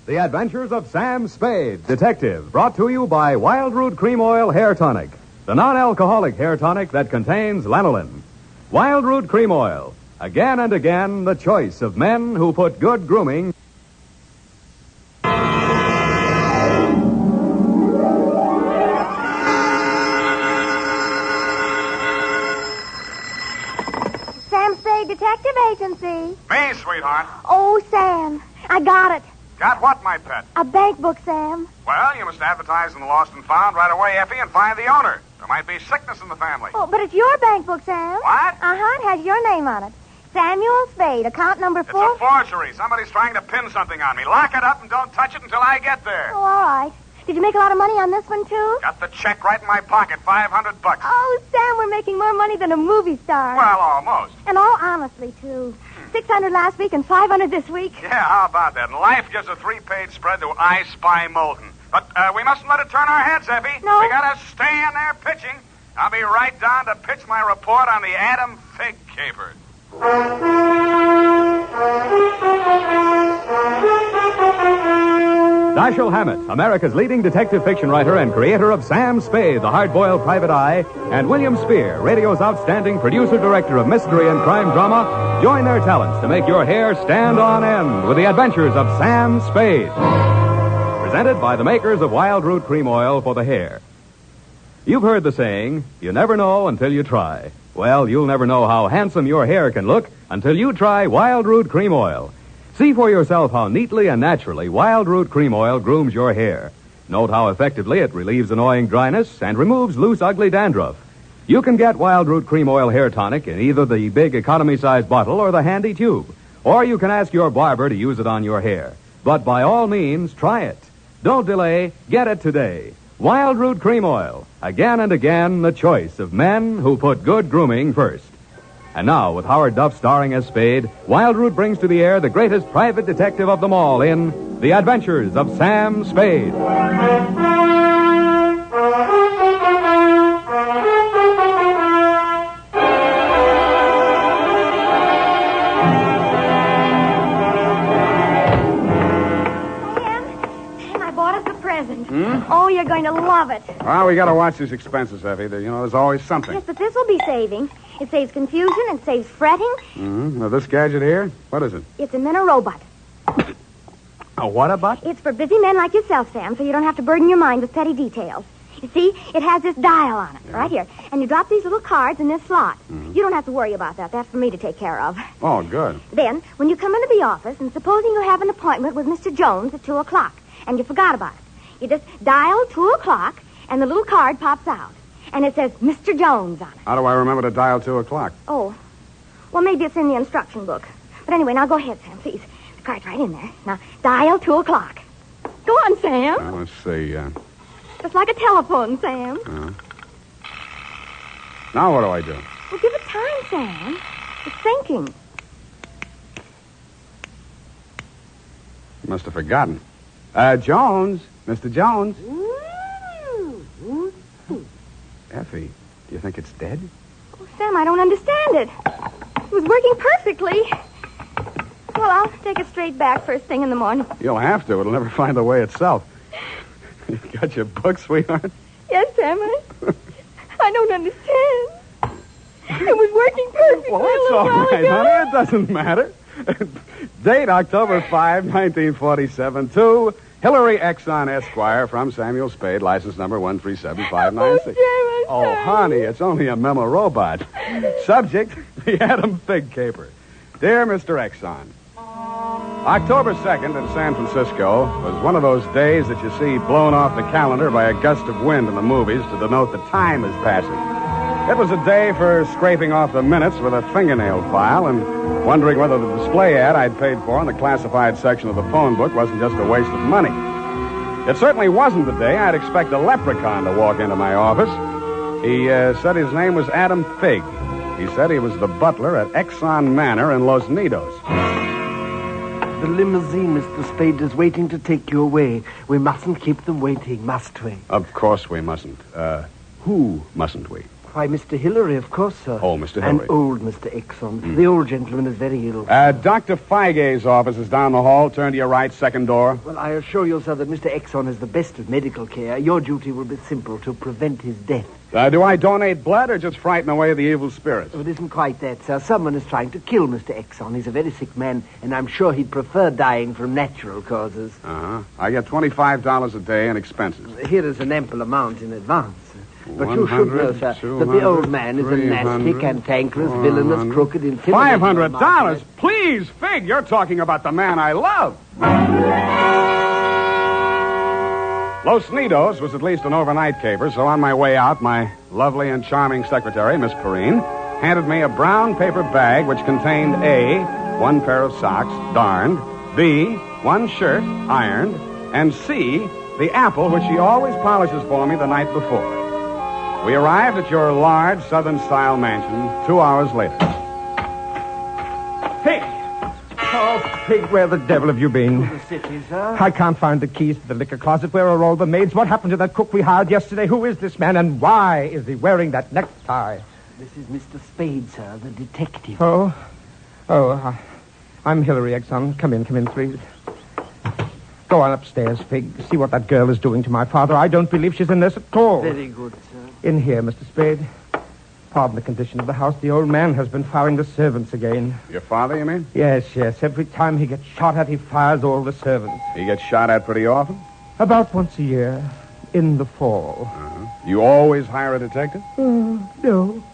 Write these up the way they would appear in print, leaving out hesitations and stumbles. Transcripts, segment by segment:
The Adventures of Sam Spade, Detective, brought to you by Wild Root Cream Oil Hair Tonic, the non-alcoholic hair tonic that contains lanolin. Wild Root Cream Oil, again and again the choice of men who put good grooming. Sam Spade Detective Agency. Me, sweetheart. Oh, Sam, I got it. Got what, my pet? A bank book, Sam. Well, you must advertise in the Lost and Found right away, Effie, and find the owner. There might be sickness in the family. Oh, but it's your bank book, Sam. What? Uh-huh, it has your name on it. Samuel Spade, account number 4. It's a forgery. Somebody's trying to pin something on me. Lock it up and don't touch it until I get there. Oh, all right. Did you make a lot of money on this one, too? Got the check right in my pocket, $500. Oh, Sam, we're making more money than a movie star. Well, almost. And all honestly, too. 600 last week and 500 this week. Yeah, how about that? And life gives a 3-page spread to I Spy Molten. But we mustn't let it turn our heads, Effie. No. We gotta stay in there pitching. I'll be right down to pitch my report on the Figg Caper. Dashiell Hammett, America's leading detective fiction writer and creator of Sam Spade, the hard-boiled private eye, and William Spear, radio's outstanding producer-director of mystery and crime drama, join their talents to make your hair stand on end with the adventures of Sam Spade. Presented by the makers of Wild Root Cream Oil for the hair. You've heard the saying, you never know until you try. Well, you'll never know how handsome your hair can look until you try Wild Root Cream Oil. See for yourself how neatly and naturally Wild Root Cream Oil grooms your hair. Note how effectively it relieves annoying dryness and removes loose, ugly dandruff. You can get Wild Root Cream Oil Hair Tonic in either the big economy-size bottle or the handy tube. Or you can ask your barber to use it on your hair. But by all means, try it. Don't delay. Get it today. Wild Root Cream Oil. Again and again, the choice of men who put good grooming first. And now, with Howard Duff starring as Spade, Wild Root brings to the air the greatest private detective of them all in The Adventures of Sam Spade. Sam, I bought us a present. Oh, you're going to love it. Well, we gotta watch these expenses, Effie. There's always something. Yes, but this will be saving. It saves confusion and saves fretting. Now, this gadget here, what is it? It's a Minna-robot. A what-a-bot? It's for busy men like yourself, Sam, so you don't have to burden your mind with petty details. You see, it has this dial on it, right here. And you drop these little cards in this slot. You don't have to worry about that. That's for me to take care of. Oh, good. Then, when you come into the office, and supposing you have an appointment with Mr. Jones at 2 o'clock, and you forgot about it, you just dial 2 o'clock, and the little card pops out. And it says Mr. Jones on it. How do I remember to dial 2 o'clock? Oh, well, maybe it's in the instruction book. But anyway, now go ahead, Sam, please. The card's right in there. Now, dial 2 o'clock. Go on, Sam. Let's see. Just like a telephone, Sam. Now what do I do? Well, give it time, Sam. It's thinking. You must have forgotten. Jones. Mr. Jones. Effie, do you think it's dead? Oh, Sam, I don't understand it. It was working perfectly. Well, I'll take it straight back first thing in the morning. You'll have to. It'll never find the way itself. You got your book, sweetheart? Yes, Sam, I don't understand. It was working perfectly. Well, it's all right, honey. It doesn't matter. Date October 5, 1947, to Hillary Exxon Esquire from Samuel Spade, license number 137596. Oh, honey, it's only a memo robot. Subject, the Figg Caper. Dear Mr. Exxon, October 2nd in San Francisco was one of those days that you see blown off the calendar by a gust of wind in the movies to denote the time is passing. It was a day for scraping off the minutes with a fingernail file and wondering whether the display ad I'd paid for in the classified section of the phone book wasn't just a waste of money. It certainly wasn't the day I'd expect a leprechaun to walk into my office. He said his name was Figg. He said he was the butler at Exxon Manor in Los Nidos. The limousine, Mr. Spade, is waiting to take you away. We mustn't keep them waiting, must we? Of course we mustn't. Who mustn't we? Why, Mr. Hillary, of course, sir. Oh, Mr. Hillary. And old Mr. Exxon. The old gentleman is very ill. Dr. Feig's office is down the hall. Turn to your right, second door. Well, I assure you, sir, that Mr. Exxon is the best of medical care. Your duty will be simple, to prevent his death. Do I donate blood or just frighten away the evil spirits? Oh, it isn't quite that, sir. Someone is trying to kill Mr. Exxon. He's a very sick man, and I'm sure he'd prefer dying from natural causes. I get $25 a day in expenses. Here is an ample amount in advance. But you should know, sir, that the old man is a nasty, cantankerous, villainous, crooked, intimidating... $500? Please, Figg, you're talking about the man I love. Los Nidos was at least an overnight caper, so on my way out, my lovely and charming secretary, Miss Perrine, handed me a brown paper bag which contained A, one pair of socks, darned, B, one shirt, ironed, and C, the apple which she always polishes for me the night before. We arrived at your large Southern-style mansion 2 hours later. Figg! Oh, Figg, where the devil have you been? The city, sir. I can't find the keys to the liquor closet. Where are all the maids? What happened to that cook we hired yesterday? Who is this man, and why is he wearing that necktie? This is Mr. Spade, sir, the detective. I'm Hillary Exxon. Come in, please. Go on upstairs, Figg. See what that girl is doing to my father. I don't believe she's in this at all. Very good, sir. In here, Mr. Spade. Pardon the condition of the house. The old man has been firing the servants again. Your father, you mean? Yes. Every time he gets shot at, he fires all the servants. He gets shot at pretty often? About once a year. In the fall. You always hire a detective? No.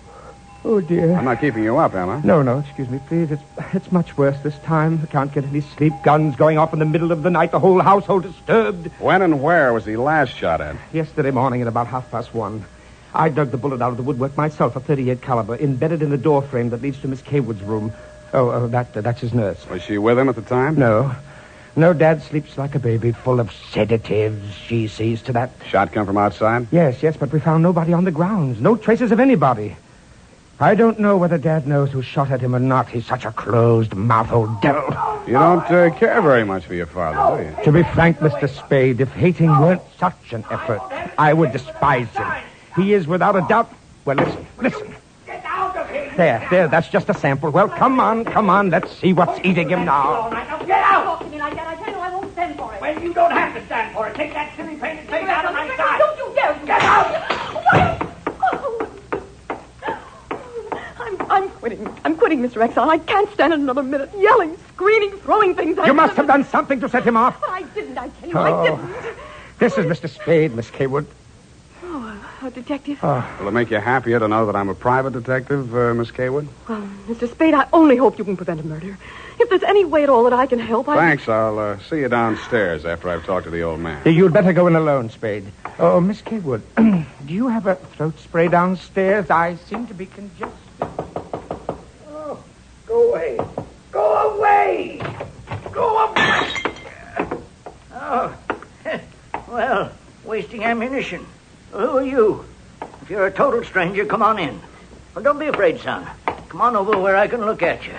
Oh, dear. I'm not keeping you up, am I? No, excuse me, please. It's much worse this time. I can't get any sleep. Guns going off in the middle of the night. The whole household disturbed. When and where was he last shot at? Yesterday morning at about 1:30. I dug the bullet out of the woodwork myself, a .38 caliber, embedded in the door frame that leads to Miss Kaywood's room. That's his nurse. Was she with him at the time? No, Dad sleeps like a baby, full of sedatives. She sees to that. Shot come from outside? Yes, but we found nobody on the grounds. No traces of anybody. I don't know whether Dad knows who shot at him or not. He's such a closed-mouthed old devil. You don't care very much for your father, do you? To be frank, Mr. Spade, if hating weren't such an effort, I would despise him. He is without a doubt... Well, listen. Get out of here! There, that's just a sample. Well, come on, let's see what's eating him now. All right, now get out! Talk to me like that. I tell you I won't stand for it. Well, you don't have to stand for it. Take that silly painted face out of my sight. Don't you dare! Get out! I'm quitting, Mr. Exxon. I can't stand it another minute. Yelling, screaming, throwing things at You him. must have done something to set him off. But I didn't, I tell you. I didn't. This is Mr. Spade, Miss Kaywood. A detective? Will it make you happier to know that I'm a private detective, Miss Kaywood? Well, Mr. Spade, I only hope you can prevent a murder. If there's any way at all that I can help, Thanks. I'll see you downstairs after I've talked to the old man. You'd better go in alone, Spade. Oh, Miss Kaywood, do you have a throat spray downstairs? I seem to be congested. Oh, go away. Go away! Go away! Oh, well, wasting ammunition. Who are you? If you're a total stranger, come on in. Well, don't be afraid, son. Come on over where I can look at you.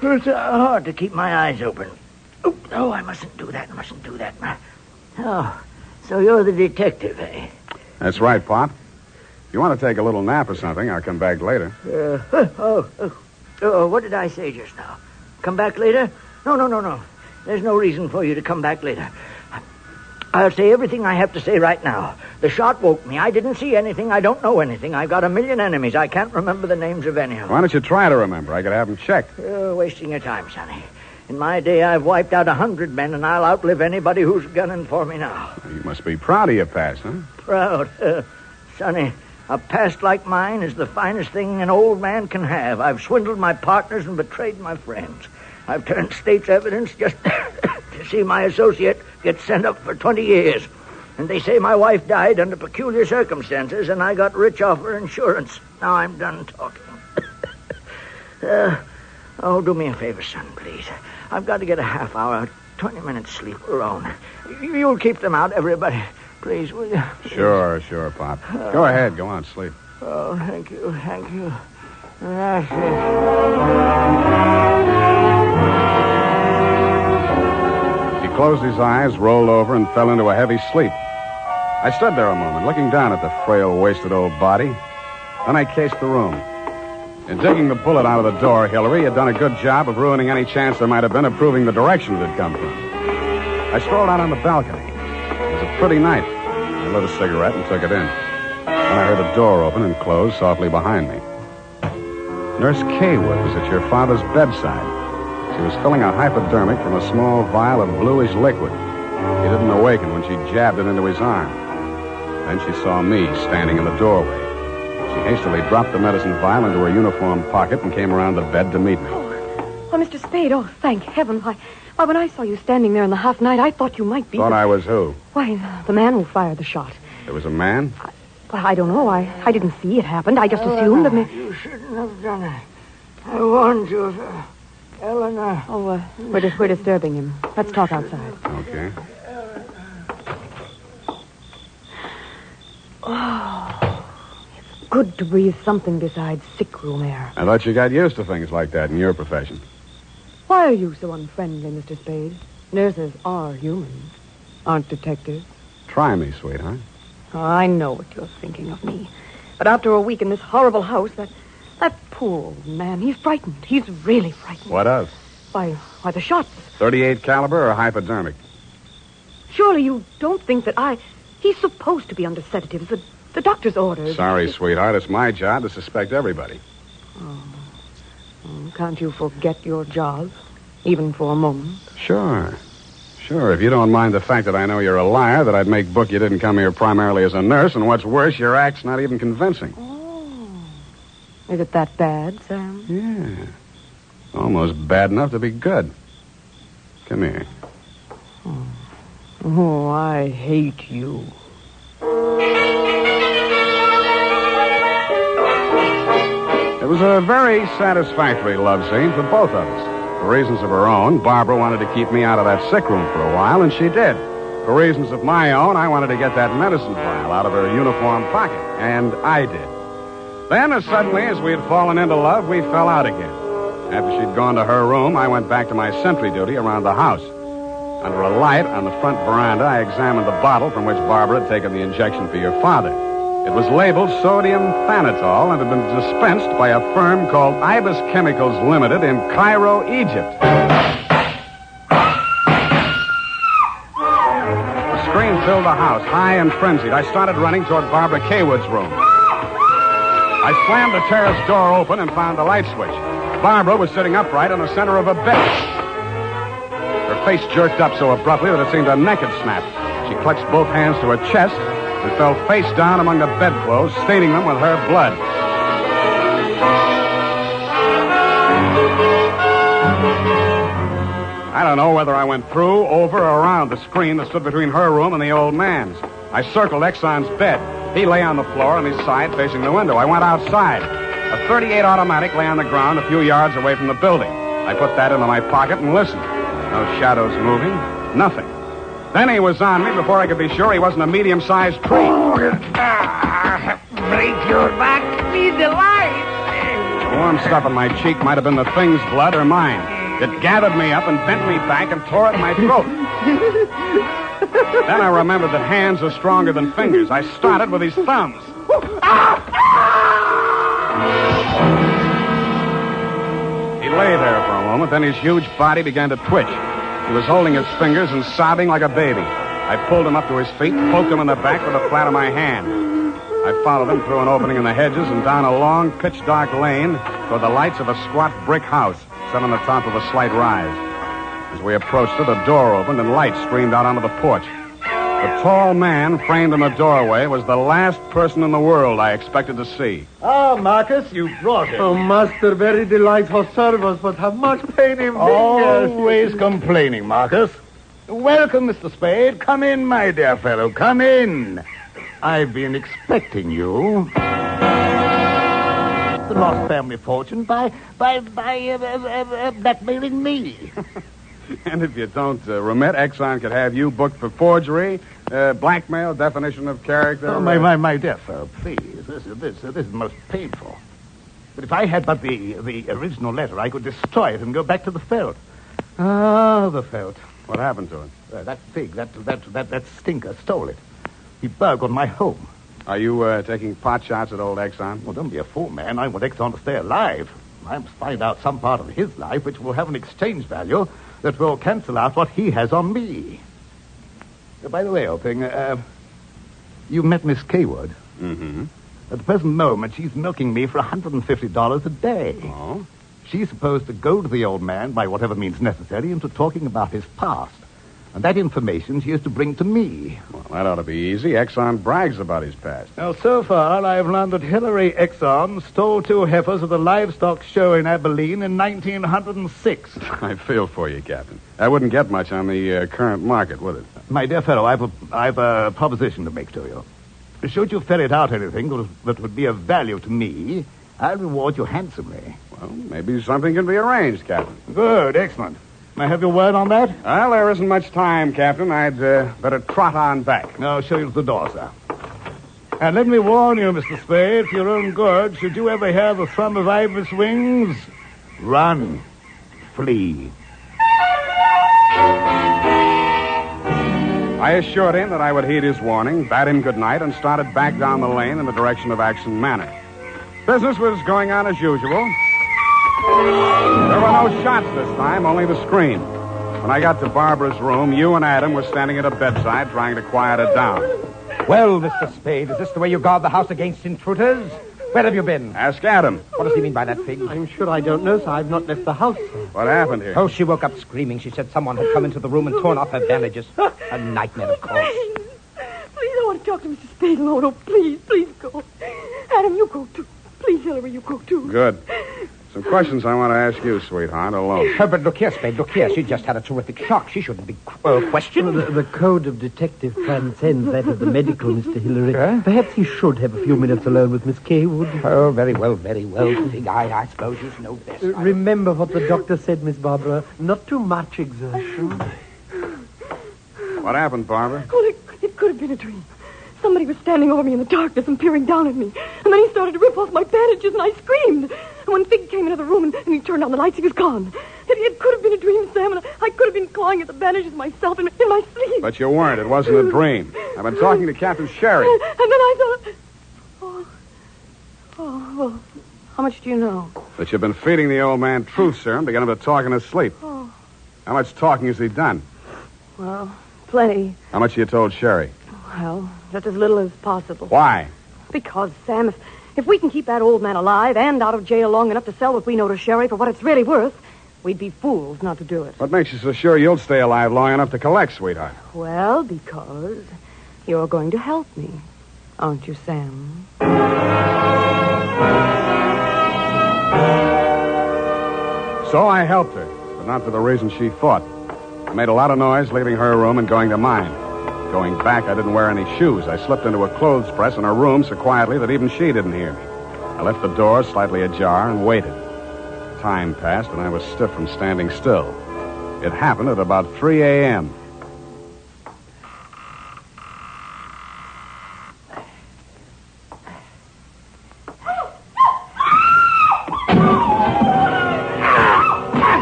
It's hard to keep my eyes open. Oh, I mustn't do that. Oh, so you're the detective, eh? That's right, Pop. If you want to take a little nap or something, I'll come back later. What did I say just now? Come back later? No. There's no reason for you to come back later. I'll say everything I have to say right now. The shot woke me. I didn't see anything. I don't know anything. I've got a million enemies. I can't remember the names of any of them. Why don't you try to remember? I could have them checked. You're wasting your time, Sonny. In my day, I've wiped out 100 men, and I'll outlive anybody who's gunning for me now. You must be proud of your past, huh? Proud? Sonny, a past like mine is the finest thing an old man can have. I've swindled my partners and betrayed my friends. I've turned state's evidence just to see my associate get sent up for 20 years. And they say my wife died under peculiar circumstances, and I got rich off her insurance. Now I'm done talking. Do me a favor, son, please. I've got to get a half hour, 20 minutes sleep alone. You'll keep them out, everybody. Please, will you? Sure, Pop. Go ahead. Go on, sleep. Oh, thank you. He closed his eyes, rolled over, and fell into a heavy sleep. I stood there a moment, looking down at the frail, wasted old body. Then I cased the room. In digging the bullet out of the door, Hillary had done a good job of ruining any chance there might have been of proving the direction it had come from. I strolled out on the balcony. It was a pretty night. I lit a cigarette and took it in. Then I heard a door open and close softly behind me. Nurse Kaywood was at your father's bedside. She was filling a hypodermic from a small vial of bluish liquid. He didn't awaken when she jabbed it into his arm. Then she saw me standing in the doorway. She hastily dropped the medicine vial into her uniform pocket and came around the bed to meet me. Oh, Mr. Spade, oh, thank heaven. Why, when I saw you standing there in the half night, I thought you might be... Thought I was who? Why, the man who fired the shot. There was a man? I don't know. I didn't see it happen. I just assumed that... You shouldn't have done it. I warned you, Eleanor. Oh, we're disturbing him. Let's talk outside. Okay. Oh, it's good to breathe something besides sick room air. I thought you got used to things like that in your profession. Why are you so unfriendly, Mr. Spade? Nurses are human, aren't detectives. Try me, sweetheart. Oh, I know what you're thinking of me. But after a week in this horrible house, that poor old man, he's frightened. He's really frightened. What of? Why, the shots. 38 caliber or hypodermic? Surely you don't think that He's supposed to be under sedatives. The doctor's orders. Sorry, sweetheart. It's my job to suspect everybody. Oh, can't you forget your job, even for a moment? Sure. If you don't mind the fact that I know you're a liar, that I'd make book you didn't come here primarily as a nurse, and what's worse, your act's not even convincing. Oh. Is it that bad, Sam? Yeah. Almost bad enough to be good. Come here. Oh, I hate you. It was a very satisfactory love scene for both of us. For reasons of her own, Barbara wanted to keep me out of that sick room for a while, and she did. For reasons of my own, I wanted to get that medicine vial out of her uniform pocket, and I did. Then, as suddenly as we had fallen into love, we fell out again. After she'd gone to her room, I went back to my sentry duty around the house. Under a light on the front veranda, I examined the bottle from which Barbara had taken the injection for your father. It was labeled sodium thanatol and had been dispensed by a firm called Ibis Chemicals Limited in Cairo, Egypt. The scream filled the house, high and frenzied. I started running toward Barbara Kaywood's room. I slammed the terrace door open and found the light switch. Barbara was sitting upright in the center of a bed. Her face jerked up so abruptly that it seemed her neck had snapped. She clutched both hands to her chest and fell face down among the bedclothes, staining them with her blood. I don't know whether I went through, over, or around the screen that stood between her room and the old man's. I circled Exxon's bed. He lay on the floor on his side facing the window. I went outside. A .38 automatic lay on the ground a few yards away from the building. I put that into my pocket and listened. No shadows moving. Nothing. Then he was on me before I could be sure he wasn't a medium-sized tree. Break your back. Be the light. The warm stuff on my cheek might have been the thing's blood or mine. It gathered me up and bent me back and tore at my throat. Then I remembered that hands are stronger than fingers. I started with his thumbs. He lay there for a moment, then his huge body began to twitch. He was holding his fingers and sobbing like a baby. I pulled him up to his feet, poked him in the back with the flat of my hand. I followed him through an opening in the hedges and down a long, pitch-dark lane toward the lights of a squat brick house set on the top of a slight rise. As we approached it, a door opened and light streamed out onto the porch. The tall man framed in the doorway was the last person in the world I expected to see. Ah, Marcus, you brought it. Oh, master, very delightful service, but have much pain in fingers. Always complaining, Marcus. Welcome, Mr. Spade. Come in, my dear fellow. Come in. I've been expecting you. The lost family fortune by blackmailing me. And if you don't remit, Exxon could have you booked for forgery, blackmail, definition of character. Oh, my dear fellow, please. This is most painful. But if I had but the original letter, I could destroy it and go back to the felt. Ah, the felt. What happened to it? That Figg, that stinker stole it. He burgled my home. Are you taking pot shots at old Exxon? Well, don't be a fool, man. I want Exxon to stay alive. I must find out some part of his life which will have an exchange value that will cancel out what he has on me. By the way, old thing, you met Miss Kaywood. Mm-hmm. At the present moment, she's milking me for $150 a day. Oh? She's supposed to goad the old man by whatever means necessary into talking about his past. And that information she is to bring to me. Well, that ought to be easy. Exxon brags about his past. Now, so far, I've learned that Hillary Exxon stole 2 heifers at the livestock show in Abilene in 1906. I feel for you, Captain. That wouldn't get much on the current market, would it? My dear fellow, I've a proposition to make to you. Should you ferret out anything that would be of value to me, I'll reward you handsomely. Well, maybe something can be arranged, Captain. Good, excellent. May I have your word on that? Well, there isn't much time, Captain. I'd better trot on back. I'll show you to the door, sir. And let me warn you, Mr. Spade, for your own good, should you ever hear the thrum of Ibis wings, run, flee. I assured him that I would heed his warning, bade him good night, and started back down the lane in the direction of Action Manor. Business was going on as usual. There were no shots this time, only the scream. When I got to Barbara's room, you and Adam were standing at her bedside trying to quiet her down. Well, Mr. Spade, is this the way you guard the house against intruders? Where have you been? Ask Adam. What does he mean by that, Figg? I'm sure I don't know, sir. I've not left the house, sir. What happened here? Oh, she woke up screaming. She said someone had come into the room and torn off her bandages. A nightmare, of course. Please, I want to talk to Mr. Spade alone. Oh, please go. Adam, you go too. Please, Hillary, you go too. Good. Some questions I want to ask you, sweetheart, alone. But look here, Spade, look here. She just had a terrific shock. She shouldn't be questioned. The code of detective transcends that of the medical, Mr. Hillary. Perhaps he should have a few minutes alone with Miss Kaywood. Oh, very well, Figg. I suppose you know best. Remember what the doctor said, Miss Barbara. Not too much exertion. What happened, Barbara? Oh, it could have been a dream. Somebody was standing over me in the darkness and peering down at me. And then he started to rip off my bandages, and I screamed. And when Figg came into the room and he turned on the lights, he was gone. It could have been a dream, Sam, and I could have been clawing at the bandages myself in my sleep. But you weren't. It wasn't a dream. I've been talking to Captain Sherry. And then I thought... well, how much do you know? That you've been feeding the old man truth serum to get him to talk in his sleep. Oh. How much talking has he done? Well, plenty. How much you told Sherry? Well, just as little as possible. Why? Because, Sam, if we can keep that old man alive and out of jail long enough to sell what we know to Sherry for what it's really worth, we'd be fools not to do it. What makes you so sure you'll stay alive long enough to collect, sweetheart? Well, because you're going to help me, aren't you, Sam? So I helped her, but not for the reason she thought. I made a lot of noise leaving her room and going to mine. Going back, I didn't wear any shoes. I slipped into a clothes press in her room so quietly that even she didn't hear me. I left the door slightly ajar and waited. Time passed, and I was stiff from standing still. It happened at about 3 a.m.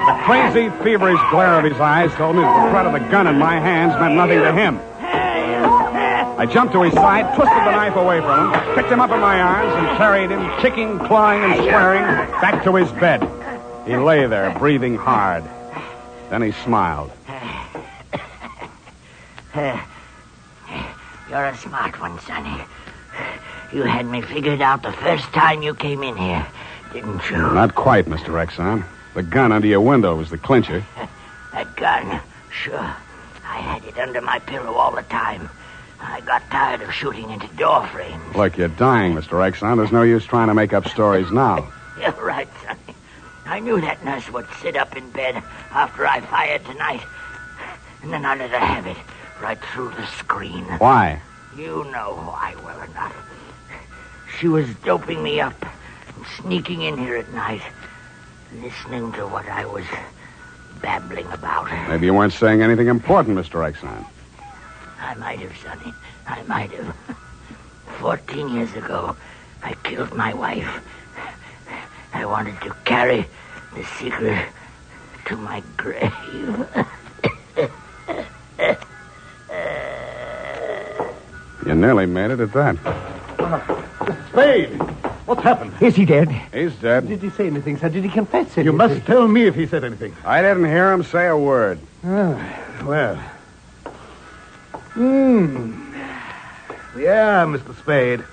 The crazy, feverish glare of his eyes told me that the threat of the gun in my hands meant nothing to him. I jumped to his side, twisted the knife away from him, picked him up in my arms, and carried him, kicking, clawing, and swearing, back to his bed. He lay there, breathing hard. Then he smiled. You're a smart one, Sonny. You had me figured out the first time you came in here, didn't you? Not quite, Mr. Exxon. The gun under your window was the clincher. That gun? Sure. I had it under my pillow all the time. I got tired of shooting into door frames. Look, you're dying, Mr. Exxon. There's no use trying to make up stories now. You're right, Sonny. I knew that nurse would sit up in bed after I fired tonight. And then I let her have it right through the screen. Why? You know why well enough. She was doping me up and sneaking in here at night, listening to what I was babbling about. Maybe you weren't saying anything important, Mr. Exxon. I might have, Sonny. I might have. 14 years ago, I killed my wife. I wanted to carry the secret to my grave. You nearly made it at that. Spade! What's happened? Is he dead? He's dead. Did he say anything, sir? Did he confess anything? You must tell me if he said anything. I didn't hear him say a word. Well. Yeah, Mr. Spade.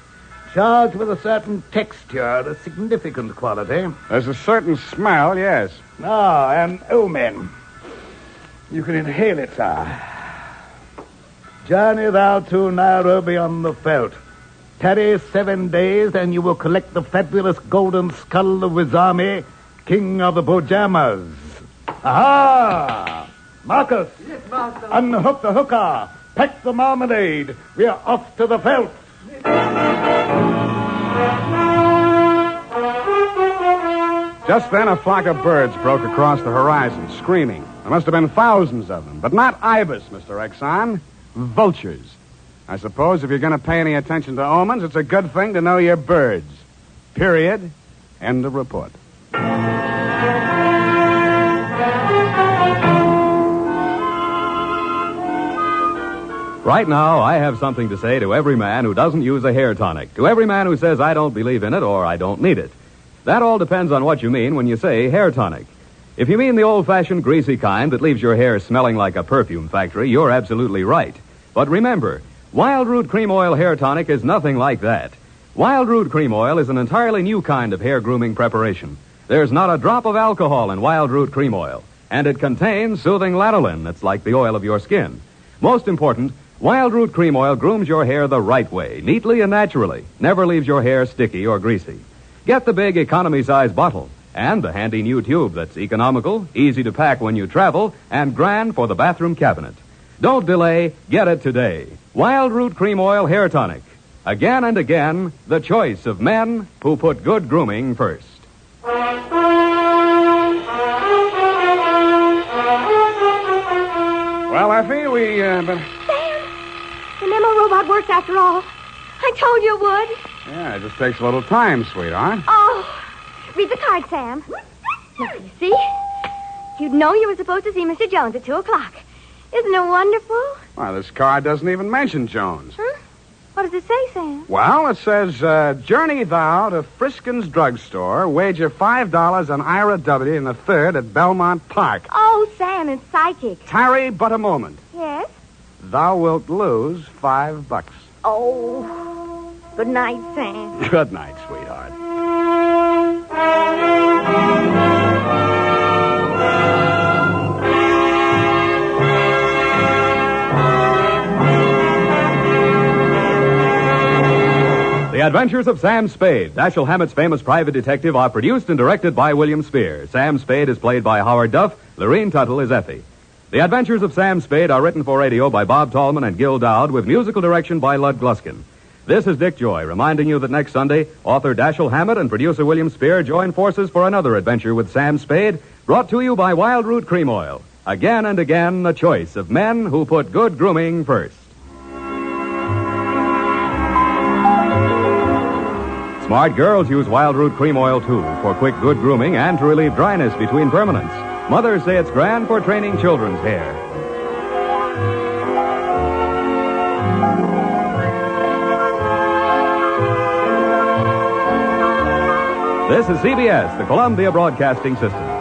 Charged with a certain texture, a significant quality. There's a certain smell, yes. And omen. You can inhale it, sir. Journey thou to Nairobi on the veldt. Tarry 7 days, and you will collect the fabulous golden skull of Wizami, king of the Bojamas. Aha! Marcus! Yes, master. Unhook the hooker. Pack the marmalade. We are off to the veldt. Just then, a flock of birds broke across the horizon, screaming. There must have been thousands of them, but not ibis, Mr. Exxon. Vultures. I suppose if you're going to pay any attention to omens, it's a good thing to know your birds. Period. End of report. Right now, I have something to say to every man who doesn't use a hair tonic, to every man who says I don't believe in it or I don't need it. That all depends on what you mean when you say hair tonic. If you mean the old-fashioned greasy kind that leaves your hair smelling like a perfume factory, you're absolutely right. But remember, Wild Root Cream Oil Hair Tonic is nothing like that. Wild Root Cream Oil is an entirely new kind of hair grooming preparation. There's not a drop of alcohol in Wild Root Cream Oil, and it contains soothing lanolin that's like the oil of your skin. Most important, Wild Root Cream Oil grooms your hair the right way, neatly and naturally. Never leaves your hair sticky or greasy. Get the big economy-size bottle and the handy new tube that's economical, easy to pack when you travel, and grand for the bathroom cabinet. Don't delay. Get it today. Wild Root Cream Oil Hair Tonic. Again and again, the choice of men who put good grooming first. Well, Effie, we, Sam, the memo robot works after all. I told you it would. Yeah, it just takes a little time, sweetheart. Oh, read the card, Sam. Look, you see? You'd know you were supposed to see Mr. Jones at 2 o'clock. Isn't it wonderful? Well, this card doesn't even mention Jones. Huh? What does it say, Sam? Well, it says, journey thou to Friskin's drugstore, wager $5 on Ira W. in the 3rd at Belmont Park. Oh, Sam, it's psychic. Tarry but a moment. Yes? Thou wilt lose $5. Oh, good night, Sam. Good night, sweetheart. The Adventures of Sam Spade, Dashiell Hammett's famous private detective, are produced and directed by William Spear. Sam Spade is played by Howard Duff. Lorene Tuttle is Effie. The Adventures of Sam Spade are written for radio by Bob Tallman and Gil Dowd with musical direction by Lud Gluskin. This is Dick Joy reminding you that next Sunday, author Dashiell Hammett and producer William Spear join forces for another adventure with Sam Spade, brought to you by Wild Root Cream Oil. Again and again, the choice of men who put good grooming first. Smart girls use Wild Root Cream Oil, too, for quick, good grooming and to relieve dryness between permanents. Mothers say it's grand for training children's hair. This is CBS, the Columbia Broadcasting System.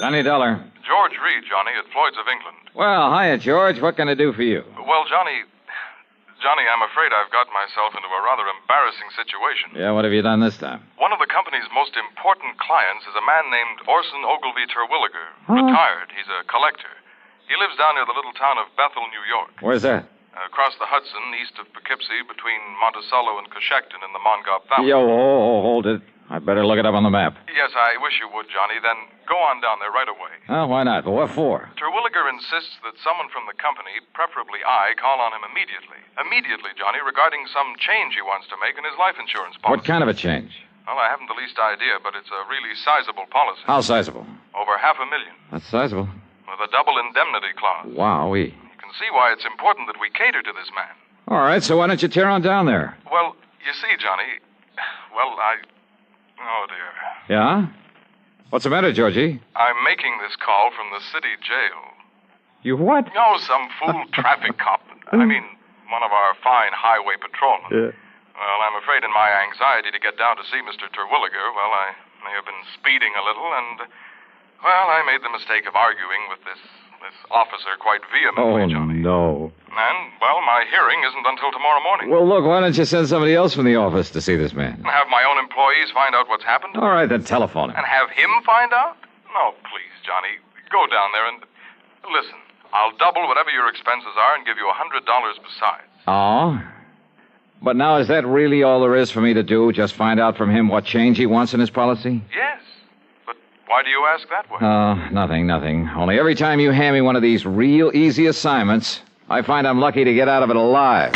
Johnny Dollar. George Reed, Johnny, at Floyd's of England. Well, hiya, George. What can I do for you? Well, Johnny, I'm afraid I've got myself into a rather embarrassing situation. Yeah, what have you done this time? One of the company's most important clients is a man named Orson Ogilvy Terwilliger. Huh? Retired. He's a collector. He lives down near the little town of Bethel, New York. Where's that? Across the Hudson, east of Poughkeepsie, between Monticello and Coshocton in the Mongauk Valley. Yo, hold it. I better look it up on the map. Yes, I wish you would, Johnny. Then go on down there right away. Oh, why not? But what for? Terwilliger insists that someone from the company, preferably I, call on him immediately. Immediately, Johnny, regarding some change he wants to make in his life insurance policy. What kind of a change? Well, I haven't the least idea, but it's a really sizable policy. How sizable? Over $500,000. That's sizable. With a double indemnity clause. Wowee. You can see why it's important that we cater to this man. All right, so why don't you tear on down there? Well, you see, Johnny, oh, dear. Yeah? What's the matter, Georgie? I'm making this call from the city jail. You what? No, some fool traffic cop. I mean, one of our fine highway patrolmen. Yeah. Well, I'm afraid in my anxiety to get down to see Mr. Terwilliger, I may have been speeding a little, and, I made the mistake of arguing with this officer quite vehemently, Johnny. No. And, my hearing isn't until tomorrow morning. Well, look, why don't you send somebody else from the office to see this man? And have my own employees find out what's happened? All right, then telephone him. And have him find out? No, please, Johnny. Go down there and... Listen, I'll double whatever your expenses are and give you $100 besides. Oh? But now, is that really all there is for me to do? Just find out from him what change he wants in his policy? Yes. But why do you ask that way? Oh, nothing. Only every time you hand me one of these real easy assignments, I find I'm lucky to get out of it alive.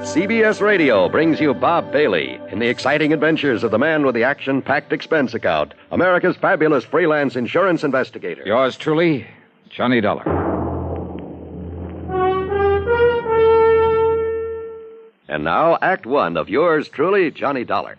CBS Radio brings you Bob Bailey in the exciting adventures of the man with the action-packed expense account, America's fabulous freelance insurance investigator. Yours truly, Johnny Dollar. And now, Act One of yours truly, Johnny Dollar.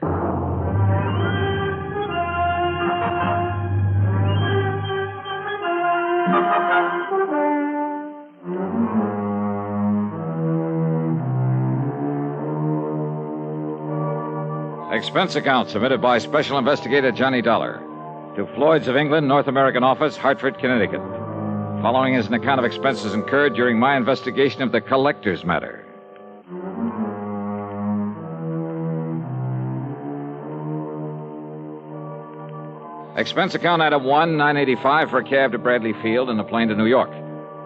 Expense account submitted by Special Investigator Johnny Dollar to Floyd's of England, North American Office, Hartford, Connecticut. Following is an account of expenses incurred during my investigation of the collector's matter. Expense account item 1, $9.85 for a cab to Bradley Field and a plane to New York.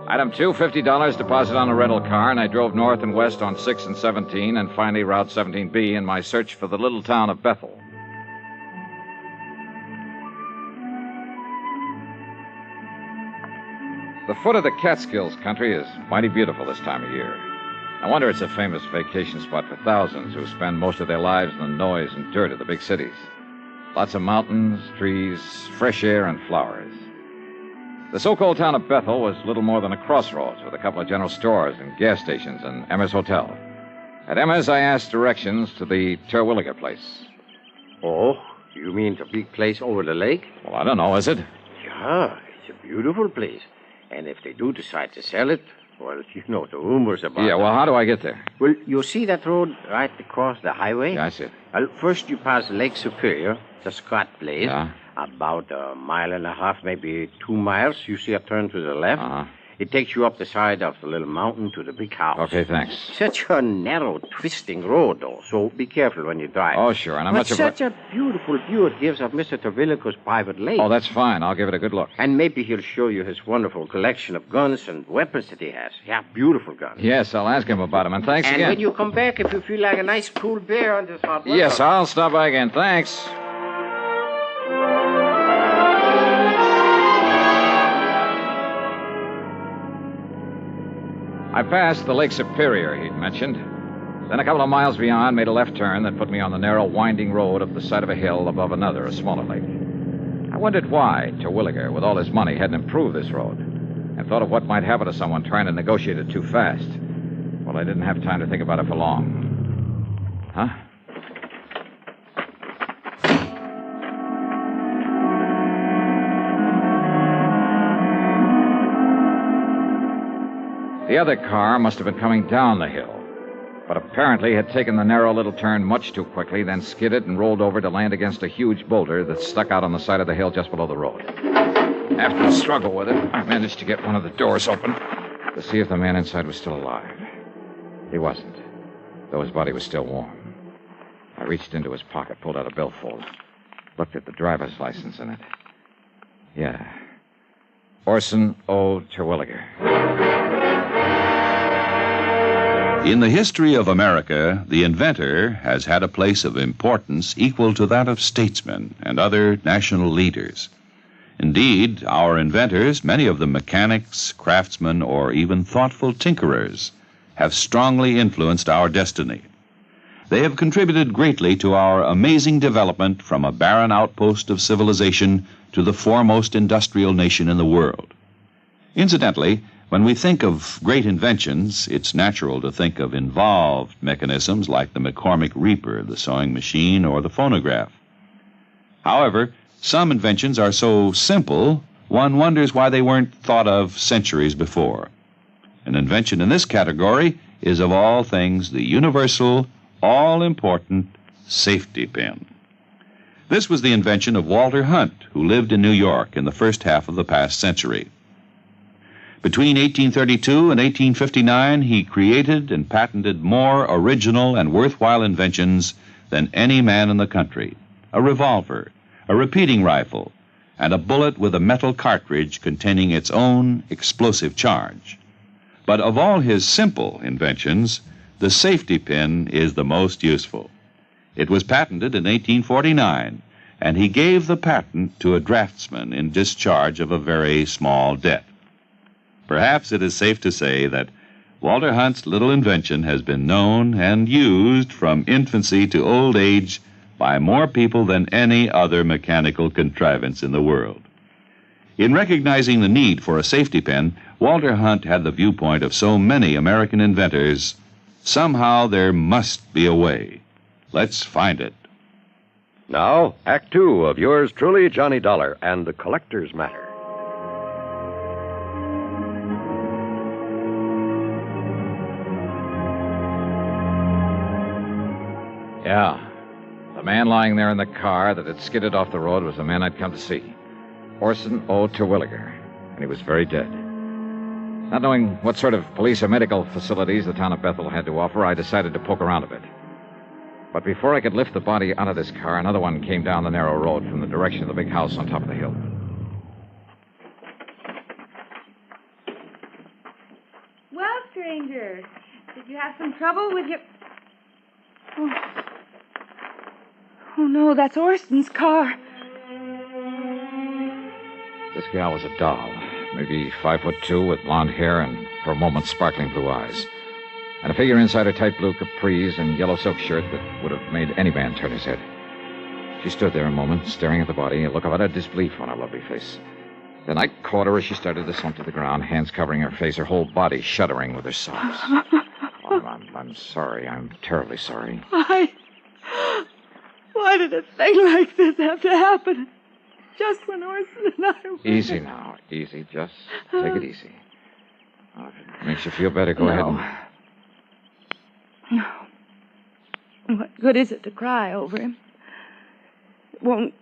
Item 2, $50 deposit on a rental car, and I drove north and west on 6 and 17 and finally Route 17B in my search for the little town of Bethel. The foot of the Catskills country is mighty beautiful this time of year. No wonder it's a famous vacation spot for thousands who spend most of their lives in the noise and dirt of the big cities. Lots of mountains, trees, fresh air, and flowers. The so-called town of Bethel was little more than a crossroads with a couple of general stores and gas stations and Emma's Hotel. At Emma's, I asked directions to the Terwilliger place. Oh, you mean the big place over the lake? Well, I don't know, is it? Yeah, it's a beautiful place. And if they do decide to sell it, well, you know the rumors about it. Yeah, well, how do I get there? Well, you see that road right across the highway? Yeah, I see it. Well, first you pass Lake Superior, the Scott place. Yeah. About a mile and a half, maybe 2 miles. You see a turn to the left. Uh-huh. It takes you up the side of the little mountain to the big house. Okay, thanks. Such a narrow, twisting road, though, so be careful when you drive. Oh, sure, and I'm but not sure... such a beautiful view it gives of Mr. Terwilliger's private lake. Oh, that's fine. I'll give it a good look. And maybe he'll show you his wonderful collection of guns and weapons that he has. Yeah, beautiful guns. Yes, I'll ask him about them, and thanks again. And when you come back, if you feel like a nice cool beer on this hot weather... Yes, I'll stop by again. Thanks. I passed the Lake Superior he'd mentioned. Then a couple of miles beyond, made a left turn that put me on the narrow, winding road up the side of a hill above another, a smaller lake. I wondered why Terwilliger, with all his money, hadn't improved this road, and thought of what might happen to someone trying to negotiate it too fast. Well, I didn't have time to think about it for long. Huh? The other car must have been coming down the hill. but apparently had taken the narrow little turn much too quickly, then skidded and rolled over to land against a huge boulder that stuck out on the side of the hill just below the road. After a struggle with it, I managed to get one of the doors open to see if the man inside was still alive. He wasn't, though his body was still warm. I reached into his pocket, pulled out a billfold, looked at the driver's license in it. Yeah. Orson O. Terwilliger. In the history of America, the inventor has had a place of importance equal to that of statesmen and other national leaders. Indeed, our inventors, many of them mechanics, craftsmen, or even thoughtful tinkerers, have strongly influenced our destiny. They have contributed greatly to our amazing development from a barren outpost of civilization to the foremost industrial nation in the world. Incidentally, when we think of great inventions, it's natural to think of involved mechanisms like the McCormick Reaper, the sewing machine, or the phonograph. However, some inventions are so simple, one wonders why they weren't thought of centuries before. An invention in this category is, of all things, the universal, all-important safety pin. This was the invention of Walter Hunt, who lived in New York in the first half of the past century. Between 1832 and 1859, he created and patented more original and worthwhile inventions than any man in the country. A revolver, a repeating rifle, and a bullet with a metal cartridge containing its own explosive charge. But of all his simple inventions, the safety pin is the most useful. It was patented in 1849, and he gave the patent to a draftsman in discharge of a very small debt. Perhaps it is safe to say that Walter Hunt's little invention has been known and used from infancy to old age by more people than any other mechanical contrivance in the world. In recognizing the need for a safety pin, Walter Hunt had the viewpoint of so many American inventors. Somehow there must be a way. Let's find it. Now, Act Two of yours truly, Johnny Dollar, and the Collector's Matter. Yeah. The man lying there in the car that had skidded off the road was the man I'd come to see. Orson O. Terwilliger. And he was very dead. Not knowing what sort of police or medical facilities the town of Bethel had to offer, I decided to poke around a bit. But before I could lift the body out of this car, another one came down the narrow road from the direction of the big house on top of the hill. Well, stranger, did you have some trouble with your... Oh, no, that's Orson's car. This gal was a doll, maybe 5'2", with blonde hair and, for a moment, sparkling blue eyes. And a figure inside her tight blue capris and yellow silk shirt that would have made any man turn his head. She stood there a moment, staring at the body, a look of utter disbelief on her lovely face. Then I caught her as she started to slump to the ground, hands covering her face, her whole body shuddering with her sobs. I'm sorry. I'm terribly sorry. Why did a thing like this have to happen? Just when Orson and I were... Easy now. Easy. Just take it easy. If it makes you feel better, go ahead and... No. What good is it to cry over him? It won't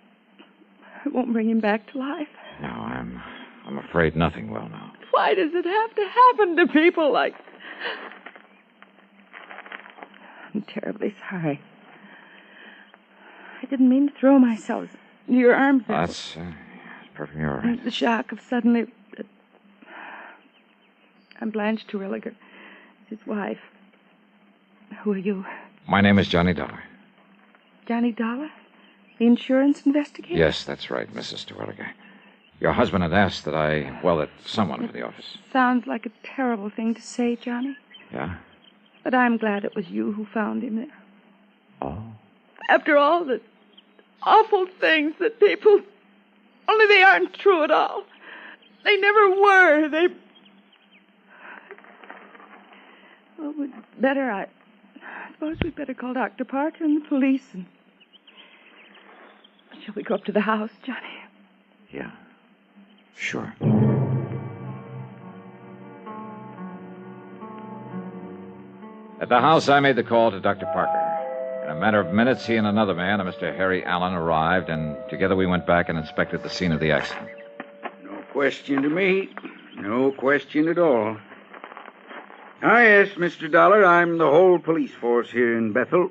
bring him back to life. No, I'm afraid nothing will now. Why does it have to happen to people like... I'm terribly sorry. I didn't mean to throw myself into your arms. That's perfectly all right. The shock of suddenly... I'm Blanche Terwilliger, his wife. Who are you? My name is Johnny Dollar. Johnny Dollar? The insurance investigator? Yes, that's right, Mrs. Terwilliger. Your husband had asked that someone for the office. Sounds like a terrible thing to say, Johnny. Yeah? But I'm glad it was you who found him there. Oh? After all the awful things that people... Only they aren't true at all. They never were. Well, I suppose we'd better call Dr. Parker and the police and... Shall we go up to the house, Johnny? Yeah. Sure. At the house, I made the call to Dr. Parker. In a matter of minutes, he and another man, a Mr. Harry Allen, arrived, and together we went back and inspected the scene of the accident. No question to me. No question at all. Ah, yes, Mr. Dollar, I'm the whole police force here in Bethel.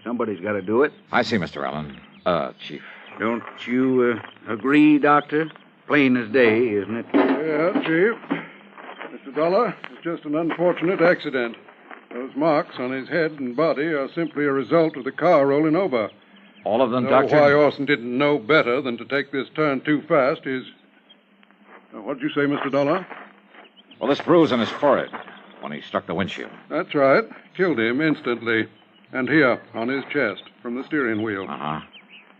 Somebody's got to do it. I see, Mr. Allen. Chief. Don't you agree, Doctor? Plain as day, isn't it? Yeah, Chief. Mr. Dollar, it's just an unfortunate accident. Those marks on his head and body are simply a result of the car rolling over. All of them, Doctor? Why Orson didn't know better than to take this turn too fast is... What did you say, Mr. Dollar? Well, this bruise on his forehead when he struck the windshield. That's right. Killed him instantly. And here, on his chest, from the steering wheel. Uh-huh.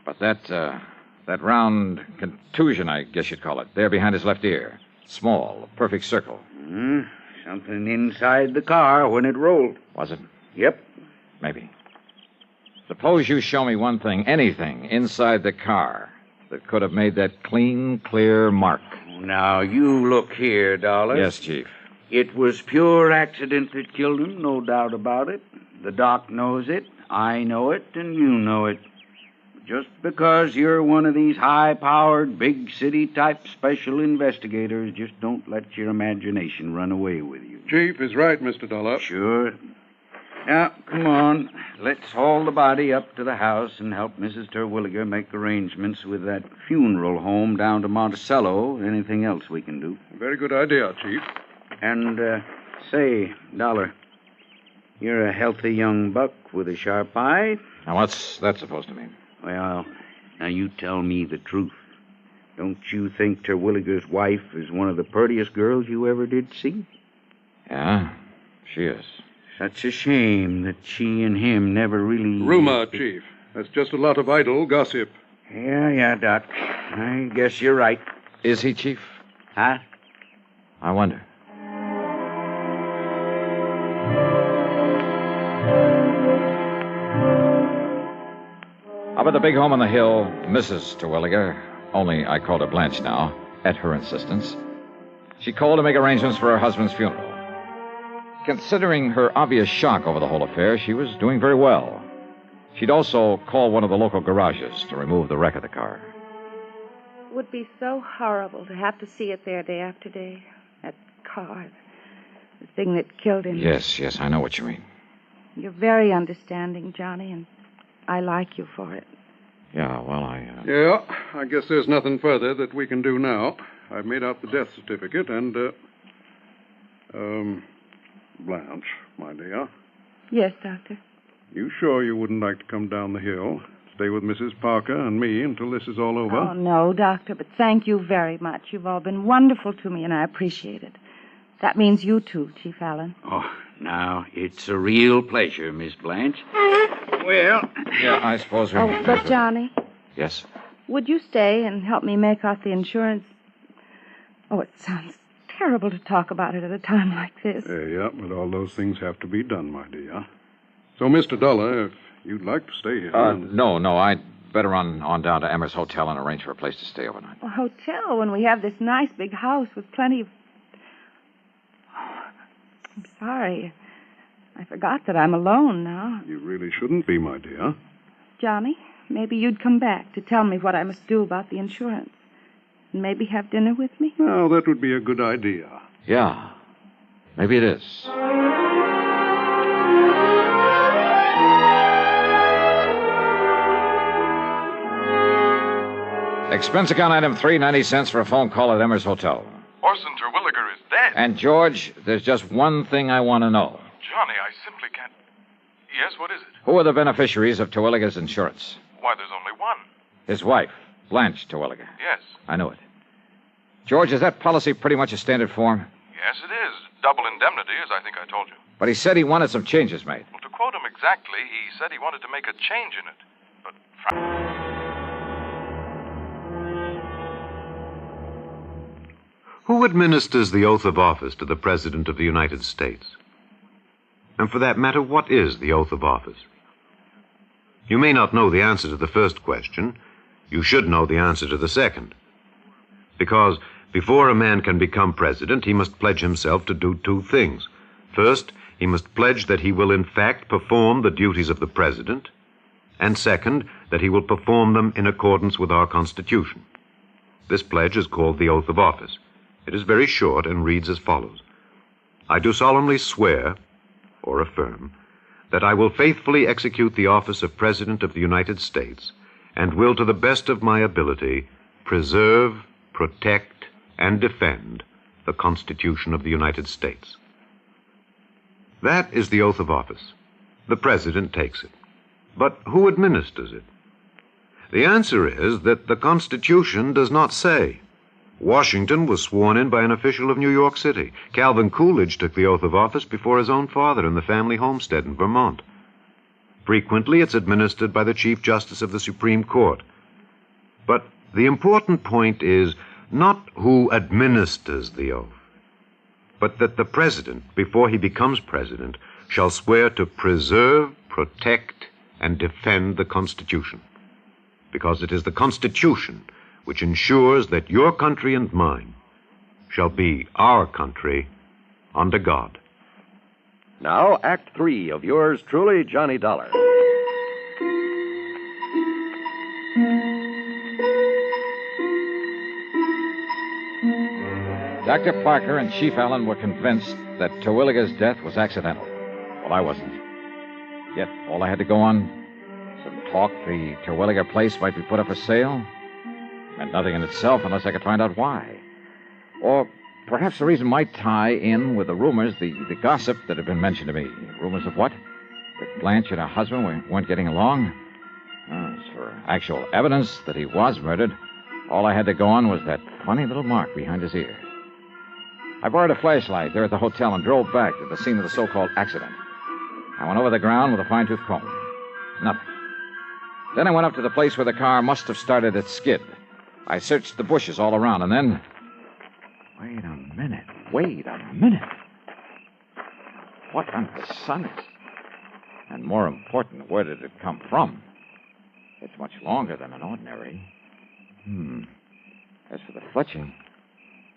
But that round contusion, I guess you'd call it, there behind his left ear. Small, a perfect circle. Something inside the car when it rolled. Was it? Yep. Maybe. Suppose you show me one thing, anything, inside the car that could have made that clean, clear mark. Now, you look here, Dollar. Yes, Chief. It was pure accident that killed him, no doubt about it. The doc knows it, I know it, and you know it. Just because you're one of these high-powered, big city-type special investigators, just don't let your imagination run away with you. Chief is right, Mr. Dollar. Sure. Now, come on. Let's haul the body up to the house and help Mrs. Terwilliger make arrangements with that funeral home down to Monticello. Anything else we can do. Very good idea, Chief. And, say, Dollar, you're a healthy young buck with a sharp eye. Now, what's that supposed to mean? Well, now you tell me the truth. Don't you think Terwilliger's wife is one of the prettiest girls you ever did see? Yeah, she is. Such a shame that she and him never really... Rumor, Chief. That's just a lot of idle gossip. Yeah, Doc. I guess you're right. Is he, Chief? Huh? I wonder. Up at the big home on the hill, Mrs. Terwilliger, only I called her Blanche now, at her insistence, she called to make arrangements for her husband's funeral. Considering her obvious shock over the whole affair, she was doing very well. She'd also call one of the local garages to remove the wreck of the car. It would be so horrible to have to see it there day after day. That car, the thing that killed him. Yes, I know what you mean. You're very understanding, Johnny, and I like you for it. Yeah, well, Yeah, I guess there's nothing further that we can do now. I've made out the death certificate and, Blanche, my dear. Yes, Doctor. You sure you wouldn't like to come down the hill, stay with Mrs. Parker and me until this is all over? Oh, no, Doctor, but thank you very much. You've all been wonderful to me, and I appreciate it. That means you too, Chief Allen. Oh, now, it's a real pleasure, Miss Blanche. Well... Yeah, I suppose we... Oh, but Johnny... Yes? Would you stay and help me make out the insurance? Oh, it sounds terrible to talk about it at a time like this. Yeah, but all those things have to be done, my dear. So, Mr. Dollar, if you'd like to stay here... No, I'd better on down to Emmer's Hotel and arrange for a place to stay overnight. A hotel when we have this nice big house with plenty of... Oh, I'm sorry. I forgot that I'm alone now. You really shouldn't be, my dear. Johnny, maybe you'd come back to tell me what I must do about the insurance. And maybe have dinner with me? Well, that would be a good idea. Yeah, maybe it is. Expense account item 3, 90 cents for a phone call at Emmer's Hotel. Orson Terwilliger is dead. And, George, there's just one thing I want to know. Johnny, I simply can't... Yes, what is it? Who are the beneficiaries of Terwilliger's insurance? Why, there's only one. His wife, Blanche Terwilliger. Yes. I knew it. George, is that policy pretty much a standard form? Yes, it is. Double indemnity, as I think I told you. But he said he wanted some changes made. Well, to quote him exactly, he said he wanted to make a change in it. But... Who administers the oath of office to the President of the United States? And for that matter, what is the oath of office? You may not know the answer to the first question. You should know the answer to the second. Because before a man can become president, he must pledge himself to do two things. First, he must pledge that he will in fact perform the duties of the President, and second, that he will perform them in accordance with our Constitution. This pledge is called the oath of office. It is very short and reads as follows. I do solemnly swear, or affirm, that I will faithfully execute the office of President of the United States and will, to the best of my ability, preserve, protect, and defend the Constitution of the United States. That is the oath of office. The President takes it. But who administers it? The answer is that the Constitution does not say. Washington was sworn in by an official of New York City. Calvin Coolidge took the oath of office before his own father in the family homestead in Vermont. Frequently, it's administered by the Chief Justice of the Supreme Court. But the important point is not who administers the oath, but that the President, before he becomes President, shall swear to preserve, protect, and defend the Constitution. Because it is the Constitution which ensures that your country and mine shall be our country under God. Now, Act 3 of yours truly, Johnny Dollar. Dr. Parker and Chief Allen were convinced that Terwilliger's death was accidental. Well, I wasn't. Yet, all I had to go on, some talk the Terwilliger place might be put up for sale, meant nothing in itself unless I could find out why. Or perhaps the reason might tie in with the rumors, the gossip that had been mentioned to me. Rumors of what? That Blanche and her husband weren't getting along? As for actual evidence that he was murdered, all I had to go on was that funny little mark behind his ear. I borrowed a flashlight there at the hotel and drove back to the scene of the so-called accident. I went over the ground with a fine-tooth comb. Nothing. Then I went up to the place where the car must have started its skid. I searched the bushes all around, and then... Wait a minute. What under the sun is... And more important, where did it come from? It's much longer than an ordinary. As for the fletching...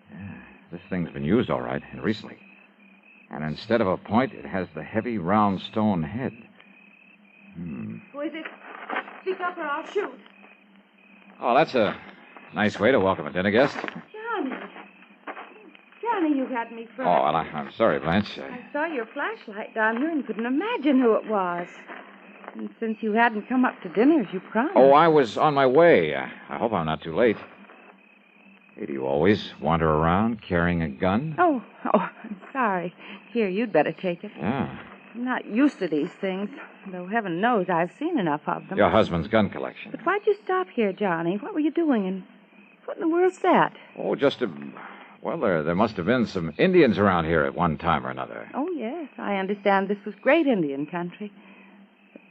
Yeah, this thing's been used all right, and recently. And instead of a point, it has the heavy, round stone head. Who is it? Speak up or I'll shoot. Oh, that's a nice way to welcome a dinner guest. Johnny, you had me first. Oh, well, I'm sorry, Blanche. I saw your flashlight down here and couldn't imagine who it was. And since you hadn't come up to dinner as you promised... Oh, I was on my way. I hope I'm not too late. Hey, do you always wander around carrying a gun? Oh, I'm sorry. Here, you'd better take it. Yeah. I'm not used to these things, though heaven knows I've seen enough of them. Your husband's gun collection. But why'd you stop here, Johnny? What were you doing, and what in the world's that? Oh, just a... Well, there must have been some Indians around here at one time or another. Oh, yes. I understand this was great Indian country.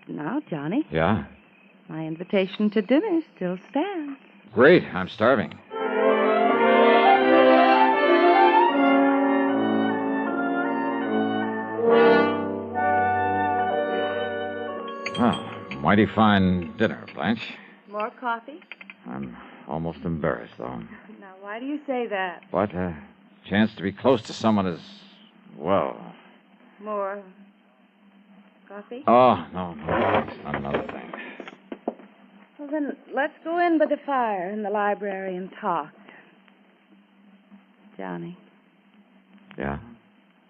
But now, Johnny... Yeah? My invitation to dinner still stands. Great. I'm starving. Well, mighty fine dinner, Blanche. More coffee? I'm almost embarrassed, though. Now, why do you say that? But a chance to be close to someone is, well... More coffee? Oh, no, thanks. Not another thing. Well, then, let's go in by the fire in the library and talk. Johnny. Yeah?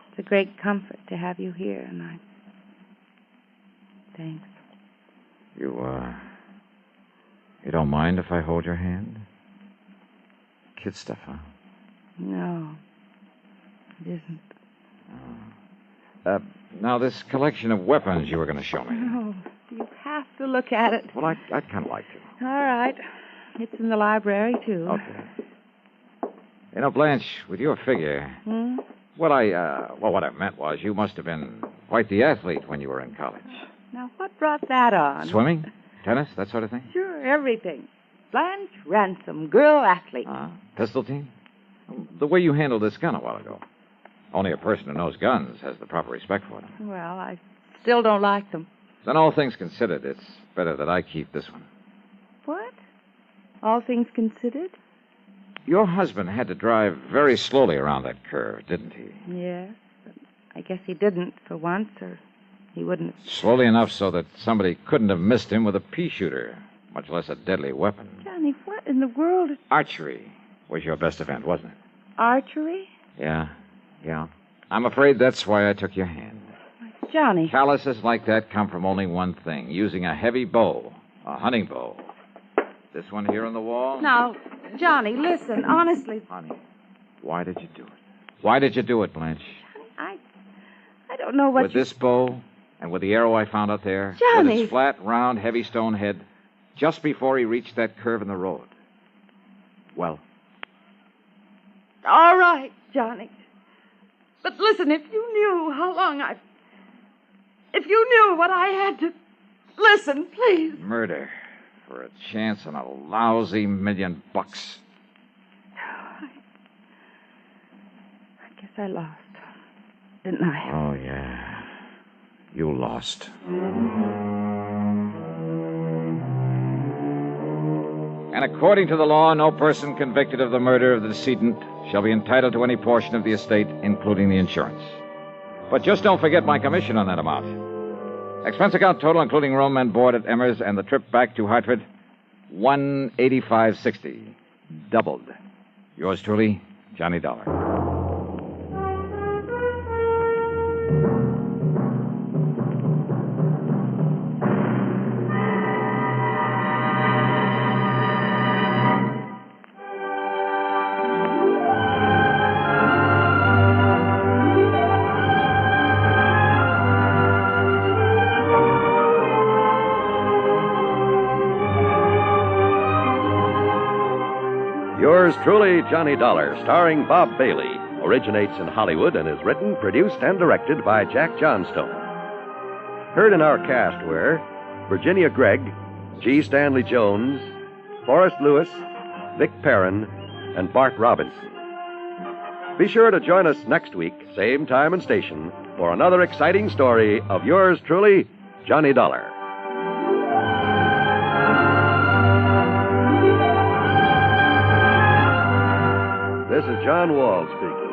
It's a great comfort to have you here, and I... Thanks. You don't mind if I hold your hand? Kid stuff, huh? No, it isn't. Now, this collection of weapons you were going to show me. No, you have to look at it. Well, I'd kind of like to. All right. It's in the library, too. Okay. You know, Blanche, with your figure... What I meant was you must have been quite the athlete when you were in college. Now, what brought that on? Swimming? Tennis? That sort of thing? Sure, everything. Blanche Ransom, girl athlete. Pistol team? The way you handled this gun a while ago. Only a person who knows guns has the proper respect for them. Well, I still don't like them. Then all things considered, it's better that I keep this one. What? All things considered? Your husband had to drive very slowly around that curve, didn't he? Yes. I guess he didn't for once, or he wouldn't have... Slowly enough so that somebody couldn't have missed him with a pea shooter, much less a deadly weapon. Johnny, what in the world is... Archery was your best event, wasn't it? Archery? Yeah. I'm afraid that's why I took your hand. Johnny. Calluses like that come from only one thing, using a heavy bow, a hunting bow. This one here on the wall? Now, Johnny, listen, honestly. Honey, why did you do it? Why did you do it, Blanche? I don't know what With this bow and with the arrow I found out there, Johnny. with its flat, round, heavy stone head, just before he reached that curve in the road. Well? All right, Johnny. But listen, if you knew how long if you knew what I had to... Listen, please. Murder for a chance on a lousy $1,000,000. I guess I lost, didn't I? Oh, yeah. You lost. And according to the law, no person convicted of the murder of the decedent shall be entitled to any portion of the estate, including the insurance. But just don't forget my commission on that amount. Expense account total, including room and board at Emmer's and the trip back to Hartford, $185.60. Doubled. Yours truly, Johnny Dollar. Yours truly, Johnny Dollar, starring Bob Bailey, originates in Hollywood and is written, produced, and directed by Jack Johnstone. Heard in our cast were Virginia Gregg, G. Stanley Jones, Forrest Lewis, Vic Perrin, and Bart Robinson. Be sure to join us next week, same time and station, for another exciting story of yours truly, Johnny Dollar. This is John Wall speaking.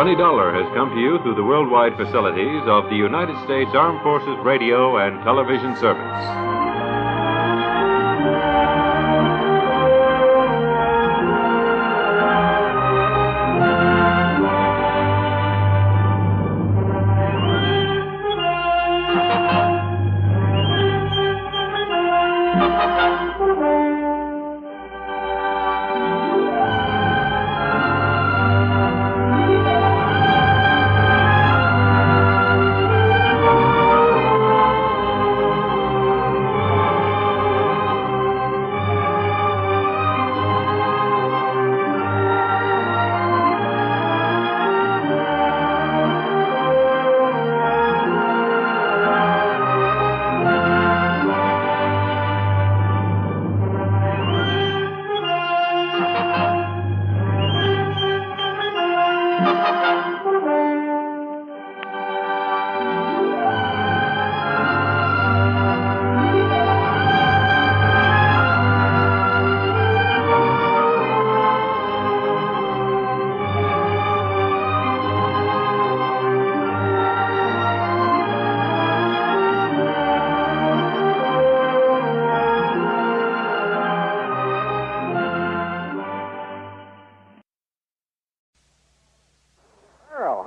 Johnny Dollar has come to you through the worldwide facilities of the United States Armed Forces Radio and Television Service.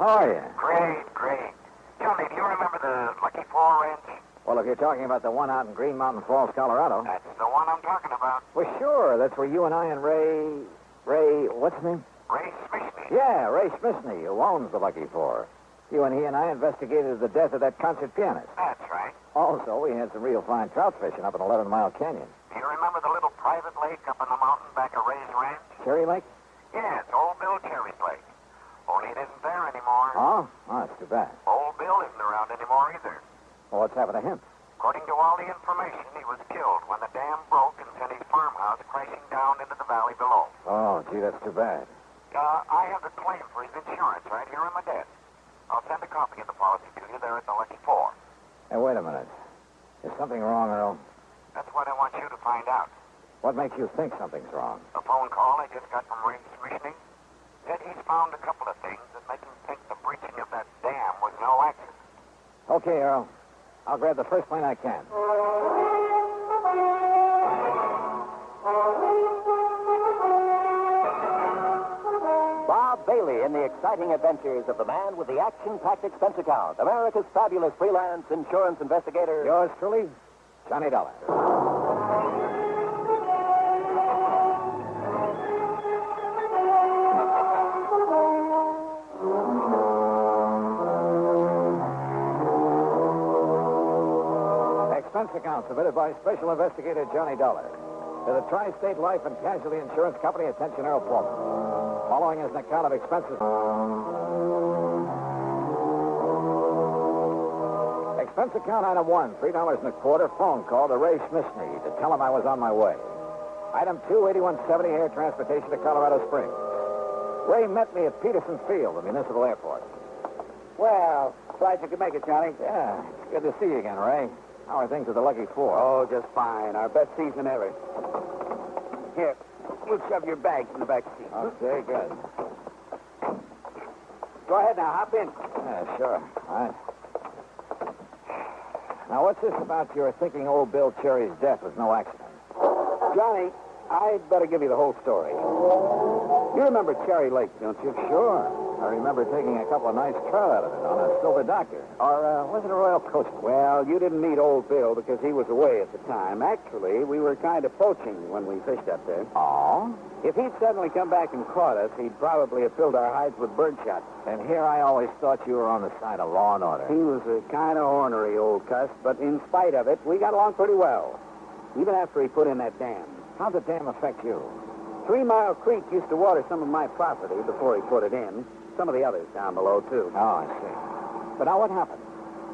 How are you? Great. Johnny, do you remember the Lucky Four Ranch? Well, if you're talking about the one out in Green Mountain Falls, Colorado. That's the one I'm talking about. Well, sure. That's where you and I and Ray, what's his name? Ray Smithney. Yeah, Ray Smithney, who owns the Lucky Four. You and he and I investigated the death of that concert pianist. That's right. Also, we had some real fine trout fishing up in 11 Mile Canyon. Do you remember the little private lake up in the mountain back of Ray's ranch? Cherry Lake? Yeah, it's Old Bill Cherry's lake. Only it isn't there anymore. Oh, that's too bad. Old Bill isn't around anymore either. Well, what's happened to him? According to all the information, he was killed when the dam broke and sent his farmhouse crashing down into the valley below. Oh, gee, that's too bad. I have the claim for his insurance right here in my desk. I'll send a copy of the policy to you there at the Lucky Four. Hey, wait a minute. Is something wrong, Earl? That's what I want you to find out. What makes you think something's wrong? A phone call I just got from Ray Smithney said he's found a couple of things that make him think the breaching of that dam was no accident. Okay, Earl. I'll grab the first plane I can. Bob Bailey in the exciting adventures of the man with the action-packed expense account, America's fabulous freelance insurance investigator. Yours truly, Johnny Dollar. Expense account submitted by Special Investigator Johnny Dollar to the Tri-State Life and Casualty Insurance Company. Attention, Earl Foreman. Following is an account of expenses. Expense account item 1, $3.25, phone call to Ray Smithney to tell him I was on my way. Item 2, 8170, air transportation to Colorado Springs. Ray met me at Peterson Field, the municipal airport. Well, glad you could make it, Johnny. Yeah, it's good to see you again, Ray. How are things at the Lucky Four? Oh, just fine. Our best season ever. Here, we'll shove your bags in the back seat. Okay, good. Go ahead now, hop in. Yeah, sure. All right. Now, what's this about your thinking old Bill Cherry's death was no accident? Johnny, I'd better give you the whole story. You remember Cherry Lake, don't you? Sure. I remember taking a couple of nice trout out of it on a Silver Doctor. Or was it a Royal Coast? Well, you didn't meet old Bill because he was away at the time. Actually, we were kind of poaching when we fished up there. Oh? If he'd suddenly come back and caught us, he'd probably have filled our hides with birdshot. And here I always thought you were on the side of law and order. He was a kind of ornery old cuss, but in spite of it, we got along pretty well. Even after he put in that dam. How'd the dam affect you? 3 Mile Creek used to water some of my property before he put it in. Some of the others down below, too. Oh, I see. But now what happened?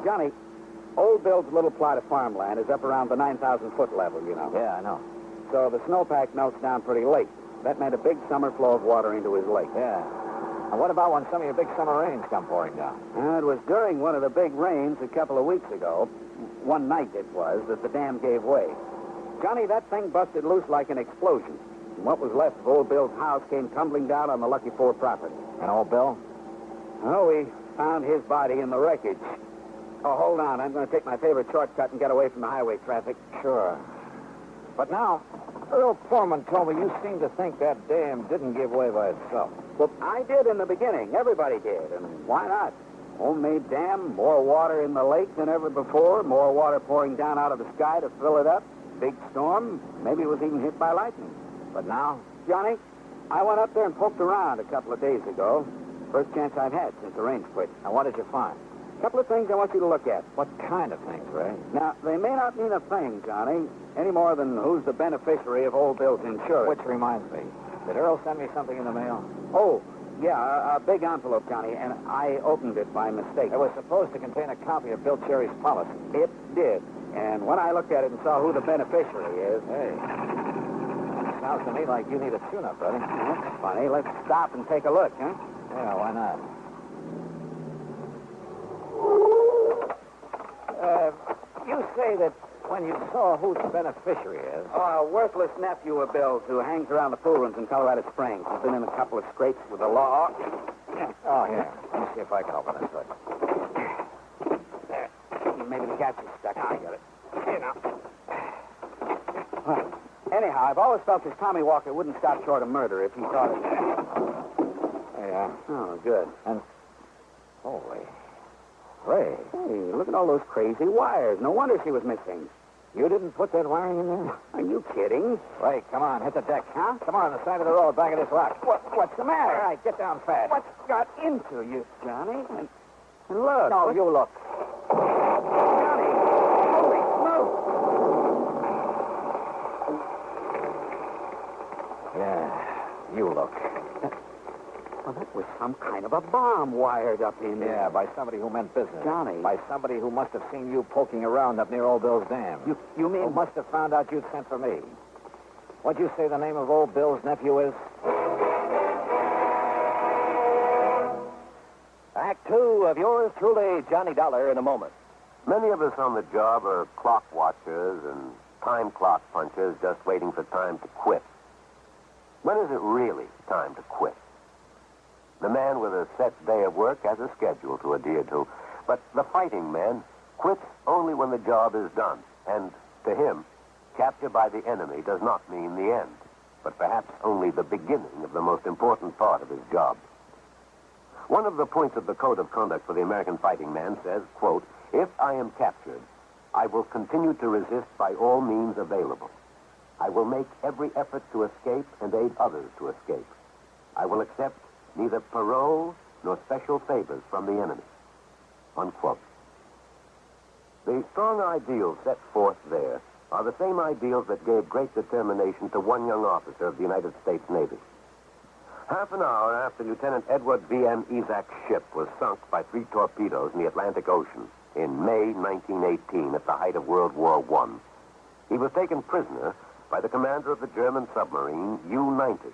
Johnny, old Bill's little plot of farmland is up around the 9,000-foot level, you know. Yeah, I know. So the snowpack melts down pretty late. That meant a big summer flow of water into his lake. Yeah. And what about when some of your big summer rains come pouring down? It was during one of the big rains a couple of weeks ago, one night it was, that the dam gave way. Johnny, that thing busted loose like an explosion. And what was left of old Bill's house came tumbling down on the Lucky Four property. And old Bill? Oh, we found his body in the wreckage. Oh, hold on. I'm going to take my favorite shortcut and get away from the highway traffic. Sure. But now, Earl Foreman told me you seem to think that dam didn't give way by itself. Well, I did in the beginning. Everybody did. And why not? Homemade dam, more water in the lake than ever before, more water pouring down out of the sky to fill it up. Big storm. Maybe it was even hit by lightning. But now? Johnny, I went up there and poked around a couple of days ago. First chance I've had since the rains quit. Now, what did you find? A couple of things I want you to look at. What kind of things, Ray? Now, they may not mean a thing, Johnny, any more than who's the beneficiary of old Bill's insurance. Which reminds me, did Earl send me something in the mail? Oh, yeah, a big envelope, Johnny, and I opened it by mistake. It was supposed to contain a copy of Bill Cherry's policy. It did. And when I looked at it and saw who the beneficiary is... Hey, sounds to me like you need a tune-up, buddy. That's funny. Let's stop and take a look, huh? Yeah, why not? You say that when you saw who the beneficiary is... Oh, a worthless nephew of Bill's who hangs around the pool rooms in Colorado Springs. He's been in a couple of scrapes with the law. Oh, here. Let me see if I can open this hood. There. Maybe the catch is stuck. I got it. Here now. Well, anyhow, I've always felt this Tommy Walker wouldn't stop short of murder if he thought it. There you are. Oh, good. And Holy. Ray. Hey, look at all those crazy wires. No wonder she was missing. You didn't put that wiring in there? Are you kidding? Ray, come on, hit the deck. Huh? Come on the side of the road, back of this rock. What's the matter? All right, get down fast. What's got into you, Johnny? And look. No, you look. Johnny. Holy smoke. Yeah, you look. Well, that was some kind of a bomb wired up in there. Yeah, by somebody who meant business. Johnny. By somebody who must have seen you poking around up near Old Bill's dam. You mean... Who must have found out you'd sent for me. What'd you say the name of Old Bill's nephew is? Act 2 of yours truly, Johnny Dollar, in a moment. Many of us on the job are clock watchers and time clock punchers just waiting for time to quit. When is it really time to quit? The man with a set day of work has a schedule to adhere to, but the fighting man quits only when the job is done, and to him, capture by the enemy does not mean the end, but perhaps only the beginning of the most important part of his job. One of the points of the Code of Conduct for the American fighting man says, quote, "If I am captured, I will continue to resist by all means available. I will make every effort to escape and aid others to escape. I will accept neither parole nor special favors from the enemy." Unquote. The strong ideals set forth there are the same ideals that gave great determination to one young officer of the United States Navy. Half an hour after Lieutenant Edward V.M. Isaac's ship was sunk by 3 torpedoes in the Atlantic Ocean in May 1918 at the height of World War I, he was taken prisoner by the commander of the German submarine U-90.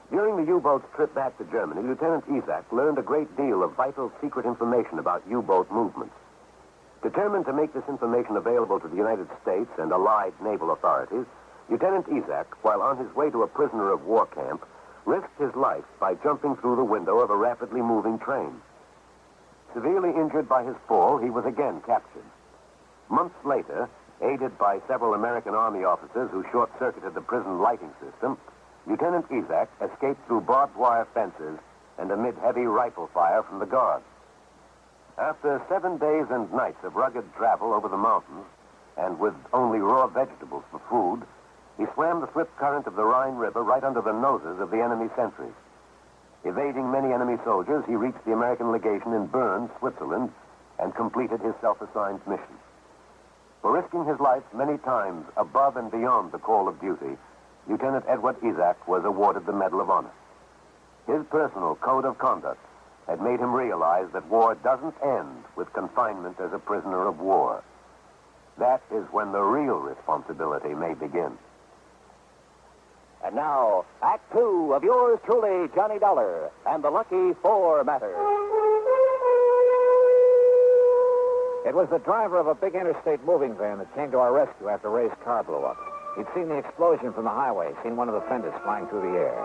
During the U-boat's trip back to Germany, Lieutenant Isaac learned a great deal of vital secret information about U-boat movements. Determined to make this information available to the United States and Allied naval authorities, Lieutenant Isaac, while on his way to a prisoner of war camp, risked his life by jumping through the window of a rapidly moving train. Severely injured by his fall, he was again captured. Months later, aided by several American Army officers who short-circuited the prison lighting system, Lieutenant Isaac escaped through barbed wire fences and amid heavy rifle fire from the guards. After 7 days and nights of rugged travel over the mountains, and with only raw vegetables for food, he swam the swift current of the Rhine River right under the noses of the enemy sentries. Evading many enemy soldiers, he reached the American legation in Bern, Switzerland, and completed his self-assigned mission. For risking his life many times above and beyond the call of duty, Lieutenant Edward Isaac was awarded the Medal of Honor. His personal code of conduct had made him realize that war doesn't end with confinement as a prisoner of war. That is when the real responsibility may begin. And now, Act 2 of yours truly, Johnny Dollar, and the Lucky 4 matter. It was the driver of a big interstate moving van that came to our rescue after Ray's car blew up. He'd seen the explosion from the highway, seen one of the fenders flying through the air.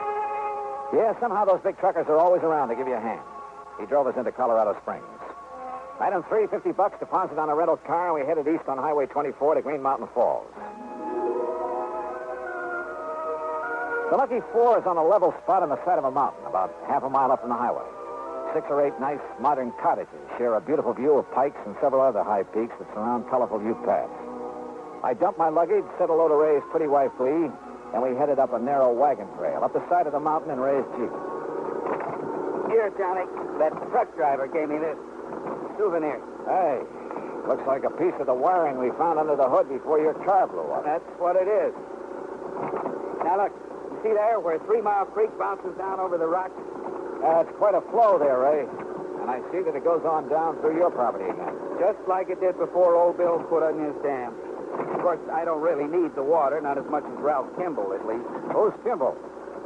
Yeah, somehow those big truckers are always around to give you a hand. He drove us into Colorado Springs. Item 3, $50 deposit on a rental car, and we headed east on Highway 24 to Green Mountain Falls. The Lucky 4 is on a level spot on the side of a mountain, about half a mile up from the highway. 6 or 8 nice modern cottages share a beautiful view of pikes and several other high peaks that surround colorful Ute paths. I dumped my luggage, said hello to Ray's pretty wife, Lee, and we headed up a narrow wagon trail up the side of the mountain in Ray's Jeep. Here, Johnny. That truck driver gave me this souvenir. Hey, looks like a piece of the wiring we found under the hood before your car blew up. That's what it is. Now, look. You see there where 3 Mile Creek bounces down over the rocks? It's quite a flow there, Ray. And I see that it goes on down through your property again. Just like it did before old Bill put on his dam. Of course, I don't really need the water, not as much as Ralph Kimball, at least. Who's Kimball?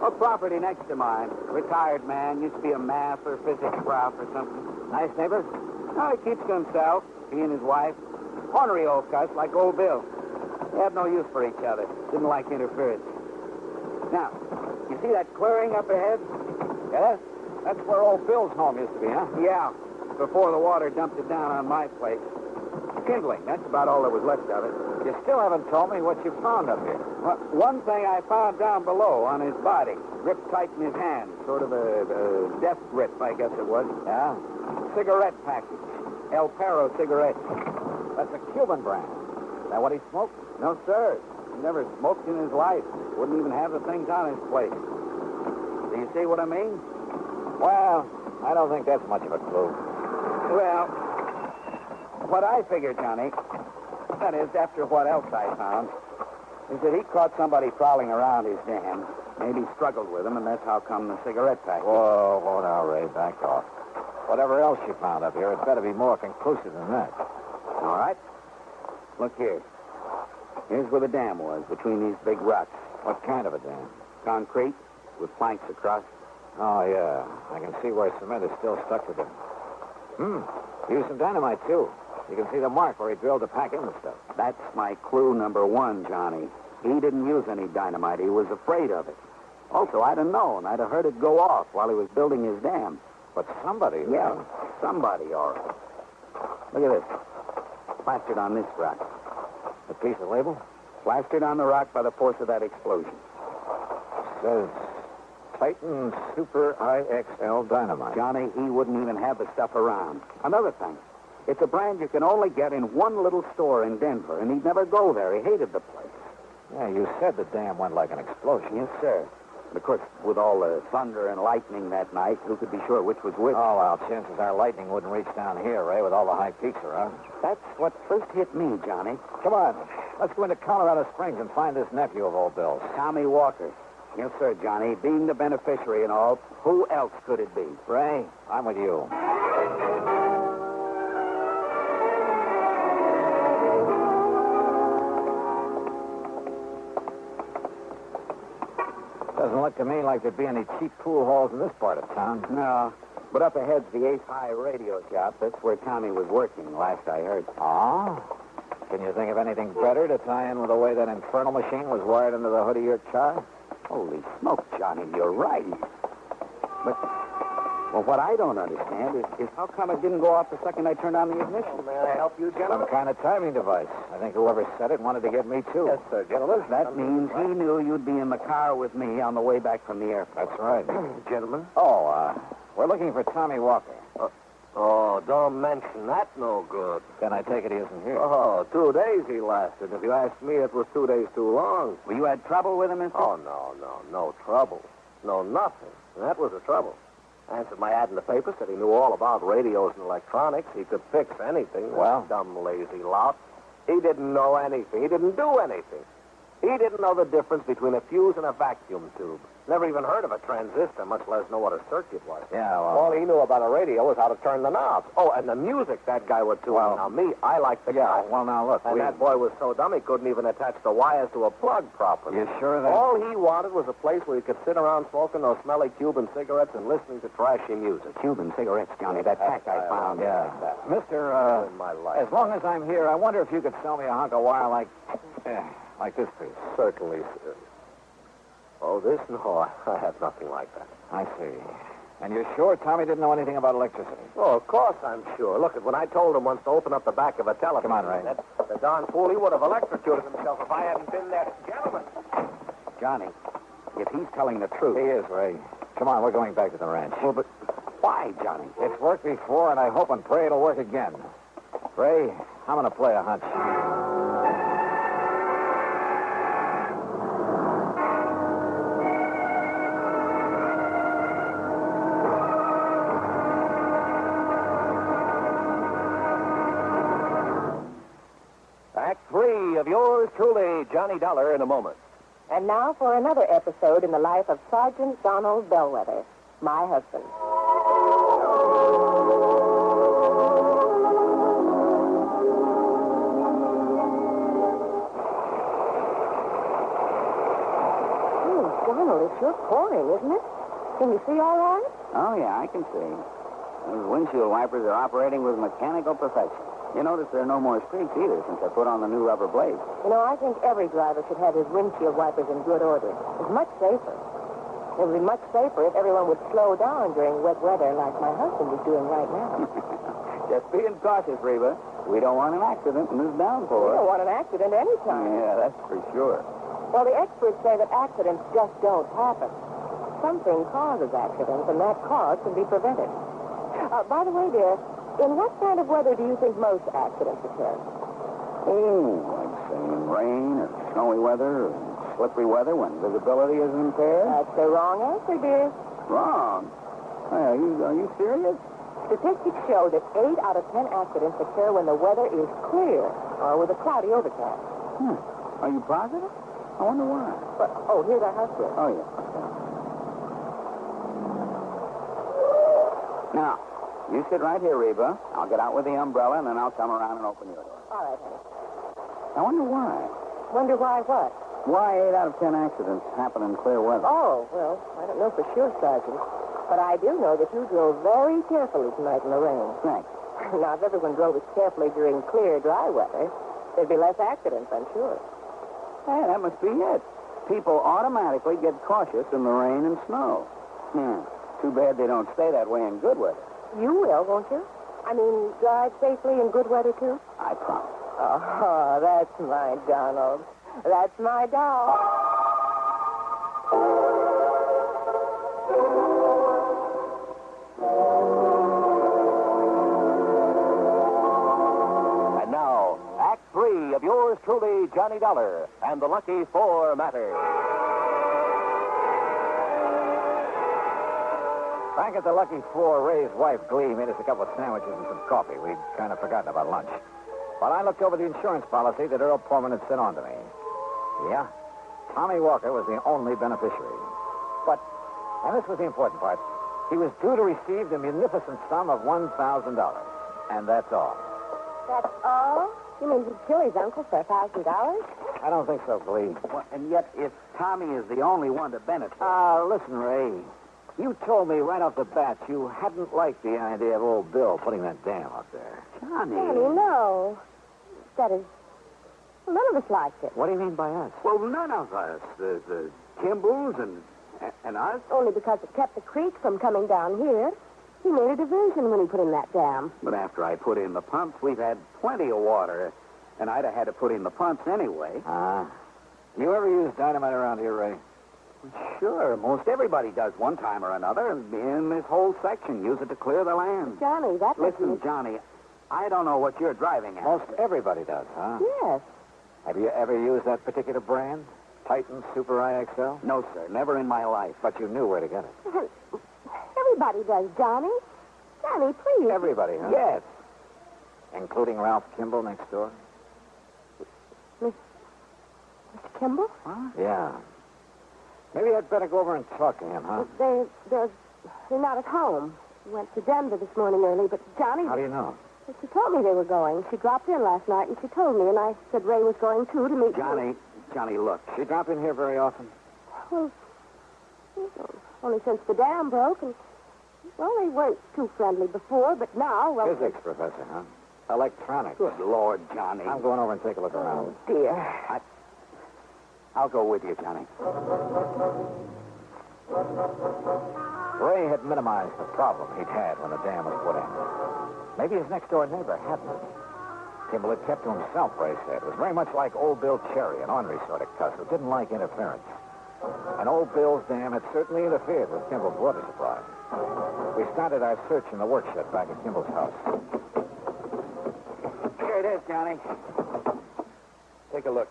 A property next to mine. Retired man. Used to be a math or physics prof or something. Nice neighbor? Oh, he keeps to himself. He and his wife. Ornery old cuss like old Bill. They have no use for each other. Didn't like interference. Now, you see that clearing up ahead? Yes? That's where old Bill's home used to be, huh? Yeah, before the water dumped it down on my place. kindling. That's about all that was left of it. You still haven't told me what you found up here. Well, one thing I found down below on his body, gripped tight in his hand, sort of a death grip, I guess it was. Yeah? Cigarette package. El Perro cigarette. That's a Cuban brand. Is that what he smoked? No, sir. He never smoked in his life. Wouldn't even have the things on his plate. Do you see what I mean? Well, I don't think that's much of a clue. Well, what I figure, Johnny, that is, after what else I found, is that he caught somebody prowling around his dam, maybe struggled with him, and that's how come the cigarette package. Whoa, now, Ray, back off. Whatever else you found up here, it better be more conclusive than that. All right. Look here. Here's where the dam was, between these big rocks. What kind of a dam? Concrete, with planks across. Oh, yeah. I can see where cement is still stuck with it. Used some dynamite, too. You can see the mark where he drilled to pack in the stuff. That's my clue number one, Johnny. He didn't use any dynamite. He was afraid of it. Also, I'd have known. I'd have heard it go off while he was building his dam. But somebody... Yeah, somebody, all right. Look at this. Plastered on this rock. A piece of label? Plastered on the rock by the force of that explosion. Says Titan Super IXL Dynamite. Johnny, he wouldn't even have the stuff around. Another thing. It's a brand you can only get in one little store in Denver, and he'd never go there. He hated the place. Yeah, you said the dam went like an explosion. Yes, sir. And, of course, with all the thunder and lightning that night, who could be sure which was which? Oh, well, chances are lightning wouldn't reach down here, Ray, with all the high peaks around. That's what first hit me, Johnny. Come on. Let's go into Colorado Springs and find this nephew of old Bill's. Tommy Walker. Yes, sir, Johnny. Being the beneficiary and all, who else could it be? Ray, I'm with you. Doesn't look to me like there'd be any cheap pool halls in this part of town. No. But up ahead's the Ace High radio shop. That's where Tommy was working, last I heard. Ah? Can you think of anything better to tie in with the way that infernal machine was wired into the hood of your car? Holy smoke, Johnny, you're right. But, well, what I don't understand is how come it didn't go off the second I turned on the ignition? Oh, may I help you, gentlemen? Some kind of timing device. I think whoever said it wanted to get me, too. Yes, sir, gentlemen. That means he knew you'd be in the car with me on the way back from the airport. That's right. Gentlemen? Oh, we're looking for Tommy Walker. Oh, don't mention that, no good. Then I take it he isn't here. Oh, 2 days he lasted. If you ask me, it was 2 days too long. Well, you had trouble with him, mister? Oh, no trouble. No, nothing. And that was the trouble. Answered my ad in the paper, said he knew all about radios and electronics. He could fix anything. Well? Dumb, lazy lot. He didn't know anything. He didn't do anything. He didn't know the difference between a fuse and a vacuum tube. Never even heard of a transistor, much less know what a circuit was. Yeah, well... All he knew about a radio was how to turn the knobs. Oh, and the music that guy would do. Well... Now, me, I like the guy. well, now, look, And that boy was so dumb he couldn't even attach the wires to a plug properly. You sure that... All he wanted was a place where he could sit around smoking those smelly Cuban cigarettes and listening to trashy music. Cuban cigarettes, Johnny. That pack I found. Yeah. Mister, in my life. as long as I'm here, I wonder if you could sell me a hunk of wire like this piece. Certainly, sir. Oh, this? No, I have nothing like that. I see. And you're sure Tommy didn't know anything about electricity? Oh, of course I'm sure. Look, when I told him once to open up the back of a telephone... Come on, Ray. The darn fool, he would have electrocuted himself if I hadn't been there. Gentlemen. Johnny, if he's telling the truth... He is, Ray. Come on, we're going back to the ranch. Well, but why, Johnny? It's worked before, and I hope and pray it'll work again. Ray, I'm going to play a hunch. Act 3 of yours truly, Johnny Dollar, in a moment. And now for another episode in the life of Sergeant Donald Bellwether, my husband. Donald, it's sure pouring, isn't it? Can you see all right? Oh, yeah, I can see. Those windshield wipers are operating with mechanical perfection. You notice there are no more streaks either since I put on the new rubber blades. You know, I think every driver should have his windshield wipers in good order. It's much safer. It would be much safer if everyone would slow down during wet weather like my husband is doing right now. Just being cautious, Reba. We don't want an accident in this downpour. We don't want an accident anytime. Yeah, that's for sure. Well, the experts say that accidents just don't happen. Something causes accidents, and that cause can be prevented. By the way, dear, in what kind of weather do you think most accidents occur? Oh, I'd say in rain or snowy weather or slippery weather when visibility is impaired. That's the wrong answer, dear. Wrong. Hey, are you serious? Statistics show that 8 out of 10 accidents occur when the weather is clear or with a cloudy overcast. Are you positive? I wonder why. But, here's our house bill. Oh, yeah. Now, you sit right here, Reba. I'll get out with the umbrella, and then I'll come around and open your door. All right, honey. I wonder why. Wonder why what? Why 8 out of 10 accidents happen in clear weather? Oh, well, I don't know for sure, Sergeant. But I do know that you drove very carefully tonight in the rain. Thanks. Now, if everyone drove as carefully during clear, dry weather, there'd be less accidents, I'm sure. Hey, that must be it. People automatically get cautious in the rain and snow. Too bad they don't stay that way in good weather. You will, won't you? I mean, drive safely in good weather, too? I promise. Oh, that's my Donald. That's my doll. And now, Act 3 of yours truly, Johnny Dollar, and the Lucky Four matter. Back at the Lucky Four, Ray's wife, Glee, made us a couple of sandwiches and some coffee. We'd kind of forgotten about lunch. While I looked over the insurance policy that Earl Pullman had sent on to me. Yeah, Tommy Walker was the only beneficiary. But, and this was the important part, he was due to receive the munificent sum of $1,000. And that's all. That's all? You mean he'd kill his uncle for $1,000? I don't think so, Glee. Well, and yet, if Tommy is the only one to benefit... Listen, Ray. You told me right off the bat you hadn't liked the idea of old Bill putting that dam up there. Johnny, no. That is, none of us liked it. What do you mean by us? Well, none of us. The Kimballs and us. Only because it kept the creek from coming down here. He made a diversion when he put in that dam. But after I put in the pumps, we've had plenty of water. And I'd have had to put in the pumps anyway. You ever use dynamite around here, Ray? Sure. Most everybody does one time or another. In this whole section, use it to clear the land. Johnny, that Listen, Johnny, I don't know what you're driving at. Most everybody does, huh? Yes. Have you ever used that particular brand? Titan Super IXL? No, sir. Never in my life. But you knew where to get it. Everybody does, Johnny. Johnny, please. Everybody, huh? Yes. Including Ralph Kimball next door? Mr. Kimball? Huh? Yeah. Maybe I'd better go over and talk to him, huh? They're not at home. Went to Denver this morning early, but Johnny... How do you know? She told me they were going. She dropped in last night, and she told me, and I said Ray was going, too, to meet Johnny, look. She drop in here very often? Well, only since the dam broke, and, well, they weren't too friendly before, but now, well... Physics professor, huh? Electronics. Good Lord, Johnny. I'm going over and take a look around. Oh, dear. I'll go with you, Johnny. Ray had minimized the problem he'd had when the dam was put in. Maybe his next-door neighbor hadn't. Kimball had kept to himself, Ray said. It was very much like old Bill Cherry, an ornery sort of cuss who didn't like interference. And old Bill's dam had certainly interfered with Kimball's water supply. We started our search in the workshed back at Kimball's house. Here it is, Johnny. Take a look.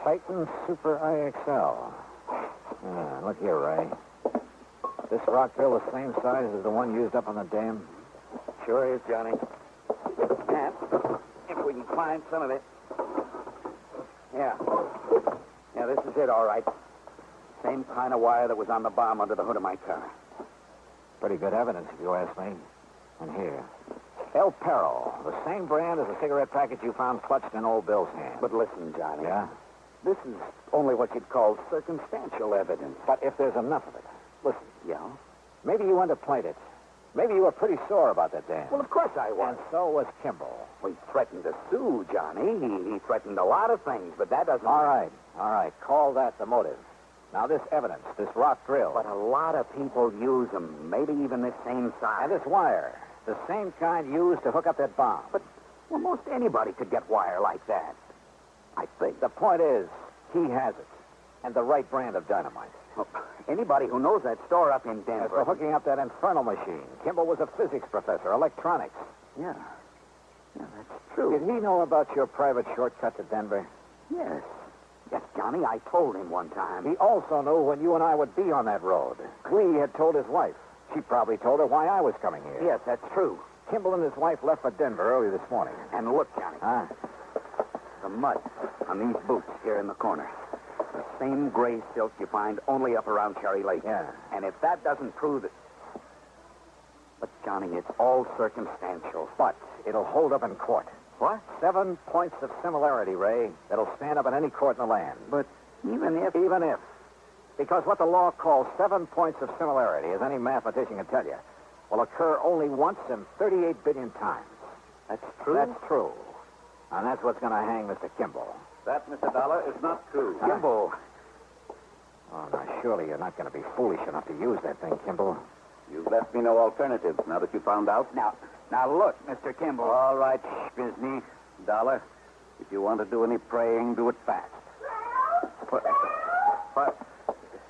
Titan Super IXL. Look here, Ray. This rock drill the same size as the one used up on the dam? Sure is, Johnny. And if we can find some of it. Yeah, this is it, all right. Same kind of wire that was on the bomb under the hood of my car. Pretty good evidence, if you ask me. And here. El Perro, the same brand as the cigarette package you found clutched in old Bill's hand. But listen, Johnny. Yeah? This is only what you'd call circumstantial evidence. But if there's enough of it, listen. Yeah? Maybe you underplayed it. Maybe you were pretty sore about that dam. Well, of course I was. And so was Kimball. Well, he threatened to sue, Johnny. He threatened a lot of things, but that doesn't... All right. Call that the motive. Now, this evidence, this rock drill. But a lot of people use them, maybe even this same size. And this wire. The same kind used to hook up that bomb. But well, most anybody could get wire like that. I think. The point is, he has it. And the right brand of dynamite. Well, anybody who knows that store up in Denver. For hooking up that infernal machine. Kimball was a physics professor, electronics. Yeah. Yeah, that's true. Did he know about your private shortcut to Denver? Yes. Yes, Johnny, I told him one time. He also knew when you and I would be on that road. Lee had told his wife. She probably told her why I was coming here. Yes, that's true. Kimball and his wife left for Denver early this morning. And look, Johnny. The mud on these boots here in the corner. The same gray silk you find only up around Cherry Lake. Yeah. And if that doesn't prove it... But, Johnny, it's all circumstantial. But it'll hold up in court. What? 7 points of similarity, Ray, that'll stand up in any court in the land. But even if... Even if. Because what the law calls 7 points of similarity, as any mathematician can tell you, will occur only once in 38 billion times. That's true? That's true. And that's what's going to hang Mr. Kimball. That, Mr. Dollar, is not true. Huh? Kimball. Oh, now, surely you're not going to be foolish enough to use that thing, Kimball. You've left me no alternatives now that you found out. Now look, Mr. Kimball. All right, Disney, Dollar. If you want to do any praying, do it fast. What?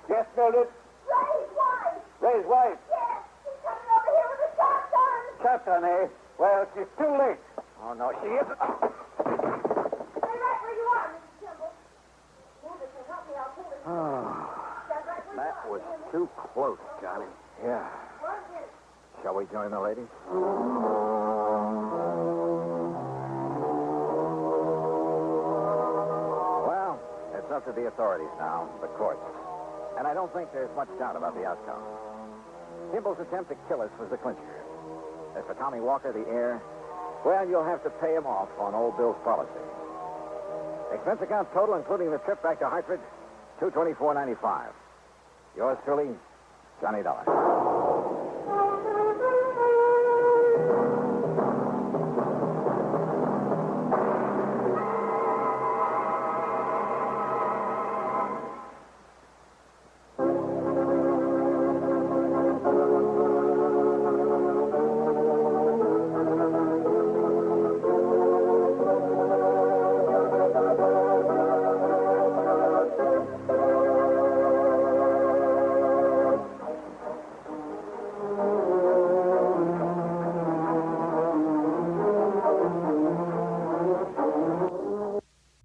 Yes, Mildred? Ray's wife. Ray's wife? Yes, she's coming over here with a shotgun. Shotgun, eh? Well, she's too late. Oh, no, she isn't. Stay right where you are, Mrs. Kimball. Mildred can help me. I'll pull this. Stand right where you That are. was too close, Johnny. Yeah. 1 minute. Shall we join the ladies? Well, it's up to the authorities now, the courts. And I don't think there's much doubt about the outcome. Kimball's attempt to kill us was the clincher. As for Tommy Walker, the heir, well, you'll have to pay him off on old Bill's policy. Expense account total, including the trip back to Hartford, $224.95. Yours truly, Johnny Dollar.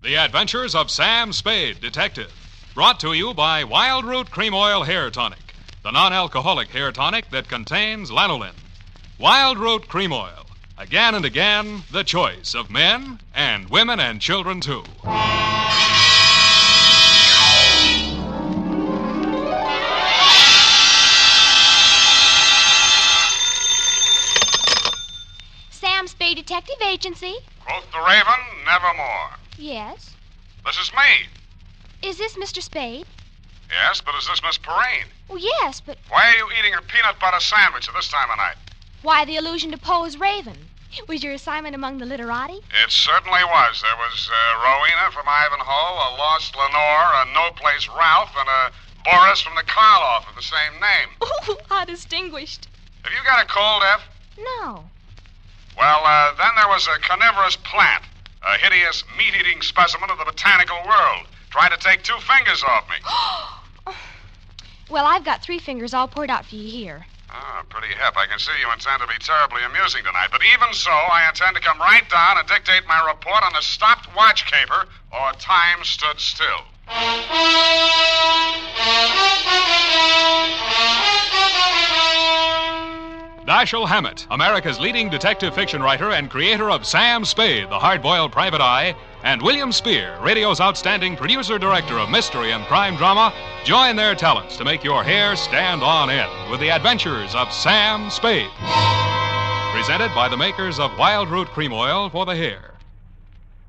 The Adventures of Sam Spade, Detective. Brought to you by Wild Root Cream Oil Hair Tonic, the non-alcoholic hair tonic that contains lanolin. Wild Root Cream Oil. Again and again, the choice of men and women and children, too. Sam Spade Detective Agency. Quoth the raven, nevermore. Yes. This is me. Is this Mr. Spade? Yes, but is this Miss Perrine? Oh, yes, but Why are you eating a peanut butter sandwich at this time of night? why the allusion to Poe's Raven? Was your assignment among the literati? It certainly was. There was Rowena from Ivanhoe, a lost Lenore, a no-place Ralph, and a Boris from the Karloff of the same name. Oh, how distinguished. Have you got a cold, Eph? No. Well, then there was a carnivorous plant, a hideous meat-eating specimen of the botanical world, tried to take 2 fingers off me. Well, I've got 3 fingers all poured out for you here. Ah, pretty hip. I can see you intend to be terribly amusing tonight. But even so, I intend to come right down and dictate my report on a stopped watch caper or time stood still. Dashiell Hammett, America's leading detective fiction writer and creator of Sam Spade, the hard-boiled private eye, and William Spear, radio's outstanding producer-director of mystery and crime drama, join their talents to make your hair stand on end with the adventures of Sam Spade. Presented by the makers of Wild Root Cream Oil for the hair.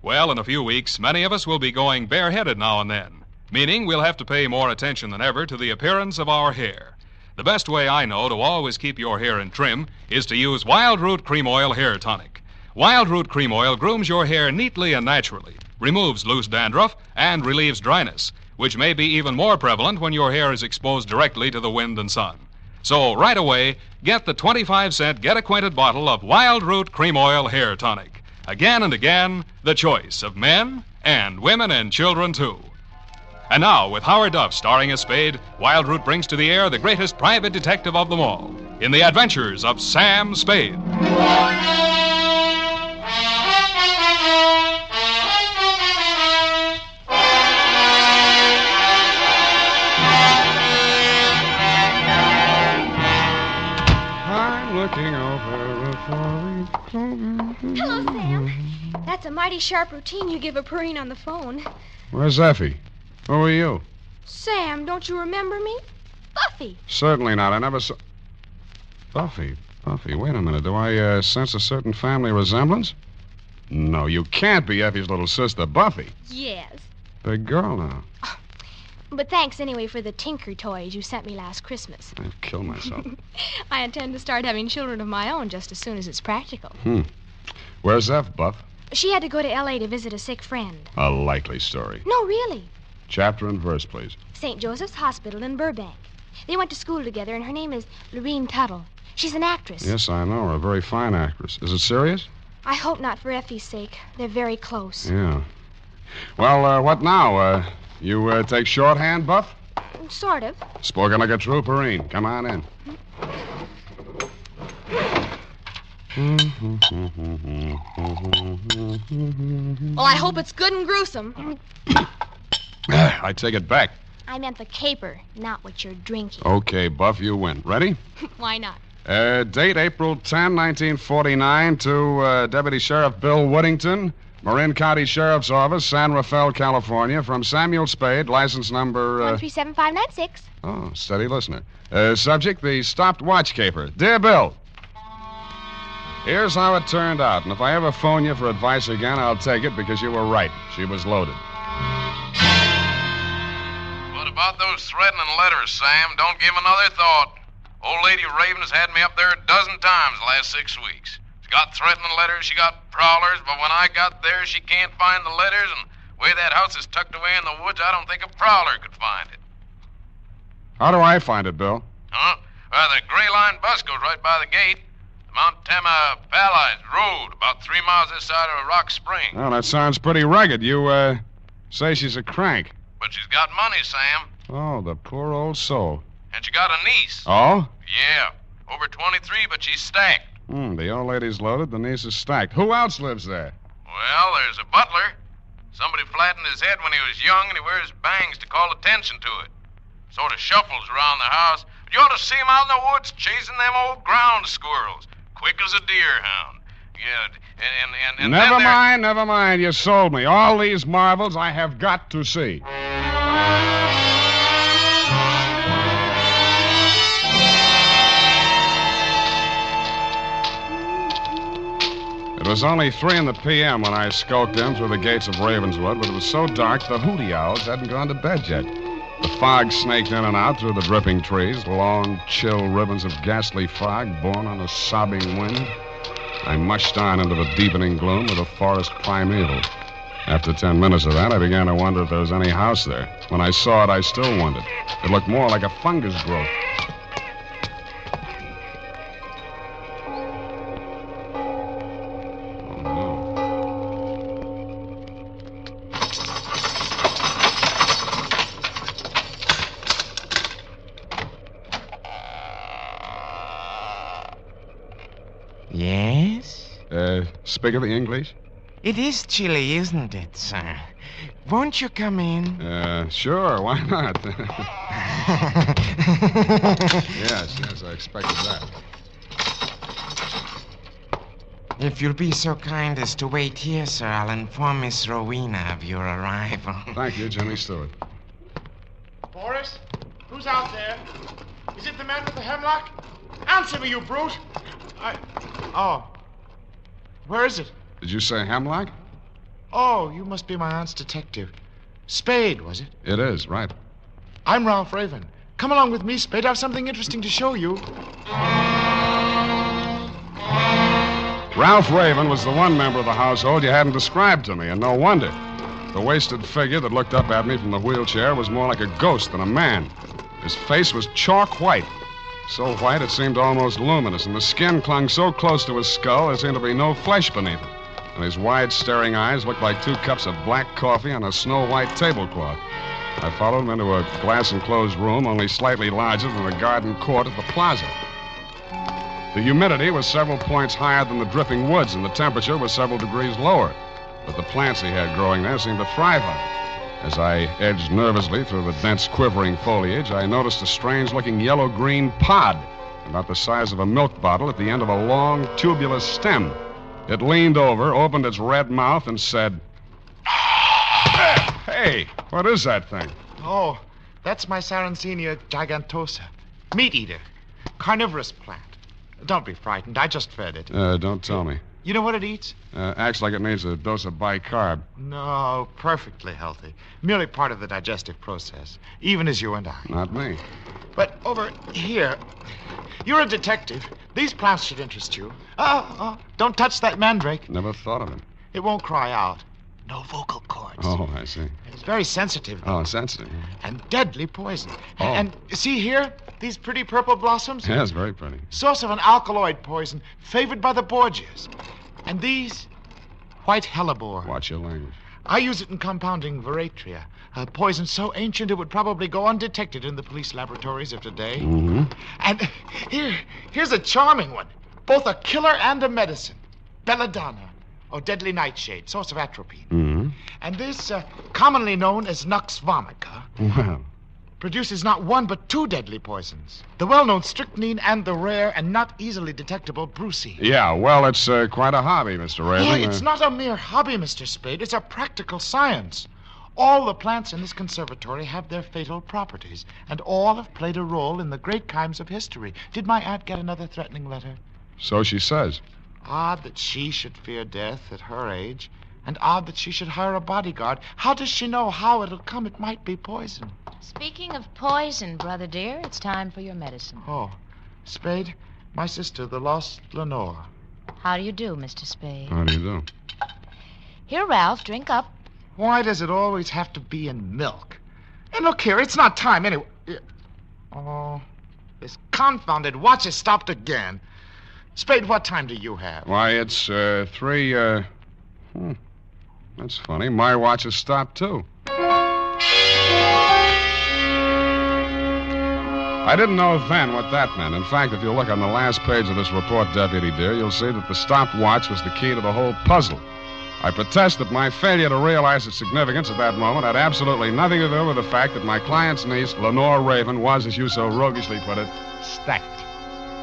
Well, in a few weeks, many of us will be going bareheaded now and then, meaning we'll have to pay more attention than ever to the appearance of our hair. The best way I know to always keep your hair in trim is to use Wild Root Cream Oil Hair Tonic. Wild Root Cream Oil grooms your hair neatly and naturally, removes loose dandruff, and relieves dryness, which may be even more prevalent when your hair is exposed directly to the wind and sun. So right away, get the 25-cent get-acquainted bottle of Wild Root Cream Oil Hair Tonic. Again and again, the choice of men and women and children, too. And now, with Howard Duff starring as Spade, Wild Root brings to the air the greatest private detective of them all in the adventures of Sam Spade. I'm looking over a falling clover. Hello, Sam. That's a mighty sharp routine you give a purring on the phone. Where's Effie? Who are you? Sam, don't you remember me? Buffy. Certainly not. I never saw... Buffy, wait a minute. Do I sense a certain family resemblance? No, you can't be Effie's little sister, Buffy. Yes. Big girl now. But thanks anyway for the tinker toys you sent me last Christmas. I'd kill myself. I intend to start having children of my own just as soon as it's practical. Where's F, Buff? She had to go to L.A. to visit a sick friend. A likely story. No, really. Chapter and verse, please. St. Joseph's Hospital in Burbank. They went to school together, and her name is Lorene Tuttle. She's an actress. Yes, I know her. A very fine actress. Is it serious? I hope not for Effie's sake. They're very close. Yeah. Well, what now? You take shorthand, Buff? Sort of. Spoken like a true Marine. Come on in. Well, I hope it's good and gruesome. I take it back. I meant the caper, not what you're drinking. Okay, Buff, you win. Ready? Why not? Date April 10, 1949 to Deputy Sheriff Bill Woodington, Marin County Sheriff's Office, San Rafael, California, from Samuel Spade, license number... 137596. Oh, steady listener. Subject, the stopped watch caper. Dear Bill, here's how it turned out, and if I ever phone you for advice again, I'll take it because you were right. She was loaded. What about those threatening letters, Sam? Don't give 'em another thought. Old Lady Raven's had me up there a dozen times the last 6 weeks. She got threatening letters, she got prowlers, but when I got there, she can't find the letters, and the way that house is tucked away in the woods, I don't think a prowler could find it. How do I find it, Bill? Huh? Well, the Gray Line bus goes right by the gate. The Mount Tama Palides Road, about 3 miles this side of Rock Spring. Oh, that sounds pretty rugged. You, say she's a crank. But she's got money, Sam. Oh, the poor old soul. And she got a niece. Oh? Yeah. Over 23, but she's stacked. The old lady's loaded, the niece is stacked. Who else lives there? Well, there's a butler. Somebody flattened his head when he was young, and he wears bangs to call attention to it. Sort of shuffles around the house. But you ought to see him out in the woods chasing them old ground squirrels. Quick as a deer hound. Yeah, and Never mind. You sold me. All these marvels I have got to see. It was only 3 p.m. when I skulked in through the gates of Ravenswood, but it was so dark the hooty owls hadn't gone to bed yet. The fog snaked in and out through the dripping trees, long, chill ribbons of ghastly fog borne on a sobbing wind. I mushed on into the deepening gloom of the forest primeval. After 10 minutes of that, I began to wonder if there was any house there. When I saw it, I still wondered. It looked more like a fungus growth. Yes? Speak of the English? It is chilly, isn't it, sir? Won't you come in? Sure, why not? Yes, I expected that. If you'll be so kind as to wait here, sir, I'll inform Miss Rowena of your arrival. Thank you, Jimmy Stewart. Boris? Who's out there? Is it the man with the hemlock? Answer me, you brute! Oh. Where is it? Did you say hemlock? Oh, you must be my aunt's detective. Spade, was it? It is, right. I'm Ralph Raven. Come along with me, Spade. I have something interesting to show you. Ralph Raven was the one member of the household you hadn't described to me, and no wonder. The wasted figure that looked up at me from the wheelchair was more like a ghost than a man. His face was chalk white. So white it seemed almost luminous, and the skin clung so close to his skull there seemed to be no flesh beneath it. And his wide, staring eyes looked like 2 cups of black coffee on a snow-white tablecloth. I followed him into a glass-enclosed room only slightly larger than the garden court at the plaza. The humidity was several points higher than the dripping woods, and the temperature was several degrees lower. But the plants he had growing there seemed to thrive on it. As I edged nervously through the dense, quivering foliage, I noticed a strange-looking yellow-green pod, about the size of a milk bottle at the end of a long, tubular stem. It leaned over, opened its red mouth, and said, "Hey, what is that thing?" Oh, that's my Sarracenia gigantosa. Meat eater. Carnivorous plant. Don't be frightened. I just fed it. Don't tell me. You know what it eats? Acts like it needs a dose of bicarb. No, perfectly healthy. Merely part of the digestive process. Even as you and I. Not me. But over here, you're a detective. These plants should interest you. Don't touch that mandrake. Never thought of it. It won't cry out. No vocal cords. Oh, I see. It's very sensitive, though. Oh, sensitive. And deadly poison. Oh. And see here? These pretty purple blossoms? Yeah, it's very pretty. Source of an alkaloid poison favored by the Borgias. And these? White hellebore. Watch your language. I use it in compounding veratria, a poison so ancient it would probably go undetected in the police laboratories of today. Mm-hmm. And here's a charming one. Both a killer and a medicine. Belladonna, or deadly nightshade, source of atropine. Mm-hmm. And this, commonly known as Nux vomica, Well, produces not 1 but 2 deadly poisons. The well-known strychnine and the rare and not easily detectable brucine. yeah, well, it's quite a hobby, Mr. Raven. Boy, it's not a mere hobby, Mr. Spade. It's a practical science. All the plants in this conservatory have their fatal properties, and all have played a role in the great crimes of history. Did my aunt get another threatening letter? So she says. Odd that she should fear death at her age, and odd that she should hire a bodyguard. How does she know how it'll come? It might be poison. Speaking of poison, brother dear, it's time for your medicine. Oh, Spade, my sister, the lost Lenore. How do you do, Mr. Spade? How do you do? Here, Ralph, drink up. Why does it always have to be in milk? And look here, it's not time anyway. Oh, this confounded watch has stopped again. Spade, what time do you have? Why, it's 3, That's funny. My watch has stopped, too. I didn't know then what that meant. In fact, if you look on the last page of this report, Deputy dear, you'll see that the stopwatch was the key to the whole puzzle. I protest that my failure to realize its significance at that moment had absolutely nothing to do with the fact that my client's niece, Lenore Raven, was, as you so roguishly put it, stacked.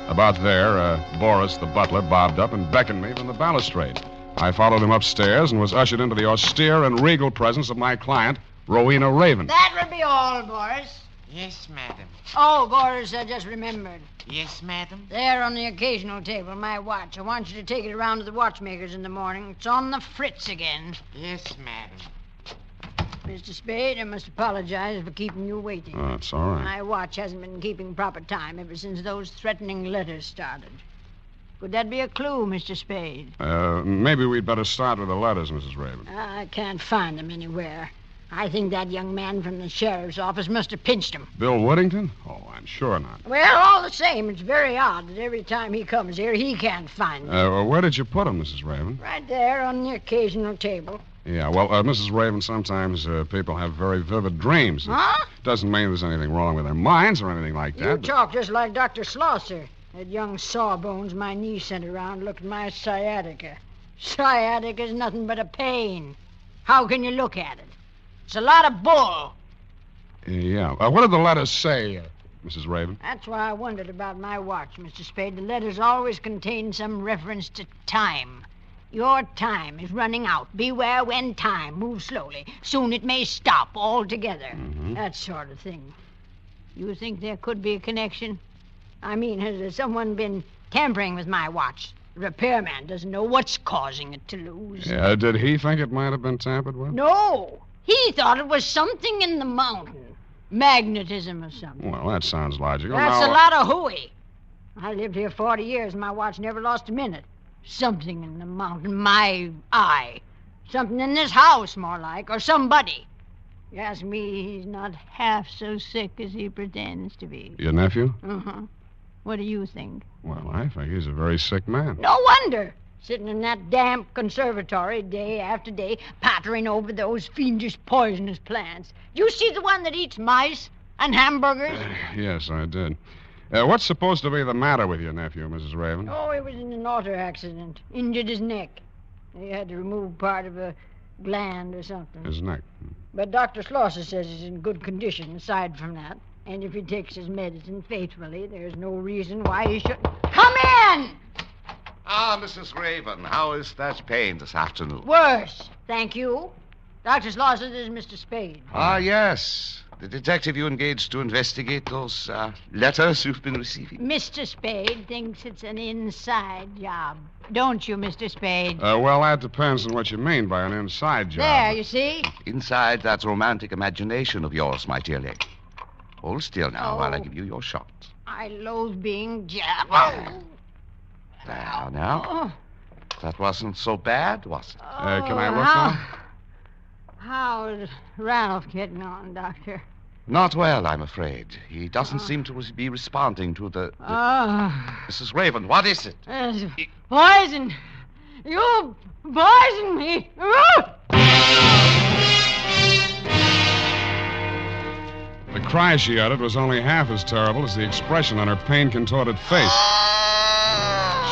About there, Boris, the butler, bobbed up and beckoned me from the balustrade. I followed him upstairs and was ushered into the austere and regal presence of my client, Rowena Raven. That will be all, Boris. Yes, madam. Oh, Boris, I just remembered. Yes, madam? There on the occasional table, my watch. I want you to take it around to the watchmakers in the morning. It's on the fritz again. Yes, madam. Mr. Spade, I must apologize for keeping you waiting. Oh, it's all right. My watch hasn't been keeping proper time ever since those threatening letters started. Could that be a clue, Mr. Spade? Maybe we'd better start with the letters, Mrs. Raven. I can't find them anywhere. I think that young man from the sheriff's office must have pinched him. Bill Woodington? Oh, I'm sure not. Well, all the same, it's very odd that every time he comes here, he can't find them. Where did you put them, Mrs. Raven? Right there on the occasional table. Yeah, well, Mrs. Raven, sometimes people have very vivid dreams. Huh? Doesn't mean there's anything wrong with their minds or anything like that. You talk just like Dr. Schlosser. That young sawbones my niece sent around looked at my sciatica. Sciatica's nothing but a pain. How can you look at it? It's a lot of bull. Yeah. What did the letters say, Mrs. Raven? That's why I wondered about my watch, Mr. Spade. The letters always contain some reference to time. Your time is running out. Beware when time moves slowly. Soon it may stop altogether. Mm-hmm. That sort of thing. You think there could be a connection? I mean, has someone been tampering with my watch? The repairman doesn't know what's causing it to lose. Yeah, did he think it might have been tampered with? No. He thought it was something in the mountain. Magnetism or something. Well, that sounds logical. That's now, a lot of hooey. I lived here 40 years and my watch never lost a minute. Something in the mountain. My eye. Something in this house, more like. Or somebody. You ask me, he's not half so sick as he pretends to be. Your nephew? Uh-huh. What do you think? Well, I think he's a very sick man. No wonder. Sitting in that damp conservatory day after day, pottering over those fiendish poisonous plants. You see the one that eats mice and hamburgers? Yes, I did. What's supposed to be the matter with your nephew, Mrs. Raven? Oh, he was in an auto accident. Injured his neck. They had to remove part of a gland or something. His neck. But Dr. Schlosser says he's in good condition aside from that. And if he takes his medicine faithfully, there's no reason why he shouldn't. Come in! Ah, Mrs. Raven, how is that pain this afternoon? Worse, thank you. Dr. Schlosser, this is Mr. Spade. Ah, yes. The detective you engaged to investigate those letters you've been receiving. Mr. Spade thinks it's an inside job. Don't you, Mr. Spade? Well, that depends on what you mean by an inside job. There, you see? Inside that romantic imagination of yours, my dear lady. Hold still now while I give you your shot. I loathe being jabbed. There now. That wasn't so bad, was it? Can I look now? How's Ralph getting on, Doctor? Not well, I'm afraid. He doesn't seem to be responding to the... Mrs. Raven, what is it? Poison! You poisoned me! The cry she uttered was only half as terrible as the expression on her pain-contorted face.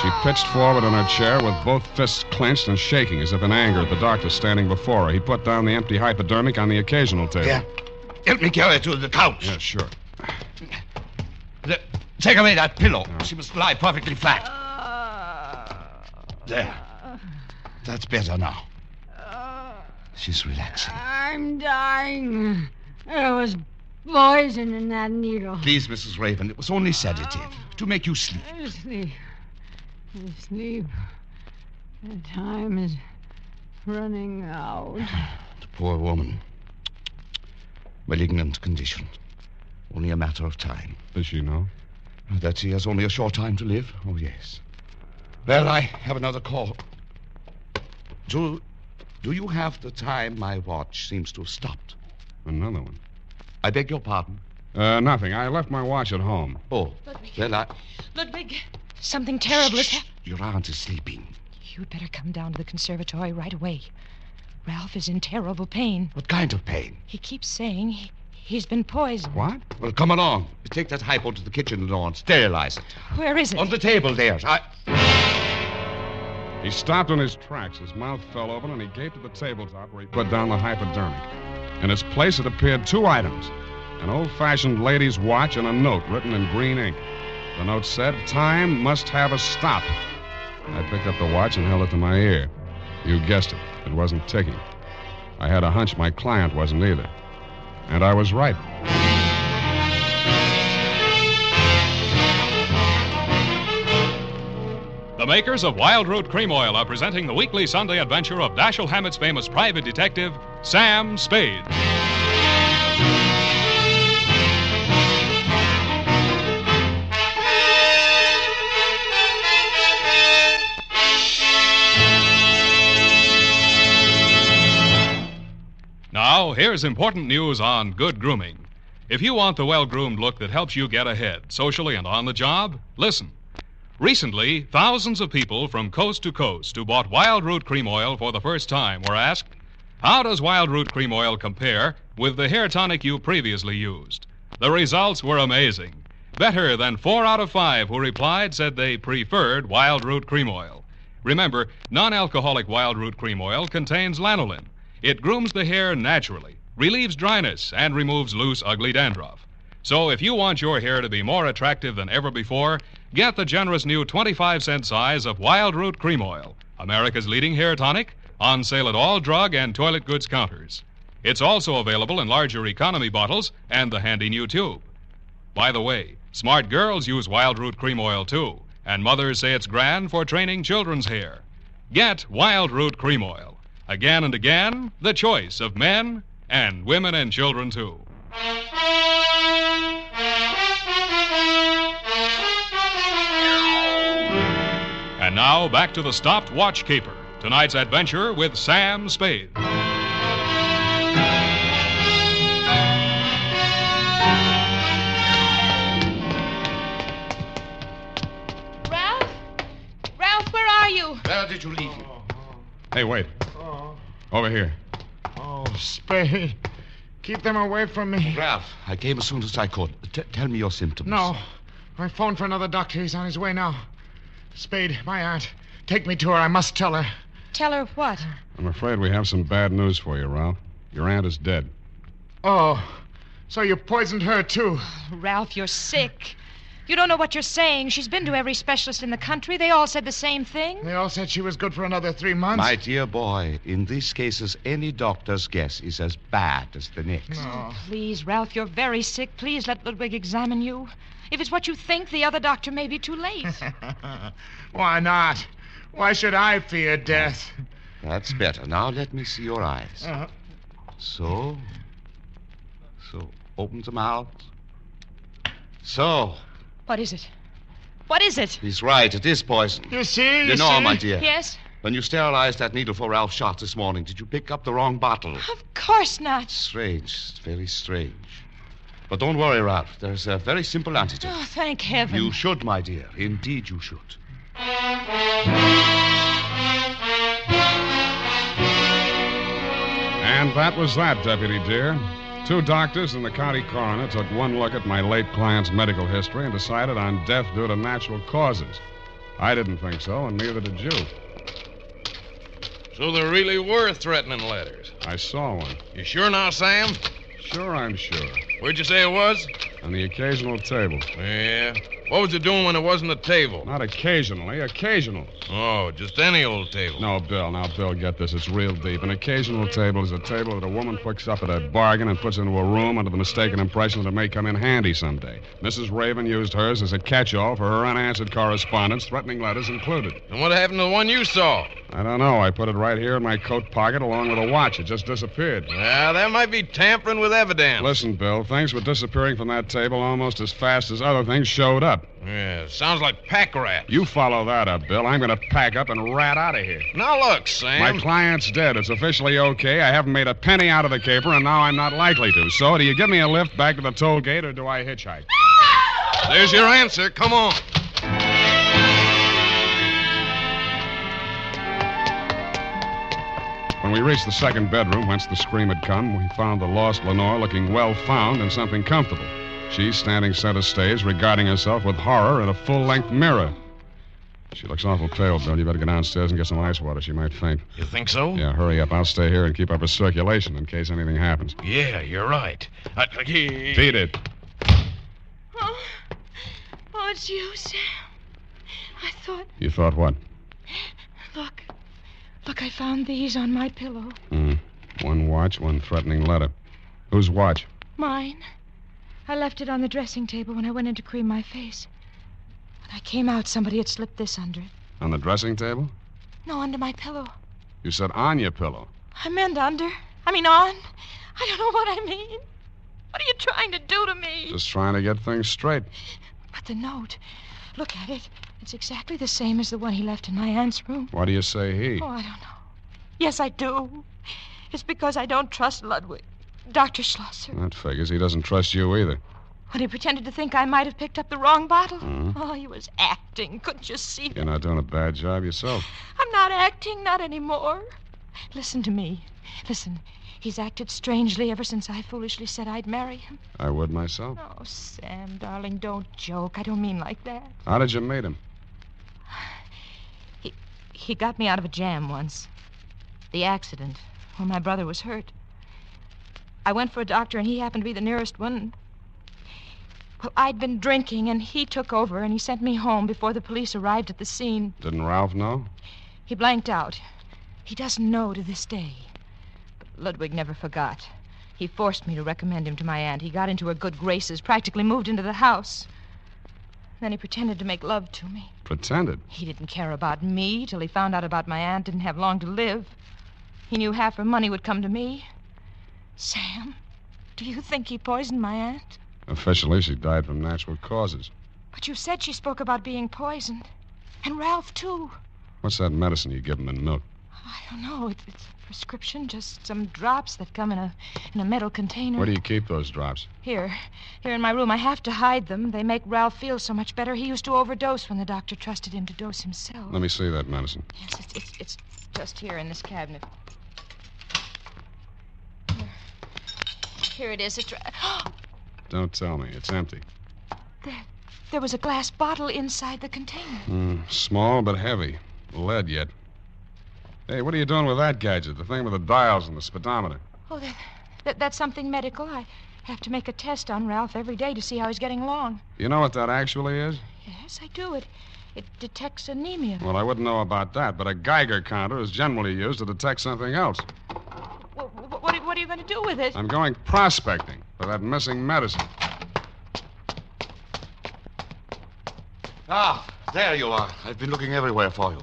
She pitched forward in her chair with both fists clenched and shaking as if in anger at the doctor standing before her. He put down the empty hypodermic on the occasional table. Here, help me carry her to the couch. Yeah, sure. Take away that pillow. She must lie perfectly flat. There. That's better now. She's relaxing. I'm dying. There was poison in that needle. Please, Mrs. Raven, it was only sedative to make you sleep. Sleep. The time is running out. The poor woman. Malignant condition. Only a matter of time. Does she know? That she has only a short time to live? Oh, yes. Well, I have another call. Do you have the time my watch seems to have stopped? Another one. I beg your pardon? Nothing. I left my watch at home. Oh. Well, Ludwig, something terrible is happening. Your aunt is sleeping. You'd better come down to the conservatory right away. Ralph is in terrible pain. What kind of pain? He keeps saying he's been poisoned. What? Well, come along. Take that hypo to the kitchen door and sterilize it. Where is it? On the table there. He stopped in his tracks. His mouth fell open, and he gaped at the tabletop where he put down the hypodermic. In its place, it appeared two items. An old-fashioned lady's watch and a note written in green ink. The note said, "Time must have a stop." I picked up the watch and held it to my ear. You guessed it. It wasn't ticking. I had a hunch my client wasn't either. And I was right. The makers of Wild Root Cream Oil are presenting the weekly Sunday adventure of Dashiell Hammett's famous private detective, Sam Spade. Now, here's important news on good grooming. If you want the well-groomed look that helps you get ahead, socially and on the job, listen. Recently, thousands of people from coast to coast who bought Wild Root Cream Oil for the first time were asked, how does Wild Root Cream Oil compare with the hair tonic you previously used? The results were amazing. Better than 4 out of 5 who replied said they preferred Wild Root Cream Oil. Remember, non-alcoholic Wild Root Cream Oil contains lanolin. It grooms the hair naturally, relieves dryness, and removes loose, ugly dandruff. So if you want your hair to be more attractive than ever before, get the generous new 25-cent size of Wild Root Cream Oil, America's leading hair tonic, on sale at all drug and toilet goods counters. It's also available in larger economy bottles and the handy new tube. By the way, smart girls use Wild Root Cream Oil, too, and mothers say it's grand for training children's hair. Get Wild Root Cream Oil. Again and again, the choice of men and women and children, too. And now, back to the stopped watch caper. Tonight's adventure with Sam Spade. let you leave him. Hey, wait. Over here. Oh, Spade. Keep them away from me. Ralph, I came as soon as I could. Tell me your symptoms. No. I phoned for another doctor. He's on his way now. Spade, my aunt. Take me to her. I must tell her. Tell her what? I'm afraid we have some bad news for you, Ralph. Your aunt is dead. Oh, so you poisoned her, too. Ralph, you're sick. You don't know what you're saying. She's been to every specialist in the country. They all said the same thing. They all said she was good for another 3 months. My dear boy, in these cases, any doctor's guess is as bad as the next. No. Please, Ralph, you're very sick. Please let Ludwig examine you. If it's what you think, the other doctor may be too late. Why not? Why should I fear death? That's better. Now let me see your eyes. So, open them out. So. What is it? What is it? He's right. It is poison. You see? You know, my dear. Yes? When you sterilized that needle for Ralph's shot this morning, did you pick up the wrong bottle? Of course not. Strange. Very strange. But don't worry, Ralph. There's a very simple antidote. Oh, thank heaven. You should, my dear. Indeed, you should. And that was that, Deputy dear. 2 doctors and the county coroner took one look at my late client's medical history and decided on death due to natural causes. I didn't think so, and neither did you. So there really were threatening letters. I saw one. You sure now, Sam? Sure, I'm sure. Where'd you say it was? On the occasional table. Yeah. What was it doing when it wasn't a table? Not occasionally, occasional. Oh, just any old table. No, Bill. Now, Bill, get this. It's real deep. An occasional table is a table that a woman picks up at a bargain and puts into a room under the mistaken impression that it may come in handy someday. Mrs. Raven used hers as a catch-all for her unanswered correspondence, threatening letters included. And what happened to the one you saw? I don't know. I put it right here in my coat pocket along with a watch. It just disappeared. Yeah, that might be tampering with evidence. Listen, Bill, things were disappearing from that table almost as fast as other things showed up. Yeah, sounds like pack rats. You follow that up, Bill. I'm going to pack up and rat out of here. Now look, Sam. My client's dead. It's officially okay. I haven't made a penny out of the caper, and now I'm not likely to. So, do you give me a lift back to the toll gate, or do I hitchhike? There's your answer. Come on. When we reached the second bedroom, whence the scream had come, we found the lost Lenore looking well found in something comfortable. She standing center stage, regarding herself with horror in a full-length mirror. She looks awful pale, Bill. You better go downstairs and get some ice water. She might faint. You think so? Yeah, hurry up. I'll stay here and keep up her circulation in case anything happens. Yeah, you're right. Beat it. Oh, it's you, Sam. I thought... You thought what? Look, I found these on my pillow. One watch, one threatening letter. Whose watch? Mine. I left it on the dressing table when I went in to cream my face. When I came out, somebody had slipped this under it. On the dressing table? No, under my pillow. You said on your pillow. I meant under. I mean on. I don't know what I mean. What are you trying to do to me? Just trying to get things straight. But the note. Look at it. It's exactly the same as the one he left in my aunt's room. Why do you say he? Oh, I don't know. Yes, I do. It's because I don't trust Ludwig. Dr. Schlosser. That figures. He doesn't trust you either. When he pretended to think I might have picked up the wrong bottle. Oh, he was acting. Couldn't you see? You're not doing a bad job yourself. I'm not acting, not anymore. Listen to me. Listen. He's acted strangely ever since I foolishly said I'd marry him. I would myself. Oh, Sam, darling, don't joke. I don't mean like that. How did you meet him? He got me out of a jam once. The accident, when my brother was hurt. I went for a doctor, and he happened to be the nearest one. Well, I'd been drinking, and he took over, and he sent me home before the police arrived at the scene. Didn't Ralph know? He blanked out. He doesn't know to this day. But Ludwig never forgot. He forced me to recommend him to my aunt. He got into her good graces, practically moved into the house. Then he pretended to make love to me. Pretended? He didn't care about me till he found out about my aunt didn't have long to live. He knew half her money would come to me. Sam, do you think he poisoned my aunt? Officially, she died from natural causes. But you said she spoke about being poisoned. And Ralph, too. What's that medicine you give him in milk? I don't know. It's a prescription, just some drops that come in a metal container. Where do you keep those drops? Here in my room. I have to hide them. They make Ralph feel so much better. He used to overdose when the doctor trusted him to dose himself. Let me see that medicine. Yes, it's just here in this cabinet. Here it is. Don't tell me. It's empty. There was a glass bottle inside the container. Small but heavy. Lead yet. Hey, what are you doing with that gadget? The thing with the dials and the speedometer. Oh, that's something medical. I have to make a test on Ralph every day to see how he's getting along. You know what that actually is? Yes, I do. It detects anemia. Well, I wouldn't know about that, but a Geiger counter is generally used to detect something else. What are you going to do with it? I'm going prospecting for that missing medicine. Ah, there you are. I've been looking everywhere for you.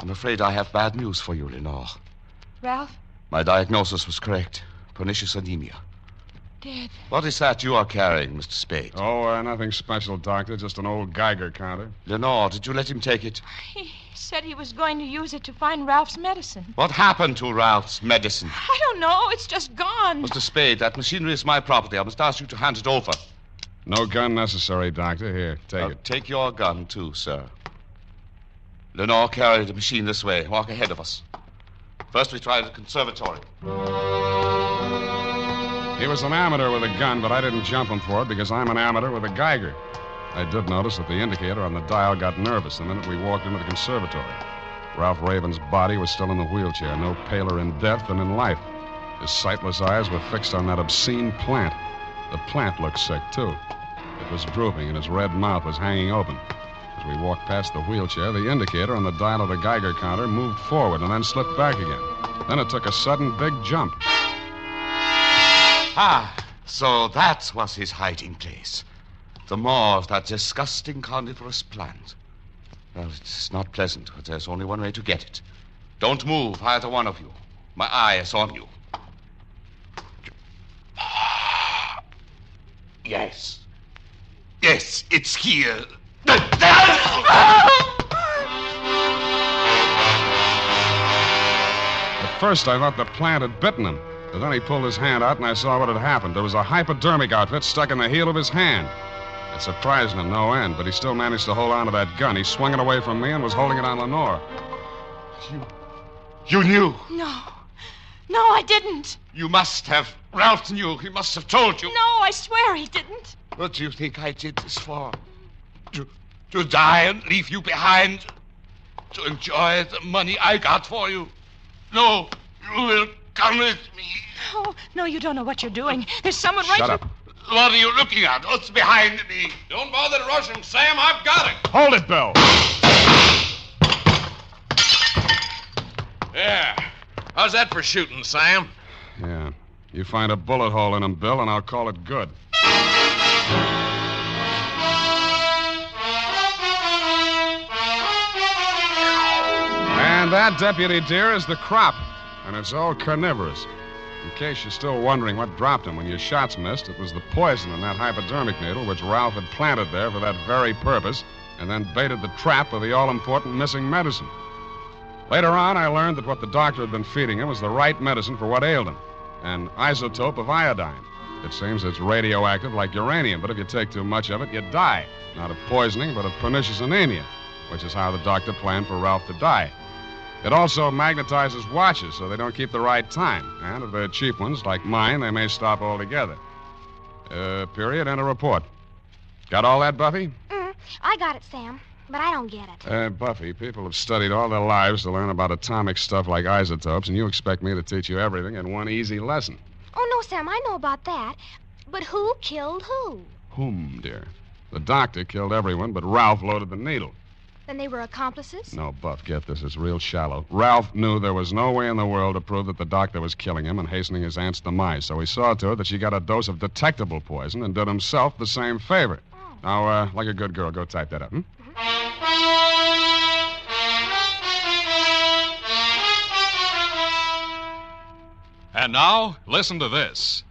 I'm afraid I have bad news for you, Lenore. Ralph? My diagnosis was correct. Pernicious anemia. Dead. What is that you are carrying, Mr. Spade? Oh, nothing special, Doctor. Just an old Geiger counter. Lenore, did you let him take it? He said he was going to use it to find Ralph's medicine. What happened to Ralph's medicine? I don't know. It's just gone. Mr. Spade, that machinery is my property. I must ask you to hand it over. No gun necessary, Doctor. Here, take it. Take your gun, too, sir. Lenore, carry the machine this way. Walk ahead of us. First, we try the conservatory. He was an amateur with a gun, but I didn't jump him for it because I'm an amateur with a Geiger. I did notice that the indicator on the dial got nervous the minute we walked into the conservatory. Ralph Raven's body was still in the wheelchair, no paler in death than in life. His sightless eyes were fixed on that obscene plant. The plant looked sick, too. It was drooping, and his red mouth was hanging open. As we walked past the wheelchair, the indicator on the dial of the Geiger counter moved forward and then slipped back again. Then it took a sudden big jump. Ah, so that was his hiding place. The maw of that disgusting carnivorous plant. Well, it's not pleasant, but there's only one way to get it. Don't move, either one of you. My eye is on you. Yes. Yes, it's here. At first, I thought the plant had bitten him. But then he pulled his hand out, and I saw what had happened. There was a hypodermic outfit stuck in the heel of his hand. It surprised him no end, but he still managed to hold on to that gun. He swung it away from me and was holding it on Lenore. You knew? No, I didn't. You must have. Ralph knew. He must have told you. No, I swear he didn't. What do you think I did this for? To die and leave you behind? To enjoy the money I got for you? No, you will come with me. Oh, no, you don't know what you're doing. There's someone right... Shut up. What are you looking at? What's behind me? Don't bother to rush him, Sam. I've got it. Hold it, Bill. Yeah. How's that for shooting, Sam? Yeah. You find a bullet hole in him, Bill, and I'll call it good. And that, deputy dear, is the crop. And it's all carnivorous. In case you're still wondering what dropped him when your shots missed, it was the poison in that hypodermic needle which Ralph had planted there for that very purpose and then baited the trap with the all-important missing medicine. Later on, I learned that what the doctor had been feeding him was the right medicine for what ailed him, an isotope of iodine. It seems it's radioactive like uranium, but if you take too much of it, you die. Not of poisoning, but of pernicious anemia, which is how the doctor planned for Ralph to die. It also magnetizes watches so they don't keep the right time. And if they're cheap ones, like mine, they may stop altogether. Period, and a report. Got all that, Buffy? I got it, Sam, but I don't get it. Buffy, people have studied all their lives to learn about atomic stuff like isotopes, and you expect me to teach you everything in one easy lesson. Oh, no, Sam, I know about that. But who killed who? Whom, dear? The doctor killed everyone, but Ralph loaded the needle. Then they were accomplices? No, Buff, get this. It's real shallow. Ralph knew there was no way in the world to prove that the doctor was killing him and hastening his aunt's demise, so he saw to it that she got a dose of detectable poison and did himself the same favor. Now, like a good girl, go type that up, And now, listen to this.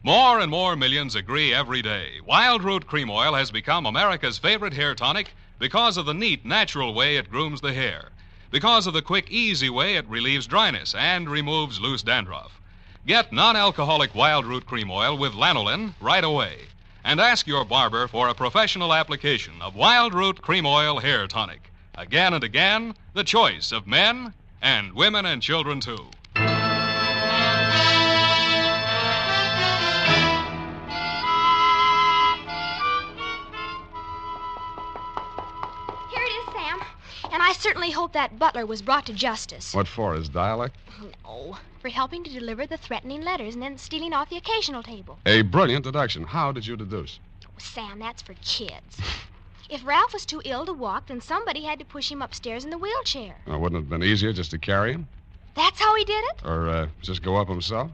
More and more millions agree every day. Wild Root Cream Oil has become America's favorite hair tonic because of the neat, natural way it grooms the hair. because of the quick, easy way it relieves dryness and removes loose dandruff. Get non-alcoholic Wild Root Cream Oil with lanolin right away. And ask your barber for a professional application of Wild Root Cream Oil Hair Tonic. Again and again, the choice of men and women and children, too. Here it is, Sam. And I certainly hope that butler was brought to justice. What for, his dialect? No, for helping to deliver the threatening letters and then stealing off the occasional table. A brilliant deduction. How did you deduce? Oh, Sam, that's for kids. If Ralph was too ill to walk, then somebody had to push him upstairs in the wheelchair. Wouldn't it have been easier just to carry him? That's how he did it? Or just go up himself?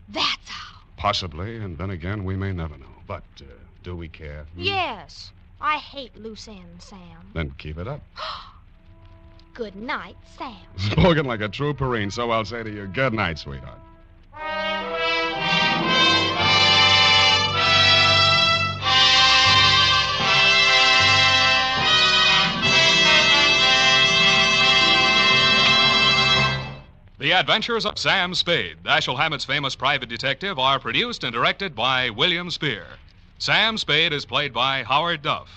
That's how. Possibly, and then again, we may never know. But do we care? Yes. I hate loose ends, Sam. Then keep it up. Good night, Sam. Spoken like a true Perrine, so I'll say to you, good night, sweetheart. The Adventures of Sam Spade, Dashiell Hammett's famous private detective, are produced and directed by William Spear. Sam Spade is played by Howard Duff.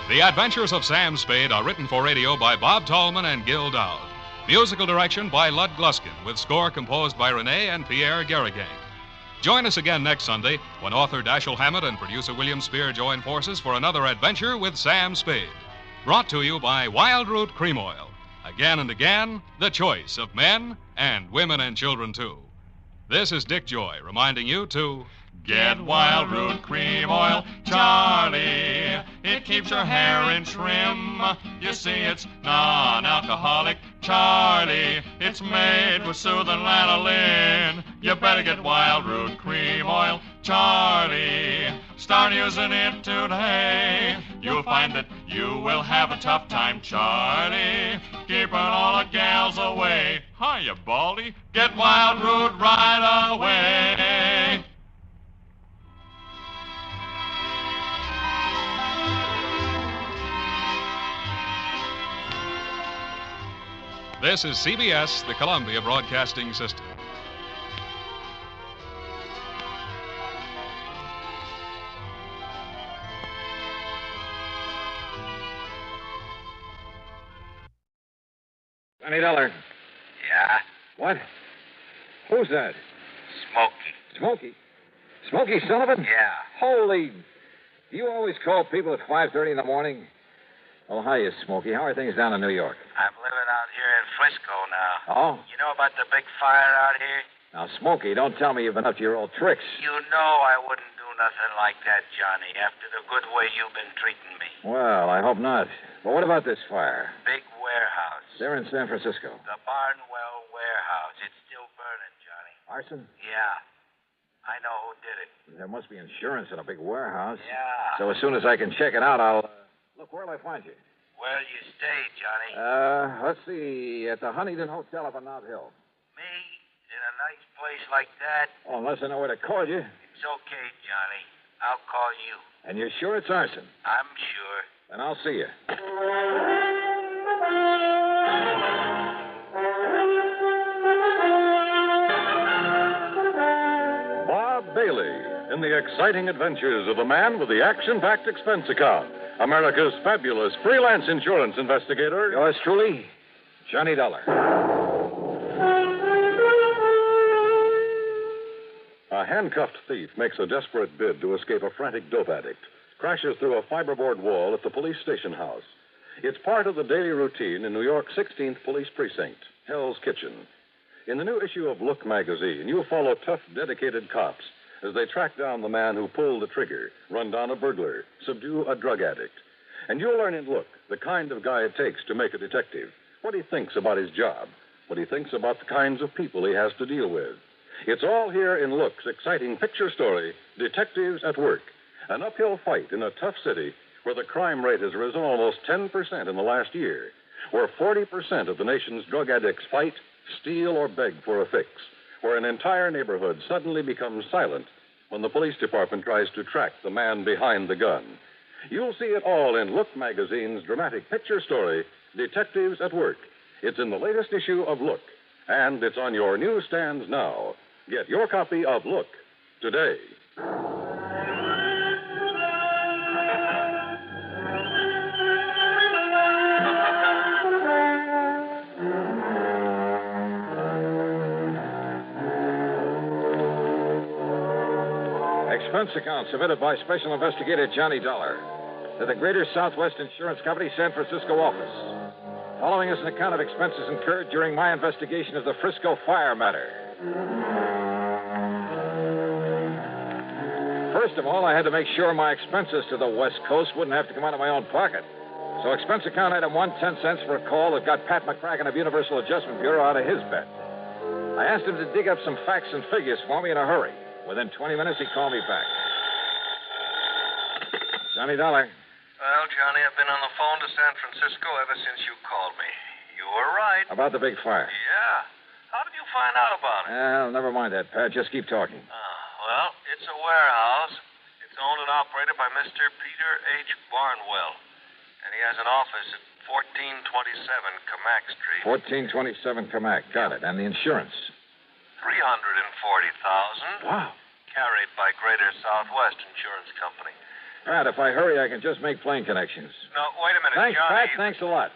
The Adventures of Sam Spade are written for radio by Bob Tallman and Gil Dowd. Musical direction by Lud Gluskin, with score composed by Renee and Pierre Garrigang. Join us again next Sunday when author Dashiell Hammett and producer William Spear join forces for another adventure with Sam Spade. Brought to you by Wild Root Cream Oil. Again and again, the choice of men and women and children, too. This is Dick Joy reminding you to get Wild Root Cream Oil, Charlie. It keeps your hair in trim. You see, it's non-alcoholic, Charlie. It's made with soothing lanolin. You better get Wild Root Cream Oil, Charlie. Start using it today. You'll find that you will have a tough time, Charlie, keeping all the gals away. Hiya, Baldy. Get Wild Root right away. This is CBS, the Columbia Broadcasting System. $20. Yeah? What? Who's that? Smoky. Smoky? Smoky Sullivan? Yeah. Holy... Do you always call people at 5:30 in the morning? Oh, hiya, Smoky. How are things down in New York? I'm living out here in Frisco now. Oh? You know about the big fire out here? Now, Smoky, don't tell me you've been up to your old tricks. You know I wouldn't do nothing like that, Johnny, after the good way you've been treating me. Well, I hope not. But what about this fire? Big warehouse. They're in San Francisco. The Barnwell warehouse. It's still burning, Johnny. Arson? Yeah. I know who did it. There must be insurance in a big warehouse. Yeah. So as soon as I can check it out, I'll... Look, where'll I find you? Where'll you stay, Johnny? Let's see. At the Huntington Hotel up on Mount Hill. Me? In a nice place like that? Oh, unless I know where to call you. It's okay, Johnny. I'll call you. And you're sure it's arson? I'm sure. Then I'll see you. Bob Bailey in the exciting adventures of the man with the action-packed expense account. America's fabulous freelance insurance investigator. Yours truly, Johnny Dollar. A handcuffed thief makes a desperate bid to escape a frantic dope addict. Crashes through a fiberboard wall at the police station house. It's part of the daily routine in New York's 16th Police Precinct, Hell's Kitchen. In the new issue of Look magazine, you'll follow tough, dedicated cops as they track down the man who pulled the trigger, run down a burglar, subdue a drug addict. And you'll learn in Look the kind of guy it takes to make a detective, what he thinks about his job, what he thinks about the kinds of people he has to deal with. It's all here in Look's exciting picture story, Detectives at Work, an uphill fight in a tough city where the crime rate has risen almost 10% in the last year, where 40% of the nation's drug addicts fight, steal, or beg for a fix, where an entire neighborhood suddenly becomes silent when the police department tries to track the man behind the gun. You'll see it all in Look magazine's dramatic picture story, Detectives at Work. It's in the latest issue of Look, and it's on your newsstands now. Get your copy of Look today. Expense account submitted by Special Investigator Johnny Dollar to the Greater Southwest Insurance Company, San Francisco office. Following is an account of expenses incurred during my investigation of the Frisco fire matter. First of all, I had to make sure my expenses to the West Coast wouldn't have to come out of my own pocket. So expense account item 1, 10 cents for a call that got Pat McCracken of Universal Adjustment Bureau out of his bed. I asked him to dig up some facts and figures for me in a hurry. Within 20 minutes, he called me back. Johnny Dollar. Well, Johnny, I've been on the phone to San Francisco ever since you called me. You were right. About the big fire. Yeah. How did you find out about it? Well, never mind that, Pat. Just keep talking. Well, it's a warehouse. It's owned and operated by Mr. Peter H. Barnwell. And he has an office at 1427 Camac Street. 1427 Camac. Got it. And the insurance? $340,000. Wow. Carried by Greater Southwest Insurance Company. Pat, if I hurry, I can just make plane connections. No, wait a minute, Thanks, Johnny. Pat. Thanks a lot.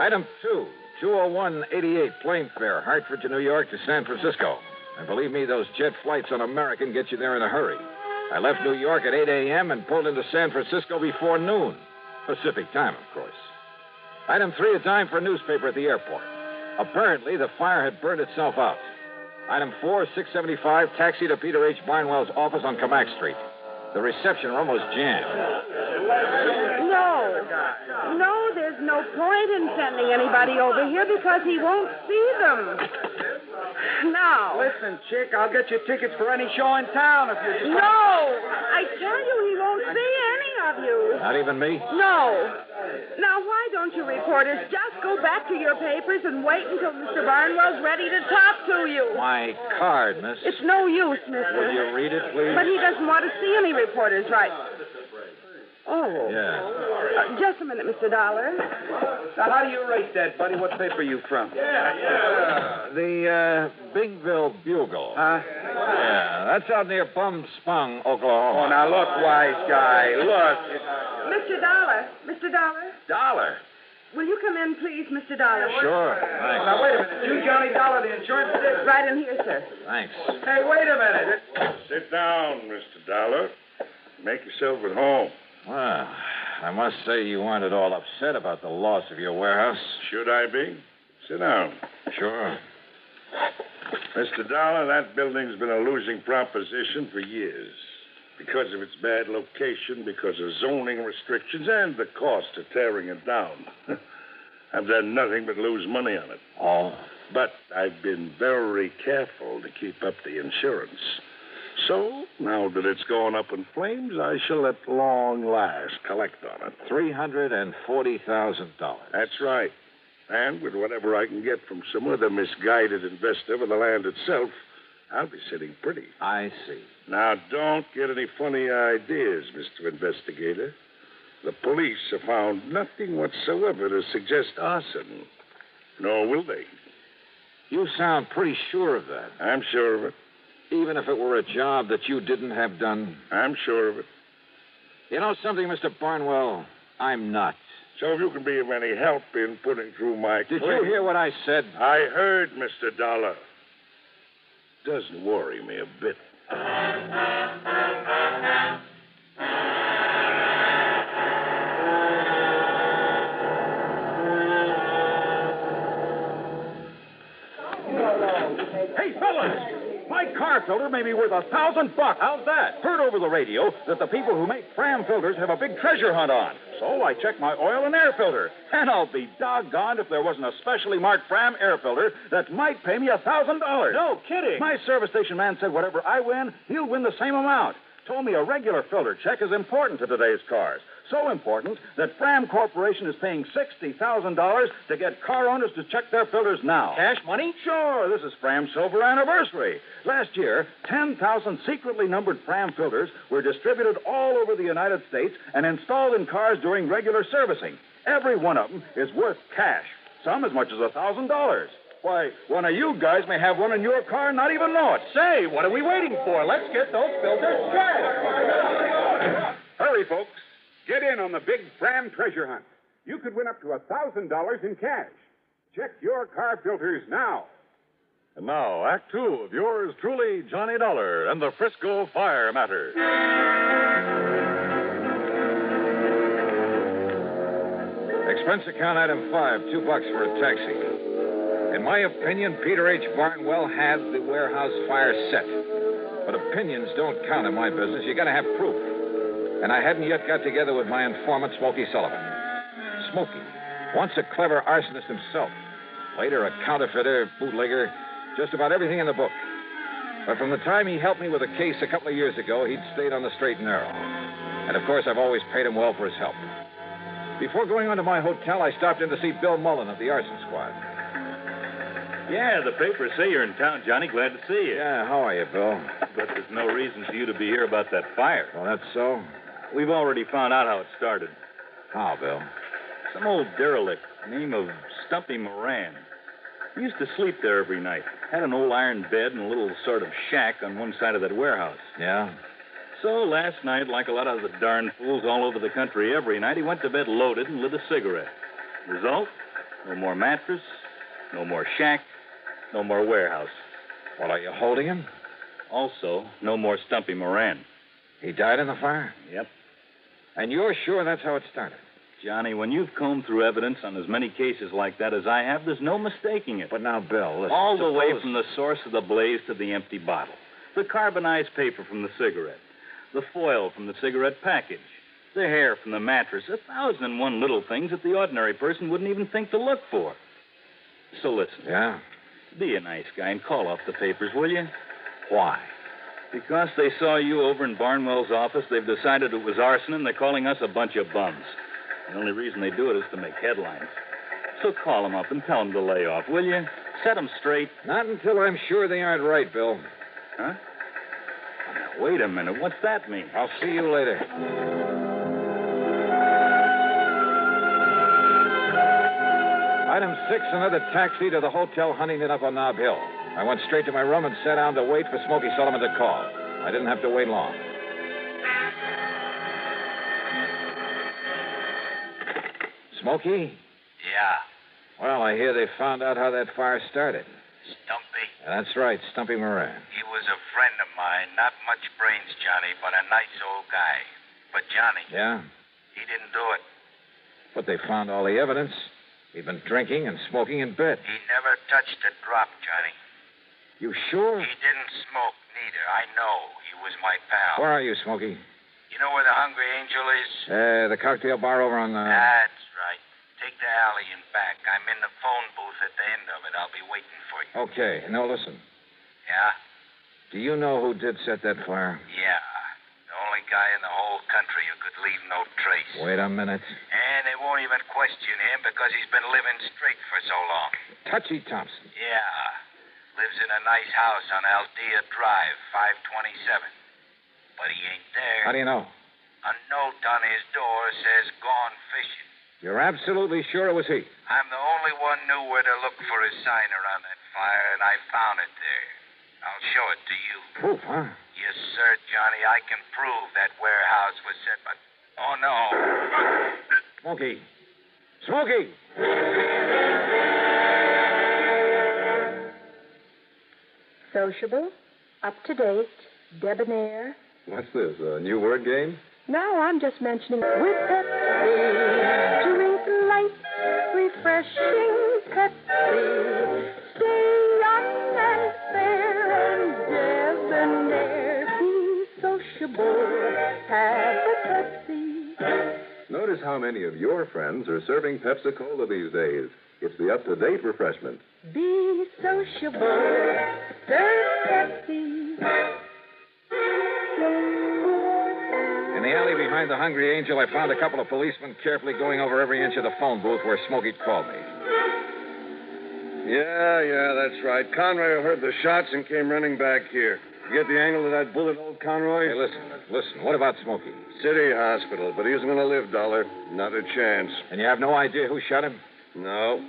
Item 2, 20188 plane fare, Hartford to New York to San Francisco. And believe me, those jet flights on American get you there in a hurry. I left New York at 8 a.m. and pulled into San Francisco before noon. Pacific time, of course. Item 3, a dime for a newspaper at the airport. Apparently, the fire had burned itself out. Item 4, 675, taxi to Peter H. Barnwell's office on Camac Street. The reception room was jammed. No, there's no point in sending anybody over here because he won't see them. Now. Listen, chick, I'll get you tickets for any show in town if you just... No! I tell you, he won't see any of you. Not even me? No. Now, why don't you reporters just go back to your papers and wait until Mr. Barnwell's ready to talk to you? My card, miss. It's no use, mister. Will you read it, please? But he doesn't want to see any reporters, right? Oh. Yeah. Just a minute, Mr. Dollar. Now, how do you rate that, buddy? What paper you from? The Bingville Bugle. Huh? Yeah, that's out near Bum Spung, Oklahoma. Oh, now, look, wise guy, look. Mr. Dollar. Mr. Dollar. Dollar? Will you come in, please, Mr. Dollar? Sure. Thanks. Now, wait a minute. You Johnny Dollar, the insurance dick? Right in here, sir. Thanks. Hey, wait a minute. Sit down, Mr. Dollar. Make yourself at home. Well, I must say you weren't at all upset about the loss of your warehouse. Should I be? Sit down. Sure. Mr. Dollar, that building's been a losing proposition for years. Because of its bad location, because of zoning restrictions, and the cost of tearing it down. I've done nothing but lose money on it. Oh. But I've been very careful to keep up the insurance. So, now that it's gone up in flames, I shall at long last collect on it. $340,000. That's right. And with whatever I can get from some other misguided investor for the land itself, I'll be sitting pretty. I see. Now, don't get any funny ideas, Mr. Investigator. The police have found nothing whatsoever to suggest arson. Nor will they. You sound pretty sure of that. I'm sure of it. Even if it were a job that you didn't have done? I'm sure of it. You know something, Mr. Barnwell? I'm not. So if you can be of any help in putting through my Did you hear what I said? I heard, Mr. Dollar. Doesn't worry me a bit. Hey, fellas! My car filter may be worth $1,000. How's that? Heard over the radio that the people who make Fram filters have a big treasure hunt on. So I checked my oil and air filter. And I'll be doggone if there wasn't a specially marked Fram air filter that might pay me $1,000. No kidding. My service station man said whatever I win, he'll win the same amount. told me a regular filter check is important to today's cars. So important that Fram Corporation is paying $60,000 to get car owners to check their filters now. Cash money? Sure, this is Fram's silver anniversary. Last year, 10,000 secretly numbered Fram filters were distributed all over the United States and installed in cars during regular servicing. Every one of them is worth cash, some as much as $1,000. Why, one of you guys may have one in your car and not even know it. Say, what are we waiting for? Let's get those filters checked. Hurry, folks. Get in on the big Fram treasure hunt. You could win up to $1,000 in cash. Check your car filters now. And now, Act Two of yours truly, Johnny Dollar and the Frisco Fire Matter. Expense account item 5, $2 for a taxi. In my opinion, Peter H. Barnwell had the warehouse fire set. But opinions don't count in my business. You gotta have proof. And I hadn't yet got together with my informant, Smoky Sullivan. Smoky, once a clever arsonist himself. Later, a counterfeiter, bootlegger, just about everything in the book. But from the time he helped me with a case a couple of years ago, he'd stayed on the straight and narrow. And, of course, I've always paid him well for his help. Before going on to my hotel, I stopped in to see Bill Mullen of the arson squad. Yeah, the papers say you're in town, Johnny. Glad to see you. Yeah, how are you, Bill? But there's no reason for you to be here about that fire. Well, that's so? We've already found out how it started. How, Bill? Some old derelict, name of Stumpy Moran. He used to sleep there every night. Had an old iron bed and a little sort of shack on one side of that warehouse. Yeah? So last night, like a lot of the darn fools all over the country every night, he went to bed loaded and lit a cigarette. Result? No more mattress, no more shack, no more warehouse. Well, are you holding him? Also, no more Stumpy Moran. He died in the fire? Yep. And you're sure that's how it started? Johnny, when you've combed through evidence on as many cases like that as I have, there's no mistaking it. But now, Bill, listen, all the way from the source of the blaze to the empty bottle. The carbonized paper from the cigarette. The foil from the cigarette package. The hair from the mattress. 1,001 little things that the ordinary person wouldn't even think to look for. So listen. Yeah? Be a nice guy and call off the papers, will you? Why? Because they saw you over in Barnwell's office, they've decided it was arson, and they're calling us a bunch of bums. The only reason they do it is to make headlines. So call them up and tell them to lay off, will you? Set them straight. Not until I'm sure they aren't right, Bill. Huh? Now, wait a minute. What's that mean? I'll see you later. Item 6, another taxi to the Hotel Huntington up on Nob Hill. I went straight to my room and sat down to wait for Smoky Sullivan to call. I didn't have to wait long. Smoky? Yeah. Well, I hear they found out how that fire started. Stumpy. That's right, Stumpy Moran. He was a friend of mine. Not much brains, Johnny, but a nice old guy. But, Johnny. Yeah? He didn't do it. But they found all the evidence. He'd been drinking and smoking in bed. He never touched a drop, Johnny. You sure? He didn't smoke, neither. I know. He was my pal. Where are you, Smoky? You know where the Hungry Angel is? The cocktail bar over on the... That's right. Take the alley and back. I'm in the phone booth at the end of it. I'll be waiting for you. Okay. Now, listen. Yeah? Do you know who did set that fire? Yeah. The only guy in the whole country who could leave no trace. Wait a minute. And they won't even question him because he's been living straight for so long. Touchy Thompson. Yeah. Lives in a nice house on Aldea Drive, 527. But he ain't there. How do you know? A note on his door says gone fishing. You're absolutely sure it was he? I'm the only one knew where to look for his sign around that fire, and I found it there. I'll show it to you. Proof, huh? Yes, sir, Johnny. I can prove that warehouse was set by... Oh, no. Smoky. Smoky! Sociable, up-to-date, debonair. What's this, a new word game? No, I'm just mentioning with Pepsi. Drink light, refreshing Pepsi. Stay young and fair and debonair. Be sociable, have a Pepsi. Notice how many of your friends are serving Pepsi-Cola these days. It's the up-to-date refreshment. Be sociable, serve Pepsi. find the hungry angel, I found a couple of policemen carefully going over every inch of the phone booth where Smoky'd called me. Yeah, that's right. Conroy heard the shots and came running back here. You get the angle of that bullet, old Conroy? Hey, listen. What about Smoky? City hospital, but he isn't going to live, Dollar. Not a chance. And you have no idea who shot him? No.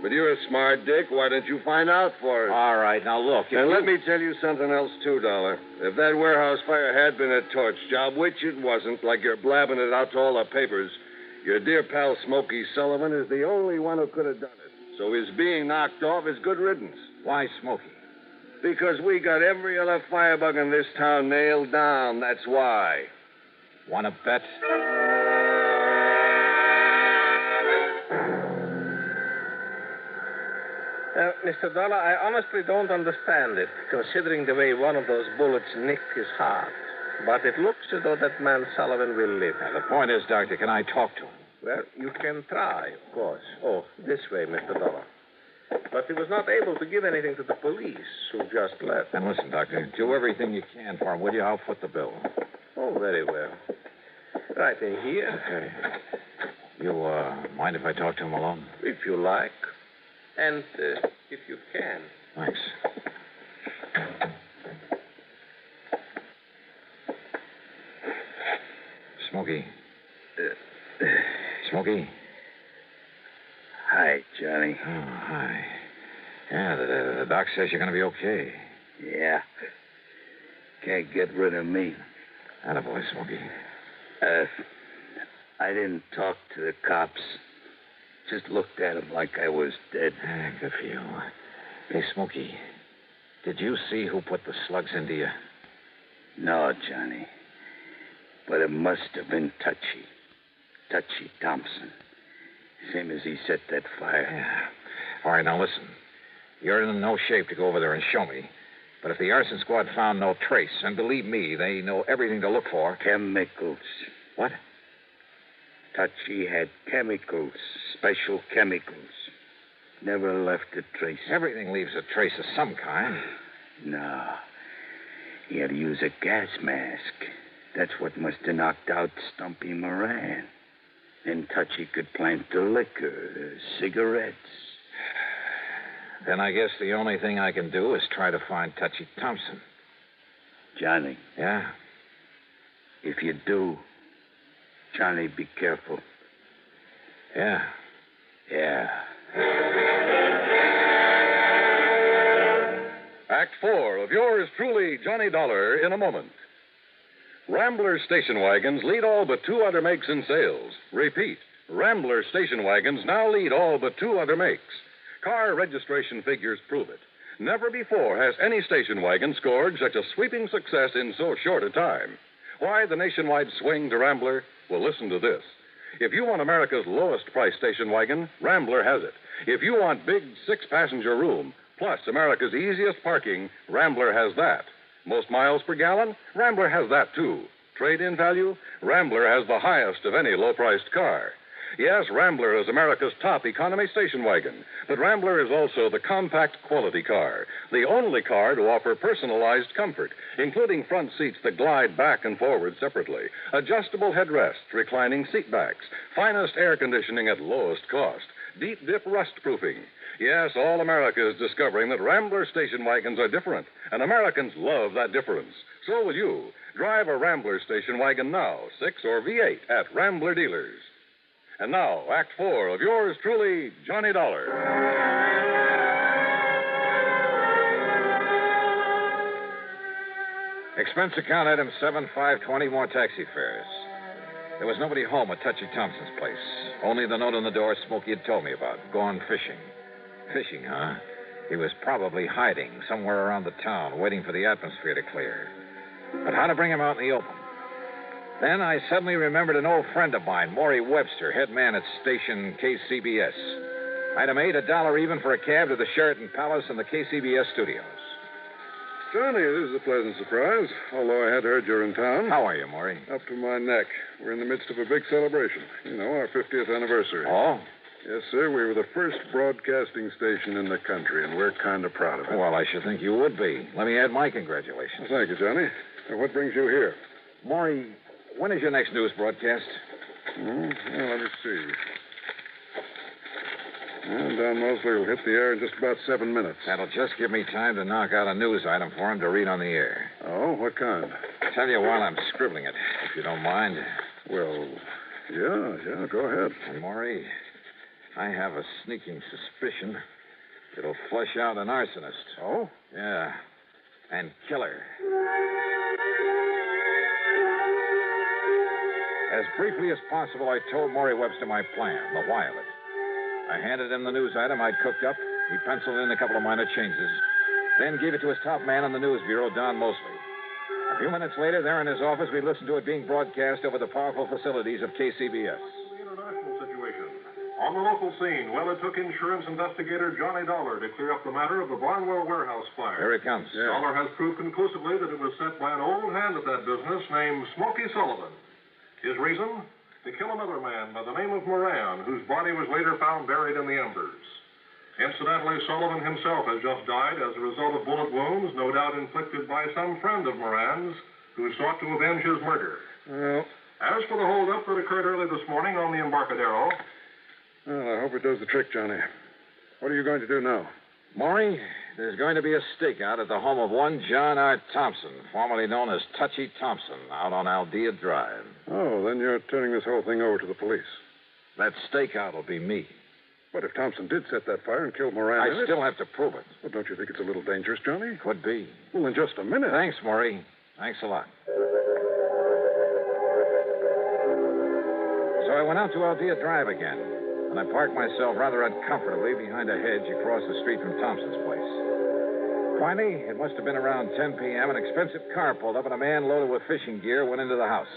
But you're a smart dick. Why don't you find out for us? All right, now look. And let me tell you something else, too, Dollar. If that warehouse fire had been a torch job, which it wasn't, like you're blabbing it out to all the papers, your dear pal Smoky Sullivan is the only one who could have done it. So his being knocked off is good riddance. Why Smoky? Because we got every other firebug in this town nailed down. That's why. Want to bet? Mr. Dollar, I honestly don't understand it, considering the way one of those bullets nicked his heart. But it looks as though that man Sullivan will live. Now, the point is, Doctor, can I talk to him? Well, you can try, of course. Oh, this way, Mr. Dollar. But he was not able to give anything to the police, who just left. Then listen, Doctor, do everything you can for him, will you? I'll foot the bill. Oh, very well. Right in here. Okay. You, mind if I talk to him alone? If you like. And if you can. Thanks. Smoky. Smoky? Hi, Johnny. Oh, hi. Yeah, the doc says you're going to be okay. Yeah. Can't get rid of me. Attaboy, Smoky. I didn't talk to the cops. Just looked at them like I was dead. Good for you. Hey, Smoky, did you see who put the slugs into you? No, Johnny. But it must have been Touchy. Touchy Thompson. Same as he set that fire. Yeah. All right, now listen. You're in no shape to go over there and show me. But if the arson squad found no trace, and believe me, they know everything to look for. Chemicals. What? Touchy had chemicals, special chemicals. Never left a trace. Everything leaves a trace of some kind. No. He had to use a gas mask. That's what must have knocked out Stumpy Moran. Then Touchy could plant the liquor, the cigarettes. Then I guess the only thing I can do is try to find Touchy Thompson. Johnny. Yeah? If you do, Johnny, be careful. Yeah. Yeah. Act 4 of yours truly, Johnny Dollar, in a moment. Rambler station wagons lead all but 2 other makes in sales. Repeat, Rambler station wagons now lead all but 2 other makes. Carr registration figures prove it. Never before has any station wagon scored such a sweeping success in so short a time. Why the nationwide swing to Rambler? Well, listen to this. If you want America's lowest price station wagon, Rambler has it. If you want big 6-passenger room, plus America's easiest parking, Rambler has that. Most miles per gallon? Rambler has that, too. Trade-in value? Rambler has the highest of any low-priced car. Yes, Rambler is America's top economy station wagon, but Rambler is also the compact quality car, the only car to offer personalized comfort, including front seats that glide back and forward separately, adjustable headrests, reclining seat backs, finest air conditioning at lowest cost, deep dip rust proofing. Yes, all America is discovering that Rambler station wagons are different, and Americans love that difference. So will you. Drive a Rambler station wagon now, 6 or V8 at Rambler dealers. And now, Act 4 of yours truly, Johnny Dollar. Expense account item 7520, more taxi fares. There was nobody home at Touchy Thompson's place. Only the note on the door Smoky had told me about. Gone fishing. Fishing, huh? He was probably hiding somewhere around the town, waiting for the atmosphere to clear. But how to bring him out in the open? Then I suddenly remembered an old friend of mine, Maury Webster, head man at station KCBS. I'd have made $1 even for a cab to the Sheraton Palace and the KCBS studios. Johnny, this is a pleasant surprise, although I had heard you're in town. How are you, Maury? Up to my neck. We're in the midst of a big celebration. You know, our 50th anniversary. Oh? Yes, sir. We were the first broadcasting station in the country, and we're kind of proud of it. Well, I should think you would be. Let me add my congratulations. Well, thank you, Johnny. Now, what brings you here? Maury, When is your next news broadcast? Well, let me see. Well, Don Mosley will hit the air in just about 7 minutes. That'll just give me time to knock out a news item for him to read on the air. Oh, what kind? Tell you while I'm scribbling it, if you don't mind. Well, yeah, go ahead. And Maury, I have a sneaking suspicion it'll flush out an arsonist. Oh? Yeah. And killer. As briefly as possible, I told Maury Webster my plan, the why of it. I handed him the news item I'd cooked up. He penciled in a couple of minor changes, then gave it to his top man on the news bureau, Don Mosley. A few minutes later, there in his office, we listened to it being broadcast over the powerful facilities of KCBS. The international situation. On the local scene, it took insurance investigator Johnny Dollar to clear up the matter of the Barnwell warehouse fire. Here it comes. Yeah. Dollar has proved conclusively that it was set by an old hand at that business named Smoky Sullivan. His reason? To kill another man by the name of Moran, whose body was later found buried in the embers. Incidentally, Sullivan himself has just died as a result of bullet wounds, no doubt inflicted by some friend of Moran's, who sought to avenge his murder. Well, as for the holdup that occurred early this morning on the Embarcadero... Well, I hope it does the trick, Johnny. What are you going to do now? Maury, there's going to be a stakeout at the home of one John R. Thompson, formerly known as Touchy Thompson, out on Aldea Drive. Oh, then you're turning this whole thing over to the police. That stakeout will be me. But if Thompson did set that fire and kill Moran... I still have to prove it. Well, don't you think it's a little dangerous, Johnny? Could be. Well, in just a minute. Thanks, Maury. Thanks a lot. So I went out to Aldea Drive again, and I parked myself rather uncomfortably behind a hedge across the street from Thompson's place. Finally, it must have been around 10 p.m., an expensive car pulled up, and a man loaded with fishing gear went into the house.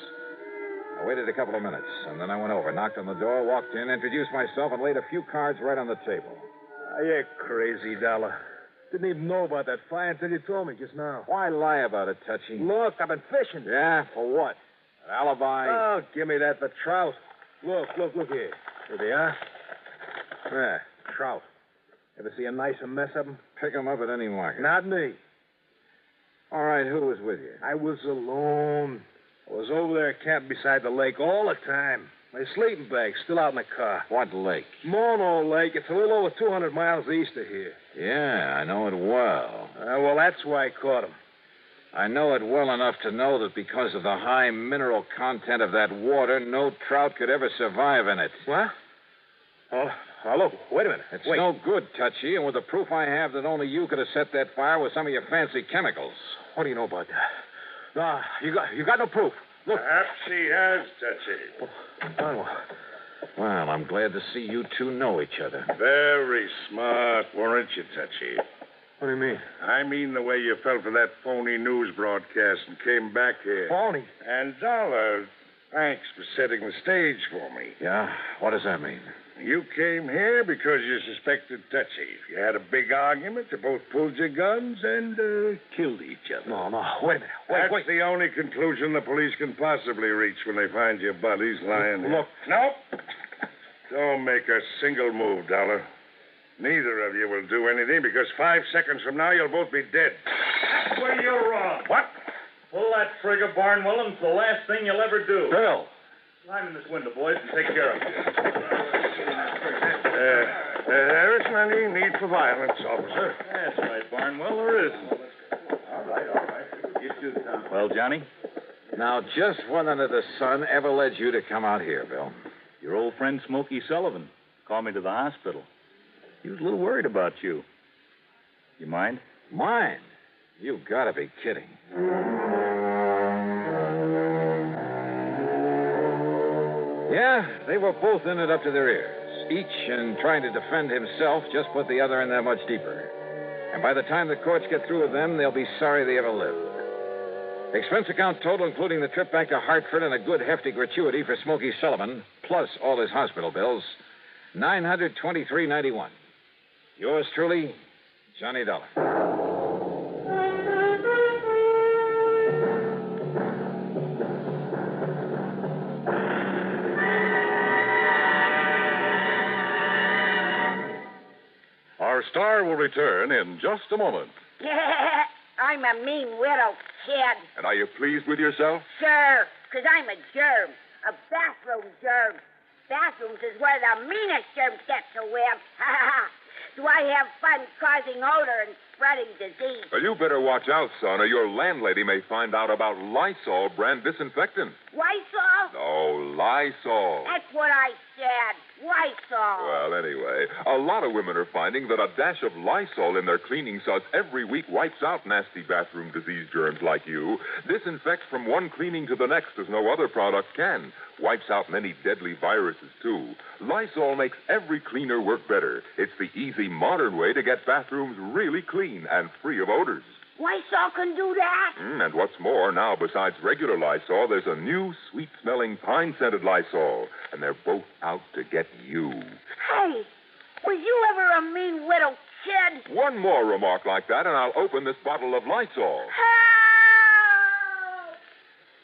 I waited a couple of minutes, and then I went over, knocked on the door, walked in, introduced myself, and laid a few cards right on the table. You're crazy, Dollar. Didn't even know about that fire until you told me just now. Why lie about it, Touchy? Look, I've been fishing. Yeah, for what? An alibi? Oh, give me that for trout. Look here. Here they are. There, trout. Ever see a nicer mess of them? Pick 'em up at any market. Not me. All right, who was with you? I was alone. I was over there camped beside the lake all the time. My sleeping bag's still out in the car. What lake? Mono Lake. It's a little over 200 miles east of here. Yeah, I know it well. Well, that's why I caught him. I know it well enough to know that because of the high mineral content of that water, no trout could ever survive in it. What? Oh, look, wait a minute. It's no good, Touchy, and with the proof I have that only you could have set that fire with some of your fancy chemicals. What do you know about that? No, you got no proof. Look. Perhaps he has, Touchy. Well, I'm glad to see you two know each other. Very smart, weren't you, Touchy? What do you mean? I mean the way you fell for that phony news broadcast and came back here. Phony? And Dollar, thanks for setting the stage for me. Yeah? What does that mean? You came here because you suspected Touchy. You had a big argument. You both pulled your guns and killed each other. No. Wait a minute. That's the only conclusion the police can possibly reach when they find your bodies lying here. Look. Nope. Don't make a single move, Dollar. Neither of you will do anything because 5 seconds from now you'll both be dead. Well, you're wrong. What? Pull that trigger, Barnwell, and it's the last thing you'll ever do. Bill. Climb in this window, boys, and take care of it. There isn't any need for violence, officer. That's right, Barnwell, there isn't. All right. You too, Tom. Well, Johnny? Now, just what under the sun ever led you to come out here, Bill? Your old friend Smoky Sullivan called me to the hospital. He was a little worried about you. You mind? Mind? You've got to be kidding. Yeah, they were both in it up to their ears. Each, in trying to defend himself, just put the other in there much deeper. And by the time the courts get through with them, they'll be sorry they ever lived. Expense account total, including the trip back to Hartford and a good hefty gratuity for Smoky Sullivan, plus all his hospital bills, $923.91. Yours truly, Johnny Dollar. Our star will return in just a moment. I'm a mean widow, kid. And are you pleased with yourself? Sure. because I'm a germ. A bathroom germ. Bathrooms is where the meanest germs get to live. Do I have fun causing odor and spreading disease? Well, you better watch out, son, or your landlady may find out about Lysol brand disinfectant. Lysol? No, Lysol. That's what I said. Lysol. Well, anyway, a lot of women are finding that a dash of Lysol in their cleaning suds every week wipes out nasty bathroom disease germs like you. Disinfects from one cleaning to the next as no other product can. Wipes out many deadly viruses, too. Lysol makes every cleaner work better. It's the easy, modern way to get bathrooms really clean and free of odors. Lysol can do that? And what's more, now, besides regular Lysol, there's a new sweet-smelling, pine-scented Lysol. And they're both out to get you. Hey, was you ever a mean little kid? One more remark like that, and I'll open this bottle of Lysol.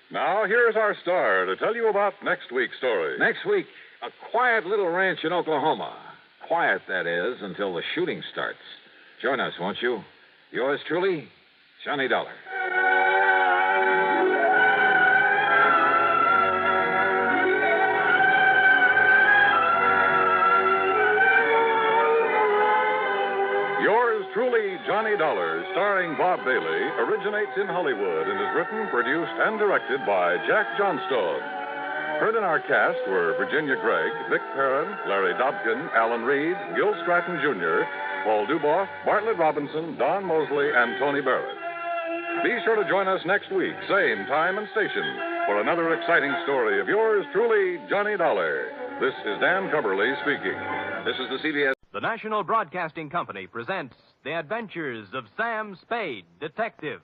Now, here's our star to tell you about next week's story. Next week, a quiet little ranch in Oklahoma. Quiet, that is, until the shooting starts. Join us, won't you? Yours truly, Johnny Dollar. Yours truly, Johnny Dollar, starring Bob Bailey, originates in Hollywood and is written, produced, and directed by Jack Johnstone. Heard in our cast were Virginia Gregg, Vic Perrin, Larry Dobkin, Alan Reed, Gil Stratton Jr., Paul Duboff, Bartlett Robinson, Don Mosley, and Tony Barrett. Be sure to join us next week, same time and station, for another exciting story of yours truly, Johnny Dollar. This is Dan Cumberly speaking. This is the CBS. The National Broadcasting Company presents The Adventures of Sam Spade, Detective.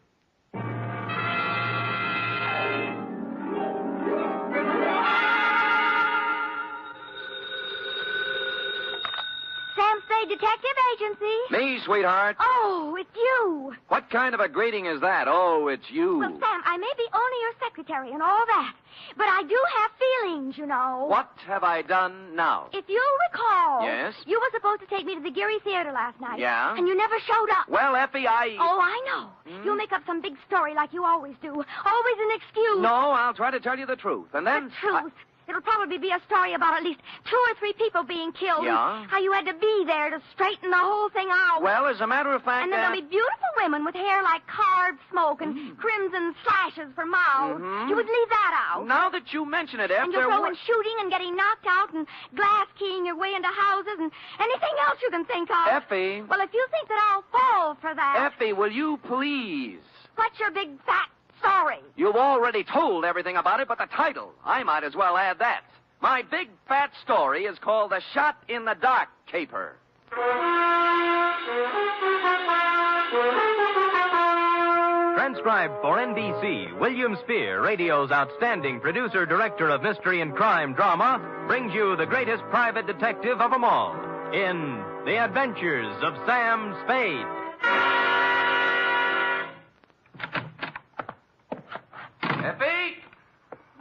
Sam Spade Detective Agency. Me, sweetheart. Oh, it's you. What kind of a greeting is that? Oh, it's you. Well, Sam, I may be only your secretary and all that, but I do have feelings, you know. What have I done now? If you recall... Yes? You were supposed to take me to the Geary Theater last night. Yeah? And you never showed up. Well, Effie, Oh, I know. You'll make up some big story like you always do. Always an excuse. No, I'll try to tell you the truth. And then... The truth? It'll probably be a story about at least 2 or 3 people being killed. Yeah? How you had to be there to straighten the whole thing out. Well, as a matter of fact... And then there'll be beautiful women with hair like carved smoke and crimson slashes for mouths. You would leave that out. Now that you mention it, Effie... And you'll throw in shooting and getting knocked out and glass keying your way into houses and anything else you can think of. Effie... Well, if you think that I'll fall for that... Effie, will you please... What's your big fat story? You've already told everything about it, but the title, I might as well add that. My big fat story is called The Shot in the Dark Caper. Transcribed for NBC, William Spear, radio's outstanding producer-director of mystery and crime drama, brings you the greatest private detective of them all in The Adventures of Sam Spade. Effie?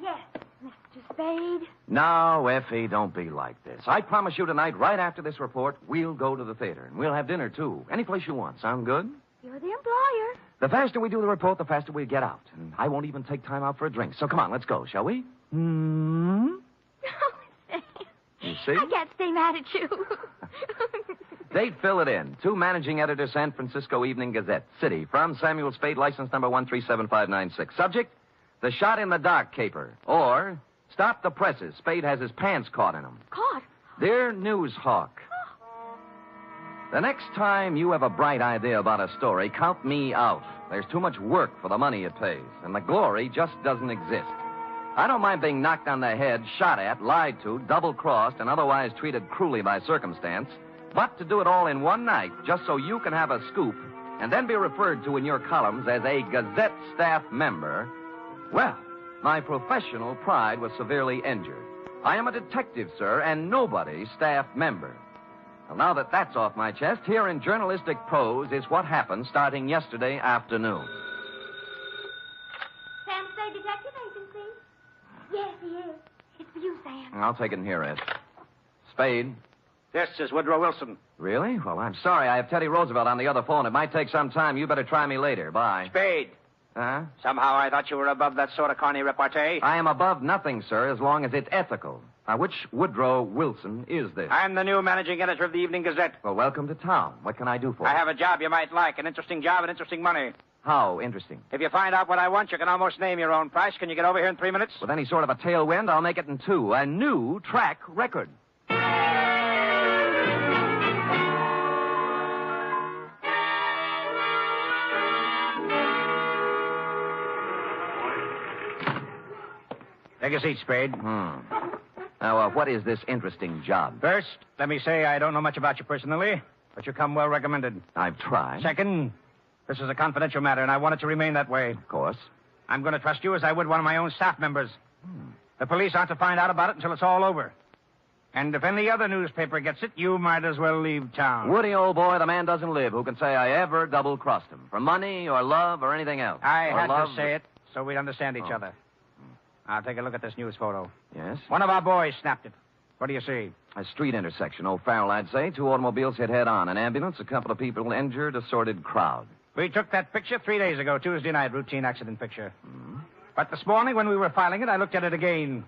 Yes, Mr. Spade. No, Effie, don't be like this. I promise you tonight, right after this report, we'll go to the theater. And we'll have dinner, too. Any place you want. Sound good? You're the employer. The faster we do the report, the faster we get out. And I won't even take time out for a drink. So come on, let's go, shall we? You see? I can't stay mad at you. Date, fill it in. To managing editor, San Francisco Evening Gazette. City, from Samuel Spade, license number 137596. Subject, The Shot in the Dark Caper. Or, Stop the Presses. Spade has his pants caught in them. Caught? Dear News Hawk. The next time you have a bright idea about a story, count me out. There's too much work for the money it pays, and the glory just doesn't exist. I don't mind being knocked on the head, shot at, lied to, double-crossed, and otherwise treated cruelly by circumstance, but to do it all in one night just so you can have a scoop and then be referred to in your columns as a Gazette staff member, well, my professional pride was severely injured. I am a detective, sir, and nobody's staff member. Well, now that that's off my chest, here in journalistic prose is what happened starting yesterday afternoon. Sam Spade Detective Agency. Yes, he is. It's for you, Sam. I'll take it in here, Ed. Spade. This is Woodrow Wilson. Really? Well, I'm sorry. I have Teddy Roosevelt on the other phone. It might take some time. You better try me later. Bye. Spade. Huh? Somehow I thought you were above that sort of carny repartee. I am above nothing, sir, as long as it's ethical. Now, which Woodrow Wilson is this? I'm the new managing editor of the Evening Gazette. Well, welcome to town. What can I do for you? I have a job you might like, an interesting job and interesting money. How interesting? If you find out what I want, you can almost name your own price. Can you get over here in 3 minutes? With any sort of a tailwind, I'll make it in 2. A new track record. Take a seat, Spade. Now, what is this interesting job? First, let me say I don't know much about you personally, but you come well recommended. I've tried. Second, this is a confidential matter, and I want it to remain that way. Of course. I'm going to trust you as I would one of my own staff members. The police aren't to find out about it until it's all over. And if any other newspaper gets it, you might as well leave town. Woody, old boy, the man doesn't live who can say I ever double-crossed him. For money or love or anything else. I or had love... to say it so we'd understand each other. Now, take a look at this news photo. Yes? One of our boys snapped it. What do you see? A street intersection. O'Farrell, I'd say. 2 automobiles hit head-on. An ambulance, a couple of people injured, a sordid crowd. We took that picture 3 days ago, Tuesday night, routine accident picture. But this morning, when we were filing it, I looked at it again,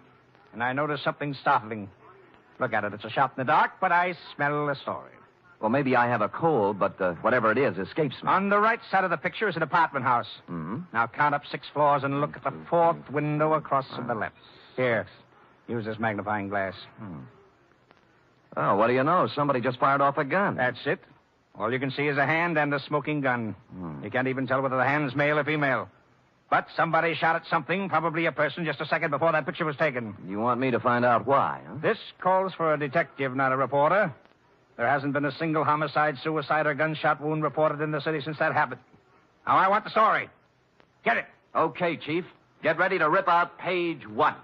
and I noticed something startling. Look at it. It's a shot in the dark, but I smell a story. Well, maybe I have a cold, but whatever it is escapes me. On the right side of the picture is an apartment house. Now count up 6 floors and look at the 4th window across to the left. Here, use this magnifying glass. Oh, what do you know? Somebody just fired off a gun. That's it. All you can see is a hand and a smoking gun. You can't even tell whether the hand's male or female. But somebody shot at something, probably a person, just a second before that picture was taken. You want me to find out why, huh? This calls for a detective, not a reporter. There hasn't been a single homicide, suicide, or gunshot wound reported in the city since that happened. Now, I want the story. Get it. Okay, Chief. Get ready to rip out page 1.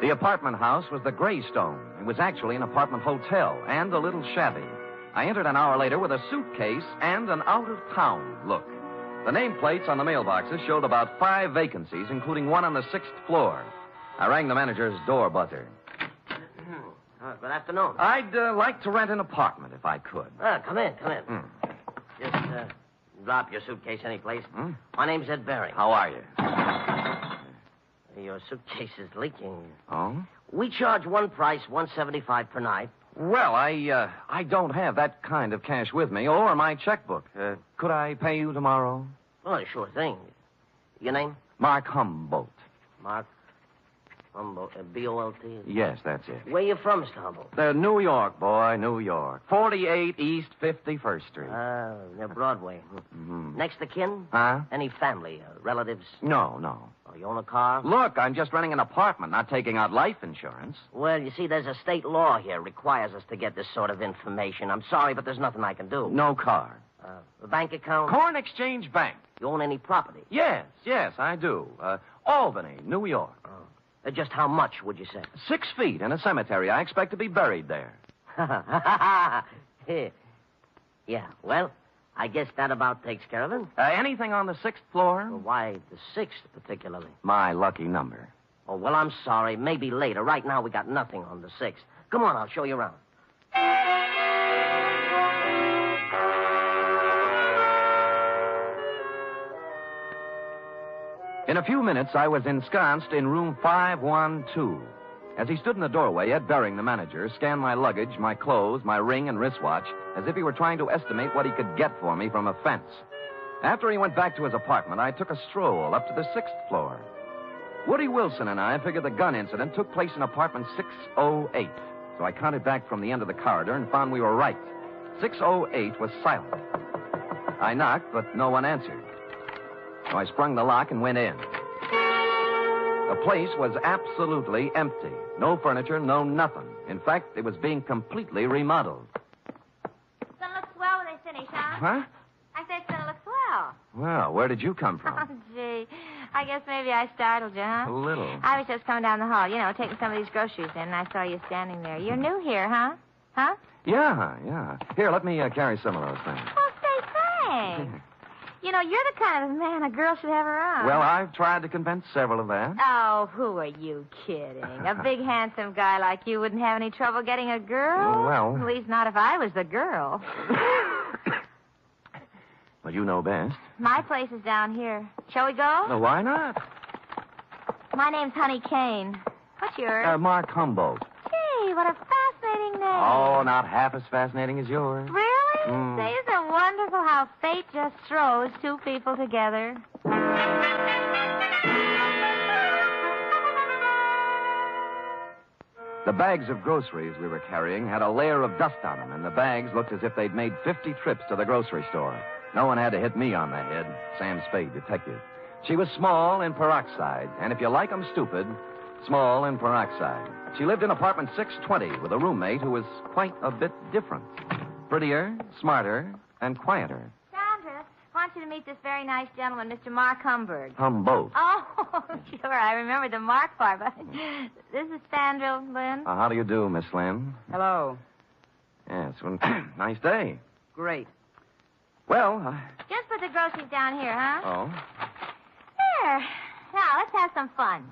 The apartment house was the Greystone. It was actually an apartment hotel and a little shabby. I entered an hour later with a suitcase and an out-of-town look. The nameplates on the mailboxes showed about 5 vacancies, including one on the 6th floor. I rang the manager's door buzzer. Good afternoon. I'd like to rent an apartment if I could. Come in. Just drop your suitcase anyplace. My name's Ed Berry. How are you? Your suitcase is leaking. Oh? We charge one price, $175 per night. Well, I don't have that kind of cash with me or my checkbook. Could I pay you tomorrow? Oh, sure thing. Your name? Mark Humboldt. Mark Humboldt, B-O-L-T? Yes, that's it. Where you from, Mr. Humboldt? New York, boy, New York. 48 East 51st Street. Near Broadway. Next to kin? Huh? Any family, relatives? No. Oh, you own a car? Look, I'm just renting an apartment, not taking out life insurance. Well, you see, there's a state law here requires us to get this sort of information. I'm sorry, but there's nothing I can do. No car. A bank account? Corn Exchange Bank. You own any property? Yes, I do. Albany, New York. Just how much, would you say? 6 feet in a cemetery. I expect to be buried there. Yeah, well, I guess that about takes care of it. Anything on the 6th floor? Well, why the 6th particularly? My lucky number. Oh, well, I'm sorry. Maybe later. Right now, we got nothing on the 6th. Come on, I'll show you around. In a few minutes, I was ensconced in room 512. As he stood in the doorway, Ed Bering, the manager, scanned my luggage, my clothes, my ring and wristwatch, as if he were trying to estimate what he could get for me from a fence. After he went back to his apartment, I took a stroll up to the 6th floor. Woody Wilson and I figured the gun incident took place in apartment 608. So I counted back from the end of the corridor and found we were right. 608 was silent. I knocked, but no one answered. So I sprung the lock and went in. The place was absolutely empty. No furniture, no nothing. In fact, it was being completely remodeled. It's gonna look swell when they finish, huh? Huh? I said it's gonna look swell. Well, where did you come from? Oh, gee. I guess maybe I startled you, huh? A little. I was just coming down the hall, taking some of these groceries in, and I saw you standing there. You're new here, huh? Huh? Yeah. Here, let me carry some of those things. Well, say thanks. You know, you're the kind of man a girl should have around. Well, I've tried to convince several of that. Oh, who are you kidding? A big, handsome guy like you wouldn't have any trouble getting a girl? Well. At least not if I was the girl. Well, you know best. My place is down here. Shall we go? Well, why not? My name's Honey Kane. What's yours? Mark Humboldt. Gee, what a fascinating name. Oh, not half as fascinating as yours. Really? Say, isn't it wonderful how fate just throws two people together? The bags of groceries we were carrying had a layer of dust on them, and the bags looked as if they'd made 50 trips to the grocery store. No one had to hit me on the head. Sam Spade, detective. She was small in peroxide, and if you like 'em stupid, small in peroxide. She lived in apartment 620 with a roommate who was quite a bit different. Prettier, smarter, and quieter. Sandra, I want you to meet this very nice gentleman, Mr. Mark Humberg. Humboldt. Oh, sure, I remember the Mark part, but this is Sandra Lynn. How do you do, Miss Lynn? Hello. Yes, well, nice day. Great. Well, Just put the groceries down here, huh? Oh. There. Now, let's have some fun.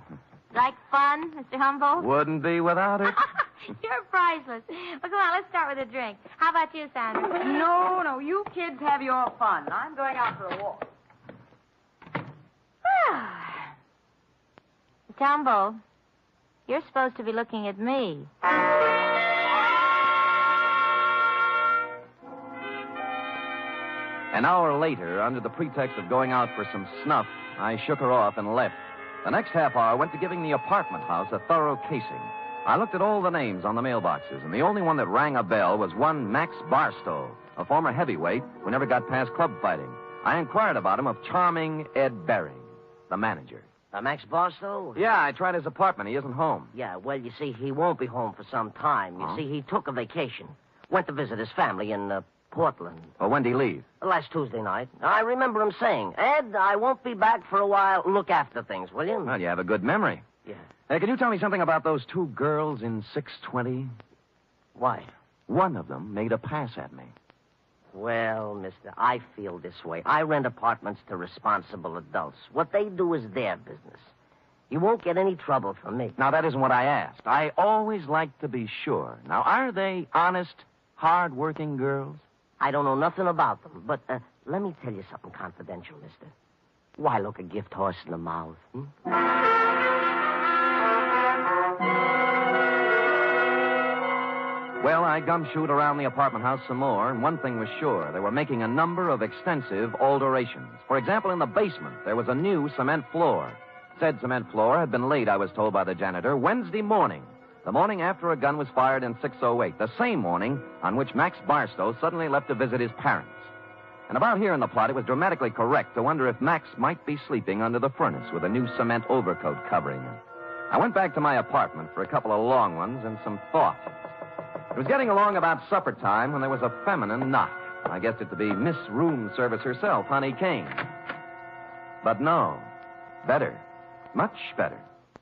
Like fun, Mr. Humboldt? Wouldn't be without it. You're priceless. Well, come on, let's start with a drink. How about you, Sandra? No, you kids have your fun. I'm going out for a walk. Mr. Humboldt, you're supposed to be looking at me. An hour later, under the pretext of going out for some snuff, I shook her off and left. The next half hour went to giving the apartment house a thorough casing. I looked at all the names on the mailboxes, and the only one that rang a bell was one Max Barstow, a former heavyweight who never got past club fighting. I inquired about him of charming Ed Bering, the manager. Max Barstow? Yeah, I tried his apartment. He isn't home. Yeah, well, you see, he won't be home for some time. You see, he took a vacation. Went to visit his family in Portland. Well, when did he leave? Last Tuesday night. I remember him saying, Ed, I won't be back for a while. Look after things, will you? Well, you have a good memory. Yeah. Hey, can you tell me something about those two girls in 620? Why? One of them made a pass at me. Well, mister, I feel this way. I rent apartments to responsible adults. What they do is their business. You won't get any trouble from me. Now, that isn't what I asked. I always like to be sure. Now, are they honest, hard-working girls? I don't know nothing about them, but let me tell you something confidential, mister. Why look a gift horse in the mouth? Well, I gumshoed around the apartment house some more, and one thing was sure. They were making a number of extensive alterations. For example, in the basement, there was a new cement floor. Said cement floor had been laid, I was told by the janitor, Wednesday morning. The morning after a gun was fired in 608, the same morning on which Max Barstow suddenly left to visit his parents. And about here in the plot, it was dramatically correct to wonder if Max might be sleeping under the furnace with a new cement overcoat covering him. I went back to my apartment for a couple of long ones and some thought. It was getting along about supper time when there was a feminine knock. I guessed it to be Miss Room Service herself, Honey Kane. But no. Better. Much better.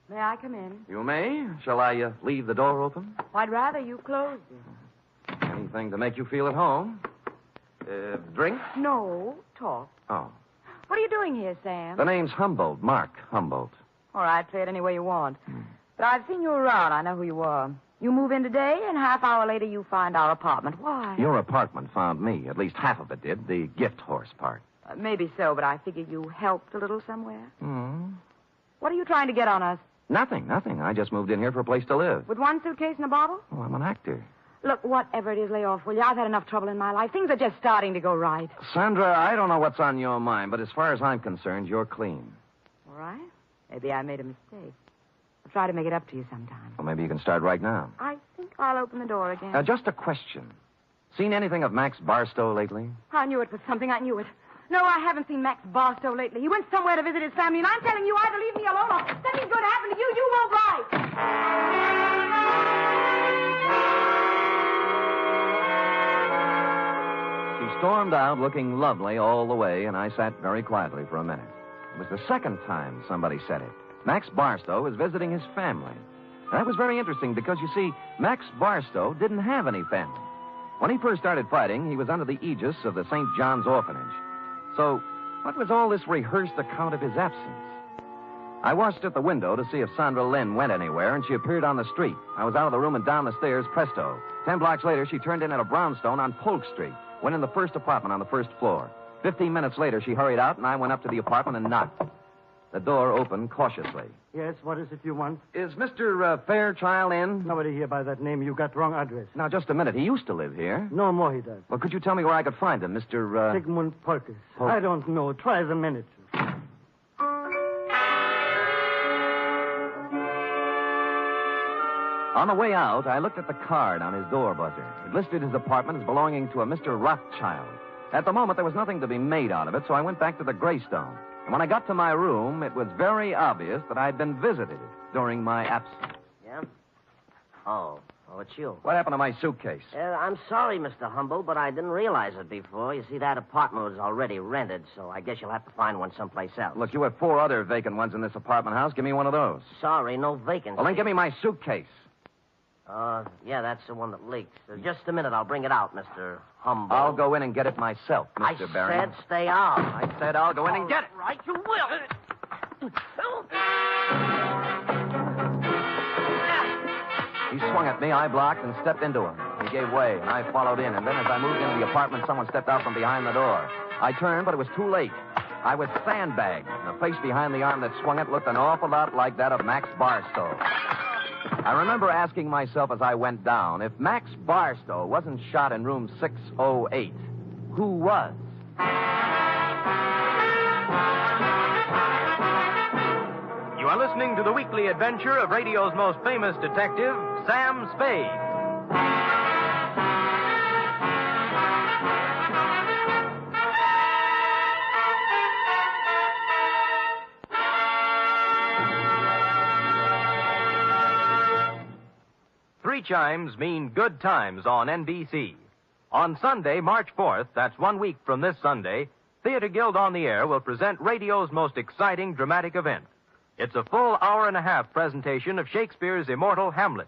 May I come in? You may. Shall I leave the door open? I'd rather you closed it. Anything to make you feel at home. Drink? No, talk. Oh. What are you doing here, Sam? The name's Humboldt, Mark Humboldt. All right, play it any way you want. But I've seen you around. I know who you are. You move in today, and half hour later you find our apartment. Why? Your apartment found me. At least half of it did. The gift horse part. Maybe so, but I figure you helped a little somewhere. Hmm. What are you trying to get on us? Nothing. I just moved in here for a place to live. With one suitcase and a bottle? Oh, I'm an actor. Look, whatever it is, lay off, will you? I've had enough trouble in my life. Things are just starting to go right. Sandra, I don't know what's on your mind, but as far as I'm concerned, you're clean. All right. Maybe I made a mistake. I'll try to make it up to you sometime. Well, maybe you can start right now. I think I'll open the door again. Just a question. Seen anything of Max Barstow lately? I knew it was something. I knew it. No, I haven't seen Max Barstow lately. He went somewhere to visit his family, and I'm telling you either leave me alone or something's going to happen to you. You won't ride. She stormed out looking lovely all the way, and I sat very quietly for a minute. It was the second time somebody said it. Max Barstow was visiting his family. And that was very interesting because, you see, Max Barstow didn't have any family. When he first started fighting, he was under the aegis of the St. John's Orphanage. So, What was all this rehearsed account of his absence? I watched at the window to see if Sandra Lynn went anywhere, and she appeared on the street. I was out of the room and down the stairs, presto. 10 blocks later, she turned in at a brownstone on Polk Street, went in the first apartment on the first floor. 15 minutes later, she hurried out, and I went up to the apartment and knocked. The door opened cautiously. Yes, what is it you want? Is Mr. Fairchild in? Nobody here by that name. You got wrong address. Now, just a minute. He used to live here. No more he does. Well, could you tell me where I could find him, Mr. Sigmund Polkus. I don't know. Try the manager. On the way out, I looked at the card on his door buzzer. It listed his apartment as belonging to a Mr. Rothschild. At the moment, there was nothing to be made out of it, so I went back to the Greystone. And when I got to my room, it was very obvious that I'd been visited during my absence. Yeah? Oh, it's you. What happened to my suitcase? I'm sorry, Mr. Humble, but I didn't realize it before. You see, that apartment was already rented, so I guess you'll have to find one someplace else. Look, you have 4 other vacant ones in this apartment house. Give me one of those. Sorry, no vacancy. Well, then give me my suitcase. Yeah, that's the one that leaked. Just a minute, I'll bring it out, Mr. Humble. I'll go in and get it myself, Mr. Barry. I said stay out. I said I'll go in and get it. Right, you will. He swung at me, I blocked, and stepped into him. He gave way, and I followed in. And then as I moved into the apartment, someone stepped out from behind the door. I turned, but it was too late. I was sandbagged, and the face behind the arm that swung it looked an awful lot like that of Max Barstow. I remember asking myself as I went down, if Max Barstow wasn't shot in room 608, who was? You are listening to the weekly adventure of radio's most famous detective, Sam Spade. Three chimes mean good times on NBC. On Sunday, March 4th, that's 1 week from this Sunday, Theater Guild on the Air will present radio's most exciting dramatic event. It's a full hour-and-a-half presentation of Shakespeare's immortal Hamlet.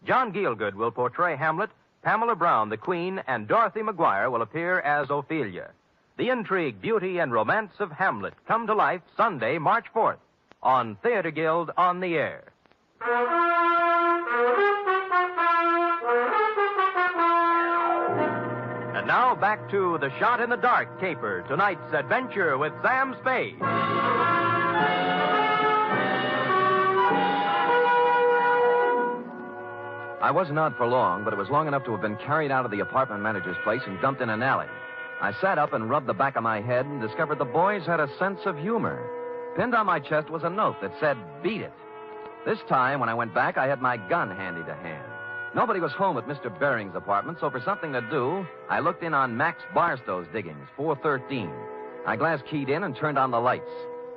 John Gielgud will portray Hamlet, Pamela Brown, the Queen, and Dorothy Maguire will appear as Ophelia. The intrigue, beauty, and romance of Hamlet come to life Sunday, March 4th, on Theater Guild on the Air. And now back to The Shot in the Dark Caper, tonight's adventure with Sam Spade. I wasn't out for long, but it was long enough to have been carried out of the apartment manager's place and dumped in an alley. I sat up and rubbed the back of my head and discovered the boys had a sense of humor. Pinned on my chest was a note that said, "Beat it." This time, when I went back, I had my gun handy to hand. Nobody was home at Mr. Bering's apartment, so for something to do, I looked in on Max Barstow's diggings, 413. I glass keyed in and turned on the lights.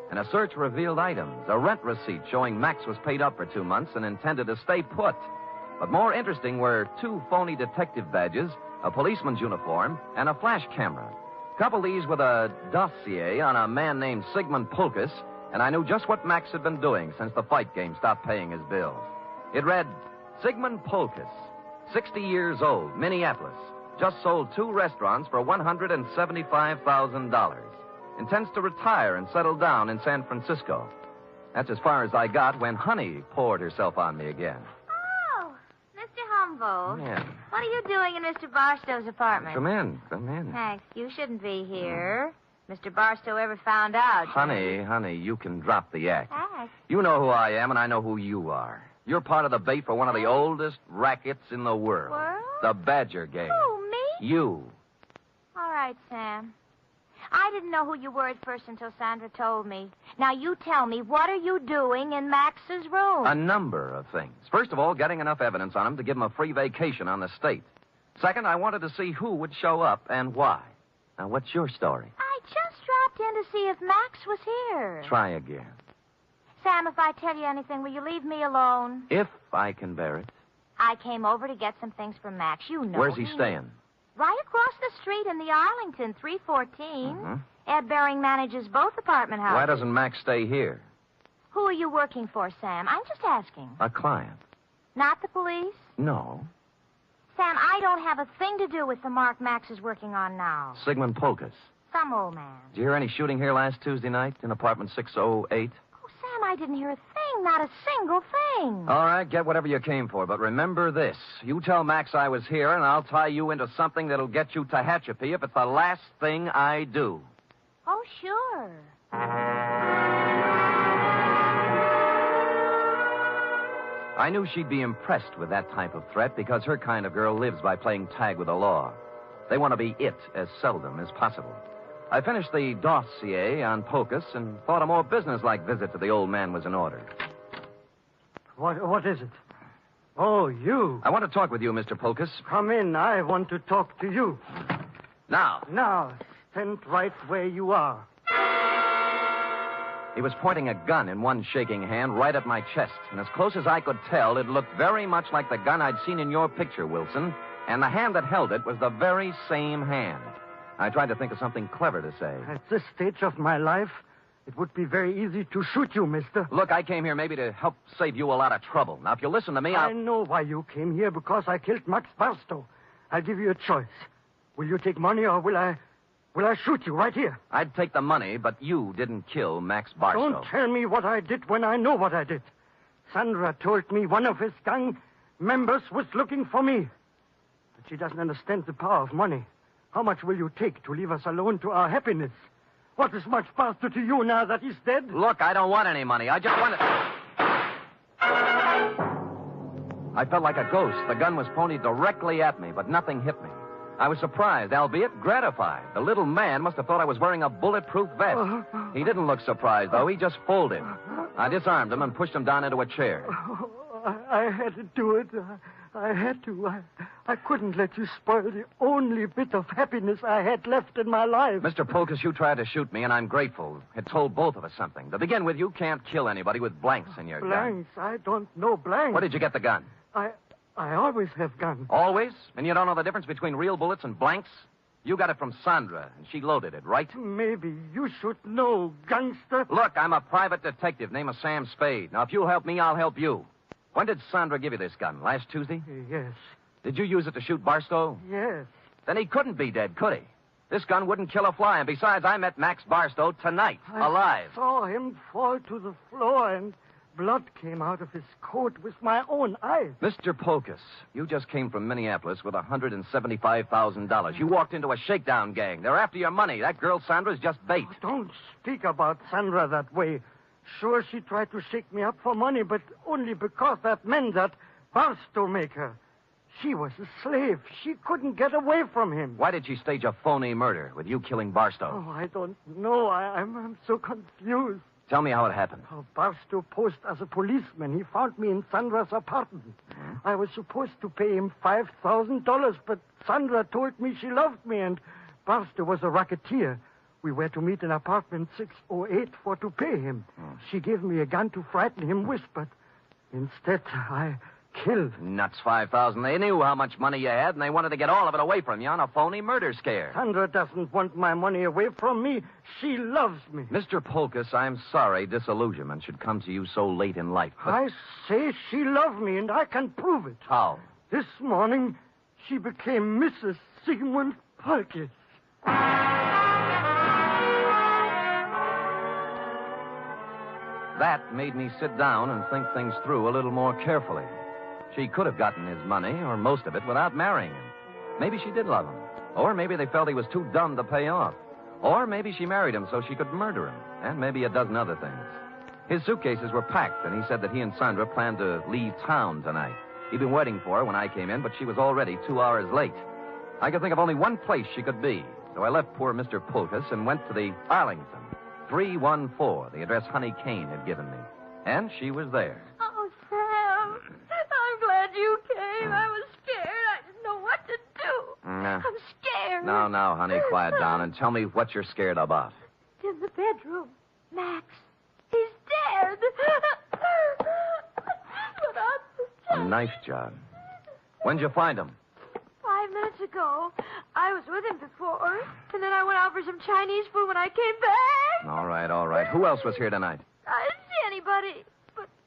And a search revealed items, a rent receipt showing Max was paid up for 2 months and intended to stay put. But more interesting were 2 phony detective badges, a policeman's uniform, and a flash camera. Couple these with a dossier on a man named Sigmund Polkus, and I knew just what Max had been doing since the fight game stopped paying his bills. It read, Sigmund Polkus, 60 years old, Minneapolis, just sold 2 restaurants for $175,000. Intends to retire and settle down in San Francisco. That's as far as I got when Honey poured herself on me again. Humboldt. Yeah. What are you doing in Mr. Barstow's apartment? Come in. Max, you shouldn't be here. Mr. Barstow ever found out. Honey, you can drop the act. Act? You know who I am, and I know who you are. You're part of the bait for one of the oldest rackets in the world. World? The Badger Game. Who, me? You. All right, Sam. I didn't know who you were at first until Sandra told me. Now, you tell me, what are you doing in Max's room? A number of things. First of all, getting enough evidence on him to give him a free vacation on the state. Second, I wanted to see who would show up and why. Now, what's your story? I just dropped in to see if Max was here. Try again. Sam, if I tell you anything, will you leave me alone? If I can bear it. I came over to get some things from Max. You know. Where's he staying? Right across the street in the Arlington, 314. Mm-hmm. Ed Bering manages both apartment houses. Why doesn't Max stay here? Who are you working for, Sam? I'm just asking. A client. Not the police? No. Sam, I don't have a thing to do with the mark Max is working on now. Sigmund Polkus. some old man. Did you hear any shooting here last Tuesday night in apartment 608? Oh, Sam, I didn't hear a thing. Not a single thing. All right, get whatever you came for, but remember this. You tell Max I was here, and I'll tie you into something that'll get you Tehachapi if it's the last thing I do. Oh, sure. I knew she'd be impressed with that type of threat because her kind of girl lives by playing tag with the law. They want to be it as seldom as possible. I finished the dossier on Pocus and thought a more businesslike visit to the old man was in order. What is it? Oh, you. I want to talk with you, Mr. Pocus. Come in. I want to talk to you. Now. Now, stand right where you are. He was pointing a gun in one shaking hand right at my chest, and as close as I could tell, it looked very much like the gun I'd seen in your picture, Wilson, and the hand that held it was the very same hand. I tried to think of something clever to say. At this stage of my life, it would be very easy to shoot you, mister. Look, I came here maybe to help save you a lot of trouble. Now, if you listen to me, I know why you came here, because I killed Max Barstow. I'll give you a choice. Will you take money or will I shoot you right here? I'd take the money, but you didn't kill Max Barstow. Don't tell me what I did when I know what I did. Sandra told me one of his gang members was looking for me. But she doesn't understand the power of money. How much will you take to leave us alone to our happiness? What is Max Barstow to you now that he's dead? Look, I don't want any money. I just want it. I felt like a ghost. The gun was pointed directly at me, but nothing hit me. I was surprised, albeit gratified. The little man must have thought I was wearing a bulletproof vest. He didn't look surprised, though. He just folded. I disarmed him and pushed him down into a chair. I had to do it. I had to. I couldn't let you spoil the only bit of happiness I had left in my life. Mr. Pocus, you tried to shoot me, and I'm grateful. It told both of us something. To begin with, you can't kill anybody with blanks in your gun. Blanks? I don't know blanks. Where did you get the gun? I always have guns. Always? And you don't know the difference between real bullets and blanks? You got it from Sandra, and she loaded it, right? Maybe you should know, gangster. Look, I'm a private detective. Name is Sam Spade. Now, if you'll help me, I'll help you. When did Sandra give you this gun? Last Tuesday? Yes. Did you use it to shoot Barstow? Yes. Then he couldn't be dead, could he? This gun wouldn't kill a fly, and besides, I met Max Barstow tonight, alive. I saw him fall to the floor, and blood came out of his coat with my own eyes. Mr. Pocus, you just came from Minneapolis with $175,000. You walked into a shakedown gang. They're after your money. That girl Sandra's just bait. Oh, don't speak about Sandra that way. Sure, she tried to shake me up for money, but only because that man, that Barstow maker. She was a slave. She couldn't get away from him. Why did she stage a phony murder with you killing Barstow? Oh, I don't know. I'm so confused. Tell me how it happened. Oh, Barstow posed as a policeman. He found me in Sandra's apartment. I was supposed to pay him $5,000, but Sandra told me she loved me, and Barstow was a racketeer. We were to meet in apartment 608 to pay him. She gave me a gun to frighten him with, but instead I killed. Nuts, $5,000. They knew how much money you had, and they wanted to get all of it away from you on a phony murder scare. Sandra doesn't want my money away from me. She loves me. Mr. Pocus, I'm sorry disillusionment should come to you so late in life. But... I say she loved me, and I can prove it. How? This morning, she became Mrs. Sigmund Pocus. That made me sit down and think things through a little more carefully. She could have gotten his money, or most of it, without marrying him. Maybe she did love him. Or maybe they felt he was too dumb to pay off. Or maybe she married him so she could murder him. And maybe a dozen other things. His suitcases were packed, and he said that he and Sandra planned to leave town tonight. He'd been waiting for her when I came in, but she was already 2 hours late. I could think of only one place she could be. So I left poor Mr. Pocus and went to the Arlington. 314, the address Honey Kane had given me. And she was there. Oh, Sam, I'm glad you came. I was scared. I didn't know what to do. I'm scared. Now, honey, quiet down and tell me what you're scared about. In the bedroom, Max, he's dead. A knife job. When'd you find him? 5 minutes ago. I was with him before, and then I went out for some Chinese food when I came back. All right. Who else was here tonight? I didn't see anybody,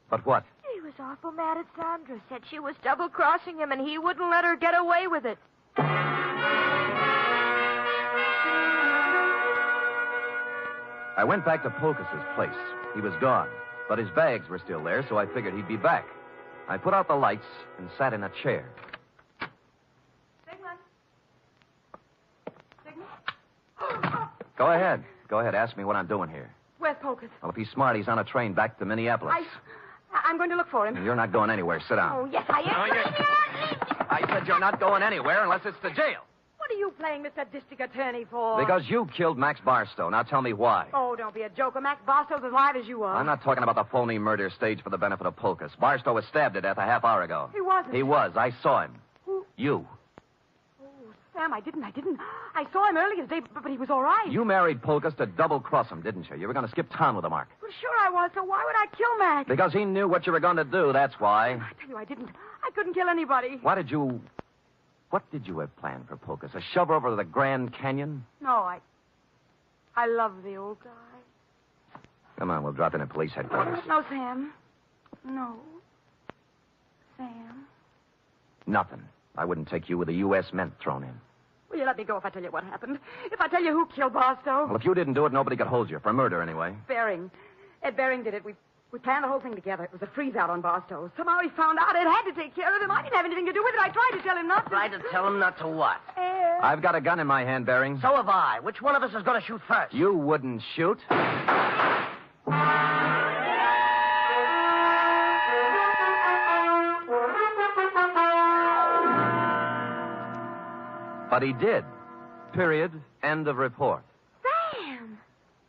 But what? he was awful mad at Sandra. Said she was double-crossing him, and he wouldn't let her get away with it. I went back to Polkus's place. He was gone, but his bags were still there, so I figured he'd be back. I put out the lights and sat in a chair. Go ahead. Go ahead. Ask me what I'm doing here. Where's Polkus? Well, if he's smart, he's on a train back to Minneapolis. I'm going to look for him. You're not going anywhere. Sit down. Oh, yes, I am. I said you're not going anywhere unless it's to jail. What are you playing Mr. District Attorney for? Because you killed Max Barstow. Now tell me why. Oh, don't be a joker. Max Barstow's as live as you are. I'm not talking about the phony murder staged for the benefit of Polkus. Barstow was stabbed to death a half hour ago. He wasn't. He was. I saw him. Who? You. Oh, Sam, I didn't. I saw him earlier today, but he was all right. You married Polkus to double-cross him, didn't you? You were going to skip town with him, Mark. Well, sure I was, so why would I kill Max? Because he knew what you were going to do, that's why. I tell you, I didn't. I couldn't kill anybody. What did you have planned for Polkus? A shove over to the Grand Canyon? No, I love the old guy. Come on, we'll drop in at police headquarters. No, Sam. No. Sam. Nothing. I wouldn't take you with a U.S. Mint thrown in. Will you let me go if I tell you what happened? If I tell you who killed Barstow? Well, if you didn't do it, nobody could hold you. For murder, anyway. Bering. Ed Bering did it. We planned the whole thing together. It was a freeze-out on Barstow. Somehow he found out Ed had to take care of him. I didn't have anything to do with it. I tried to tell him not to. Tried to tell him not to what? I've got a gun in my hand, Bering. So have I. Which one of us is going to shoot first? You wouldn't shoot. But he did. Period. End of report. Sam,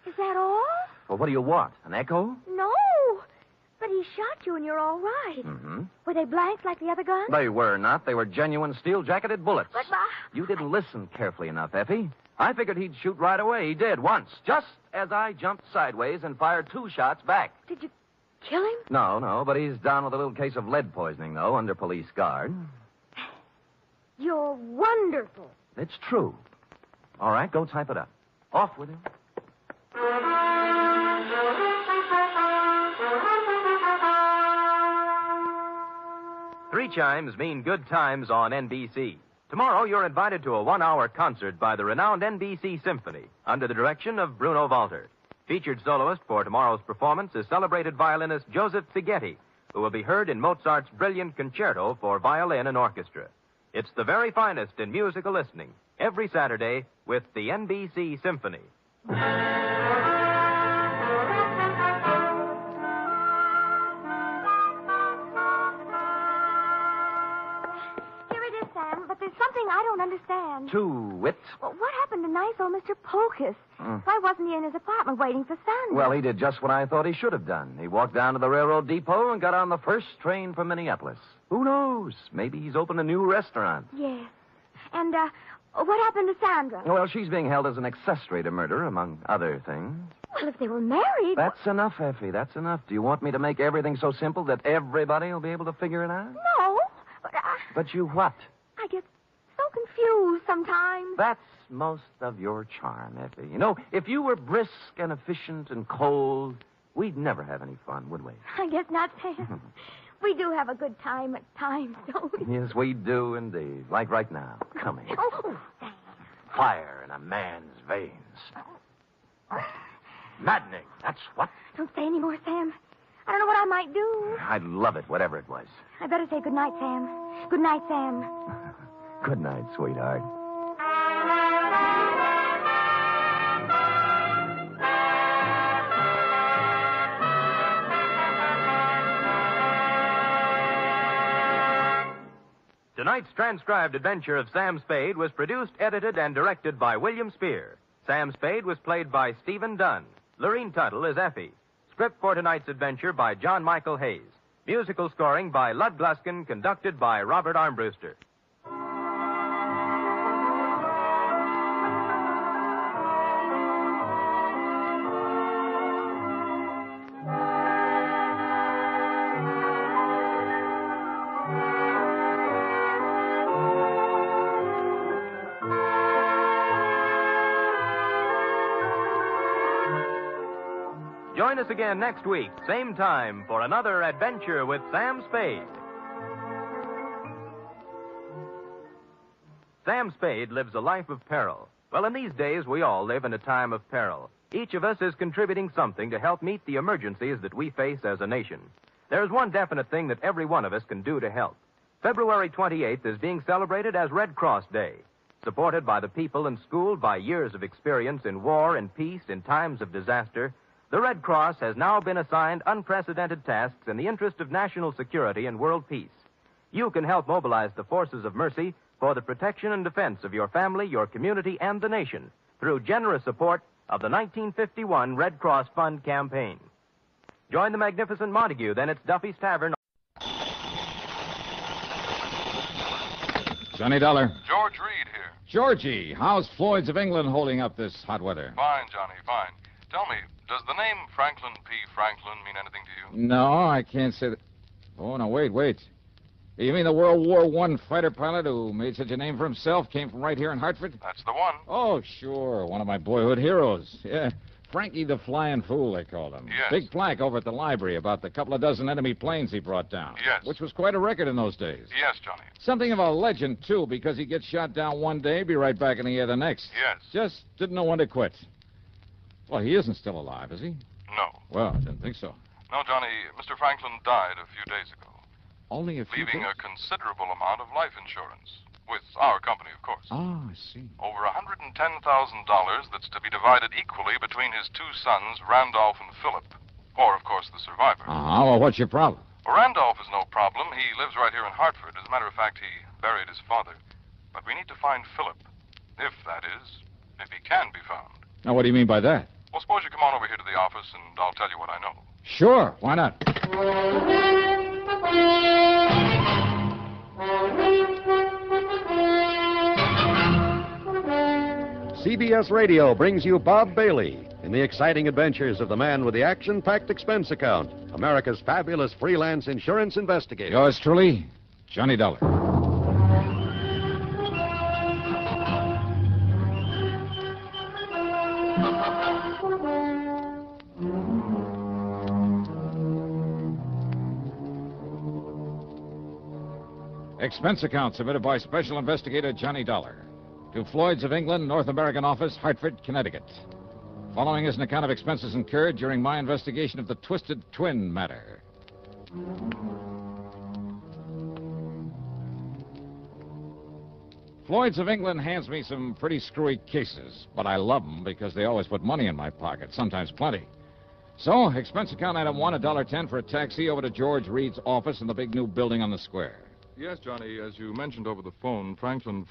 is that all? Well, what do you want? An echo? No, but he shot you and you're all right. Mm-hmm. Were they blanks like the other guns? They were not. They were genuine steel-jacketed bullets. But, You didn't listen carefully enough, Effie. I figured he'd shoot right away. He did, once. Just as I jumped sideways and fired 2 shots back. Did you kill him? No, but he's down with a little case of lead poisoning, though, under police guard. You're wonderful. It's true. All right, go type it up. Off with him. Three chimes mean good times on NBC. Tomorrow, you're invited to a 1-hour concert by the renowned NBC Symphony under the direction of Bruno Walter. Featured soloist for tomorrow's performance is celebrated violinist Joseph Figgetti, who will be heard in Mozart's brilliant concerto for violin and orchestra. It's the very finest in musical listening, every Saturday with the NBC Symphony. Here it is, Sam, but there's something I don't understand. To wit. Well, what happened to nice old Mr. Polkus? Why wasn't he in his apartment waiting for Sandra? Well, he did just what I thought he should have done. He walked down to the railroad depot and got on the first train from Minneapolis. Who knows? Maybe he's opened a new restaurant. Yes. And, what happened to Sandra? Well, she's being held as an accessory to murder, among other things. Well, if they were married... That's enough, Effie. That's enough. Do you want me to make everything so simple that everybody will be able to figure it out? No, but But you what? I get so confused sometimes. That's most of your charm, Effie. You know, if you were brisk and efficient and cold, we'd never have any fun, would we? I guess not, Sam. We do have a good time at times, don't we? Yes, we do indeed. Like right now. Coming. Oh, Fire in a man's veins. Maddening, that's what. don't say any more, Sam. I don't know what I might do. I'd love it, whatever it was. I better say good night, Sam. Good night, Sam. Good night, sweetheart. Tonight's transcribed adventure of Sam Spade was produced, edited, and directed by William Spear. Sam Spade was played by Stephen Dunn. Lorene Tuttle is Effie. Script for tonight's adventure by John Michael Hayes. Musical scoring by Lud Gluskin, conducted by Robert Armbruster. Join us again next week, same time, for another adventure with Sam Spade. Sam Spade lives a life of peril. Well, in these days, we all live in a time of peril. Each of us is contributing something to help meet the emergencies that we face as a nation. There's one definite thing that every one of us can do to help. February 28th is being celebrated as Red Cross Day. Supported by the people and schooled by years of experience in war and peace in times of disaster, the Red Cross has now been assigned unprecedented tasks in the interest of national security and world peace. You can help mobilize the forces of mercy for the protection and defense of your family, your community, and the nation through generous support of the 1951 Red Cross Fund campaign. Join the magnificent Montague, then it's Duffy's Tavern. Johnny Dollar. George Reed here. Georgie, how's Floyd's of England holding up this hot weather? Fine, Johnny, fine. Tell me, does the name Franklin P. Franklin mean anything to you? No, I can't say that. Oh, no, wait. You mean the World War I fighter pilot who made such a name for himself came from right here in Hartford? That's the one. Oh, sure. One of my boyhood heroes. Yeah. Frankie the Flying Fool, they called him. Yes. Big plaque over at the library about the couple of dozen enemy planes he brought down. Yes. Which was quite a record in those days. Yes, Johnny. Something of a legend, too, because he gets shot down one day, be right back in the air the next. Yes. Just didn't know when to quit. Well, he isn't still alive, is he? No. Well, I didn't think so. No, Johnny, Mr. Franklin died a few days ago. Only a few leaving days? a considerable amount of life insurance. With our company, of course. Oh, I see. Over $110,000 that's to be divided equally between his two sons, Randolph and Philip. Or, of course, the survivor. Well, what's your problem? Well, Randolph is no problem. He lives right here in Hartford. As a matter of fact, he buried his father. But we need to find Philip. If he can be found. Now, what do you mean by that? Well, suppose you come on over here to the office, and I'll tell you what I know. Sure, why not? CBS Radio brings you Bob Bailey in the exciting adventures of the man with the action-packed expense account, America's fabulous freelance insurance investigator. Yours truly, Johnny Dollar. Expense account submitted by Special Investigator Johnny Dollar to Floyd's of England, North American Office, Hartford, Connecticut. Following is an account of expenses incurred during my investigation of the Twisted Twin matter. Floyd's of England hands me some pretty screwy cases, but I love them because they always put money in my pocket, sometimes plenty. So, expense account item 1, $1.10 for a taxi over to George Reed's office in the big new building on the square. Yes, Johnny, as you mentioned over the phone, Franklin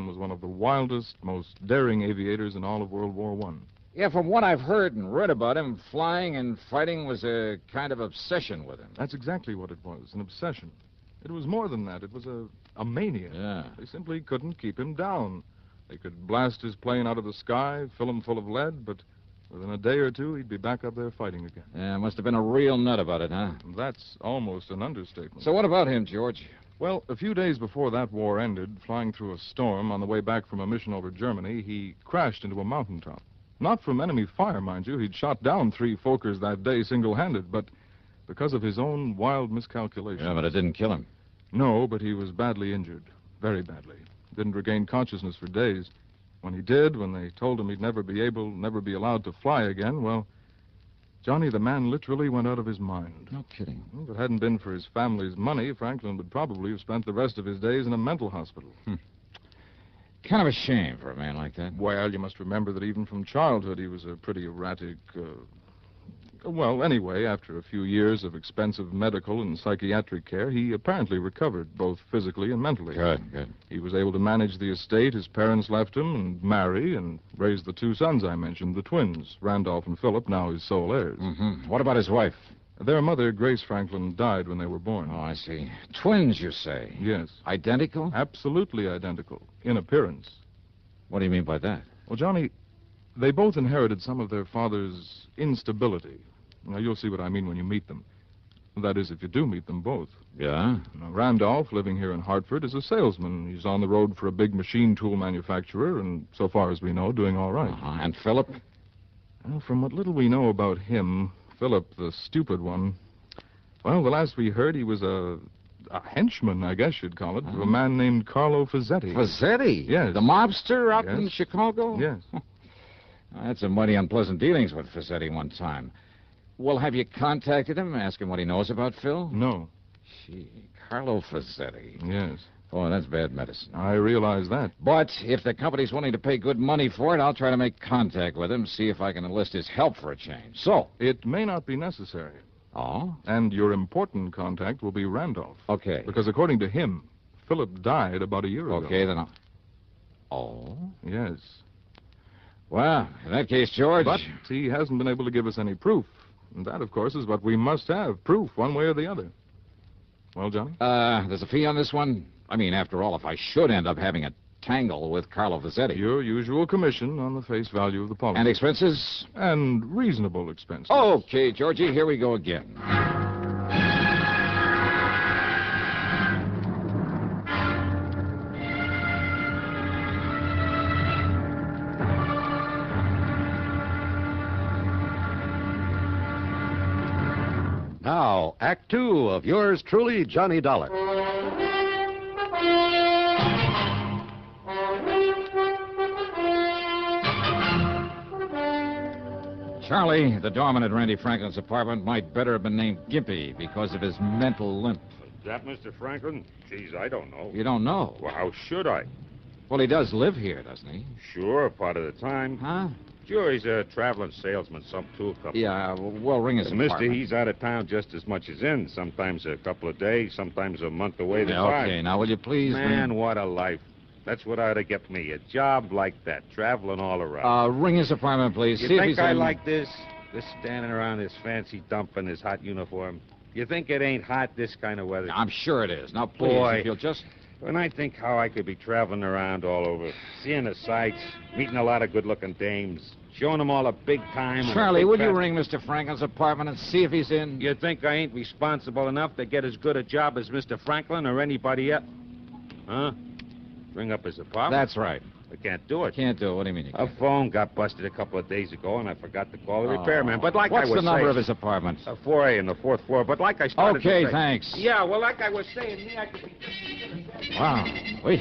was one of the wildest, most daring aviators in all of World War I. Yeah, from what I've heard and read about him, flying and fighting was a kind of obsession with him. That's exactly what it was, an obsession. It was more than that. It was a mania. Yeah. They simply couldn't keep him down. They could blast his plane out of the sky, fill him full of lead, but within a day or two, he'd be back up there fighting again. Yeah, must have been a real nut about it, huh? That's almost an understatement. So what about him, George? Well, a few days before that war ended, flying through a storm on the way back from a mission over Germany, he crashed into a mountaintop. Not from enemy fire, mind you. He'd shot down 3 Fokkers that day single-handed, but because of his own wild miscalculation. Yeah, but it didn't kill him. No, but he was badly injured. Very badly. Didn't regain consciousness for days. When he did, when they told him he'd never be allowed to fly again, well, Johnny, the man literally went out of his mind. No kidding. If it hadn't been for his family's money, Franklin would probably have spent the rest of his days in a mental hospital. Kind of a shame for a man like that. Well, you must remember that even from childhood he was a pretty erratic... Well, anyway, after a few years of expensive medical and psychiatric care, he apparently recovered, both physically and mentally. Good. He was able to manage the estate his parents left him and marry and raise the 2 sons I mentioned, the twins, Randolph and Philip, now his sole heirs. Mm-hmm. What about his wife? Their mother, Grace Franklin, died when they were born. Oh, I see. Twins, you say? Yes. Identical? Absolutely identical, in appearance. What do you mean by that? Well, Johnny, they both inherited some of their father's instability. Now, you'll see what I mean when you meet them. That is, if you do meet them both. Yeah? Now, Randolph, living here in Hartford, is a salesman. He's on the road for a big machine tool manufacturer, and so far as we know, doing all right. And Philip? Well, from what little we know about him, Philip, the stupid one, well, the last we heard, he was a a henchman, I guess you'd call it, of a man named Carlo Fazzetti. Fazzetti? Yes. The mobster out Yes. in Chicago? Yes. I had some mighty unpleasant dealings with Fazzetti one time. Well, have you contacted him, ask him what he knows about Phil? No. Gee, Carlo Fazzetti. Yes. Oh, that's bad medicine. I realize that. But if the company's willing to pay good money for it, I'll try to make contact with him, see if I can enlist his help for a change. So? It may not be necessary. Oh? And your important contact will be Randolph. Okay. Because according to him, Philip died about a year ago. Okay, then I'll... Oh? Yes. Well, in that case, George... But he hasn't been able to give us any proof. And that, of course, is what we must have, proof, one way or the other. Well, Johnny? There's a fee on this one? I mean, after all, if I should end up having a tangle with Carlo Fazzetti... Your usual commission on the face value of the policy. And expenses? And reasonable expenses. Okay, Georgie, here we go again. Now, Act Two of yours truly, Johnny Dollar. Charlie, the doorman at Randy Franklin's apartment might better have been named Gimpy because of his mental limp. Is that Mr. Franklin? Geez, I don't know. You don't know? Well, how should I? Well, he does live here, doesn't he? Sure, part of the time. Huh? Sure, he's a traveling salesman, some tool company. Yeah, well, ring his Mister, apartment. he's out of town just as much as in. Sometimes a couple of days, sometimes a month away. Yeah, okay, now will you please... Man, what a life. That's what ought to get me, a job like that, traveling all around. Ring his apartment, please. You See if think he's I in. like this? This standing around this fancy dump in this hot uniform? You think it ain't hot this kind of weather? I'm sure it is. Now, please, Boy, if you'll just... When I think how I could be traveling around all over, seeing the sights, meeting a lot of good-looking dames, showing them all a big time... Charlie, will you ring Mr. Franklin's apartment and see if he's in? You think I ain't responsible enough to get as good a job as Mr. Franklin or anybody else? Huh? Ring up his apartment? That's right. I can't do it. Can't do it. What do you mean you A can't? phone got busted a couple of days ago, and I forgot to call the repairman. But like What's I was the number saying, of his apartment? 4A on the 4th floor. But like I started to Okay, say- thanks. Yeah, well, like I was saying, me, I could be... Wow. Wait.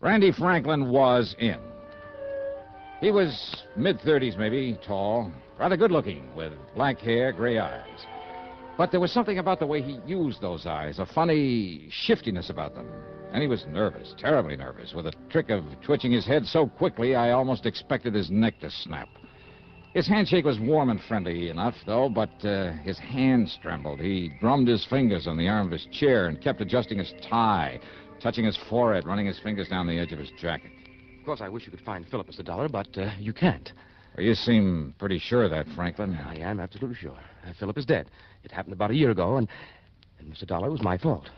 Randy Franklin was in. He was mid-30s, maybe, tall, rather good-looking, with black hair, gray eyes. But there was something about the way he used those eyes, a funny shiftiness about them. And he was nervous, terribly nervous, with a trick of twitching his head so quickly I almost expected his neck to snap. His handshake was warm and friendly enough, though, but his hands trembled. He drummed his fingers on the arm of his chair and kept adjusting his tie, touching his forehead, running his fingers down the edge of his jacket. Of course, I wish you could find Philip, Mr. Dollar, but you can't. Well, you seem pretty sure of that, Franklin. I am absolutely sure. Philip is dead. It happened about a year ago, and Mr. Dollar, it was my fault.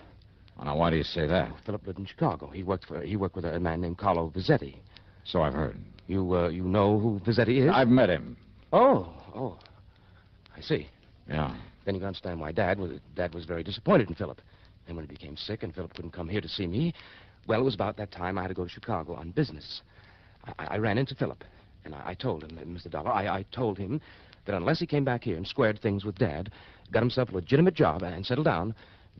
Well, now, why do you say that? Philip lived in Chicago. He worked with a man named Carlo Fazzetti. So I've heard. You know who Fazzetti is? I've met him. Oh. I see. Yeah. Then you can understand why Dad was very disappointed in Philip. And when he became sick and Philip couldn't come here to see me, well, it was about that time I had to go to Chicago on business. I ran into Philip, and I told him, Mr. Dollar, I told him that unless he came back here and squared things with Dad, got himself a legitimate job and settled down,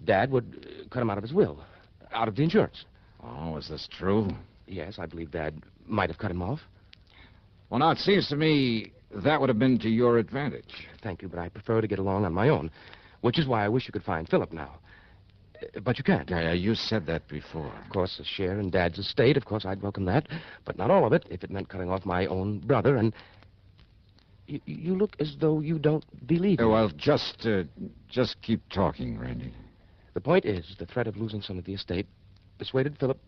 Dad would cut him out of his will, out of the insurance. Oh, is this true? Yes, I believe Dad might have cut him off. Well, now, it seems to me that would have been to your advantage. Thank you, but I prefer to get along on my own, which is why I wish you could find Philip now. But you can't. Yeah, you said that before. Of course, a share in Dad's estate, of course, I'd welcome that. But not all of it, if it meant cutting off my own brother, and... You look as though you don't believe me. Well, just keep talking, Randy. The point is, the threat of losing some of the estate persuaded Philip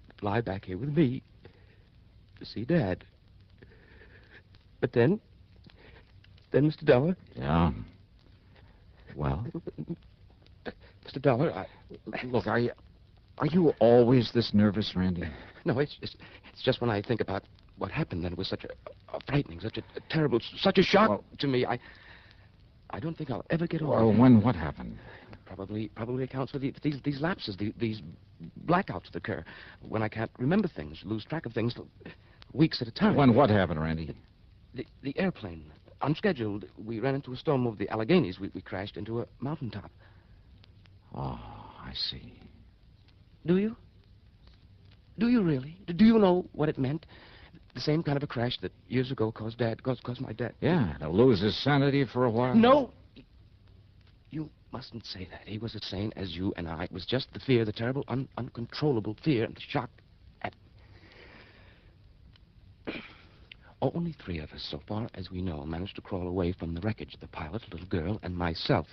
to fly back here with me to see Dad. But then, Mr. Dollar... Yeah? Well? Mr. Dollar, Look, are you always this nervous, Randy? No, it's just when I think about what happened, then it was such a frightening, such a terrible, such a shock to me. I don't think I'll ever get over Well, what happened? Probably accounts for these lapses, these blackouts that occur when I can't remember things, lose track of things weeks at a time. When what happened, Randy? The airplane unscheduled. We ran into a storm over the Alleghenies. We crashed into a mountaintop. Oh, I see. Do you? Do you really? Do you know what it meant? The same kind of a crash that years ago caused my dad. Yeah, to lose his sanity for a while. No! You mustn't say that. He was as sane as you and I. It was just the fear, the terrible, uncontrollable fear and the shock at... Only 3 of us, so far as we know, managed to crawl away from the wreckage. The pilot, a little girl, and myself.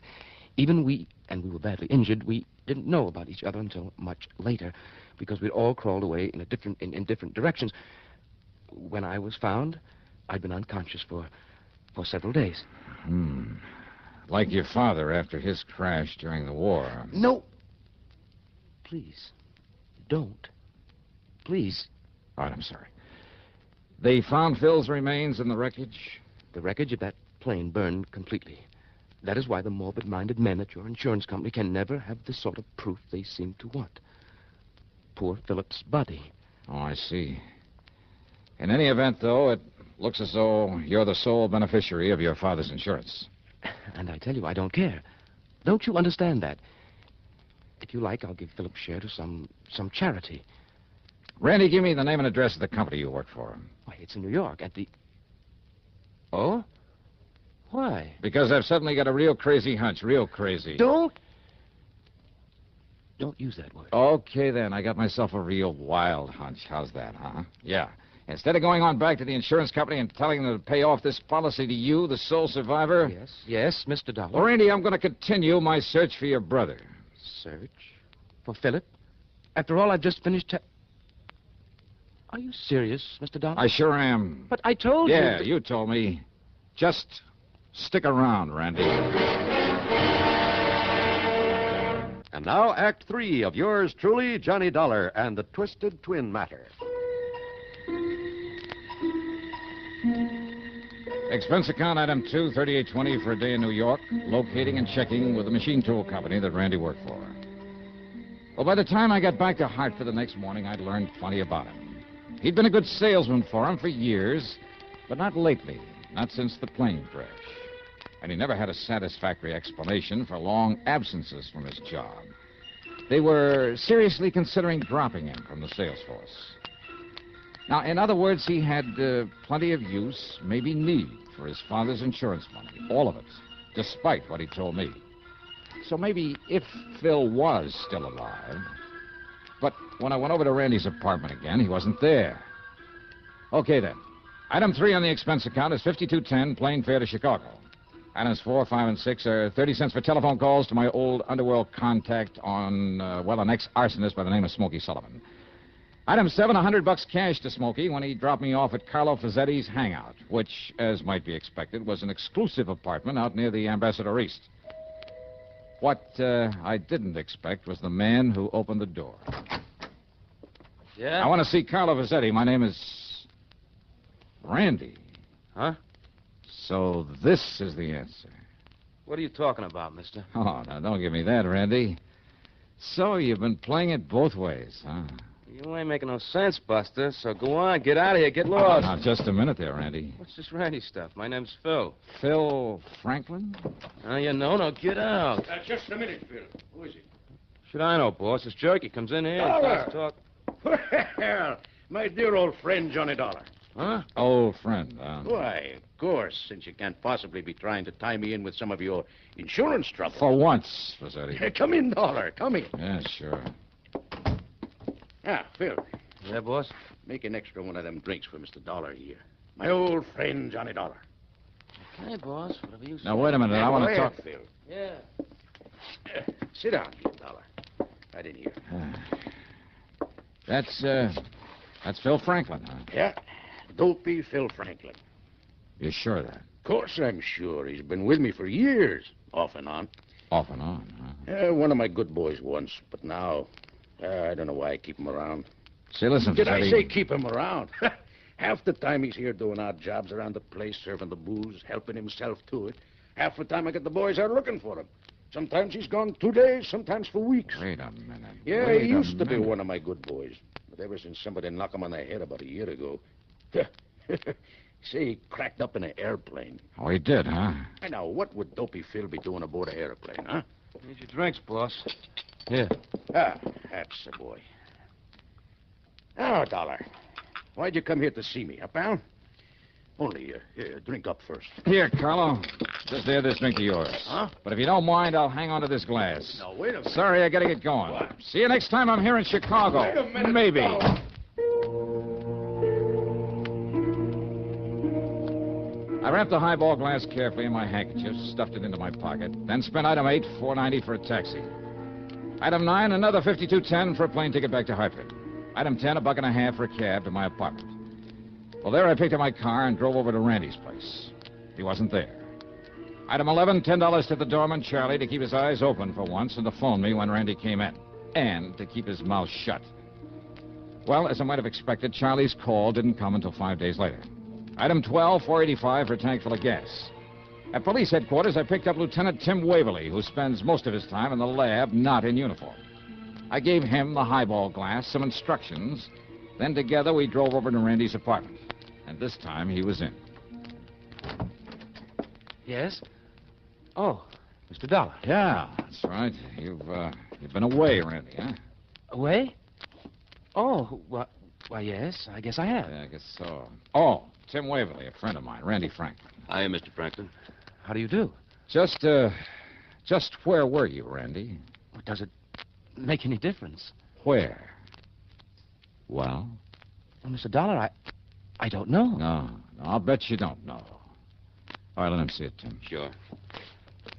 Even we were badly injured, we didn't know about each other until much later, because we'd all crawled away in different directions. When I was found, I'd been unconscious for several days. Like your father after his crash during the war. No. Please. Don't. Please. All right, I'm sorry. They found Phil's remains in the wreckage? The wreckage of that plane burned completely. That is why the morbid-minded men at your insurance company can never have the sort of proof they seem to want. Poor Philip's body. Oh, I see. In any event, though, it looks as though you're the sole beneficiary of your father's insurance. And I tell you, I don't care. Don't you understand that? If you like, I'll give Philip's share to some charity. Randy, give me the name and address of the company you work for. Why, it's in New York, at the... Oh? Why? Because I've suddenly got a real crazy hunch, real crazy. Don't use that word. Okay, then. I got myself a real wild hunch. How's that, huh? Yeah. Instead of going on back to the insurance company and telling them to pay off this policy to you, the sole survivor... Yes, Mr. Dollar. Well, Randy, I'm going to continue my search for your brother. Search? For Philip? After all, I've just finished... Are you serious, Mr. Dollar? I sure am. But I told you... Yeah, you told me. Just stick around, Randy. And now, Act 3 of yours truly, Johnny Dollar and the Twisted Twin Matter. Expense account item 2, 3820 for a day in New York, locating and checking with the machine tool company that Randy worked for. Well, by the time I got back to Hartford the next morning, I'd learned plenty about him. He'd been a good salesman for him for years, but not lately, not since the plane crash. And he never had a satisfactory explanation for long absences from his job. They were seriously considering dropping him from the sales force. Now, in other words, he had plenty of use, maybe need, for his father's insurance money. All of it, despite what he told me. So maybe if Phil was still alive... But when I went over to Randy's apartment again, he wasn't there. Okay, then. Item 3 on the expense account is $52.10, plane fare to Chicago. Items 4, 5, and 6 are 30 cents for telephone calls to my old underworld contact on, an ex-arsonist by the name of Smoky Sullivan. Item 7, $100 cash to Smoky when he dropped me off at Carlo Fazzetti's hangout, which, as might be expected, was an exclusive apartment out near the Ambassador East. What I didn't expect was the man who opened the door. Yeah? I want to see Carlo Fazzetti. My name is Randy. Huh? So this is the answer. What are you talking about, mister? Oh, now, don't give me that, Randy. So you've been playing it both ways, huh? You ain't making no sense, Buster, so go on, get out of here, get lost. Now, just a minute there, Randy. What's this Randy stuff? My name's Phil. Phil Franklin? Oh, you know, no, get out. Just a minute, Phil. Who is he? Should I know, boss? It's Jerky comes in here and Dollar. starts talk. Well, my dear old friend, Johnny Dollar. Huh? Old friend, Why, of course, since you can't possibly be trying to tie me in with some of your insurance trouble. For once, Fazzetti. Come in, Dollar. Come in. Yeah, sure. Ah, Phil. Yeah, boss? Make an extra one of them drinks for Mr. Dollar here. My old friend, Johnny Dollar. Okay, boss. Whatever you say. Now, wait a minute. I want to talk. Phil. Yeah. Sit down here, Dollar. Right in here. That's Phil Franklin, huh? Yeah. Dopey Phil Franklin. You're sure of that? Of course I'm sure. He's been with me for years, off and on. Off and on, huh? One of my good boys once, but now, I don't know why I keep him around. Say, listen, Did I Fazzetti. say keep him around? Half the time he's here doing odd jobs around the place, serving the booze, helping himself to it. Half the time I get the boys out looking for him. Sometimes he's gone 2 days, sometimes for weeks. Wait a minute. Yeah, Wait he a used to be minute. one of my good boys. But ever since somebody knocked him on the head about a year ago, Say he cracked up in an airplane. Oh, he did, huh? Hey, now, what would Dopey Phil be doing aboard an airplane, huh? Here's your drinks, boss. Here. Ah, that's the boy. Oh, Dollar. Why'd you come here to see me, huh, pal? Only, here, drink up first. Here, Carlo. Just add this drink of yours. Huh? But if you don't mind, I'll hang on to this glass. Now, wait a minute. Sorry, I gotta get going. See you next time I'm here in Chicago. Wait a minute. Maybe. Dollar. I wrapped the highball glass carefully in my handkerchief, stuffed it into my pocket, then spent item 8, $4.90 for a taxi. Item 9, another $52.10 for a plane ticket back to Hartford. Item 10, $1.50 for a cab to my apartment. Well, there I picked up my car and drove over to Randy's place. He wasn't there. Item 11, $10 to the doorman, Charlie, to keep his eyes open for once and to phone me when Randy came in. And to keep his mouth shut. Well, as I might have expected, Charlie's call didn't come until 5 days later. Item 12, $4.85 for a tank full of gas. At police headquarters, I picked up Lieutenant Tim Waverly, who spends most of his time in the lab, not in uniform. I gave him the highball glass, some instructions. Then together we drove over to Randy's apartment. And this time he was in. Yes? Oh, Mr. Dollar. Yeah, that's right. You've been away, Randy, huh? Away? Oh, why, yes, I guess I have. Yeah, I guess so. Oh, Tim Waverly, a friend of mine, Randy Franklin. Hi, Mr. Franklin. How do you do? Just where were you, Randy? Well, does it make any difference? Where? Well, Mr. Dollar, I don't know. No, I'll bet you don't know. All right, let him see it, Tim. Sure.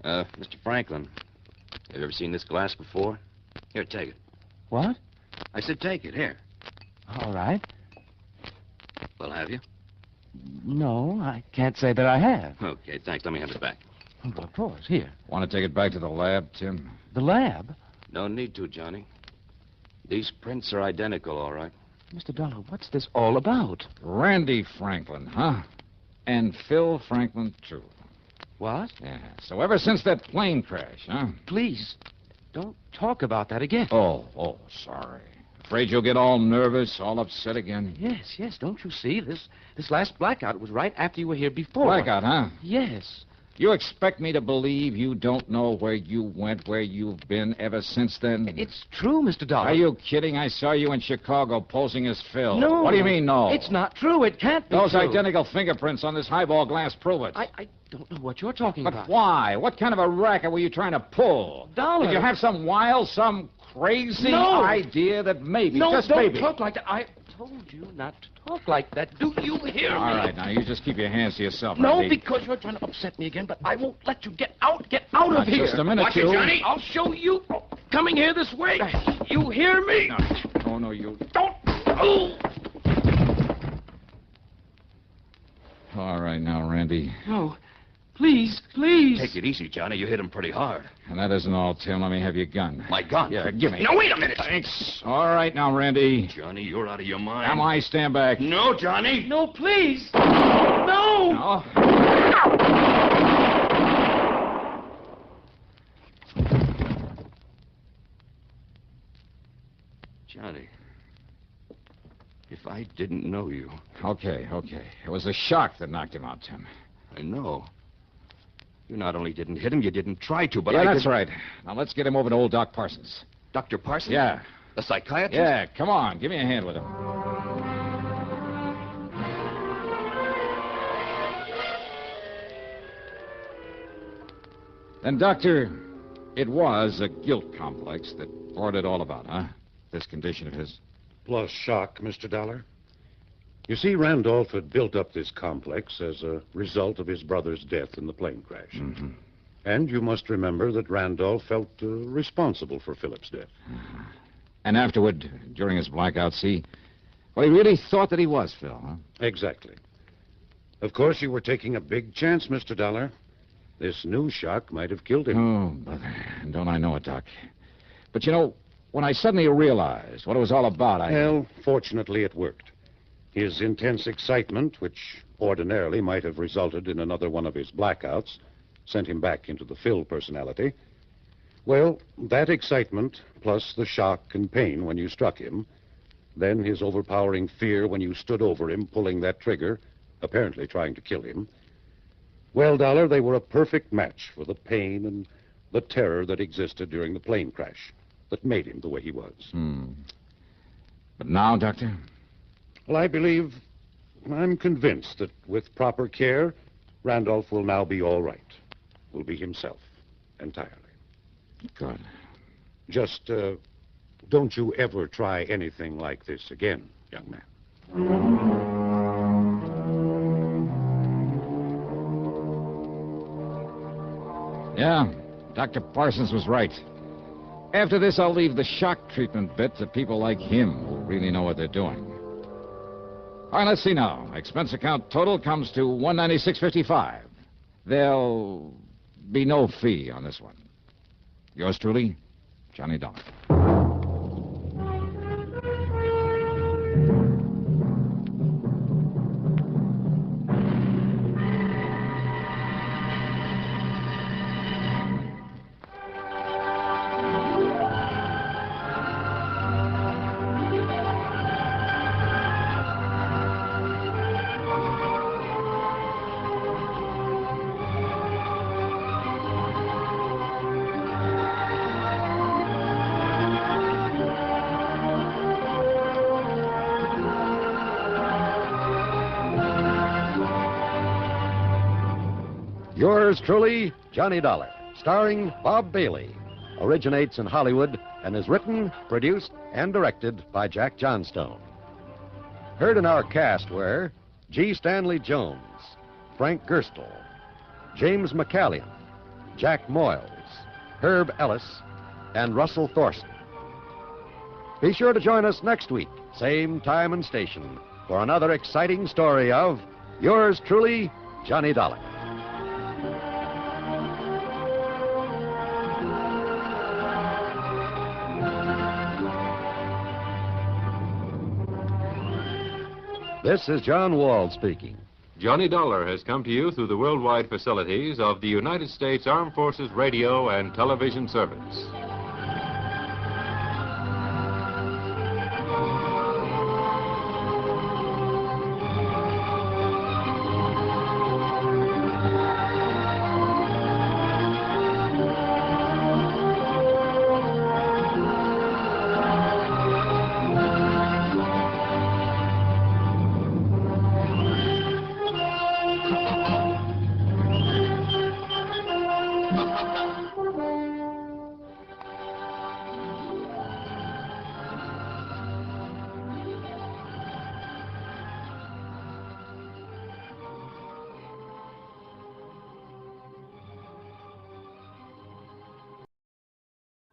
Mr. Franklin, have you ever seen this glass before? Here, take it. What? I said take it, here. All right. Well, have you? No, I can't say that I have. Okay, thanks. Let me have it back. Well, of course, here. Want to take it back to the lab, Tim? The lab? No need to, Johnny. These prints are identical, all right. Mr. Dollar, what's this all about? Randy Franklin, huh? And Phil Franklin, too. What? Yeah, so ever since that plane crash, huh? Please, don't talk about that again. Oh, sorry. Afraid you'll get all nervous, all upset again? Yes, don't you see? This last blackout was right after you were here before. Blackout, huh? Yes. You expect me to believe you don't know where you went, where you've been ever since then? It's true, Mr. Dollar. Are you kidding? I saw you in Chicago posing as Phil. No. What do you mean, no? It's not true. It can't be Those true. identical fingerprints on this highball glass prove it. I don't know what you're talking But about. why? What kind of a racket were you trying to pull? Dollar. Did you have some crazy No. idea that maybe, No, just don't maybe... talk like that. I told you not to talk like that. Do you hear me? All right, now, you just keep your hands to yourself, No, Randy. because you're trying to upset me again, but I won't let you get out. Get out Now, of here. just a minute, Watch you. it, Johnny. I'll show you. Coming here this way. You hear me? No, you... Don't. Oh. All right, now, Randy. No. Please. Take it easy, Johnny. You hit him pretty hard. And that isn't all, Tim. Let me have your gun. My gun? Yeah, give me. No, wait a minute. Thanks. All right, now, Randy. Johnny, you're out of your mind. Am I? Stand back. No, Johnny. No, please. No. No. Johnny, if I didn't know you... Okay. It was the shock that knocked him out, Tim. I know. You not only didn't hit him, you didn't try to, but yeah, I that's didn't- right. Now, let's get him over to old Doc Parsons. Dr. Parsons? Yeah. The psychiatrist? Yeah, come on. Give me a hand with him. Then, Doctor, it was a guilt complex that brought it all about, huh? This condition of his. Plus shock, Mr. Dollar. You see, Randolph had built up this complex as a result of his brother's death in the plane crash. Mm-hmm. And you must remember that Randolph felt responsible for Philip's death. And afterward, during his blackout, he really thought that he was Phil, huh? Exactly. Of course, you were taking a big chance, Mr. Dollar. This new shock might have killed him. Oh, brother. Don't I know it, Doc? But, you know, when I suddenly realized what it was all about, Well, fortunately, it worked. His intense excitement, which ordinarily might have resulted in another one of his blackouts, sent him back into the Phil personality. Well, that excitement, plus the shock and pain when you struck him, then his overpowering fear when you stood over him pulling that trigger, apparently trying to kill him. Well, Dollar, they were a perfect match for the pain and the terror that existed during the plane crash that made him the way he was. But now, Doctor? Well, I'm convinced that with proper care, Randolph will now be all right. Will be himself entirely. Good. Just, don't you ever try anything like this again, young man. Yeah, Dr. Parsons was right. After this, I'll leave the shock treatment bit to people like him who really know what they're doing. All right, let's see now. Expense account total comes to $196.55. There'll be no fee on this one. Yours truly, Johnny Dollar. Yours truly, Johnny Dollar, starring Bob Bailey. Originates in Hollywood and is written, produced, and directed by Jack Johnstone. Heard in our cast were G. Stanley Jones, Frank Gerstle, James McCallion, Jack Moyles, Herb Ellis, and Russell Thorson. Be sure to join us next week, same time and station, for another exciting story of yours truly, Johnny Dollar. This is John Wall speaking. Johnny Dollar has come to you through the worldwide facilities of the United States Armed Forces Radio and Television Service.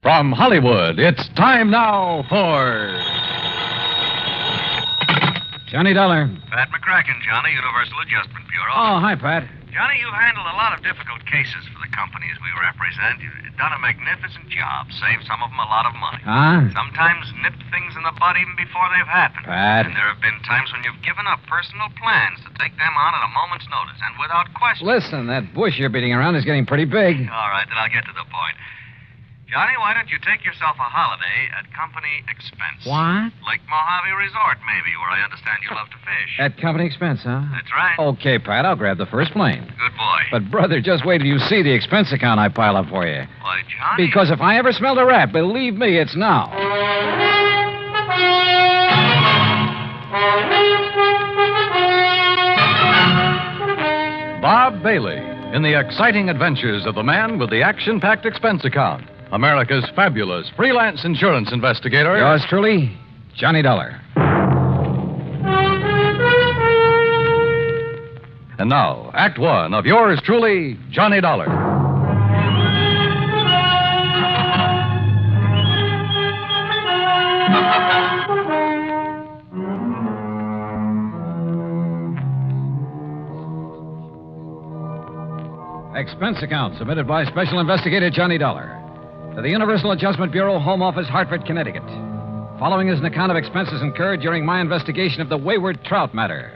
From Hollywood, it's time now for Johnny Dollar. Pat McCracken, Johnny, Universal Adjustment Bureau. Oh, hi, Pat. Johnny, you've handled a lot of difficult cases for the companies we represent. You've done a magnificent job. Saved some of them a lot of money. Huh? Sometimes nipped things in the bud even before they've happened. Pat. And there have been times when you've given up personal plans to take them on at a moment's notice and without question. Listen, that bush you're beating around is getting pretty big. All right, then I'll get to the point. Johnny, why don't you take yourself a holiday at company expense? What? Lake Mojave Resort, maybe, where I understand you love to fish. At company expense, huh? That's right. Okay, Pat, I'll grab the first plane. Good boy. But, brother, just wait till you see the expense account I pile up for you. Why, Johnny? Because if I ever smelled a rat, believe me, it's now. Bob Bailey in the exciting adventures of the man with the action-packed expense account. America's fabulous freelance insurance investigator. Yours truly, Johnny Dollar. And now, Act One of yours truly, Johnny Dollar. Expense account submitted by Special Investigator Johnny Dollar to the Universal Adjustment Bureau, Home Office, Hartford, Connecticut. Following is an account of expenses incurred during my investigation of the Wayward Trout matter.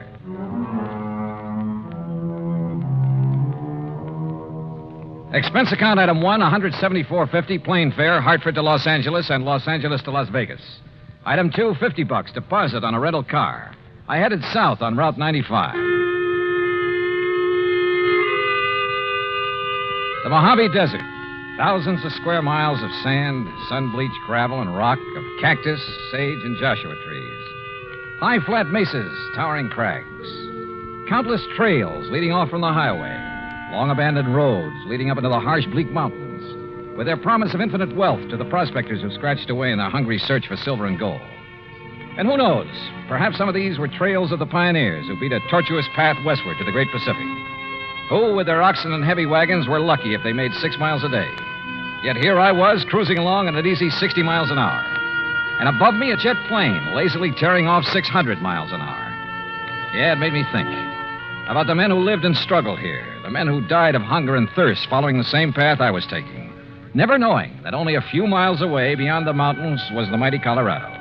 Expense account item 1, $174.50, plane fare, Hartford to Los Angeles and Los Angeles to Las Vegas. Item 2, $50, deposit on a rental car. I headed south on Route 95. The Mojave Desert. Thousands of square miles of sand, sun-bleached gravel and rock, of cactus, sage, and Joshua trees. High flat mesas, towering crags. Countless trails leading off from the highway. Long abandoned roads leading up into the harsh, bleak mountains, with their promise of infinite wealth to the prospectors who scratched away in their hungry search for silver and gold. And who knows, perhaps some of these were trails of the pioneers who beat a tortuous path westward to the great Pacific, who, with their oxen and heavy wagons, were lucky if they made 6 miles a day. Yet here I was, cruising along at an easy 60 miles an hour. And above me, a jet plane, lazily tearing off 600 miles an hour. Yeah, it made me think about the men who lived and struggled here, the men who died of hunger and thirst following the same path I was taking, never knowing that only a few miles away beyond the mountains was the mighty Colorado.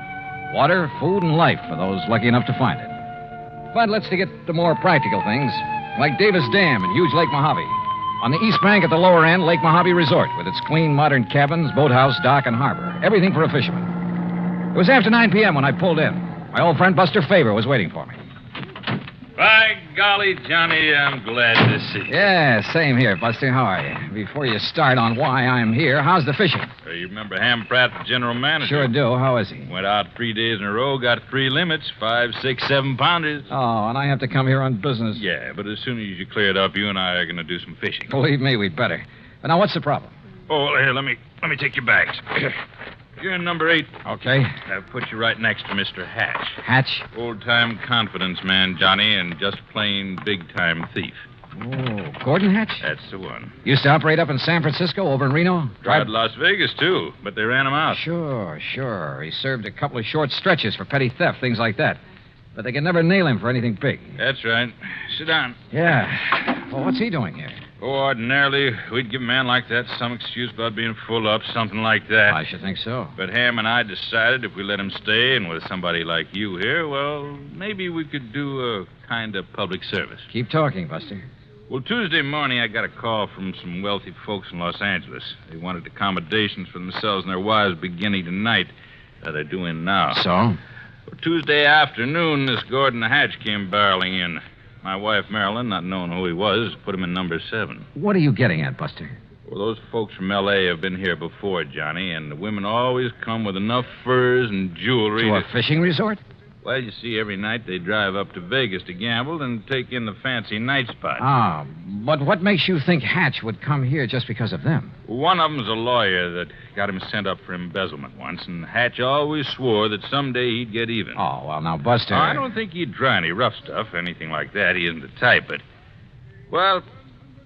Water, food, and life for those lucky enough to find it. But let's get to more practical things, like Davis Dam and huge Lake Mojave. On the east bank at the lower end, Lake Mojave Resort, with its clean, modern cabins, boathouse, dock, and harbor. Everything for a fisherman. It was after 9 p.m. when I pulled in. My old friend Buster Favor was waiting for me. By golly, Johnny, I'm glad to see you. Yeah, same here, Buster. How are you? Before you start on why I'm here, how's the fishing? You remember Ham Pratt, the general manager? Sure do. How is he? Went out 3 days in a row, got 3 limits, 5, 6, 7-pounders. Oh, and I have to come here on business. Yeah, but as soon as you clear it up, you and I are going to do some fishing. Believe me, we'd better. But now, what's the problem? Oh, well, here, let me take your bags. You're in number 8. Okay. I'll put you right next to Mr. Hatch. Hatch? Old-time confidence man, Johnny, and just plain big-time thief. Oh, Gordon Hatch? That's the one. Used to operate up in San Francisco, over in Reno? Tried Las Vegas, too, but they ran him out. Sure. He served a couple of short stretches for petty theft, things like that. But they could never nail him for anything big. That's right. Sit down. Yeah. Well, what's he doing here? Oh, ordinarily, we'd give a man like that some excuse about being full up, something like that. I should think so. But Ham and I decided if we let him stay, and with somebody like you here, well, maybe we could do a kind of public service. Keep talking, Buster. Well, Tuesday morning, I got a call from some wealthy folks in Los Angeles. They wanted accommodations for themselves and their wives beginning tonight. They're doing now. So? Well, Tuesday afternoon, this Gordon Hatch came barreling in. My wife, Marilyn, not knowing who he was, put him in number 7. What are you getting at, Buster? Well, those folks from L.A. have been here before, Johnny, and the women always come with enough furs and jewelry To a fishing resort? Well, you see, every night they drive up to Vegas to gamble and take in the fancy night spots. Ah, but what makes you think Hatch would come here just because of them? One of them's a lawyer that got him sent up for embezzlement once, and Hatch always swore that someday he'd get even. Oh, well, now, Buster... I don't think he'd try any rough stuff, anything like that. He isn't the type, but... Well,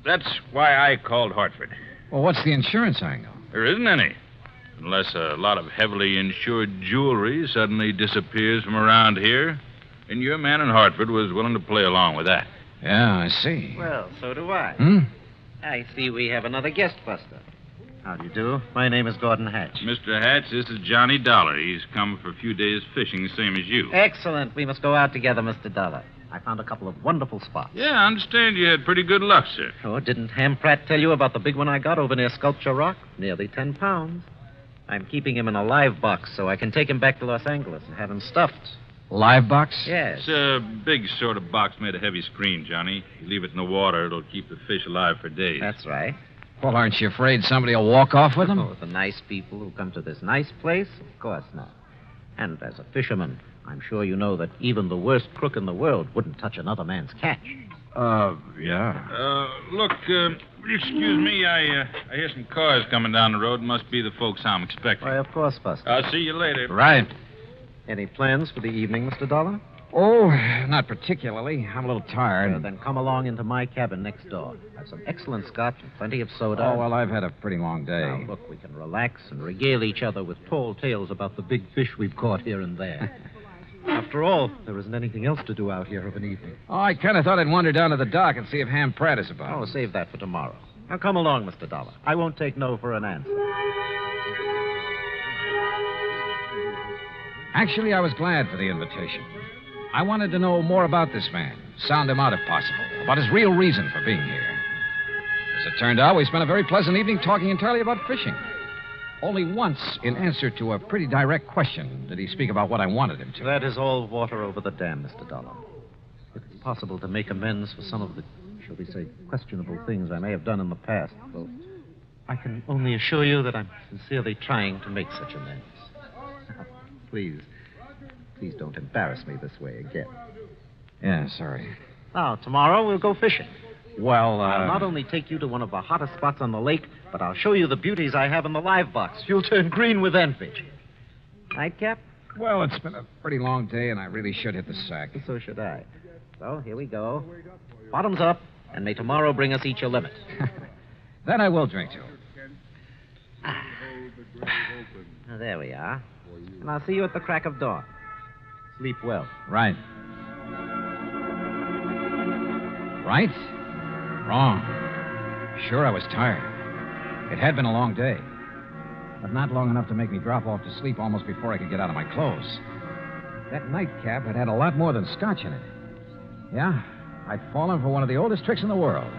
that's why I called Hartford. Well, what's the insurance angle? There isn't any. Unless a lot of heavily insured jewelry suddenly disappears from around here. And your man in Hartford was willing to play along with that. Yeah, I see. Well, so do I. Hmm? I see we have another guest, Buster. How do you do? My name is Gordon Hatch. Mr. Hatch, this is Johnny Dollar. He's come for a few days fishing, same as you. Excellent. We must go out together, Mr. Dollar. I found a couple of wonderful spots. Yeah, I understand you had pretty good luck, sir. Oh, didn't Ham Pratt tell you about the big one I got over near Sculpture Rock? Nearly 10 pounds. I'm keeping him in a live box so I can take him back to Los Angeles and have him stuffed. Live box? Yes. It's a big sort of box made of heavy screen, Johnny. You leave it in the water, it'll keep the fish alive for days. That's right. Well, aren't you afraid somebody will walk off with them? Oh, the nice people who come to this nice place? Of course not. And as a fisherman, I'm sure you know that even the worst crook in the world wouldn't touch another man's catch. Yeah. Look, excuse me, I hear some cars coming down the road. Must be the folks I'm expecting. Why, of course, Buster. I'll see you later. Right. Any plans for the evening, Mr. Dollar? Oh, not particularly. I'm a little tired. Well, then come along into my cabin next door. I have some excellent scotch and plenty of soda. Oh, well, I've had a pretty long day. Now, look, we can relax and regale each other with tall tales about the big fish we've caught here and there. After all, there isn't anything else to do out here of an evening. Oh, I kind of thought I'd wander down to the dock and see if Ham Pratt is about. Oh, save that for tomorrow. Now, come along, Mr. Dollar. I won't take no for an answer. Actually, I was glad for the invitation. I wanted to know more about this man, sound him out if possible, about his real reason for being here. As it turned out, we spent a very pleasant evening talking entirely about fishing. Only once, in answer to a pretty direct question, did he speak about what I wanted him to. That is all water over the dam, Mr. Dollar. If it's possible to make amends for some of the There'll be say questionable things I may have done in the past, though I can only assure you that I'm sincerely trying to make such amends. Please don't embarrass me this way again. Yeah, sorry. Now, tomorrow we'll go fishing. Well, I'll not only take you to one of the hottest spots on the lake, but I'll show you the beauties I have in the live box. You'll turn green with envy. Nightcap? Well, it's been a pretty long day, and I really should hit the sack. So should I. So, here we go. Bottoms up, and may tomorrow bring us each a limit. Then I will drink to it. Now, there we are. And I'll see you at the crack of dawn. Sleep well. Right. Right? Wrong. Sure, I was tired. It had been a long day. But not long enough to make me drop off to sleep almost before I could get out of my clothes. That nightcap had a lot more than scotch in it. Yeah, I'd fallen for one of the oldest tricks in the world.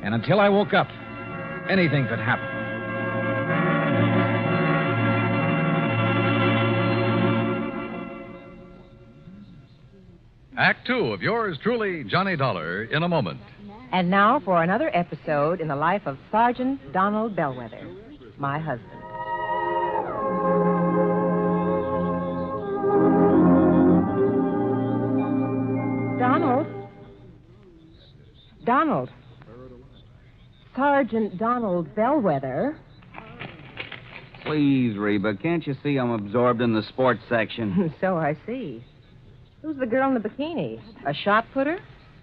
And until I woke up, anything could happen. Act 2 of yours truly, Johnny Dollar, in a moment. And now for another episode in the life of Sergeant Donald Bellwether, my husband. Donald. Sergeant Donald Bellwether. Please, Reba, can't you see I'm absorbed in the sports section? So I see. Who's the girl in the bikini? A shot putter?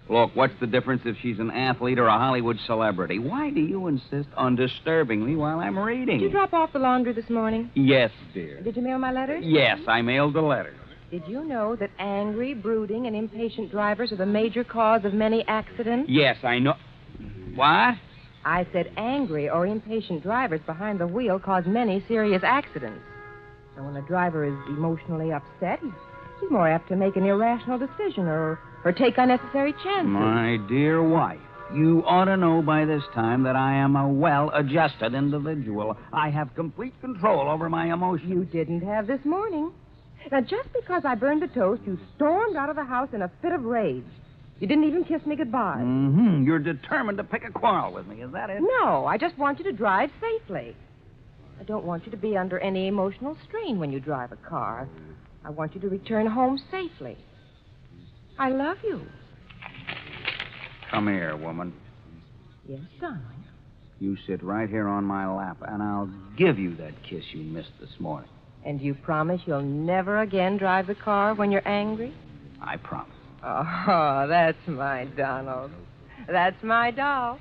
Look, what's the difference if she's an athlete or a Hollywood celebrity? Why do you insist on disturbing me while I'm reading? Did you drop off the laundry this morning? Yes, dear. Did you mail my letters? Yes, I mailed the letter. Did you know that angry, brooding, and impatient drivers are the major cause of many accidents? Yes, I know. What? I said angry or impatient drivers behind the wheel cause many serious accidents. So when a driver is emotionally upset, he's more apt to make an irrational decision or take unnecessary chances. My dear wife, you ought to know by this time that I am a well-adjusted individual. I have complete control over my emotions. You didn't have this morning. Now, just because I burned the toast, you stormed out of the house in a fit of rage. You didn't even kiss me goodbye. Mm-hmm. You're determined to pick a quarrel with me, is that it? No, I just want you to drive safely. I don't want you to be under any emotional strain when you drive a car. I want you to return home safely. I love you. Come here, woman. Yes, darling. You sit right here on my lap, and I'll give you that kiss you missed this morning. And you promise you'll never again drive the car when you're angry? I promise. Oh, that's my Donald. That's my doll.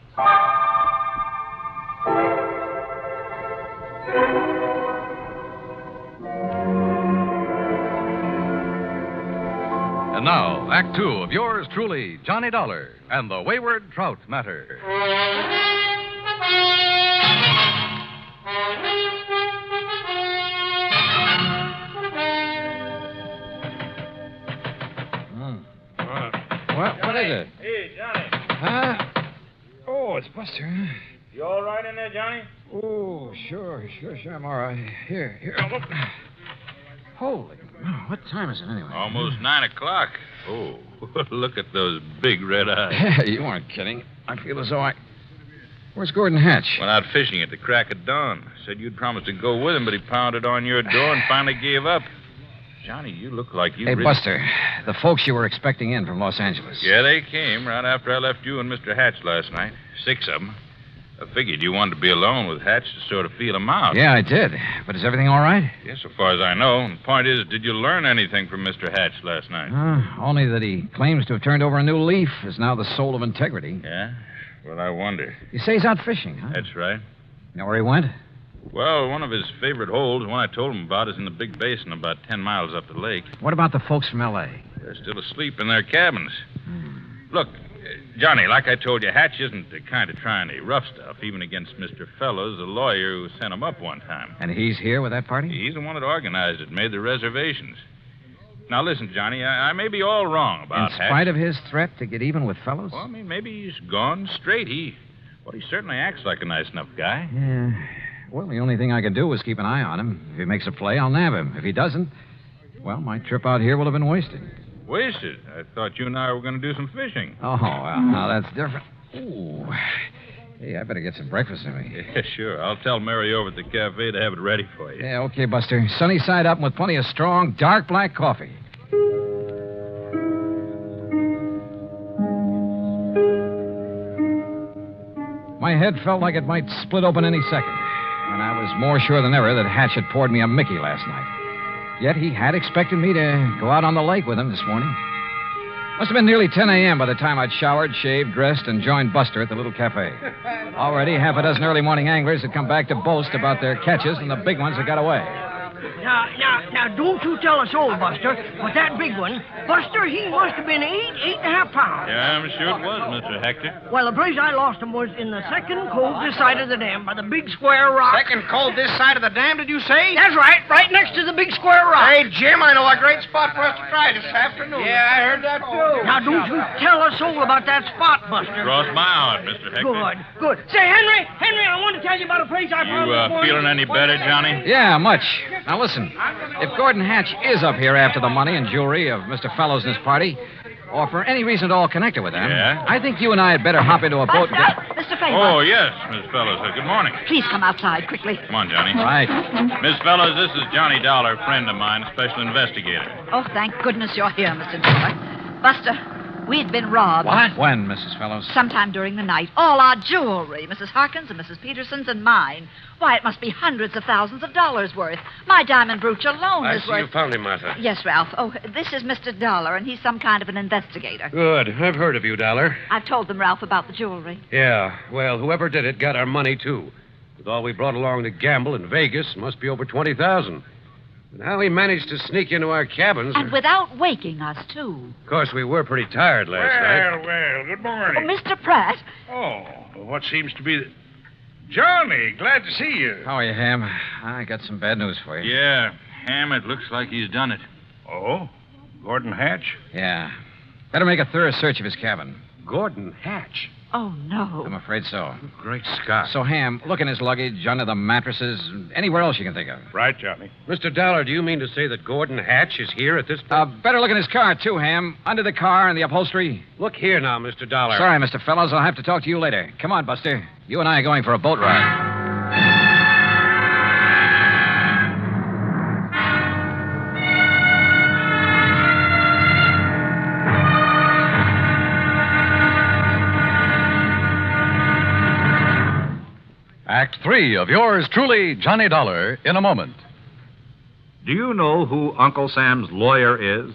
And now, Act 2 of yours truly, Johnny Dollar, and the Wayward Trout matter. What is it? Hey, Johnny. Huh? Oh, it's Buster. You all right in there, Johnny? Oh, sure, I'm all right. Here, look. Holy, what time is it anyway? Almost 9 o'clock. Oh, look at those big red eyes. You weren't kidding. I feel as though Where's Gordon Hatch? Went out fishing at the crack of dawn. Said you'd promised to go with him, but he pounded on your door and finally gave up. Johnny, you look like you... Hey, Buster, the folks you were expecting in from Los Angeles. Yeah, they came right after I left you and Mr. Hatch last night. 6 of them. I figured you wanted to be alone with Hatch to sort of feel him out. Yeah, I did. But is everything all right? Yeah, so far as I know. The point is, did you learn anything from Mr. Hatch last night? Only that he claims to have turned over a new leaf, is now the soul of integrity. Yeah? Well, I wonder. You say he's out fishing, huh? That's right. You know where he went? Well, one of his favorite holes, the one I told him about, is in the big basin about 10 miles up the lake. What about the folks from L.A.? They're still asleep in their cabins. Look, Johnny, like I told you, Hatch isn't the kind of trying any rough stuff, even against Mr. Fellows, the lawyer who sent him up one time. And he's here with that party? He's the one that organized it, made the reservations. Now, listen, Johnny, I may be all wrong about Hatch. In spite of his threat to get even with Fellows? Well, I mean, maybe he's gone straight. He certainly acts like a nice enough guy. Yeah. Well, the only thing I can do is keep an eye on him. If he makes a play, I'll nab him. If he doesn't, well, my trip out here will have been wasted. Wasted? I thought you and I were going to do some fishing. Oh, well, now that's different. Ooh. Hey, I better get some breakfast in me. Yeah, sure. I'll tell Mary over at the cafe to have it ready for you. Yeah, okay, Buster. Sunny side up and with plenty of strong, dark black coffee. My head felt like it might split open any second, and I was more sure than ever that Hatch had poured me a Mickey last night. Yet he had expected me to go out on the lake with him this morning. Must have been nearly 10 a.m. by the time I'd showered, shaved, dressed, and joined Buster at the little cafe. Already, half a dozen early morning anglers had come back to boast about their catches, and the big ones had got away. Now, don't you tell us all, Buster, but that big one, Buster, he must have been 8.5 pounds. Yeah, I'm sure it was, Mr. Hector. Well, the place I lost him was in the second cove this side of the dam by the big square rock. Second cove this side of the dam, did you say? That's right next to the big square rock. Hey, Jim, I know a great spot for us to try this afternoon. Yeah, I heard that, too. Now, don't you tell us all about that spot, Buster. Cross my heart, Mr. Hector. Good. Say, Henry, I want to tell you about a place I found this morning. Feeling any better, Johnny? Yeah, much. Now, listen. If Gordon Hatch is up here after the money and jewelry of Mr. Fellows and his party, or for any reason at all connected with them, Yeah? I think you and I had better hop into a boat and get... Mr. Faber. Oh, yes, Miss Fellows. Good morning. Please come outside quickly. Come on, Johnny. Right. Miss Fellows, this is Johnny Dollar, friend of mine, special investigator. Oh, thank goodness you're here, Mr. Dollar. Buster, we'd been robbed. What? When, Mrs. Fellows? Sometime during the night. All our jewelry, Mrs. Harkins and Mrs. Peterson's and mine. Why, it must be hundreds of thousands of dollars worth. My diamond brooch alone I is see worth... you found him, Martha. Yes, Ralph. Oh, this is Mr. Dollar, and he's some kind of an investigator. Good. I've heard of you, Dollar. I've told them, Ralph, about the jewelry. Yeah, well, whoever did it got our money, too. With all we brought along to gamble in Vegas, it must be over $20,000. And how he managed to sneak into our cabins... And without waking us, too. Of course, we were pretty tired last night. Well, good morning. Oh, Mr. Pratt. Oh, what seems to be... Johnny, glad to see you. How are you, Ham? I got some bad news for you. Yeah, Ham, it looks like he's done it. Oh? Gordon Hatch? Yeah. Better make a thorough search of his cabin. Gordon Hatch? Oh, no. I'm afraid so. Great Scott. So, Ham, look in his luggage, under the mattresses, anywhere else you can think of. Right, Johnny. Mr. Dollar, do you mean to say that Gordon Hatch is here at this point? Better look in his car, too, Ham. Under the car and the upholstery. Look here now, Mr. Dollar. Sorry, Mr. Fellows. I'll have to talk to you later. Come on, Buster. You and I are going for a boat ride. Act 3 of yours truly, Johnny Dollar, in a moment. Do you know who Uncle Sam's lawyer is?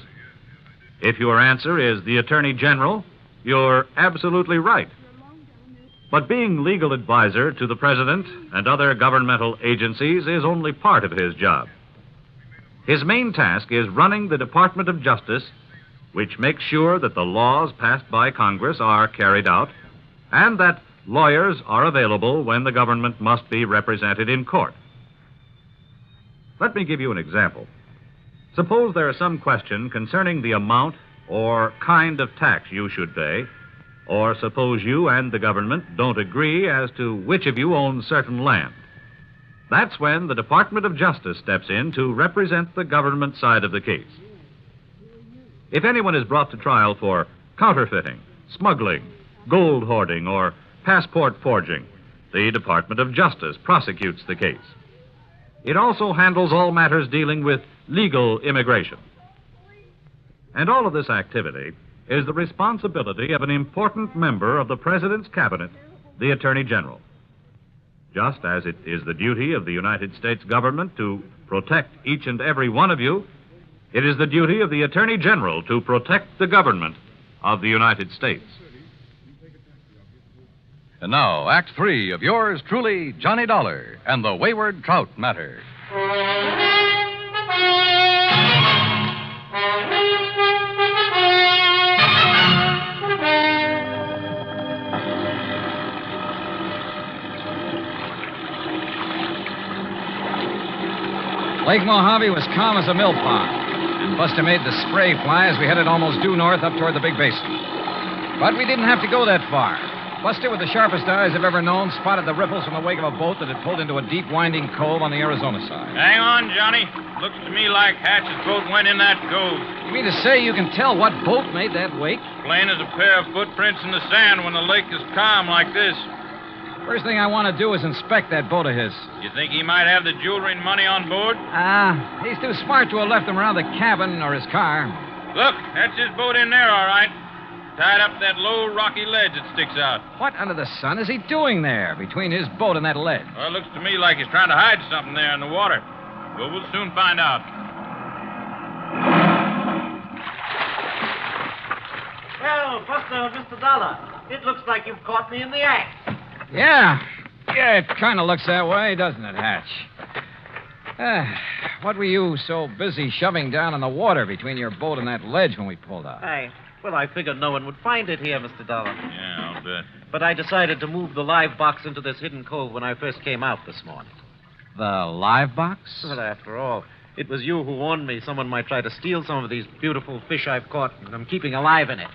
If your answer is the Attorney General, you're absolutely right. But being legal advisor to the President and other governmental agencies is only part of his job. His main task is running the Department of Justice, which makes sure that the laws passed by Congress are carried out and that lawyers are available when the government must be represented in court. Let me give you an example. Suppose there is some question concerning the amount or kind of tax you should pay, or suppose you and the government don't agree as to which of you owns certain land. That's when the Department of Justice steps in to represent the government side of the case. If anyone is brought to trial for counterfeiting, smuggling, gold hoarding, or passport forging, the Department of Justice prosecutes the case. It also handles all matters dealing with legal immigration. And all of this activity is the responsibility of an important member of the President's Cabinet, the Attorney General. Just as it is the duty of the United States government to protect each and every one of you, it is the duty of the Attorney General to protect the government of the United States. And now, Act 3 of yours truly, Johnny Dollar, and the Wayward Trout matter. Lake Mojave was calm as a mill pond, and Buster made the spray fly as we headed almost due north up toward the big basin. But we didn't have to go that far. Buster, with the sharpest eyes I've ever known, spotted the ripples from the wake of a boat that had pulled into a deep, winding cove on the Arizona side. Hang on, Johnny. Looks to me like Hatch's boat went in that cove. You mean to say you can tell what boat made that wake? Plain as a pair of footprints in the sand when the lake is calm like this. First thing I want to do is inspect that boat of his. You think he might have the jewelry and money on board? He's too smart to have left them around the cabin or his car. Look, that's his boat in there, all right. Tied up to that low, rocky ledge that sticks out. What under the sun is he doing there, between his boat and that ledge? Well, it looks to me like he's trying to hide something there in the water. But we'll soon find out. Well, Buster, Mr. Dollar, it looks like you've caught me in the act. Yeah, it kind of looks that way, doesn't it, Hatch? What were you so busy shoving down in the water between your boat and that ledge when we pulled out? Well, I figured no one would find it here, Mr. Dollar. Yeah, I'll bet. But I decided to move the live box into this hidden cove when I first came out this morning. The live box? Well, after all, it was you who warned me someone might try to steal some of these beautiful fish I've caught and I'm keeping alive in it.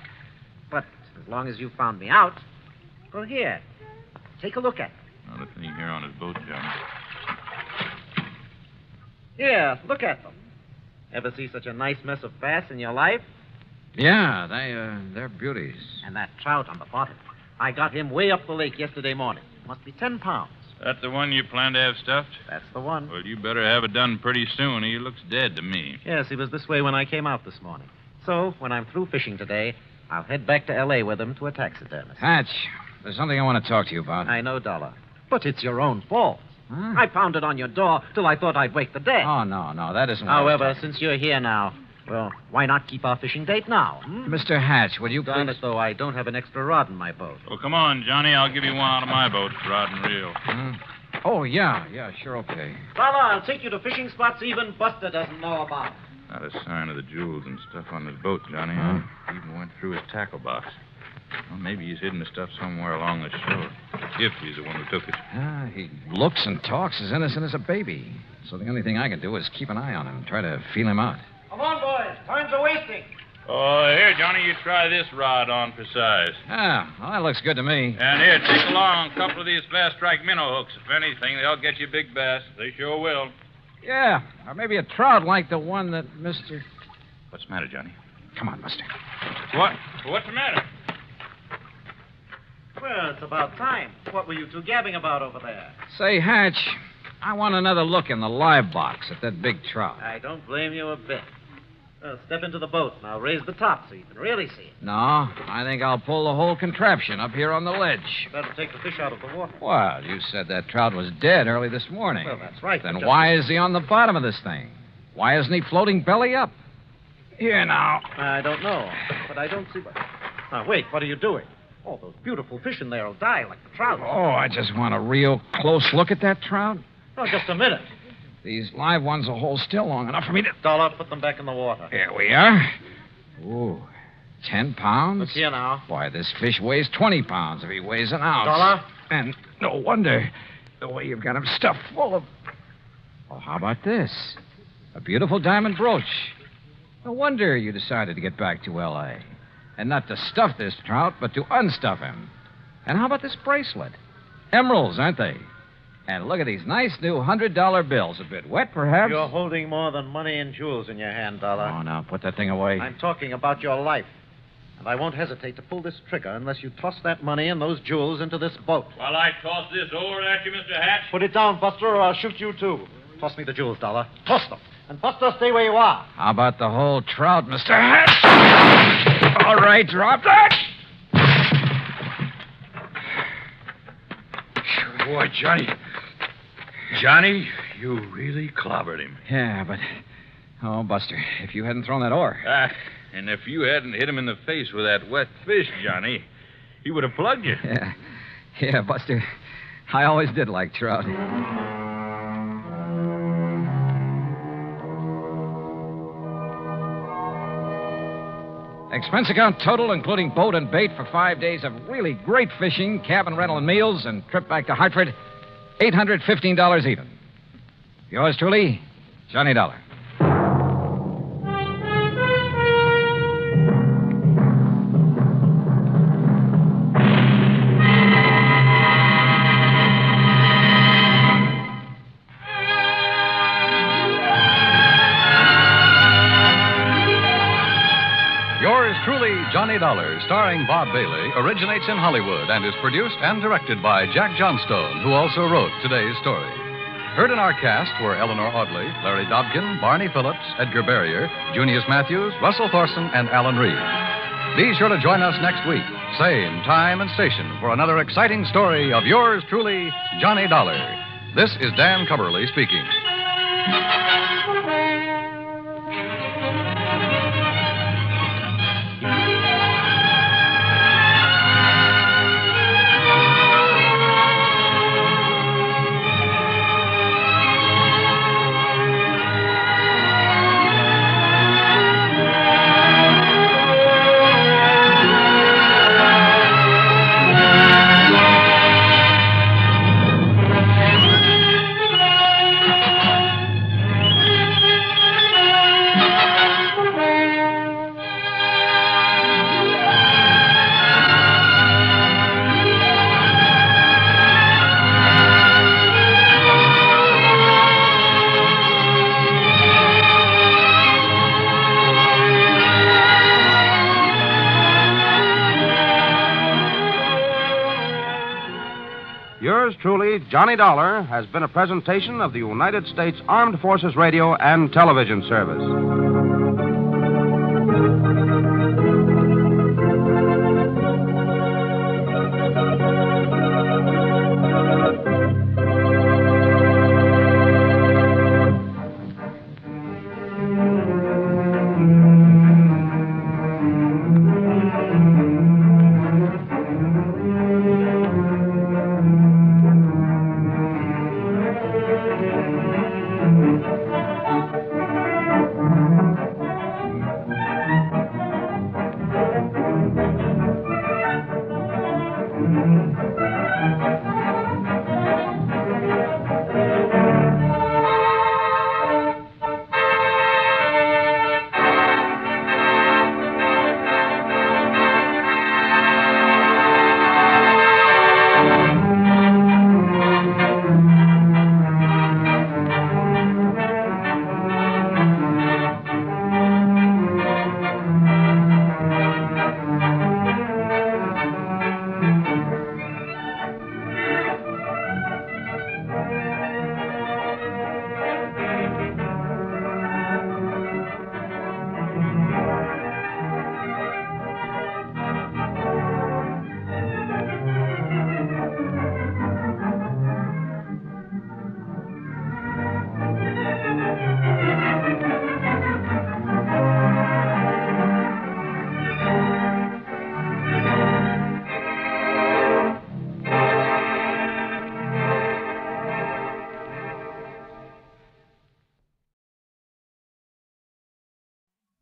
But as long as you found me out, well, here, take a look at it. Not a thing here on his boat, Johnny. Here, look at them. Ever see such a nice mess of bass in your life? Yeah, they're beauties. And that trout on the bottom. I got him way up the lake yesterday morning. Must be 10 pounds. That's the one you plan to have stuffed? That's the one. Well, you better have it done pretty soon. He looks dead to me. Yes, he was this way when I came out this morning. So, when I'm through fishing today, I'll head back to L.A. with him to a taxidermist. Hatch, there's something I want to talk to you about. I know, Dollar. But it's your own fault. Huh? I pounded on your door till I thought I'd wake the dead. Oh, no, that isn't what However, since you're here now, well, why not keep our fishing date now? Mr. Hatch, will you Darn please... it, though, I don't have an extra rod in my boat. Well, come on, Johnny. I'll give you one out of my boat, rod and reel. Oh, yeah, sure, okay. Dollar, I'll take you to fishing spots even Buster doesn't know about. Not a sign of the jewels and stuff on his boat, Johnny. He even went through his tackle box. Well, maybe he's hidden the stuff somewhere along the shore. If he's the one who took it. He looks and talks as innocent as a baby. So the only thing I can do is keep an eye on him, try to feel him out. Come on, boys. Time's a wasting. Oh, here, Johnny, you try this rod on for size. Well, that looks good to me. And here, take along a couple of these fast strike minnow hooks. If anything, they'll get you big bass. They sure will. Yeah, or maybe a trout like the one that Mr... What's the matter, Johnny? Come on, Buster. What? What's the matter? Well, it's about time. What were you two gabbing about over there? Say, Hatch, I want another look in the live box at that big trout. I don't blame you a bit. Well, step into the boat, and I'll raise the top so you can really see it. No, I think I'll pull the whole contraption up here on the ledge. That'll take the fish out of the water. Well, you said that trout was dead early this morning. Well, that's right. Then why is he on the bottom of this thing? Why isn't he floating belly up? Here now. I don't know, but I don't see what... Now, wait, what are you doing? Oh, those beautiful fish in there will die like the trout. Oh, I just want a real close look at that trout. Oh, just a minute. These live ones will hold still long enough for me to... Dollar, put them back in the water. Here we are. Ooh, 10 pounds? Look here now. Why, this fish weighs 20 pounds if he weighs an ounce. Dollar? And no wonder the way you've got him stuffed full of... Well, how about this? A beautiful diamond brooch. No wonder you decided to get back to L.A. And not to stuff this trout, but to unstuff him. And how about this bracelet? Emeralds, aren't they? And look at these nice new $100 bills. A bit wet, perhaps? You're holding more than money and jewels in your hand, Dollar. Oh, now, put that thing away. I'm talking about your life. And I won't hesitate to pull this trigger unless you toss that money and those jewels into this boat. While I toss this over at you, Mr. Hatch? Put it down, Buster, or I'll shoot you, too. Toss me the jewels, Dollar. Toss them. And Buster, stay where you are. How about the whole trout, Mr. Hatch? All right, drop that. Boy, Johnny, you really clobbered him. Yeah, but... Oh, Buster, if you hadn't thrown that oar... And if you hadn't hit him in the face with that wet fish, Johnny, he would have plugged you. Yeah, Buster. I always did like trout. Expense account total, including boat and bait for 5 days of really great fishing, cabin rental and meals, and trip back to Hartford, $815 even. Yours truly, Johnny Dollar. Yours truly, Johnny Dollar, starring Bob Bailey, originates in Hollywood and is produced and directed by Jack Johnstone, who also wrote today's story. Heard in our cast were Eleanor Audley, Larry Dobkin, Barney Phillips, Edgar Barrier, Junius Matthews, Russell Thorson, and Alan Reed. Be sure to join us next week, same time and station, for another exciting story of yours truly, Johnny Dollar. This is Dan Cumberly speaking. Yours truly, Johnny Dollar, has been a presentation of the United States Armed Forces Radio and Television Service.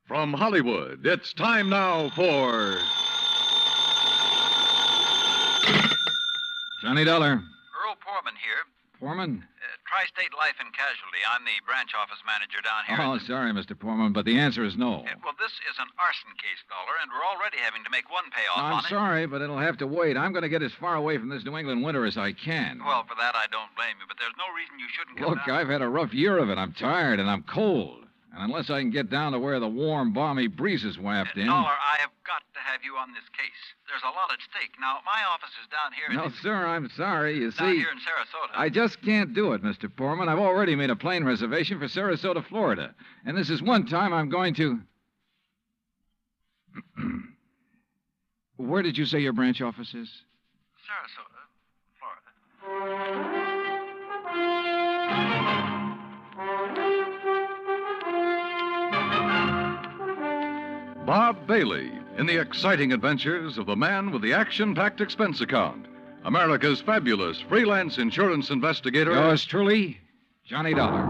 From Hollywood, it's time now for Johnny Dollar. Earl Poorman here. Poorman? Tri-State Life and Casualty. I'm the branch office manager down here. Oh, sorry, Mr. Poorman, but the answer is no. Well, this is an arson case, Dollar, and we're already having to make one payoff on I'm sorry, but it'll have to wait. I'm going to get as far away from this New England winter as I can. Well, for that, I don't blame you, but there's no reason you shouldn't come Look, down. I've had a rough year of it. I'm tired and I'm cold. And unless I can get down to where the warm, balmy breezes waft in... Dollar, I have got to have you on this case. There's a lot at stake. Now, my office is down here... No, sir, I'm sorry. You down see... here in Sarasota. I just can't do it, Mr. Poorman. I've already made a plane reservation for Sarasota, Florida. And this is one time I'm going to... Where did you say your branch office is? Sarasota, Florida. Bob Bailey in the exciting adventures of the man with the action-packed expense account, America's fabulous freelance insurance investigator. Yours truly, Johnny Dollar.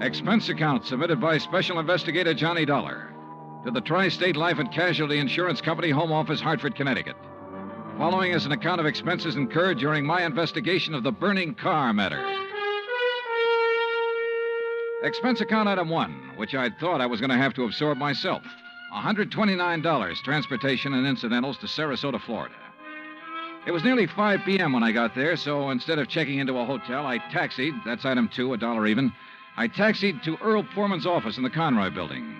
Expense account submitted by Special Investigator Johnny Dollar to the Tri-State Life and Casualty Insurance Company, Home Office, Hartford, Connecticut. Following is an account of expenses incurred during my investigation of the burning Carr matter. Expense account item 1, which I'd thought I was going to have to absorb myself. $129, transportation and incidentals to Sarasota, Florida. It was nearly 5 p.m. when I got there, so instead of checking into a hotel, I taxied. That's item 2, $1 even. I taxied to Earl Poorman's office in the Conroy building.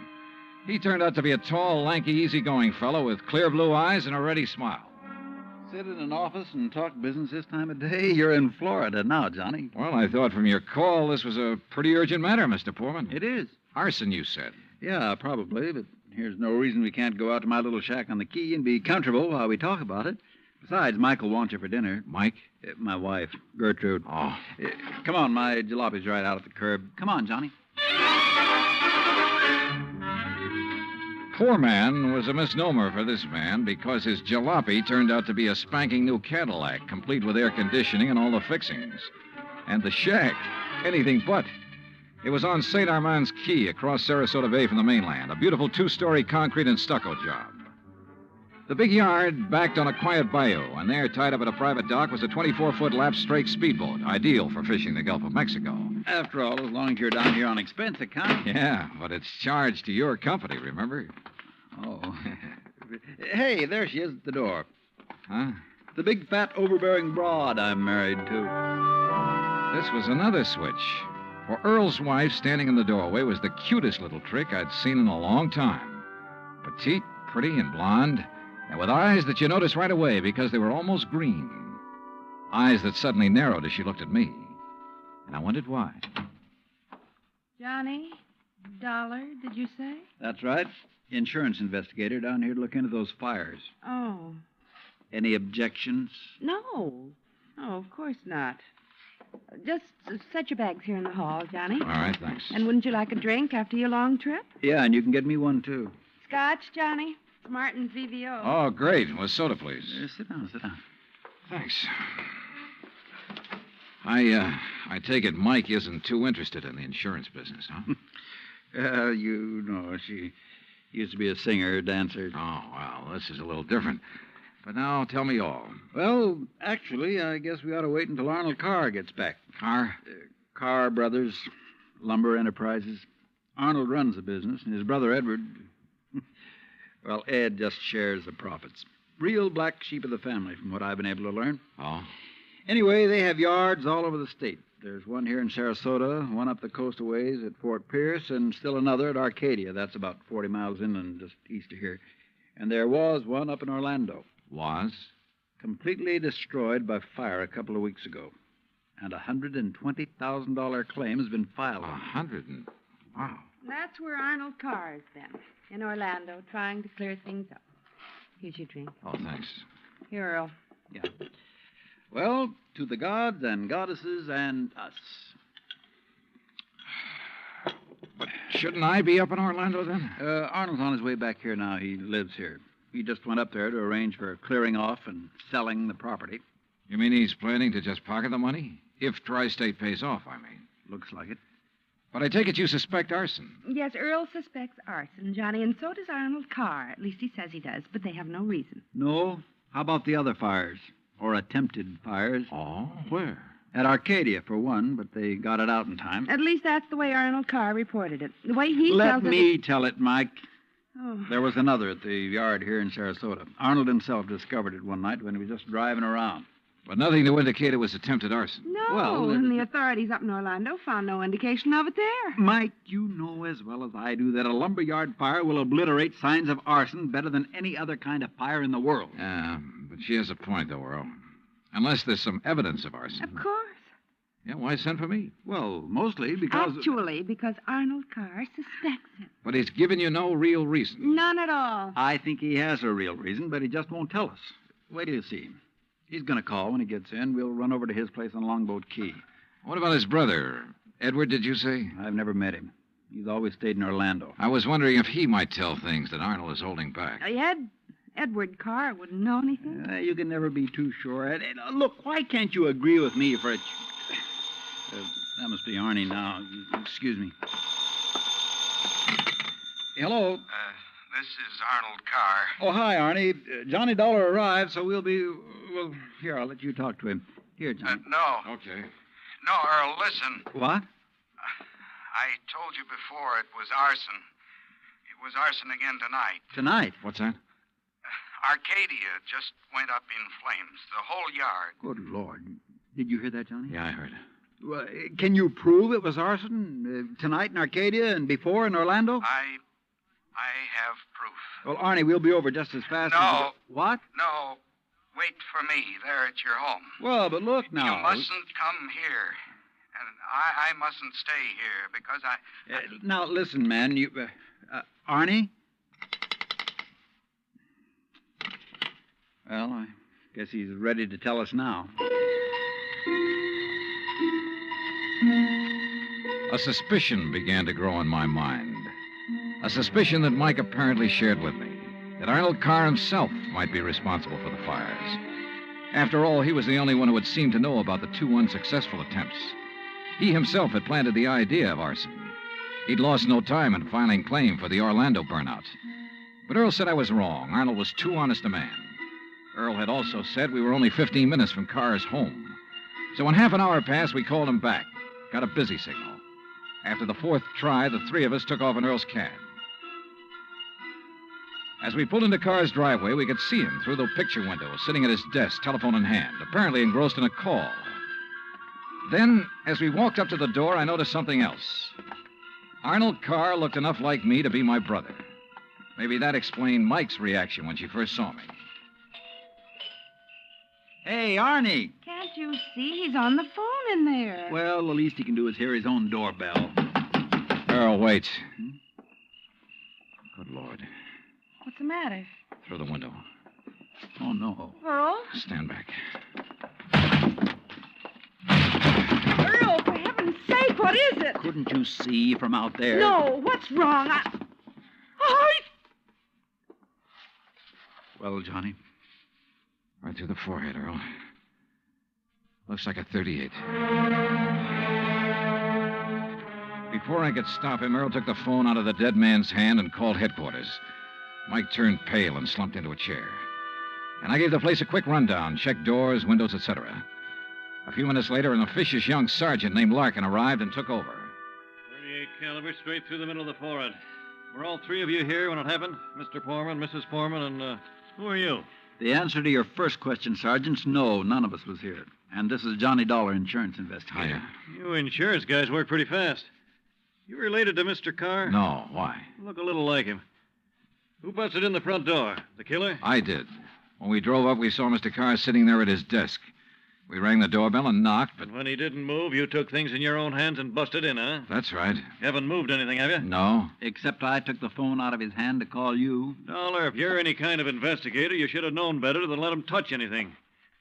He turned out to be a tall, lanky, easygoing fellow with clear blue eyes and a ready smile. Sit in an office and talk business this time of day? You're in Florida now, Johnny. Well, I thought from your call this was a pretty urgent matter, Mr. Poorman. It is. Arson, you said. Yeah, probably, but here's no reason we can't go out to my little shack on the quay and be comfortable while we talk about it. Besides, Michael wants you for dinner. Mike? My wife, Gertrude. Oh. Come on, my jalopy's right out at the curb. Come on, Johnny. Poor man was a misnomer for this man because his jalopy turned out to be a spanking new Cadillac, complete with air conditioning and all the fixings. And the shack, anything but. It was on St. Armand's Key across Sarasota Bay from the mainland, a beautiful 2-story concrete and stucco job. The big yard backed on a quiet bayou, and there, tied up at a private dock, was a 24-foot lap-strake speedboat, ideal for fishing the Gulf of Mexico. After all, as long as you're down here on expense account. Yeah, but it's charged to your company, remember? Oh. Hey, there she is at the door. Huh? The big, fat, overbearing broad I'm married to. This was another switch. For Earl's wife, standing in the doorway, was the cutest little trick I'd seen in a long time. Petite, pretty, and blonde, and with eyes that you noticed right away because they were almost green. Eyes that suddenly narrowed as she looked at me. And I wondered why. Johnny, dollar, did you say? That's right. Insurance investigator down here to look into those fires. Oh. Any objections? No. Oh, of course not. Just set your bags here in the hall, Johnny. All right, thanks. And wouldn't you like a drink after your long trip? Yeah, and you can get me one, too. Scotch, Johnny? Martin's VVO. Oh, great. Well, soda, please. Sit down, sit down. Thanks. I take it Mike isn't too interested in the insurance business, huh? You know, she used to be a singer, dancer. Oh, well, this is a little different. But now, tell me all. Well, actually, I guess we ought to wait until Arnold Carr gets back. Carr? Carr Brothers, Lumber Enterprises. Arnold runs the business, and his brother Edward... Well, Ed just shares the profits. Real black sheep of the family, from what I've been able to learn. Oh? Anyway, they have yards all over the state. There's one here in Sarasota, one up the coast a ways at Fort Pierce, and still another at Arcadia. That's about 40 miles inland, just east of here. And there was one up in Orlando. Was? Completely destroyed by fire a couple of weeks ago. And a $120,000 claim has been filed. Wow. That's where Arnold Carr is then, in Orlando, trying to clear things up. Here's your drink. Oh, thanks. Here, Earl. Yeah. Well, to the gods and goddesses and us. But shouldn't I be up in Orlando then? Arnold's on his way back here now. He lives here. He just went up there to arrange for clearing off and selling the property. You mean he's planning to just pocket the money? If Tri-State pays off, I mean. Looks like it. But I take it you suspect arson. Yes, Earl suspects arson, Johnny, and so does Arnold Carr. At least he says he does, but they have no reason. No? How about the other fires? Or attempted fires? Oh, where? At Arcadia, for one, but they got it out in time. At least that's the way Arnold Carr reported it. The way he Let tells me tell it, Mike. Oh. There was another at the yard here in Sarasota. Arnold himself discovered it one night when he was just driving around. But nothing to indicate it was attempted arson. No, Well, and the authorities up in Orlando found no indication of it there. Mike, you know as well as I do that a lumberyard fire will obliterate signs of arson better than any other kind of fire in the world. Yeah, but she has a point, though, Earl. Unless there's some evidence of arson. Of course. Yeah, why send for me? Well, mostly because... Actually, because Arnold Carr suspects it. But he's given you no real reason. None at all. I think he has a real reason, but he just won't tell us. Wait till you see him. He's going to call when he gets in. We'll run over to his place on Longboat Key. What about his brother? Edward, did you say? I've never met him. He's always stayed in Orlando. I was wondering if he might tell things that Arnold is holding back. Edward Carr wouldn't know anything. You can never be too sure. Look, why can't you agree with me for a... that must be Arnie now. Excuse me. Hello. This is Arnold Carr. Oh, hi, Arnie. Johnny Dollar arrived, so we'll be... Well, here, I'll let you talk to him. Here, Johnny. No. Okay. No, Earl, listen. What? I told you before it was arson. It was arson again tonight. Tonight? What's that? Arcadia just went up in flames. The whole yard. Good Lord. Did you hear that, Johnny? Yeah, I heard. Well, can you prove it was arson tonight in Arcadia and before in Orlando? I have proof. Well, Arnie, we'll be over just as fast as... No. What? No. Wait for me there at your home. Well, but look now. You mustn't come here. And I mustn't stay here because I... Now, listen, man. You, Arnie? Well, I guess he's ready to tell us now. A suspicion began to grow in my mind. A suspicion that Mike apparently shared with me. That Arnold Carr himself might be responsible for the fires. After all, he was the only one who had seemed to know about the 2 unsuccessful attempts. He himself had planted the idea of arson. He'd lost no time in filing claim for the Orlando burnout. But Earl said I was wrong. Arnold was too honest a man. Earl had also said we were only 15 minutes from Carr's home. So when half an hour passed, we called him back. Got a busy signal. After the 4th try, the 3 of us took off in Earl's cab. As we pulled into Carr's driveway, we could see him through the picture window, sitting at his desk, telephone in hand, apparently engrossed in a call. Then, as we walked up to the door, I noticed something else. Arnold Carr looked enough like me to be my brother. Maybe that explained Mike's reaction when she first saw me. Hey, Arnie. Can't you see he's on the phone in there? Well, the least he can do is hear his own doorbell. Earl, wait. Good Lord. What's the matter? Through the window. Oh, no. Earl? Stand back. Earl, for heaven's sake, what is it? Couldn't you see from out there? No, what's wrong? Oh, Well, Johnny? Right through the forehead, Earl. Looks like a 38. Before I could stop him, Earl took the phone out of the dead man's hand and called headquarters. Mike turned pale and slumped into a chair. And I gave the place a quick rundown, checked doors, windows, etc. A few minutes later, an officious young sergeant named Larkin arrived and took over. 38 caliber straight through the middle of the forehead. Were all 3 of you here when it happened? Mr. Foreman, Mrs. Foreman, and who are you? The answer to your first question, Sergeant, no, none of us was here. And this is Johnny Dollar, insurance investigator. You insurance guys work pretty fast. You related to Mr. Carr? No, why? Look a little like him. Who busted in the front door? The killer? I did. When we drove up, we saw Mr. Carr sitting there at his desk. We rang the doorbell and knocked, but... And when he didn't move, you took things in your own hands and busted in, huh? That's right. You haven't moved anything, have you? No. Except I took the phone out of his hand to call you. Dollar, if you're any kind of investigator, you should have known better than let him touch anything.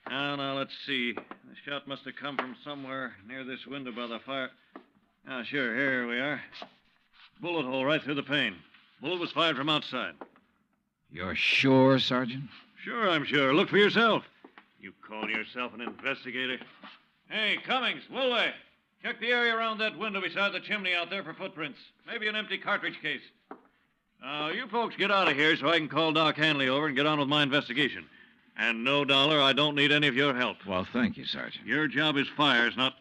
Now, let's see. The shot must have come from somewhere near this window by the fire. Ah, sure, here we are. Bullet hole right through the pane. Bullet was fired from outside. You're sure, Sergeant? Sure, I'm sure. Look for yourself. You call yourself an investigator? Hey, Cummings, Louie, check the area around that window beside the chimney out there for footprints. Maybe an empty cartridge case. Now, you folks get out of here so I can call Doc Hanley over and get on with my investigation. And no, Dollar, I don't need any of your help. Well, thank you, Sergeant. Your job is fires, not...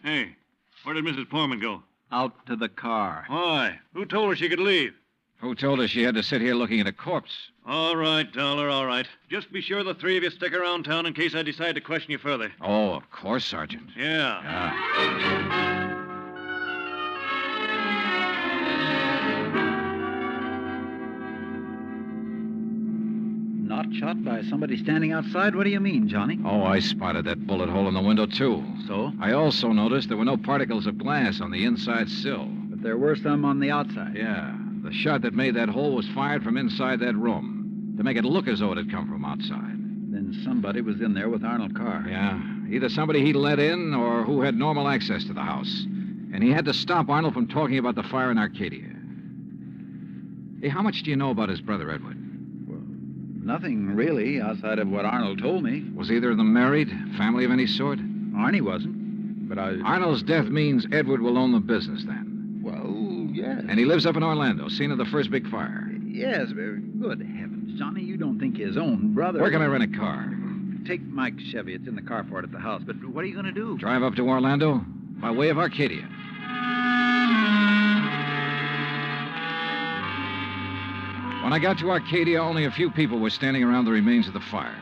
Hey, where did Mrs. Foreman go? Out to the car. Why? Who told her she could leave? Who told her she had to sit here looking at a corpse? All right, Dollar, all right. Just be sure the 3 of you stick around town in case I decide to question you further. Oh, of course, Sergeant. Yeah. Not shot by somebody standing outside? What do you mean, Johnny? Oh, I spotted that bullet hole in the window, too. So? I also noticed there were no particles of glass on the inside sill. But there were some on the outside. Yeah. The shot that made that hole was fired from inside that room to make it look as though it had come from outside. Then somebody was in there with Arnold Carr. Yeah. Either somebody he'd let in or who had normal access to the house. And he had to stop Arnold from talking about the fire in Arcadia. Hey, how much do you know about his brother, Edward? Well, nothing really, outside of what Arnold told me. Was either of them married? Family of any sort? Arnie wasn't, but I... Arnold's death means Edward will own the business, then. Well, yes. And he lives up in Orlando, scene of the first big fire. Yes, very good heavens. Johnny, you don't think his own brother... Where can I rent a car? Take Mike's Chevy. It's in the carport at the house. But what are you going to do? Drive up to Orlando by way of Arcadia. When I got to Arcadia, only a few people were standing around the remains of the fire.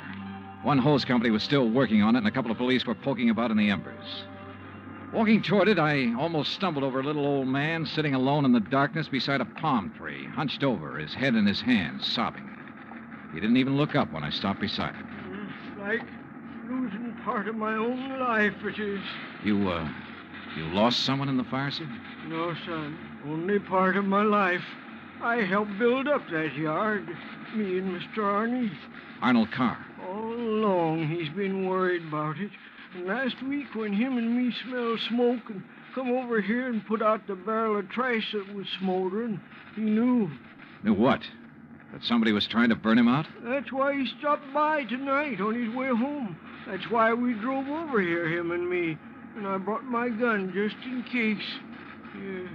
One hose company was still working on it, and a couple of police were poking about in the embers. Walking toward it, I almost stumbled over a little old man sitting alone in the darkness beside a palm tree, hunched over, his head in his hands, sobbing. He didn't even look up when I stopped beside him. It's like losing part of my own life, it is. You lost someone in the fire, sir? No, son. Only part of my life. I helped build up that yard. Me and Mr. Arnie. Arnold Carr. All along, he's been worried about it. And last week, when him and me smelled smoke and come over here and put out the barrel of trash that was smoldering, he knew. Knew what? That somebody was trying to burn him out? That's why he stopped by tonight on his way home. That's why we drove over here, him and me. And I brought my gun just in case. Yeah.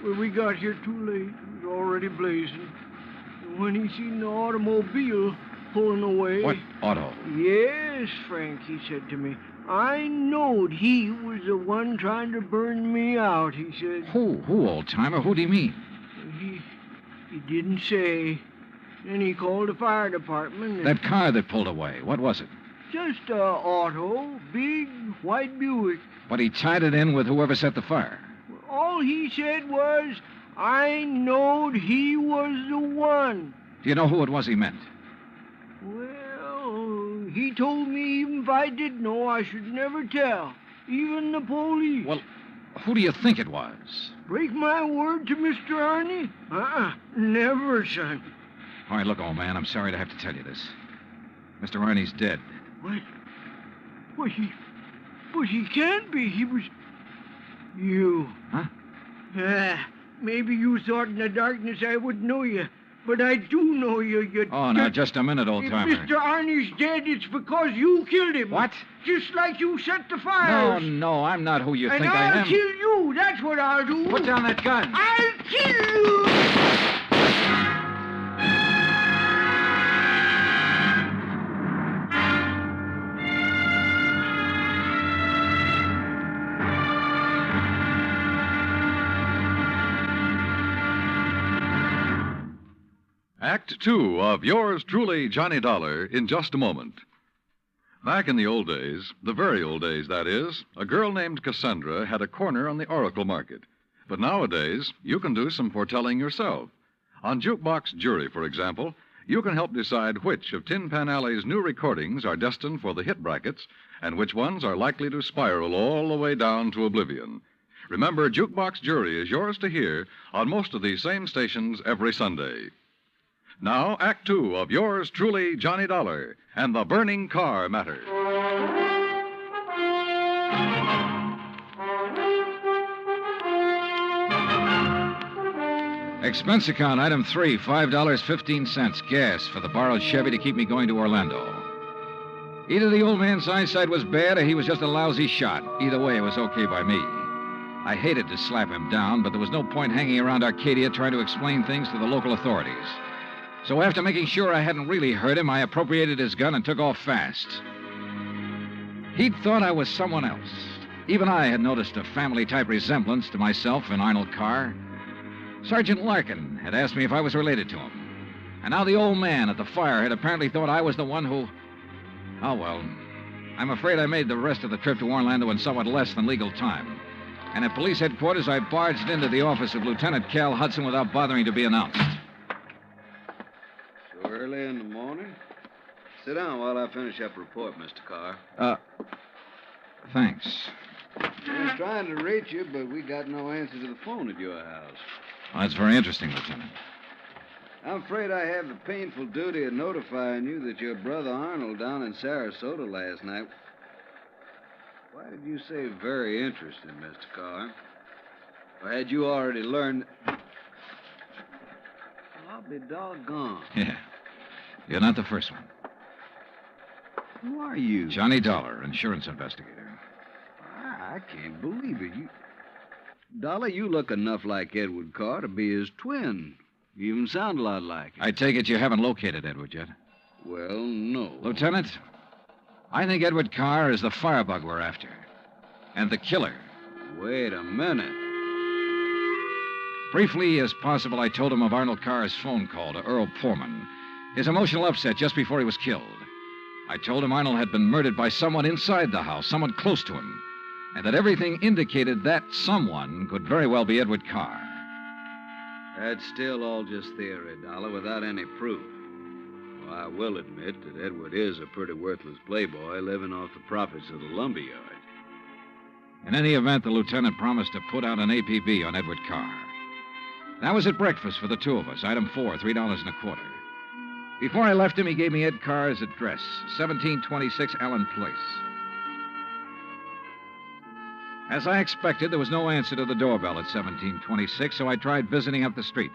Well, we got here too late. It was already blazing. And when he seen the automobile pulling away... What auto? Yes, Frank, he said to me. I knowed he was the one trying to burn me out, he said. Who, old-timer? Who do you mean? He didn't say. Then he called the fire department. And That car that pulled away, what was it? just a auto, big white Buick. But he tied it in with whoever set the fire. All he said was, I knowed he was the one. Do you know who it was he meant? Well, he told me even if I did know, I should never tell. Even the police. Well, who do you think it was? Break my word to Mr. Arnie? Never, son. All right, look, old man, I'm sorry to have to tell you this. Mr. Arnie's dead. What? But he can't be. He was... You. Huh? Maybe you thought in the darkness I would know you. But I do know you. Oh, now, just a minute, old-timer. If Mr. Arnie's dead, it's because you killed him. What? Just like you set the fires. No, I'm not who you think I am. And I'll kill you. That's what I'll do. Put down that gun. I'll kill you. Act two of yours truly, Johnny Dollar, in just a moment. Back in the old days, the very old days, that is, a girl named Cassandra had a corner on the oracle market. But nowadays, you can do some foretelling yourself. On Jukebox Jury, for example, you can help decide which of Tin Pan Alley's new recordings are destined for the hit brackets and which ones are likely to spiral all the way down to oblivion. Remember, Jukebox Jury is yours to hear on most of these same stations every Sunday. Now, Act Two of yours truly, Johnny Dollar, and the burning car matter. Expense account, item 3, $5.15, gas for the borrowed Chevy to keep me going to Orlando. Either the old man's eyesight was bad or he was just a lousy shot. Either way, it was okay by me. I hated to slap him down, but there was no point hanging around Arcadia trying to explain things to the local authorities. So after making sure I hadn't really hurt him, I appropriated his gun and took off fast. He'd thought I was someone else. Even I had noticed a family-type resemblance to myself and Arnold Carr. Sergeant Larkin had asked me if I was related to him. And now the old man at the fire had apparently thought I was the one who... Oh, well, I'm afraid I made the rest of the trip to Orlando in somewhat less than legal time. And at police headquarters, I barged into the office of Lieutenant Cal Hudson without bothering to be announced. Early in the morning? Sit down while I finish up a report, Mr. Carr. Thanks. I was trying to reach you, but we got no answer to the phone at your house. Well, that's very interesting, Lieutenant. I'm afraid I have the painful duty of notifying you that your brother Arnold down in Sarasota last night... Why did you say very interesting, Mr. Carr? Or had you already learned... I'll be doggone. Yeah. You're not the first one. Who are you? Johnny Dollar, insurance investigator. I can't believe it. Dollar, you look enough like Edward Carr to be his twin. You even sound a lot like him. I take it you haven't located Edward yet? Well, no. Lieutenant, I think Edward Carr is the firebug we're after. And the killer. Wait a minute. Briefly as possible, I told him of Arnold Carr's phone call to Earl Poorman, his emotional upset just before he was killed. I told him Arnold had been murdered by someone inside the house, someone close to him, and that everything indicated that someone could very well be Edward Carr. That's still all just theory, Dollar, without any proof. Well, I will admit that Edward is a pretty worthless playboy living off the profits of the lumberyard. In any event, the lieutenant promised to put out an APB on Edward Carr. That was at breakfast for the two of us. Item 4, $3.25. Before I left him, he gave me Ed Carr's address, 1726 Allen Place. As I expected, there was no answer to the doorbell at 1726, so I tried visiting up the street.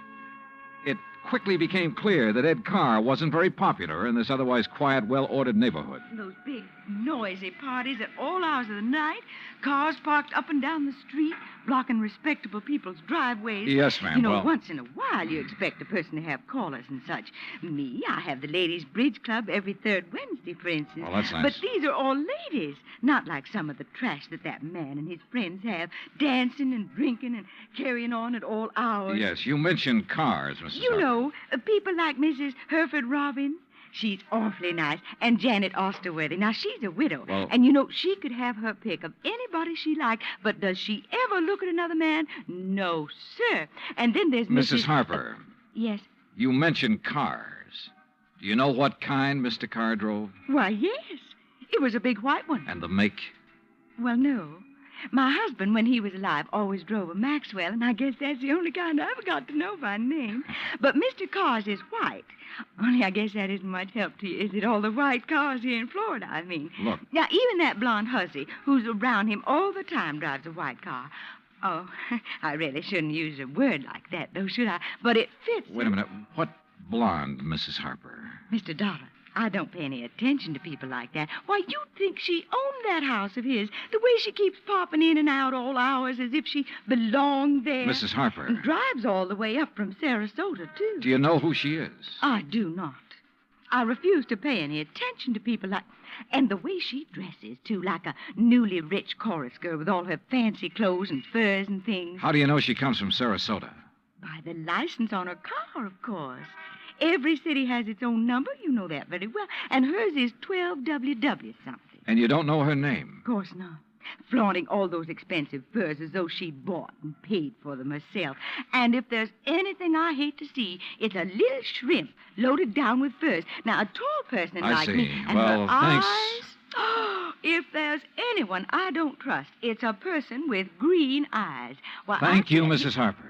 It quickly became clear that Ed Carr wasn't very popular in this otherwise quiet, well-ordered neighborhood. Those big, noisy parties at all hours of the night, cars parked up and down the street, blocking respectable people's driveways. Yes, ma'am. You know, well, once in a while you expect a person to have callers and such. Me, I have the ladies' bridge club every third Wednesday, for instance. Well, that's nice. But these are all ladies, not like some of the trash that man and his friends have, dancing and drinking and carrying on at all hours. Yes, you mentioned cars, Mrs. You Harper. know, people like Mrs. Hereford Robbins. She's awfully nice. And Janet Osterworthy. Now, she's a widow. Well- And, you know, she could have her pick of anybody she liked. But does she ever look at another man? No, sir. And then there's Mrs. Harper, Yes. you mentioned cars. Do you know what kind Mr. Carr drove? Why, yes. It was a big white one. And the make? Well, no. My husband, when he was alive, always drove a Maxwell, and I guess that's the only kind I ever got to know by name. But Mr. Carr's is white. Only I guess that isn't much help to you, is it? All the white cars here in Florida, I mean. Look. Now, even that blonde hussy who's around him all the time drives a white car. Oh, I really shouldn't use a word like that, though, should I? But it fits. Wait a minute. What blonde, Mrs. Harper? Mr. Dollar, I don't pay any attention to people like that. Why, you'd think she owned that house of his, the way she keeps popping in and out all hours as if she belonged there. Mrs. Harper. And drives all the way up from Sarasota, too. Do you know who she is? I do not. I refuse to pay any attention to people like... And the way she dresses, too, like a newly rich chorus girl with all her fancy clothes and furs and things. How do you know she comes from Sarasota? By the license on her car, of course. Every city has its own number. You know that very well. And hers is 12WW something. And you don't know her name? Of course not. Flaunting all those expensive furs as though she bought and paid for them herself. And if there's anything I hate to see, it's a little shrimp loaded down with furs. Now, a tall person I like see. me... And Well, her thanks. eyes... If there's anyone I don't trust, it's a person with green eyes. Why, Thank you, Mrs. Harper.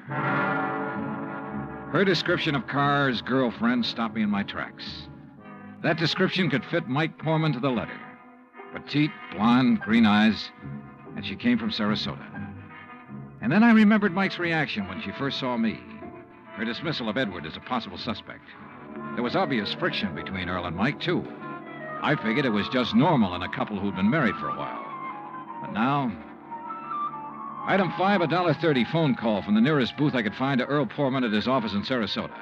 Her description of Carr's girlfriend stopped me in my tracks. That description could fit Mike Poorman to the letter. Petite, blonde, green eyes, and she came from Sarasota. And then I remembered Mike's reaction when she first saw me. Her dismissal of Edward as a possible suspect. There was obvious friction between Earl and Mike, too. I figured it was just normal in a couple who'd been married for a while. But now... Item 5, $1.30 phone call from the nearest booth I could find to Earl Poorman at his office in Sarasota.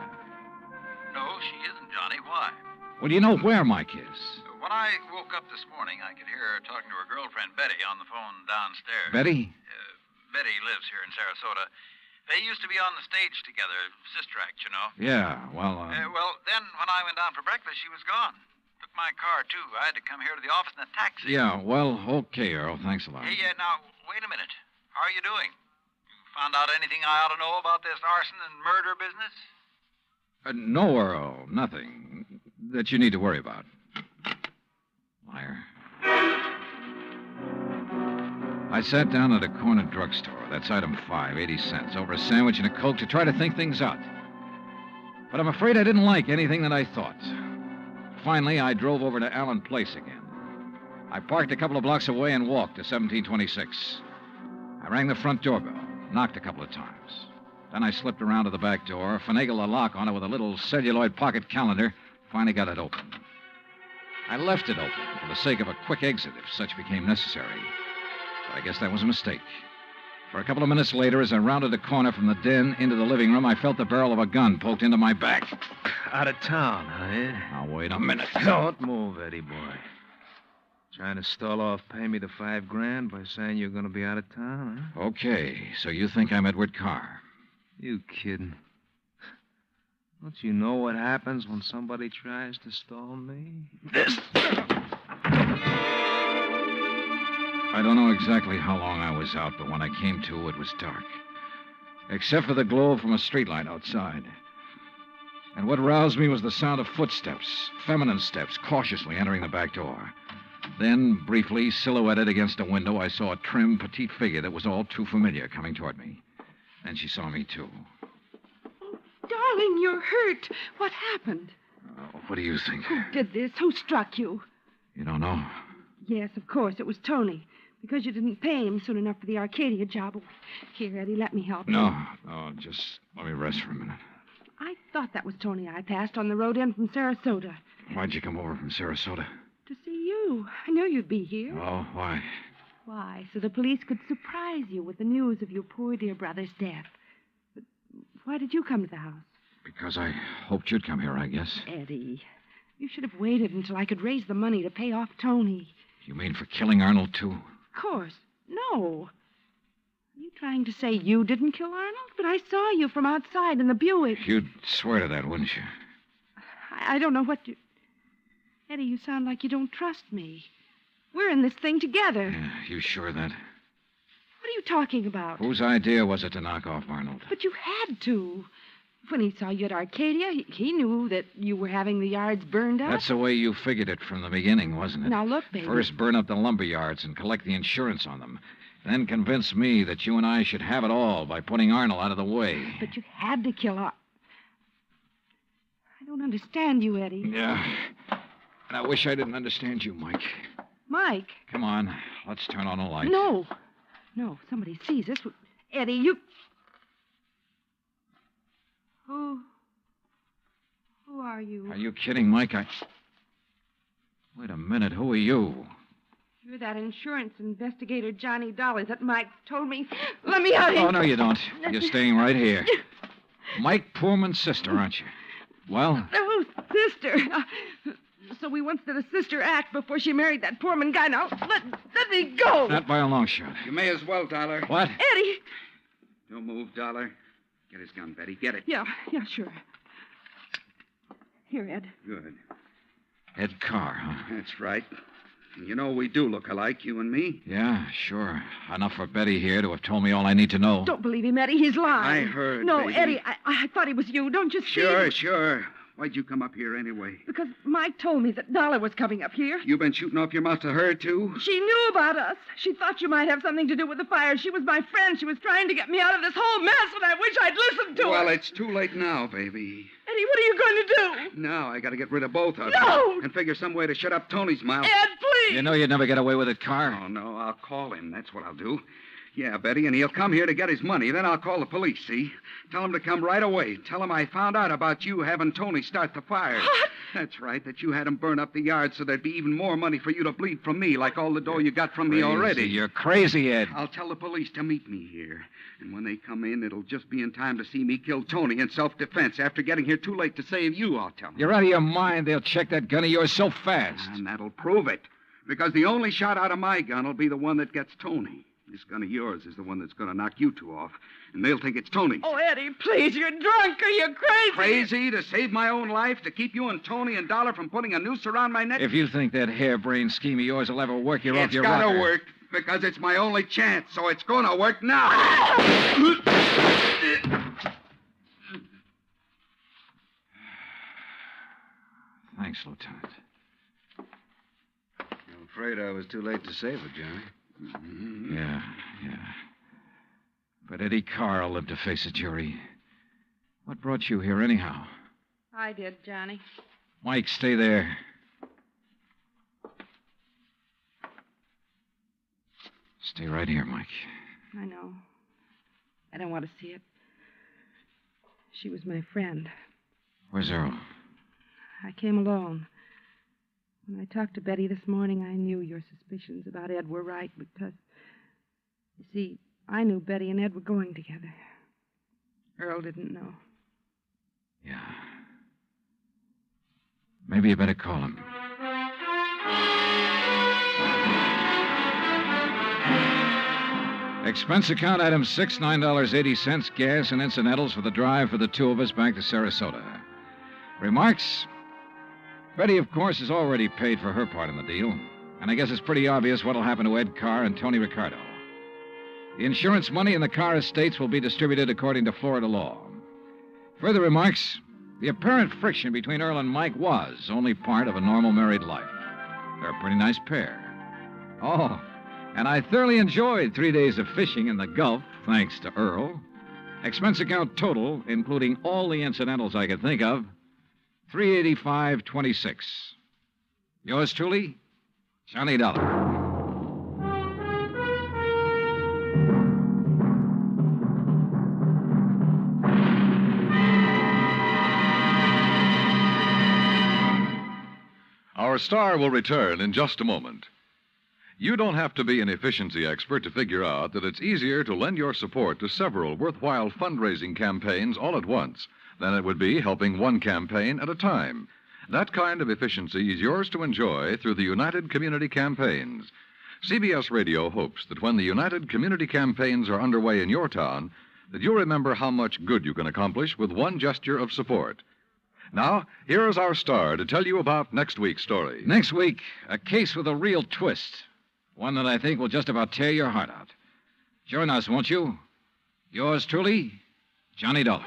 No, she isn't, Johnny. Why? Well, do you know where Mike is? When I woke up this morning, I could hear her talking to her girlfriend, Betty, on the phone downstairs. Betty? Betty lives here in Sarasota. They used to be on the stage together, sister act, you know. Yeah, well, Well, then when I went down for breakfast, she was gone. Took my car, too. I had to come here to the office in a taxi. Yeah, well, okay, Earl. Thanks a lot. Hey, now, wait a minute. How are you doing? You found out anything I ought to know about this arson and murder business? No, Earl, nothing that you need to worry about. Liar. I sat down at a corner drugstore. That's item 5, 80 cents, over a sandwich and a Coke to try to think things out. But I'm afraid I didn't like anything that I thought. Finally, I drove over to Allen Place again. I parked a couple of blocks away and walked to 1726. I rang the front doorbell, knocked a couple of times. Then I slipped around to the back door, finagled a lock on it with a little celluloid pocket calendar, finally got it open. I left it open for the sake of a quick exit if such became necessary. But I guess that was a mistake. For a couple of minutes later, as I rounded the corner from the den into the living room, I felt the barrel of a gun poked into my back. Out of town, huh? Now, wait a minute. Don't move, Eddie boy. Trying to stall off pay me the $5,000 by saying you're going to be out of town, huh? Okay, so you think I'm Edward Carr. You kidding? Don't you know what happens when somebody tries to stall me? This. I don't know exactly how long I was out, but when I came to, it was dark. Except for the glow from a streetlight outside. And what roused me was the sound of footsteps, feminine steps, cautiously entering the back door. Then, briefly, silhouetted against a window, I saw a trim, petite figure that was all too familiar coming toward me. Then she saw me, too. Darling, you're hurt. What happened? What do you think? Who did this? Who struck you? You don't know? Yes, of course. It was Tony. Because you didn't pay him soon enough for the Arcadia job. Here, Eddie, let me help you. No, just let me rest for a minute. I thought that was Tony I passed on the road in from Sarasota. Why'd you come over from Sarasota? To see you. I knew you'd be here. Oh, why? Why, so the police could surprise you with the news of your poor dear brother's death. But why did you come to the house? Because I hoped you'd come here, I guess. Eddie, you should have waited until I could raise the money to pay off Tony. You mean for killing Arnold, too? Of course. No. Are you trying to say you didn't kill Arnold? But I saw you from outside in the Buick. You'd swear to that, wouldn't you? I don't know what you... Eddie, you sound like you don't trust me. We're in this thing together. Yeah, you sure of that? What are you talking about? Whose idea was it to knock off Arnold? But you had to. When he saw you at Arcadia, he knew that you were having the yards burned up. That's the way you figured it from the beginning, wasn't it? Now, look, baby. First burn up the lumber yards and collect the insurance on them. Then convince me that you and I should have it all by putting Arnold out of the way. But you had to kill Arnold. I don't understand you, Eddie. Yeah. And I wish I didn't understand you, Mike. Mike? Come on. Let's turn on the lights. No. No, if somebody sees us. Eddie, you... Who are you? Are you kidding, Mike? Wait a minute. Who are you? You're that insurance investigator, Johnny Dollar, that Mike told me. Let me out here. Oh, no, you don't. You're staying right here. Mike Poorman's sister, aren't you? Well? Oh, sister. So we once did a sister act before she married that Poorman guy. Now, let me go. Not by a long shot. You may as well, Dollar. What? Eddie. Don't move, Dollar. Get his gun, Betty. Get it. Yeah, sure. Here, Ed. Good. Ed Carr, huh? That's right. And you know we do look alike, you and me. Yeah, sure. Enough for Betty here to have told me all I need to know. Don't believe him, Eddie. He's lying. I heard, No, baby. Eddie, I thought it was you. Don't you see? Sure. Why'd you come up here anyway? Because Mike told me that Dollar was coming up here. You been shooting off your mouth to her, too? She knew about us. She thought you might have something to do with the fire. She was my friend. She was trying to get me out of this whole mess, and I wish I'd listened to her. Well, it's too late now, baby. Eddie, what are you going to do? Now I gotta get rid of both of No! them. And figure some way to shut up Tony's mouth. Ed, please! You know you'd never get away with it, Carr. Oh, no, I'll call him. That's what I'll do. Yeah, Betty, and he'll come here to get his money. Then I'll call the police, see? Tell him to come right away. Tell him I found out about you having Tony start the fire. What? That's right, that you had him burn up the yard so there'd be even more money for you to bleed from me, like all the dough you got from me already. You're crazy, Ed. I'll tell the police to meet me here. And when they come in, it'll just be in time to see me kill Tony in self-defense. After getting here too late to save you, I'll tell them. You're out of your mind. They'll check that gun of yours so fast. And that'll prove it. Because the only shot out of my gun will be the one that gets Tony. This gun of yours is the one that's going to knock you two off. And they'll think it's Tony. Oh, Eddie, please, you're drunk. Are you crazy? Crazy to save my own life? To keep you and Tony and Dollar from putting a noose around my neck? If you think that harebrained scheme of yours will ever work, you're off your rocker. It's got to work, because it's my only chance, so it's going to work now. Thanks, Lieutenant. I'm afraid I was too late to save her, Johnny. Mm-hmm. Yeah. But Eddie Carr will live to face a jury. What brought you here, anyhow? I did, Johnny. Mike, stay there. Stay right here, Mike. I know. I don't want to see it. She was my friend. Where's Earl? I came alone. When I talked to Betty this morning, I knew your suspicions about Ed were right because, you see, I knew Betty and Ed were going together. Earl didn't know. Yeah. Maybe you better call him. Expense account item 6, $9.80, gas and incidentals for the drive for the two of us back to Sarasota. Remarks? Betty, of course, has already paid for her part in the deal, and I guess it's pretty obvious what'll happen to Ed Carr and Tony Ricardo. The insurance money in the Carr estates will be distributed according to Florida law. Further remarks? The apparent friction between Earl and Mike was only part of a normal married life. They're a pretty nice pair. Oh, and I thoroughly enjoyed 3 days of fishing in the Gulf, thanks to Earl. Expense account total, including all the incidentals I could think of, $385.26. Yours truly, Johnny Dollar. Our star will return in just a moment. You don't have to be an efficiency expert to figure out that it's easier to lend your support to several worthwhile fundraising campaigns all at once than it would be helping one campaign at a time. That kind of efficiency is yours to enjoy through the United Community Campaigns. CBS Radio hopes that when the United Community Campaigns are underway in your town, that you'll remember how much good you can accomplish with one gesture of support. Now, here is our star to tell you about next week's story. Next week, a case with a real twist. One that I think will just about tear your heart out. Join us, won't you? Yours truly, Johnny Dollar.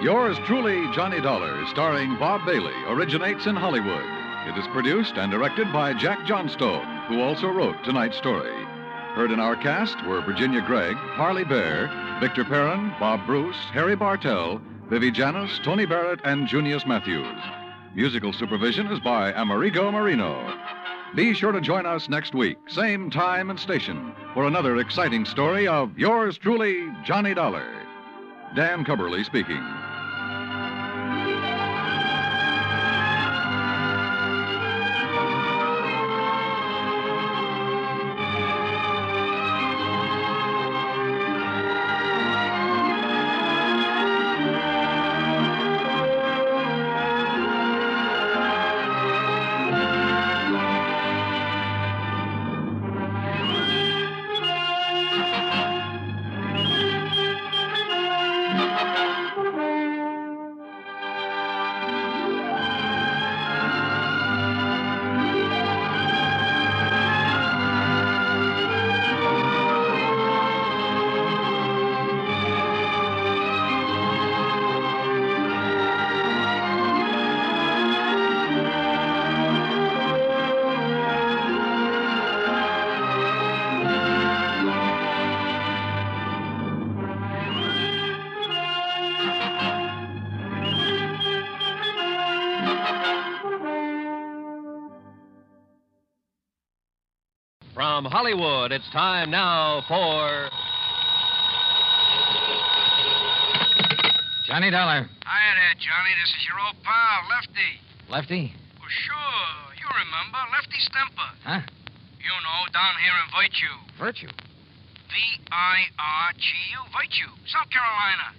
Yours truly, Johnny Dollar, starring Bob Bailey, originates in Hollywood. It is produced and directed by Jack Johnstone, who also wrote tonight's story. Heard in our cast were Virginia Gregg, Harley Bear, Victor Perrin, Bob Bruce, Harry Bartell, Vivi Janis, Tony Barrett, and Junius Matthews. Musical supervision is by Amerigo Marino. Be sure to join us next week, same time and station, for another exciting story of yours truly, Johnny Dollar. Dan Cubberly speaking. From Hollywood, it's time now for... Johnny Dollar. Hiya there, Johnny. This is your old pal, Lefty. Lefty? Well, sure. You remember. Lefty Stemper. Huh? You know, down here in Virtue. Virtue? V-I-R-G-U. Virtue. South Carolina.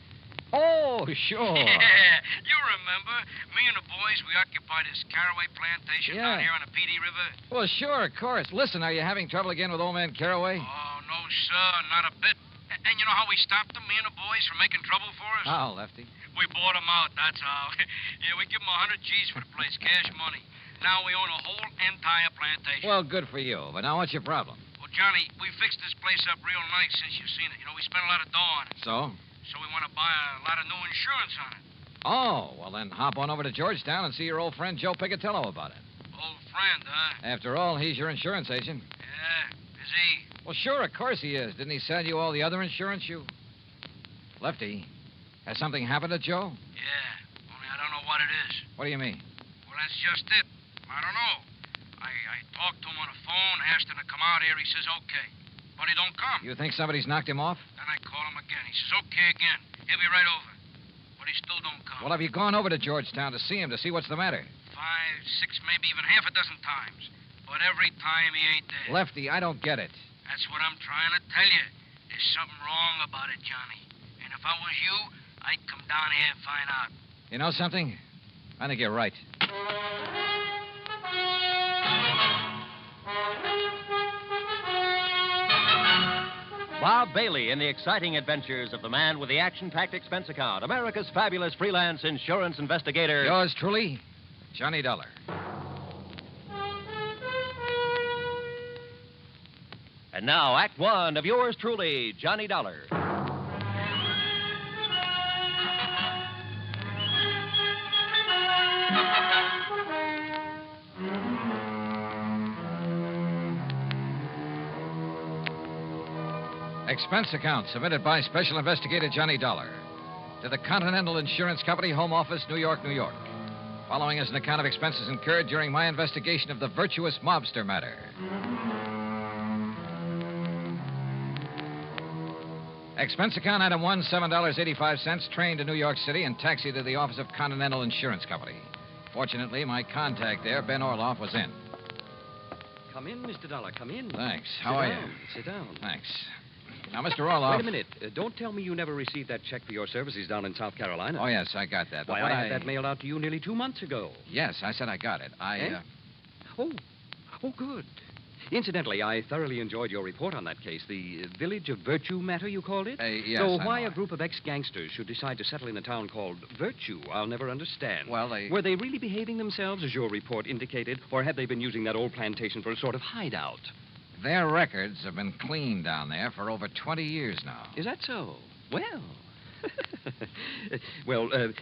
Oh, sure. Yeah, you remember. Me and the boys, we occupied this caraway plantation down here on the Petey River. Well, sure, of course. Listen, are you having trouble again with old man Caraway? Oh, no, sir. Not a bit. And you know how we stopped them, me and the boys, from making trouble for us? How, Lefty? We bought them out, that's how. Yeah, we give them 100 G's for the place, cash money. Now we own a whole entire plantation. Well, good for you. But now what's your problem? Well, Johnny, we fixed this place up real nice since you've seen it. You know, we spent a lot of dough on it. So? So we want to buy a lot of new insurance on it. Oh, well, then hop on over to Georgetown and see your old friend Joe Picatello about it. Old friend, huh? After all, he's your insurance agent. Yeah, is he? Well, sure, of course he is. Didn't he sell you all the other insurance you... Lefty, has something happened to Joe? Yeah, only I don't know what it is. What do you mean? Well, that's just it. I don't know. I talked to him on the phone, asked him to come out here. He says okay. But he don't come. You think somebody's knocked him off? Then I call him again. He says okay again. He'll be right over. But he still don't come. Well, have you gone over to Georgetown to see him, to see what's the matter? 5, 6, maybe even half a dozen times. But every time he ain't there. Lefty, I don't get it. That's what I'm trying to tell you. There's something wrong about it, Johnny. And if I was you, I'd come down here and find out. You know something? I think you're right. Bob Bailey in the exciting adventures of the man with the action-packed expense account, America's fabulous freelance insurance investigator. Yours truly, Johnny Dollar. And now, Act One of yours truly, Johnny Dollar. Expense account submitted by Special Investigator Johnny Dollar to the Continental Insurance Company, Home Office, New York, New York. Following is an account of expenses incurred during my investigation of the Virtuous Mobster matter. Expense account item 1, $7.85, train to New York City and taxi to the office of Continental Insurance Company. Fortunately, my contact there, Ben Orloff, was in. Come in, Mr. Dollar, come in. Thanks. How are you? Sit down. Thanks. Now, Mr. Orloff. Wait a minute. Don't tell me you never received that check for your services down in South Carolina. Oh, yes, I got that. Why, I had that mailed out to you nearly 2 months ago. Yes, I said I got it. Oh, good. Incidentally, I thoroughly enjoyed your report on that case, the Village of Virtue matter, you called it? Yes, So I why know. a group of ex-gangsters should decide to settle in a town called Virtue, I'll never understand. Well, Were they really behaving themselves, as your report indicated, or had they been using that old plantation for a sort of hideout? Their records have been clean down there for over 20 years now. Is that so? Well...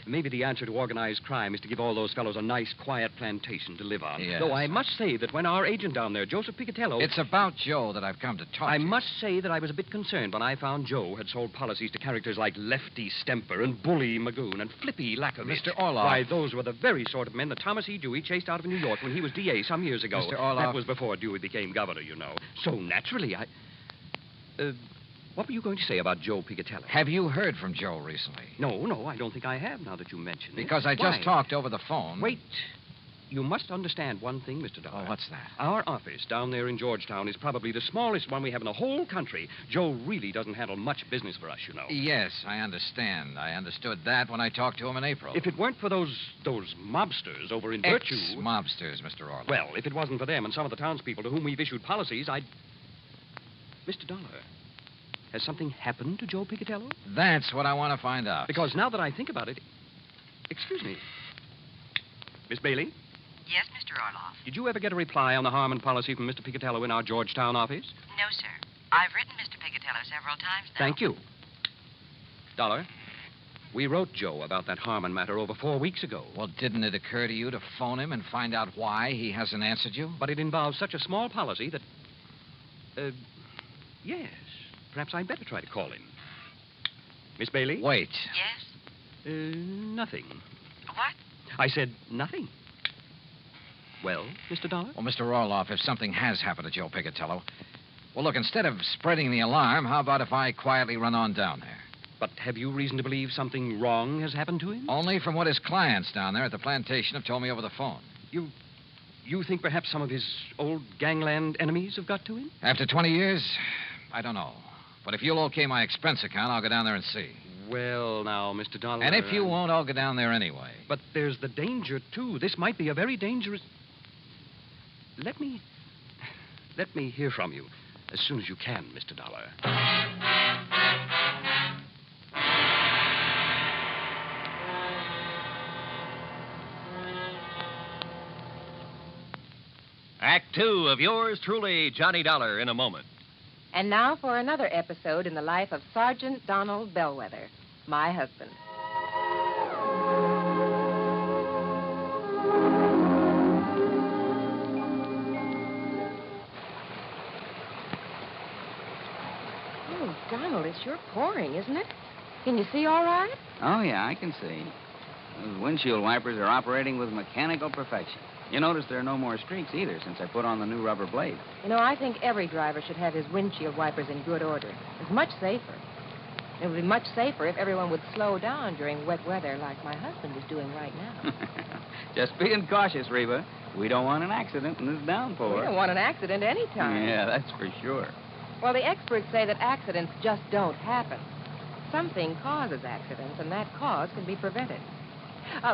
maybe the answer to organized crime is to give all those fellows a nice, quiet plantation to live on. Yes. Though I must say that when our agent down there, Joseph Picatello... It's about Joe that I've come to talk I to. must say that I was a bit concerned when I found Joe had sold policies to characters like Lefty Stemper and Bully Magoon and Flippy Lackovich. Mr. Orloff. Why, those were the very sort of men that Thomas E. Dewey chased out of New York when he was D.A. some years ago. Mr. Orloff. That was before Dewey became governor, you know. So naturally, what were you going to say about Joe Picatello? Have you heard from Joe recently? No, I don't think I have now that you mention it. Because I just talked over the phone. Wait. You must understand one thing, Mr. Dollar. Oh, what's that? Our office down there in Georgetown is probably the smallest one we have in the whole country. Joe really doesn't handle much business for us, you know. Yes, I understand. I understood that when I talked to him in April. If it weren't for those mobsters over in Virtue... Ex-mobsters, Mr. Orloff. Well, if it wasn't for them and some of the townspeople to whom we've issued policies, I'd... Mr. Dollar, has something happened to Joe Picatello? That's what I want to find out. Because now that I think about it... Excuse me. Miss Bailey? Yes, Mr. Orloff. Did you ever get a reply on the Harmon policy from Mr. Picatello in our Georgetown office? No, sir. I've written Mr. Picatello several times now. Thank you. Dollar, we wrote Joe about that Harmon matter over 4 weeks ago. Well, didn't it occur to you to phone him and find out why he hasn't answered you? But it involves such a small policy that... yes. Perhaps I'd better try to call him. Miss Bailey? Wait. Yes? Nothing. What? I said nothing. Well, Mr. Dollar? Well, Mr. Orloff, if something has happened to Joe Picatello... Well, look, instead of spreading the alarm, how about if I quietly run on down there? But have you reason to believe something wrong has happened to him? Only from what his clients down there at the plantation have told me over the phone. You think perhaps some of his old gangland enemies have got to him? After 20 years, I don't know. But if you'll okay my expense account, I'll go down there and see. Well, now, Mr. Dollar... And if you won't, I'll go down there anyway. But there's the danger, too. This might be a very dangerous... Let me hear from you as soon as you can, Mr. Dollar. Act Two of yours truly, Johnny Dollar, in a moment. And now for another episode in the life of Sergeant Donald Bellwether, my husband. Oh, Donald, it's sure pouring, isn't it? Can you see all right? Oh, yeah, I can see. Those windshield wipers are operating with mechanical perfection. You notice there are no more streaks either since I put on the new rubber blade. You know, I think every driver should have his windshield wipers in good order. It's much safer. It would be much safer if everyone would slow down during wet weather like my husband is doing right now. Just being cautious, Reba. We don't want an accident in this downpour. We don't want an accident any time. Yeah, that's for sure. Well, the experts say that accidents just don't happen. something causes accidents, and that cause can be prevented.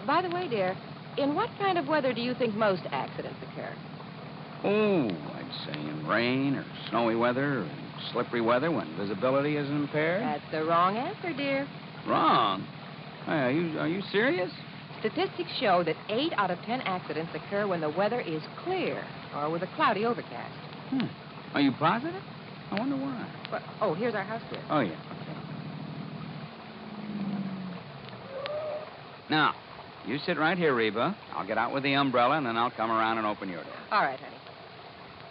By the way, dear, in what kind of weather do you think most accidents occur? Oh, I'd say in rain or snowy weather or slippery weather when visibility is impaired. That's the wrong answer, dear. Wrong. Are you serious? Statistics show that 8 out of 10 accidents occur when the weather is clear or with a cloudy overcast. Are you positive? I wonder why. Well, here's our house kid. Oh, yeah. Now, you sit right here, Reba. I'll get out with the umbrella, and then I'll come around and open your door. All right, honey.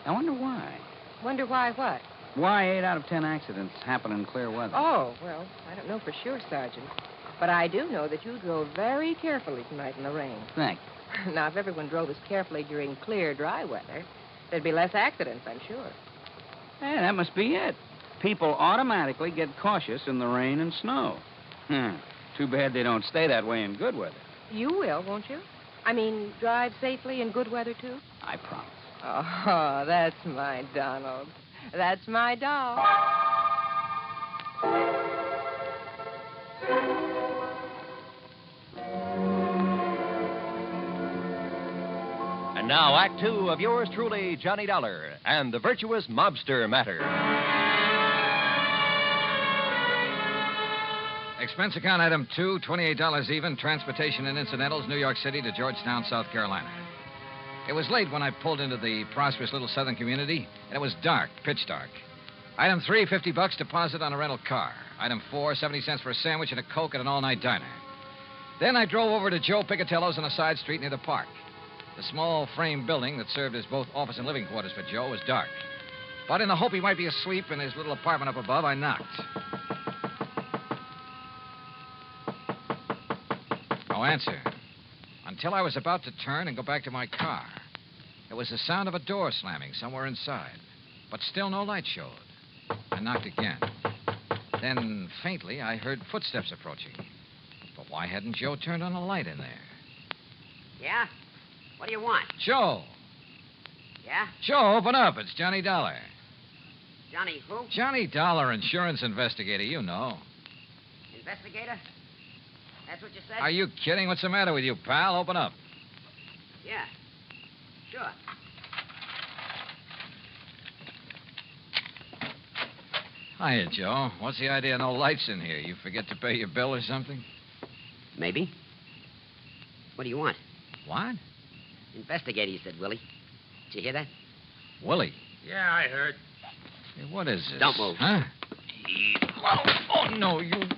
I wonder why. Wonder why what? Why 8 out of 10 accidents happen in clear weather? Oh, well, I don't know for sure, Sergeant. But I do know that you drove very carefully tonight in the rain. Thank you. Now, if everyone drove as carefully during clear, dry weather, there'd be less accidents, I'm sure. Hey, that must be it. People automatically get cautious in the rain and snow. Too bad they don't stay that way in good weather. You will, won't you? I mean, drive safely in good weather, too? I promise. Oh, that's my Donald. That's my doll. And now, Act Two of yours truly, Johnny Dollar, and the Virtuous Mobster matter. Expense account item 2, $28 even, transportation and incidentals, New York City to Georgetown, South Carolina. It was late when I pulled into the prosperous little southern community, and it was dark, pitch dark. Item 3, $50 deposit on a rental car. Item 4, 70 cents for a sandwich and a Coke at an all-night diner. Then I drove over to Joe Picatello's on a side street near the park. The small frame building that served as both office and living quarters for Joe was dark. But in the hope he might be asleep in his little apartment up above, I knocked. No answer. Until I was about to turn and go back to my car. It was the sound of a door slamming somewhere inside. But still no light showed. I knocked again. Then, faintly, I heard footsteps approaching. But why hadn't Joe turned on a light in there? Yeah? What do you want? Joe! Yeah? Joe, open up. It's Johnny Dollar. Johnny who? Johnny Dollar, insurance investigator, you know. Investigator? That's what you said? Are you kidding? What's the matter with you, pal? Open up. Yeah. Sure. Hiya, Joe. What's the idea of no lights in here? You forget to pay your bill or something? Maybe. What do you want? What? Investigator, you said, Willie. Did you hear that? Willie? Yeah, I heard. Hey, what is this? Don't move. Huh? Oh, no, you don't.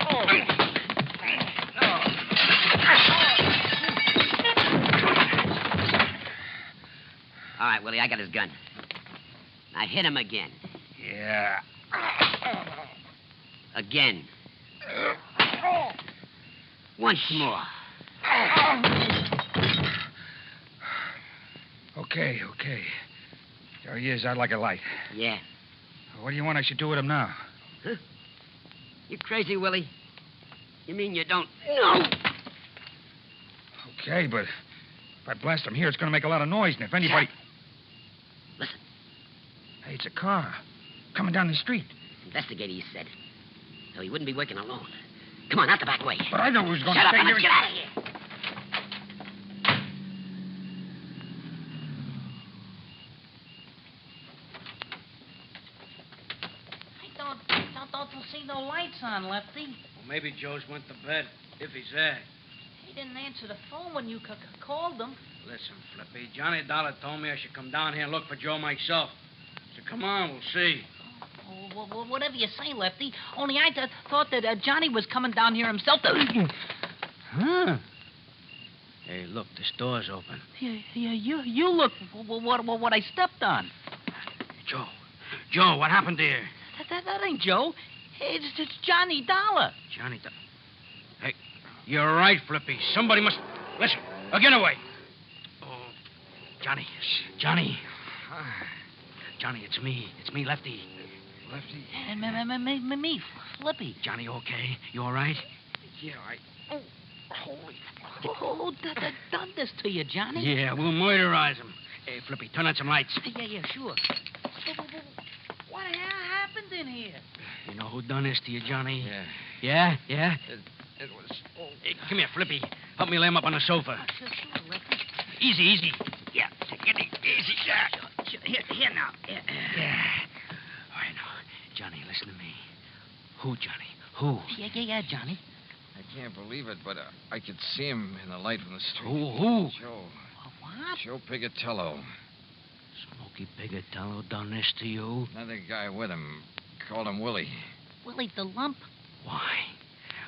Oh. All right, Willie, I got his gun. Now hit him again. Yeah. Again. Once more. Okay. There he is. I'd like a light. Yeah. What do you want I should do with him now? Huh? You crazy, Willie? You mean you don't know? Okay, but if I blast him here, it's going to make a lot of noise, and if anybody... Listen. Hey, it's a car. Coming down the street. Investigator, he said. So he wouldn't be working alone. Come on, out the back way. But I know who's going to Shut stay up, here. let's get out of here. I don't see no lights on, Lefty. Well, maybe Joe's went to bed, if he's there. He didn't answer the phone when you called him. Listen, Flippy, Johnny Dollar told me I should come down here and look for Joe myself. So come on, we'll see. Oh, well, whatever you say, Lefty. Only I thought that Johnny was coming down here himself to... Huh? Hey, look, this door's open. Yeah, you look what I stepped on. Joe, what happened there? That ain't Joe. It's Johnny Dollar. Johnny Dollar. Hey, you're right, Flippy. Somebody must... Listen, get away. Oh, Johnny. Johnny, it's me. It's me, Lefty. Lefty? And me, Flippy. Johnny, okay? You all right? Yeah, Oh, holy... Who done this to you, Johnny? Yeah, we'll murderize him. Hey, Flippy, turn on some lights. Yeah, sure. What happened? happened in here? You know who done this to you, Johnny? Yeah. Yeah? It was. Hey, come here, Flippy. Help me lay him up on the sofa. Sure, Lefty. Easy. Yeah, take it easy. Sure. Here now. Yeah. All right, now. Johnny, listen to me. Who, Johnny? Who? Yeah, Johnny. I can't believe it, but I could see him in the light from the street. Who? Joe. What? Joe Pigatello. Smoky Pigatello done this to you? Another guy with him. Called him Willie. Willie the Lump? Why?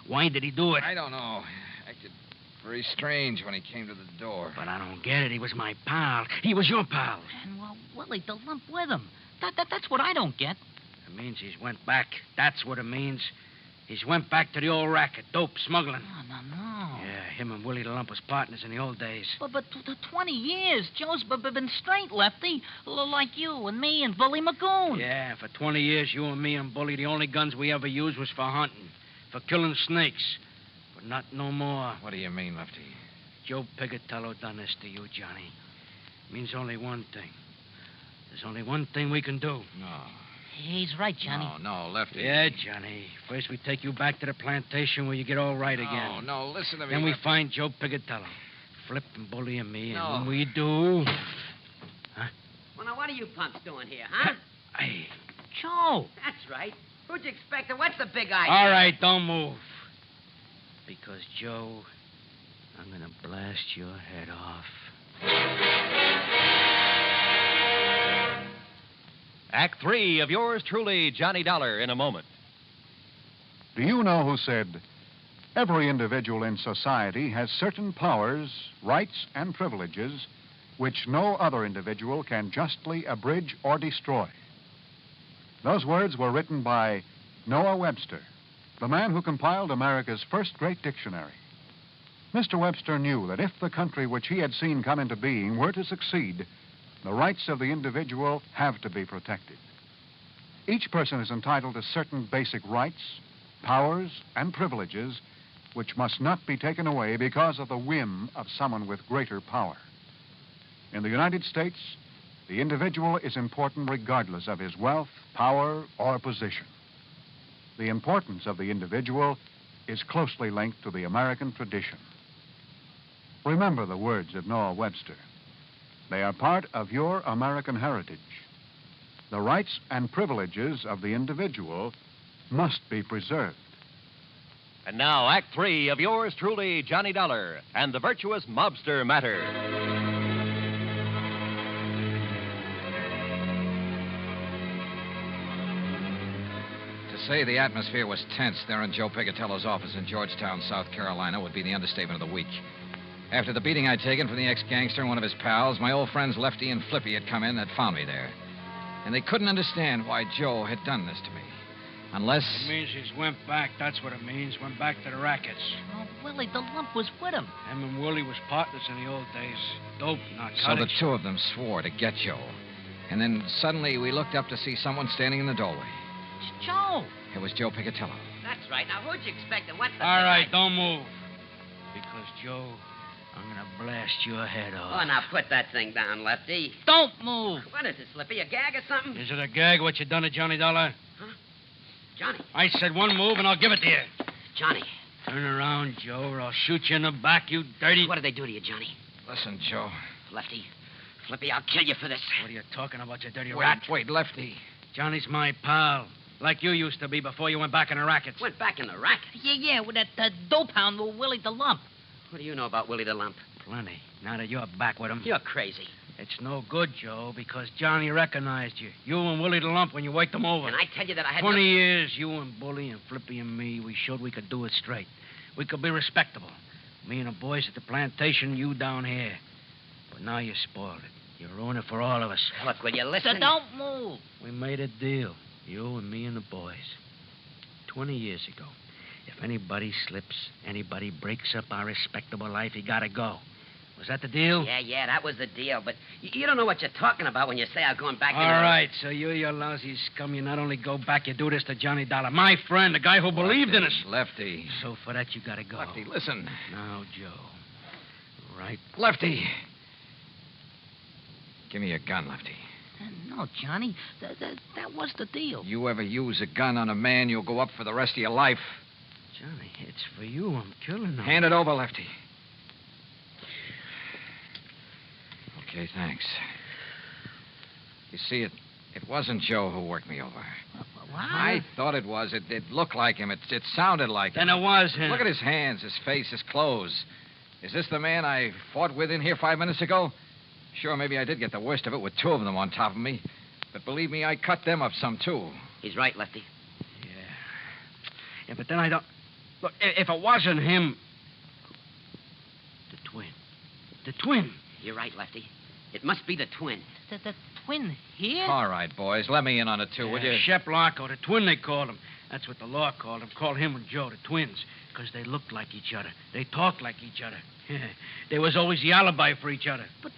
Why did he do it? I don't know. Acted very strange when he came to the door. But I don't get it. He was my pal. He was your pal. And, Willie the Lump with him. That's what I don't get. It means he's went back. That's what it means. He's went back to the old racket, dope smuggling. No. Yeah, him and Willie the Lump was partners in the old days. But 20 years. Joe's been straight, Lefty. Like you and me and Bully Magoon. Yeah, for 20 years, you and me and Bully, the only guns we ever used was for hunting, for killing snakes. But not no more. What do you mean, Lefty? Joe Pigatello done this to you, Johnny. It means only one thing. There's only one thing we can do. No. He's right, Johnny. No, Lefty. Yeah, Johnny. First we take you back to the plantation where you get all right again. No, listen to me. Then we find Joe Pigatello. Flip and Bully and me. No. And when we do... Huh? Well, now, what are you punks doing here, huh? Hey. Joe. That's right. Who'd you expect? What's the big idea? All right, don't move. Because, Joe, I'm going to blast your head off. Act 3 of yours truly, Johnny Dollar, in a moment. Do you know who said, every individual in society has certain powers, rights, and privileges which no other individual can justly abridge or destroy? Those words were written by Noah Webster, the man who compiled America's first great dictionary. Mr. Webster knew that if the country which he had seen come into being were to succeed, the rights of the individual have to be protected. Each person is entitled to certain basic rights, powers, and privileges which must not be taken away because of the whim of someone with greater power. In the United States, the individual is important regardless of his wealth, power, or position. The importance of the individual is closely linked to the American tradition. Remember the words of Noah Webster. They are part of your American heritage. The rights and privileges of the individual must be preserved. And now, Act 3 of yours truly, Johnny Dollar, and the Virtuous Mobster Matter. To say the atmosphere was tense there in Joe Pigatello's office in Georgetown, South Carolina, would be the understatement of the week. After the beating I'd taken from the ex-gangster and one of his pals, my old friends Lefty and Flippy had come in and had found me there. And they couldn't understand why Joe had done this to me. Unless... It means he's went back. That's what it means. Went back to the rackets. Oh, Willie the Lump was with him. Him and Willie was partners in the old days. Dope, narcotics. So the two of them swore to get Joe. And then suddenly we looked up to see someone standing in the doorway. It's Joe. It was Joe Pigatello. That's right. Now, who'd you expect and what's the All big right, idea? don't move. Because, Joe, I'm going to blast your head off. Oh, now put that thing down, Lefty. Don't move. What is this, Slippy? A gag or something? Is it a gag what you done to Johnny Dollar? Johnny. I said one move and I'll give it to you. Johnny. Turn around, Joe, or I'll shoot you in the back, you dirty... What did they do to you, Johnny? Listen, Joe. Lefty. Flippy, I'll kill you for this. What are you talking about, you dirty Wait, rat? wait, Lefty. Johnny's my pal. Like you used to be before you went back in the rackets. Went back in the racket? Yeah, with that dope hound with Willie the Lump. What do you know about Willie the Lump? Plenty. Now that you're back with him. You're crazy. It's no good, Joe, because Johnny recognized you. You and Willie the Lump when you waked him over. And I tell you that I had 20 years, you and Bully and Flippy and me, we showed we could do it straight. We could be respectable. Me and the boys at the plantation, you down here. But now you spoiled it. You ruined it for all of us. Look, will you listen? So don't move. We made a deal. You and me and the boys. 20 years ago. If anybody slips, anybody breaks up our respectable life, he gotta go. Was that the deal? Yeah, that was the deal. But you don't know what you're talking about when you say I'm going back to... All right, so you lousy scum, you not only go back, you do this to Johnny Dollar. My friend, the guy who believed in us. Lefty. So for that, you gotta go. Lefty, listen. Now, Joe. Right. Lefty. Give me your gun, Lefty. No, Johnny. That was the deal. You ever use a gun on a man, you'll go up for the rest of your life. Johnny, it's for you. I'm killing him. Hand it over, Lefty. Okay, thanks. You see, it wasn't Joe who worked me over. What? I thought it was. It looked like him. It sounded like him. Then it was him. Look at his hands, his face, his clothes. Is this the man I fought with in here 5 minutes ago? Sure, maybe I did get the worst of it with 2 of them on top of me. But believe me, I cut them up some, too. He's right, Lefty. Yeah, but then I don't... Look, if it wasn't him... The twin. The twin. You're right, Lefty. It must be the twin. The twin here? All right, boys. Let me in on it, too, would you? Shep Larko, the twin they called him. That's what the law called him. Called him and Joe the twins. Because they looked like each other. They talked like each other. There was always the alibi for each other. But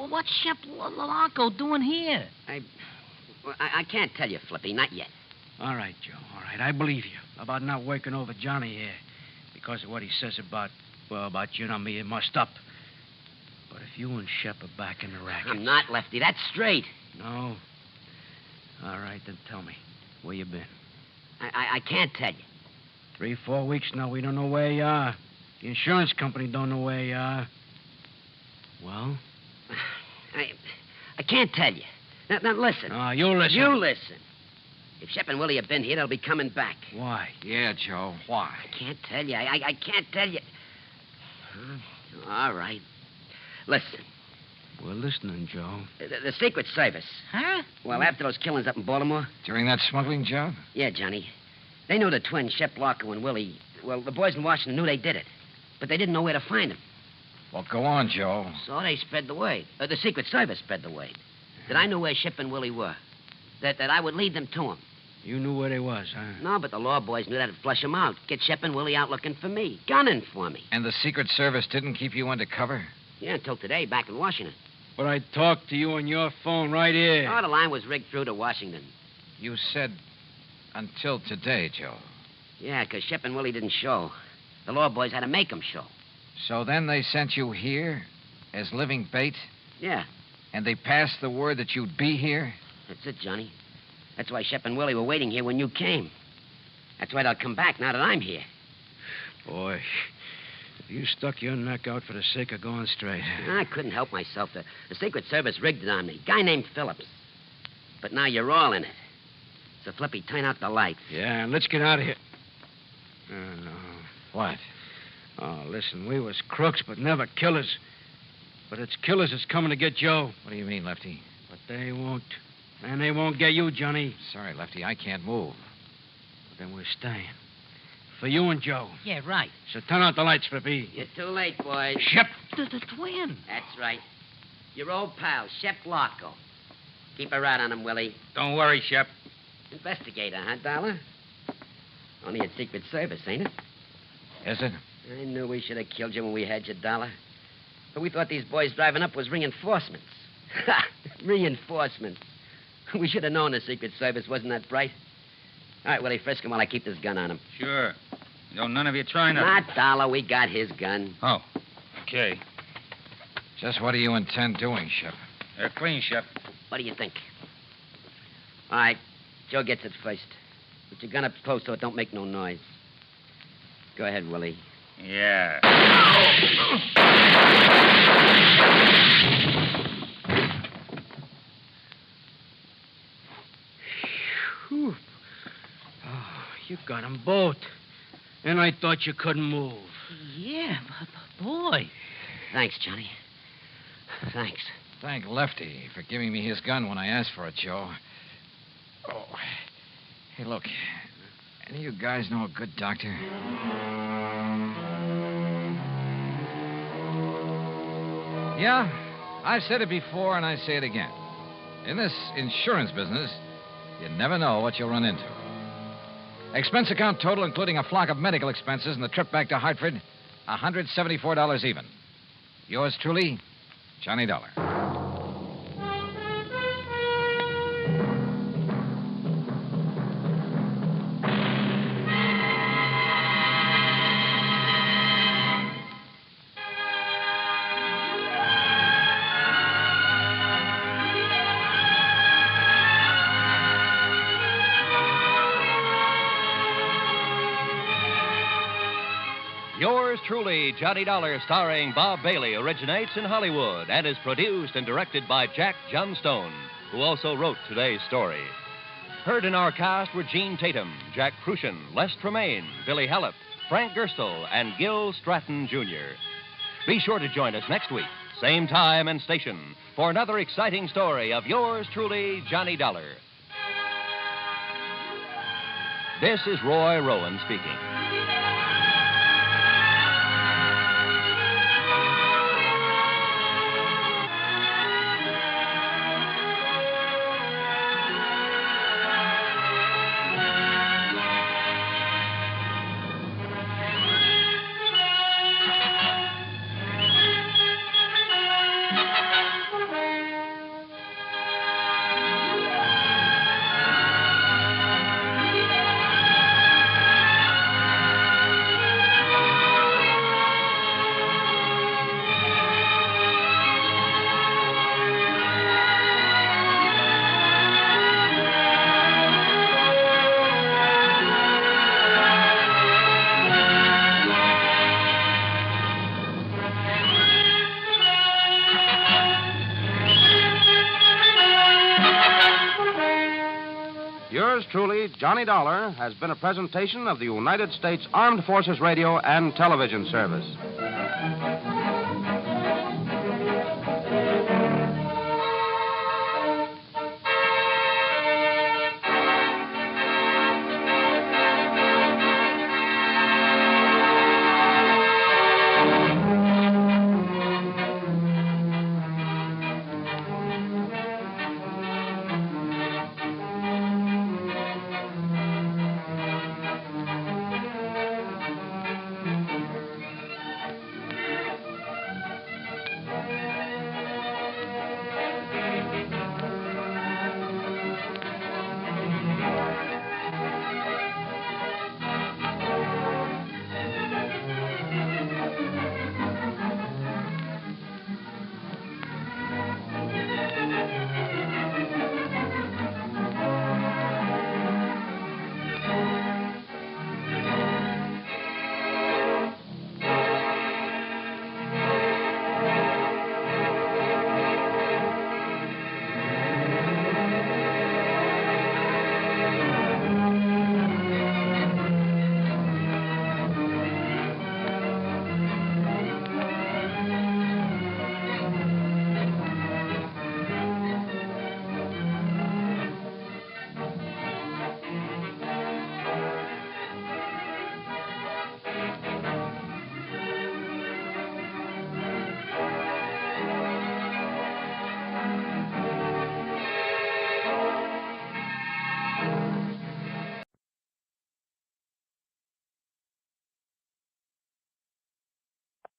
what's Shep Larko doing here? I can't tell you, Flippy. Not yet. All right, Joe. All right. I believe you about not working over Johnny here. Because of what he says about you and me, it must up. But if you and Shep are back in the racket... I'm not, Lefty. That's straight. No? All right, then tell me. Where you been? I can't tell you. 3-4 weeks now, we don't know where you are. The insurance company don't know where you are. Well? I can't tell you. Now listen. You listen. You listen. If Shep and Willie have been here, they'll be coming back. Why? Yeah, Joe. Why? I can't tell you. I can't tell you. All right. Listen. We're listening, Joe. The Secret Service. Huh? Well, after those killings up in Baltimore. During that smuggling job? Yeah, Johnny. They knew the twins, Shep Larko and Willie. Well, the boys in Washington knew they did it. But they didn't know where to find them. Well, go on, Joe. So they spread the word. The Secret Service spread the word. That I knew where Shep and Willie were. That I would lead them to them. You knew where they was, huh? No, but the law boys knew that'd flush them out. Get Shep and Willie out looking for me. Gunning for me. And the Secret Service didn't keep you undercover? Yeah, until today, back in Washington. But I talked to you on your phone right here. Oh, the line was rigged through to Washington. You said until today, Joe. Yeah, because Shep and Willie didn't show. The law boys had to make them show. So then they sent you here as living bait? Yeah. And they passed the word that you'd be here? That's it, Johnny. That's why Shep and Willie were waiting here when you came. That's why they'll come back now that I'm here. Boy, you stuck your neck out for the sake of going straight. I couldn't help myself. The Secret Service rigged it on me. Guy named Phillips. But now you're all in it. So, Flippy, turn out the lights. Yeah, and let's get out of here. No. What? Oh, listen, we was crooks, but never killers. But it's killers that's coming to get Joe. What do you mean, Lefty? But they won't. And they won't get you, Johnny. Sorry, Lefty, I can't move. But then we're staying. For you and Joe. Yeah, right. So turn out the lights, Flippy. You're too late, boys. Shep. The twin. That's right. Your old pal, Shep Larko. Keep a rat on him, Willie. Don't worry, Shep. Investigator, huh, Dollar? Only a Secret Service, ain't it? Is it? I knew we should have killed you when we had you, Dollar. But we thought these boys driving up was reinforcements. Reinforcements. We should have known the Secret Service wasn't that bright. All right, Willie, frisk him while I keep this gun on him. Sure. No, none of you trying to... Not Dollar. We got his gun. Oh, okay. Just what do you intend doing, Shep? They're clean, Shep. What do you think? All right, Joe gets it first. Put your gun up close so it don't make no noise. Go ahead, Willie. Yeah. Whew. Oh, you got them both. And I thought you couldn't move. Yeah, boy. Thanks, Johnny. Thanks. Thank Lefty for giving me his gun when I asked for it, Joe. Oh. Hey, look. Any of you guys know a good doctor? Yeah, I've said it before and I say it again. In this insurance business, you never know what you'll run into. Expense account total, including a flock of medical expenses and the trip back to Hartford, $174 even. Yours truly, Johnny Dollar. Yours truly, Johnny Dollar, starring Bob Bailey, originates in Hollywood and is produced and directed by Jack Johnstone, who also wrote today's story. Heard in our cast were Gene Tatum, Jack Crucian, Les Tremaine, Billy Hallett, Frank Gerstle, and Gil Stratton, Jr. Be sure to join us next week, same time and station, for another exciting story of yours truly, Johnny Dollar. This is Roy Rowan speaking. Yours truly, Johnny Dollar, has been a presentation of the United States Armed Forces Radio and Television Service.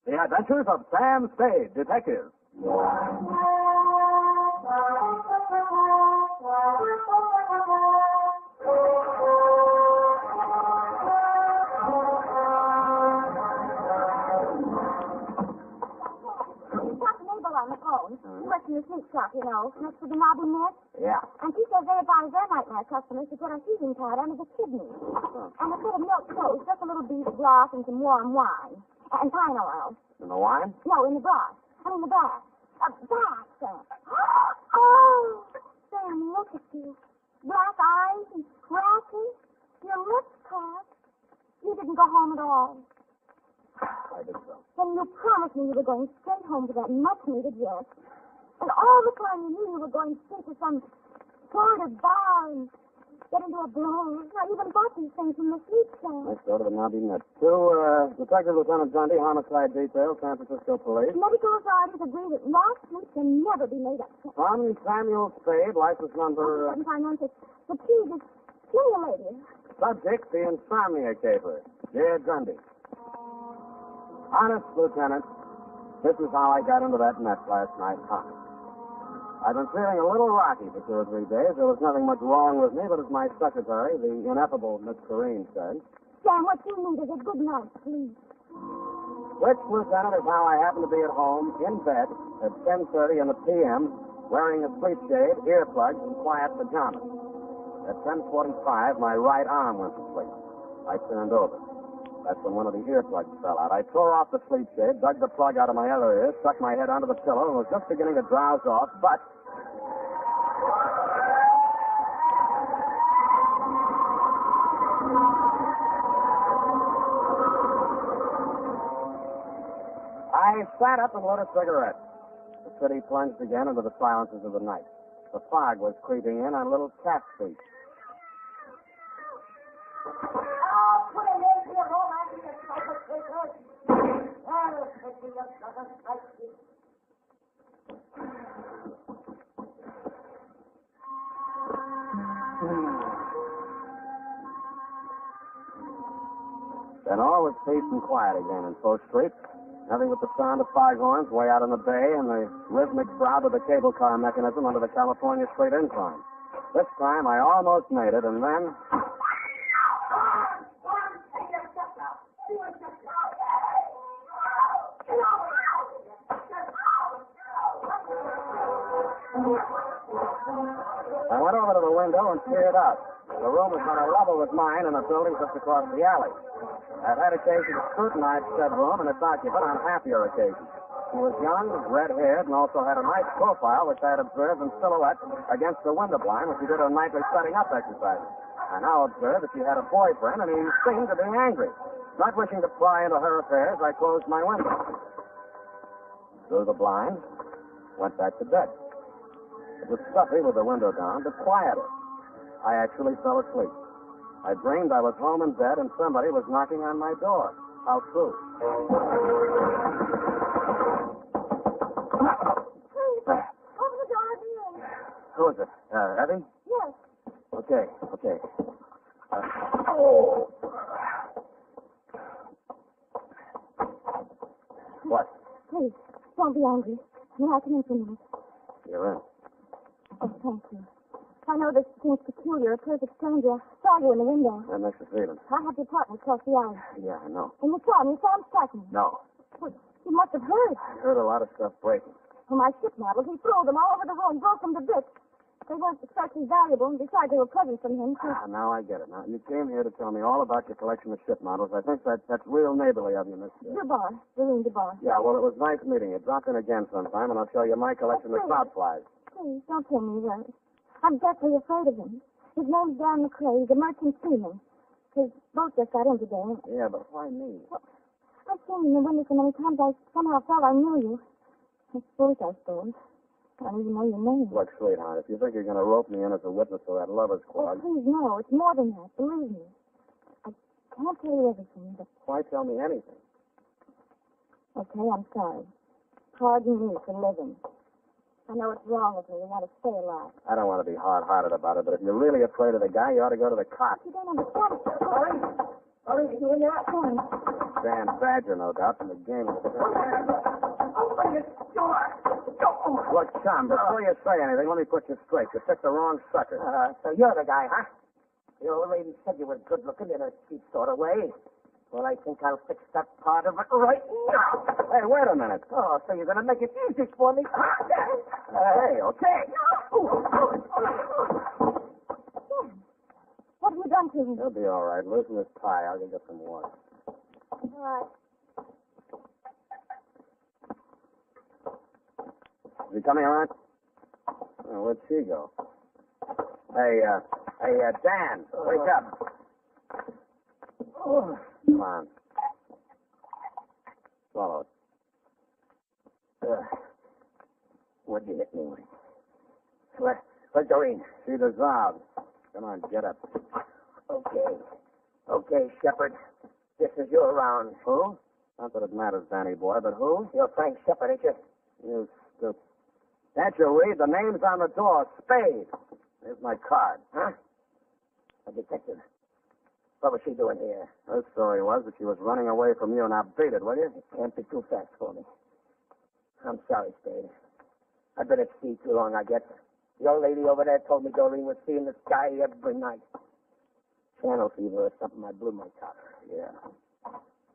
The Adventures of Sam Spade, Detective. On the phone. She works in the sneak shop, you know, next to the Nobby Nest. Yeah. And she says they advise their nightmare customers to put a heating pad under the kidney. And a bit of milk toast, just a little beef broth and some warm wine. And pine oil. In the wine? No, in the broth. I mean the bath. Bath, Sam. Oh, Sam, look at you. Black eyes and scratches. Your lips cracked. You didn't go home at all. I did so. And you promised me you were going straight home to that much-needed rest. And all the time you knew you were going straight to some sordid bar and get into a brawl. I even bought these things from the sleep shop. Let's go to the Nobby Net. To Detective Lieutenant Grundy, Homicide Detail, San Francisco Police. Medical authorities agree that lawsuits can never be made up. From Samuel Spade, license number... 75916. The key is stimulated. Subject, the Insomnia Caper. Dear Grundy. Honest, Lieutenant, this is how I got into that net last night. Honest. I've been feeling a little rocky for 2 or 3 days. There was nothing much wrong with me, but as my secretary, the ineffable Miss Corrine, said... Sam, what you need is a good night's sleep. Which, Lieutenant, is how I happen to be at home, in bed, at 10:30 in the p.m., wearing a sleep shade, earplugs, and quiet pajamas. At 10:45, my right arm went to sleep. I turned over. That's when one of the earplugs fell out. I tore off the sleep shade, dug the plug out of my other ear, stuck my head under the pillow, and was just beginning to drowse off, but... I sat up and lit a cigarette. The city plunged again into the silences of the night. The fog was creeping in on little cat feet. Then all was peace and quiet again in Faux Street. Nothing but the sound of foghorns way out in the bay and the rhythmic throb of the cable car mechanism under the California Street incline. This time I almost made it, and then... I went over to the window and peered out. The room was on a level with mine in a building just across the alley. I've had occasion to scrutinize said room and its occupant on happier occasions. She was young, red-haired, and also had a nice profile, which I had observed in silhouette against the window blind when she did her nightly setting up exercises. I now observed that she had a boyfriend, and he seemed to be angry. Not wishing to pry into her affairs, I closed my window. Drew the blind, went back to bed. It was stuffy with the window down, but quieter. I actually fell asleep. I dreamed I was home in bed and somebody was knocking on my door. How true. Open the door, dear. Who is it? Evie? Yes. Okay. What? Please, don't be angry. May I come in for a minute? You're in. Oh, thank you. I know this seems peculiar, a perfect stranger. I saw you in the window. That makes you feeling. I had your partner across the alley. Yeah, I know. And you saw him striking. No. Well, you must have heard. I heard a lot of stuff breaking. Well, my ship models, he threw them all over the home, broke them to bits. They weren't especially valuable, and besides, they were presents from him, too. Now I get it. Now, you came here to tell me all about your collection of ship models. I think that's real neighborly of you, Miss... DeBar. Doreen DeBar. Yeah, well, it was nice meeting you. Drop in again sometime, and I'll show you my collection of trout flies. Please, don't tell me that. I'm deathly afraid of him. His name's Dan McCrae. He's a merchant seaman. His boat just got in today. Yeah, but why me? Well, I've seen you in the window so many times, I somehow felt I knew you. I suppose. I don't even know your name. Look, sweetheart, if you think you're going to rope me in as a witness to that lover's Oh, clause... please, no. It's more than that. Believe me. I can't tell you everything, but... Why tell me anything? Okay, I'm sorry. Pardon me for living. I know it's wrong of me. You want to stay alive. I don't want to be hard-hearted about it, but if you're really afraid of the guy, you ought to go to the cops. You don't understand. Sorry, you doing that? Dan Badger, no doubt, from the game. Open this door. Look, Tom, before you say anything, let me put you straight. You picked the wrong sucker. So you're the guy, huh? The old lady said you were good-looking in a cheap sort of way. Well, I think I'll fix that part of it right now. Hey, wait a minute. Oh, so you're going to make it easy for me? Hey, okay. What have you done to him? He'll be all right. Loosen his tie. I'll go get some water. All right. Is he coming around? Oh, where'd she go? Hey, Dan, wake up. Oh, come on. Swallow it. What'd you hit me with? Where's Doreen? She dissolved. Come on, get up. Okay, Shepard. This is your round. Who? Not that it matters, Danny boy, but who? You're Frank Shepard, ain't you? You stupid. Can't you read? The name's on the door. Spade. Here's my card. Huh? A detective. What was she doing here? Her story was that she was running away from you. Now beat it, will you? It can't be too fast for me. I'm sorry, Spade. I've been at sea too long, I guess. The old lady over there told me Doreen was seeing the sky every night. Channel fever or something. I blew my top. Yeah.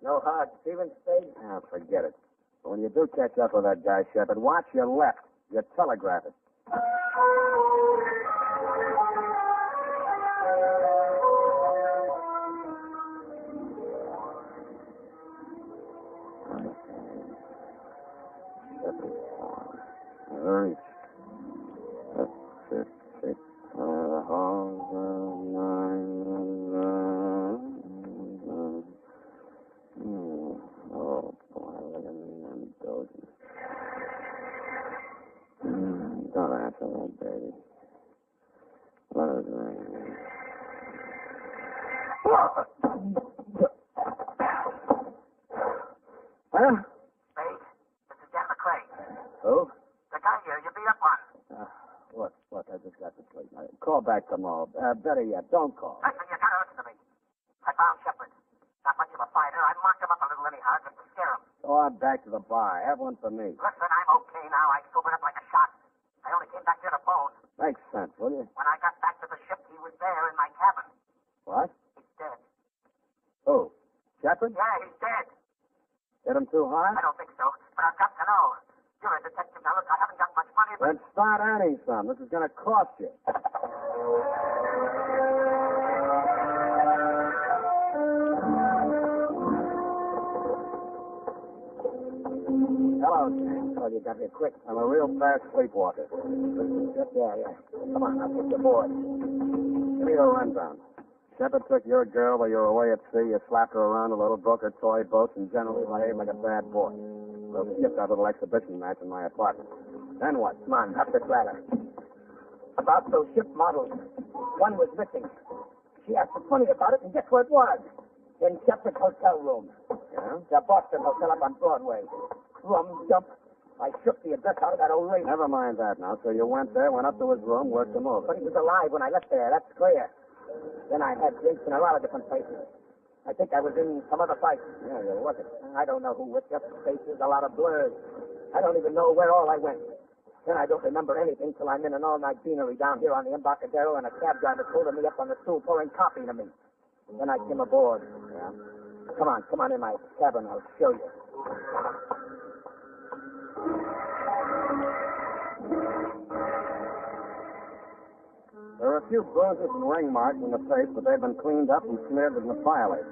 No hard feeling, Spade? Ah, forget it. But when you do catch up with that guy, Shepard, watch your left. You telegraph it. Huh? Spade, this is Dan McCrae. Who? The guy you beat up on. What? I just got the plate. Call back tomorrow. Better yet, don't call. Listen, you gotta listen to me. I found Shepard. Not much of a fighter. I marked him up a little anyhow just to scare him. Go on back to the bar. Have one for me. Listen, I'm okay now. I sobered up like a shot. I only came back here to phone. Makes sense, will you? When I got back to the ship, he was there in my cabin. What? He's dead. Who? Shepard? Yeah, he's dead. Hit him too hard? I don't think so, but I've got to know. You're a detective. Now, look, I haven't got much money, but... Then start earning some. This is going to cost you. Hello, Sam. Oh, you got here quick. I'm a real fast sleepwalker. Yeah. Come on, I'll put you aboard. Give me the rundown. Shepard took your girl while you were away at sea. You slapped her around a little, broke her toy boats, and generally behaved like a bad boy. So we skipped our little exhibition match in my apartment. Then what? Come on, up the ladder. About those ship models. One was missing. She asked the funny about it, and guess where it was? In Shepard's hotel room. Yeah? The Boston Hotel up on Broadway. Rum dump. I shook the address out of that old ring. Never mind that now. So you went there, went up to his room, worked him over. But he was alive when I left there. That's clear. Then I had drinks in a lot of different places. I think I was in some other fight. Yeah, you look it. I don't know who with just faces, a lot of blurs. I don't even know where all I went. Then I don't remember anything till I'm in an all-night beanery down here on the Embarcadero, and a cab driver holding me up on the stool pouring coffee to me. Then I came aboard. Yeah? Come on in my cabin. I'll show you. There are a few bruises and ring marks in the face, but they've been cleaned up and smeared with methylates.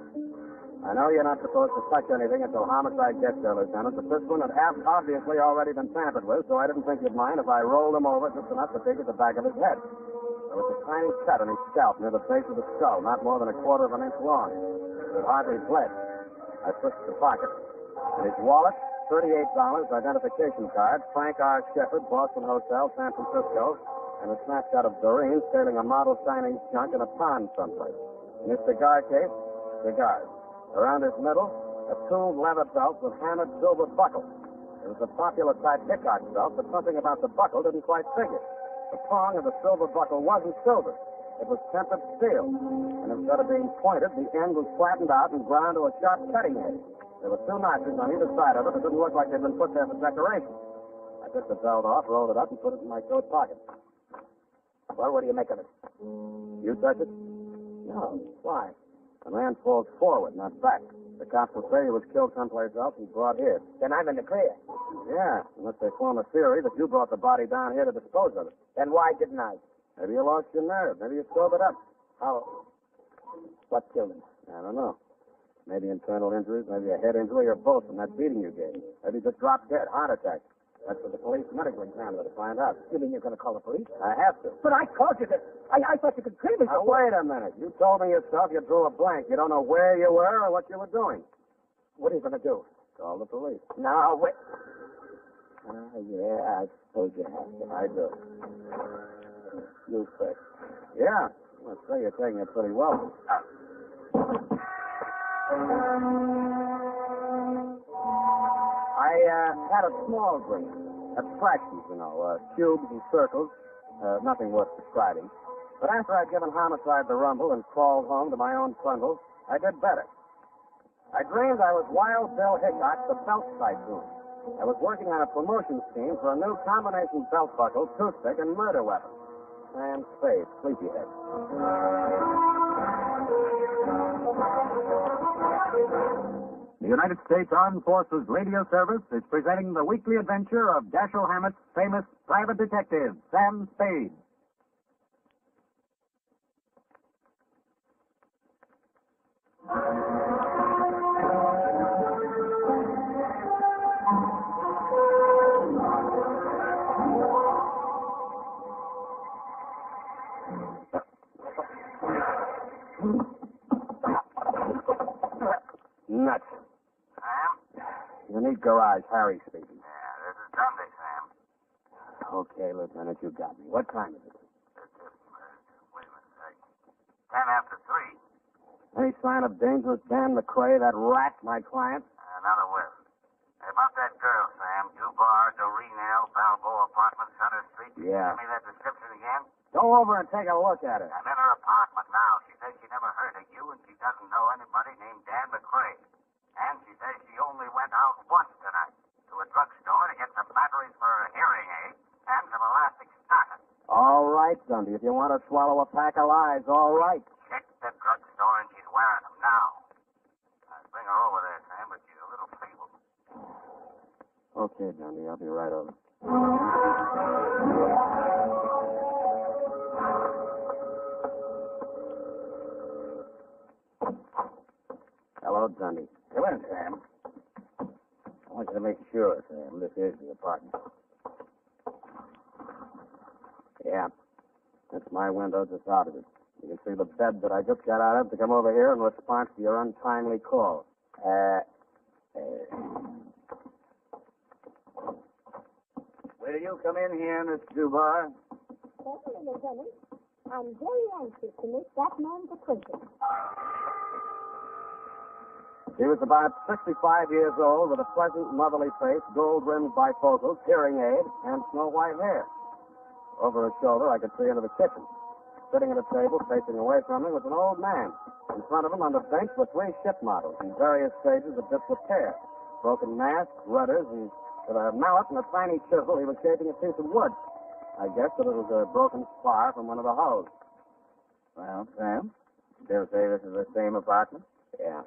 I know you're not supposed to touch anything until homicide gets there, Lieutenant, but this one had obviously already been tampered with, so I didn't think you'd mind if I rolled him over just enough to dig at the back of his head. There was a tiny cut on his scalp near the base of the skull, not more than a quarter of an inch long. It hardly bled. I searched the pocket. In his wallet, $38, identification card, Frank R. Shepard, Boston Hotel, San Francisco, and a snapshot of Doreen sailing a model Chinese junk in a pond someplace. In his cigar case, cigars. Around his middle, a tuned leather belt with hammered silver buckle. It was a popular type Hickok belt, but something about the buckle didn't quite figure. The prong of the silver buckle wasn't silver. It was tempered steel. And instead of being pointed, the end was flattened out and ground to a sharp cutting edge. There were two notches on either side of it that didn't look like they'd been put there for decoration. I took the belt off, rolled it up, and put it in my coat pocket. Well, what do you make of it? You touch it? No. Why? The man falls forward, not back. The cops will say he was killed someplace else and brought here. Then I'm in the clear. Yeah, unless they form a theory that you brought the body down here to dispose of it. Then why didn't I? Maybe you lost your nerve. Maybe you sobered up. How? What killed him? I don't know. Maybe internal injuries, maybe a head injury, or both from that beating you gave. Maybe he just dropped dead, heart attack. That's what the police medical examiner to find out. You mean you're going to call the police? I have to. But I called you this. I thought you could clear me. Now, wait a minute. You told me yourself you drew a blank. You don't know where you were or what you were doing. What are you going to do? Call the police. No, wait. Yeah, I suppose you have to. I do. You first. Yeah. I'll say you're taking it pretty well. I had a small drink. Abstractions, you know, cubes and circles. Nothing worth describing. But after I'd given homicide the rumble and crawled home to my own trundle, I did better. I dreamed I was Wild Bill Hickok, the belt tycoon. I was working on a promotion scheme for a new combination belt buckle, toothpick, and murder weapon. And Spade, sleepyhead. The United States Armed Forces Radio Service is presenting the weekly adventure of Dashiell Hammett's famous private detective, Sam Spade. Nuts. Sam? Unique Garage, Harry speaking. Yeah, this is Dundee, Sam. Okay, Lieutenant, you got me. What time is it? Wait a minute. 10 after 3. Hey, any sign of dangerous Dan McCrae, that rat, my client? Another whiff. Hey, about that girl, Sam. Dubar, Doreenell, Balboa Apartments, Center Street. Yeah. Give me that description again. Go over and take a look at it. I'm in her apartment now. She says she never heard of you, and she doesn't know anybody named Dan McCrae. And she says she only went out once tonight to a drugstore to get some batteries for her hearing aid and some elastic stockings. All right, Dundee. If you want to swallow a pack of lies, all right. Check the drugstore, and she's wearing them now. Bring her over there, Sam, but she's a little feeble. Okay, Dundee. I'll be right over. Hello, Dundee. Come in, Sam. I want you to make sure, Sam, this is the apartment. Yeah. That's my window just out of it. You can see the bed that I just got out of to come over here in response to your untimely call. Will you come in here, Miss Dubar? Certainly, Lieutenant. I'm very anxious to meet that man's acquaintance. He was about 65 years old with a pleasant, motherly face, gold-rimmed bifocals, hearing aid, and snow-white hair. Over his shoulder, I could see into the kitchen. Sitting at a table facing away from me was an old man. In front of him on the bench were 3 ship models in various stages of disrepair. Broken masts, rudders, and with a mallet and a tiny chisel, he was shaping a piece of wood. I guessed that it was a broken spar from one of the hulls. Well, Sam, they'll say this is the same apartment? Yeah.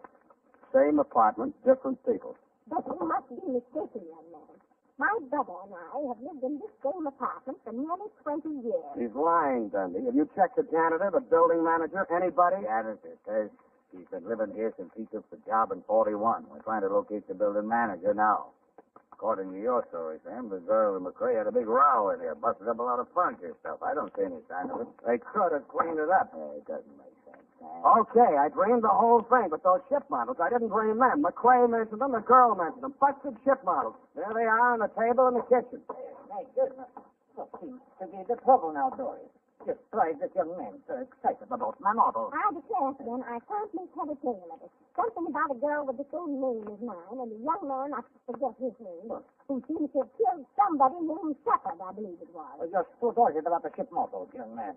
Same apartment, different people. But you must be mistaken, young man. My brother and I have lived in this same apartment for nearly 20 years. He's lying, Dundee. Have you checked the janitor, the building manager, anybody? Janitor says he's been living here since he took the job in 41. We're trying to locate the building manager now. According to your story, Sam, the girl and McCrae had a big row in here, busted up a lot of furniture stuff. I don't see any sign of it. They could have cleaned it up. It doesn't make sense, Sam. Okay, I dreamed the whole thing, but those ship models, I didn't dream them. McCrae mentioned them, the girl mentioned them. Busted ship models. There they are on the table in the kitchen. My goodness. What seems to be the trouble now, Dory? Just drive this young man so excited about my model. I declare, then, I can't make head or tail of it. Something about a girl with the same name as mine, and a young man, I forget his name, who seems to have killed somebody named Shepard, I believe it was. You're so worried about the ship models, young man.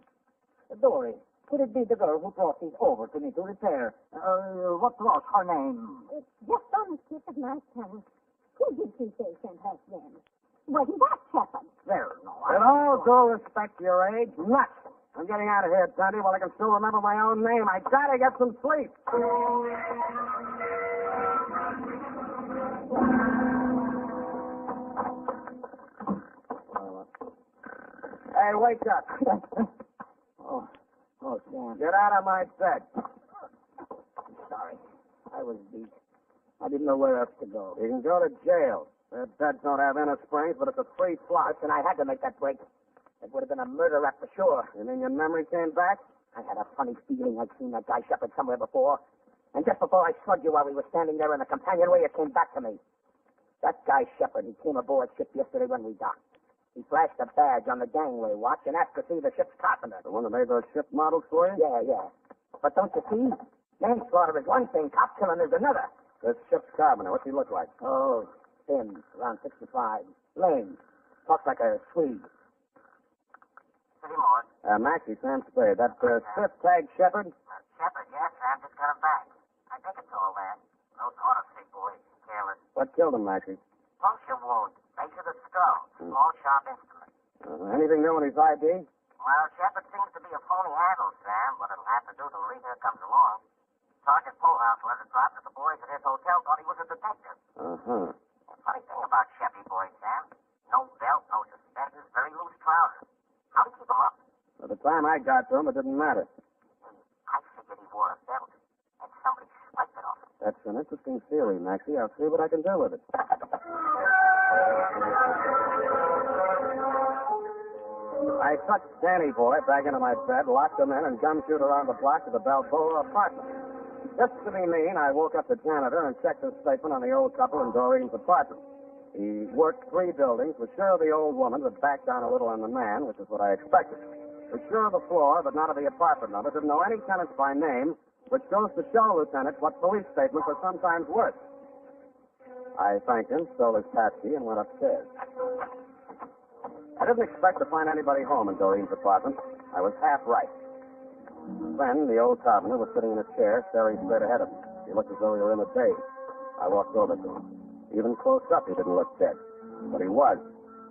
Dory, could it be the girl who brought these over to me to repair? What was her name? It's just on the tip of my tongue. Who did she say sent her then? Wasn't that Shepard? There, no. With all due respect to your age, nuts. I'm getting out of here, Dundee, while I can still remember my own name. I gotta get some sleep. Hey, wake up. Oh, Sam. Get out of my bed. Sorry. I was beat. I didn't know where else to go. You can go to jail. Their beds don't have inner springs, but it's a free flop. And I had to make that break. It would have been a murder rap for sure. You mean your memory came back? I had a funny feeling I'd seen that guy Shepard somewhere before. And just before I slugged you while we were standing there in the companionway, it came back to me. That guy Shepard, he came aboard ship yesterday when we docked. He flashed a badge on the gangway watch and asked to see the ship's carpenter. The one that made those ship models for you? Yeah. But don't you see? Manslaughter is one thing, cop killing is another. This ship's carpenter, what's he look like? Oh, thin, around 65. Lame. Talks like a Swede. City Morgue. Maxie, Sam Spade. That stiff tag Shepard? Shepard, yes, Sam just got him back. I think it's all that. Those auto sick boys, careless. What killed him, Maxie? Puncture wound, base of the skull, small sharp instrument. Anything new in his ID? Well, Shepard seems to be a phony handle, Sam, but it'll have to do till Rita comes along. Sergeant Polehouse let it drop that the boys at his hotel thought he was a detective. Uh-huh. The funny thing about Sheppy boys, Sam, no belt, no suspenders, very loose trousers. How do you keep them up? By the time I got to him, it didn't matter. I figured he wore a belt, and somebody swiped it off him. That's an interesting theory, Maxie. I'll see what I can do with it. I tucked Danny Boy back into my bed, locked him in, and gumshoed around the block to the Balboa apartment. Just to be mean, I woke up the janitor and checked his statement on the old couple in Doreen's apartment. He worked 3 buildings, was sure of the old woman, but backed down a little on the man, which is what I expected. Was sure of the floor, but not of the apartment number. Didn't know any tenants by name. which goes to show, Lieutenant, what police statements are sometimes worth. I thanked him, stole his passkey, and went upstairs. I didn't expect to find anybody home in Doreen's apartment. I was half right. Then the old carpenter was sitting in a chair, staring straight ahead of him. He looked as though he were in a daze. I walked over to him. Even close up, he didn't look dead. But he was.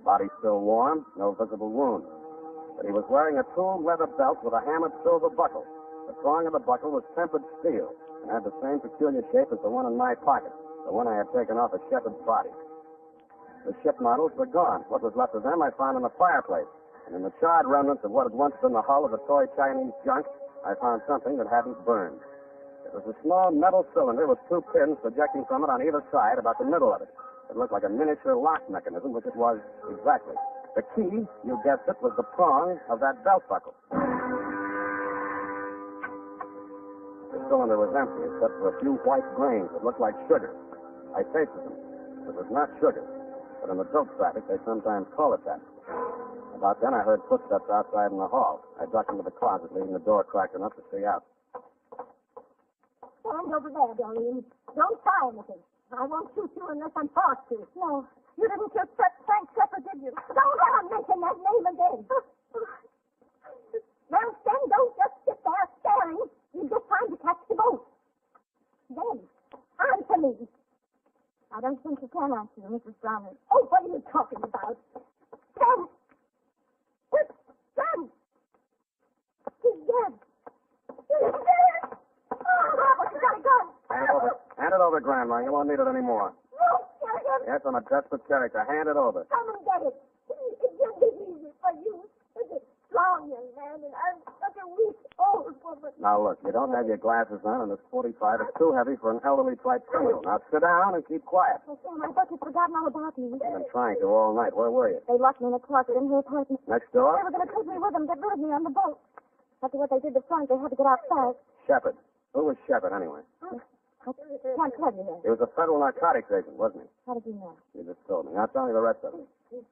Body still warm, no visible wound. But he was wearing a tuned leather belt with a hammered silver buckle. The thong of the buckle was tempered steel and had the same peculiar shape as the one in my pocket, the one I had taken off a shepherd's body. The ship models were gone. What was left of them I found in the fireplace. And in the charred remnants of what had once been the hull of a toy Chinese junk, I found something that hadn't burned. It was a small metal cylinder with two pins projecting from it on either side, about the middle of it. It looked like a miniature lock mechanism, which it was exactly. The key, you guessed it, was the prong of that belt buckle. The cylinder was empty, except for a few white grains that looked like sugar. I tasted them. It was not sugar, but in the dope traffic, they sometimes call it that. About then, I heard footsteps outside in the hall. I ducked into the closet, leaving the door cracked enough to see out. Stand over there, Doreen. Don't try anything. I won't shoot you unless I'm forced to. No, you didn't kill Frank Shepherd, did you? Don't ever mention that name again. Now, then, don't just sit there staring. You're just trying to catch the boat. Then, answer me. I don't think you can answer me, Mrs. Brownlee. Oh, what are you talking about? Ben! What? Ben! He's dead. He's dead! Oh, Robert, you got a gun. Hand it over, Grandma. You won't need it anymore. No, get him. Yes, I'm a desperate character. Hand it over. Come and get it. It won't be easy for you. You're a strong young man, and I'm such a weak old woman. Now, look, you don't have your glasses on, and this 45 is too heavy for an elderly-type criminal. Now, sit down and keep quiet. Oh, Sam, I thought you'd forgotten all about me. I've been trying to all night. Where were you? They locked me in a closet in her apartment. Next door? They were going to take me with them, get rid of me on the boat. After what they did to Frank, they had to get out fast. Shepherd. Who was Shepherd, anyway? I can't tell you that. He was a federal narcotics agent, wasn't he? How did you know? You just told me. Now tell me the rest of it.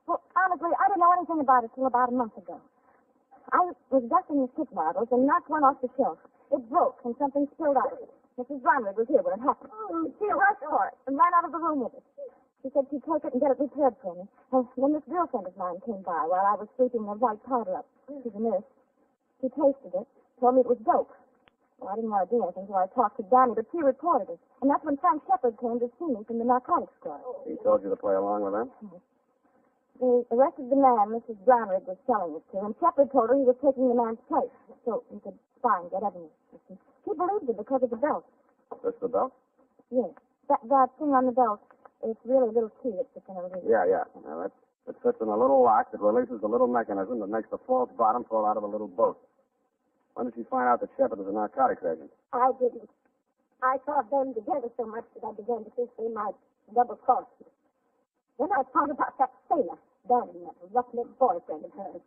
Well, honestly, I didn't know anything about it till about a month ago. I was dusting the ship models and knocked one off the shelf. It broke and something spilled out of it. Mrs. Brownlee was here when it happened. She rushed for it and ran out of the room with it. She said she'd take it and get it repaired for me. And then this girlfriend of mine came by while I was sweeping the white powder up. She's a nurse. She tasted it, told me it was dope. Well, I didn't want to do anything until I talked to Danny, but she reported it. And that's when Frank Shepherd came to see me from the narcotics squad. He told you to play along with him? They arrested the man Mrs. Brownridge was selling it to, and Shepherd told her he was taking the man's place so he could find, get evidence. She believed it because of the belt. This the belt? Yes. That thing on the belt, it's really a little key that fits in a little. Yeah. Now, it fits in a little lock that releases a little mechanism that makes the false bottom fall out of a little boat. When did she find out that Shepherd was a narcotics agent? I didn't. I saw them together so much that I began to think they might double cross me. Then I found about that sailor, Danny, that rough-necked boyfriend of hers.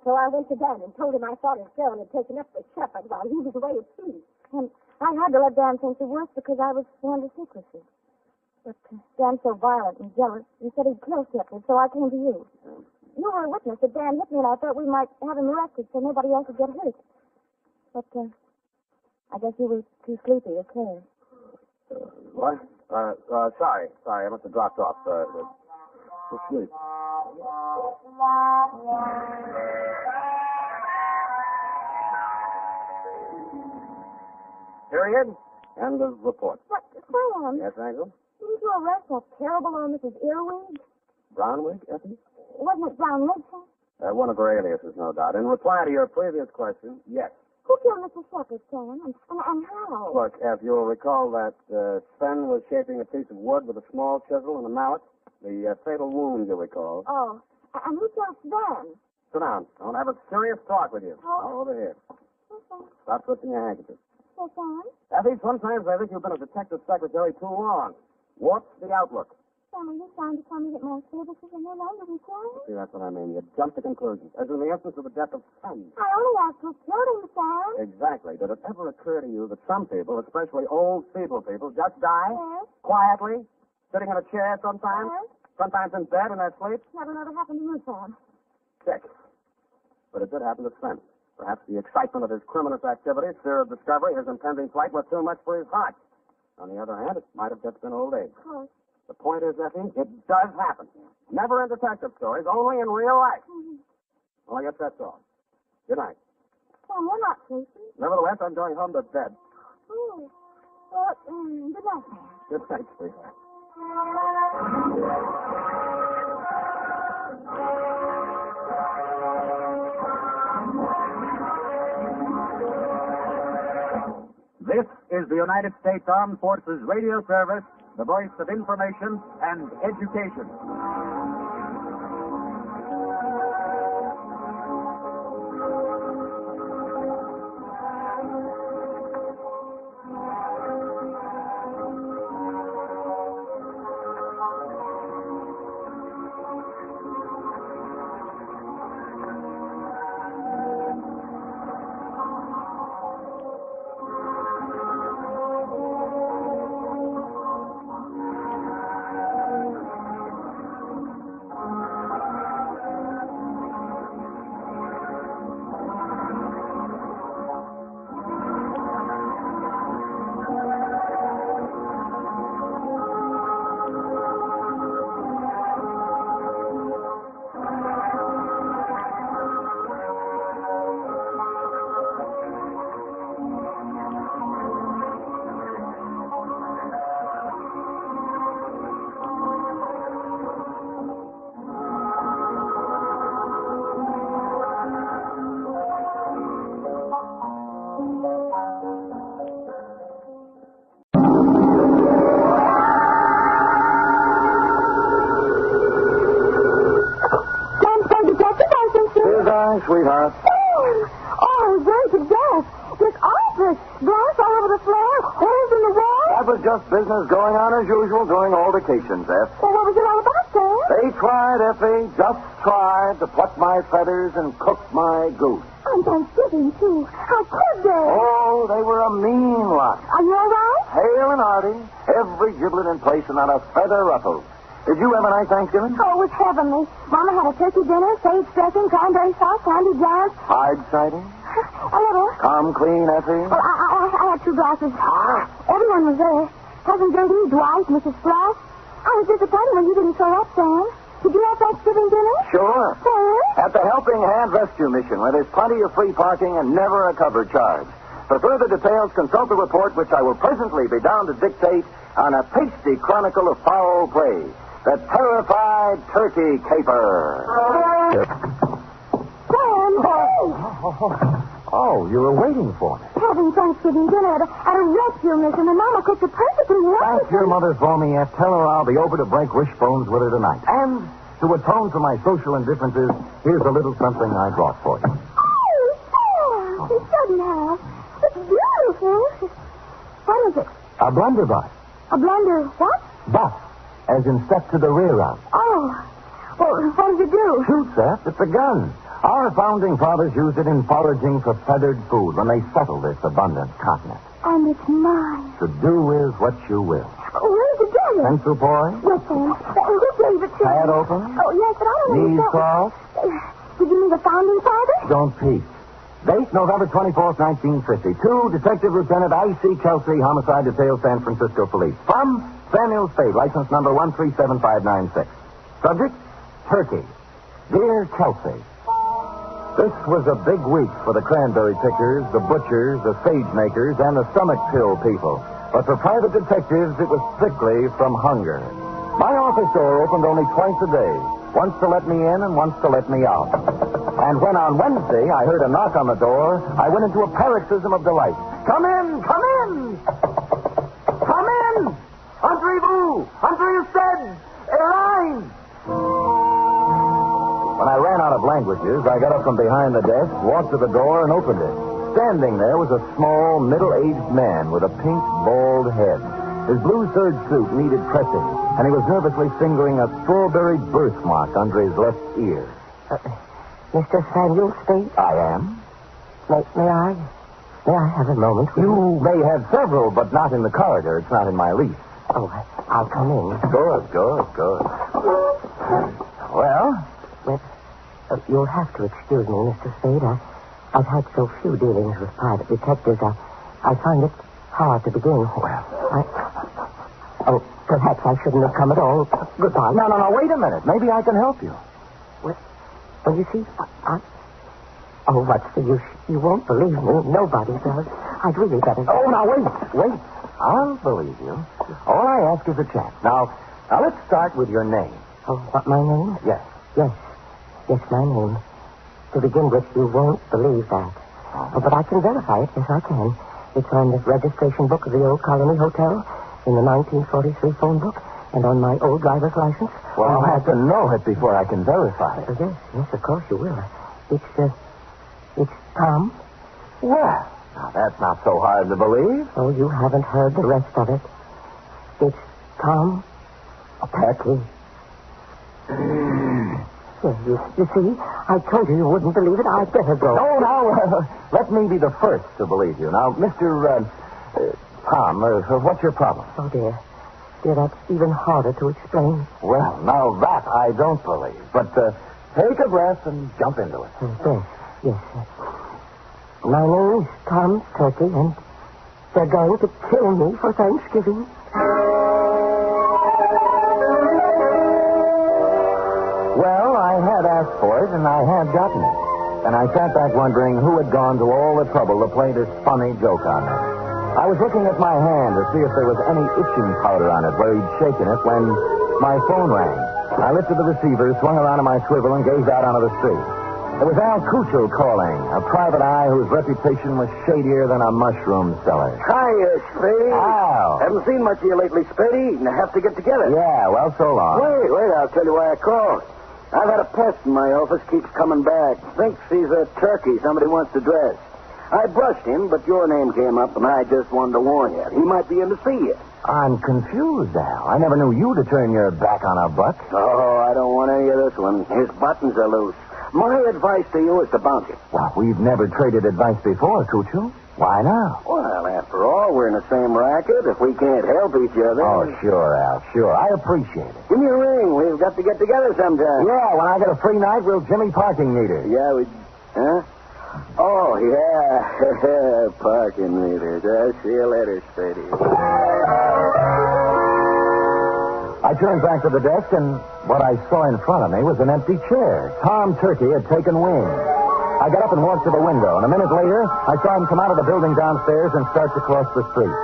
So I went to Dan and told him I thought his girl had taken up with Shepherd while he was away at sea. And I had to let Dan think the worst because I was under secrecy. But Dan's so violent and jealous, he said he'd kill Shepherd, so I came to you. You were a witness that Dan hit me, and I thought we might have him arrested so nobody else would get hurt. But I guess you were too sleepy to care. What? Sorry. I must have dropped off. To sleep. Period. End of report. But, Sam. Yes, Angel? Didn't you arrest that terrible old Mrs. Earwig? Brownwig, Effie? Wasn't it Brownwig, Sam? One of her aliases, no doubt. In reply to your previous question, yes. Who killed Mrs. Shepherd, Sam? And how? Look, if you'll recall that Sven was shaping a piece of wood with a small chisel and a mallet, the fatal wound, you recall. Oh, and who killed Sven? Sit down. I want to have a serious talk with you. Oh. All over here. Okay. Stop twisting your handkerchief. Yes, Sam? Effie, sometimes I think you've been a detective secretary too long. What's the outlook? Sam, are you trying to tell me that my services are no longer required? See, that's what I mean. You jump to conclusions. As in the instance of the death of Sven. I only asked who killed him, Sam. Exactly. Did it ever occur to you that some people, especially old, feeble people, just die? Yes. Quietly? Sitting in a chair sometimes? Yes. Sometimes in bed in their sleep? That'll never happen to you, Sam. Sick. But it did happen to Sven. Perhaps the excitement of his criminous activities, fear of discovery, his impending flight was too much for his heart. On the other hand, it might have just been old age. Oh. The point is, Effie, it does happen. Never in detective stories, only in real life. Well, I guess that's all. Good night. Sam, we're not sleeping. Nevertheless, I'm going home to bed. Oh. Well, good night, Sam. Good night, sweetheart. This is the United States Armed Forces Radio Service, the voice of information and education. Sweetheart. Oh, burned to death. This office. Glass all over the floor, holes in the wall. That was just business going on as usual during altercations, F. Well, what was it all about, Sam? They tried, Effie, just tried to pluck my feathers and cook my goose. On Thanksgiving, too. How could they? Oh, they were a mean lot. Are you all right? Hale and hearty, every giblet in place and not a feather ruffled. Did you have a nice Thanksgiving? Oh, it was heavenly. Mama had a turkey dinner, sage dressing, cranberry sauce, candy jams. Hard cider? A little. Come clean, Effie? Well, I had 2 glasses. Everyone was there. Cousin Gertie, Dwight, Mrs. Flash. I was disappointed when you didn't show up, Sam. Did you have Thanksgiving dinner? Sure. Sam? At the Helping Hand Rescue Mission, where there's plenty of free parking and never a cover charge. For further details, consult the report, which I will presently be down to dictate on a pasty chronicle of foul play. The Terrified Turkey Caper. Sam, Oh, you were waiting for me. having Thanksgiving dinner at a rescue mission, and Mama cooked it perfectly well. Thank your mother for me, F. Tell her I'll be over to break wishbones with her tonight. And to atone for my social indifferences, here's a little something I brought for you. Oh, Sam, you shouldn't have. It's beautiful. What is it? A blunderbuss. A blunder what? Bus. As in step to the rear of. Oh. Well, what does it do? Shoot, Seth. It's a gun. Our founding fathers used it in foraging for feathered food when they settled this abundant continent. And it's mine. To do with what you will. Where did you get it? Pencil boy? Yes, Sam. Who gave it to me? Pad open? Oh, yes, but I don't know. Knees crossed? Did you mean the founding fathers? Don't peek. Date November 24th, 1950. To Detective Lieutenant I.C. Kelsey, Homicide Detail, San Francisco Police. From Samuel Spade, license number 137596. Subject, Turkey. Dear Kelsey, this was a big week for the cranberry pickers, the butchers, the sage makers, and the stomach pill people. But for private detectives, it was strictly from hunger. My office door opened only twice a day, once to let me in and once to let me out. And when on Wednesday I heard a knock on the door, I went into a paroxysm of delight. Come in! Come in! Come in! Entrez-vous! Entrez-vous! Line! When I ran out of languages, I got up from behind the desk, walked to the door, and opened it. Standing there was a small, middle-aged man with a pink, bald head. His blue serge suit needed pressing, and he was nervously fingering a strawberry birthmark under his left ear. Mr. Samuel Spade? I am. May I have a moment? You may have several, but not in the corridor. It's not in my lease. Oh, I'll come in. Good. Well? You'll have to excuse me, Mr. Spade. I've had so few dealings with private detectives, I find it hard to begin. Oh, perhaps I shouldn't have come at all. Goodbye. No, wait a minute. Maybe I can help you. Well, you see, Oh, what's the use? You won't believe me. Nobody does. I'd really better... Oh, now, wait. I'll believe you. All I ask is a chance. Now, let's start with your name. Oh, what, my name? Yes. Yes, my name. To begin with, you won't believe that. Oh, but I can verify it. Yes, I can. It's on the registration book of the old Colony Hotel, in the 1943 phone book, and on my old driver's license. Well, I'll have to know it before I can verify it. Yes, of course you will. It's Tom. Well, now that's not so hard to believe. Oh, you haven't heard the rest of it. It's Tom Turkey. You see, I told you wouldn't believe it. I'd better go. No, now, let me be the first to believe you. Now, Mr. Tom, what's your problem? Oh, dear, that's even harder to explain. Well, now that I don't believe. But take a breath and jump into it. Yes. My name is Tom Turkey, and they're going to kill me for Thanksgiving. Well, I had asked for it, and I had gotten it. And I sat back wondering who had gone to all the trouble to play this funny joke on me. I was looking at my hand to see if there was any itching powder on it where he'd shaken it when my phone rang. I lifted the receiver, swung around on my swivel, and gazed out onto the street. It was Al Cuccio calling, a private eye whose reputation was shadier than a mushroom cellar. Hiya, Spade. Al. Haven't seen much of you lately, Spade. I have to get together. Yeah, well, so long. Wait, I'll tell you why I called. I've had a pest in my office, keeps coming back. Thinks he's a turkey somebody wants to dress. I brushed him, but your name came up, and I just wanted to warn you. He might be in to see you. I'm confused, Al. I never knew you to turn your back on a buck. Oh, I don't want any of this one. His buttons are loose. My advice to you is to bounce it. Well, we've never traded advice before, Cuccio. Why now? Well, after all, we're in the same racket. If we can't help each other... Oh, sure, Al, sure. I appreciate it. Give me a ring. We've got to get together sometime. Yeah, when I get a free night, we'll Jimmy parking meter. Yeah, Huh? Oh, yeah. Parking meters. See you later, Spady. I turned back to the desk, and what I saw in front of me was an empty chair. Tom Turkey had taken wing. I got up and walked to the window, and a minute later, I saw him come out of the building downstairs and start to cross the street.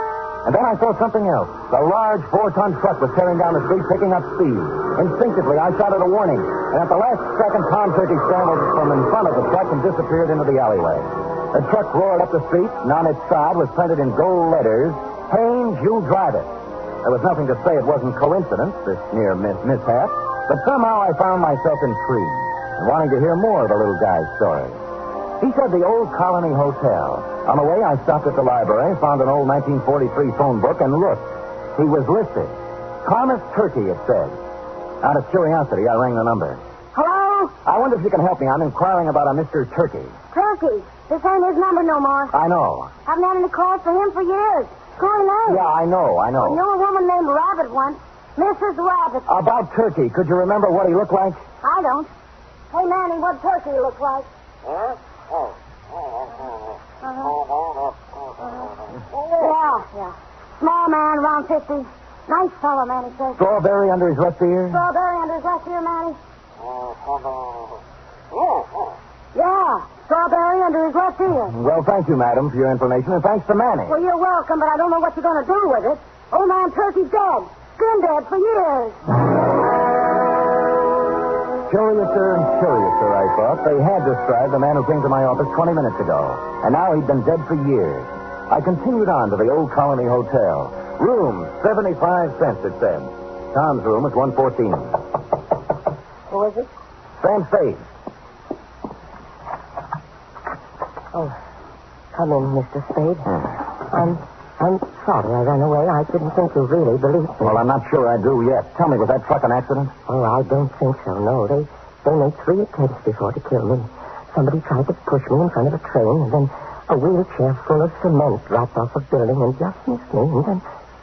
And then I saw something else. A large 4-ton truck was tearing down the street, picking up speed. Instinctively, I shouted a warning, and at the last second, Tom Turkey scrambled from in front of the truck and disappeared into the alleyway. The truck roared up the street, and on its side was printed in gold letters, "Haynes, you drive it." There was nothing to say it wasn't coincidence, this near mishap, but somehow I found myself intrigued and wanting to hear more of the little guy's story. He said the old Colony Hotel. On the way, I stopped at the library, found an old 1943 phone book, and looked. He was listed. Thomas Turkey, it said. Out of curiosity, I rang the number. Hello? I wonder if you can help me. I'm inquiring about a Mr. Turkey. Turkey? This ain't his number no more. I know. Haven't had any calls for him for years. Calling out. Yeah, I know. I knew a woman named Rabbit once. Mrs. Rabbit. About Turkey, could you remember what he looked like? I don't. Hey, Manny, what Turkey look like? Huh? Yeah. Small man, around 50. Nice fellow, Manny says. Strawberry under his left ear? Strawberry under his left ear, Manny? Yeah, strawberry under his left ear. Well, thank you, madam, for your information, and thanks to Manny. Well, you're welcome, but I don't know what you're going to do with it. Old man Turkey's dead. Been dead for years. Curiouser and curiouser, I thought. They had described the man who came to my office 20 minutes ago, and now he'd been dead for years. I continued on to the old Colony Hotel. Room, 75 cents, it said. Tom's room is 114. Who is it? Sam Spade. Oh, come in, Mr. Spade. I'm sorry I ran away. I didn't think you really believed me. Well, I'm not sure I do yet. Tell me, was that truck an accident? Oh, I don't think so, no. They made 3 attempts before to kill me. Somebody tried to push me in front of a train, and then a wheelchair full of cement dropped off a building and just missed me, and then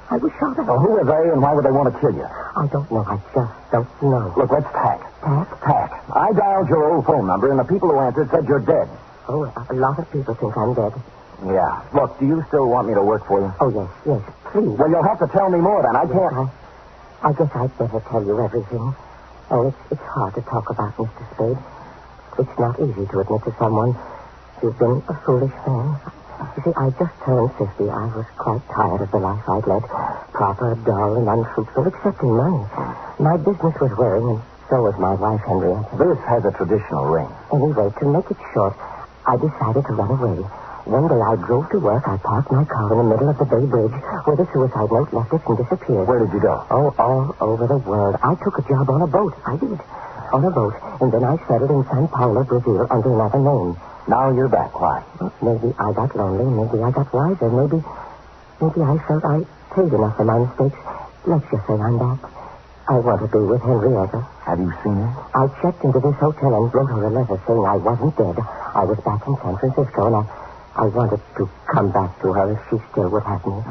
I was shot at. Well, who are they, and why would they want to kill you? I don't know. I just don't know. Look, let's tack. Tack? Tack. I dialed your old phone number, and the people who answered said you're dead. Oh, a lot of people think I'm dead. Yeah. Look, do you still want me to work for you? Oh, yes, please. Well, you'll have to tell me more then. I can't... I guess I'd better tell you everything. Oh, it's hard to talk about, Mr. Spade. It's not easy to admit to someone you've been a foolish man. You see, I just turned 50. I was quite tired of the life I'd led. Proper, dull, and unfruitful, except in money. My business was wearing, and so was my wife, Henrietta. This has a traditional ring. Anyway, to make it short, I decided to run away. One day I drove to work. I parked my car in the middle of the Bay Bridge where the suicide note left it and disappeared. Where did you go? Oh, all over the world. I took a job on a boat. I did. On a boat. And then I settled in Sao Paulo, Brazil, under another name. Now you're back. Why? Well, maybe I got lonely. Maybe I got wiser. Maybe I felt I paid enough for my mistakes. Let's just say I'm back. I want to be with Henrietta. Have you seen her? I checked into this hotel and wrote her a letter saying I wasn't dead. I was back in San Francisco, and I wanted to come back to her if she still would have me.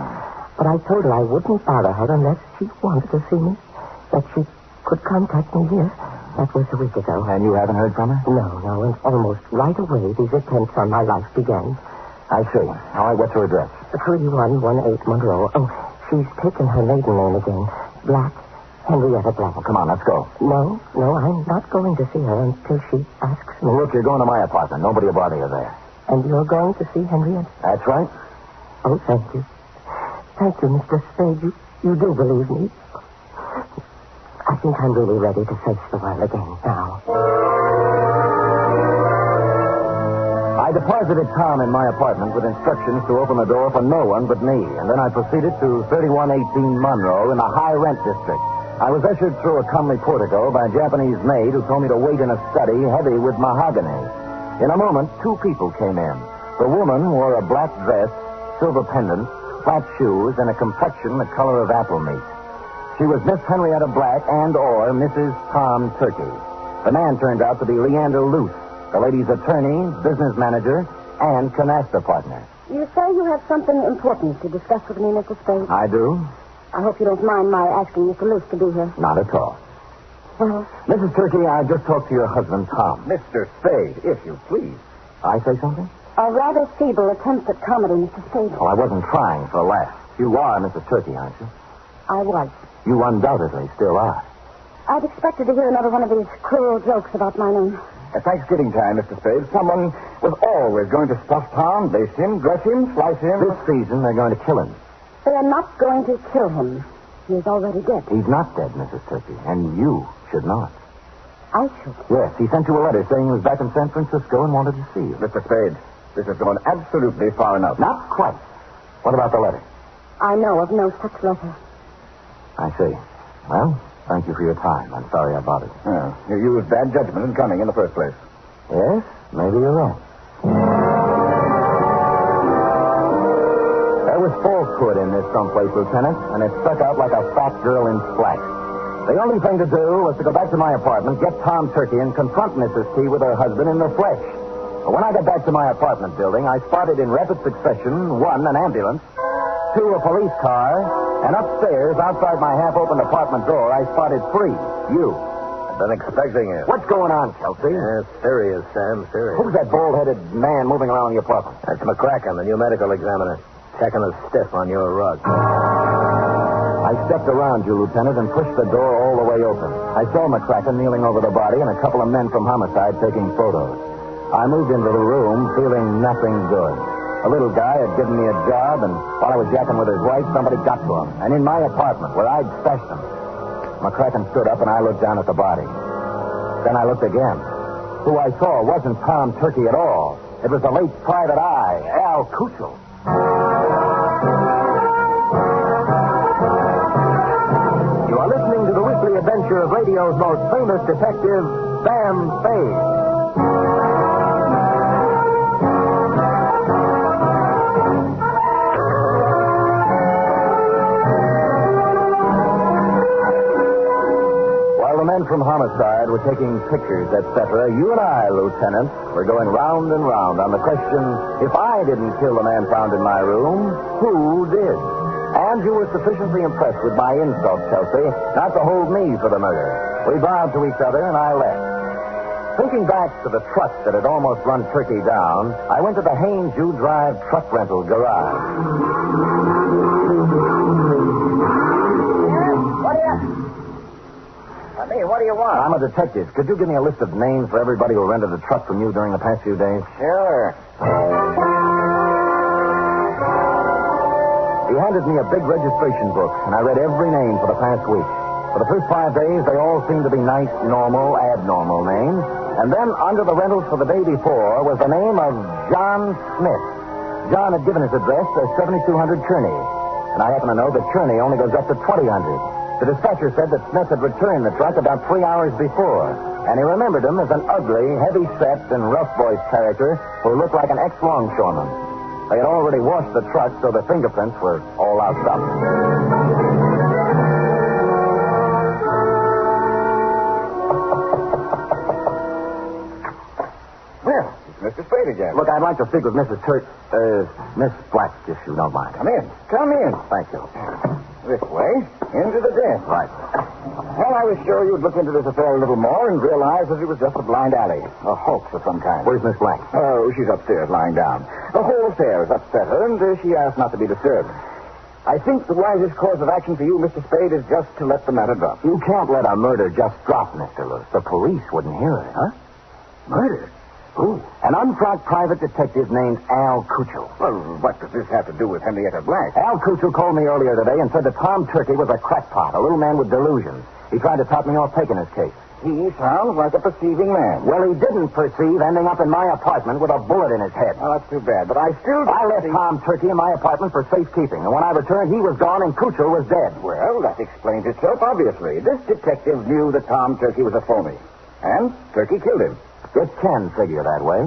But I told her I wouldn't bother her unless she wanted to see me. That she could contact me here. That was a week ago. And you haven't heard from her? No. And almost right away, these attempts on my life began. I see. All right, what's her address? 3118 Monroe. Oh, she's taken her maiden name again. Black. Henrietta Black. Well, come on, let's go. No, I'm not going to see her until she asks me. Well, look, you're going to my apartment. Nobody will bother you there. And you're going to see Henrietta? That's right. Oh, thank you. Thank you, Mr. Spade. You do believe me. I think I'm really ready to face the world again now. I deposited Tom in my apartment with instructions to open the door for no one but me, and then I proceeded to 3118 Monroe in the high-rent district. I was ushered through a comely portico by a Japanese maid who told me to wait in a study heavy with mahogany. In a moment, two people came in. The woman wore a black dress, silver pendant, flat shoes, and a complexion the color of apple meat. She was Miss Henrietta Black and/or Mrs. Tom Turkey. The man turned out to be Leander Luce, the lady's attorney, business manager, and canasta partner. You say you have something important to discuss with me, Mr. Spade? I do. I hope you don't mind my asking Mr. Luce to be here. Not at all. Well, Mrs. Turkey, I just talked to your husband, Tom. Mr. Spade, if you please. I say something? a rather feeble attempt at comedy, Mr. Spade. Well, I wasn't trying for a laugh. You are Mrs. Turkey, aren't you? I was. You undoubtedly still are. I'd expected to hear another one of these cruel jokes about my name. At Thanksgiving time, Mr. Spade, someone was always going to stuff Tom, baste him, dress him, slice him. This season, they're going to kill him. They are not going to kill him. He is already dead. He's not dead, Mrs. Turkey, and you should know it. I should. Yes, he sent you a letter saying he was back in San Francisco and wanted to see you. Mr. Spade, this has gone absolutely far enough. Not quite. What about the letter? I know of no such letter. I see. Well, thank you for your time. I'm sorry I bothered. Yeah, you used bad judgment in coming in the first place. Yes, maybe you're right. There was falsehood in this someplace, Lieutenant, and it stuck out like a fat girl in slack. The only thing to do was to go back to my apartment, get Tom Turkey, and confront Mrs. T with her husband in the flesh. But when I got back to my apartment building, I spotted in rapid succession, 1, an ambulance, 2, a police car, and upstairs, outside my half-opened apartment door, I spotted 3, you. I've been expecting you. What's going on, Kelsey? Yeah, serious, Sam, serious. Who's that bald-headed man moving around the apartment? That's McCracken, the new medical examiner. Checking the stiff on your rug. I stepped around you, Lieutenant, and pushed the door all the way open. I saw McCracken kneeling over the body and a couple of men from homicide taking photos. I moved into the room feeling nothing good. A little guy had given me a job, and while I was yakking with his wife, somebody got to him. And in my apartment, where I'd stashed him. McCracken stood up, and I looked down at the body. Then I looked again. Who I saw wasn't Tom Turkey at all. It was the late private eye, Al Kuchel. You are listening to the weekly adventure of radio's most famous detective, Sam Spade. From homicide were taking pictures, etc. You and I, Lieutenant, were going round and round on the question, if I didn't kill the man found in my room, who did? And you were sufficiently impressed with my insult, Chelsea, not to hold me for the murder. We bowed to each other, and I left. Thinking back to the truck that had almost run Turkey down, I went to the Haynes U Drive truck rental garage. What do you want? I'm a detective. Could you give me a list of names for everybody who rented a truck from you during the past few days? Sure. He handed me a big registration book, and I read every name for the past week. For the first 5 days, they all seemed to be nice, normal, abnormal names. And then under the rentals for the day before was the name of John Smith. John had given his address as 7200 Kearney. And I happen to know that Kearney only goes up to 2000. The dispatcher said that Smith had returned the truck about 3 hours before. And he remembered him as an ugly, heavy-set, and rough-voiced character who looked like an ex-longshoreman. They had already washed the truck, so the fingerprints were all out up. Well, it's Mr. Spade again. Look, I'd like to speak with Miss Black, if you don't mind. Come in. Come in. Thank you. This way. Into the den. Right. Well, I was sure you'd look into this affair a little more and realize that it was just a blind alley. A hoax of some kind. Where's Miss Black? Oh, she's upstairs lying down. The whole affair has upset her, and she asked not to be disturbed. I think the wisest course of action for you, Mr. Spade, is just to let the matter drop. You can't let a murder just drop, Mr. Lewis. The police wouldn't hear it. Huh? Murder? Who? An unfrocked private detective named Al Cuccio. Well, what does this have to do with Henrietta Black? Al Cuccio called me earlier today and said that Tom Turkey was a crackpot, a little man with delusions. He tried to top me off taking his case. He sounds like a perceiving man. Well, he didn't perceive ending up in my apartment with a bullet in his head. Well, that's too bad, but I left Tom Turkey in my apartment for safekeeping, and when I returned, he was gone and Cuccio was dead. Well, that explains itself, obviously. This detective knew that Tom Turkey was a phony, and Turkey killed him. It can figure that way,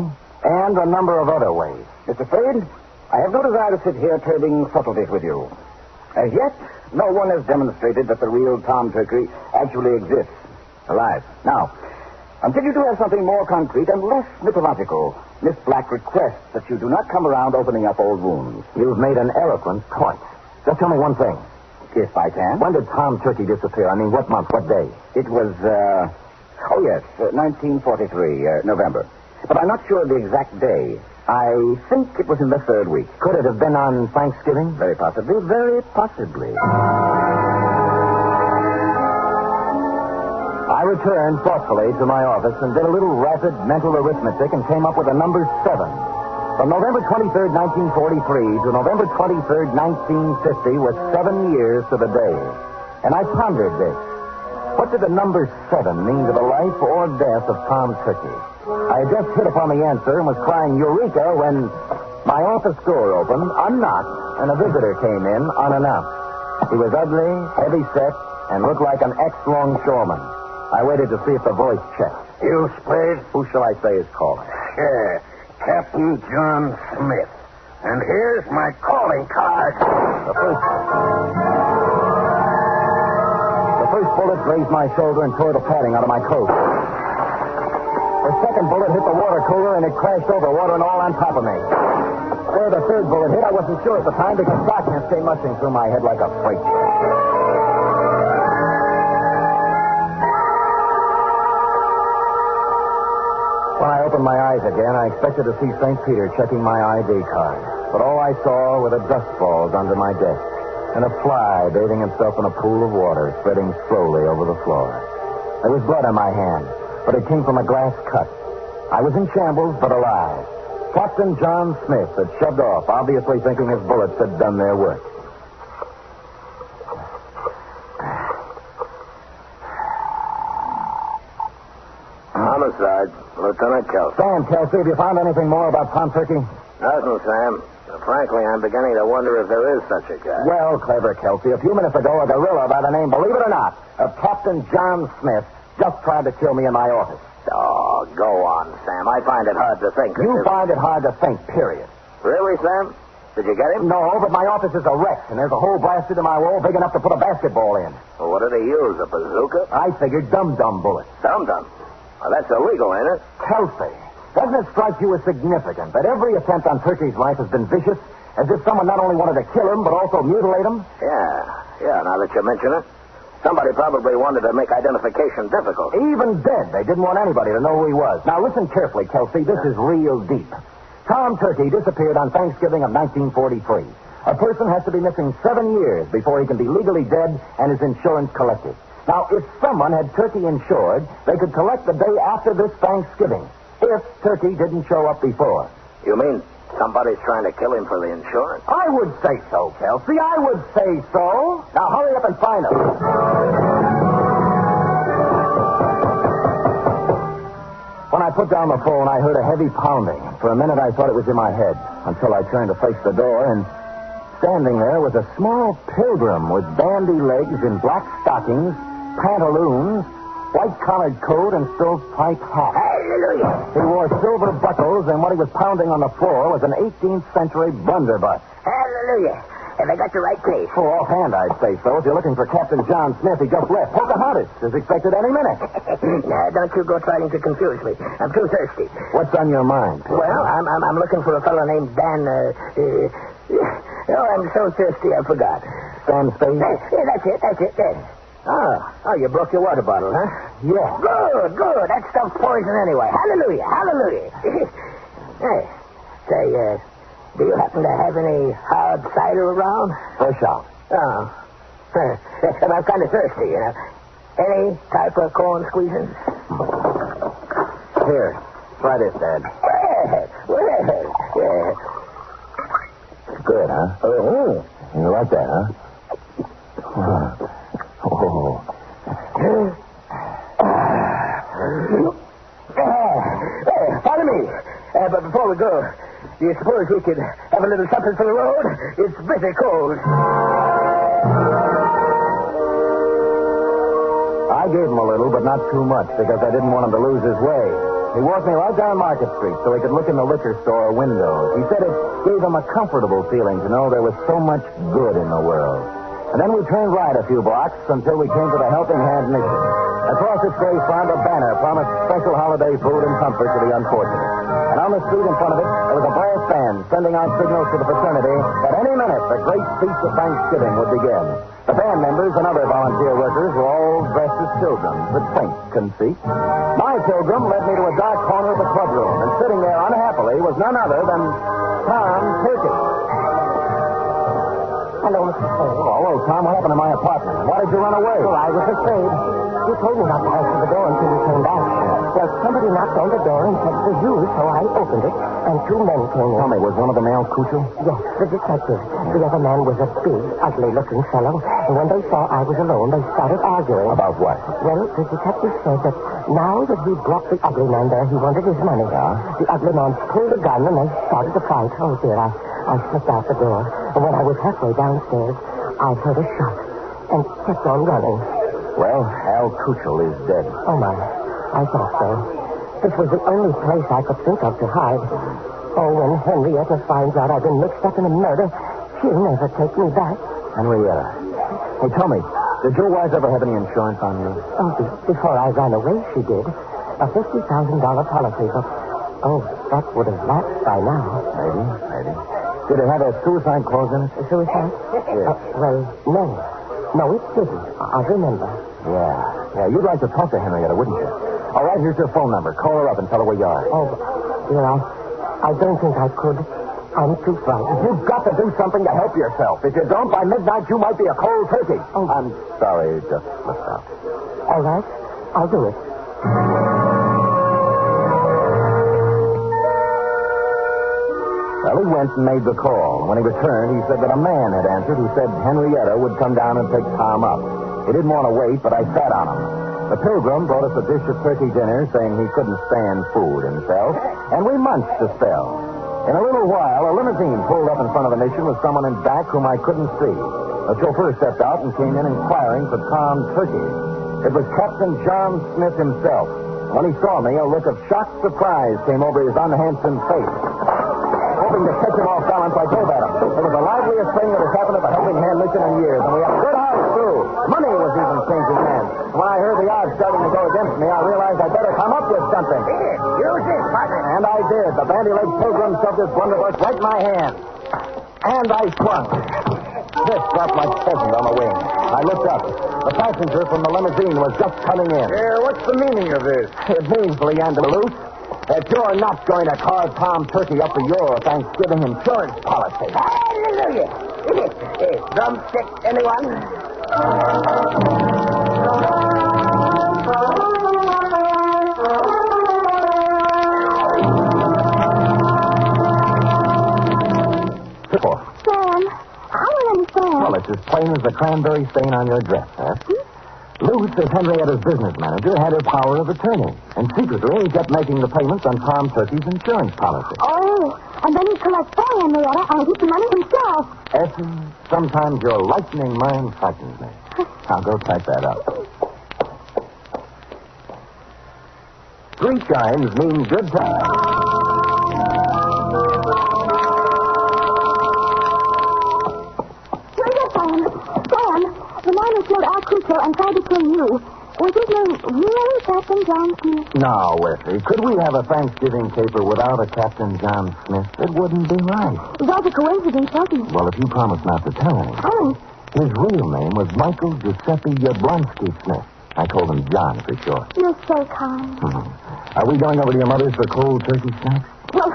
and a number of other ways. Mr. Spade, I have no desire to sit here trading subtleties with you. As yet, no one has demonstrated that the real Tom Turkey actually exists, alive. Now, until you do have something more concrete and less mythological, Miss Black requests that you do not come around opening up old wounds. You've made an eloquent point. Just tell me one thing. If I can. When did Tom Turkey disappear? I mean, what month, what day? It was, 1943, November. But I'm not sure of the exact day. I think it was in the 3rd week. Could it have been on Thanksgiving? Very possibly, very possibly. I returned thoughtfully to my office and did a little rapid mental arithmetic and came up with the number 7. From November 23rd, 1943 to November 23rd, 1950 was 7 years to the day. And I pondered this. What did the number 7 mean to the life or death of Tom Turkey? I had just hit upon the answer and was crying Eureka when my office door opened, unlocked, and a visitor came in unannounced. He was ugly, heavy-set, and looked like an ex-longshoreman. I waited to see if the voice checked. You, Spade? Who shall I say is calling? Yeah, Captain John Smith. And here's my calling card. The first bullet grazed my shoulder and tore the padding out of my coat. The second bullet hit the water cooler and it crashed over, water and all on top of me. Where the third bullet hit, I wasn't sure at the time because darkness came rushing through my head like a freight train. When I opened my eyes again, I expected to see St. Peter checking my ID card. But all I saw were the dust balls under my desk and a fly bathing himself in a pool of water spreading slowly over the floor. There was blood on my hand, but it came from a glass cut. I was in shambles, but alive. Captain John Smith had shoved off, obviously thinking his bullets had done their work. Homicide, Lieutenant Kelsey. Sam, Kelsey, have you found anything more about Tom Turkey? Nothing, Sam. Frankly, I'm beginning to wonder if there is such a guy. Well, clever, Kelsey. A few minutes ago, a gorilla by the name, believe it or not, of Captain John Smith just tried to kill me in my office. Oh, go on, Sam. I find it hard to think. You find it hard to think, period. Really, Sam? Did you get him? No, but my office is a wreck, and there's a hole blasted in my wall big enough to put a basketball in. Well, what did he use, a bazooka? I figured dum-dum bullets. Dum-dum? Well, that's illegal, ain't it? Kelsey, doesn't it strike you as significant that every attempt on Turkey's life has been vicious, as if someone not only wanted to kill him, but also mutilate him? Yeah, now that you mention it. Somebody probably wanted to make identification difficult. Even dead, they didn't want anybody to know who he was. Now, listen carefully, Kelsey. This is real deep. Tom Turkey disappeared on Thanksgiving of 1943. A person has to be missing 7 years before he can be legally dead and his insurance collected. Now, if someone had Turkey insured, they could collect the day after this Thanksgiving, if Turkey didn't show up before. You mean somebody's trying to kill him for the insurance? I would say so, Kelsey. I would say so. Now, hurry up and find him. When I put down the phone, I heard a heavy pounding. For a minute, I thought it was in my head, until I turned to face the door, and standing there was a small pilgrim with bandy legs in black stockings, pantaloons, white-collared coat, and stovepipe hat. Hallelujah! He wore silver buckles, and what he was pounding on the floor was an 18th century blunderbuss. Hallelujah! Have I got the right place? Oh, offhand, I'd say so. If you're looking for Captain John Smith, he just left. Pocahontas is expected any minute. Now, don't you go trying to confuse me. I'm too thirsty. What's on your mind? Well, I'm looking for a fellow named Dan, oh, I'm so thirsty I forgot. Sam Spade? That's it. There. Oh, you broke your water bottle, huh? Yeah. Good. That stuff's poison anyway. Hallelujah. Hey, say, do you happen to have any hard cider around? Fresh out. Oh. I'm kind of thirsty, you know. Any type of corn squeezing? Here, try this, Dad. Well, yeah. Good, huh? Oh. You like that, huh? Oh. Pardon me. But before we go, do you suppose we could have a little something for the road? It's pretty cold. I gave him a little, but not too much, because I didn't want him to lose his way. He walked me right down Market Street so he could look in the liquor store windows. He said it gave him a comfortable feeling to know there was so much good in the world. And then we turned right a few blocks until we came to the Helping Hand Mission. Across its gray front, a banner promised special holiday food and comfort to the unfortunate. And on the street in front of it, there was a brass band sending out signals to the fraternity that any minute the great feast of Thanksgiving would begin. The band members and other volunteer workers were all dressed as pilgrims, but quaint conceit. My pilgrim led me to a dark corner of the clubroom, and sitting there unhappily was none other than Tom Turkey. Hello, Mr. Spade. Oh, hello, Tom. What happened to my apartment? Why did you run away? Oh, I was afraid. You told me not to answer the door until you came back. Well, somebody knocked on the door and said it was you, so I opened it, and 2 men came in. Tell me, was one of them Al Cuccio? Yes, the detective. The other man was a big, ugly-looking fellow, and when they saw I was alone, they started arguing. About what? Well, the detective said that now that he brought the ugly man there, he wanted his money. Yeah? The ugly man pulled a gun, and they started to fight. Oh, dear, I slipped out the door, and when I was halfway downstairs, I heard a shot and kept on running. Well, Al Cuccio is dead. Oh, my. I thought so. This was the only place I could think of to hide. Oh, when Henrietta finds out I've been mixed up in a murder, she'll never take me back. Henrietta. Hey, tell me, did your wife ever have any insurance on you? Oh, before I ran away, she did. A $50,000 policy, but, that would have lapsed by now. Maybe. Did it have a suicide clause in it? A suicide? Yes. Well, no. No, it didn't. I remember. Yeah, you'd like to talk to Henrietta, wouldn't you? All right, here's your phone number. Call her up and tell her where you are. Oh, dear, I don't think I could. I'm too frightened. You've got to do something to help yourself. If you don't, by midnight, you might be a cold turkey. Oh. I'm sorry, it just slipped out. All right, I'll do it. Well, he went and made the call. When he returned, he said that a man had answered who said Henrietta would come down and pick Tom up. He didn't want to wait, but I sat on him. The pilgrim brought us a dish of turkey dinner, saying he couldn't stand food himself, and we munched a spell. In a little while, a limousine pulled up in front of the mission with someone in back whom I couldn't see. The chauffeur stepped out and came in inquiring for Tom Turkey. It was Captain John Smith himself. When he saw me, a look of shocked surprise came over his unhandsome face. Hoping to catch him off balance, I drove at him. It was the liveliest thing that has happened at the Helping Hand Mission in years, and we had a good house, too. Money was even changing hands. When I heard the odds starting to go against me, I realized I'd better come up with something. Use this, partner. And I did. The bandy-legged pilgrim shoved his blunderbuss right in my hand. And I swung. fist dropped like pheasant on the wing. I looked up. The passenger from the limousine was just coming in. Yeah, what's the meaning of this? It means, Leander Luce, that you're not going to carve Tom Turkey up for your Thanksgiving insurance policy. Hallelujah. Drumstick, anyone? Sam, I don't understand. Well, it's as plain as the cranberry stain on your dress, huh? Luce, as Henrietta's business manager, had her power of attorney. And secretly, he kept making the payments on Tom Turkey's insurance policy. Oh, and then he'd collect for Henrietta and keep the money himself. Essie, sometimes your lightning mind frightens me. I'll go type that up. 3 chimes mean good time. Sam, the man who killed Al Crusoe and tried to kill you, was his name really Captain John Smith? Now, Essie, could we have a Thanksgiving caper without a Captain John Smith? It wouldn't be right. That's a coincidence, wasn't it? Well, if you promise not to tell anyone. His real name was Michael Giuseppe Yablonsky Smith. I called him John for short. You're so kind. Are we going over to your mother's for cold turkey snacks? Well,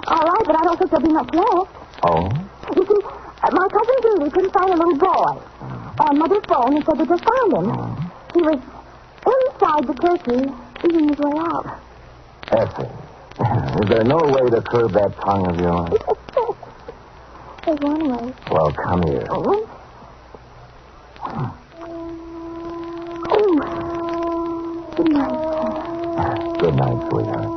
all right, but I don't think there'll be much left. Oh? You see, my cousin Julie couldn't find a little boy. On Mother's phone, he said they just found him. He was inside the turkey, eating his way out. Essie, is there no way to curb that tongue of yours? There's one way. Well, come here. Oh, good night. Good night, sweetheart.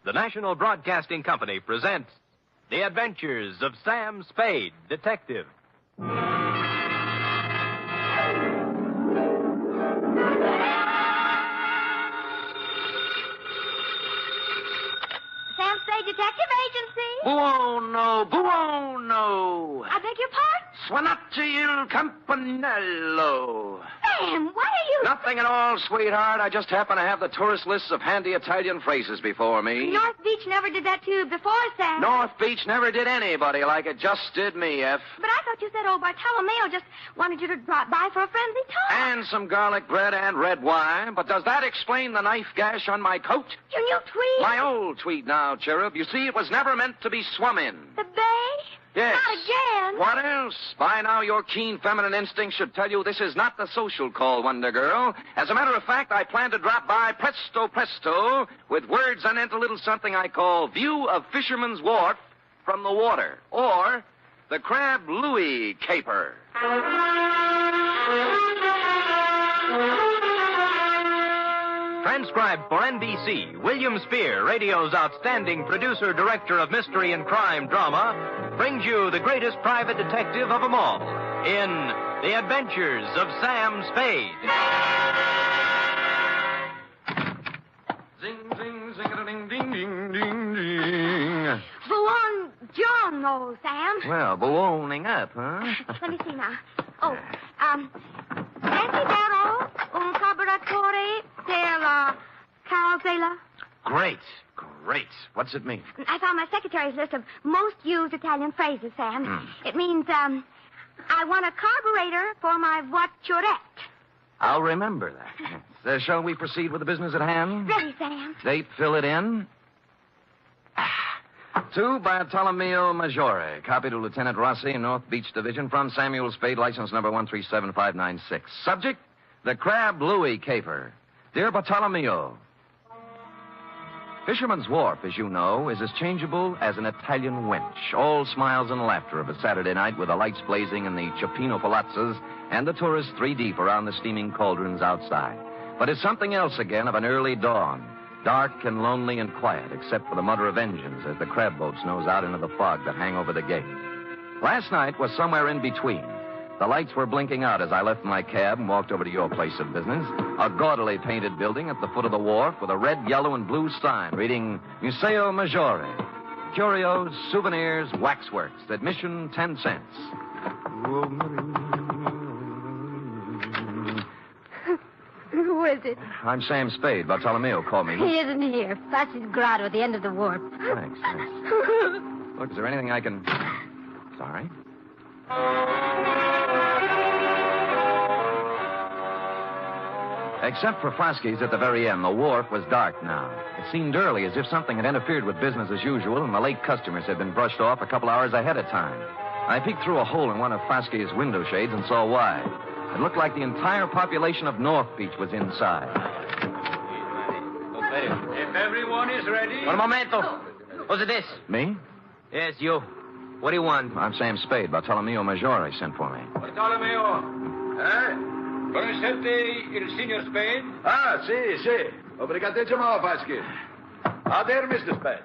The National Broadcasting Company presents The Adventures of Sam Spade, Detective. Sam Spade Detective Agency. Buono, buono. I beg your pardon? Suonate il campanello. Sam, what are you... Nothing at all, sweetheart. I just happen to have the tourist lists of handy Italian phrases before me. North Beach never did that to you before, Sam. North Beach never did anybody like it just did me, F. But I thought you said old Bartolomeo just wanted you to drop by for a friendly talk. And some garlic bread and red wine. But does that explain the knife gash on my coat? Your new tweed? My old tweed now, Cherub. You see, it was never meant to be swum in. The bay? Yes. Not again. What else? By now, your keen feminine instinct should tell you this is not the social call, Wonder Girl. As a matter of fact, I plan to drop by presto presto with words anent a little something I call View of Fisherman's Wharf from the Water, or the Crab Louie Caper. Transcribed for NBC, William Spear, radio's outstanding producer, director of mystery and crime drama, brings you the greatest private detective of them all in The Adventures of Sam Spade. Zing, zing, zing, ding, ding, ding, ding. Buongiorno, Sam. Well, boning up, huh? Let me see now. Oh, Desidero un carburatore per la carrozzella. Great. What's it mean? I found my secretary's list of most used Italian phrases, Sam. It means, I want a carburetor for my voiturette. I'll remember that. Shall we proceed with the business at hand? Ready, Sam. Date, fill it in. To Bartolomeo Maggiore, copy to Lieutenant Rossi, North Beach Division, from Samuel Spade, license number 137596. Subject, the Crab Louie Caper. Dear Bartolomeo, Fisherman's Wharf, as you know, is as changeable as an Italian wench. All smiles and laughter of a Saturday night with the lights blazing in the Cioppino palazzas and the tourists 3 deep around the steaming cauldrons outside. But it's something else again of an early dawn. Dark and lonely and quiet, except for the mutter of engines as the crab boats nose out into the fog that hang over the gate. Last night was somewhere in between. The lights were blinking out as I left my cab and walked over to your place of business, a gaudily painted building at the foot of the wharf with a red, yellow, and blue sign reading Museo Maggiore. Curios, souvenirs, waxworks. Admission 10 cents. Who is it? I'm Sam Spade. Bartolomeo called me. He isn't here. Flashes Grotto at the end of the wharf. Thanks. Look, is there anything I can... Sorry. Except for Flasky's at the very end, the wharf was dark now. It seemed early, as if something had interfered with business as usual, and the late customers had been brushed off a couple hours ahead of time. I peeked through a hole in one of Flasky's window shades and saw why. It looked like the entire population of North Beach was inside. If everyone is ready... Un momento. Who's this? Me? Yes, you. What do you want? I'm Sam Spade. Bartolomeo Maggiore sent for me. Bartolomeo. Conoscete il signor Spade? Ah, sì. Obrigatissimo, Vasquez. Ah, there, Mr. Spade.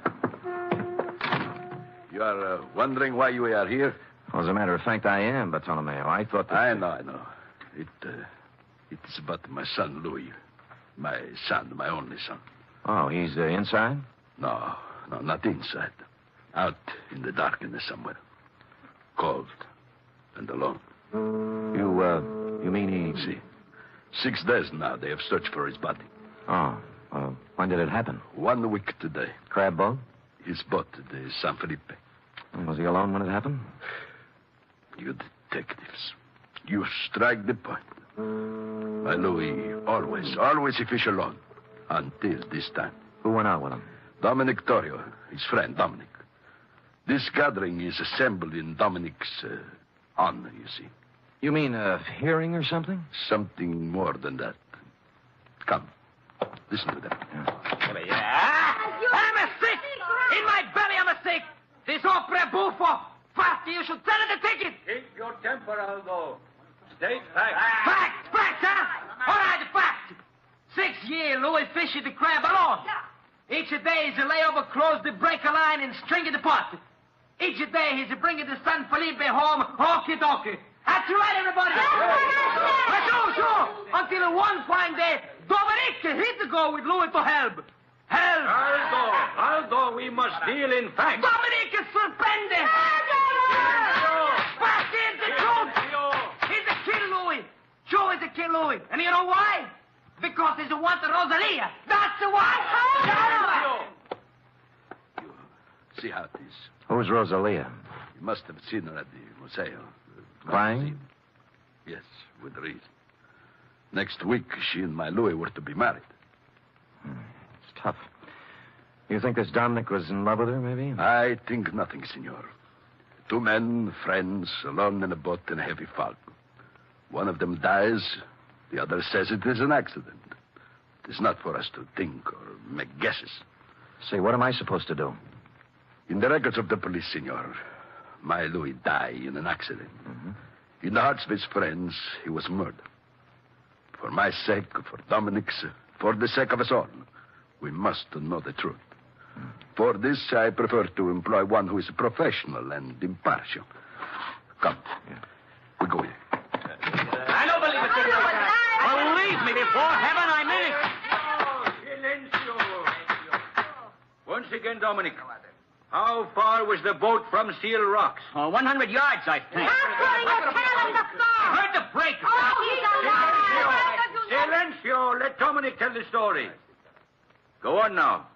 You are wondering why you are here? Well, as a matter of fact, I am, Bartolomeo. I thought that... I know. It's about my son, Louie. My son, my only son. Oh, he's inside? No, not inside. Out in the darkness somewhere. Cold and alone. You mean he... See. 6 days now they have searched for his body. Oh, when did it happen? 1 week today. Crab boat? His boat, the San Felipe. And was he alone when it happened? You detectives. You strike the point. My Louie always he fish alone. Until this time. Who went out with him? Dominic Torrio, his friend, Dominic. This gathering is assembled in Dominic's honor, you see. You mean a hearing or something? Something more than that. Come, listen to them. I'm a sick! In my belly, I'm a sick! This opera buffo! Fasti, you should send it a ticket! Keep your temper, Aldo. State facts. Facts, huh? All right, facts. 6 years, Louie fishing the crab alone. Each day he's a layover, close the breaker line, and string the pot. Each day he's bringing the San Felipe home, hokey-dokey. That's right, everybody. Sure. Until one fine day, Dominic hit to go with Louie to help. Aldo, we must deal in facts. Dominic is suspended. Fact is the truth. He's a kill Louie. Sure, he's a kill Louie. And you know why? Because he's a want Rosalia. That's the why. You see how it is. Who's Rosalia? You must have seen her at the museo. Crying? Yes, with reason. Next week, she and my Louie were to be married. It's tough. You think this Dominic was in love with her, maybe? I think nothing, senor. 2 men, friends, alone in a boat in a heavy fog. One of them dies. The other says it is an accident. It is not for us to think or make guesses. Say, what am I supposed to do? In the records of the police, senor, my Louie died in an accident. In the hearts of his friends, he was murdered. For my sake, for Dominic's, for the sake of us all, we must know the truth. For this, I prefer to employ one who is professional and impartial. Come. We go here. I don't believe it. Believe me, before heaven, I mean it. Silencio. Once again, Dominic. How far was the boat from Seal Rocks? 100 yards, I think. Heard the break. Silencio. Let Dominic tell the story. Go on now.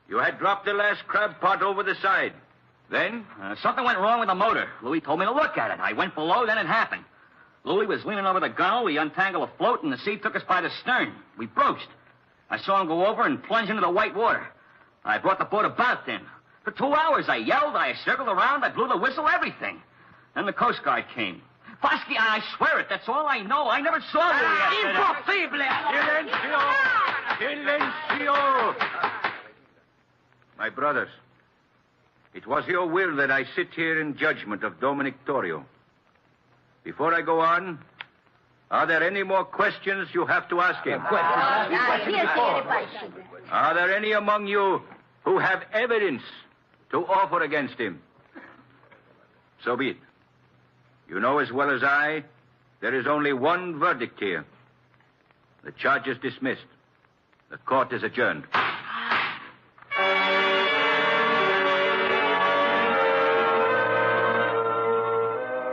You had dropped the last crab pot over the side. Then? Something went wrong with the motor. Louie told me to look at it. I went below, then it happened. Louie was leaning over the gunwale. We untangled a float, and the sea took us by the stern. We broached. I saw him go over and plunge into the white water. I brought the boat about then. For 2 hours, I yelled, I circled around, I blew the whistle, everything. Then the Coast Guard came. Fosky, I swear it, that's all I know. I never saw Louie after that. Silencio! My brothers, it was your will that I sit here in judgment of Dominic Torrio. Before I go on, are there any more questions you have to ask him? Are there any among you who have evidence to offer against him? So be it. You know as well as I, there is only one verdict here. The charge is dismissed. The court is adjourned.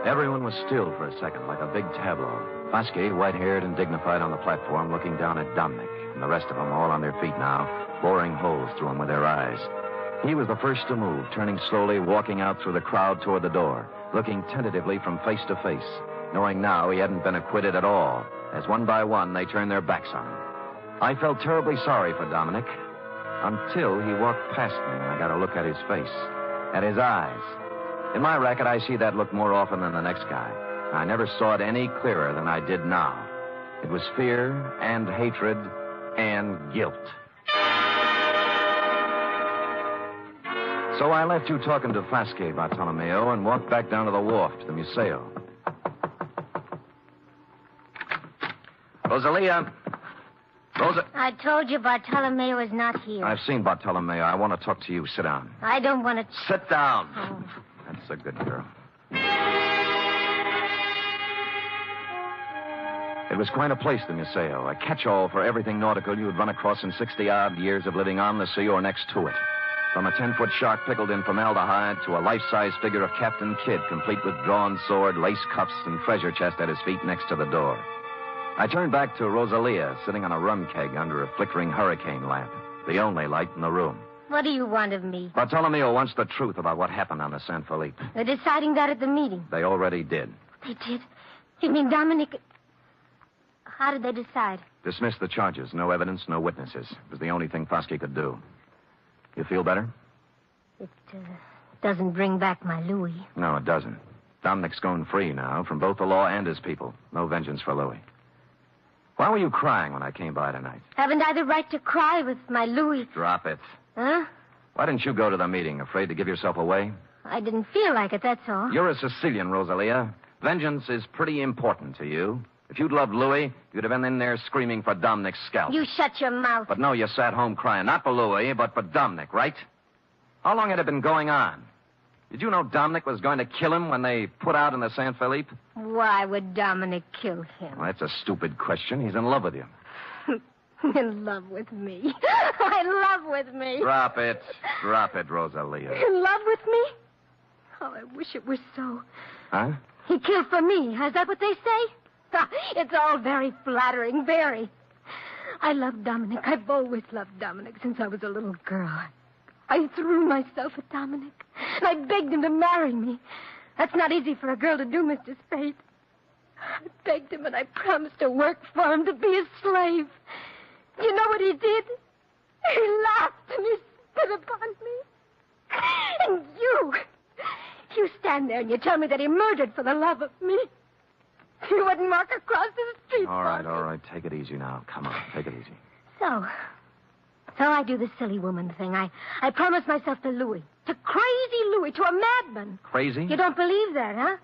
Everyone was still for a second, like a big tableau. Fosky, white-haired and dignified on the platform, looking down at Dominic, and the rest of them all on their feet now, boring holes through them with their eyes. He was the first to move, turning slowly, walking out through the crowd toward the door, looking tentatively from face to face, knowing now he hadn't been acquitted at all, as one by one they turned their backs on him. I felt terribly sorry for Dominic, until he walked past me and I got a look at his face, at his eyes. In my racket, I see that look more often than the next guy. I never saw it any clearer than I did now. It was fear and hatred and guilt. So I left you talking to Fosky, Bartolomeo, and walked back down to the wharf to the Museo. Rosalia. I told you Bartolomeo is not here. I've seen Bartolomeo. I want to talk to you. Sit down. I don't want to... Sit down. Oh. That's a good girl. It was quite a place, the Museo. A catch-all for everything nautical you'd run across in 60-odd years of living on the sea or next to it. From a 10-foot shark pickled in formaldehyde to a life-size figure of Captain Kidd, complete with drawn sword, lace cuffs, and treasure chest at his feet next to the door. I turned back to Rosalia, sitting on a rum keg under a flickering hurricane lamp, the only light in the room. What do you want of me? Bartolomeo wants the truth about what happened on the San Felipe. They're deciding that at the meeting. They already did. They did? You mean Dominic... How did they decide? Dismiss the charges. No evidence, no witnesses. It was the only thing Fosky could do. You feel better? It doesn't bring back my Louie. No, it doesn't. Dominic's going free now from both the law and his people. No vengeance for Louie. Why were you crying when I came by tonight? Haven't I the right to cry with my Louie? Drop it. Huh? Why didn't you go to the meeting? Afraid to give yourself away? I didn't feel like it, that's all. You're a Sicilian, Rosalia. Vengeance is pretty important to you. If you'd loved Louie, you'd have been in there screaming for Dominic's scalp. You shut your mouth. But no, you sat home crying. Not for Louie, but for Dominic, right? How long had it been going on? Did you know Dominic was going to kill him when they put out in the San Felipe? Why would Dominic kill him? Well, that's a stupid question. He's in love with you. In love with me. In love with me. Drop it. Drop it, Rosalia. In love with me? Oh, I wish it were so. Huh? He killed for me. Is that what they say? It's all very flattering, very. I love Dominic. I've always loved Dominic since I was a little girl. I threw myself at Dominic, and I begged him to marry me. That's not easy for a girl to do, Mr. Spade. I begged him, and I promised to work for him, to be his slave. You know what he did? He laughed and he spit upon me. And you stand there and you tell me that he murdered for the love of me. You wouldn't walk across the street. All right. Take it easy now. Come on, take it easy. So I do the silly woman thing. I promise myself to Louie. To crazy Louie, to a madman. Crazy? You don't believe that, huh?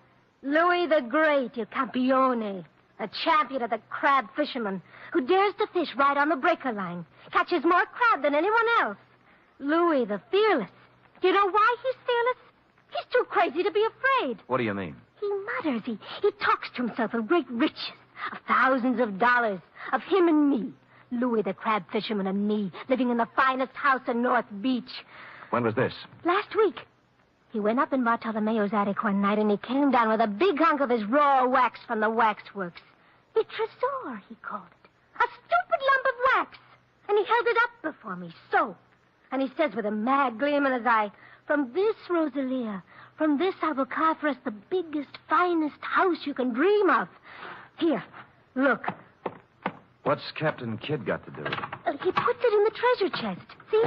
Louie the Great, il campione. A champion of the crab fisherman who dares to fish right on the breaker line. Catches more crab than anyone else. Louie the Fearless. Do you know why he's fearless? He's too crazy to be afraid. What do you mean? He mutters. He talks to himself of great riches, of thousands of dollars, of him and me. Louie the crab fisherman and me, living in the finest house in North Beach. When was this? Last week. He went up in Bartolomeo's attic one night, and he came down with a big hunk of his raw wax from the waxworks. A tresor, he called it. A stupid lump of wax. And he held it up before me, so. And he says with a mad gleam in his eye, "From this, Rosalia, from this I will carve for us the biggest, finest house you can dream of. Here, look." What's Captain Kidd got to do with it? He puts it in the treasure chest. See?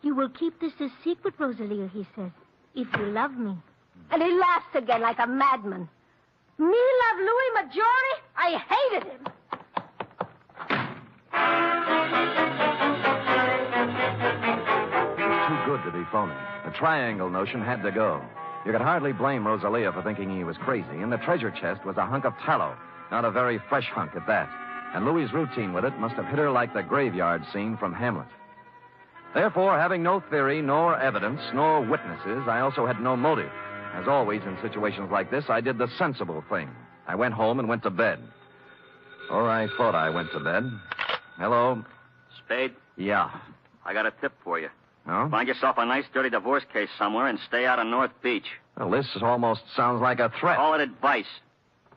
You will keep this a secret, Rosalia, he says, if you love me. And he laughs again like a madman. Me love Louis Maggiore? I hated him. It was too good to be phony. The triangle notion had to go. You could hardly blame Rosalia for thinking he was crazy, and the treasure chest was a hunk of tallow, not a very fresh hunk at that. And Louis's routine with it must have hit her like the graveyard scene from Hamlet. Therefore, having no theory, nor evidence, nor witnesses, I also had no motive. As always in situations like this, I did the sensible thing. I went home and went to bed. Or I thought I went to bed. Hello? Spade? Yeah. I got a tip for you. No? Find yourself a nice, dirty divorce case somewhere and stay out of North Beach. Well, this almost sounds like a threat. Call it advice.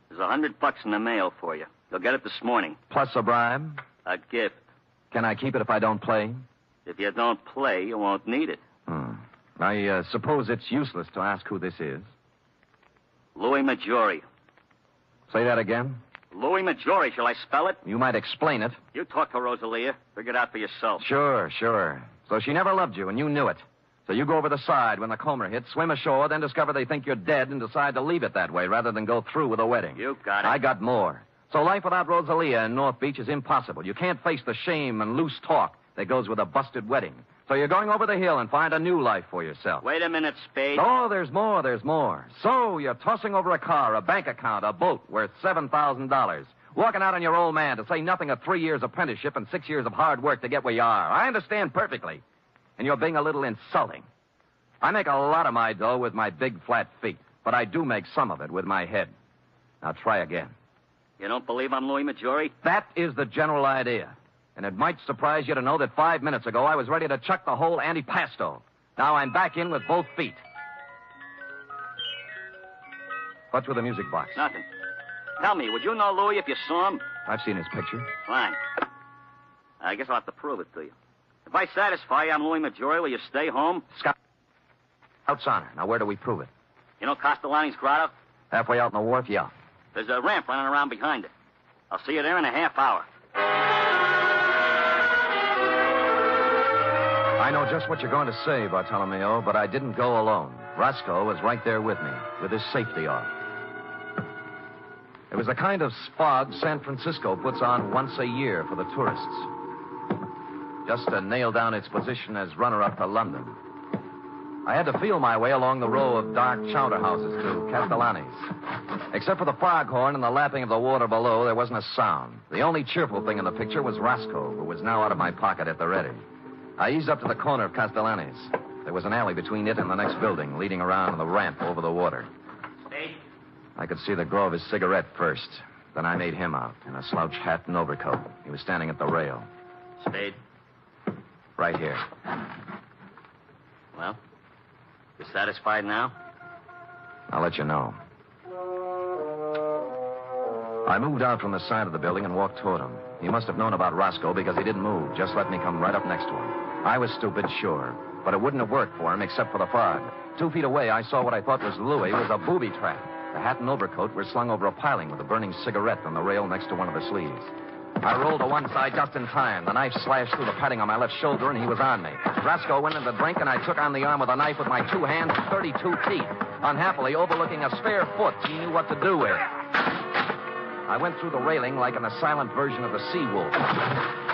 There's $100 in the mail for you. You'll get it this morning. Plus a bribe? A gift. Can I keep it if I don't play? If you don't play, you won't need it. I suppose it's useless to ask who this is. Louie Maggiore. Say that again? Louie Maggiore. Shall I spell it? You might explain it. You talk to Rosalia. Figure it out for yourself. Sure. So she never loved you, and you knew it. So you go over the side when the Comer hits, swim ashore, then discover they think you're dead and decide to leave it that way rather than go through with a wedding. You got it. I got more. So life without Rosalia in North Beach is impossible. You can't face the shame and loose talk that goes with a busted wedding. So you're going over the hill and find a new life for yourself. Wait a minute, Spade. Oh, there's more. So you're tossing over a car, a bank account, a boat worth $7,000. Walking out on your old man, to say nothing of 3 years apprenticeship and 6 years of hard work to get where you are. I understand perfectly. And you're being a little insulting. I make a lot of my dough with my big flat feet, but I do make some of it with my head. Now try again. You don't believe I'm Louie Maggiore? That is the general idea. And it might surprise you to know that 5 minutes ago I was ready to chuck the whole antipasto. Now I'm back in with both feet. What's with the music box? Nothing. Tell me, would you know Louie if you saw him? I've seen his picture. Fine. I guess I'll have to prove it to you. If I satisfy you I'm Louie Maggiore, will you stay home? Scout's honor. Now, where do we prove it? You know Castellani's grotto? Halfway out in the wharf, yeah. There's a ramp running around behind it. I'll see you there in a half hour. I know just what you're going to say, Bartolomeo, but I didn't go alone. Roscoe was right there with me, with his safety off. It was the kind of spog San Francisco puts on once a year for the tourists. Just to nail down its position as runner-up to London. I had to feel my way along the row of dark chowder houses to Castellani's. Except for the foghorn and the lapping of the water below, there wasn't a sound. The only cheerful thing in the picture was Roscoe, who was now out of my pocket at the ready. I eased up to the corner of Castellani's. There was an alley between it and the next building, leading around on the ramp over the water. Spade? I could see the glow of his cigarette first. Then I made him out in a slouch hat and overcoat. He was standing at the rail. Spade? Right here. Well, you satisfied now? I'll let you know. I moved out from the side of the building and walked toward him. He must have known about Roscoe because he didn't move, just let me come right up next to him. I was stupid, sure, but it wouldn't have worked for him except for the fog. 2 feet away, I saw what I thought was Louie was a booby trap. The hat and overcoat were slung over a piling with a burning cigarette on the rail next to one of the sleeves. I rolled to one side just in time. The knife slashed through the padding on my left shoulder, and he was on me. Roscoe went in the drink, and I took on the arm with a knife with my 2 hands and 32 teeth. Unhappily, overlooking a spare foot he knew what to do with. I went through the railing like in a silent version of the sea wolf,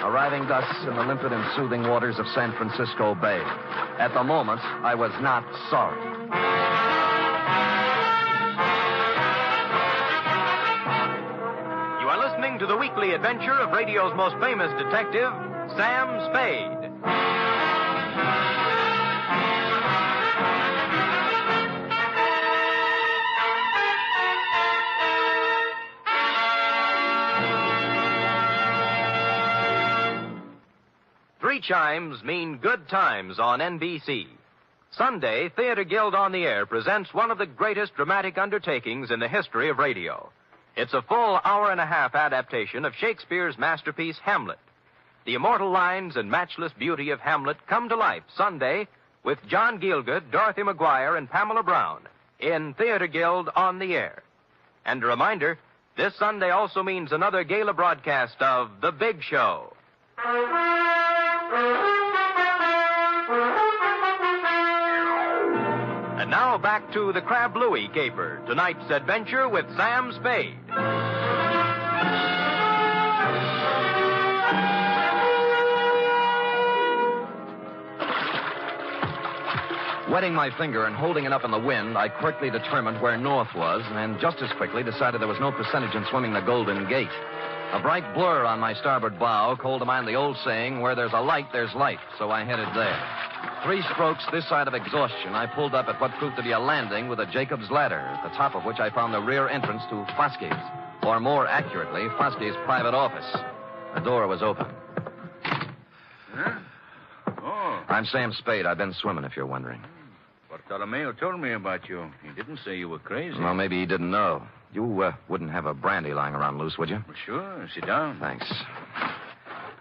arriving thus in the limpid and soothing waters of San Francisco Bay. At the moment, I was not sorry. You are listening to the weekly adventure of radio's most famous detective, Sam Spade. Three chimes mean good times on NBC. Sunday, Theater Guild on the Air presents one of the greatest dramatic undertakings in the history of radio. It's a full hour-and-a-half adaptation of Shakespeare's masterpiece, Hamlet. The immortal lines and matchless beauty of Hamlet come to life Sunday with John Gielgud, Dorothy McGuire, and Pamela Brown in Theater Guild on the Air. And a reminder, this Sunday also means another gala broadcast of The Big Show. And now back to the Crab Louie Caper, tonight's adventure with Sam Spade. Wetting my finger and holding it up in the wind, I quickly determined where north was, and just as quickly decided there was no percentage in swimming the Golden Gate. A bright blur on my starboard bow called to mind the old saying, where there's a light, there's life, so I headed there. 3 strokes this side of exhaustion, I pulled up at what proved to be a landing with a Jacob's ladder, at the top of which I found the rear entrance to Foske's, or more accurately, Foske's private office. The door was open. Huh? Oh. I'm Sam Spade. I've been swimming, if you're wondering. What Bartolomeo told me about you. He didn't say you were crazy. Well, maybe he didn't know. You wouldn't have a brandy lying around loose, would you? Well, sure. Sit down. Thanks.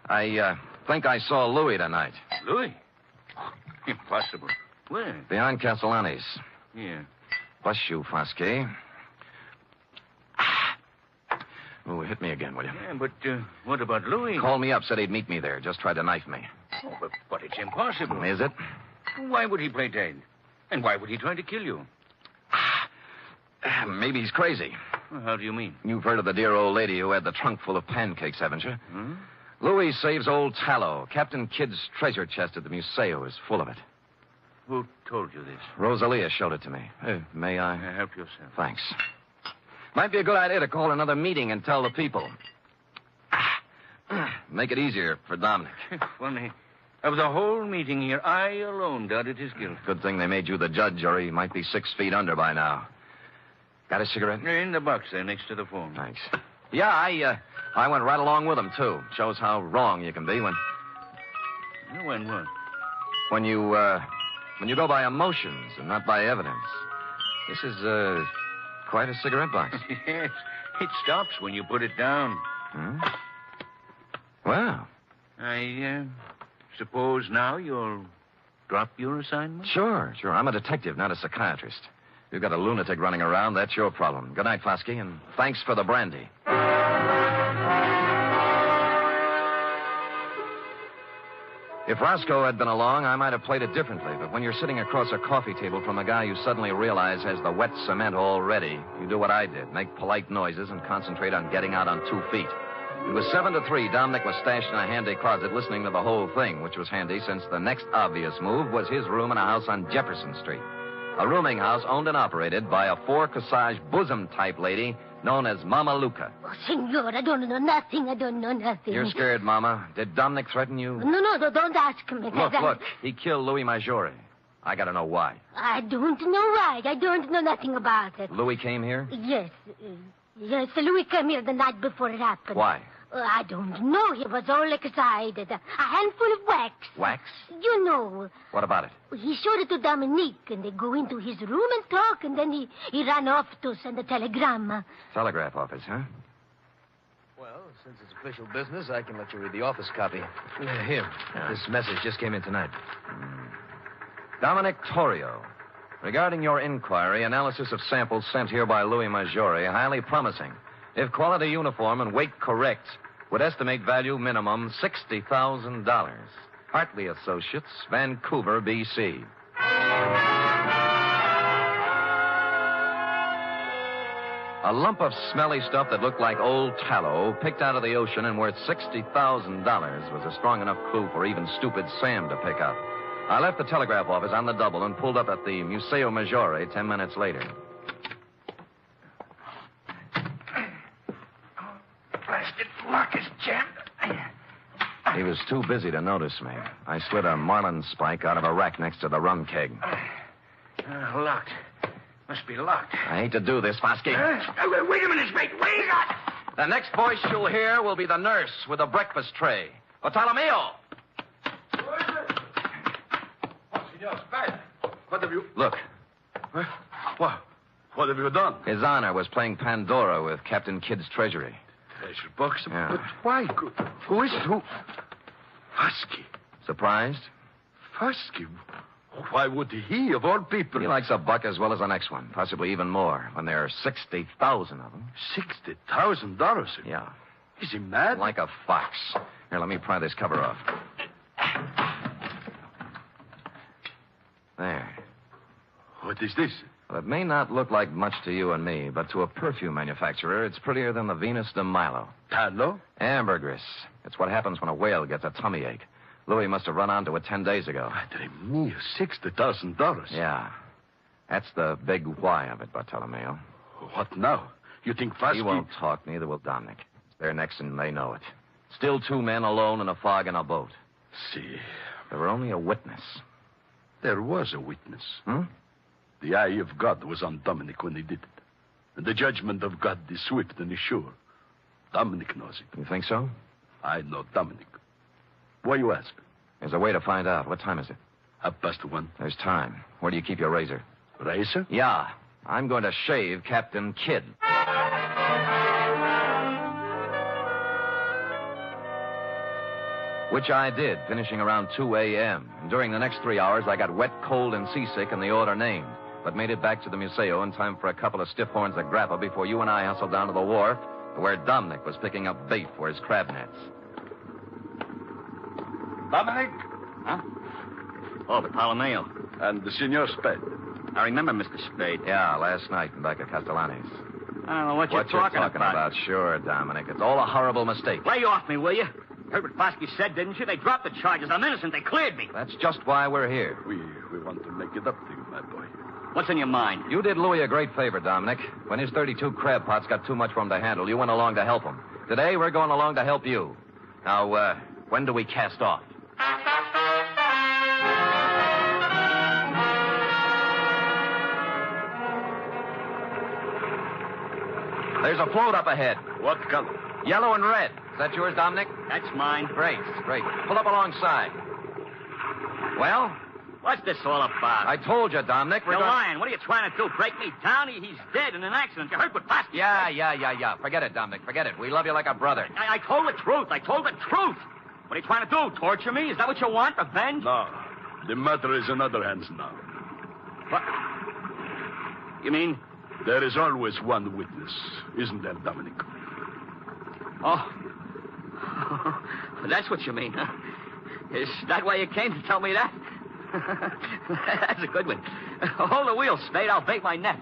I think I saw Louie tonight. Louie? Impossible. Where? Behind Castellani's. Yeah. Bless you, Fosky. Oh, hit me again, will you? Yeah, but what about Louie? Called me up, said he'd meet me there. Just tried to knife me. Oh, but it's impossible. Is it? Why would he play dead? And why would he try to kill you? Maybe he's crazy. Well, how do you mean? You've heard of the dear old lady who had the trunk full of pancakes, haven't you? Hmm? Louis saves old tallow. Captain Kidd's treasure chest at the Museo is full of it. Who told you this? Rosalia showed it to me. May I? Help yourself. Thanks. Might be a good idea to call another meeting and tell the people. Make it easier for Dominic. Funny. Of the whole meeting here, I alone doubted his guilt. Good thing they made you the judge, or he might be 6 feet under by now. Got a cigarette? In the box there, next to the phone. Thanks. Yeah, I went right along with him, too. Shows how wrong you can be when... When what? When you go by emotions and not by evidence. This is, quite a cigarette box. Yes. It stops when you put it down. Hmm? Well. I suppose now you'll drop your assignment? Sure. I'm a detective, not a psychiatrist. You've got a lunatic running around, that's your problem. Good night, Fosky, and thanks for the brandy. If Roscoe had been along, I might have played it differently, but when you're sitting across a coffee table from a guy you suddenly realize has the wet cement all ready, you do what I did, make polite noises and concentrate on getting out on 2 feet. It was 7 to 3. Dominic was stashed in a handy closet listening to the whole thing, which was handy since the next obvious move was his room in a house on Jefferson Street. A rooming house owned and operated by a 4-corsage bosom-type lady known as Mama Luca. Oh, senor, I don't know nothing. You're scared, Mama. Did Dominic threaten you? No, don't ask me. Look. He killed Louis Maggiore. I gotta know why. I don't know why. I don't know nothing about it. Louis came here? Yes, Louis came here the night before it happened. Why? I don't know. He was all excited. A handful of wax. Wax? You know. What about it? He showed it to Dominique, and they go into his room and talk, and then he ran off to send a telegram. Telegraph office, huh? Well, since it's official business, I can let you read the office copy. Here. This message just came in tonight. Dominic Torrio. Regarding your inquiry, analysis of samples sent here by Louis Maggiore, highly promising. If quality uniform and weight correct, would estimate value minimum $60,000. Hartley Associates, Vancouver, B.C. A lump of smelly stuff that looked like old tallow, picked out of the ocean and worth $60,000, was a strong enough clue for even stupid Sam to pick up. I left the telegraph office on the double and pulled up at the Museo Maggiore 10 minutes later. Blasted lock is jammed. He was too busy to notice me. I slid a marlin spike out of a rack next to the rum keg. Locked. Must be locked. I hate to do this, Fosky. Wait a minute, Spade. Wait up! The next voice you'll hear will be the nurse with the breakfast tray. Bartolomeo! Senor Spade, what have you... Look. What have you done? His Honor was playing Pandora with Captain Kidd's treasury. Treasure box? Yeah. But why? Who is it? Who? Fosky. Surprised? Fosky? Why would he, of all people? He likes a buck as well as the next one, possibly even more, when there are 60,000 of them. $60,000? Yeah. Is he mad? Like a fox. Here, let me pry this cover off. There. What is this? Well, it may not look like much to you and me, but to a perfume manufacturer, it's prettier than the Venus de Milo. Tallow? Ambergris. It's what happens when a whale gets a tummy ache. Louis must have run onto it 10 days ago. Madre mia, $60,000. Yeah. That's the big why of it, Bartolomeo. What now? You think Fosky... He won't talk, neither will Dominic. It's their necks and they know it. Still 2 men alone in a fog in a boat. See. There were only a witness. There was a witness. Hmm? The eye of God was on Dominic when he did it. And the judgment of God is swift and is sure. Dominic knows it. You think so? I know Dominic. Why you ask? There's a way to find out. What time is it? 1:30. There's time. Where do you keep your razor? Razor? Yeah. I'm going to shave Captain Kidd. Which I did, finishing around 2 a.m. And during the next 3 hours, I got wet, cold, and seasick in the order named, but made it back to the Museo in time for a couple of stiff horns of grappa before you and I hustled down to the wharf where Dominic was picking up bait for his crab nets. Dominic? Huh? Oh, Bartolomeo. And the Senor Spade. I remember Mr. Spade. Yeah, last night in back at Castellani's. I don't know what you're talking about. Sure, Dominic. It's all a horrible mistake. Lay off me, will you? Heard what Foskey said, didn't you? They dropped the charges. I'm innocent. They cleared me. That's just why we're here. We want to make it up to you, my boy. What's in your mind? You did Louie a great favor, Dominic. When his 32 crab pots got too much for him to handle, you went along to help him. Today, we're going along to help you. Now, when do we cast off? There's a float up ahead. What color? Yellow and red. Is that yours, Dominic? That's mine. Great. Pull up alongside. Well? What's this all about? I told you, Dominic. You're lying. What are you trying to do? Break me down? He's dead in an accident. You heard what Foskey said? Yeah. Forget it, Dominic. Forget it. We love you like a brother. I told the truth. What are you trying to do? Torture me? Is that what you want? Revenge? No. The matter is in other hands now. What? You mean? There is always one witness, isn't there, Dominic? Oh. That's what you mean, huh? Is that why you came to tell me that? That's a good one. Hold the wheel, Spade. I'll bait my net.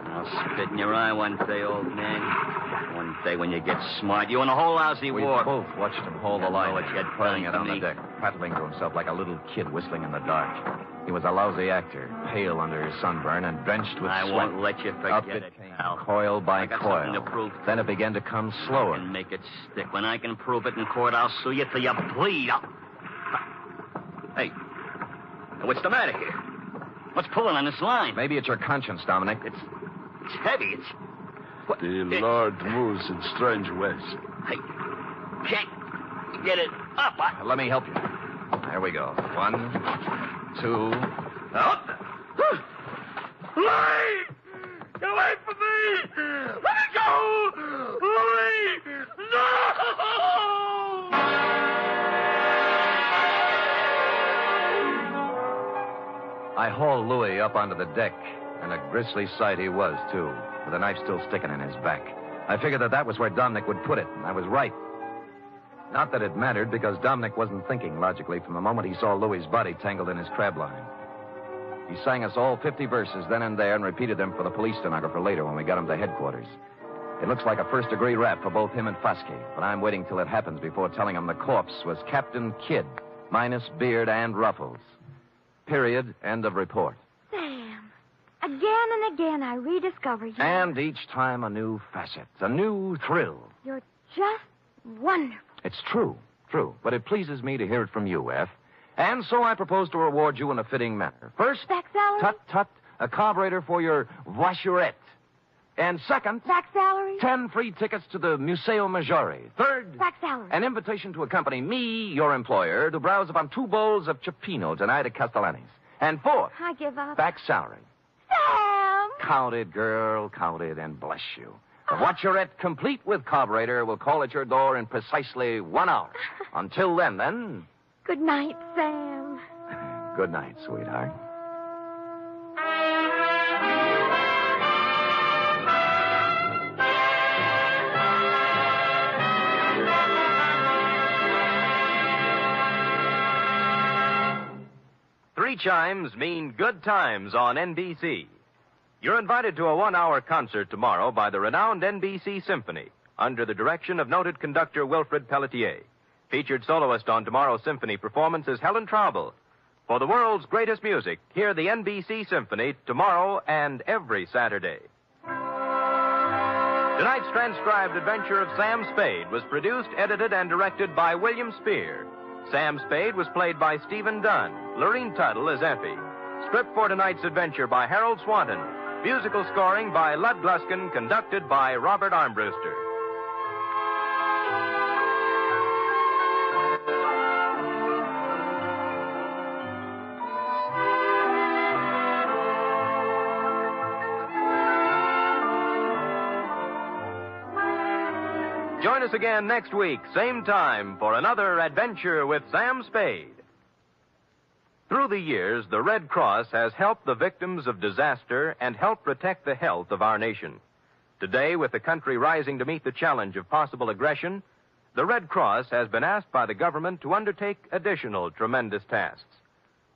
I'll spit in your eye one day, old man. One day when you get smart. You and the whole lousy war. We both watched him hold the line. What you pulling it on the deck, prattling to himself like a little kid whistling in the dark. He was a lousy actor, pale under his sunburn and drenched with I sweat. won't let you forget Up it, came, pal. coil by I got coil. something to prove. Then it began to come slower. I can make it stick. When I can prove it in court, I'll sue you till you bleed. Hey, what's the matter here? What's pulling on this line? Maybe it's your conscience, Dominic. It's heavy. It's... What? The Lord moves in strange ways. Hey, can't get it up. Let me help you. There we go. 1, 2... Up. Louie! Get away from me! Let me go! Louie! No! I hauled Louie up onto the deck, and a grisly sight he was, too, with a knife still sticking in his back. I figured that was where Dominic would put it, and I was right. Not that it mattered, because Dominic wasn't thinking logically from the moment he saw Louie's body tangled in his crab line. He sang us all 50 verses then and there and repeated them for the police stenographer later when we got him to headquarters. It looks like a first-degree rap for both him and Foskey, but I'm waiting till it happens before telling him the corpse was Captain Kidd, minus beard and ruffles. Period. End of report. Sam, again and again I rediscover you. And each time a new facet, a new thrill. You're just wonderful. It's true. But it pleases me to hear it from you, F. And so I propose to reward you in a fitting manner. First, back salary? Tut, a carburetor for your voiturette. And second, back salary? 10 free tickets to the Museo Maggiore. Third, back salary. An invitation to accompany me, your employer, to browse upon 2 bowls of cioppino tonight at Castellani's. And fourth, I give up. Back salary. Sam! Count it, girl, count it, and bless you. The voiturette, complete with carburetor, will call at your door in precisely 1 hour. Until then... Good night, Sam. Good night, sweetheart. Three chimes mean good times on NBC. You're invited to a 1-hour concert tomorrow by the renowned NBC Symphony under the direction of noted conductor Wilfred Pelletier. Featured soloist on tomorrow's symphony performance is Helen Traubel. For the world's greatest music, hear the NBC Symphony tomorrow and every Saturday. Tonight's transcribed adventure of Sam Spade was produced, edited, and directed by William Spear. Sam Spade was played by Stephen Dunn. Lorene Tuttle as Effie. Script for tonight's adventure by Harold Swanton. Musical scoring by Lud Gluskin, conducted by Robert Armbruster. Join us again next week, same time, for another adventure with Sam Spade. Through the years, the Red Cross has helped the victims of disaster and helped protect the health of our nation. Today, with the country rising to meet the challenge of possible aggression, the Red Cross has been asked by the government to undertake additional tremendous tasks.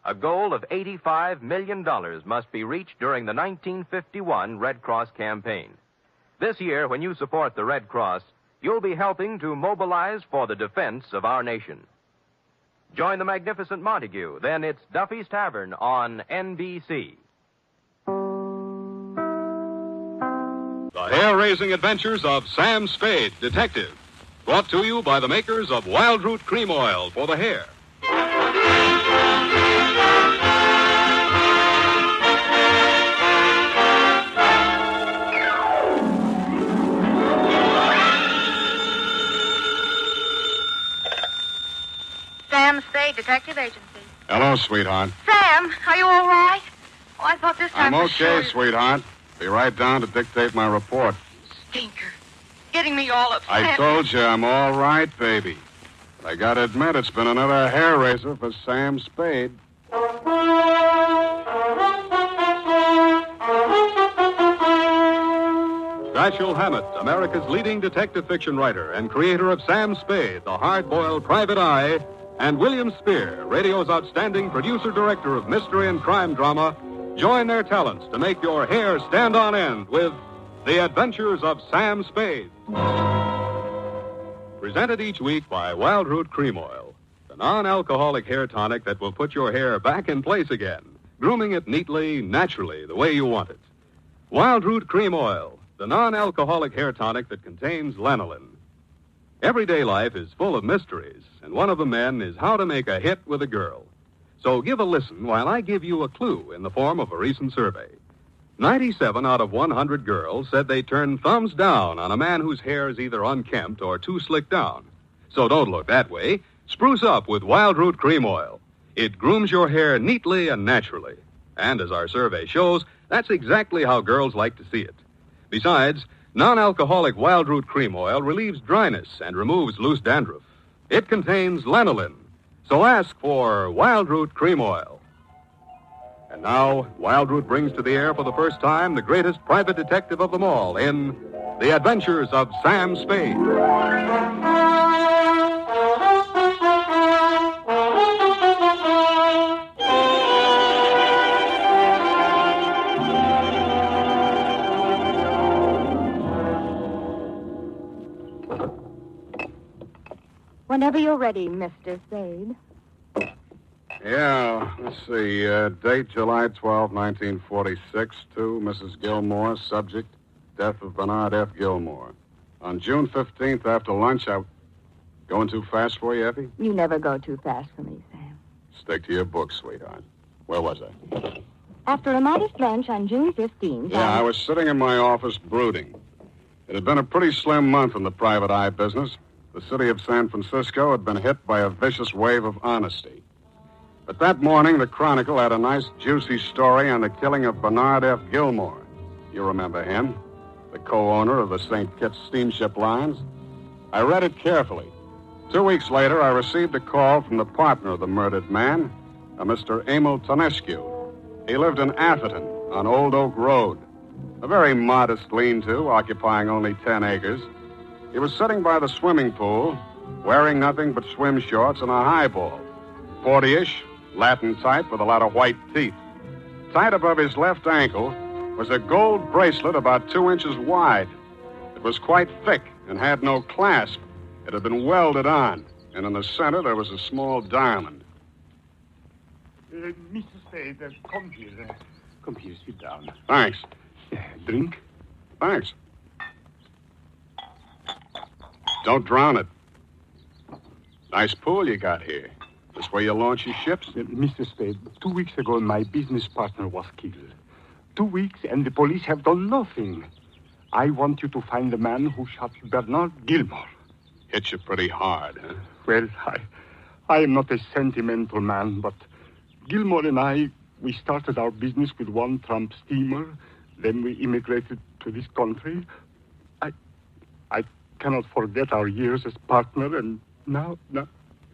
A goal of $85 million must be reached during the 1951 Red Cross campaign. This year, when you support the Red Cross, you'll be helping to mobilize for the defense of our nation. Join the magnificent Montague. Then it's Duffy's Tavern on NBC. The hair-raising adventures of Sam Spade, Detective. Brought to you by the makers of Wild Root Cream Oil for the hair. Sam Spade, Detective Agency. Hello, sweetheart. Sam, are you all right? Oh, I thought this time I'm for okay, sure. sweetheart. Be right down to dictate my report. Stinker. Getting me all upset. I told you I'm all right, baby. But I gotta admit, it's been another hair raiser for Sam Spade. Dashiell Hammett, America's leading detective fiction writer and creator of Sam Spade, the hard-boiled private eye, and William Spear, radio's outstanding producer-director of mystery and crime drama, join their talents to make your hair stand on end with The Adventures of Sam Spade. Presented each week by Wild Root Cream Oil, the non-alcoholic hair tonic that will put your hair back in place again, grooming it neatly, naturally, the way you want it. Wild Root Cream Oil, the non-alcoholic hair tonic that contains lanolin. Everyday life is full of mysteries, and one of the men is how to make a hit with a girl. So give a listen while I give you a clue in the form of a recent survey. 97 out of 100 girls said they turn thumbs down on a man whose hair is either unkempt or too slicked down. So don't look that way. Spruce up with Wild Root Cream Oil. It grooms your hair neatly and naturally. And as our survey shows, that's exactly how girls like to see it. Besides, non-alcoholic Wild Root Cream Oil relieves dryness and removes loose dandruff. It contains lanolin. So ask for Wild Root Cream Oil. And now, Wild Root brings to the air for the first time the greatest private detective of them all in The Adventures of Sam Spade. Whenever you're ready, Mr. Spade. Yeah, let's see. Date July 12, 1946, to Mrs. Gilmore. Subject, death of Bernard F. Gilmore. On June 15th, after lunch, Going too fast for you, Effie? You never go too fast for me, Sam. Stick to your book, sweetheart. Where was I? After a modest lunch on June 15th... Yeah, I was sitting in my office brooding. It had been a pretty slim month in the private eye business. The city of San Francisco had been hit by a vicious wave of honesty. But that morning, the Chronicle had a nice, juicy story on the killing of Bernard F. Gilmore. You remember him, the co-owner of the St. Kitts steamship lines. I read it carefully. 2 weeks later, I received a call from the partner of the murdered man, a Mr. Emil Tonescu. He lived in Atherton on Old Oak Road, a very modest lean-to occupying only 10 acres. He was sitting by the swimming pool, wearing nothing but swim shorts and a highball, 40-ish, Latin type with a lot of white teeth. Tight above his left ankle was a gold bracelet about 2 inches wide. It was quite thick and had no clasp. It had been welded on, and in the center there was a small diamond. Mr. Spade, come here. Come here, sit down. Thanks. Drink? Thanks. Don't drown it. Nice pool you got here. This where you launch your ships? Mr. Spade, 2 weeks ago, my business partner was killed. 2 weeks, and the police have done nothing. I want you to find the man who shot Bernard Gilmore. Hit you pretty hard, huh? Well, I am not a sentimental man, but Gilmore and I, we started our business with one tramp steamer. Then we immigrated to this country. cannot forget our years as partner, and now.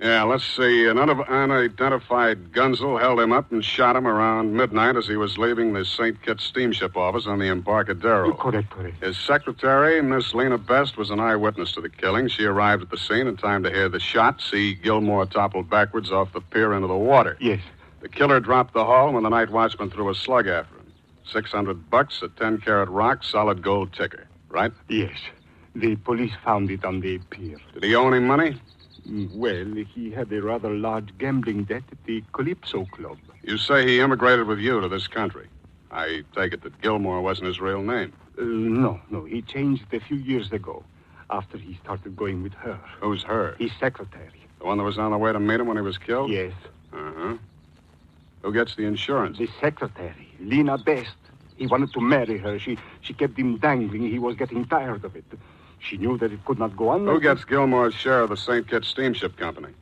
Yeah, let's see. An unidentified Gunzel held him up and shot him around midnight as he was leaving the St. Kitts steamship office on the Embarcadero. Correct. His secretary, Miss Lena Best, was an eyewitness to the killing. She arrived at the scene in time to hear the shot, see Gilmore topple backwards off the pier into the water. Yes. The killer dropped the haul when the night watchman threw a slug after him. $600, a 10-carat rock, solid gold ticker, right? Yes. The police found it on the pier. Did he owe any money? Well, he had a rather large gambling debt at the Calypso Club. You say he immigrated with you to this country. I take it that Gilmore wasn't his real name. No. He changed a few years ago, after he started going with her. Who's her? His secretary. The one that was on the way to meet him when he was killed? Yes. Uh-huh. Who gets the insurance? The secretary, Lena Best. He wanted to marry her. She kept him dangling. He was getting tired of it. She knew that it could not go on. Who gets Gilmore's share of the St. Kitts Steamship Company?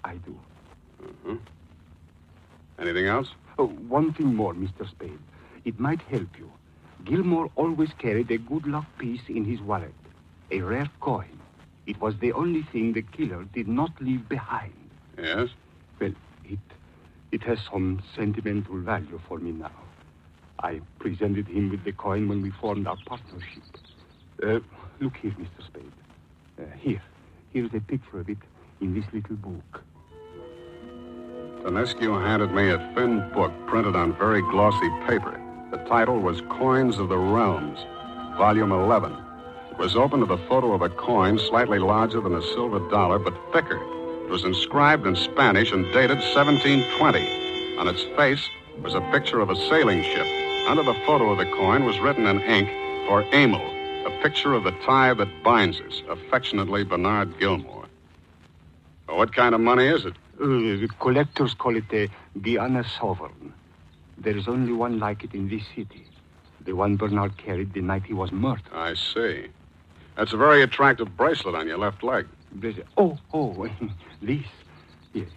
I do. Uh-huh. Anything else? Oh, one thing more, Mr. Spade. It might help you. Gilmore always carried a good luck piece in his wallet, a rare coin. It was the only thing the killer did not leave behind. Yes? Well, it has some sentimental value for me now. I presented him with the coin when we formed our partnership. Look here, Mr. Spade. Here's a picture of it in this little book. Tonescu handed me a thin book printed on very glossy paper. The title was Coins of the Realms, Volume 11. It was open to the photo of a coin slightly larger than a silver dollar, but thicker. It was inscribed in Spanish and dated 1720. On its face was a picture of a sailing ship. Under the photo of the coin was written in ink, for Emil, a picture of the tie that binds us. Affectionately, Bernard Gilmore. Well, what kind of money is it? The collectors call it a Guiana sovereign. There is only one like it in this city. The one Bernard carried the night he was murdered. I see. That's a very attractive bracelet on your left leg. Oh, this. Yes,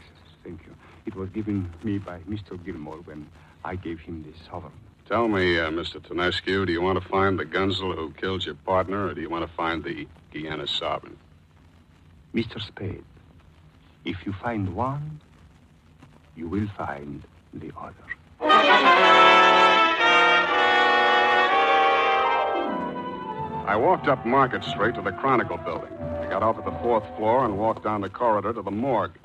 thank you. It was given me by Mr. Gilmore when I gave him this sovereign. Tell me, Mr. Tonescu, do you want to find the Gunzel who killed your partner, or do you want to find the Guiana sovereign? Mr. Spade, if you find one, you will find the other. I walked up Market Street to the Chronicle building. I got off at the 4th floor and walked down the corridor to the morgue.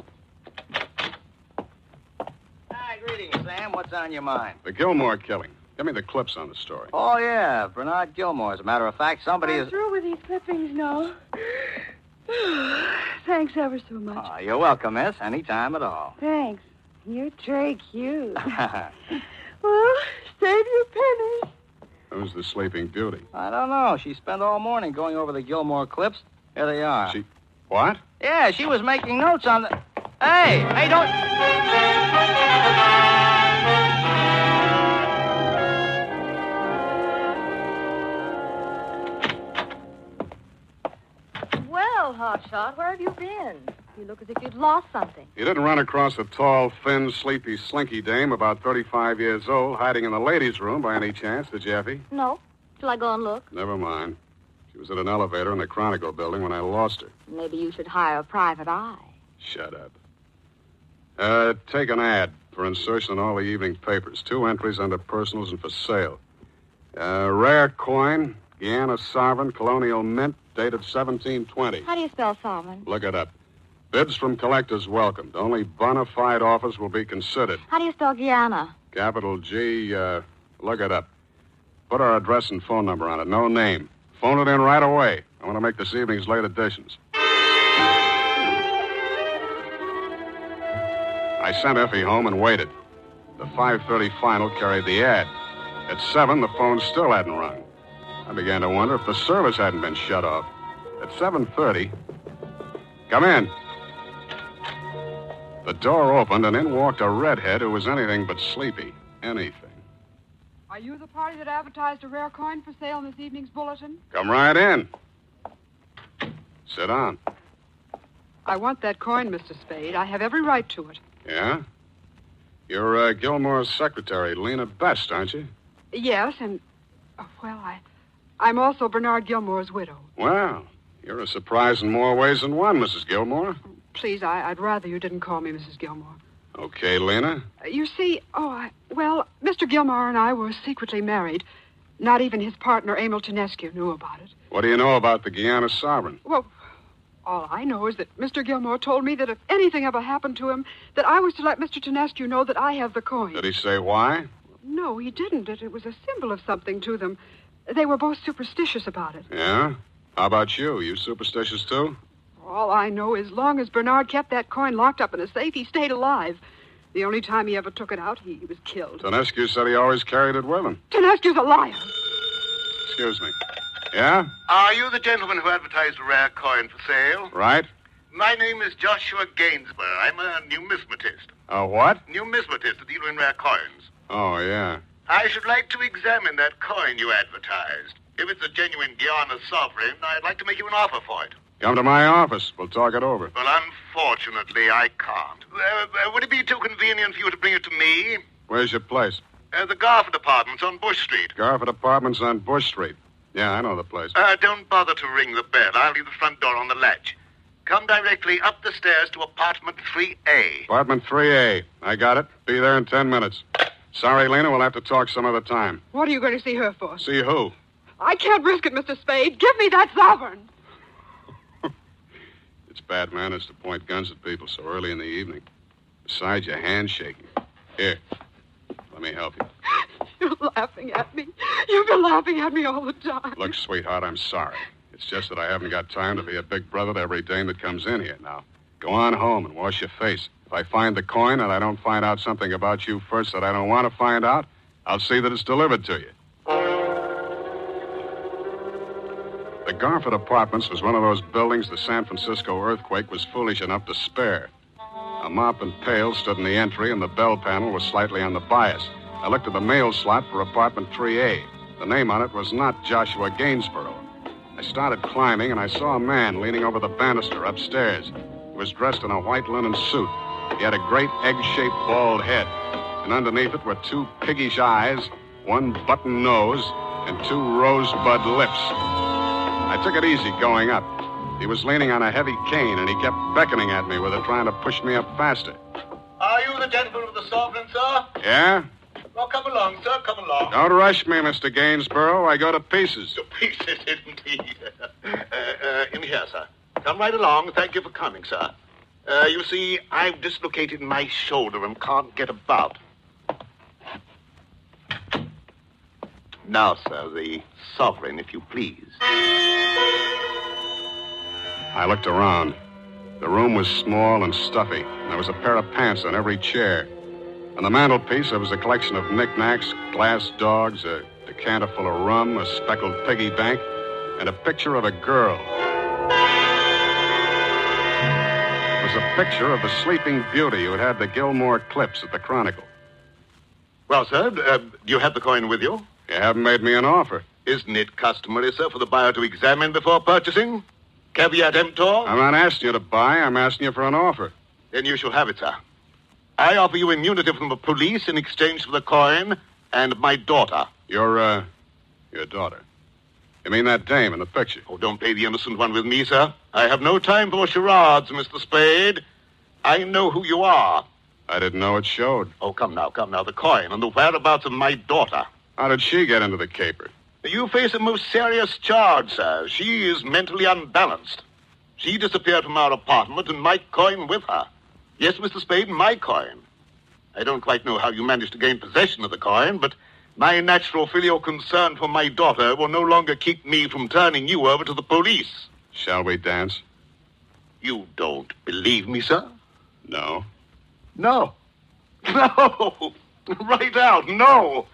Hi, greetings, Sam. What's on your mind? The Gilmore killing. Give me the clips on the story. Oh, yeah, Bernard Gilmore. As a matter of fact, somebody I'm through with these clippings now. Thanks ever so much. Oh, you're welcome, miss. Any time at all. Thanks. You're très cute. Well, save your pennies. Who's the sleeping beauty? I don't know. She spent all morning going over the Gilmore clips. Here they are. She... What? Yeah, she was making notes on the... Hey, don't... Well, Hotshot, where have you been? You look as if you'd lost something. You didn't run across a tall, thin, sleepy, slinky dame about 35 years old hiding in the ladies' room by any chance, did you, Effie? No. Shall I go and look? Never mind. She was at an elevator in the Chronicle building when I lost her. Maybe you should hire a private eye. Shut up. Take an ad for insertion in all the evening papers. 2 entries under personals and for sale. Rare coin, Guiana sovereign, colonial mint, dated 1720. How do you spell sovereign? Look it up. Bids from collectors welcomed. Only bona fide offers will be considered. How do you spell Guiana? Capital G, look it up. Put our address and phone number on it. No name. Phone it in right away. I want to make this evening's late editions. I sent Effie home and waited. The 5:30 final carried the ad. At 7, the phone still hadn't rung. I began to wonder if the service hadn't been shut off. At 7:30, come in. The door opened, and in walked a redhead who was anything but sleepy. Anything. Are you the party that advertised a rare coin for sale in this evening's bulletin? Come right in. Sit down. I want that coin, Mr. Spade. I have every right to it. Yeah? You're Gilmore's secretary, Lena Best, aren't you? Yes, and... well, I'm also Bernard Gilmore's widow. Well, you're a surprise in more ways than one, Mrs. Gilmore. Please, I'd rather you didn't call me Mrs. Gilmore. Okay, Lena. You see, Mr. Gilmore and I were secretly married. Not even his partner, Emil Tonescu, knew about it. What do you know about the Guiana sovereign? Well, all I know is that Mr. Gilmore told me that if anything ever happened to him, that I was to let Mr. Tonescu know that I have the coin. Did he say why? No, he didn't. It was a symbol of something to them. They were both superstitious about it. Yeah? How about you? You superstitious, too? All I know is, long as Bernard kept that coin locked up in a safe, he stayed alive. The only time he ever took it out, he was killed. Tonescu said he always carried it with him. Tonescu's a liar. Excuse me. Yeah? Are you the gentleman who advertised a rare coin for sale? Right. My name is Joshua Gainsborough. I'm a numismatist. A what? Numismatist, a dealer in rare coins. Oh, yeah. I should like to examine that coin you advertised. If it's a genuine Guiana sovereign, I'd like to make you an offer for it. Come to my office. We'll talk it over. Well, unfortunately, I can't. Would it be too convenient for you to bring it to me? Where's your place? The Garford Apartments on Bush Street. Garford Apartments on Bush Street. Yeah, I know the place. Don't bother to ring the bell. I'll leave the front door on the latch. Come directly up the stairs to apartment 3A. Apartment 3A. I got it. Be there in 10 minutes. Sorry, Lena, we'll have to talk some other time. What are you going to see her for? See who? I can't risk it, Mr. Spade. Give me that sovereign. It's bad manners to point guns at people so early in the evening. Besides, your hand's shaking. Here, let me help you. You're laughing at me. You've been laughing at me all the time. Look, sweetheart, I'm sorry. It's just that I haven't got time to be a big brother to every dame that comes in here now. Go on home and wash your face. If I find the coin and I don't find out something about you first that I don't want to find out, I'll see that it's delivered to you. The Garford Apartments was one of those buildings the San Francisco earthquake was foolish enough to spare. A mop and pail stood in the entry, and the bell panel was slightly on the bias. I looked at the mail slot for apartment 3A. The name on it was not Joshua Gainsborough. I started climbing, and I saw a man leaning over the banister upstairs. He was dressed in a white linen suit. He had a great egg-shaped bald head, and underneath it were two piggish eyes, one button nose, and two rosebud lips. I took it easy going up. He was leaning on a heavy cane, and he kept beckoning at me with it, trying to push me up faster. Are you the gentleman with the sovereign, sir? Yeah? Well, come along, sir. Come along. Don't rush me, Mr. Gainsborough. I go to pieces. To pieces, indeed. In here, sir. Come right along. Thank you for coming, sir. You see, I've dislocated my shoulder and can't get about. Now, sir, the sovereign, if you please. I looked around. The room was small and stuffy, and there was a pair of pants on every chair. On the mantelpiece, there was a collection of knickknacks, glass dogs, a decanter full of rum, a speckled piggy bank, and a picture of a girl. It was a picture of the Sleeping Beauty who had the Gilmore clips at the Chronicle. Well, sir, do you have the coin with you? You haven't made me an offer. Isn't it customary, sir, for the buyer to examine before purchasing? Caveat emptor? I'm not asking you to buy. I'm asking you for an offer. Then you shall have it, sir. I offer you immunity from the police in exchange for the coin and my daughter. Your daughter. You mean that dame in the picture? Oh, don't play the innocent one with me, sir. I have no time for charades, Mr. Spade. I know who you are. I didn't know it showed. Oh, come now. The coin and the whereabouts of my daughter. How did she get into the caper? You face a most serious charge, sir. She is mentally unbalanced. She disappeared from our apartment and my coin with her. Yes, Mr. Spade, my coin. I don't quite know how you managed to gain possession of the coin, but my natural filial concern for my daughter will no longer keep me from turning you over to the police. Shall we dance? You don't believe me, sir? No. No. No. Right out, no.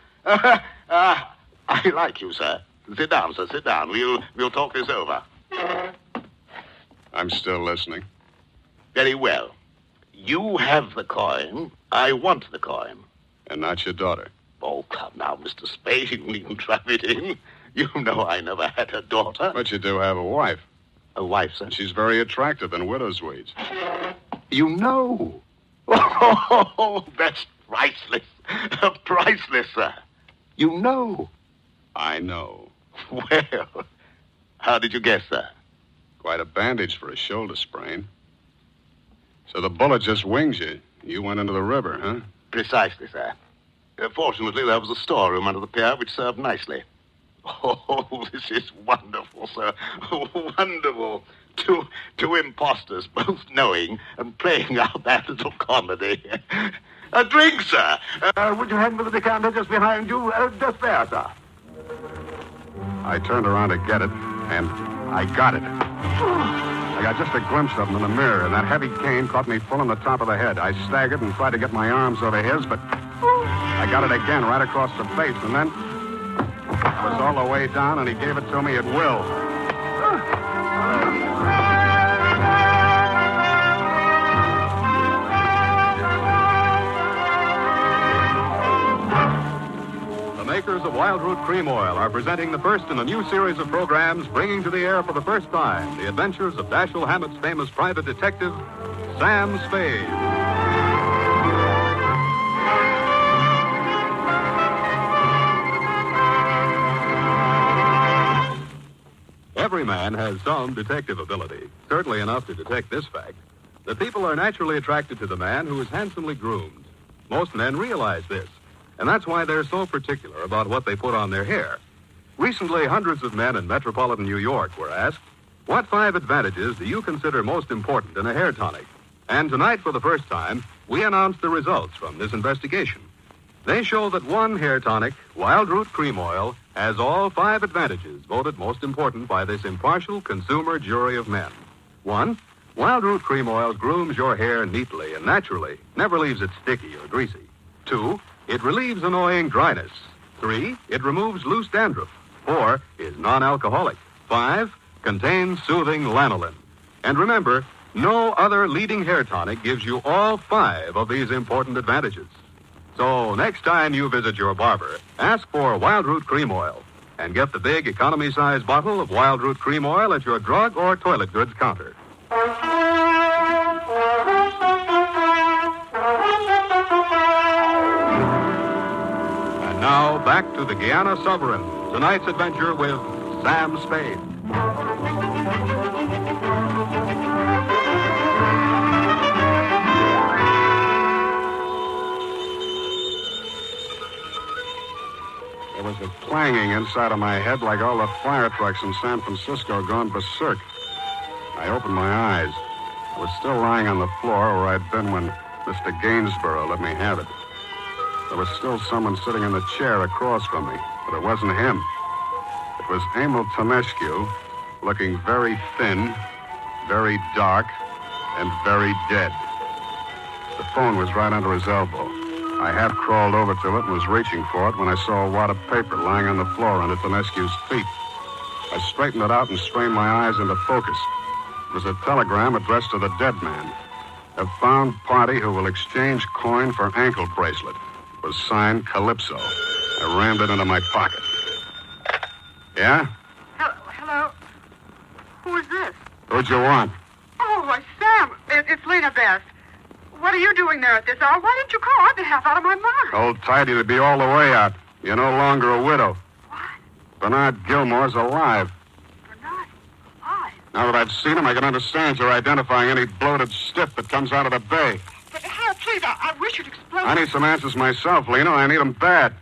I like you, sir. Sit down, sir, sit down. We'll talk this over. I'm still listening. Very well. You have the coin. I want the coin. And not your daughter. Oh, come now, Mr. Spade. You needn't trap it in. You know I never had a daughter. But you do have a wife. A wife, sir? She's very attractive in widow's weeds. You know. Oh, that's priceless. Priceless, sir. You know. I know. Well, how did you guess that? Quite a bandage for a shoulder sprain. So the bullet just winged you. You went into the river, huh? Precisely, sir. Fortunately, there was a storeroom under the pier which served nicely. Oh, this is wonderful, sir. Wonderful. Two imposters, both knowing and playing out that little comedy. A drink, sir. Would you hand me the decanter just behind you? Just there, sir. I turned around to get it, and I got it. I got just a glimpse of him in the mirror, and that heavy cane caught me full on the top of the head. I staggered and tried to get my arms over his, but I got it again right across the face, and then I was all the way down, and he gave it to me at will. The makers of Wild Root Cream Oil are presenting the first in a new series of programs bringing to the air for the first time the adventures of Dashiell Hammett's famous private detective, Sam Spade. Every man has some detective ability, certainly enough to detect this fact, that people are naturally attracted to the man who is handsomely groomed. Most men realize this, and that's why they're so particular about what they put on their hair. Recently, hundreds of men in metropolitan New York were asked, what 5 advantages do you consider most important in a hair tonic? And tonight, for the first time, we announce the results from this investigation. They show that one hair tonic, Wild Root Cream Oil, has all 5 advantages voted most important by this impartial consumer jury of men. 1, Wild Root Cream Oil grooms your hair neatly and naturally, never leaves it sticky or greasy. 2, it relieves annoying dryness. 3, it removes loose dandruff. 4, is non-alcoholic. 5, contains soothing lanolin. And remember, no other leading hair tonic gives you all 5 of these important advantages. So next time you visit your barber, ask for Wild Root Cream Oil and get the big economy-size bottle of Wild Root Cream Oil at your drug or toilet goods counter. And now back to the Guiana Sovereign, tonight's adventure with Sam Spade. There was a clanging inside of my head like all the fire trucks in San Francisco gone berserk. I opened my eyes. I was still lying on the floor where I'd been when Mr. Gainsborough let me have it. There was still someone sitting in the chair across from me, but it wasn't him. It was Emil Tonescu, looking very thin, very dark, and very dead. The phone was right under his elbow. I half crawled over to it and was reaching for it when I saw a wad of paper lying on the floor under Tonescu's feet. I straightened it out and strained my eyes into focus. It was a telegram addressed to the dead man. A found party who will exchange coin for ankle bracelet. It was signed Calypso. I rammed it into my pocket. Yeah? Hello? Who is this? Who'd you want? Oh, why, Sam. It's Lena Best. What are you doing there at this hour? Why didn't you call? I'd be half out of my mind. Hold tight, you'd be all the way out. You're no longer a widow. What? Bernard Gilmore's alive. Bernard? Alive? Now that I've seen him, I can understand you're identifying any bloated stiff that comes out of the bay. But, Hal, please, I wish you'd explain. I need some answers myself, Lena. I need them bad.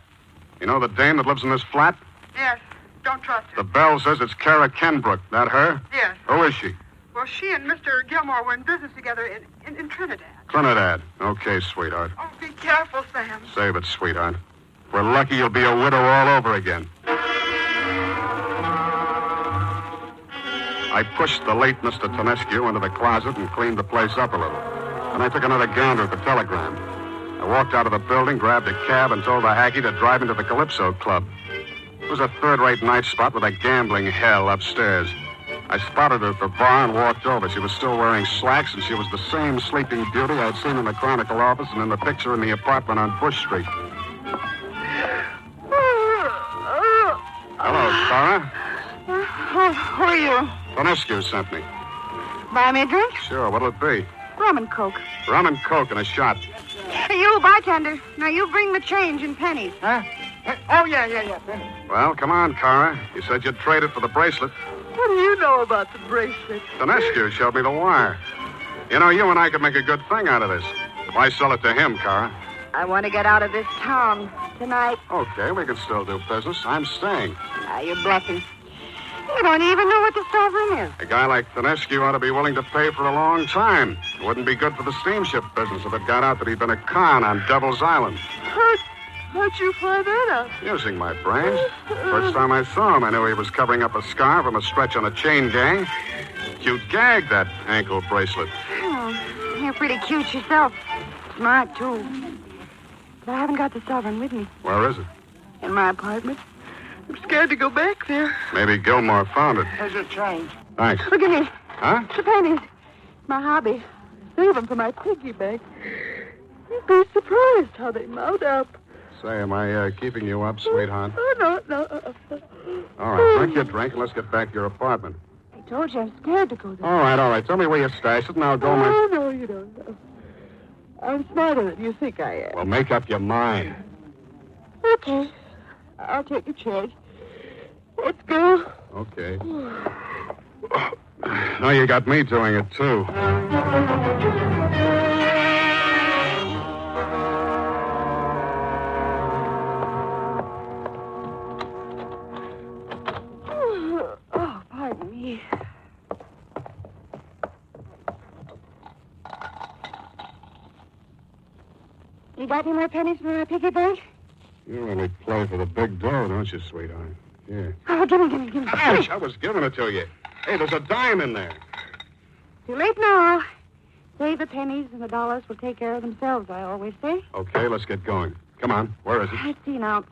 You know the dame that lives in this flat? Yes. Don't trust her. The bell says it's Kara Kenbrook. That her? Yes. Who is she? Well, she and Mr. Gilmore were in business together in Trinidad. Trinidad. Okay, sweetheart. Oh, be careful, Sam. Save it, sweetheart. If we're lucky, you'll be a widow all over again. I pushed the late Mr. Tonescu into the closet and cleaned the place up a little. Then I took another gander at the telegram. I walked out of the building, grabbed a cab, and told the hacky to drive into the Calypso Club. It was a third-rate night spot with a gambling hell upstairs. I spotted her at the bar and walked over. She was still wearing slacks, and she was the same sleeping beauty I'd seen in the Chronicle office and in the picture in the apartment on Bush Street. Hello, Clara. Who are you? Tonescu sent me. Buy me a drink? Sure, what'll it be? Rum and Coke. Rum and Coke and a shot. Hey, you, bartender. Now, you bring the change in pennies. Huh? Oh, yeah. Well, come on, Carr. You said you'd trade it for the bracelet. What do you know about the bracelet? Dinescu showed me the wire. You know, you and I could make a good thing out of this. Why sell it to him, Carr? I want to get out of this town tonight. Okay, we can still do business. I'm staying. Now you're bluffing. You don't even know what the sovereign is. A guy like Dinescu ought to be willing to pay for a long time. It wouldn't be good for the steamship business if it got out that he'd been a con on Devil's Island. How'd you find that out? Using my brains. First time I saw him, I knew he was covering up a scar from a stretch on a chain gang. Cute gag, that ankle bracelet. Oh, you're pretty cute yourself. Smart, too. But I haven't got the sovereign with me. Where is it? In my apartment. I'm scared to go back there. Maybe Gilmore found it. Here's your change. Thanks. Look at me. Huh? The pennies. My hobby. Save them for my piggy bank. You'd be surprised how they mount up. Say, am I keeping you up, sweetheart? Oh, no. All right, drink your drink and let's get back to your apartment. I told you I'm scared to go there. All right. Tell me where you stash it and I'll go Oh, no, you don't know. I'm smarter than you think I am. Well, make up your mind. Okay. I'll take a chance. Let's go. Okay. Now you got me doing it, too. Oh, pardon me. You got any more pennies for my piggy bank? You really play for the big dough, don't you, sweetheart? Yeah. Oh, give me. Ouch, I was giving it to you. Hey, there's a dime in there. Too late now. Save the pennies and the dollars will take care of themselves, I always say. Okay, let's get going. Come on, where is it? Let's see now.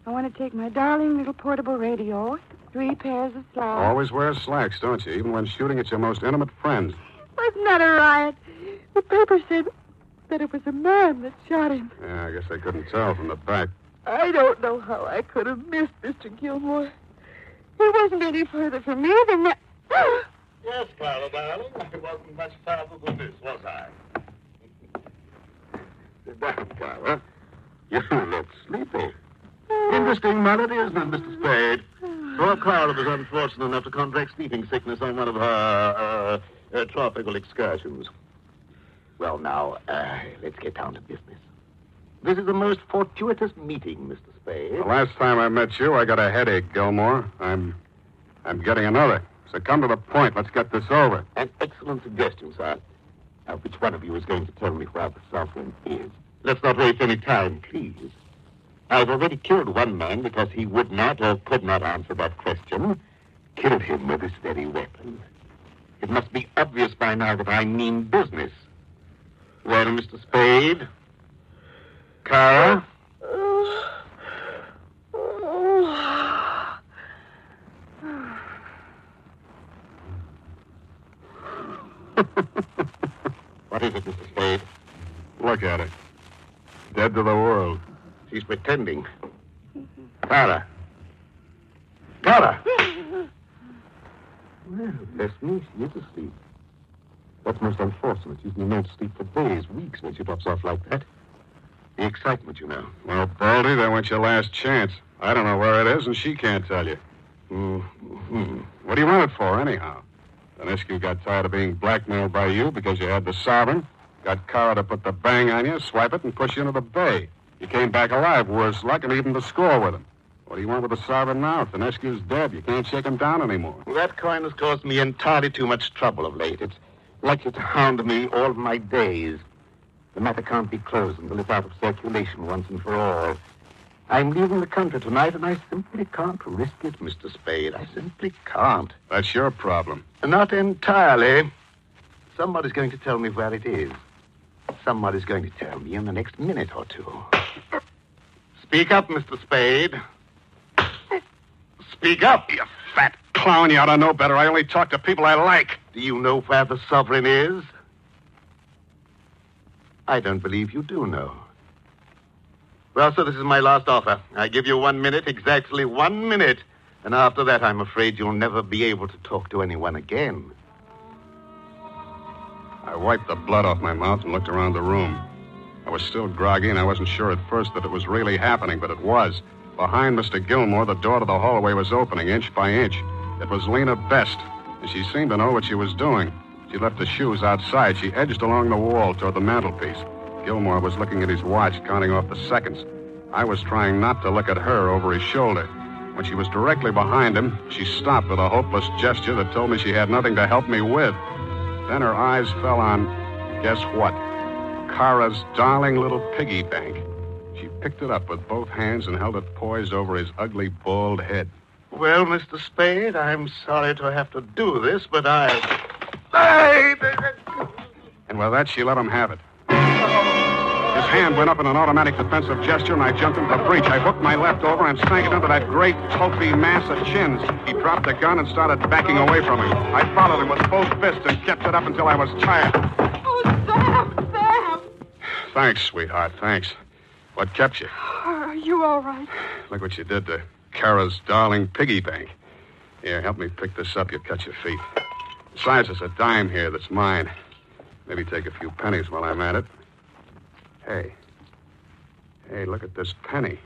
I want to take my darling little portable radio, 3 pairs of slacks. Always wear slacks, don't you? Even when shooting at your most intimate friends. Wasn't that a riot? The paper said that it was a man that shot him. Yeah, I guess I couldn't tell from the back. I don't know how I could have missed Mr. Gilmore. He wasn't any further from me than that. Yes, Clara, darling. I wasn't much farther than this, was I? Sit down, Clara. You look sleepy. Interesting malady, isn't it, Mr. Spade? Poor Clara was unfortunate enough to contract sleeping sickness on one of her tropical excursions. Well, now, let's get down to business. This is a most fortuitous meeting, Mr. Spade. The last time I met you, I got a headache, Gilmore. I'm getting another. So come to the point. Let's get this over. An excellent suggestion, sir. Now, which one of you is going to tell me where the sovereign is? Let's not waste any time, please. I've already killed one man because he would not or could not answer that question. Killed him with this very weapon. It must be obvious by now that I mean business. Well, Mr. Spade? Carr? What is it, Mr. Spade? Look at her. Dead to the world. She's pretending. Clara. Clara! Well, bless me, she is asleep. That's most unfortunate. She's been known to sleep for days, weeks, when she drops off like that. The excitement, you know. Well, Baldy, that went your last chance. I don't know where it is, and she can't tell you. Mm-hmm. What do you want it for, anyhow? Dinescu got tired of being blackmailed by you because you had the sovereign. Got Carr to put the bang on you, swipe it, and push you into the bay. You came back alive, worse luck, and even the score with him. What do you want with the sovereign now? If Dinescu's dead, you can't shake him down anymore. Well, that coin has caused me entirely too much trouble of late. It's likely to hound me all my days. The matter can't be closed until it's out of circulation once and for all. I'm leaving the country tonight, and I simply can't risk it, Mr. Spade. I simply can't. That's your problem. Not entirely. Somebody's going to tell me where it is. Somebody's going to tell me in the next minute or two. Speak up, Mr. Spade. Speak up. You fat clown. You ought to know better. I only talk to people I like. Do you know where the sovereign is? I don't believe you do know. Well, so this is my last offer. I give you 1 minute, exactly 1 minute. And after that, I'm afraid you'll never be able to talk to anyone again. I wiped the blood off my mouth and looked around the room. I was still groggy, and I wasn't sure at first that it was really happening, but it was. Behind Mr. Gilmore, the door to the hallway was opening inch by inch. It was Lena Best, and she seemed to know what she was doing. She left the shoes outside. She edged along the wall toward the mantelpiece. Gilmore was looking at his watch, counting off the seconds. I was trying not to look at her over his shoulder. When she was directly behind him, she stopped with a hopeless gesture that told me she had nothing to help me with. Then her eyes fell on, guess what? Carr's darling little piggy bank. She picked it up with both hands and held it poised over his ugly, bald head. Well, Mr. Spade, I'm sorry to have to do this, but I... And with that, she let him have it. His hand went up in an automatic defensive gesture, and I jumped into the breach. I hooked my left over and sank it into that great, pulpy mass of chins. He dropped the gun and started backing away from me. I followed him with both fists and kept it up until I was tired. Oh, Sam! Thanks, sweetheart, thanks. What kept you? Are you all right? Look what you did to Kara's darling piggy bank. Here, help me pick this up. You'll cut your feet. Besides, there's a dime here that's mine. Maybe take a few pennies while I'm at it. Hey, look at this penny.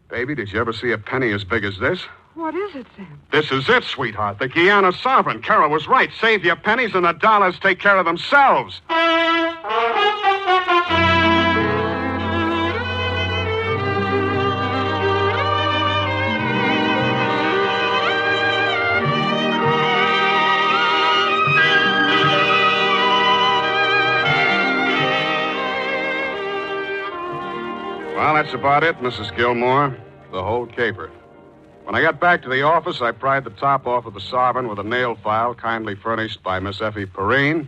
Baby, did you ever see a penny as big as this? What is it, Sam? This is it, sweetheart. The Guiana sovereign. Carol was right. Save your pennies and the dollars take care of themselves. Well, that's about it, Mrs. Gilmore. The whole caper. When I got back to the office, I pried the top off of the sovereign with a nail file kindly furnished by Miss Effie Perrine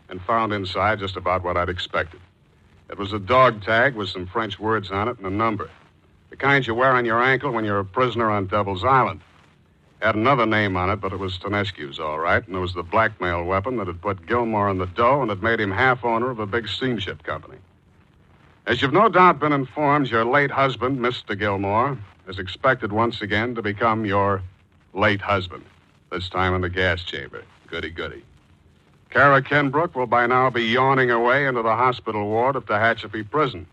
and found inside just about what I'd expected. It was a dog tag with some French words on it and a number. The kind you wear on your ankle when you're a prisoner on Devil's Island. Had another name on it, but it was Tonescu's, all right, and it was the blackmail weapon that had put Gilmore in the dough and had made him half owner of a big steamship company. As you've no doubt been informed, your late husband, Mr. Gilmore, is expected once again to become your late husband, this time in the gas chamber. Goody, goody. Kara Kenbrook will by now be yawning away into the hospital ward of Tehachapi Prison.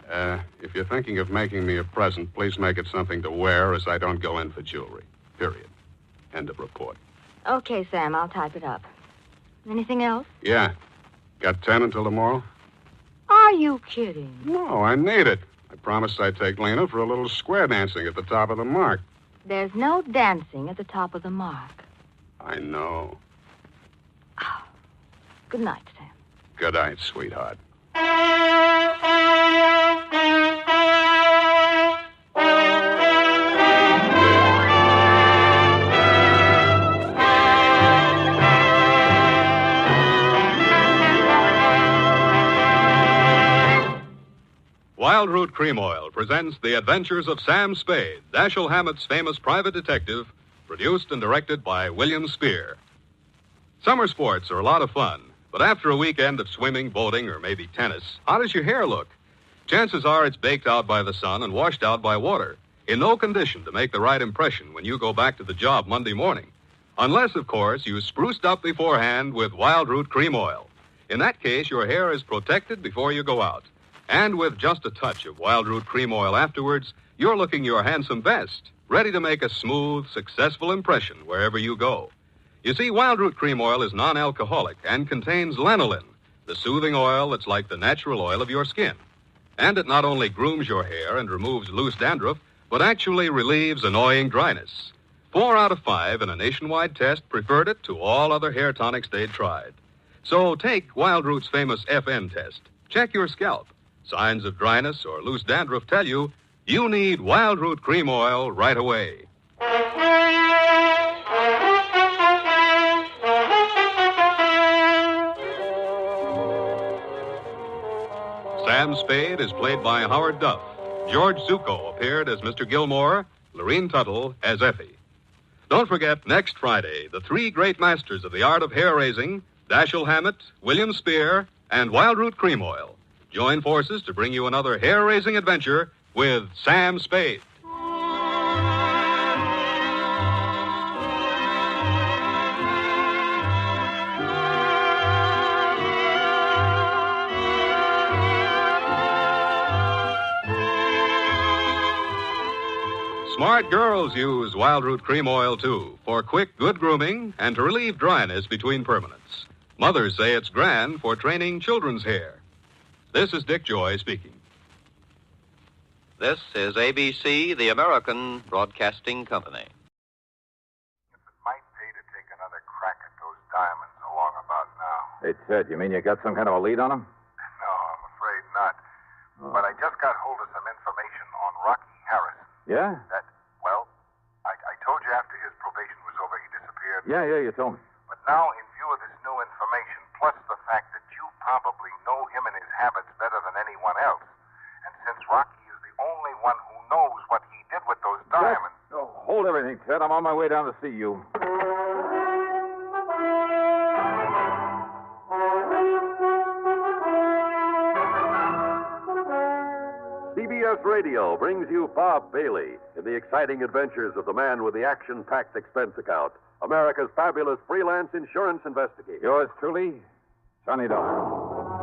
If you're thinking of making me a present, please make it something to wear, as I don't go in for jewelry. Period. End of report. Okay, Sam, I'll type it up. Anything else? Yeah. Got 10 until tomorrow? Are you kidding? No, I need it. I promised I'd take Lena for a little square dancing at the top of the mark. There's no dancing at the top of the mark. I know. Good night, Sam. Good night, sweetheart. Wild Root Cream Oil presents The Adventures of Sam Spade, Dashiell Hammett's famous private detective, produced and directed by William Spear. Summer sports are a lot of fun, but after a weekend of swimming, boating, or maybe tennis, how does your hair look? Chances are it's baked out by the sun and washed out by water, in no condition to make the right impression when you go back to the job Monday morning. Unless, of course, you spruced up beforehand with Wild Root Cream Oil. In that case, your hair is protected before you go out. And with just a touch of Wild Root Cream Oil afterwards, you're looking your handsome best, ready to make a smooth, successful impression wherever you go. You see, Wild Root Cream Oil is non-alcoholic and contains lanolin, the soothing oil that's like the natural oil of your skin. And it not only grooms your hair and removes loose dandruff, but actually relieves annoying dryness. 4 out of 5 in a nationwide test preferred it to all other hair tonics they'd tried. So take Wild Root's famous FN test. Check your scalp. Signs of dryness or loose dandruff tell you need Wild Root Cream Oil right away. Sam Spade is played by Howard Duff. George Zucco appeared as Mr. Gilmore, Lorene Tuttle as Effie. Don't forget, next Friday, the 3 great masters of the art of hair-raising, Dashiell Hammett, William Spear, and Wild Root Cream Oil, join forces to bring you another hair-raising adventure with Sam Spade. Smart girls use Wild Root Cream Oil, too, for quick, good grooming and to relieve dryness between permanents. Mothers say it's grand for training children's hair. This is Dick Joy speaking. This is ABC, the American Broadcasting Company. Diamonds along about now. Hey, Ted, you mean you got some kind of a lead on him? No, I'm afraid not. But I just got hold of some information on Rocky Harrison. Yeah? I told you after his probation was over, he disappeared. Yeah, you told me. But now, in view of this new information, plus the fact that you probably know him and his habits better than anyone else, and since Rocky is the only one who knows what he did with those diamonds... Hold everything, Ted. I'm on my way down to see you. CBS Radio brings you Bob Bailey in the exciting adventures of the man with the action-packed expense account, America's fabulous freelance insurance investigator. Yours truly, Johnny Dollar.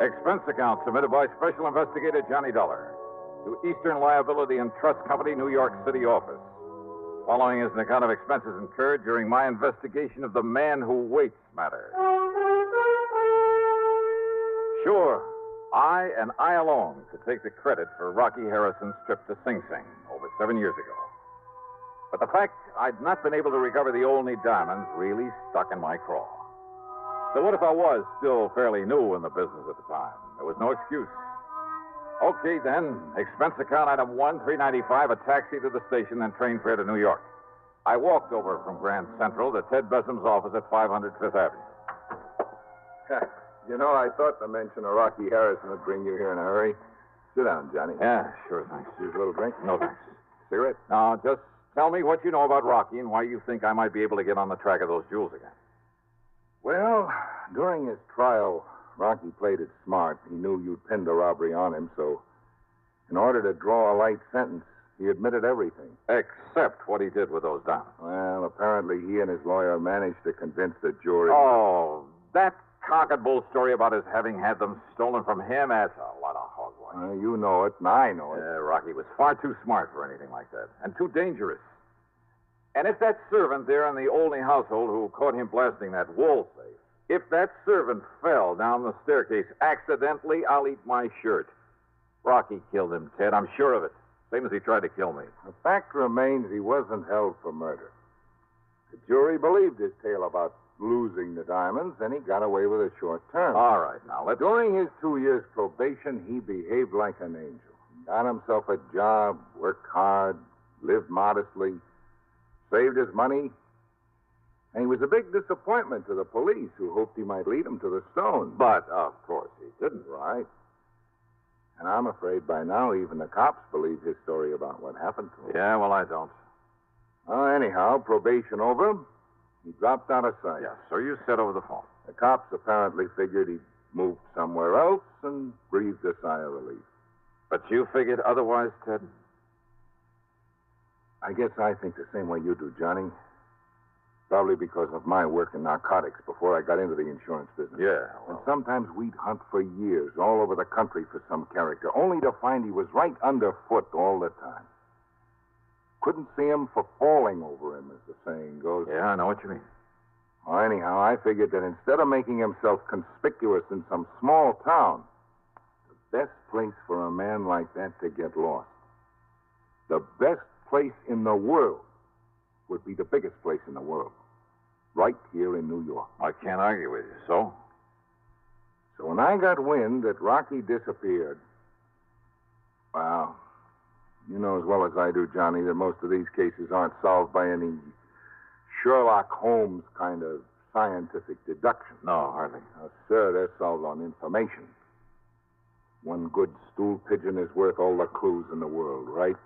Expense account submitted by Special Investigator Johnny Dollar to Eastern Liability and Trust Company, New York City office. Following is an account of expenses incurred during my investigation of the man who waits matter. Sure, I and I alone could take the credit for Rocky Harrison's trip to Sing Sing over 7 years ago. But the fact I'd not been able to recover the Olney diamonds really stuck in my craw. So what if I was still fairly new in the business at the time? There was no excuse. Okay, then. Expense account item 1, $3.95, a taxi to the station, then train fare to New York. I walked over from Grand Central to Ted Bessam's office at 500 Fifth Avenue. You know, I thought the mention of Rocky Harrison would bring you here in a hurry. Sit down, Johnny. Yeah, sure, thanks. Use a little drink? No, thanks. Cigarette? Now, just tell me what you know about Rocky and why you think I might be able to get on the track of those jewels again. Well, during his trial, Rocky played it smart. He knew you'd pinned a robbery on him, so in order to draw a light sentence, he admitted everything. Except what he did with those diamonds. Well, apparently he and his lawyer managed to convince the jury. Oh, that cock and bull story about his having had them stolen from him, that's a lot of hogwash. You know it, and I know it. Rocky was far too smart for anything like that, and too dangerous. And if that servant there in the Olney household who caught him blasting that wall safe, if that servant fell down the staircase accidentally, I'll eat my shirt. Rocky killed him, Ted. I'm sure of it. Same as he tried to kill me. The fact remains he wasn't held for murder. The jury believed his tale about losing the diamonds, and he got away with a short term. All right, now let's... During his 2 years probation, he behaved like an angel. Got himself a job, worked hard, lived modestly, saved his money, and he was a big disappointment to the police, who hoped he might lead them to the stone. But, of course, he didn't. Right. And I'm afraid by now even the cops believe his story about what happened to him. Yeah, well, I don't. Anyhow, probation over. He dropped out of sight. Yeah, so you said over the phone. The cops apparently figured he'd moved somewhere else and breathed a sigh of relief. But you figured otherwise, Ted? I guess I think the same way you do, Johnny. Probably because of my work in narcotics before I got into the insurance business. Yeah. Well... And sometimes we'd hunt for years all over the country for some character, only to find he was right underfoot all the time. Couldn't see him for falling over him, as the saying goes. Yeah, I know what you mean. Well, anyhow, I figured that instead of making himself conspicuous in some small town, the best place for a man like that to get lost, the best place in the world, would be the biggest place in the world. Right here in New York. I can't argue with you. So when I got wind that Rocky disappeared, well, you know as well as I do, Johnny, that most of these cases aren't solved by any Sherlock Holmes kind of scientific deduction. No, hardly. Sir, they're solved on information. One good stool pigeon is worth all the clues in the world, right?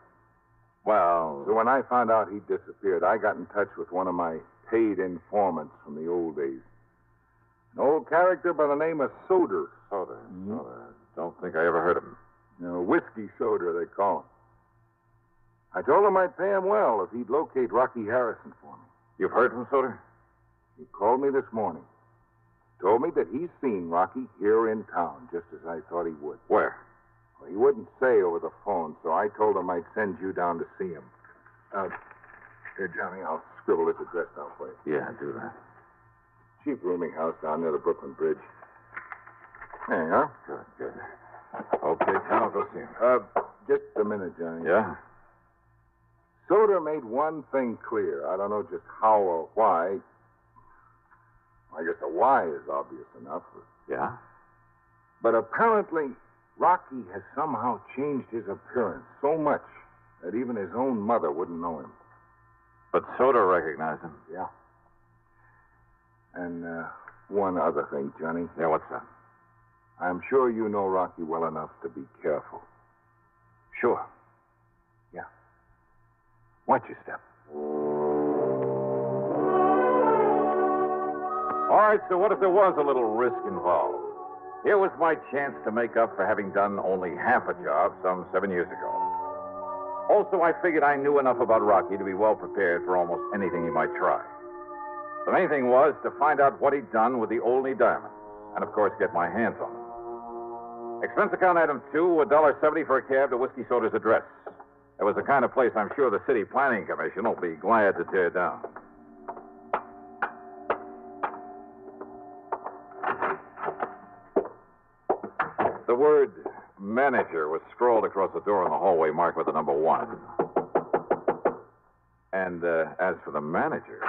Well... So when I found out he'd disappeared, I got in touch with one of my paid informants from the old days. An old character by the name of Soder. Soder. Don't think I ever heard of him. Whiskey Soder, they call him. I told him I'd pay him well if he'd locate Rocky Harrison for me. You've heard from Soder? He called me this morning. Told me that he's seen Rocky here in town, just as I thought he would. Where? Well, he wouldn't say over the phone, so I told him I'd send you down to see him. Here, Johnny, I'll scribble his address down for you. Yeah, do that. Cheap rooming house down near the Brooklyn Bridge. There you are. Good. Okay, Tom, I'll go see him. Just a minute, Johnny. Yeah? Soder made one thing clear. I don't know just how or why. I guess the why is obvious enough. Yeah? But apparently, Rocky has somehow changed his appearance so much that even his own mother wouldn't know him. But Soder recognized him. Yeah. And one other thing, Johnny. Yeah, what's that? I'm sure you know Rocky well enough to be careful. Sure. Yeah. Watch your step. All right, so what if there was a little risk involved? Here was my chance to make up for having done only half a job some 7 years ago. Also, I figured I knew enough about Rocky to be well prepared for almost anything he might try. The main thing was to find out what he'd done with the Olney diamonds, and of course get my hands on them. Expense account item 2, $1.70 for a cab to Whiskey Soda's address. It was the kind of place I'm sure the City Planning Commission will be glad to tear down. The word manager was scrawled across the door in the hallway marked with the number 1. And as for the manager...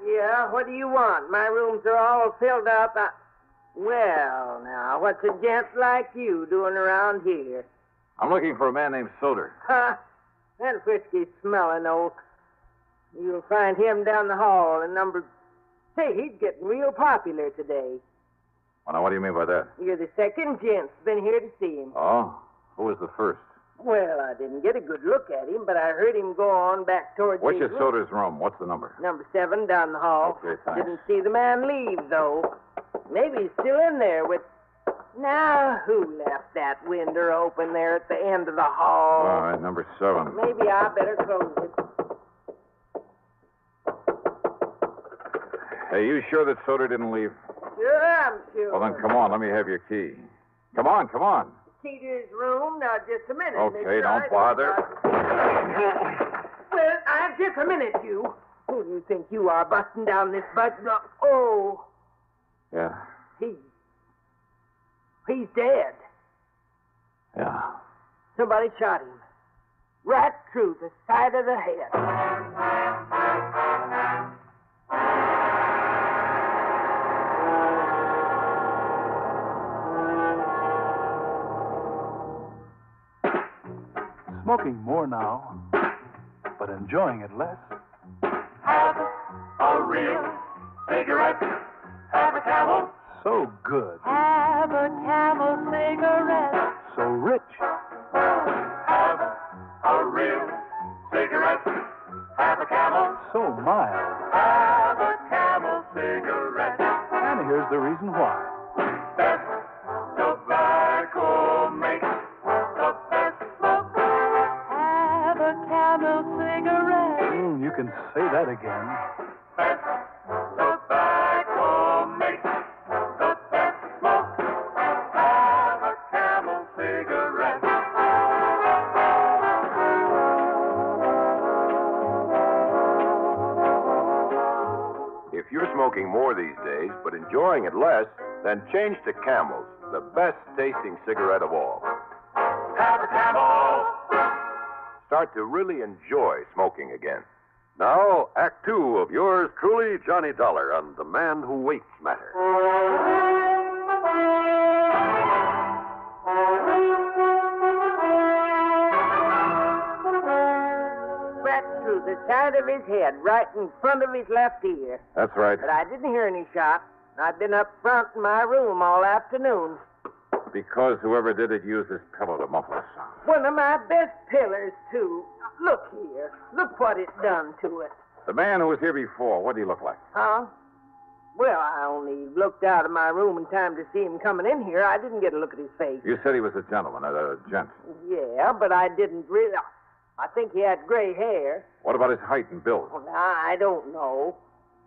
Yeah, what do you want? My rooms are all filled up. Well, now, what's a gent like you doing around here? I'm looking for a man named Soder. Ha! That whiskey-smelling old... You'll find him down the hall in number... Hey, he's getting real popular today. Well, now, what do you mean by that? You're the second gent's been here to see him. Oh? Who was the first? Well, I didn't get a good look at him, but I heard him go on back towards Which the... is Soder's room? What's the number? Number 7 down the hall. Okay, thanks. Didn't see the man leave, though. Maybe he's still in there with... Now, who left that window open there at the end of the hall? All right, number 7. Maybe I better close it. Hey, you sure that Soder didn't leave? Sure, I'm sure. Well, then come on. Let me have your key. Come on. Key to his room? Now, just a minute. Okay, don't bother. Well, just a minute, you. Who do you think you are, busting down this butt? Oh. Yeah. He's dead. Yeah. Somebody shot him. Right through the side of the head. Smoking more now, but enjoying it less. Have a real cigarette. Have a Camel. So good. Have a Camel cigarette. So rich. Have a real cigarette. Have a Camel. So mild. Have a Camel cigarette. And here's the reason why. Best tobacco makes the best smoke. Have a Camel cigarette. You can say that again. Best tobacco makes the best smoke. Have a Camel cigarette. If you're smoking more these days, but enjoying it less, then change to Camels, the best tasting cigarette of all. Have a Camel. Start to really enjoy smoking again. Now, Act 2 of yours truly, Johnny Dollar, on The Man Who Waits Matter. Right through the side of his head, right in front of his left ear. That's right. But I didn't hear any shot. I've been up front in my room all afternoon. Because whoever did it used this pillow to muffle the sound. One of my best pillars, too. Look here. Look what it's done to it. The man who was here before, what did he look like? Huh? Well, I only looked out of my room in time to see him coming in here. I didn't get a look at his face. You said he was a gentleman, a gent. Yeah, but I didn't really... I think he had gray hair. What about his height and build? Well, now, I don't know.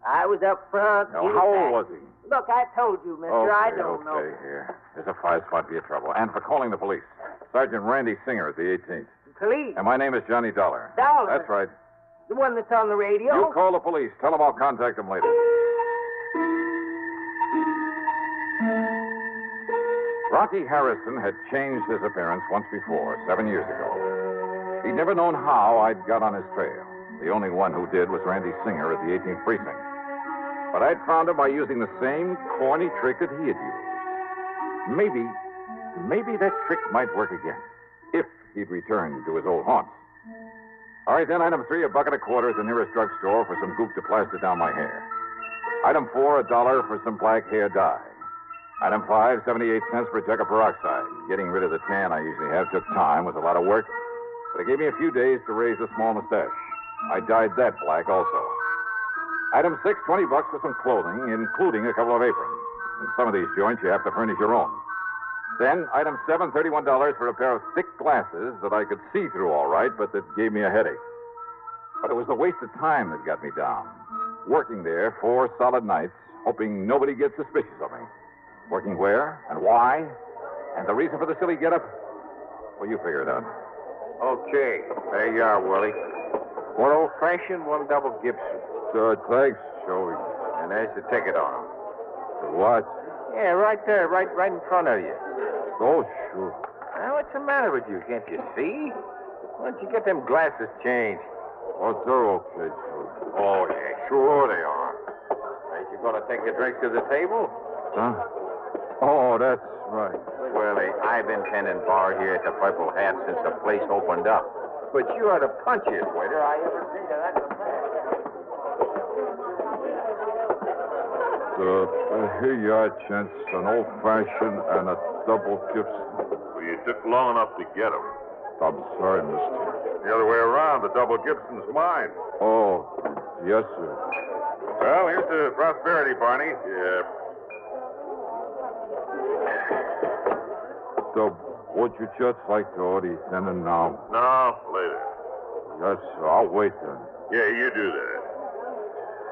I was up front. Now, he how back. old was he? Look, I told you, mister, I don't know. Okay, here. There's a 5-spot for your trouble. And for calling the police. Sergeant Randy Singer at the 18th. Police? And my name is Johnny Dollar. Dollar? That's right. The one that's on the radio? You call the police. Tell them I'll contact them later. Rocky Harrison had changed his appearance once before, 7 years ago. He'd never known how I'd got on his trail. The only one who did was Randy Singer at the 18th Precinct. But I'd found him by using the same corny trick that he had used. Maybe that trick might work again, if he'd return to his old haunts. All right, then, item 3, a bucket of quarters at the nearest drugstore for some goop to plaster down my hair. Item 4, $1 for some black hair dye. Item 5, 78 cents for a jug of peroxide. Getting rid of the tan I usually have took time, was a lot of work, but it gave me a few days to raise a small mustache. I dyed that black also. Item 6, $20 for some clothing, including a couple of aprons. In some of these joints, you have to furnish your own. Then, item 7, $31 for a pair of thick glasses that I could see through all right, but that gave me a headache. But it was the waste of time that got me down. Working there 4 solid nights, hoping nobody gets suspicious of me. Working where and why, and the reason for the silly getup, well, you figure it out. Okay, there you are, Willie. One old-fashioned, one double Gibson. Thanks, Joey. And there's the ticket on them. What? Yeah, right there, right in front of you. Oh, sure. Now, what's the matter with you? Can't you see? Why don't you get them glasses changed? Oh, they're okay, Joey. Oh, yeah, sure they are. Ain't you going to take a drink to the table? Huh? Oh, that's right. Willie, I've been tending bar here at the Purple Hat since the place opened up. But you are the punchiest waiter I ever seen. That's a fact. Here you are, gents. An old-fashioned and a double Gibson. Well, you took long enough to get them. I'm sorry, mister. The other way around. The double Gibson's mine. Oh, yes, sir. Well, here's to prosperity, Barney. Yeah. Would you just like to order then and now? No, later. Yes, sir. I'll wait then. Yeah, you do that.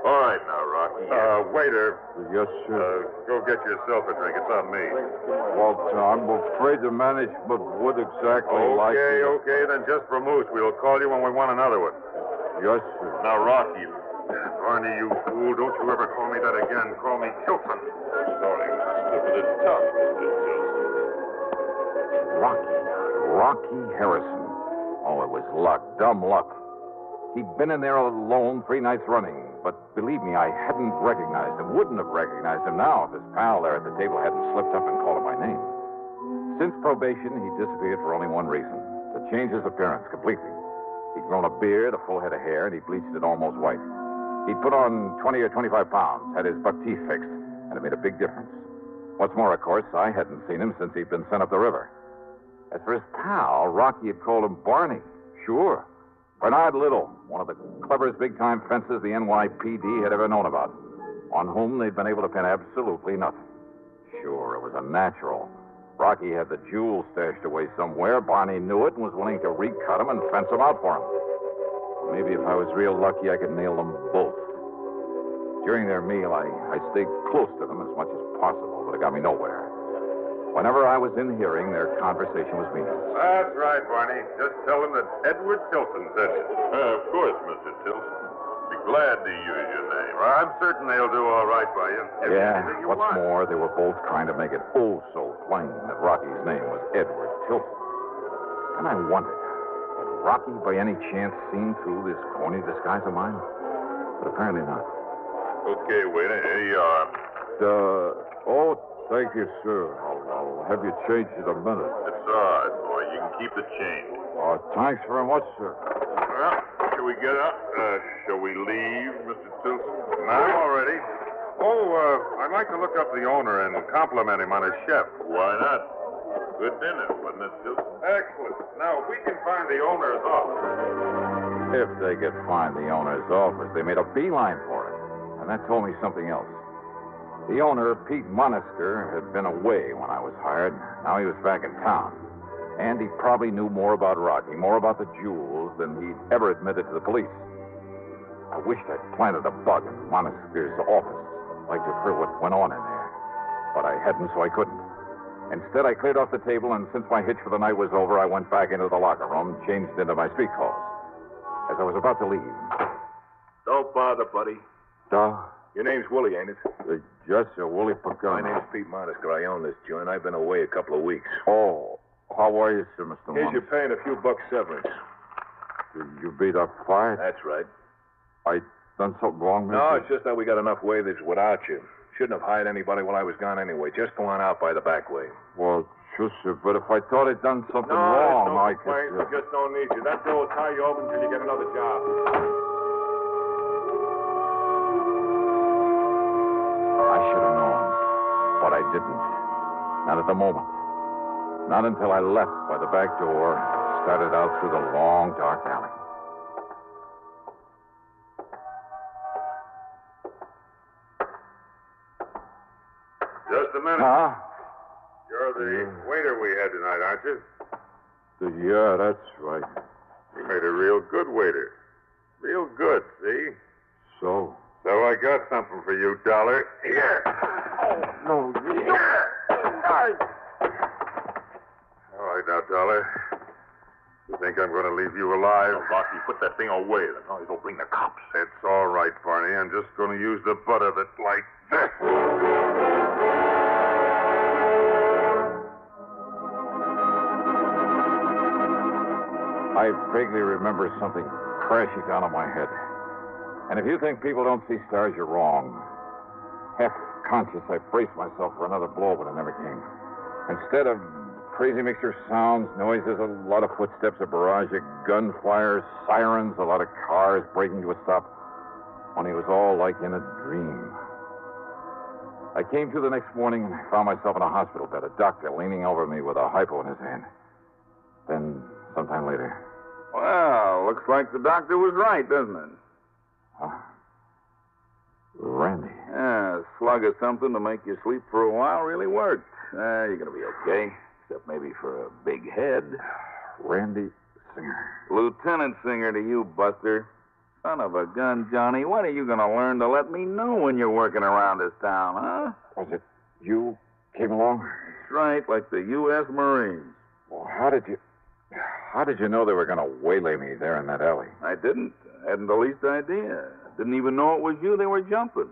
All right now, Rocky. Waiter. Yes, sir. Go get yourself a drink. It's on me. Well, I'm afraid the management would exactly like... Okay, then just for moose. We'll call you when we want another one. Yes, sir. Now, Rocky. Barney, you fool. Don't you ever call me that again. Call me Tilton. Sorry, it was a slip of the tongue, Mr. Tilton. Rocky Harrison. Oh, it was luck, dumb luck. He'd been in there alone 3 nights running, but believe me, I hadn't recognized him, wouldn't have recognized him now if his pal there at the table hadn't slipped up and called him by name. Since probation, he'd disappeared for only one reason, to change his appearance completely. He'd grown a beard, a full head of hair, and he bleached it almost white. He'd put on 20 or 25 pounds, had his buck teeth fixed, and it made a big difference. What's more, of course, I hadn't seen him since he'd been sent up the river. As for his pal, Rocky had called him Barney. Sure. Bernard Little, one of the cleverest big-time fences the NYPD had ever known about, on whom they'd been able to pin absolutely nothing. Sure, it was a natural. Rocky had the jewels stashed away somewhere. Barney knew it and was willing to recut him and fence them out for him. Maybe if I was real lucky, I could nail them both. During their meal, I stayed close to them as much as possible, but it got me nowhere. Whenever I was in hearing, their conversation was meaningless. That's right, Barney. Just tell him that Edward Tilton said it. Of course, Mr. Tilton. Be glad to use your name. I'm certain they'll do all right by you. Yeah, what's more, they were both trying to make it oh so plain that Rocky's name was Edward Tilton. And I wondered, had Rocky by any chance seen through this corny disguise of mine? But apparently not. Okay, waiter, here you are. Thank you, sir. I'll have you changed in a minute. It's all right, boy. You can keep the change. Thanks very much, sir. Well, shall we get up? Shall we leave, Mr. Tilton? I'm all ready. I'd like to look up the owner and compliment him on his chef. Why not? Good dinner, wasn't it, Tilton? Excellent. Now, if we can find the owner's office. If they could find the owner's office, they made a beeline for it. And that told me something else. The owner, Pete Monister, had been away when I was hired. Now he was back in town. Andy probably knew more about Rocky, more about the jewels, than he'd ever admitted to the police. I wished I'd planted a bug in Monaster's office. I'd like to have heard what went on in there. But I hadn't, so I couldn't. Instead, I cleared off the table, and since my hitch for the night was over, I went back into the locker room, changed into my street clothes. As I was about to leave... Don't bother, buddy. Your name's Willie, ain't it? Just a Willie Pagano. My name's Pete Monaster. I own this joint. I've been away a couple of weeks. Oh, how are you, sir, Mr. Here's Monaster? your paying a few bucks severance. You beat up fight? That's right. I done something wrong, Mr.? No, it's just that we got enough waivers without you. Shouldn't have hired anybody while I was gone anyway. Just go on out by the back way. Well, sure, sir, but if I thought I'd done something no, wrong, no I complaints. could... We just don't need you. That door will tie you open until you get another job. I should have known, but I didn't. Not at the moment. Not until I left by the back door, started out through the long, dark alley. Just a minute. Huh? You're the waiter we had tonight, aren't you? Yeah, that's right. You made a real good waiter. Real good, see? So? So I got something for you, Dollar. Here. No, All right, now, Dollar. You think I'm going to leave you alive? Oh, Rocky, put that thing away. The noise will bring the cops. It's all right, Barney. I'm just going to use the butt of it like this. I vaguely remember something crashing down on my head. And if you think people don't see stars, you're wrong. Half conscious, I braced myself for another blow, but it never came. Instead of crazy mixture of sounds, noises, a lot of footsteps, a barrage of gunfire, sirens, a lot of cars breaking to a stop. Only it was all like in a dream. I came to the next morning and found myself in a hospital bed, a doctor leaning over me with a hypo in his hand. Then, sometime later... Well, looks like the doctor was right, doesn't it? Huh? Randy. Yeah, a slug of something to make you sleep for a while really worked. You're going to be okay, except maybe for a big head. Randy Singer. Lieutenant Singer to you, Buster. Son of a gun, Johnny. When are you going to learn to let me know when you're working around this town, huh? Was it you came along? That's right, like the U.S. Marines. Well, how did you know they were going to waylay me there in that alley? I didn't. I hadn't the least idea. Didn't even know it was you they were jumping.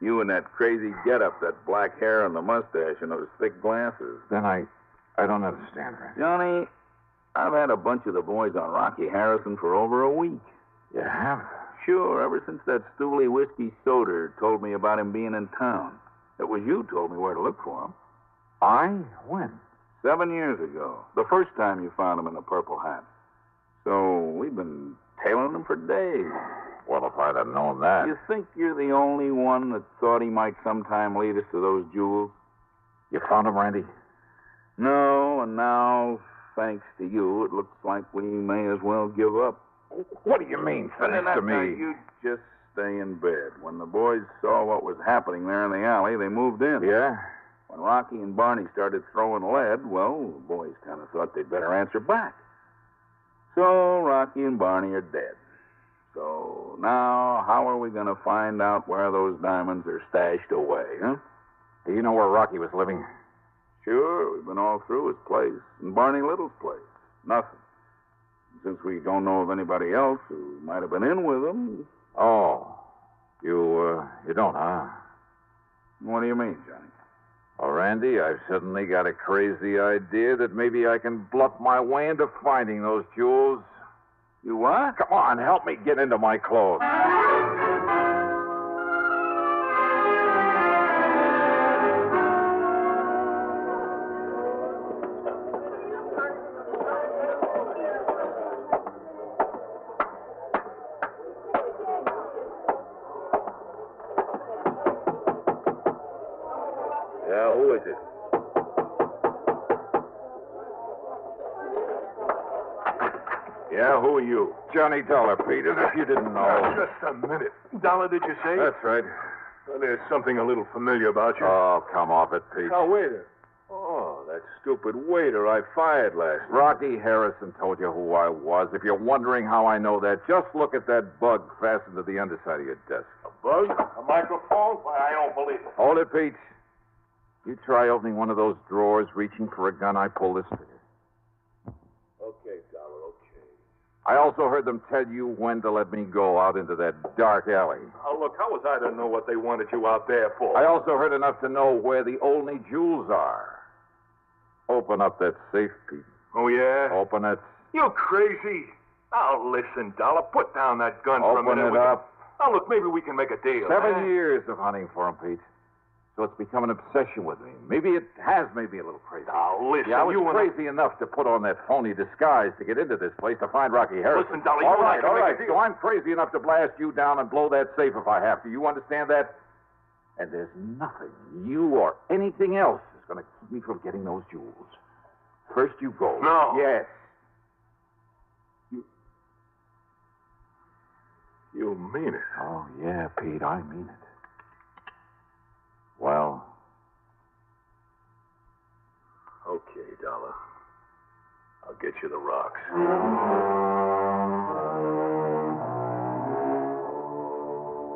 You and that crazy getup, that black hair and the mustache and those thick glasses. Then I don't understand, Randy. Johnny, I've had a bunch of the boys on Rocky Harrison for over a week. You have? Sure, ever since that Stooley whiskey soda told me about him being in town. It was you told me where to look for him. I? When? 7 years ago. The first time you found him in the purple hat. So we've been tailing him for days. Well, if I'd have known that... You think you're the only one that thought he might sometime lead us to those jewels? You found him, Randy? No, and now, thanks to you, it looks like we may as well give up. What do you mean, thanks to me? You just stay in bed. When the boys saw what was happening there in the alley, they moved in. Yeah? When Rocky and Barney started throwing lead, well, the boys kind of thought they'd better answer back. So Rocky and Barney are dead. So now, how are we going to find out where those diamonds are stashed away, huh? Do you know where Rocky was living? Sure, we've been all through his place and Barney Little's place. Nothing. Since we don't know of anybody else who might have been in with him... Oh. You don't, huh? What do you mean, Johnny? Well, Randy, I've suddenly got a crazy idea that maybe I can bluff my way into finding those jewels. You what? Come on, help me get into my clothes. Yeah, who is it? Yeah, who are you? Johnny Dollar, Pete, as if you didn't know. Just a minute. Dollar, did you say? That's right. Well, there's something a little familiar about you. Oh, come off it, Pete. Now, wait a... Oh, Oh, that stupid waiter I fired last night. Rocky Harrison told you who I was. If you're wondering how I know that, just look at that bug fastened to the underside of your desk. A bug? A microphone? Why, I don't believe it. Hold it, Pete. You try opening one of those drawers, reaching for a gun, I pull this trigger. Okay, Dollar, okay. I also heard them tell you when to let me go out into that dark alley. Oh, look, how was I to know what they wanted you out there for? I also heard enough to know where the only jewels are. Open up that safe, Pete. Oh, yeah? Open it. You crazy? Oh, listen, Dollar, put down that gun for a minute. Open it up. Oh, look, maybe we can make a deal. 7 years of hunting for him, Pete. So it's become an obsession with me. Maybe it has made me a little crazy. Now, listen, yeah, I was crazy enough to put on that phony disguise to get into this place to find Rocky Harrison. Listen, Dolly, all right. So I'm crazy enough to blast you down and blow that safe if I have to. You understand that? And there's nothing, you or anything else, is going to keep me from getting those jewels. First you go. No. Yes. You mean it? Oh, yeah, Pete, I mean it. Well... Okay, Dollar. I'll get you the rocks.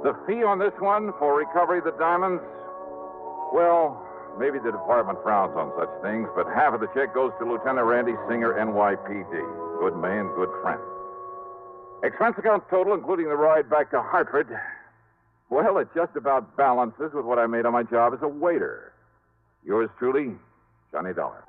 The fee on this one for recovery of the diamonds? Well, maybe the department frowns on such things, but half of the check goes to Lieutenant Randy Singer, NYPD. Good man, good friend. Expense account total, including the ride back to Hartford, well, it just about balances with what I made on my job as a waiter. Yours truly, Johnny Dollar.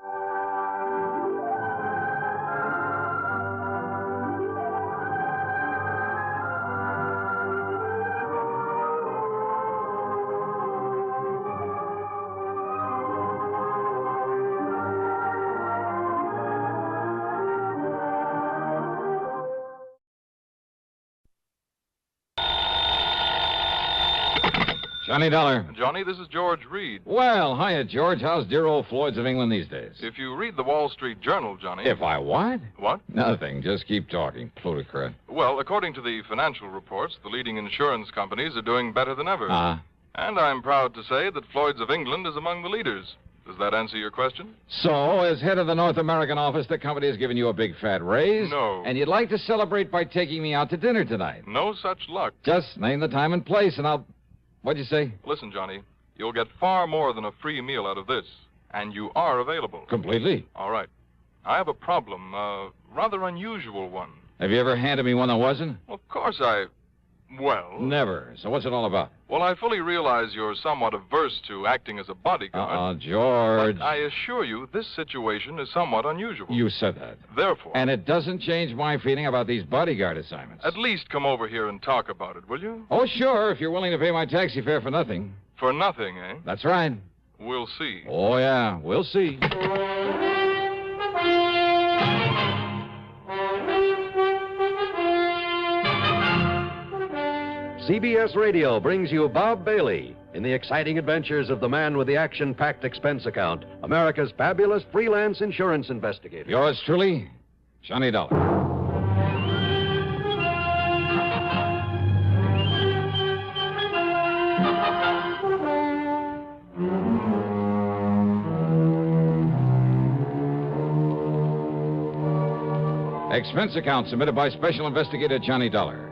Johnny Dollar. Johnny, this is George Reed. Well, hiya, George. How's dear old Floyd's of England these days? If you read the Wall Street Journal, Johnny... If I what? What? Nothing. Just keep talking, plutocrat. Well, according to the financial reports, the leading insurance companies are doing better than ever. And I'm proud to say that Floyd's of England is among the leaders. Does that answer your question? So, as head of the North American office, the company has given you a big fat raise? No. And you'd like to celebrate by taking me out to dinner tonight? No such luck. Just name the time and place, and I'll... What'd you say? Listen, Johnny, you'll get far more than a free meal out of this. And you are available. Completely? All right. I have a problem, a rather unusual one. Have you ever handed me one that wasn't? Of course I... Well... Never. So what's it all about? Well, I fully realize you're somewhat averse to acting as a bodyguard. George. But I assure you, this situation is somewhat unusual. You said that. Therefore... And it doesn't change my feeling about these bodyguard assignments. At least come over here and talk about it, will you? Oh, sure, if you're willing to pay my taxi fare for nothing. For nothing, eh? That's right. We'll see. Oh, yeah, we'll see. CBS Radio brings you Bob Bailey in the exciting adventures of the man with the action-packed expense account, America's fabulous freelance insurance investigator. Yours truly, Johnny Dollar. Expense account submitted by Special Investigator Johnny Dollar.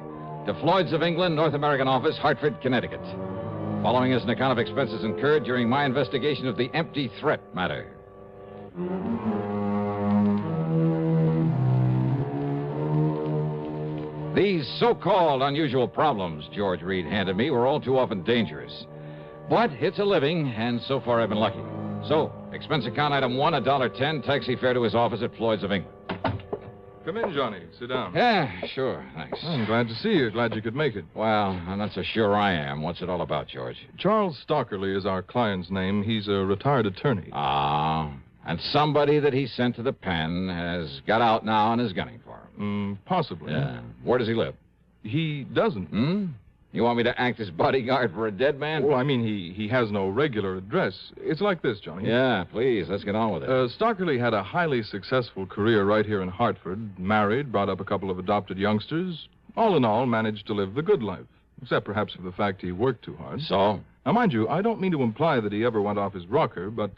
To Floyd's of England, North American office, Hartford, Connecticut. Following is an account of expenses incurred during my investigation of the empty threat matter. These so-called unusual problems George Reed handed me were all too often dangerous. But it's a living, and so far I've been lucky. So, expense account item 1, $1.10, taxi fare to his office at Floyd's of England. Come in, Johnny. Sit down. Yeah, sure. Thanks. I'm glad to see you. Glad you could make it. Well, I'm not so sure I am. What's it all about, George? Charles Stockerly is our client's name. He's a retired attorney. And somebody that he sent to the pen has got out now and is gunning for him. Possibly. Yeah. Where does he live? He doesn't. You want me to act as bodyguard for a dead man? Well, I mean, he has no regular address. It's like this, Johnny. Yeah, please, let's get on with it. Stockerly had a highly successful career right here in Hartford. Married, brought up a couple of adopted youngsters. All in all, managed to live the good life. Except perhaps for the fact he worked too hard. So? Now, mind you, I don't mean to imply that he ever went off his rocker, but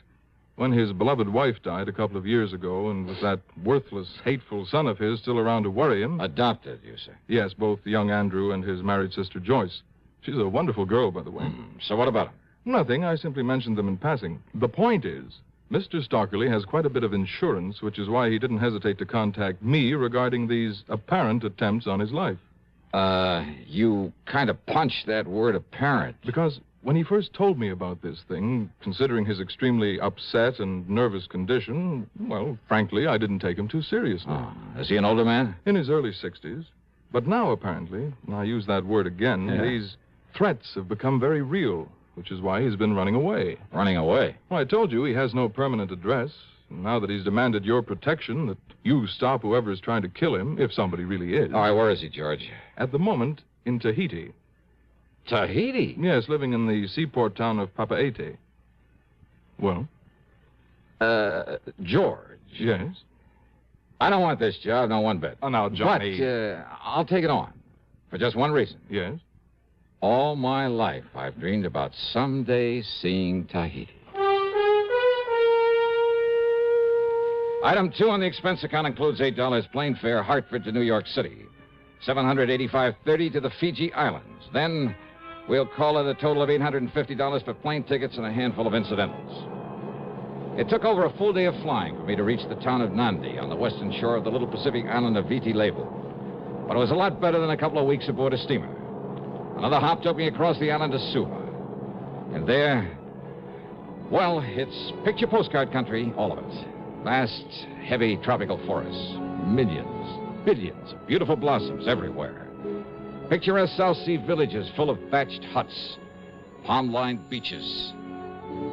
When his beloved wife died a couple of years ago, and with that worthless, hateful son of his still around to worry him... Adopted, you say? Yes, both young Andrew and his married sister, Joyce. She's a wonderful girl, by the way. So what about him? Nothing. I simply mentioned them in passing. The point is, Mr. Stockerly has quite a bit of insurance, which is why he didn't hesitate to contact me regarding these apparent attempts on his life. You kind of punched that word apparent. Because when he first told me about this thing, considering his extremely upset and nervous condition, well, frankly, I didn't take him too seriously. Oh, is he an older man? In his early 60s. But now, apparently, and I use that word again, these threats have become very real, which is why he's been running away. Running away? Well, I told you he has no permanent address. And now that he's demanded your protection, that you stop whoever is trying to kill him, if somebody really is. All right, where is he, George? At the moment, in Tahiti. Tahiti? Yes, living in the seaport town of Papeete. Well? George. Yes? I don't want this job, not one bit. Oh, now, Johnny. But I'll take it on. For just one reason. Yes? All my life, I've dreamed about someday seeing Tahiti. Item 2 on the expense account includes $8 plane fare, Hartford to New York City. $785.30 to the Fiji Islands. Then we'll call it a total of $850 for plane tickets and a handful of incidentals. It took over a full day of flying for me to reach the town of Nandi on the western shore of the little Pacific island of Viti Levu. But it was a lot better than a couple of weeks aboard a steamer. Another hop took me across the island to Suva. And there, well, it's picture postcard country, all of it. Vast, heavy tropical forests. Millions, billions of beautiful blossoms everywhere. Picturesque South Sea villages full of thatched huts, palm-lined beaches,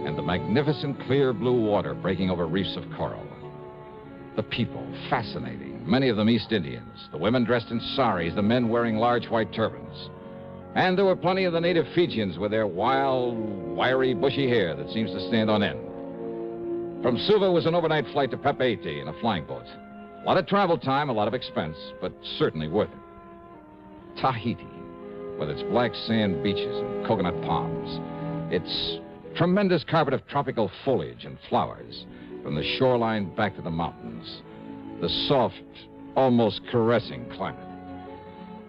and the magnificent clear blue water breaking over reefs of coral. The people, fascinating, many of them East Indians, the women dressed in saris, the men wearing large white turbans. And there were plenty of the native Fijians with their wild, wiry, bushy hair that seems to stand on end. From Suva was an overnight flight to Papeete in a flying boat. A lot of travel time, a lot of expense, but certainly worth it. Tahiti, with its black sand beaches and coconut palms. Its tremendous carpet of tropical foliage and flowers, from the shoreline back to the mountains. The soft, almost caressing climate.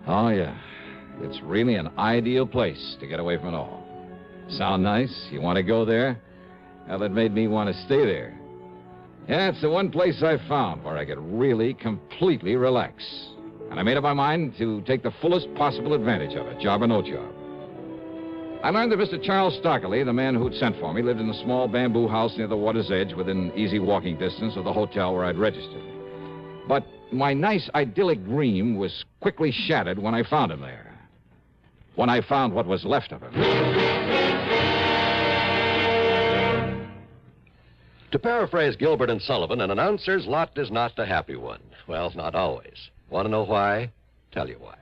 Oh, yeah. It's really an ideal place to get away from it all. Sound nice? You want to go there? Well, it made me want to stay there. Yeah, it's the one place I found where I could really completely relax. And I made up my mind to take the fullest possible advantage of it, job or no job. I learned that Mr. Charles Stockerly, the man who'd sent for me, lived in a small bamboo house near the water's edge within easy walking distance of the hotel where I'd registered. But my nice, idyllic dream was quickly shattered when I found him there. When I found what was left of him. To paraphrase Gilbert and Sullivan, an announcer's lot is not a happy one. Well, not always. Want to know why? Tell you why.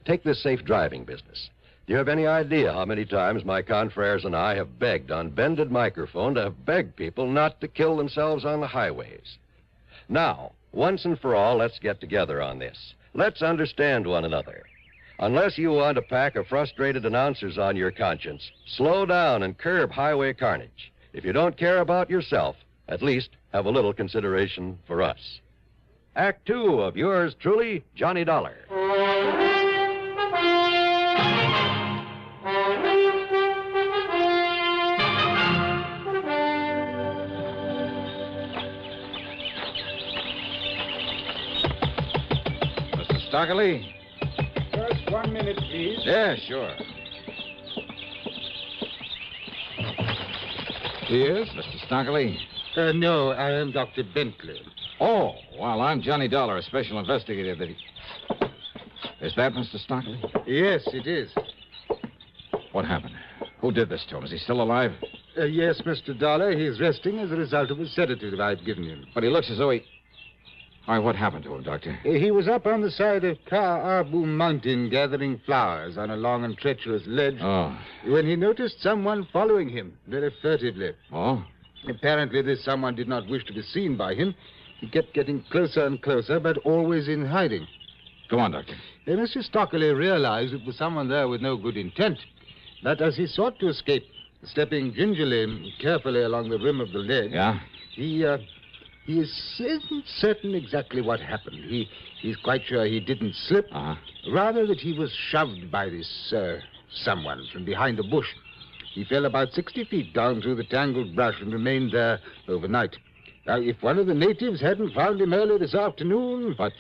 Take this safe driving business. Do you have any idea how many times my confreres and I have begged on bended microphone to have begged people not to kill themselves on the highways? Now, once and for all, let's get together on this. Let's understand one another. Unless you want a pack of frustrated announcers on your conscience, slow down and curb highway carnage. If you don't care about yourself, at least have a little consideration for us. Act 2 of yours truly, Johnny Dollar. Mr. Stockerly? Just 1 minute, please. Yeah, sure. Yes, Mr. Stockerly? No, I am Dr. Bentley. Oh, well, I'm Johnny Dollar, a special investigator that he... Is that Mr. Stockerly? Yes, it is. What happened? Who did this to him? Is he still alive? Yes, Mr. Dollar. He's resting as a result of a sedative I've given him. But he looks as though he... All right, what happened to him, Doctor? He was up on the side of Carr Mountain gathering flowers on a long and treacherous ledge when he noticed someone following him very furtively. Oh? Apparently, this someone did not wish to be seen by him. He kept getting closer and closer, but always in hiding. Go on, Doctor. Mr. Stockerly realized it was someone there with no good intent. But as he sought to escape, stepping gingerly, carefully along the rim of the ledge, He isn't certain exactly what happened. He's quite sure he didn't slip. Rather that he was shoved by this, someone from behind a bush. He fell about 60 feet down through the tangled brush and remained there overnight. Now, if one of the natives hadn't found him early this afternoon... But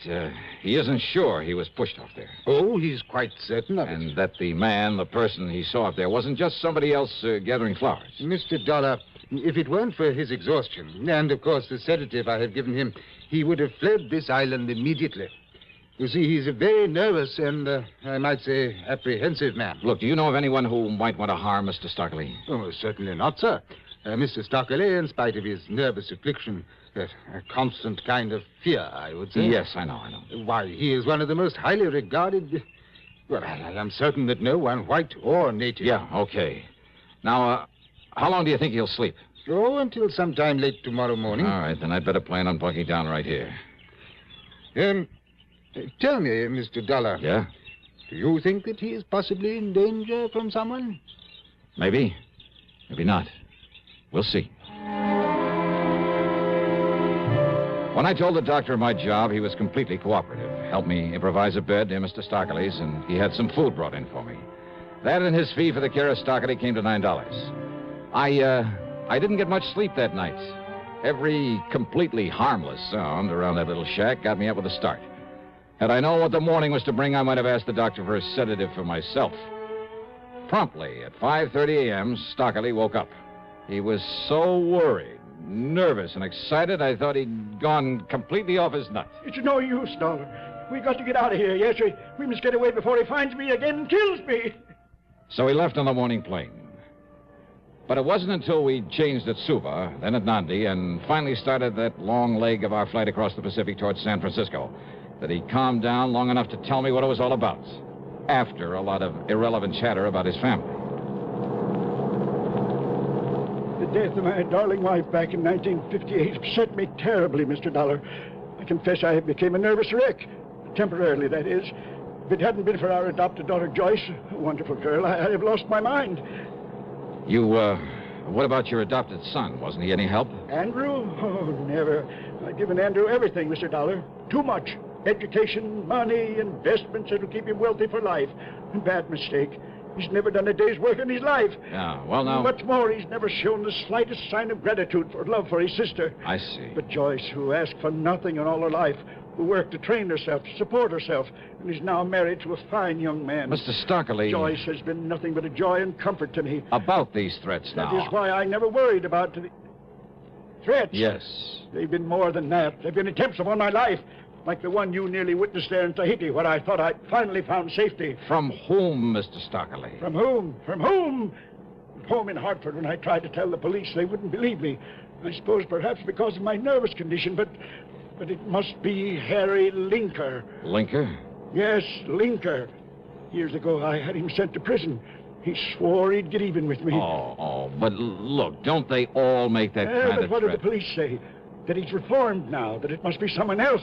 he isn't sure he was pushed off there. Oh, he's quite certain of it. And that the person he saw up there wasn't just somebody else gathering flowers. Mr. Dollar, if it weren't for his exhaustion, and, of course, the sedative I have given him, he would have fled this island immediately. You see, he's a very nervous and, I might say, apprehensive man. Look, do you know of anyone who might want to harm Mr. Stockley? Oh, certainly not, sir. Mr. Stockley, in spite of his nervous affliction, a constant kind of fear, I would say. Yes, I know. Why, he is one of the most highly regarded... Well, I am certain that no one, white or native... Yeah, okay. Now, how long do you think he'll sleep? Oh, until sometime late tomorrow morning. All right, then I'd better plan on bunking down right here. Tell me, Mr. Dollar. Yeah? Do you think that he is possibly in danger from someone? Maybe. Maybe not. We'll see. When I told the doctor my job, he was completely cooperative. Helped me improvise a bed near Mr. Stockley's, and he had some food brought in for me. That and his fee for the care of Stockley came to $9. I didn't get much sleep that night. Every completely harmless sound around that little shack got me up with a start. Had I known what the morning was to bring, I might have asked the doctor for a sedative for myself. Promptly, at 5:30 a.m., Stockley woke up. He was so worried, nervous, and excited, I thought he'd gone completely off his nut. It's no use, Dollar. We got to get out of here, yes, sir. We must get away before he finds me again and kills me. So he left on the morning plane. But it wasn't until we changed at Suva, then at Nandi, and finally started that long leg of our flight across the Pacific towards San Francisco that he calmed down long enough to tell me what it was all about, after a lot of irrelevant chatter about his family. The death of my darling wife back in 1958 upset me terribly, Mr. Dollar. I confess I became a nervous wreck. Temporarily, that is. If it hadn't been for our adopted daughter, Joyce, a wonderful girl, I'd have lost my mind. What about your adopted son? Wasn't he any help? Andrew? Oh, never. I've given Andrew everything, Mr. Dollar. Too much. Education, money, investments that'll keep him wealthy for life. A bad mistake. He's never done a day's work in his life. Yeah, well, now... What's more, he's never shown the slightest sign of gratitude for love for his sister. I see. But Joyce, who asked for nothing in all her life, who worked to train herself, to support herself, and is now married to a fine young man. Mr. Stockley... Joyce has been nothing but a joy and comfort to me. About these threats now... That is why I never worried about the... Threats? Yes. They've been more than that. They've been attempts upon my life. Like the one you nearly witnessed there in Tahiti, where I thought I'd finally found safety. From whom, Mr. Stockley? From whom? From whom? At home in Hartford, when I tried to tell the police, they wouldn't believe me. I suppose perhaps because of my nervous condition, but it must be Harry Linker. Linker? Yes, Linker. Years ago, I had him sent to prison. He swore he'd get even with me. But look, don't they all make that kind of But what threat? did the police say? That he's reformed now, that it must be someone else.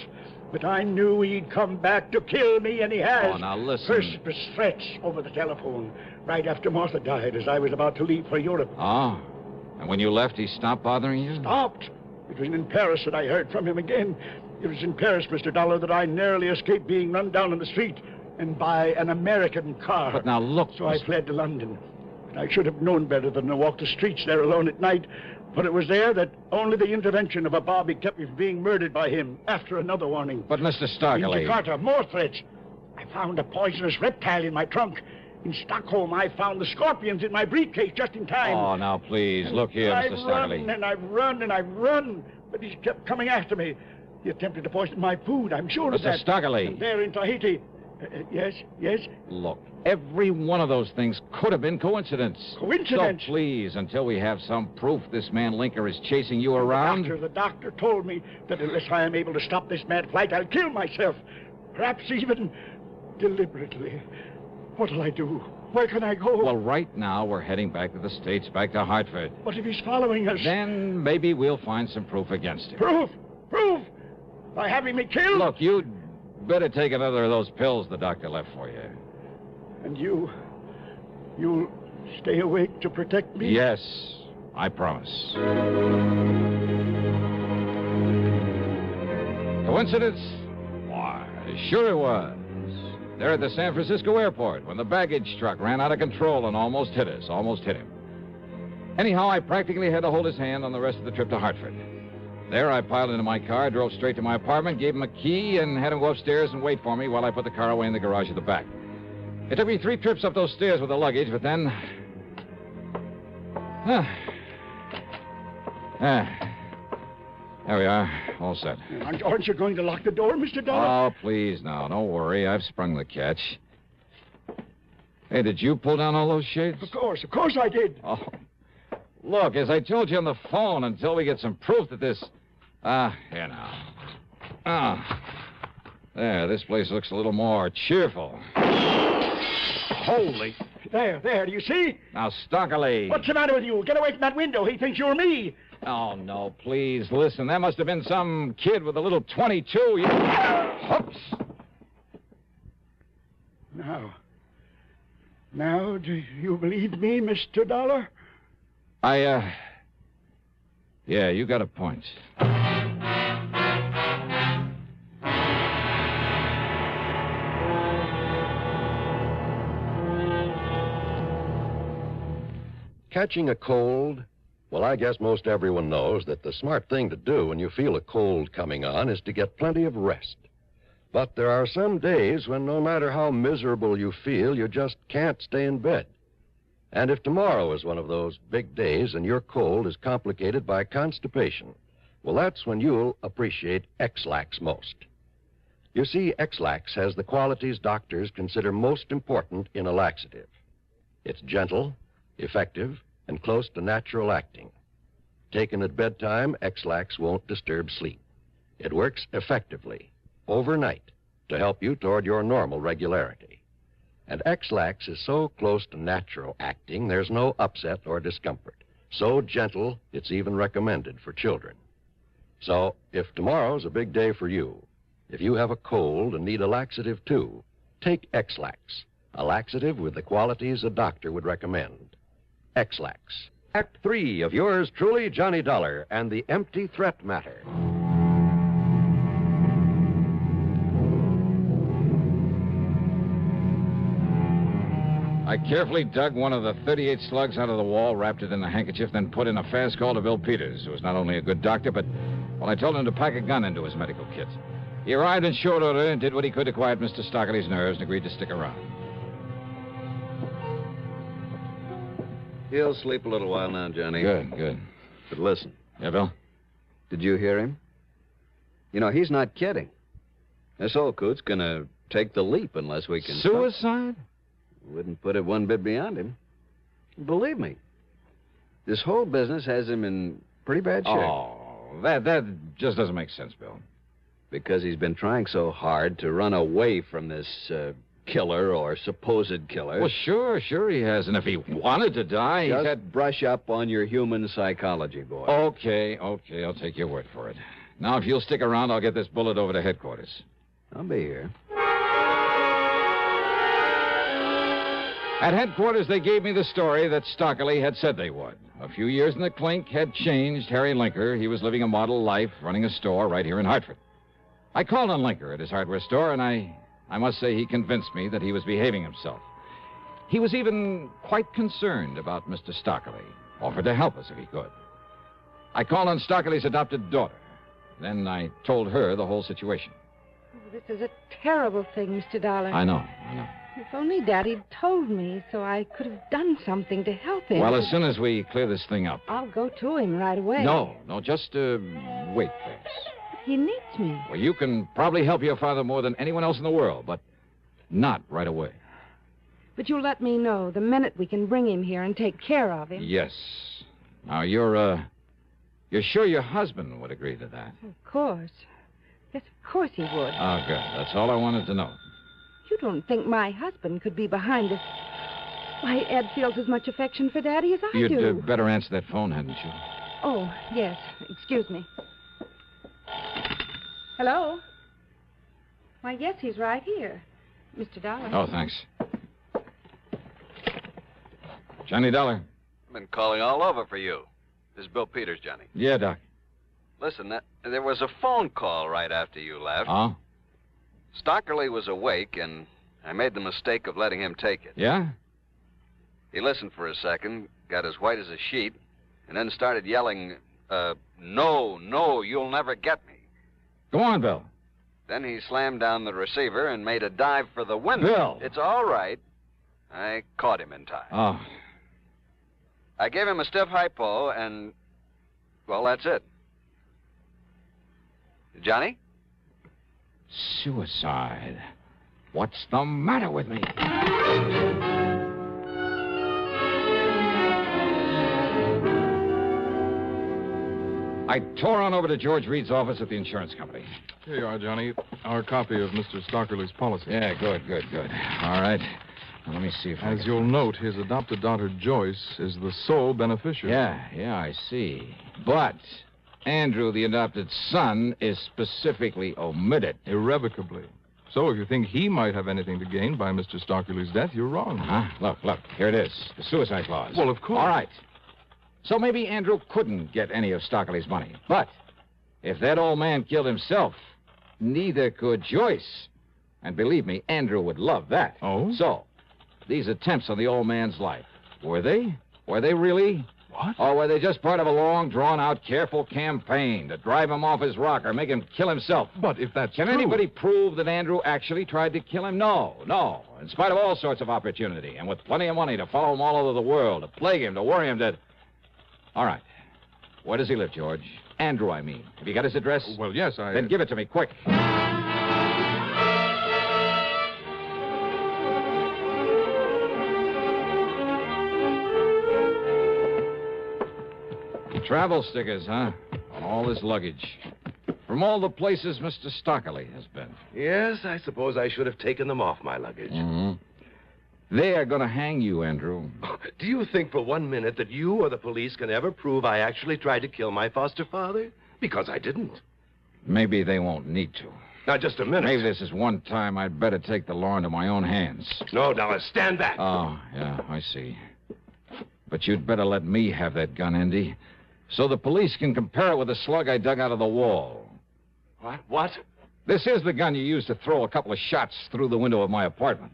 But I knew he'd come back to kill me, and he has. Oh, now listen. First was threats over the telephone, right after Martha died, as I was about to leave for Europe. Oh, and when you left, he stopped bothering you? Stopped. It was in Paris that I heard from him again. It was in Paris, Mr. Dollar, that I narrowly escaped being run down in the street and by an American car. But now look... So I fled to London. I should have known better than to walk the streets there alone at night. But it was there that only the intervention of a bobby kept me from being murdered by him after another warning. But, Mr. Stockley... In Jakarta, more threats. I found a poisonous reptile in my trunk. In Stockholm, I found the scorpions in my briefcase just in time. Oh, now, please, look here, Mr. Stockley. I've run, but he's kept coming after me. He attempted to poison my food, I'm sure of that. Mr. Stockley. And there in Tahiti. Yes? Look, every one of those things could have been coincidence. Coincidence? So please, until we have some proof this man Linker is chasing you around... The doctor told me that unless I am able to stop this mad flight, I'll kill myself. Perhaps even deliberately. What'll I do? Where can I go? Well, right now, we're heading back to the States, back to Hartford. What if he's following us? Then maybe we'll find some proof against him. Proof? By having me killed? Look, you'd better take another of those pills the doctor left for you. And you'll stay awake to protect me? Yes, I promise. Coincidence? Why, sure it was. There at the San Francisco airport when the baggage truck ran out of control and almost hit us, almost hit him. Anyhow, I practically had to hold his hand on the rest of the trip to Hartford. There, I piled into my car, drove straight to my apartment, gave him a key, and had him go upstairs and wait for me while I put the car away in the garage at the back. It took me 3 trips up those stairs with the luggage, but then... There we are, all set. Aren't you going to lock the door, Mr. Dollar? Oh, please, now, don't worry. I've sprung the catch. Hey, did you pull down all those shades? Of course I did. Oh, look, as I told you on the phone, until we get some proof that this... here now. There, this place looks a little more cheerful. Holy... There, do you see? Now, Stockley. What's the matter with you? Get away from that window. He thinks you're me. Oh, no, please, listen. That must have been some kid with a little 22. Oops. Now, do you believe me, Mr. Dollar? Yeah, you got a point. Catching a cold? Well, I guess most everyone knows that the smart thing to do when you feel a cold coming on is to get plenty of rest. But there are some days when no matter how miserable you feel, you just can't stay in bed. And if tomorrow is one of those big days and your cold is complicated by constipation, well, that's when you'll appreciate X-Lax most. You see, X-Lax has the qualities doctors consider most important in a laxative. It's gentle, effective, and close to natural acting. Taken at bedtime, X-Lax won't disturb sleep. It works effectively, overnight, to help you toward your normal regularity. And X-Lax is so close to natural acting, there's no upset or discomfort. So gentle, it's even recommended for children. So, if tomorrow's a big day for you, if you have a cold and need a laxative too, take X-Lax, a laxative with the qualities a doctor would recommend. X-Lax. Act 3 of yours truly, Johnny Dollar, and the Empty Threat Matter. I carefully dug one of the 38 slugs out of the wall, wrapped it in a handkerchief, then put in a fast call to Bill Peters, who was not only a good doctor, but, well, I told him to pack a gun into his medical kit. He arrived in short order and did what he could to quiet Mr. Stockley's nerves and agreed to stick around. He'll sleep a little while now, Johnny. Good. But listen. Yeah, Bill? Did you hear him? You know, he's not kidding. This old coot's gonna take the leap unless we can... Suicide? Wouldn't put it one bit beyond him. Believe me. This whole business has him in pretty bad shape. Oh, that just doesn't make sense, Bill. Because he's been trying so hard to run away from this, killer or supposed killer. Well, sure he has. And if he wanted to die, Just he said... brush up on your human psychology, boy. Okay, I'll take your word for it. Now, if you'll stick around, I'll get this bullet over to headquarters. I'll be here. At headquarters, they gave me the story that Stockley had said they would. A few years in the clink had changed Harry Linker. He was living a model life, running a store right here in Hartford. I called on Linker at his hardware store, and I must say he convinced me that he was behaving himself. He was even quite concerned about Mr. Stockley, offered to help us if he could. I called on Stockley's adopted daughter. Then I told her the whole situation. Oh, this is a terrible thing, Mr. Dollar. I know. If only Daddy'd told me so I could have done something to help him. Well, as soon as we clear this thing up. I'll go to him right away. No, just wait, please. He needs me. Well, you can probably help your father more than anyone else in the world, but not right away. But you'll let me know the minute we can bring him here and take care of him. Yes. Now, you're sure your husband would agree to that? Of course. Yes, of course he would. Oh, good. That's all I wanted to know. You don't think my husband could be behind this? Why, Ed feels as much affection for Daddy as I do. You'd better answer that phone, hadn't you? Oh, yes. Excuse me. Hello? Why, yes, he's right here. Mr. Dollar. Oh, thanks. Johnny Dollar. Been calling all over for you. This is Bill Peters, Johnny. Yeah, Doc. Listen, there was a phone call right after you left. Oh? Stockerly was awake, and I made the mistake of letting him take it. Yeah? He listened for a second, got as white as a sheet, and then started yelling, no, you'll never get me. Go on, Bill. Then he slammed down the receiver and made a dive for the window. Bill! It's all right. I caught him in time. Oh. I gave him a stiff hypo, and, well, that's it. Johnny? Suicide. What's the matter with me? I tore on over to George Reed's office at the insurance company. Here you are, Johnny. Our copy of Mr. Stockerly's policy. Yeah, good. All right. Now, let me see if As you'll note, his adopted daughter, Joyce, is the sole beneficiary. Yeah, I see. But Andrew, the adopted son, is specifically omitted. Irrevocably. So if you think he might have anything to gain by Mr. Stockerly's death, you're wrong. Look. Here it is. The suicide clause. Well, of course. All right. So maybe Andrew couldn't get any of Stockerly's money. But if that old man killed himself, neither could Joyce. And believe me, Andrew would love that. Oh? So, these attempts on the old man's life, were they? Were they really? What? Or were they just part of a long, drawn-out, careful campaign to drive him off his rocker, make him kill himself? But if that's Can true... anybody prove that Andrew actually tried to kill him? No. In spite of all sorts of opportunity, and with plenty of money to follow him all over the world, to plague him, to worry him, to... All right. Where does he live, George? Andrew, I mean. Have you got his address? Well, yes, Then give it to me, quick. Travel stickers, huh? On all his luggage. From all the places Mr. Stockerly has been. Yes, I suppose I should have taken them off my luggage. Mm-hmm. They are going to hang you, Andrew. Do you think for 1 minute that you or the police can ever prove I actually tried to kill my foster father? Because I didn't. Maybe they won't need to. Now, just a minute. Maybe this is one time I'd better take the law into my own hands. No, Dallas, stand back. Oh, yeah, I see. But you'd better let me have that gun, Andy, so the police can compare it with the slug I dug out of the wall. What? This is the gun you used to throw a couple of shots through the window of my apartment.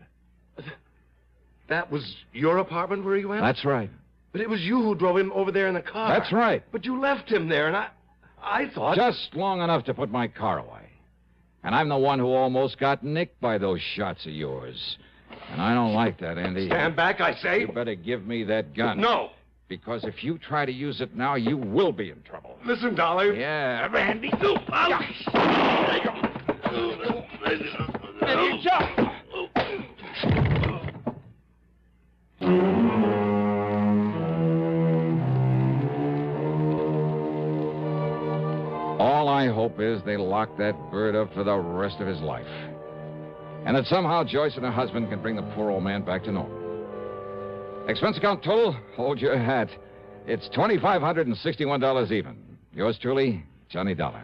That was your apartment where he went? That's right. But it was you who drove him over there in the car. That's right. But you left him there, and I thought... Just long enough to put my car away. And I'm the one who almost got nicked by those shots of yours. And I don't like that, Andy. Stand back, I say. You better give me that gun. No. Because if you try to use it now, you will be in trouble. Listen, Dolly. Yeah. Randy. Andy, jump! All I hope is they lock that bird up for the rest of his life. And that somehow Joyce and her husband can bring the poor old man back to normal. Expense account total, hold your hat. It's $2,561 even. Yours truly, Johnny Dollar.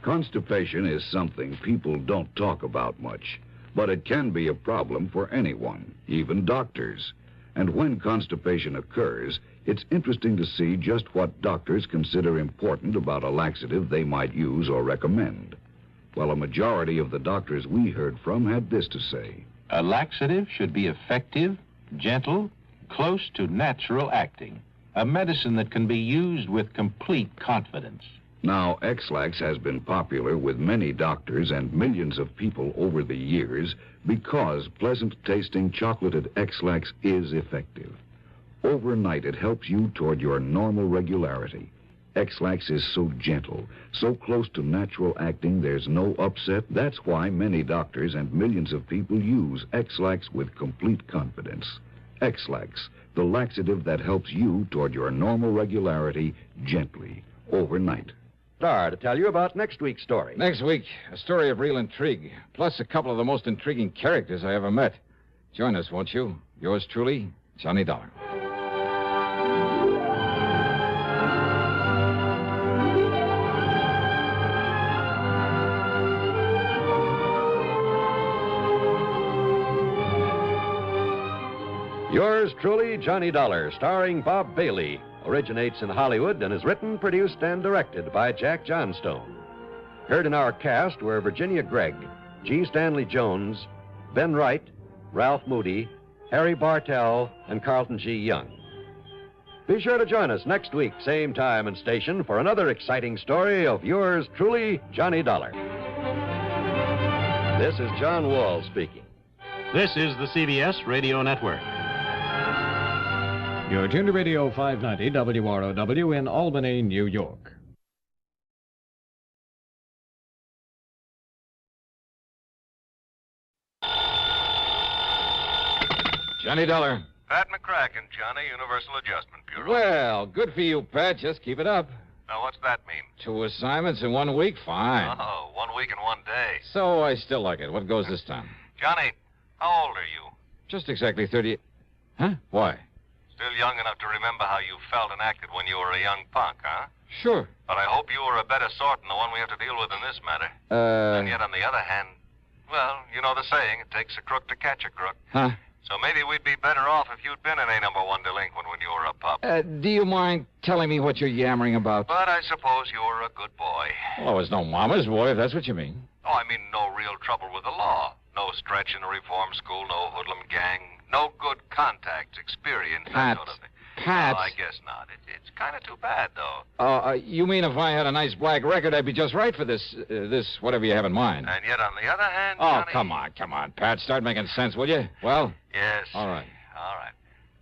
Constipation is something people don't talk about much, but it can be a problem for anyone, even doctors. And when constipation occurs, it's interesting to see just what doctors consider important about a laxative they might use or recommend. Well, a majority of the doctors we heard from had this to say. A laxative should be effective, gentle, close to natural acting. A medicine that can be used with complete confidence. Now, X-Lax has been popular with many doctors and millions of people over the years because pleasant-tasting chocolated X-Lax is effective. Overnight, it helps you toward your normal regularity. X-Lax is so gentle, so close to natural acting, there's no upset. That's why many doctors and millions of people use X-Lax with complete confidence. X-Lax, the laxative that helps you toward your normal regularity gently, overnight. Star to tell you about next week's story. Next week, a story of real intrigue, plus a couple of the most intriguing characters I ever met. Join us, won't you? Yours truly, Johnny Dollar. Yours truly, Johnny Dollar, starring Bob Bailey, originates in Hollywood and is written, produced, and directed by Jack Johnstone. Heard in our cast were Virginia Gregg, G. Stanley Jones, Ben Wright, Ralph Moody, Harry Bartell, and Carlton G. Young. Be sure to join us next week, same time and station, for another exciting story of yours truly, Johnny Dollar. This is John Wall speaking. This is the CBS Radio Network. You're tuned to Radio 590 WROW in Albany, New York. Johnny Dollar. Pat McCracken, Johnny, Universal Adjustment Bureau. Well, good for you, Pat. Just keep it up. Now, what's that mean? 2 assignments in 1 week? Fine. Oh, 1 week and 1 day. So I still like it. What goes this time? Johnny, how old are you? Just exactly 30. Huh? Why? Still young enough to remember how you felt and acted when you were a young punk, huh? Sure. But I hope you were a better sort than the one we have to deal with in this matter. And yet, on the other hand, well, you know the saying, it takes a crook to catch a crook. Huh? So maybe we'd be better off if you'd been an A number 1 delinquent when you were a pup. Do you mind telling me what you're yammering about? But I suppose you were a good boy. Well, I was no mama's boy, if that's what you mean. Oh, I mean no real trouble with the law. No stretch in a reform school, no hoodlum gang, no good contacts, experience, that sort of thing. Pat. No, I guess not. It's kind of too bad, though. You mean if I had a nice black record, I'd be just right for this whatever you have in mind? And yet, on the other hand, Oh, Johnny... come on, Pat. Start making sense, will you? Well? Yes. All right. All right.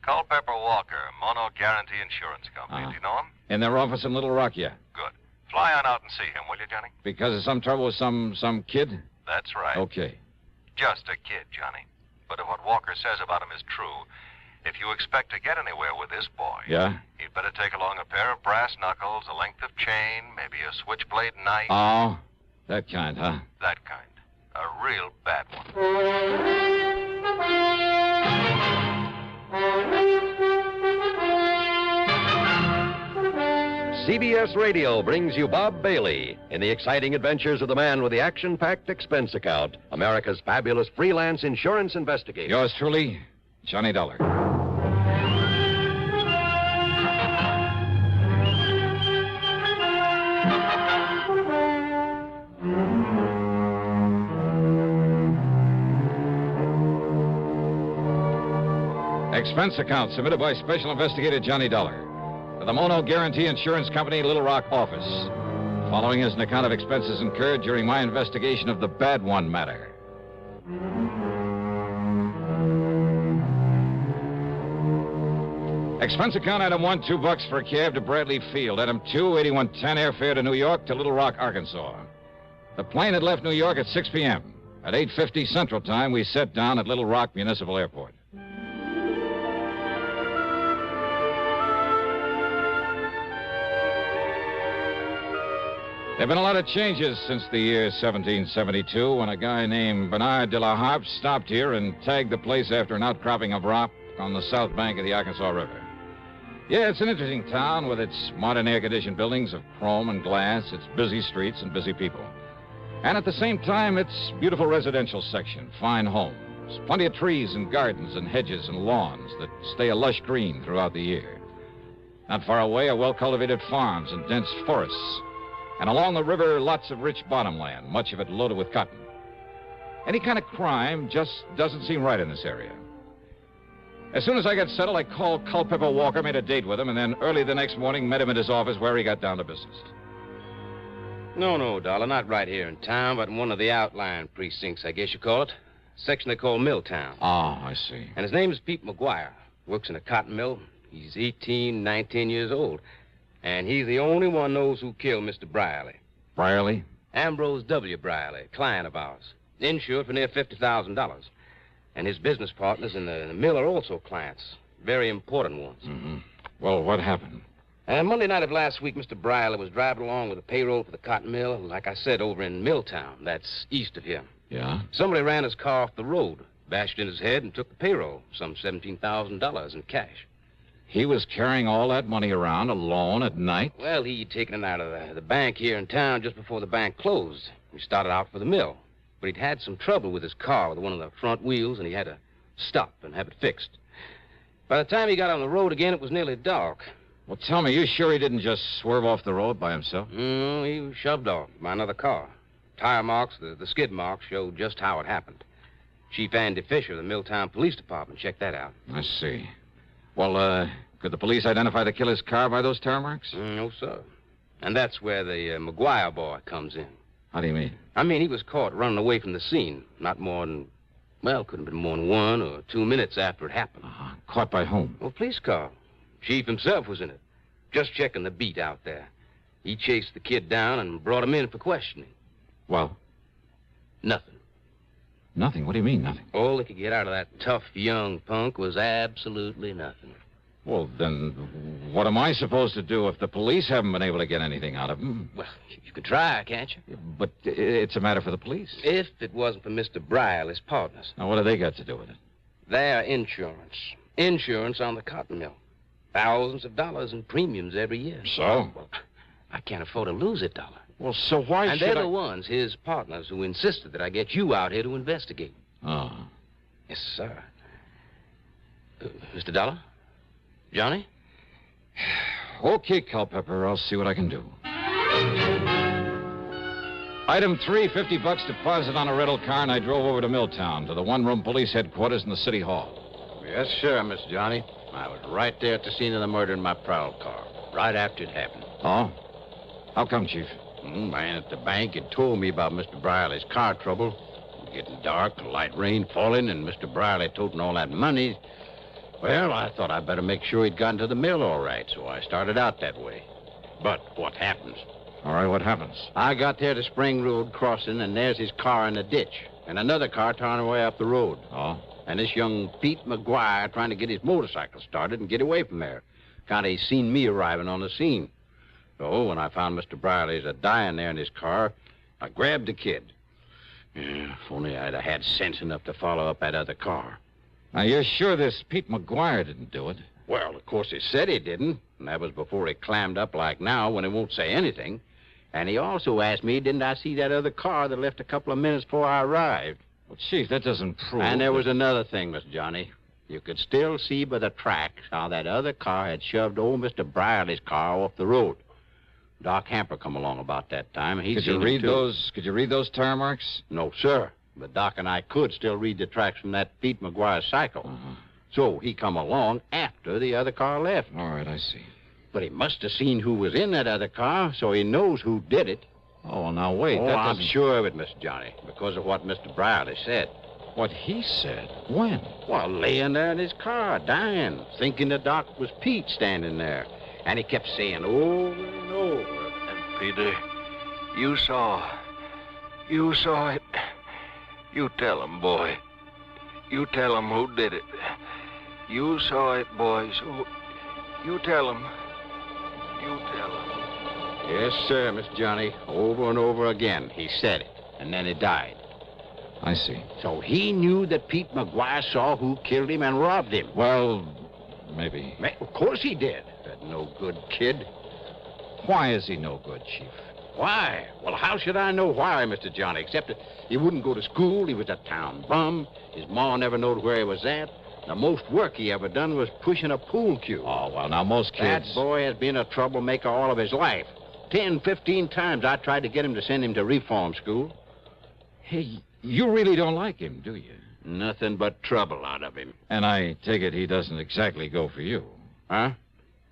Culpepper Walker, Mono Guarantee Insurance Company. Do you know him? In their office in Little Rock, yeah. Good. Fly on out and see him, will you, Johnny? Because of some trouble with some kid? That's right. Okay. Just a kid, Johnny. But if what Walker says about him is true, if you expect to get anywhere with this boy... Yeah? You'd better take along a pair of brass knuckles, a length of chain, maybe a switchblade knife. Oh, that kind, huh? That kind. A real bad one. CBS Radio brings you Bob Bailey in the exciting adventures of the man with the action-packed expense account, America's fabulous freelance insurance investigator. Yours truly, Johnny Dollar. Expense account submitted by Special Investigator Johnny Dollar to the Mono Guarantee Insurance Company, Little Rock office. Following is an account of expenses incurred during my investigation of the Bad One matter. Expense account item 1, $2 for a cab to Bradley Field. Item 2, 8110 airfare to New York to Little Rock, Arkansas. The plane had left New York at 6 p.m. At 8:50 Central Time, we set down at Little Rock Municipal Airport. There have been a lot of changes since the year 1772 when a guy named Bernard de la Harpe stopped here and tagged the place after an outcropping of rock on the south bank of the Arkansas River. Yeah, it's an interesting town with its modern air-conditioned buildings of chrome and glass, its busy streets and busy people. And at the same time, its beautiful residential section, fine homes, plenty of trees and gardens and hedges and lawns that stay a lush green throughout the year. Not far away are well-cultivated farms and dense forests. And along the river, lots of rich bottomland, much of it loaded with cotton. Any kind of crime just doesn't seem right in this area. As soon as I got settled, I called Culpepper Walker, made a date with him, and then early the next morning met him at his office where he got down to business. No, Dollar, not right here in town, but in one of the outlying precincts, I guess you call it. Section they call Milltown. Oh, I see. And his name is Pete McGuire. Works in a cotton mill. He's 18, 19 years old. And he's the only one knows who killed Mr. Brierly. Brierly? Ambrose W. Brierly, client of ours. Insured for near $50,000. And his business partners in the mill are also clients. Very important ones. Mm-hmm. Well, what happened? Monday night of last week, Mr. Brierly was driving along with the payroll for the cotton mill, like I said, over in Milltown. That's east of here. Yeah? Somebody ran his car off the road, bashed in his head, and took the payroll, some $17,000 in cash. He was carrying all that money around alone at night? Well, he'd taken it out of the bank here in town just before the bank closed. He started out for the mill. But he'd had some trouble with his car, with one of the front wheels, and he had to stop and have it fixed. By the time he got on the road again, it was nearly dark. Well, tell me, you sure he didn't just swerve off the road by himself? No, he was shoved off by another car. Tire marks, the skid marks, showed just how it happened. Chief Andy Fisher of the Milltown Police Department checked that out. I see. Well, could the police identify the killer's car by those tire marks? No, sir. And that's where the McGuire boy comes in. How do you mean? I mean, he was caught running away from the scene. Not more than, well, couldn't have been more than 1 or 2 minutes after it happened. Caught by whom? Well, police car. Chief himself was in it. Just checking the beat out there. He chased the kid down and brought him in for questioning. Well? Nothing. Nothing? What do you mean, nothing? All they could get out of that tough young punk was absolutely nothing. Well, then, what am I supposed to do if the police haven't been able to get anything out of him? Well, you could try, can't you? But it's a matter for the police. If it wasn't for Mr. Brierley's partners. Now, what do they got to do with it? Their insurance. Insurance on the cotton mill. Thousands of dollars in premiums every year. So? Well, I can't afford to lose it, Dollar. Well, so why and should they're the ones, his partners, who insisted that I get you out here to investigate. Oh. Yes, sir. Mr. Dollar? Johnny? Okay, Culpepper. I'll see what I can do. Item 3, $50 deposit on a rental car, and I drove over to Milltown, to the one-room police headquarters in the city hall. Yes, sir, Miss Johnny. I was right there at the scene of the murder in my prowl car, right after it happened. Oh? How come, Chief? Man at the bank had told me about Mr. Brierley's car trouble. Getting dark, light rain falling, and Mr. Brierley toting all that money. Well, I thought I'd better make sure he'd gotten to the mill all right, so I started out that way. But what happens? All right, what happens? I got there to Spring Road crossing, and there's his car in the ditch, and another car tarring away up the road. Oh? And this young Pete McGuire trying to get his motorcycle started and get away from there. Kind of he seen me arriving on the scene. So when I found Mr. Brierley's dying there in his car, I grabbed the kid. Yeah, if only I'd have had sense enough to follow up that other car. Now, you're sure this Pete McGuire didn't do it? Well, of course he said he didn't. And that was before he clammed up like now when he won't say anything. And he also asked me, didn't I see that other car that left a couple of minutes before I arrived? Well, Chief, that doesn't prove... And there was another thing, Miss Johnny. You could still see by the tracks how that other car had shoved old Mr. Brierley's car off the road. Doc Hamper come along about that time. Could you read those tire marks? No, sir. But Doc and I could still read the tracks from that Pete McGuire cycle. So he come along after the other car left. All right, I see. But he must have seen who was in that other car, so he knows who did it. Oh, well, now, wait. I'm sure of it, Miss Johnny, because of what Mr. Brierley said. What he said? When? Well, laying there in his car, dying, thinking the doc was Pete standing there. And he kept saying over and over. And Peter, you saw it. You tell him, boy. You tell him who did it. You saw it, boy, so you tell him. You tell him. Yes, sir, Miss Johnny. Over and over again, he said it, and then he died. I see. So he knew that Pete McGuire saw who killed him and robbed him. Well, maybe. Of course he did. That no good kid. Why is he no good, Chief? Why? Well, how should I know why, Mr. Johnny, except that he wouldn't go to school, he was a town bum, his ma never knowed where he was at. The most work he ever done was pushing a pool cue. Oh, well, now, most kids... That boy has been a troublemaker all of his life. 10, 15 times I tried to get him to send him to reform school. Hey, you really don't like him, do you? Nothing but trouble out of him. And I take it he doesn't exactly go for you. Huh?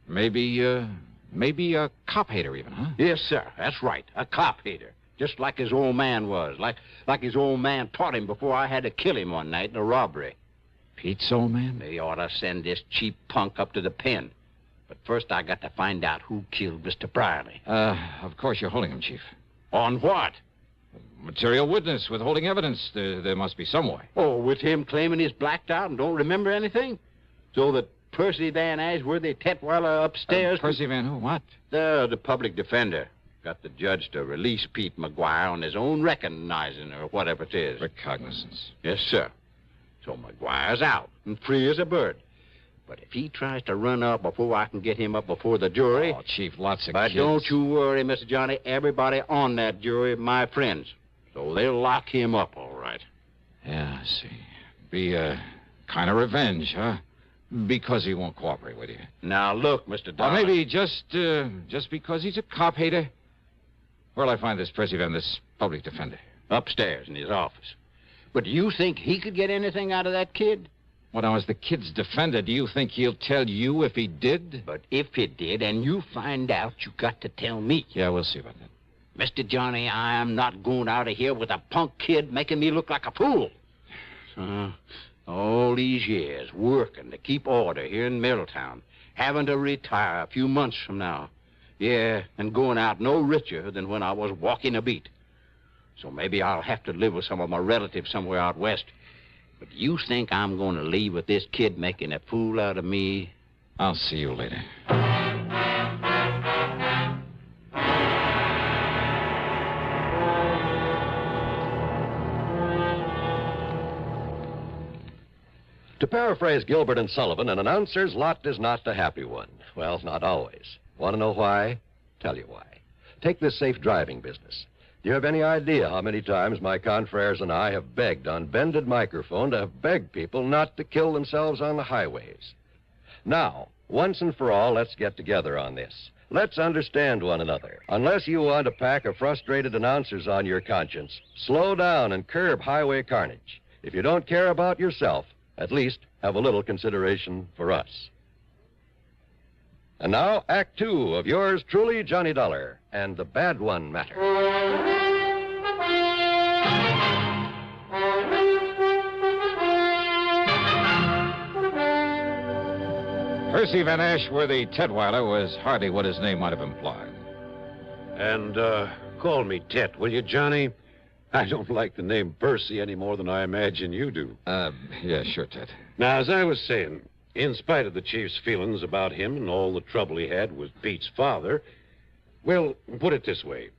Maybe a cop hater even, huh? Yes, sir. That's right. A cop hater. Just like his old man was. Like his old man taught him before I had to kill him one night in a robbery. Pete's old man? They ought to send this cheap punk up to the pen. But first I got to find out who killed Mr. Brierley. Of course you're holding him, Chief. On what? Material witness, withholding evidence. There must be some way. Oh, with him claiming he's blacked out and don't remember anything? So that Percy Van Ashworthy Tetweiler upstairs... Percy Van who? What? The public defender. Got the judge to release Pete McGuire on his own recognizing, or whatever it is. Recognizance. Yes, sir. So McGuire's out and free as a bird. But if he tries to run up before I can get him up before the jury... Oh, Chief, lots of But kids. don't you worry, Mr. Johnny. Everybody on that jury are my friends. So they'll lock him up, all right. Yeah, I see. Be a kind of revenge, huh? Because he won't cooperate with you. Now, look, Mr. Dollar. Or maybe just because he's a cop hater. Where'll I find this Percival, this public defender? Upstairs in his office. But do you think he could get anything out of that kid? Well, now, as the kid's defender, do you think he'll tell you if he did? But if he did, and you find out, you got to tell me. Yeah, we'll see about that. Mr. Johnny, I am not going out of here with a punk kid making me look like a fool. All these years working to keep order here in Middletown, having to retire a few months from now. Yeah, and going out no richer than when I was walking a beat. So maybe I'll have to live with some of my relatives somewhere out west. But you think I'm going to leave with this kid making a fool out of me? I'll see you later. To paraphrase Gilbert and Sullivan, an announcer's lot is not a happy one. Well, not always. Want to know why? Tell you why. Take this safe driving business. Do you have any idea how many times my confreres and I have begged on bended microphone to have begged people not to kill themselves on the highways? Now, once and for all, let's get together on this. Let's understand one another. Unless you want a pack of frustrated announcers on your conscience, slow down and curb highway carnage. If you don't care about yourself, at least have a little consideration for us. And now, Act Two of yours truly, Johnny Dollar, and the Bad One Matter. Percy Van Ashworthy Tetweiler was hardly what his name might have implied. And, call me Tet, will you, Johnny? I don't like the name Percy any more than I imagine you do. Yeah, sure, Tet. Now, as I was saying, in spite of the chief's feelings about him and all the trouble he had with Pete's father, well, put it this way.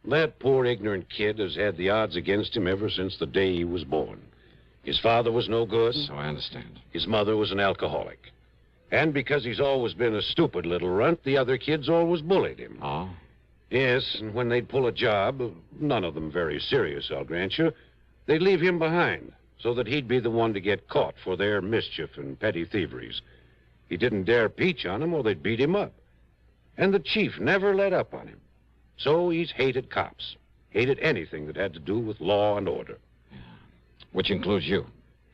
That poor ignorant kid has had the odds against him ever since the day he was born. His father was no good. So I understand. His mother was an alcoholic. And because he's always been a stupid little runt, the other kids always bullied him. Oh? Yes, and when they'd pull a job, none of them very serious, I'll grant you, they'd leave him behind so that he'd be the one to get caught for their mischief and petty thieveries. He didn't dare peach on them or they'd beat him up. And the chief never let up on him. So he's hated cops, hated anything that had to do with law and order. Which includes you.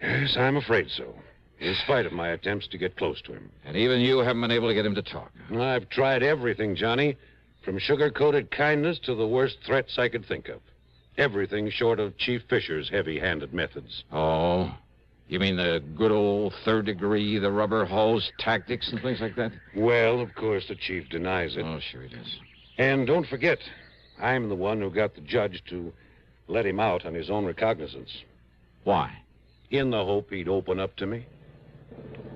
Yes, I'm afraid so, in spite of my attempts to get close to him. And even you haven't been able to get him to talk. I've tried everything, Johnny, from sugar-coated kindness to the worst threats I could think of. Everything short of Chief Fisher's heavy-handed methods. Oh? You mean the good old third degree, the rubber hose tactics and things like that? Well, of course, the chief denies it. Oh, sure he does. And don't forget, I'm the one who got the judge to let him out on his own recognizance. Why? In the hope he'd open up to me.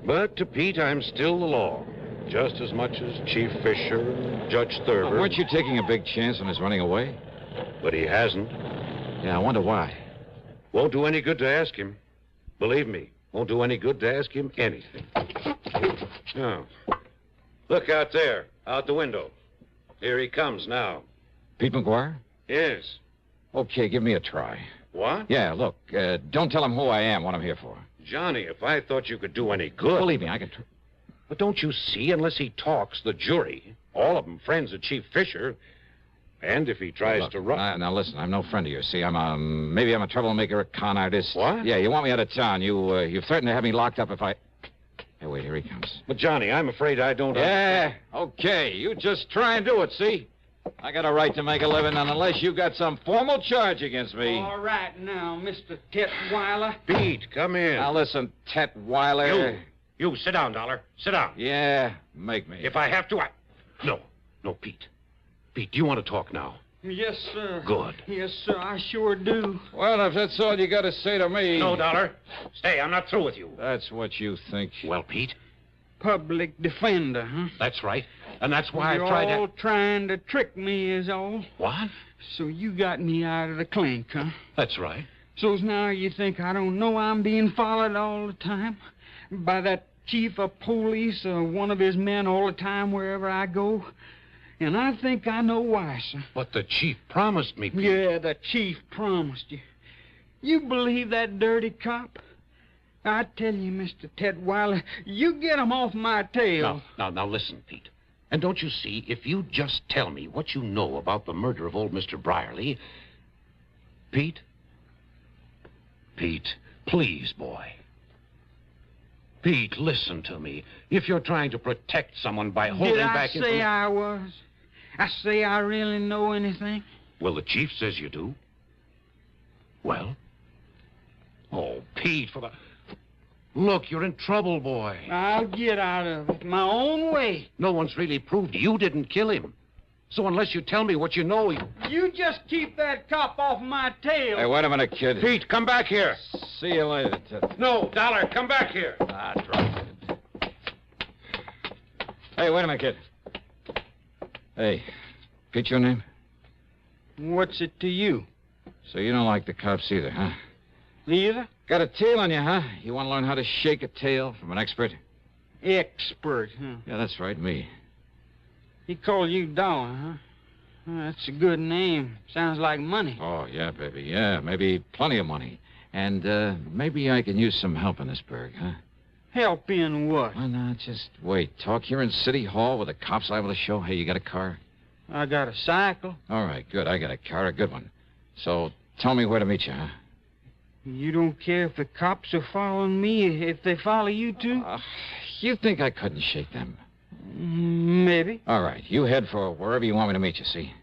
But to Pete, I'm still the law, just as much as Chief Fisher and Judge Thurber. Well, weren't you taking a big chance on his running away? But he hasn't. Yeah, I wonder why. Won't do any good to ask him. Believe me, won't do any good to ask him anything. Oh. Look out there, out the window. Here he comes now. Pete McGuire? Yes. Okay, give me a try. What? Yeah, look, don't tell him who I am, what I'm here for. Johnny, if I thought you could do any good... Believe me, I can... But don't you see, unless he talks, the jury, all of them friends of Chief Fisher, and if he tries to run... Now, listen, I'm no friend of yours, see? Maybe I'm a troublemaker, a con artist. What? Yeah, you want me out of town. You've threatened to have me locked up if I... Hey, wait, here he comes. But, Johnny, I'm afraid I don't... Yeah, okay, you just try and do it, see? I got a right to make a living, and unless you got some formal charge against me... All right now, Mr. Tetweiler. Pete, come in. Now, listen, Tetweiler... You, sit down, Dollar. Sit down. Yeah, make me. If I have to, No, Pete. Pete, do you want to talk now? Yes, sir. Good. Yes, sir, I sure do. Well, if that's all you got to say to me... No, Dollar. Stay, I'm not through with you. That's what you think. Well, Pete? Public defender, huh? That's right. And that's why You're I've tried to... all trying to trick me is all. What? So you got me out of the clink, huh? That's right. So's now you think I don't know I'm being followed all the time? By that chief of police or one of his men all the time wherever I go? And I think I know why, sir. But the chief promised me, Pete. Yeah, the chief promised you. You believe that dirty cop? I tell you, Mr. Tetweiler, you get 'em off my tail. Now, listen, Pete. And don't you see, if you just tell me what you know about the murder of old Mr. Brierly... Pete? Pete, please, boy. Pete, listen to me. If you're trying to protect someone by holding back... Did I say I was? I say I really know anything? Well, the chief says you do. Well? Oh, Pete, for the... Look, you're in trouble, boy. I'll get out of it my own way. No one's really proved you didn't kill him. So unless you tell me what you know... You just keep that cop off my tail. Hey, wait a minute, kid. Pete, come back here. See you later, Ted. No, Dollar, come back here. Drop it. Hey, wait a minute, kid. Hey, Pete, your name? What's it to you? So you don't like the cops either, huh? Either? Got a tail on you, huh? You want to learn how to shake a tail from an expert? Expert, huh? Yeah, that's right, me. He called you Dollar, huh? Well, that's a good name. Sounds like money. Oh, yeah, baby, yeah. Maybe plenty of money. And maybe I can use some help in this burg, huh? Help in what? Why not? Just wait. Talk here in City Hall with the cops liable to show. Hey, you got a car? I got a cycle. All right, good. I got a car, a good one. So tell me where to meet you, huh? You don't care if the cops are following me, if they follow you, too? You think I couldn't shake them? Maybe. All right, you head for wherever you want me to meet you, see?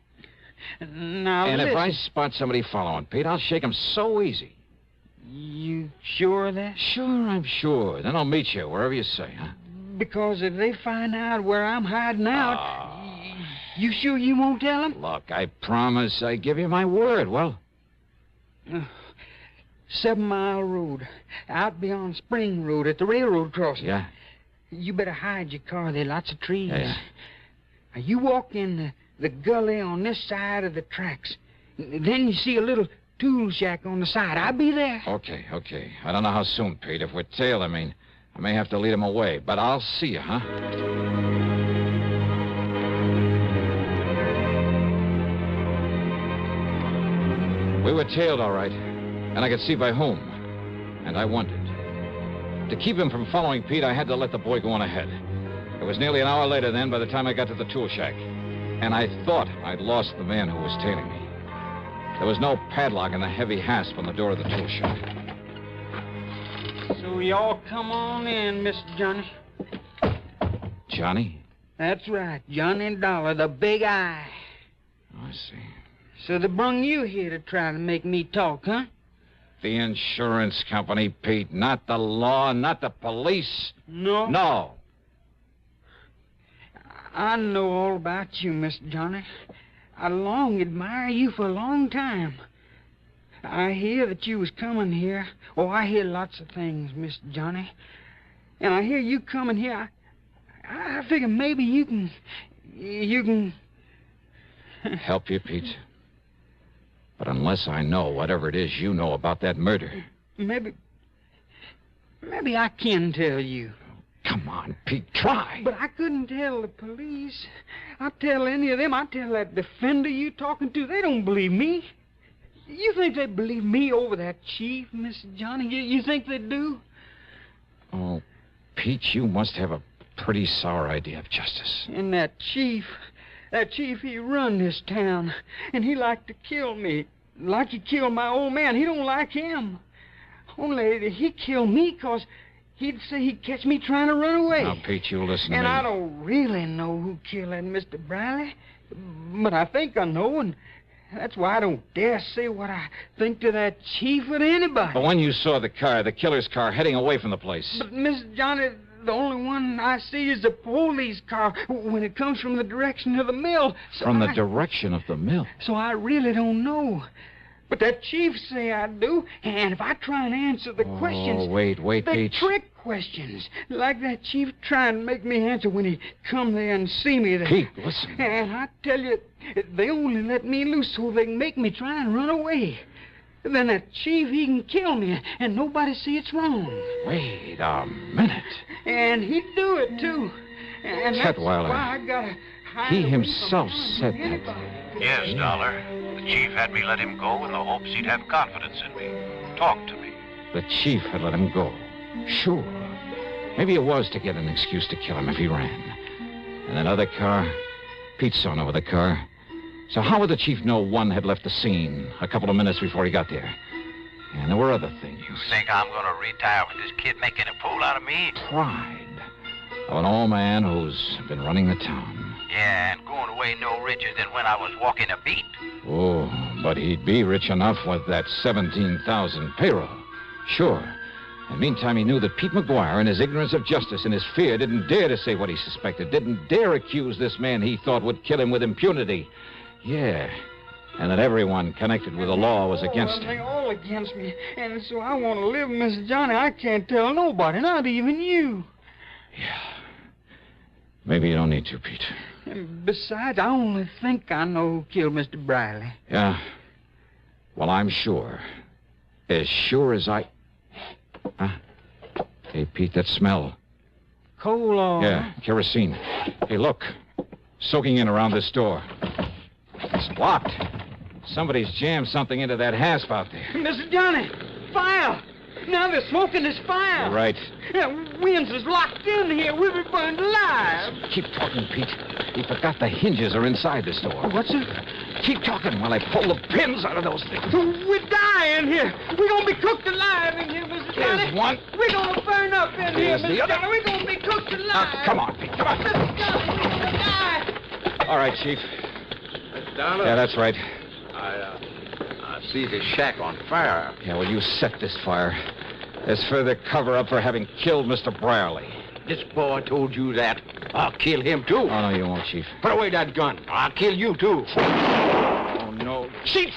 Now, and listen. if I spot somebody following, Pete, I'll shake them so easy. You sure of that? Sure, I'm sure. Then I'll meet you wherever you say, huh? Because if they find out where I'm hiding out, you sure you won't tell them? Look, I promise I give you my word. Well? 7 Mile Road, out beyond Spring Road at the railroad crossing. Yeah? You better hide your car. There are lots of trees. Yeah. Now, you walk in the gully on this side of the tracks. Then you see a little tool shack on the side. I'll be there. Okay. I don't know how soon, Pete. If we're tailed, I may have to lead him away. But I'll see you, huh? We were tailed, all right. And I could see by whom. And I wondered. To keep him from following Pete, I had to let the boy go on ahead. It was nearly an hour later then by the time I got to the tool shack. And I thought I'd lost the man who was tailing me. There was no padlock and a heavy hasp on the door of the tool shack. So y'all come on in, Mr. Johnny. Johnny? That's right, Johnny Dollar, the big eye. I see. So they brung you here to try to make me talk, huh? The insurance company, Pete, not the law, not the police. No? No. I know all about you, Mr. Johnny. I long admire you for a long time. I hear that you was coming here. Oh, I hear lots of things, Mr. Johnny. And I hear you coming here. I figure maybe you can... Help you, Pete? But unless I know whatever it is you know about that murder... Maybe I can tell you. Come on, Pete, try. But I couldn't tell the police. I'd tell any of them. I'd tell that defender you talking to. They don't believe me. You think they believe me over that chief, Mr. Johnny? You think they do? Oh, Pete, you must have a pretty sour idea of justice. And that chief, he run this town. And he liked to kill me. Like he killed my old man. He don't like him. Only he killed me because... he'd say he'd catch me trying to run away. Now, Pete, you listen to me. And I don't really know who killed that Mr. Brierly. But I think I know, and that's why I don't dare say what I think to that chief or to anybody. But when you saw the car, the killer's car, heading away from the place... But, Mr. Johnny, the only one I see is the police car when it comes from the direction of the mill. So from the direction of the mill? So I really don't know. But that chief say I do, and if I try and answer the questions... Oh, wait, they're Pete. trick questions, like that chief trying to make me answer when he come there and see me there. Pete, listen. And I tell you, they only let me loose so they can make me try and run away. Then that chief, he can kill me, and nobody see it's wrong. Wait a minute. And he'd do it, too. And that's Tetweiler. why I gotta hide He away himself from said anybody. that. Yes, Dollar. The chief had me let him go in the hopes he'd have confidence in me. Talk to me. The chief had let him go. Sure. Maybe it was to get an excuse to kill him if he ran. And that other car? Pete saw no other car. So how would the chief know one had left the scene a couple of minutes before he got there? And there were other things. You think I'm going to retire with this kid making a fool out of me? Pride of an old man who's been running the town. Yeah, and going away no richer than when I was walking a beat. Oh, but he'd be rich enough with that 17,000 payroll. Sure. And meantime, he knew that Pete McGuire, in his ignorance of justice and his fear, didn't dare to say what he suspected, didn't dare accuse this man he thought would kill him with impunity. Yeah. And that everyone connected with the law was against him. They're all against me. And so I want to live, Mr. Johnny. I can't tell nobody, not even you. Yeah. Maybe you don't need to, Pete. And besides, I only think I know who killed Mr. Briley. Yeah. Well, I'm sure. As sure as I... Huh? Hey, Pete, that smell. Coal oil. Yeah, kerosene. Hey, look. Soaking in around this door. It's locked. Somebody's jammed something into that hasp out there. Mr. Johnny, fire! Now they're smoking this fire. You're right. Winds is locked in here. We'll be burned alive. Keep talking, Pete. We forgot the hinges are inside this door. What's it? Keep talking while I pull the pins out of those things. We're dying here. We're going to be cooked alive in here, Mr. Johnny. Here's one. We're going to burn up in here, Here's the Mr. other. Johnny. We're going to be cooked alive. Come on, Pete. Come on. Mr. Johnny, we're going to die. All right, Chief. Mr. Dollar? Yeah, that's right. I see this shack on fire. Yeah, well, you set this fire. There's further cover-up for having killed Mr. Brierly. This boy told you that. I'll kill him, too. Oh, no, you won't, Chief. Put away that gun. I'll kill you, too. Oh, no. Chief!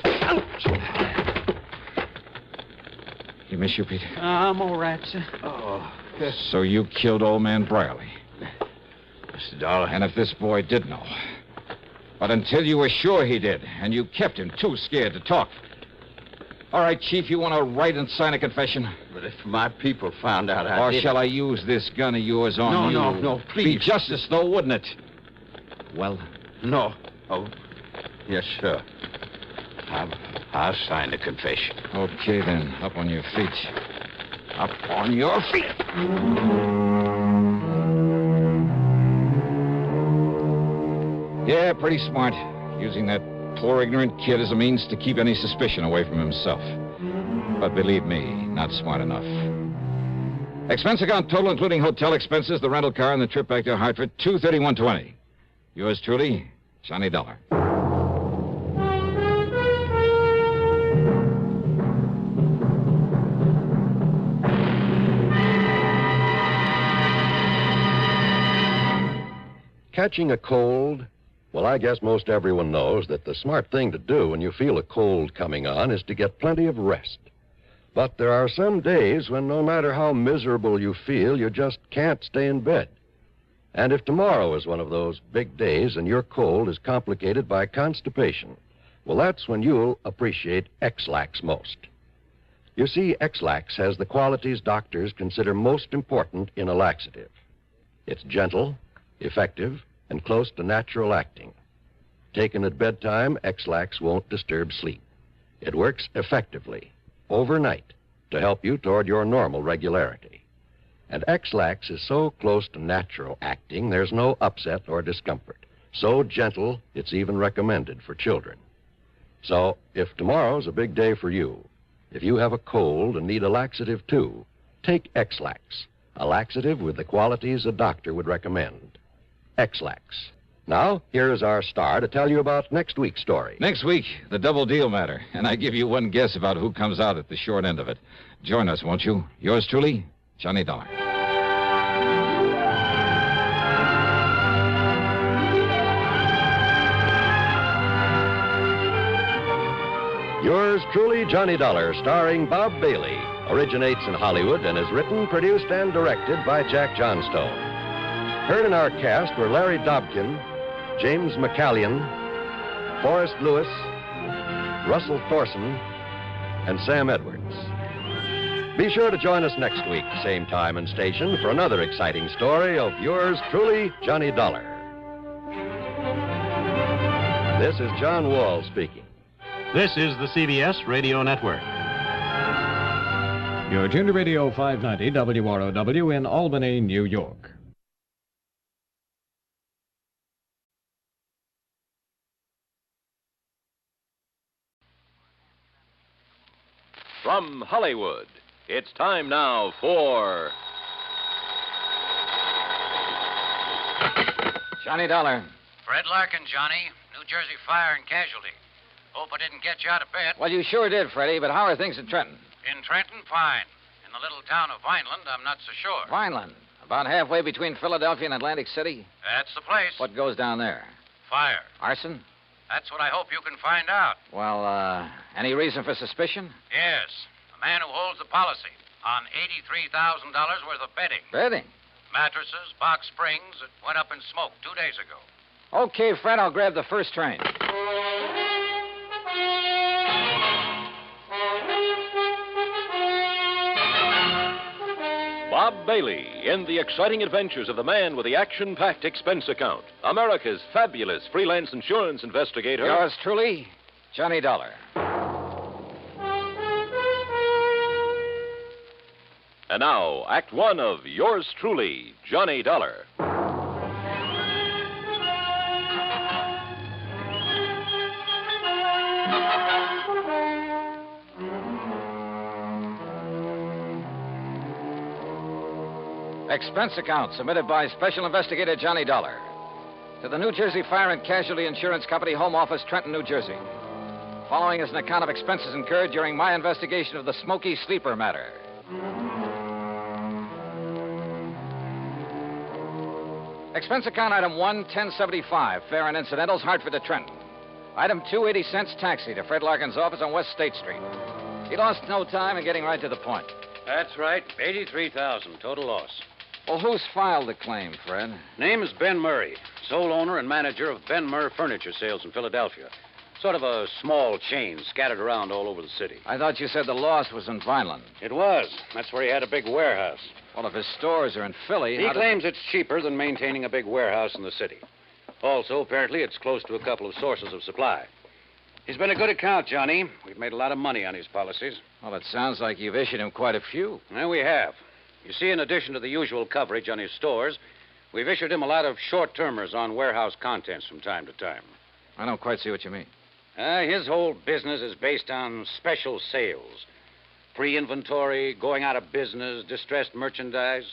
You miss you, Pete? I'm all right, sir. Oh. So you killed old man Brierly. Mr. Dollar. And if this boy did know. But until you were sure he did, and you kept him too scared to talk. All right, Chief, you want to write and sign a confession? But if my people found out I Or did... shall I use this gun of yours on you? No, please. Be justice, though, wouldn't it? Well? No. Oh, yes, sir. I'll sign the confession. Okay, then. Up on your feet. Up on your feet. Yeah, pretty smart. Using that poor, ignorant kid as a means to keep any suspicion away from himself. But believe me, not smart enough. Expense account total, including hotel expenses, the rental car, and the trip back to Hartford, $231.20. Yours truly, Johnny Dollar. Catching a cold? Well, I guess most everyone knows that the smart thing to do when you feel a cold coming on is to get plenty of rest. But there are some days when no matter how miserable you feel, you just can't stay in bed. And if tomorrow is one of those big days and your cold is complicated by constipation, well, that's when you'll appreciate X-Lax most. You see, X-Lax has the qualities doctors consider most important in a laxative. It's gentle, effective, and close to natural acting. Taken at bedtime, X-Lax won't disturb sleep. It works effectively, overnight, to help you toward your normal regularity. And X-Lax is so close to natural acting, there's no upset or discomfort. So gentle, it's even recommended for children. So, if tomorrow's a big day for you, if you have a cold and need a laxative too, take X-Lax, a laxative with the qualities a doctor would recommend. X-Lax. Now, here is our star to tell you about next week's story. Next week, the double deal matter. And I give you one guess about who comes out at the short end of it. Join us, won't you? Yours truly, Johnny Dollar. Yours truly, Johnny Dollar, starring Bob Bailey, originates in Hollywood and is written, produced, and directed by Jack Johnstone. Heard in our cast were Larry Dobkin, James McCallion, Forrest Lewis, Russell Thorson, and Sam Edwards. Be sure to join us next week, same time and station, for another exciting story of yours truly, Johnny Dollar. This is John Wall speaking. This is the CBS Radio Network. Your Junior Radio 590 WROW in Albany, New York. From Hollywood, it's time now for... Johnny Dollar. Fred Larkin, Johnny. New Jersey Fire and Casualty. Hope I didn't get you out of bed. Well, you sure did, Freddie, but how are things in Trenton? In Trenton, fine. In the little town of Vineland, I'm not so sure. Vineland? About halfway between Philadelphia and Atlantic City? That's the place. What goes down there? Fire. Arson? That's what I hope you can find out. Well, any reason for suspicion? Yes. The man who holds the policy on $83,000 worth of bedding. Bedding? Mattresses, box springs that went up in smoke 2 days ago. Okay, Fred, I'll grab the first train. Bob Bailey in the exciting adventures of the man with the action-packed expense account. America's fabulous freelance insurance investigator. Yours truly, Johnny Dollar. And now, Act One of yours truly, Johnny Dollar. Expense account submitted by Special Investigator Johnny Dollar to the New Jersey Fire and Casualty Insurance Company, Home Office, Trenton, New Jersey. Following is an account of expenses incurred during my investigation of the Smoky sleeper matter. Expense account item 1, 1075, fare and incidentals, Hartford to Trenton. Item 2, 80 cents, taxi to Fred Larkin's office on West State Street. He lost no time in getting right to the point. That's right. $83,000 total loss. Well, who's filed the claim, Fred? Name is Ben Murray, sole owner and manager of Ben Murr Furniture Sales in Philadelphia. Sort of a small chain scattered around all over the city. I thought you said the loss was in Vineland. It was. That's where he had a big warehouse. Well, if his stores are in Philly... He claims it's cheaper than maintaining a big warehouse in the city. Also, apparently, it's close to a couple of sources of supply. He's been a good account, Johnny. We've made a lot of money on his policies. Well, it sounds like you've issued him quite a few. Well, we have. You see, in addition to the usual coverage on his stores, we've issued him a lot of short-termers on warehouse contents from time to time. I don't quite see what you mean. His whole business is based on special sales. Free inventory, going out of business, distressed merchandise,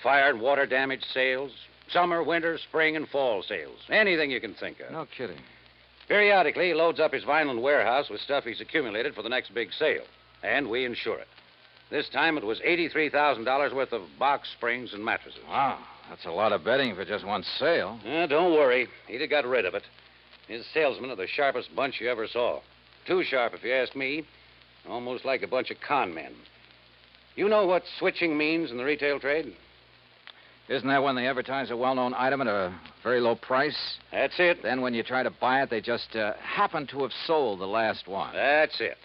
fire and water damage sales, summer, winter, spring, and fall sales. Anything you can think of. No kidding. Periodically, he loads up his Vineland warehouse with stuff he's accumulated for the next big sale, and we insure it. This time it was $83,000 worth of box springs and mattresses. Wow, that's a lot of bedding for just one sale. Don't worry. He'd have got rid of it. His salesmen are the sharpest bunch you ever saw. Too sharp, if you ask me. Almost like a bunch of con men. You know what switching means in the retail trade? Isn't that when they advertise a well-known item at a very low price? That's it. Then when you try to buy it, they just happen to have sold the last one. That's it.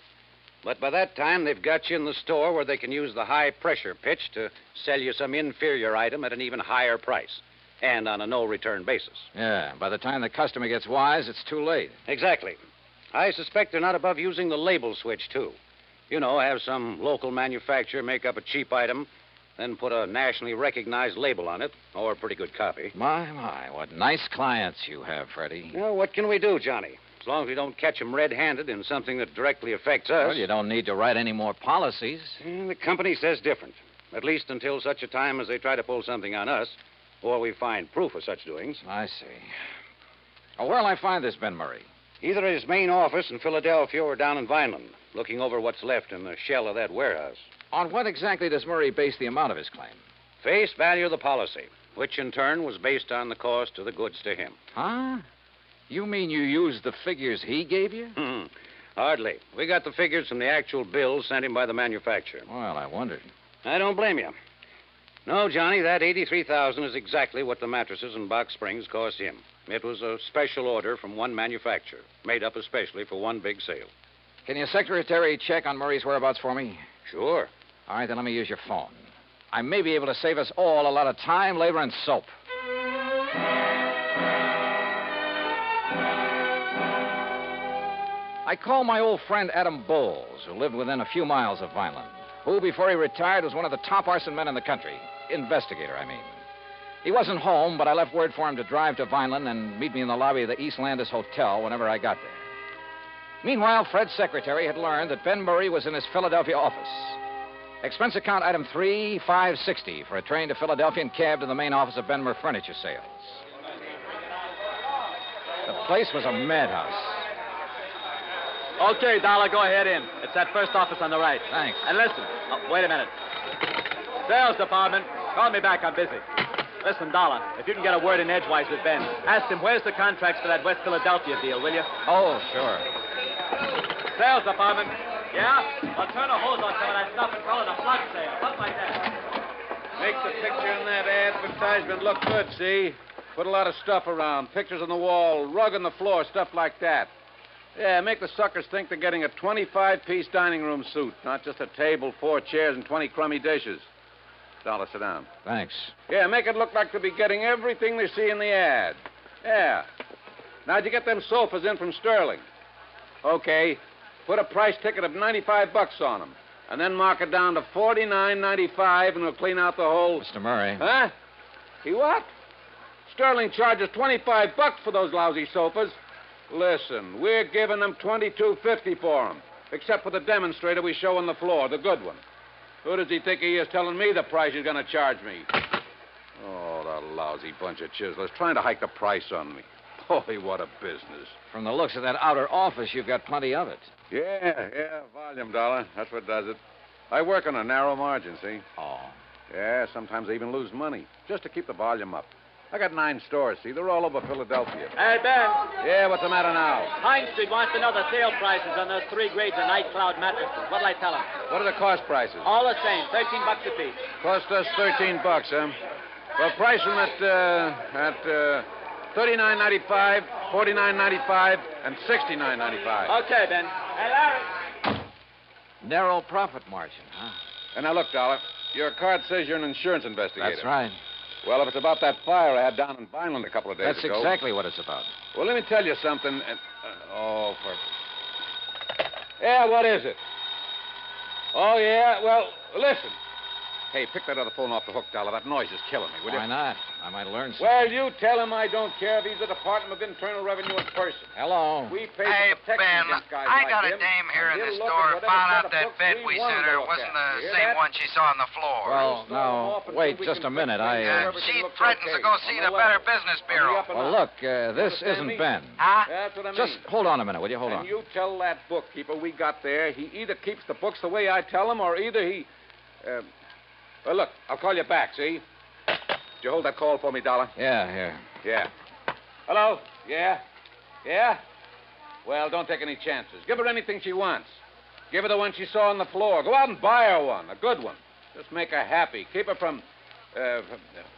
But by that time, they've got you in the store where they can use the high-pressure pitch to sell you some inferior item at an even higher price, and on a no-return basis. Yeah, by the time the customer gets wise, it's too late. Exactly. I suspect they're not above using the label switch, too. You know, have some local manufacturer make up a cheap item, then put a nationally recognized label on it, or a pretty good copy. My, what nice clients you have, Freddie. Well, what can we do, Johnny? As long as we don't catch them red-handed in something that directly affects us. Well, you don't need to write any more policies. The company says different, at least until such a time as they try to pull something on us, or we find proof of such doings. I see. Oh, where'll I find this Ben Murray? Either at his main office in Philadelphia or down in Vineland, looking over what's left in the shell of that warehouse. On what exactly does Murray base the amount of his claim? Face value of the policy, which in turn was based on the cost of the goods to him. Huh? You mean you used the figures he gave you? Hardly. We got the figures from the actual bills sent him by the manufacturer. Well, I wondered. I don't blame you. No, Johnny, that $83,000 is exactly what the mattresses and box springs cost him. It was a special order from one manufacturer, made up especially for one big sale. Can your secretary check on Murray's whereabouts for me? Sure. All right, then let me use your phone. I may be able to save us all a lot of time, labor, and soap. I called my old friend Adam Bowles, who lived within a few miles of Vineland. who, before he retired, was one of the top arson men in the country. Investigator, I mean. He wasn't home, but I left word for him to drive to Vineland and meet me in the lobby of the East Landis Hotel whenever I got there. Meanwhile, Fred's secretary had learned that Ben Murray was in his Philadelphia office. Expense account item 3560 for a train to Philadelphia and cab to the main office of Benmer Furniture Sales. The place was a madhouse. Okay, Dollar, go ahead in. It's that first office on the right. Thanks. And listen, wait a minute. Sales department, call me back, I'm busy. Listen, Dollar, if you can get a word in edgewise with Ben, ask him where's the contracts for that West Philadelphia deal, will you? Oh, sure. Sales department. Yeah? I'll turn a hose on some of that stuff and call it a flood sale. Something like that. Make the picture in that advertisement look good, see? Put a lot of stuff around. Pictures on the wall, rug on the floor, stuff like that. Yeah, make the suckers think they're getting a 25-piece dining room suite, not just a table, 4 chairs, and 20 crummy dishes. Dollar, sit down. Thanks. Yeah, make it look like they'll be getting everything they see in the ad. Yeah. Now, did you get them sofas in from Sterling? Okay. Put a price ticket of $95 on them. And then mark it down to $49.95, and we'll clean out the whole... Mr. Murray. Huh? He what? Sterling charges $25 for those lousy sofas. Listen, we're giving them $22.50 for them, except for the demonstrator we show on the floor, the good one. Who does he think he is telling me the price he's going to charge me? Oh, that lousy bunch of chiselers trying to hike the price on me. Boy, what a business. From the looks of that outer office, you've got plenty of it. Yeah, volume, Dollar. That's what does it. I work on a narrow margin, see? Oh. Yeah, sometimes I even lose money, just to keep the volume up. I got 9 stores, see? They're all over Philadelphia. Hey, Ben. Yeah, what's the matter now? Pine Street wants to know the sale prices on those 3 grades of Night Cloud mattresses. What'll I tell him? What are the cost prices? All the same, $13 a piece. Cost us $13, huh? Well, price them at $39.95, $49.95, and $69.95. Okay, Ben. Hey, Larry. Narrow profit margin, huh? And now, look, Dollar, your card says you're an insurance investigator. That's right. Well, if it's about that fire I had down in Vineland a couple of days That's ago... That's exactly what it's about. Well, let me tell you something. Yeah, what is it? Oh, yeah? Well, listen. Hey, pick that other phone off the hook, Dollar. That noise is killing me, will you? Why not? I might learn something. Well, you tell him I don't care if he's the Department of Internal Revenue in person. Hello. We pay Hey, for protection Ben, against guys I got like a him, dame here in and the he'll look store at found whatever out that books bed we want sent to her look wasn't at. the You hear same that? one she saw on the floor. Well, now, wait just a minute. She threatens to go see the Better Business Bureau. Well, look, this isn't Ben. Huh? That's what I mean. Just hold on a minute, will you? Hold on. And you tell that bookkeeper we got there, he either keeps the books the way I tell him, or either he... Well, look, I'll call you back, see? Did you hold that call for me, Dollar? Yeah, here. Yeah. Hello? Yeah? Yeah? Well, don't take any chances. Give her anything she wants. Give her the one she saw on the floor. Go out and buy her one, a good one. Just make her happy. Keep her from...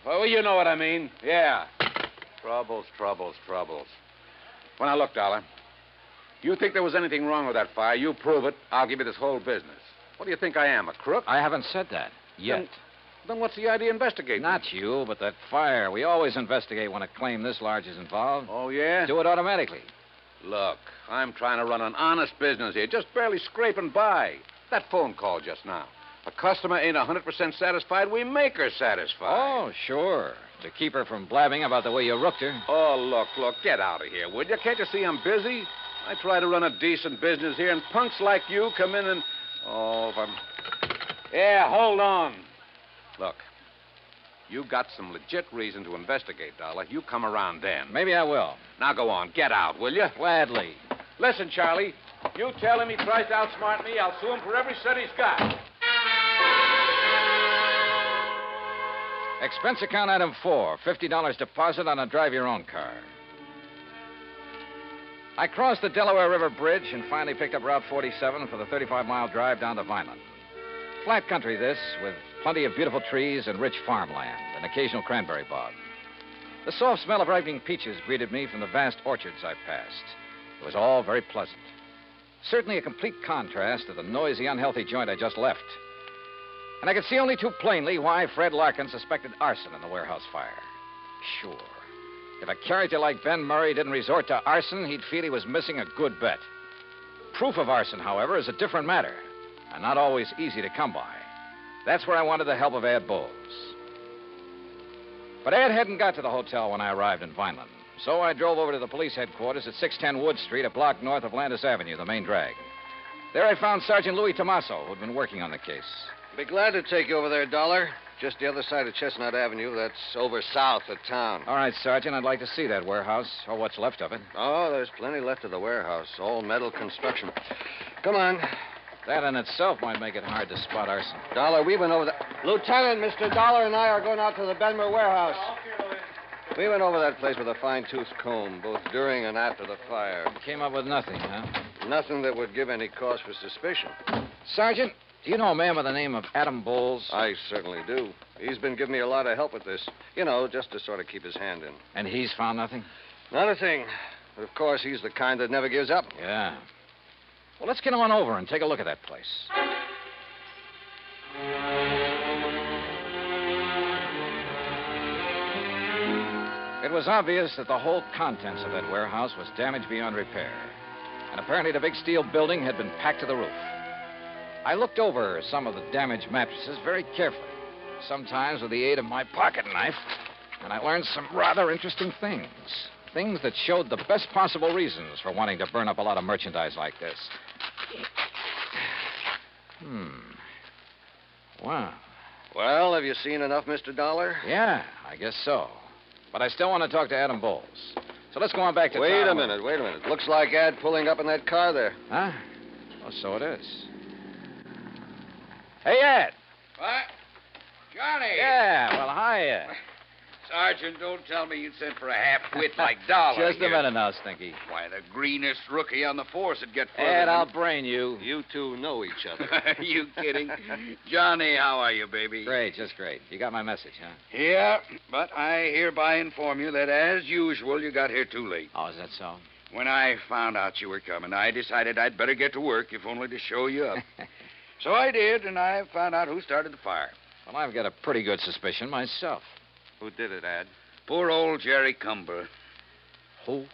well, you know what I mean. Yeah. Troubles. Well, now, look, Dollar. You think there was anything wrong with that fire, you prove it, I'll give you this whole business. What do you think I am, a crook? I haven't said that yet. Then what's the idea of investigating? Not you, but that fire. We always investigate when a claim this large is involved. Oh, yeah? Do it automatically. Look, I'm trying to run an honest business here, just barely scraping by. That phone call just now. A customer ain't 100% satisfied, we make her satisfied. Oh, sure. To keep her from blabbing about the way you rooked her. Oh, look, get out of here, would you? Can't you see I'm busy? I try to run a decent business here, and punks like you come in and... Oh, if I'm... Yeah, hold on. Look, you got some legit reason to investigate, Dollar. You come around then. Maybe I will. Now go on, get out, will you? Gladly. Listen, Charlie, you tell him he tries to outsmart me, I'll sue him for every cent he's got. Expense account item 4, $50 deposit on a drive-your-own car. I crossed the Delaware River Bridge and finally picked up Route 47 for the 35-mile drive down to Vineland. Flat country, this, with plenty of beautiful trees and rich farmland, and occasional cranberry bog. The soft smell of ripening peaches greeted me from the vast orchards I passed. It was all very pleasant. Certainly a complete contrast to the noisy, unhealthy joint I just left. And I could see only too plainly why Fred Larkin suspected arson in the warehouse fire. Sure. If a character like Ben Murray didn't resort to arson, he'd feel he was missing a good bet. Proof of arson, however, is a different matter. and not always easy to come by. That's where I wanted the help of Ed Bowles. But Ed hadn't got to the hotel when I arrived in Vineland, so I drove over to the police headquarters at 610 Wood Street, a block north of Landis Avenue, the main drag. There I found Sergeant Louie Tomaso, who'd been working on the case. Be glad to take you over there, Dollar. Just the other side of Chestnut Avenue. That's over south of town. All right, Sergeant, I'd like to see that warehouse, or what's left of it. Oh, there's plenty left of the warehouse. All metal construction. Come on. That in itself might make it hard to spot arson. Dollar, we went over the... Lieutenant, Mr. Dollar and I are going out to the Benmer warehouse. We went over that place with a fine-tooth comb, both during and after the fire. You came up with nothing, huh? Nothing that would give any cause for suspicion. Sergeant, do you know a man by the name of Adam Bowles? I certainly do. He's been giving me a lot of help with this. You know, just to sort of keep his hand in. And he's found nothing? Not a thing. But, of course, he's the kind that never gives up. Yeah. Well, let's get on over and take a look at that place. It was obvious that the whole contents of that warehouse was damaged beyond repair. And apparently the big steel building had been packed to the roof. I looked over some of the damaged mattresses very carefully, sometimes with the aid of my pocket knife, and I learned some rather interesting things. Things that showed the best possible reasons for wanting to burn up a lot of merchandise like this. Wow. Well, have you seen enough, Mr. Dollar? Yeah, I guess so. But I still want to talk to Adam Bowles. So let's go on back to Wait town. a minute. Looks like Ed pulling up in that car there. Huh? Oh, so it is. Hey, Ed. What? Johnny. Yeah, well, hi, Ed. Sergeant, don't tell me you'd sent for a half-wit like Dollar. Just a minute now, Stinky. Why, the greenest rookie on the force would get further. Ed, than... I'll brain you. You two know each other. You kidding? Johnny, how are you, baby? Great, just great. You got my message, huh? Yeah, but I hereby inform you that, as usual, you got here too late. Oh, is that so? When I found out you were coming, I decided I'd better get to work, if only to show you up. So I did, and I found out who started the fire. Well, I've got a pretty good suspicion myself. Who did it, Ed? Poor old Jerry Cumber. Who?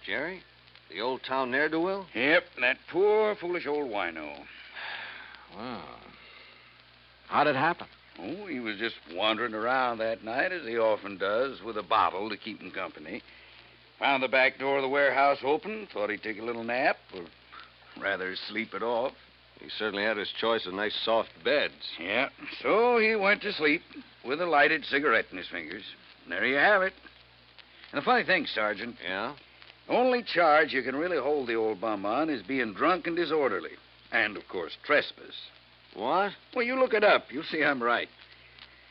Jerry? The old town ne'er-do-well? Yep, that poor, foolish old wino. Wow. How'd it happen? Oh, he was just wandering around that night, as he often does, with a bottle to keep him company. Found the back door of the warehouse open, thought he'd take a little nap, or rather sleep it off. He certainly had his choice of nice soft beds. Yeah, so he went to sleep with a lighted cigarette in his fingers. And there you have it. And the funny thing, Sergeant. Yeah? The only charge you can really hold the old bum on is being drunk and disorderly. And, of course, trespass. What? Well, you look it up. You'll see I'm right.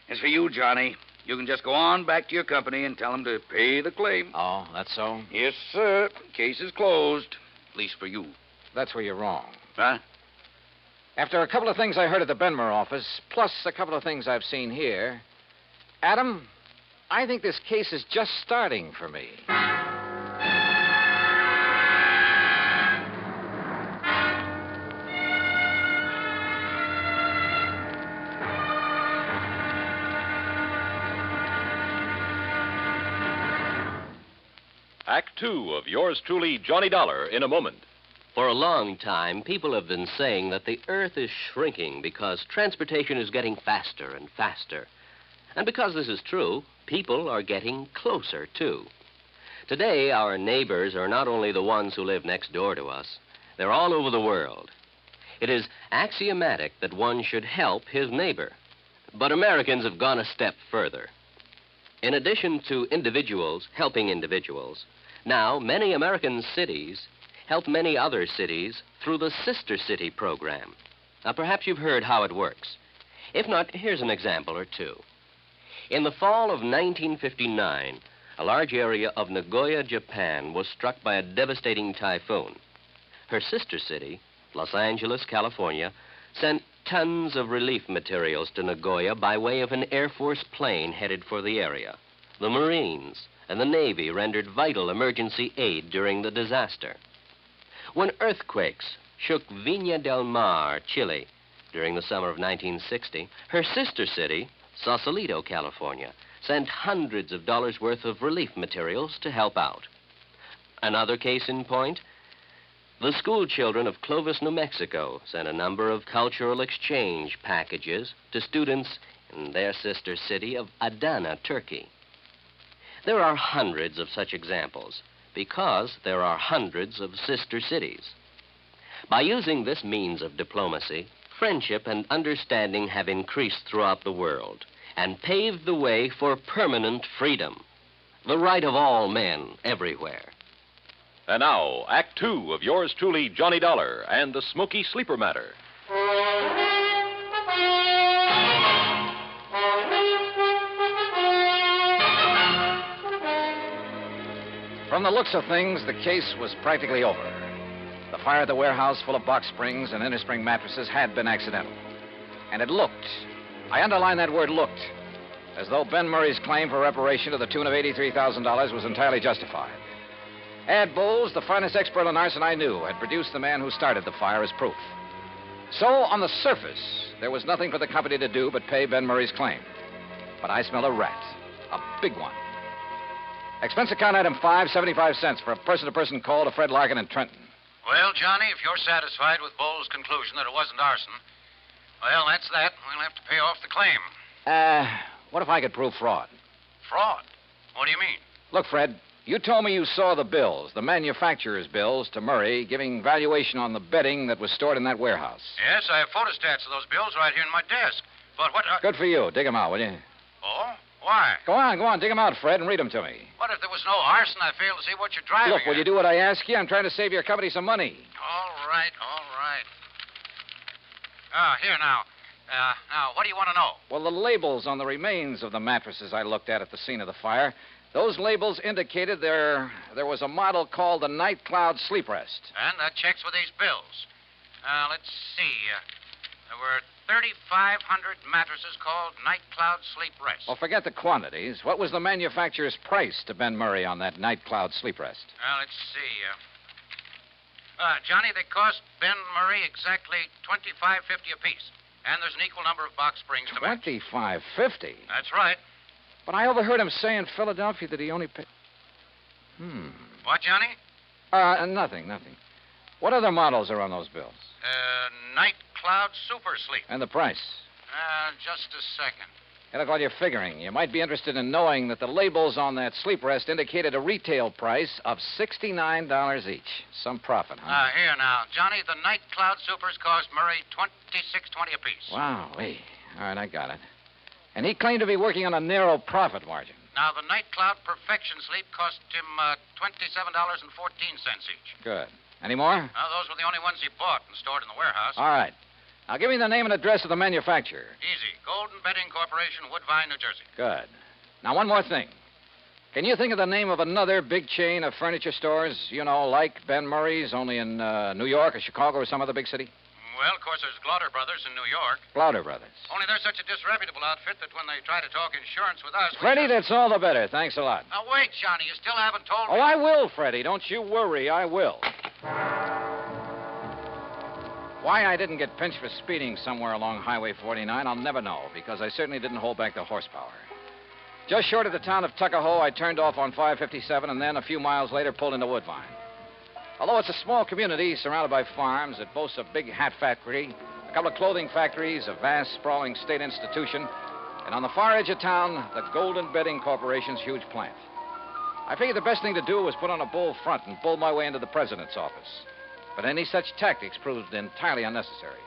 As for you, Johnny, you can just go on back to your company and tell them to pay the claim. Oh, that's so? Yes, sir. Case is closed. At least for you. That's where you're wrong. Huh? After a couple of things I heard at the Benmer office, plus a couple of things I've seen here, Adam, I think this case is just starting for me. Act 2 of yours truly, Johnny Dollar, in a moment. For a long time, people have been saying that the Earth is shrinking because transportation is getting faster and faster. And because this is true, people are getting closer, too. Today, our neighbors are not only the ones who live next door to us, they're all over the world. It is axiomatic that one should help his neighbor. But Americans have gone a step further. In addition to individuals helping individuals, now many American cities help many other cities through the Sister City program. Now, perhaps you've heard how it works. If not, here's an example or two. In the fall of 1959, a large area of Nagoya, Japan, was struck by a devastating typhoon. Her sister city, Los Angeles, California, sent tons of relief materials to Nagoya by way of an Air Force plane headed for the area. The Marines and the Navy rendered vital emergency aid during the disaster. When earthquakes shook Viña del Mar, Chile, during the summer of 1960, her sister city, Sausalito, California, sent hundreds of dollars worth of relief materials to help out. Another case in point, The school children of Clovis, New Mexico sent a number of cultural exchange packages to students in their sister city of Adana, Turkey. There are hundreds of such examples because there are hundreds of sister cities. By using this means of diplomacy, friendship and understanding have increased throughout the world and paved the way for permanent freedom, the right of all men everywhere. And now, Act Two of yours truly, Johnny Dollar, and the Smoky Sleeper Matter. From the looks of things, the case was practically over. The fire at the warehouse full of box springs and innerspring mattresses had been accidental. And it looked, I underline that word looked, as though Ben Murray's claim for reparation to the tune of $83,000 was entirely justified. Ad Bowles, the finest expert on arson I knew, had produced the man who started the fire as proof. So, on the surface, there was nothing for the company to do but pay Ben Murray's claim. But I smell a rat, a big one. Expense account item 5, 75 cents for a person-to-person call to Fred Larkin in Trenton. Well, Johnny, if you're satisfied with Bowles' conclusion that it wasn't arson, well, that's that. We'll have to pay off the claim. What if I could prove fraud? Fraud? What do you mean? Look, Fred, you told me you saw the bills, the manufacturer's bills, to Murray, giving valuation on the bedding that was stored in that warehouse. Yes, I have photostats of those bills right here in my desk. But what... Good for you. Dig them out, will you? Oh? Why? Go on. Dig them out, Fred, and read them to me. What if there was no arson? I fail to see what you're driving Look, will at. you do what I ask you? I'm trying to save your company some money. All right. Here now. Now, what do you want to know? Well, the labels on the remains of the mattresses I looked at the scene of the fire, those labels indicated there was a model called the Night Cloud Sleep Rest. And that checks with these bills. Let's see. There were 3,500 mattresses called Night Cloud Sleep Rest. Well, forget the quantities. What was the manufacturer's price to Ben Murray on that Night Cloud Sleep Rest? Let's see. Johnny, they cost Ben Murray exactly $25.50 apiece. And there's an equal number of box springs to match. $25.50? That's right. But I overheard him say in Philadelphia that he only paid... What, Johnny? Nothing. What other models are on those bills? Night Cloud Super Sleep. And the price? Just a second. Hey, look, while you're figuring, you might be interested in knowing that the labels on that sleep rest indicated a retail price of $69 each. Some profit, huh? Here now. Johnny, the Night Cloud Supers cost Murray $26.20 apiece. Wow, all right, I got it. And he claimed to be working on a narrow profit margin. Now, the Night Cloud Perfection Sleep cost him $27.14 each. Good. Any more? Those were the only ones he bought and stored in the warehouse. All right. Now, give me the name and address of the manufacturer. Easy. Golden Bedding Corporation, Woodbine, New Jersey. Good. Now, one more thing. Can you think of the name of another big chain of furniture stores, like Ben Murray's, only in New York or Chicago or some other big city? Well, of course, there's Glauder Brothers in New York. Glauder Brothers. Only they're such a disreputable outfit that when they try to talk insurance with us... Freddie, that's all the better. Thanks a lot. Now, wait, Johnny. You still haven't told me... Oh, I will, Freddie. Don't you worry. I will. Why I didn't get pinched for speeding somewhere along Highway 49, I'll never know, because I certainly didn't hold back the horsepower. Just short of the town of Tuckahoe, I turned off on 557 and then a few miles later pulled into Woodbine. Although it's a small community surrounded by farms, it boasts a big hat factory, a couple of clothing factories, a vast, sprawling state institution, and on the far edge of town, the Golden Bedding Corporation's huge plant. I figured the best thing to do was put on a bull front and bull my way into the president's office. But any such tactics proved entirely unnecessary.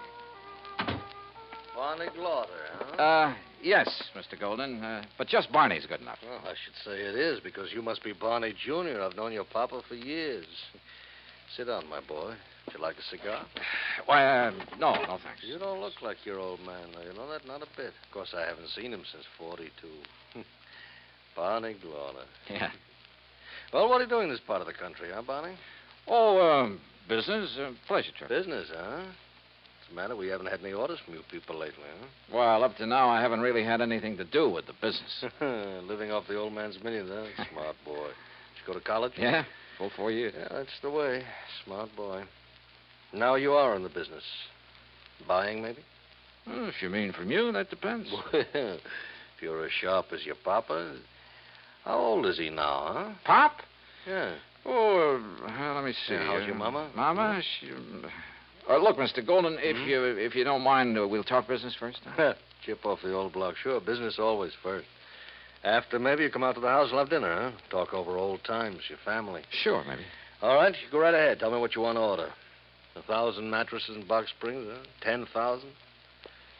Barney Glauder, huh? Yes, Mr. Golden. But just Barney's good enough. Well, I should say it is, because you must be Barney Jr. I've known your papa for years. Sit down, my boy. Would you like a cigar? Why, no, thanks. You don't look like your old man, though. You know that? Not a bit. Of course, I haven't seen him since 42. Barney Glauder. Yeah. Well, what are you doing in this part of the country, huh, Barney? Business. Pleasure trip. Business, huh? What's the matter? We haven't had any orders from you people lately, huh? Well, up to now, I haven't really had anything to do with the business. Living off the old man's millions, huh? Smart boy. Did you go to college? Yeah, full 4 years. Yeah, that's the way. Smart boy. Now you are in the business. Buying, maybe? Well, if you mean from you, that depends. Well, if you're as sharp as your papa. How old is he now, huh? Pop? Yeah. Oh, let me see. Yeah, how's your mama? Mama? She... look, Mr. Golden, if you don't mind, we'll talk business first. Chip off the old block. Sure, business always first. After, maybe you come out to the house and have dinner, huh? Talk over old times, your family. Sure, maybe. All right, you go right ahead. Tell me what you want to order. 1,000 mattresses in Box Springs, huh? 10,000?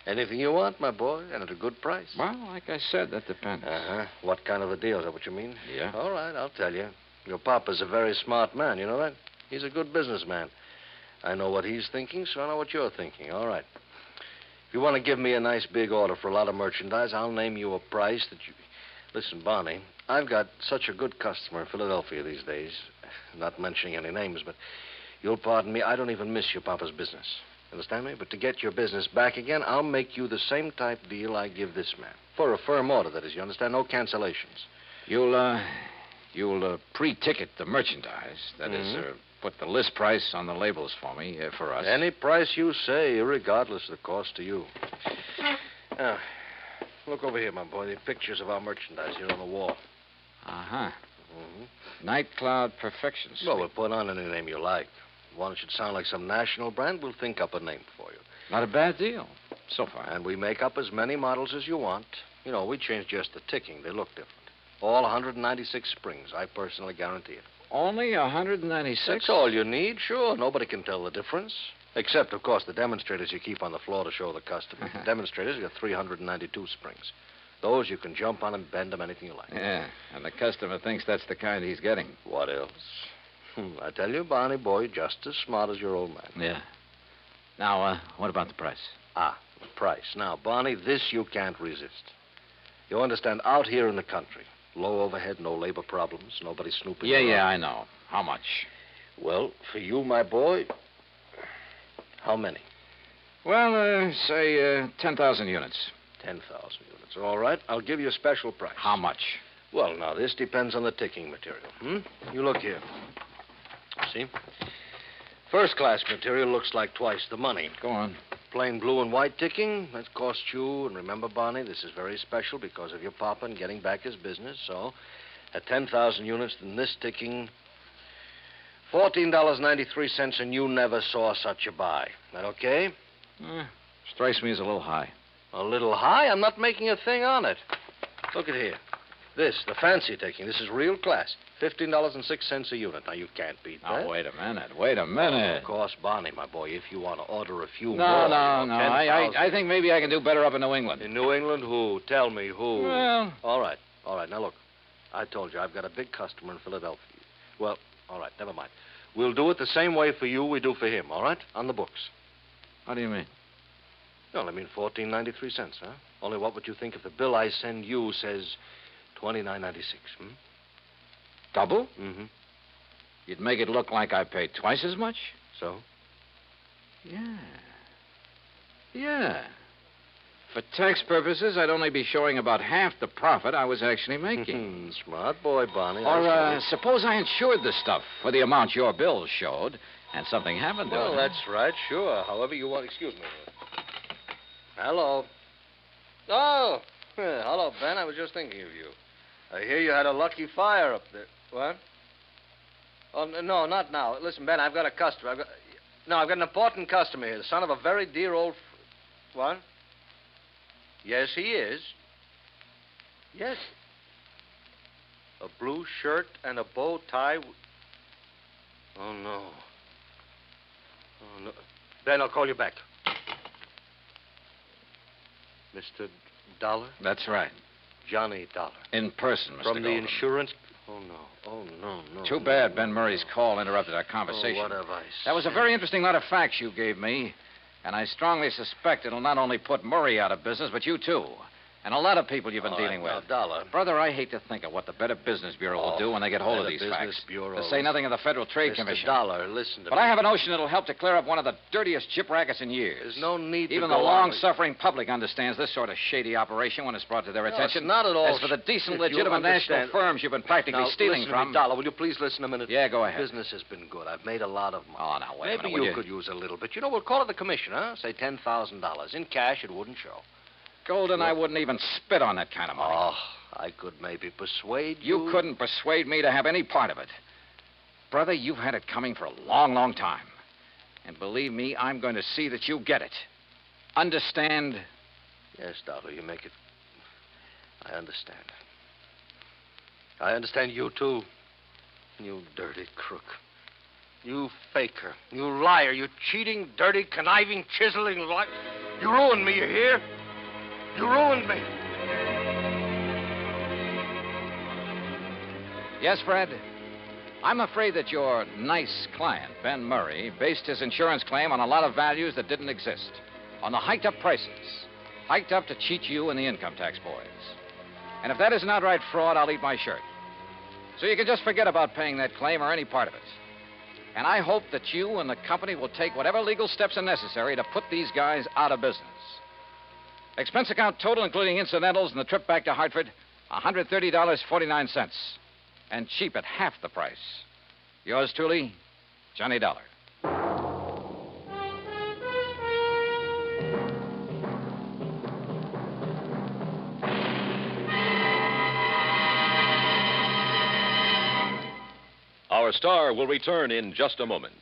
Anything you want, my boy, and at a good price. Well, like I said, that depends. Uh-huh. What kind of a deal? Is that what you mean? Yeah. All right, I'll tell you. Your papa's a very smart man, you know that? He's a good businessman. I know what he's thinking, so I know what you're thinking. All right. If you want to give me a nice big order for a lot of merchandise, I'll name you a price that you... Listen, Barney, I've got such a good customer in Philadelphia these days. Not mentioning any names, but you'll pardon me, I don't even miss your papa's business. Understand me? But to get your business back again, I'll make you the same type deal I give this man. For a firm order, that is, you understand? No cancellations. You'll pre-ticket the merchandise. That is, put the list price on the labels for me, for us. Any price you say, regardless of the cost to you. Now, look over here, my boy. The pictures of our merchandise here on the wall. Uh-huh. Night Cloud Perfection Suite. Well, we'll put on any name you like. One should sound like some national brand, we'll think up a name for you. Not a bad deal, so far. And we make up as many models as you want. You know, we change just the ticking. They look different. All 196 springs. I personally guarantee it. Only 196? That's all you need, sure. Nobody can tell the difference. Except, of course, the demonstrators you keep on the floor to show the customer. The demonstrators got 392 springs. Those you can jump on and bend them anything you like. Yeah, and the customer thinks that's the kind he's getting. What else? I tell you, Barney boy, just as smart as your old man. Yeah. Now, what about the price? The price. Now, Barney, this you can't resist. You understand, out here in the country, low overhead, no labor problems, nobody snooping around. Yeah, I know. How much? Well, for you, my boy, how many? Well, say 10,000 units. 10,000 units. All right, I'll give you a special price. How much? Well, now, this depends on the ticking material. You look here. See? First-class material looks like twice the money. Go on. Plain blue and white ticking, that costs you, and remember, Barney, this is very special because of your papa and getting back his business, so at 10,000 units, then this ticking, $14.93, and you never saw such a buy. That okay? Strikes me as a little high. A little high? I'm not making a thing on it. Look at here. This, the fancy ticking, this is real class. $15.06 a unit. Now, you can't beat that. Now, wait a minute. Of course, Barney, my boy, if you want to order a few more... No. I think maybe I can do better up in New England. In New England, who? Tell me who. Well... All right. Now, look. I told you, I've got a big customer in Philadelphia. Well, all right, never mind. We'll do it the same way for you we do for him, all right? On the books. How do you mean? Well, I mean $14.93, huh? Only what would you think if the bill I send you says $29.96, Double? Mm-hmm. You'd make it look like I paid twice as much? So? Yeah. For tax purposes, I'd only be showing about half the profit I was actually making. Smart boy, Barney. Or suppose I insured the stuff for the amount your bills showed, and something happened to it. Well, that's right, sure. However you want. Excuse me. Hello. Oh, hello, Ben. I was just thinking of you. I hear you had a lucky fire up there. What? Oh, no, not now. Listen, Ben, I've got a customer. I've got an important customer here, the son of a very dear old... What? Yes, he is. Yes. A blue shirt and a bow tie. Oh, no. Ben, I'll call you back. Mr. Dollar? That's right. Johnny Dollar. In person, Mr. From the Golden. insurance... Oh, no. Too bad Ben Murray's call interrupted our conversation. Oh, what have I That was a very interesting lot of facts you gave me, and I strongly suspect it'll not only put Murray out of business, but you too. And a lot of people you've been dealing with. Dollar. Brother, I hate to think of what the Better Business Bureau will do when they get hold of these facts. To say nothing of the Federal Trade Commission. Dollar, listen to me. But I have a notion it'll help to clear up one of the dirtiest chip rackets in years. There's no need Even to the go long-suffering public understands this sort of shady operation when it's brought to their attention. It's not at all. As for the decent, legitimate national firms you've been practically stealing listen from... To me, Dollar, will you please listen a minute? Yeah, go ahead. Business has been good. I've made a lot of money. Oh, now, wait a minute. Maybe you could use a little bit. You know, we'll call it the commission, huh? Say $10,000. In cash, it wouldn't show. Golden, I wouldn't even spit on that kind of money. Oh, I could maybe persuade you. You couldn't persuade me to have any part of it. Brother, you've had it coming for a long, long time. And believe me, I'm going to see that you get it. Understand? Yes, Dollar, you make it. I understand. I understand you, too. You dirty crook. You faker. You liar. You cheating, dirty, conniving, chiseling liar. You ruined me, you hear? You ruined me. Yes, Fred? I'm afraid that your nice client, Ben Murray, based his insurance claim on a lot of values that didn't exist. On the hiked-up prices. Hiked up to cheat you and the income tax boys. And if that isn't outright fraud, I'll eat my shirt. So you can just forget about paying that claim or any part of it. And I hope that you and the company will take whatever legal steps are necessary to put these guys out of business. Expense account total, including incidentals and the trip back to Hartford, $130.49. And cheap at half the price. Yours truly, Johnny Dollar. Our star will return in just a moment.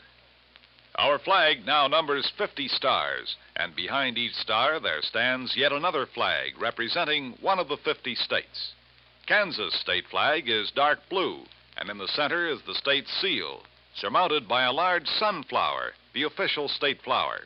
Our flag now numbers 50 stars, and behind each star there stands yet another flag representing one of the 50 states. Kansas' state flag is dark blue, and in the center is the state seal, surmounted by a large sunflower, the official state flower.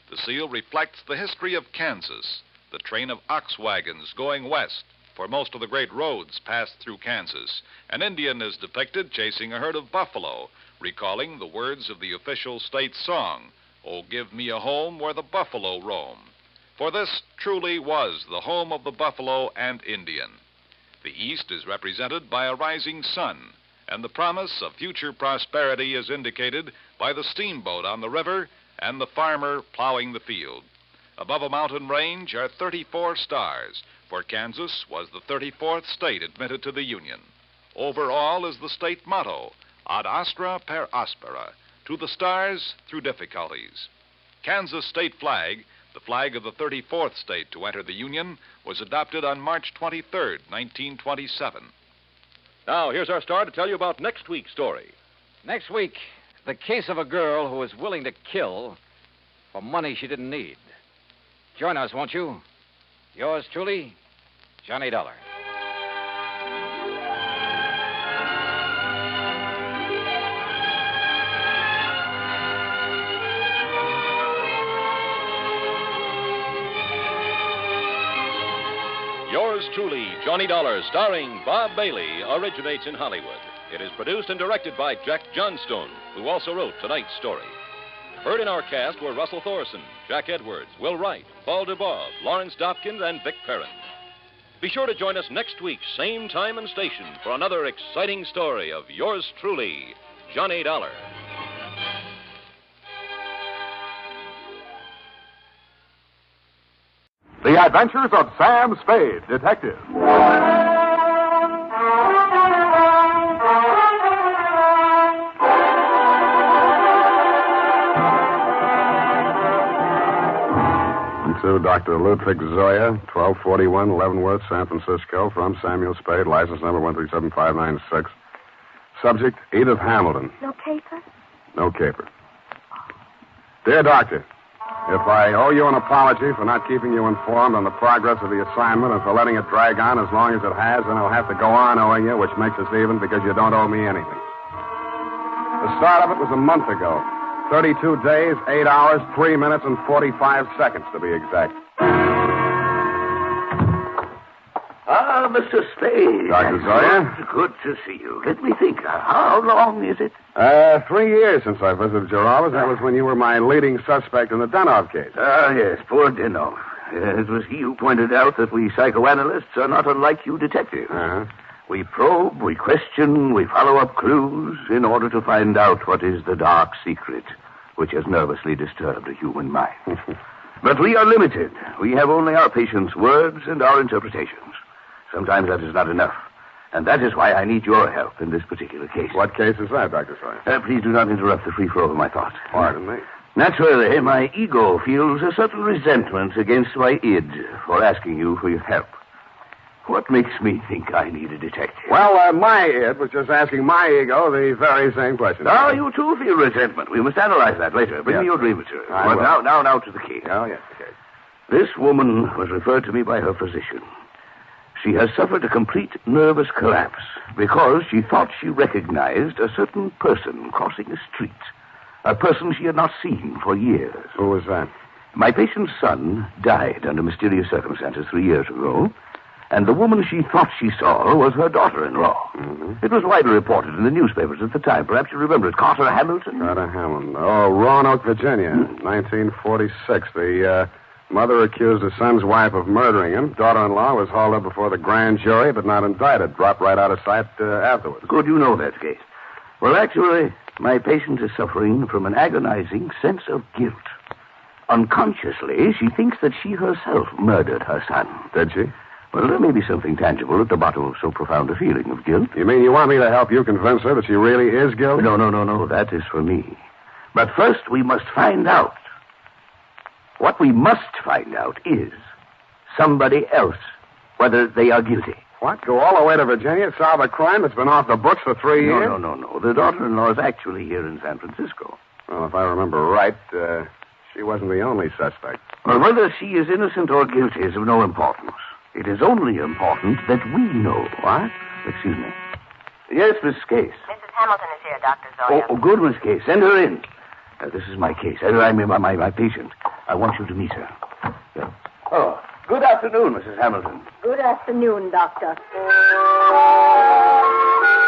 The seal reflects the history of Kansas, the train of ox wagons going west, for most of the great roads passed through Kansas. An Indian is depicted chasing a herd of buffalo, recalling the words of the official state song, "Oh, give me a home where the buffalo roam." For this truly was the home of the buffalo and Indian. The east is represented by a rising sun, and the promise of future prosperity is indicated by the steamboat on the river and the farmer plowing the field. Above a mountain range are 34 stars, for Kansas was the 34th state admitted to the Union. Over all is the state motto, Ad astra per aspera, to the stars through difficulties. Kansas state flag, the flag of the 34th state to enter the Union, was adopted on March 23rd, 1927. Now, here's our star to tell you about next week's story. Next week, the case of a girl who was willing to kill for money she didn't need. Join us, won't you? Yours truly, Johnny Dollar. Yours truly, Johnny Dollar, starring Bob Bailey, originates in Hollywood. It is produced and directed by Jack Johnstone, who also wrote tonight's story. Heard in our cast were Russell Thorson, Jack Edwards, Will Wright, Paul DeBob, Lawrence Dopkins, and Vic Perrin. Be sure to join us next week, same time and station, for another exciting story of yours truly, Johnny Dollar. The Adventures of Sam Spade, Detective. To Dr. Ludwig Zoya, 1241 Leavenworth, San Francisco, from Samuel Spade, license number 1375596. Subject, Edith Hamilton. No caper? No caper. Dear Doctor, if I owe you an apology for not keeping you informed on the progress of the assignment and for letting it drag on as long as it has, then I'll have to go on owing you, which makes us even because you don't owe me anything. The start of it was a month ago. 32 days, 8 hours, 3 minutes, and 45 seconds, to be exact. Ah, Mr. Spade. Dr. Zoya? Good to see you. Let me think. How long is it? 3 years since I visited your office. That was when you were my leading suspect in the Denhoff case. Ah, yes, poor Denhoff. It was he who pointed out that we psychoanalysts are not unlike you detectives. Uh-huh. We probe, we question, we follow up clues in order to find out what is the dark secret which has nervously disturbed the human mind. But we are limited. We have only our patients' words and our interpretations. Sometimes that is not enough. And that is why I need your help in this particular case. What case is that, Dr. Sawyer? Please do not interrupt the free flow of my thoughts. Pardon me. Naturally, my ego feels a certain resentment against my id for asking you for your help. What makes me think I need a detective? Well, my id was just asking my ego the very same question. Now, you too feel resentment. We must analyze that later. Bring me your dream material. But now to the case. Oh, yes, okay. This woman was referred to me by her physician. She has suffered a complete nervous collapse because she thought she recognized a certain person crossing a street. A person she had not seen for years. Who was that? My patient's son died under mysterious circumstances 3 years ago, and the woman she thought she saw was her daughter-in-law. Mm-hmm. It was widely reported in the newspapers at the time. Perhaps you remember it. Carter Hamilton? Carter Hamilton. Oh, Roanoke, Virginia, 1946. The mother accused her son's wife of murdering him. Daughter-in-law was hauled up before the grand jury, but not indicted. Dropped right out of sight afterwards. Good, you know that case. Well, actually, my patient is suffering from an agonizing sense of guilt. Unconsciously, she thinks that she herself murdered her son. Did she? Well, there may be something tangible at the bottom of so profound a feeling of guilt. You mean you want me to help you convince her that she really is guilty? No. That is for me. But first, we must find out. What we must find out is somebody else, whether they are guilty. What? Go all the way to Virginia, solve a crime that's been off the books for 3 years? No. The daughter-in-law is actually here in San Francisco. Well, if I remember right, she wasn't the only suspect. Well, whether she is innocent or guilty is of no importance. It is only important that we know. What? Excuse me. Yes, Miss Case. Mrs. Hamilton is here, Dr. Zoya. Oh, good, Miss Case. Send her in. This is my case. I mean, my patient. I want you to meet her. Oh, good afternoon, Mrs. Hamilton. Good afternoon, Doctor.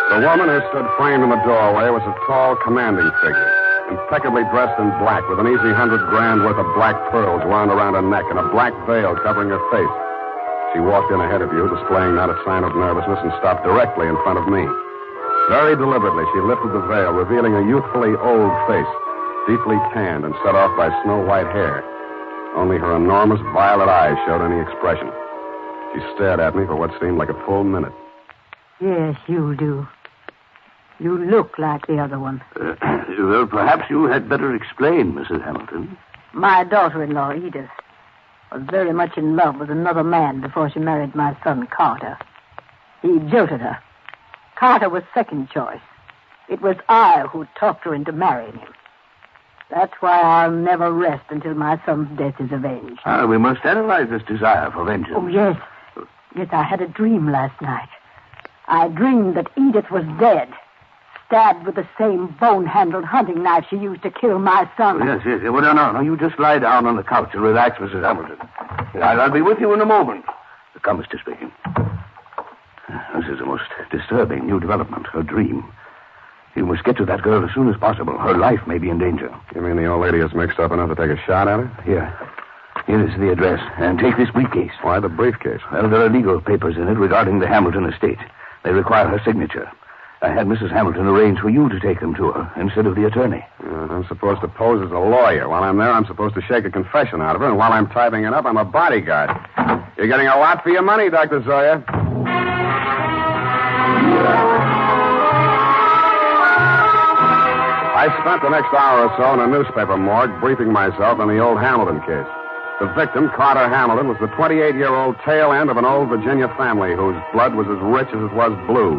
The woman who stood framed in the doorway was a tall, commanding figure, impeccably dressed in black, with an easy $100,000 worth of black pearls wound around her neck and a black veil covering her face. She walked in ahead of you, displaying not a sign of nervousness, and stopped directly in front of me. Very deliberately, she lifted the veil, revealing a youthfully old face, deeply tanned and set off by snow-white hair. Only her enormous violet eyes showed any expression. She stared at me for what seemed like a full minute. Yes, you do. You look like the other one. Well, perhaps you had better explain, Mrs. Hamilton. My daughter-in-law, Edith, was very much in love with another man before she married my son, Carter. He jilted her. Carter was second choice. It was I who talked her into marrying him. That's why I'll never rest until my son's death is avenged. We must analyze this desire for vengeance. Oh, yes. Yes, I had a dream last night. I dreamed that Edith was dead, stabbed with the same bone-handled hunting knife she used to kill my son. Yes. Well, no. You just lie down on the couch and relax, Mrs. Hamilton. I'll be with you in a moment. Come, Mr. Spade. This is a most disturbing new development, her dream. You must get to that girl as soon as possible. Her life may be in danger. You mean the old lady is mixed up enough to take a shot at her? Here is the address. And take this briefcase. Why the briefcase? Well, there are legal papers in it regarding the Hamilton estate. They require her signature. I had Mrs. Hamilton arrange for you to take them to her instead of the attorney. I'm supposed to pose as a lawyer. While I'm there, I'm supposed to shake a confession out of her. And while I'm typing it up, I'm a bodyguard. You're getting a lot for your money, Dr. Zoya. I spent the next hour or so in a newspaper morgue briefing myself on the old Hamilton case. The victim, Carter Hamilton, was the 28-year-old tail end of an old Virginia family whose blood was as rich as it was blue.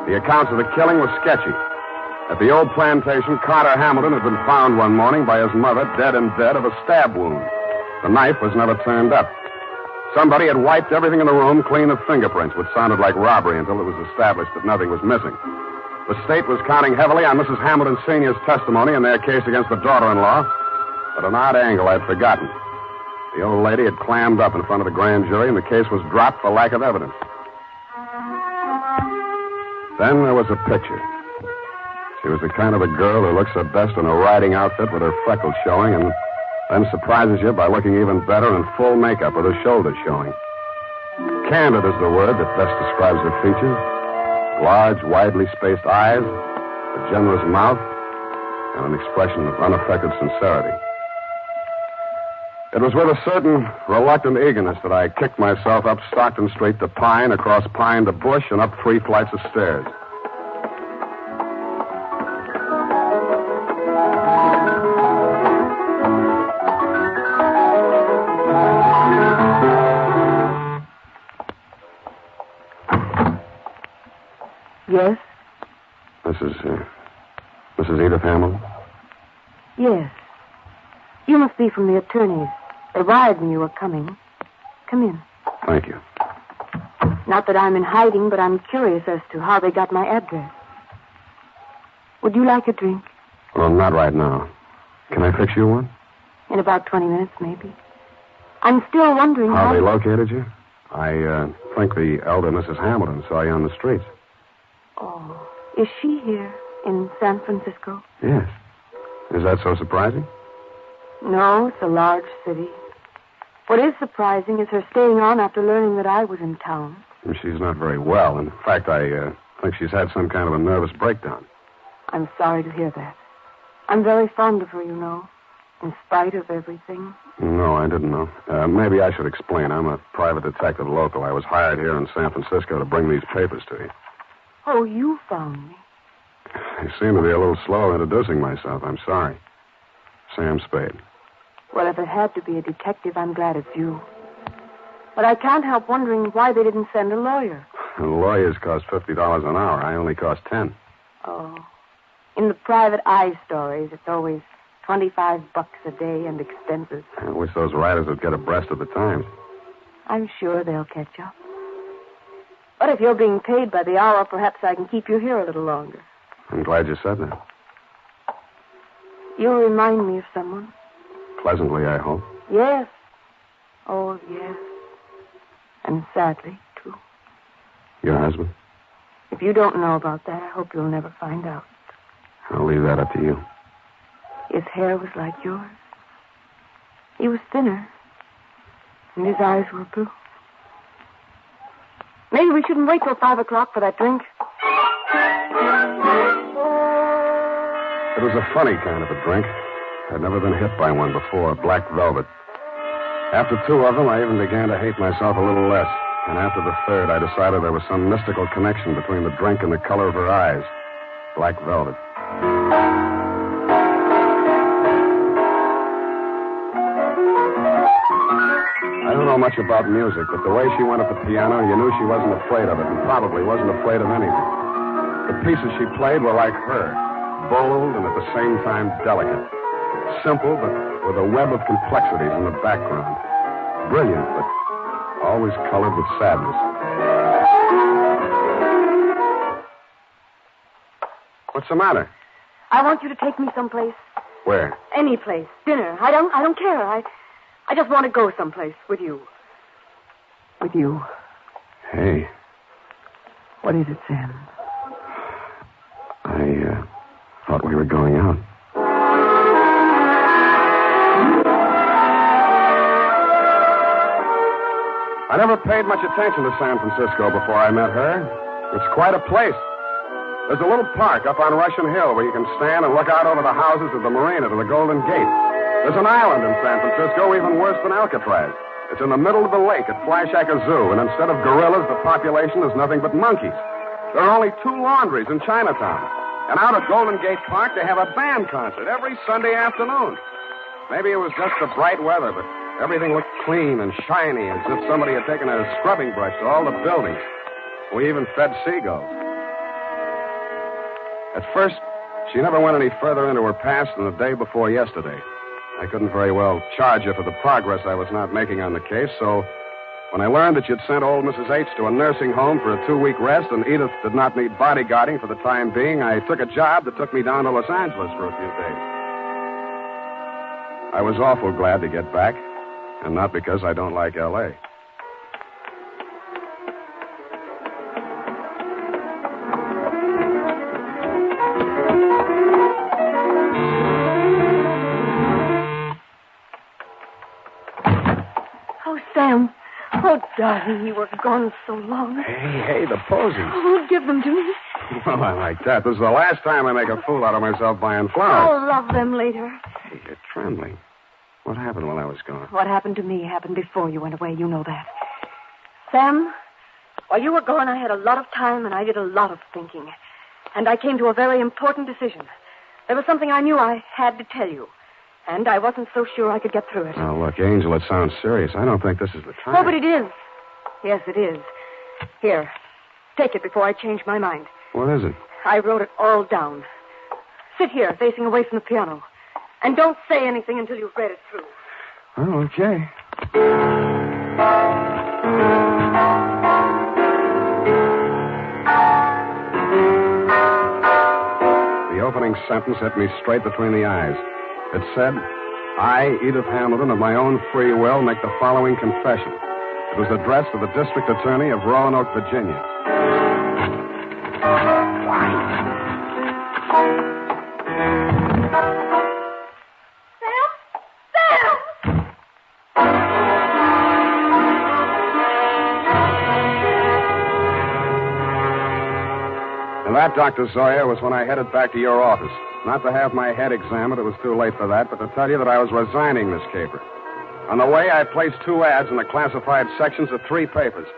The accounts of the killing were sketchy. At the old plantation, Carter Hamilton had been found one morning by his mother, dead in bed of a stab wound. The knife was never turned up. Somebody had wiped everything in the room clean of fingerprints, which sounded like robbery until it was established that nothing was missing. The state was counting heavily on Mrs. Hamilton Sr.'s testimony in their case against the daughter-in-law, at an odd angle I'd forgotten. The old lady had clammed up in front of the grand jury, and the case was dropped for lack of evidence. Then there was a picture. She was the kind of a girl who looks her best in a riding outfit with her freckles showing, and then surprises you by looking even better in full makeup with her shoulders showing. Candid is the word that best describes her features. Large, widely spaced eyes, a generous mouth, and an expression of unaffected sincerity. It was with a certain reluctant eagerness that I kicked myself up Stockton Street to Pine, across Pine to Bush, and up 3 flights of stairs. Yes? Mrs. Edith Hamilton? Yes. You must be from the attorneys. They wired me you were coming. Come in. Thank you. Not that I'm in hiding, but I'm curious as to how they got my address. Would you like a drink? Well, not right now. Can I fix you one? In about 20 minutes, maybe. I'm still wondering how they located you? I think the elder Mrs. Hamilton saw you on the streets. Oh, is she here in San Francisco? Yes. Is that so surprising? No, it's a large city. What is surprising is her staying on after learning that I was in town. She's not very well. In fact, I think she's had some kind of a nervous breakdown. I'm sorry to hear that. I'm very fond of her, you know, in spite of everything. No, I didn't know. Maybe I should explain. I'm a private detective local. I was hired here in San Francisco to bring these papers to you. Oh, you found me. I seem to be a little slow introducing myself. I'm sorry. Sam Spade. Well, if it had to be a detective, I'm glad it's you. But I can't help wondering why they didn't send a lawyer. Lawyers cost $50 an hour. I only cost 10. Oh. In the private eye stories, it's always $25 a day and expenses. I wish those writers would get abreast of the times. I'm sure they'll catch up. But if you're being paid by the hour, perhaps I can keep you here a little longer. I'm glad you said that. You remind me of someone. Pleasantly, I hope. Yes. Oh, yes. And sadly, too. Your husband? If you don't know about that, I hope you'll never find out. I'll leave that up to you. His hair was like yours. He was thinner. And his eyes were blue. Maybe we shouldn't wait till 5 o'clock for that drink. It was a funny kind of a drink. I'd never been hit by one before, black velvet. After 2 of them, I even began to hate myself a little less. And after the third, I decided there was some mystical connection between the drink and the color of her eyes. Black velvet. I don't know much about music, but the way she went at the piano, you knew she wasn't afraid of it, and probably wasn't afraid of anything. The pieces she played were like her, bold and at the same time delicate. Simple, but with a web of complexities in the background. Brilliant, but always colored with sadness. What's the matter? I want you to take me someplace. Where? Any place. Dinner. I don't care. I just want to go someplace with you. With you. Hey. What is it, Sam? I thought we were going out. I never paid much attention to San Francisco before I met her. It's quite a place. There's a little park up on Russian Hill where you can stand and look out over the houses of the marina to the Golden Gate. There's an island in San Francisco even worse than Alcatraz. It's in the middle of the lake at Flashacre Zoo, and instead of gorillas, the population is nothing but monkeys. There are only 2 laundries in Chinatown. And out at Golden Gate Park, they have a band concert every Sunday afternoon. Maybe it was just the bright weather, but everything looked clean and shiny, as if somebody had taken a scrubbing brush to all the buildings. We even fed seagulls. At first, she never went any further into her past than the day before yesterday. I couldn't very well charge her for the progress I was not making on the case, so when I learned that you'd sent old Mrs. H to a nursing home for a 2-week rest and Edith did not need bodyguarding for the time being, I took a job that took me down to Los Angeles for a few days. I was awful glad to get back, and not because I don't like L.A. Sam. Oh, darling, you were gone so long. Hey, the posies. Oh, give them to me. Well, I like that. This is the last time I make a fool out of myself buying flowers. I'll love them later. Hey, you're trembling. What happened while I was gone? What happened to me happened before you went away. You know that. Sam, while you were gone, I had a lot of time and I did a lot of thinking. And I came to a very important decision. There was something I knew I had to tell you. And I wasn't so sure I could get through it. Oh, look, Angel, it sounds serious. I don't think this is the time. Oh, but it is. Yes, it is. Here, take it before I change my mind. What is it? I wrote it all down. Sit here, facing away from the piano. And don't say anything until you've read it through. Oh, okay. The opening sentence hit me straight between the eyes. It said, I, Edith Hamilton, of my own free will, make the following confession. It was addressed to the District Attorney of Roanoke, Virginia. And that, Dr. Zoya, was when I headed back to your office. Not to have my head examined, it was too late for that, but to tell you that I was resigning, Miss Caper. On the way, I placed 2 ads in the classified sections of 3 papers.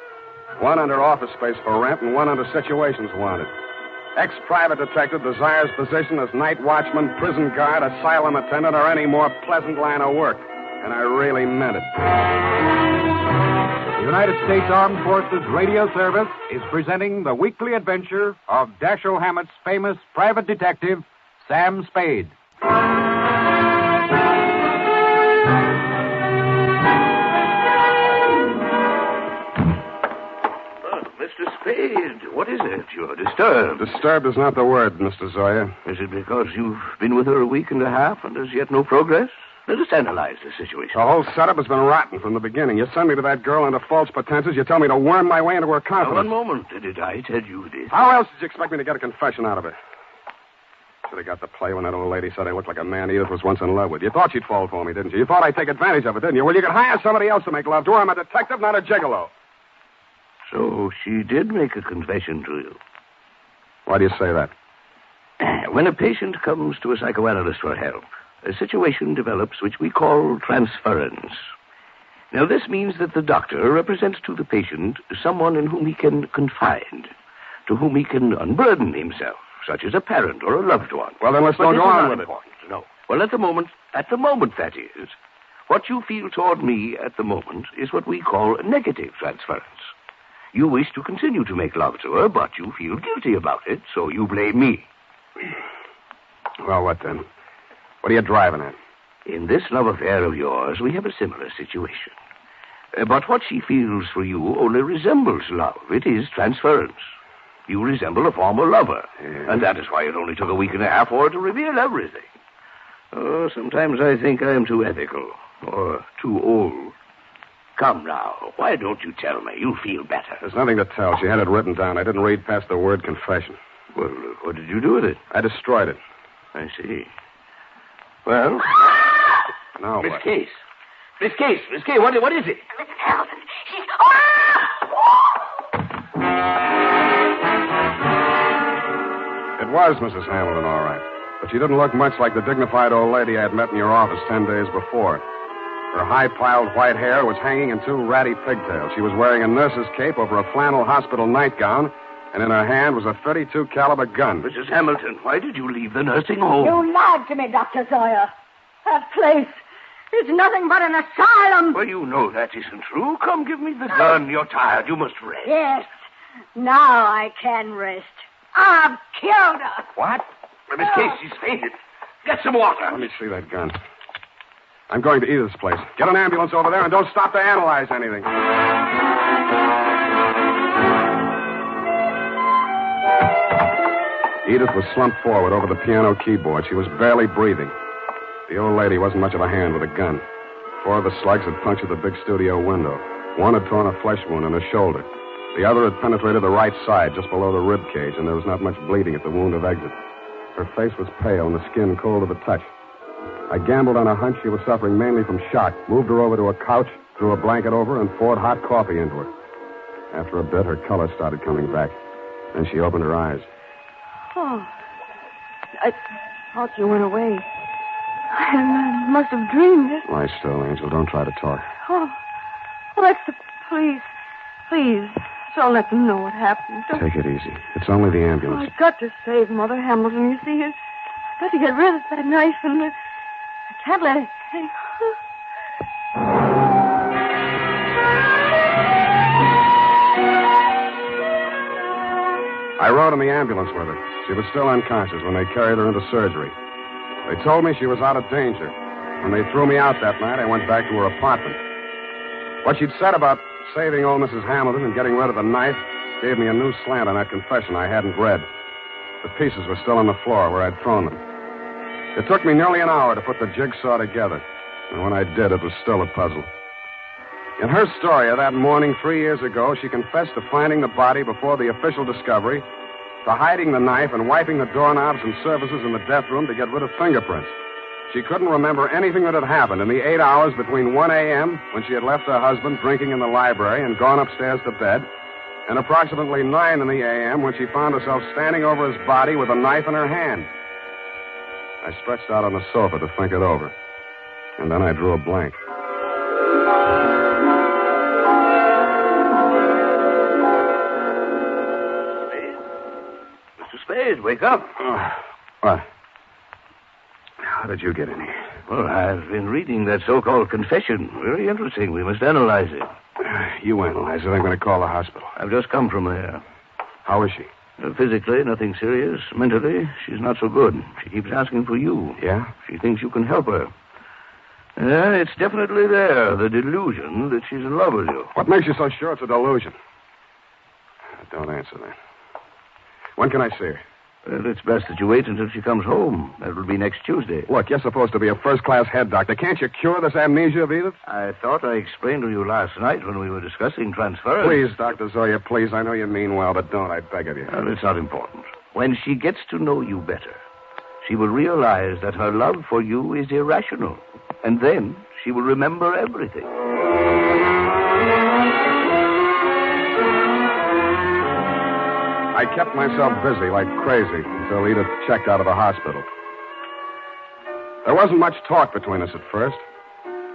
One under office space for rent and one under situations wanted. Ex-private detective desires position as night watchman, prison guard, asylum attendant, or any more pleasant line of work. And I really meant it. The United States Armed Forces Radio Service is presenting the weekly adventure of Dashiell Hammett's famous private detective, Sam Spade. Mr. Spade, what is it? You're disturbed. Disturbed is not the word, Mr. Zoya. Is it because you've been with her a week and a half and there's yet no progress? Let us analyze the situation. The whole setup has been rotten from the beginning. You send me to that girl under false pretenses. You tell me to worm my way into her confidence. Now, one moment. Did I tell you this? How else did you expect me to get a confession out of her? Should have got the play when that old lady said I looked like a man Edith was once in love with. You thought she'd fall for me, didn't you? You thought I'd take advantage of it, didn't you? Well, you could hire somebody else to make love to her. I'm a detective, not a gigolo. So she did make a confession to you. Why do you say that? When a patient comes to a psychoanalyst for help, a situation develops which we call transference. Now, this means that the doctor represents to the patient someone in whom he can confide, to whom he can unburden himself, such as a parent or a loved one. Well, then let's don't go on with it. No. Well, at the moment, that is, what you feel toward me at the moment is what we call negative transference. You wish to continue to make love to her, but you feel guilty about it, so you blame me. Well, what then? What are you driving at? In this love affair of yours, we have a similar situation. But what she feels for you only resembles love. It is transference. You resemble a former lover. Yeah. And that is why it only took a week and a half for her to reveal everything. Oh, sometimes I think I am too ethical. Or too old. Come now, why don't you tell me? You'll feel better. There's nothing to tell. She had it written down. I didn't read past the word confession. Well, what did you do with it? I destroyed it. I see. Well, now Miss what? Case. Miss Case, what is it? Mrs. Hamilton, she's... It was Mrs. Hamilton, all right. But she didn't look much like the dignified old lady I had met in your office 10 days before. Her high-piled white hair was hanging in 2 ratty pigtails. She was wearing a nurse's cape over a flannel hospital nightgown, and in her hand was a .32 caliber gun. Mrs. Hamilton, why did you leave the nursing home? You lied to me, Dr. Zoya. That place is nothing but an asylum. Well, you know that isn't true. Come, give me the gun. You're tired. You must rest. Yes. Now I can rest. I've killed her. What? Miss Case, she's fainted. Get some water. Let me see that gun. I'm going to Edith's place. Get an ambulance over there and don't stop to analyze anything. Edith was slumped forward over the piano keyboard. She was barely breathing. The old lady wasn't much of a hand with a gun. 4 of the slugs had punctured the big studio window. 1 had torn a flesh wound in her shoulder. The other had penetrated the right side, just below the rib cage, and there was not much bleeding at the wound of exit. Her face was pale and the skin cold to the touch. I gambled on a hunch she was suffering mainly from shock, moved her over to a couch, threw a blanket over her, and poured hot coffee into her. After a bit, her color started coming back. Then she opened her eyes. Oh, I thought you went away. I must have dreamed it. Lie still, Angel. Don't try to talk. Oh, well, that's the... Please, don't let them know what happened. Don't... Take it easy. It's only the ambulance. I've got to save Mother Hamilton. You see, I've got to get rid of that knife, and I can't let it hang. I rode in the ambulance with her. She was still unconscious when they carried her into surgery. They told me she was out of danger. When they threw me out that night, I went back to her apartment. What she'd said about saving old Mrs. Hamilton and getting rid of the knife gave me a new slant on that confession I hadn't read. The pieces were still on the floor where I'd thrown them. It took me nearly an hour to put the jigsaw together, and when I did, it was still a puzzle. In her story of that morning 3 years ago, she confessed to finding the body before the official discovery, to hiding the knife and wiping the doorknobs and surfaces in the death room to get rid of fingerprints. She couldn't remember anything that had happened in the 8 hours between 1 a.m., when she had left her husband drinking in the library and gone upstairs to bed, and approximately 9 in the a.m., when she found herself standing over his body with a knife in her hand. I stretched out on the sofa to think it over, and then I drew a blank. Spade, wake up. What? How did you get in here? Well, I've been reading that so-called confession. Very interesting. We must analyze it. You analyze it. I'm going to call the hospital. I've just come from there. How is she? Physically, nothing serious. Mentally, she's not so good. She keeps asking for you. Yeah? She thinks you can help her. Yeah, it's definitely there, the delusion that she's in love with you. What makes you so sure it's a delusion? Don't answer that. When can I see her? Well, it's best that you wait until she comes home. That will be next Tuesday. Look, you're supposed to be a first-class head doctor. Can't you cure this amnesia of Edith? I thought I explained to you last night when we were discussing transference. Please, Dr. Zoya, please. I know you mean well, but don't. I beg of you. Well, it's not important. When she gets to know you better, she will realize that her love for you is irrational. And then she will remember everything. I kept myself busy like crazy until Edith checked out of the hospital. There wasn't much talk between us at first.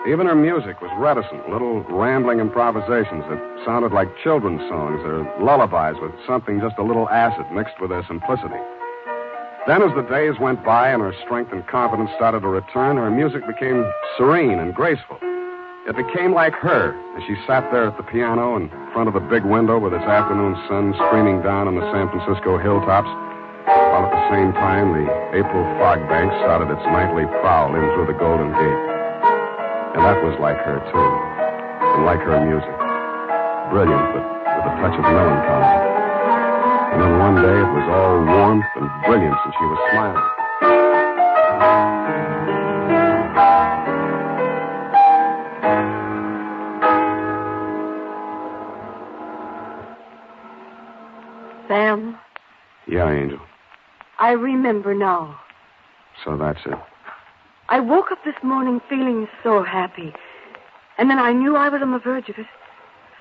Even her music was reticent, little rambling improvisations that sounded like children's songs or lullabies with something just a little acid mixed with their simplicity. Then as the days went by and her strength and confidence started to return, her music became serene and graceful. It became like her as she sat there at the piano in front of the big window with its afternoon sun streaming down on the San Francisco hilltops, while at the same time the April fog bank started its nightly prowl in through the Golden Gate. And that was like her, too, and like her music. Brilliant, but with a touch of melancholy. And then one day it was all warmth and brilliance, and she was smiling. Sam? Yeah, Angel. I remember now. So that's it. I woke up this morning feeling so happy. And then I knew I was on the verge of it.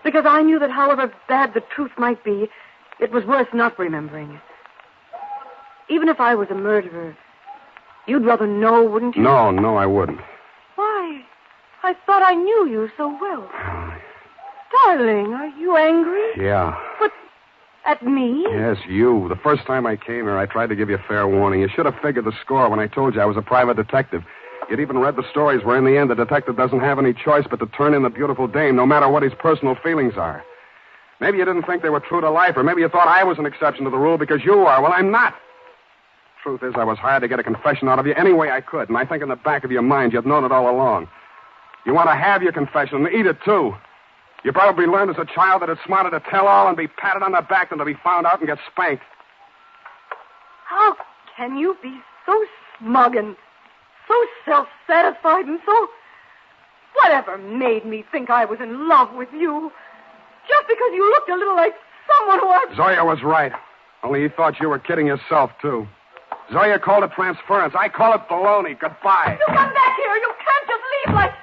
Because I knew that however bad the truth might be, it was worth not remembering it. Even if I was a murderer, you'd rather know, wouldn't you? No, I wouldn't. Why? I thought I knew you so well. Darling, are you angry? Yeah. But at me? Yes, you. The first time I came here, I tried to give you fair warning. You should have figured the score when I told you I was a private detective. You'd even read the stories where in the end the detective doesn't have any choice but to turn in the beautiful dame, no matter what his personal feelings are. Maybe you didn't think they were true to life, or maybe you thought I was an exception to the rule because you are. Well, I'm not. Truth is, I was hired to get a confession out of you any way I could, and I think in the back of your mind you've known it all along. You want to have your confession and eat it, too. You probably learned as a child that it's smarter to tell all and be patted on the back than to be found out and get spanked. How can you be so smug and so self-satisfied and so... Whatever made me think I was in love with you? Just because you looked a little like someone who I... Zoya was right. Only you thought you were kidding yourself, too. Zoya called it transference. I call it baloney. Goodbye. You come back here. You can't just leave like...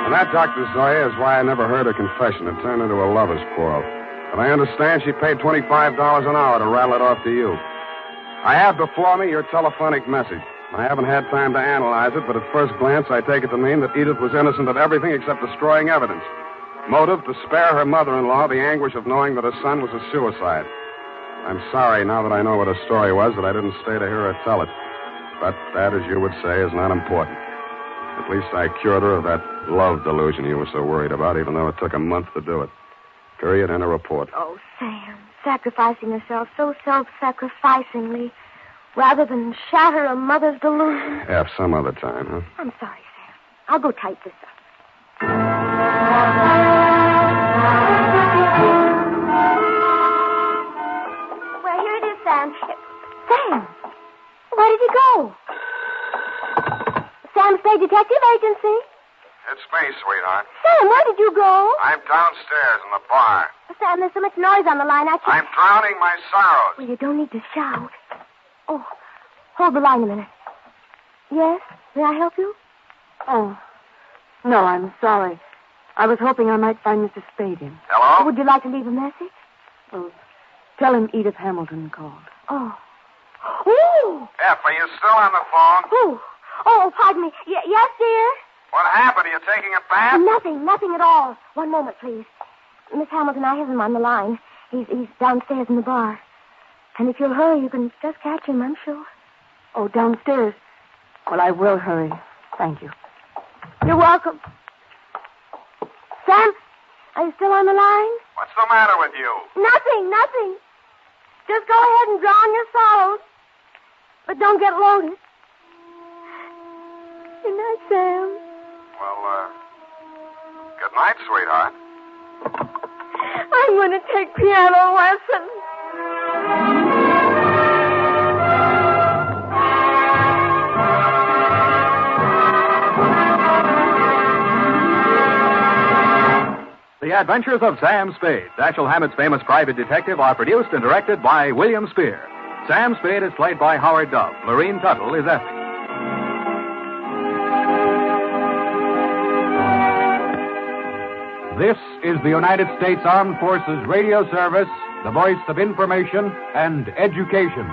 And that, Dr. Zoya, is why I never heard her confession. It turned into a lover's quarrel. But I understand she paid $25 an hour to rattle it off to you. I have before me your telephonic message. I haven't had time to analyze it, but at first glance I take it to mean that Edith was innocent of everything except destroying evidence. Motive, to spare her mother-in-law the anguish of knowing that her son was a suicide. I'm sorry, now that I know what her story was, that I didn't stay to hear her tell it. But that, as you would say, is not important. At least I cured her of that love delusion you were so worried about, even though it took a month to do it. Period. End of report. Oh, Sam, sacrificing herself so self-sacrificingly rather than shatter a mother's delusion. Some other time, huh? I'm sorry, Sam. I'll go type this up. Well, here it is, Sam. Sam, where did he go? Sam Spade Detective Agency. It's me, sweetheart. Sam, where did you go? I'm downstairs in the bar. Sam, there's so much noise on the line, I can't... I'm drowning my sorrows. Well, you don't need to shout. Oh, hold the line a minute. Yes? May I help you? Oh, no, I'm sorry. I was hoping I might find Mr. Spade in. Hello? Would you like to leave a message? Oh, tell him Edith Hamilton called. Oh. Ooh! F, are you still on the phone? Ooh. Oh, pardon me. Yes, dear? What happened? Are you taking a bath? Nothing at all. One moment, please. Miss Hamilton, I have him on the line. He's downstairs in the bar. And if you'll hurry, you can just catch him, I'm sure. Oh, downstairs. Well, I will hurry. Thank you. You're welcome. Sam, are you still on the line? What's the matter with you? Nothing. Just go ahead and drown your sorrows. But don't get loaded. Good night, Sam. Well, good night, sweetheart. I'm going to take piano lessons. The Adventures of Sam Spade, Dashiell Hammett's famous private detective, are produced and directed by William Spear. Sam Spade is played by Howard Dove. Lorene Tuttle is Effie. This is the United States Armed Forces Radio Service, the voice of information and education.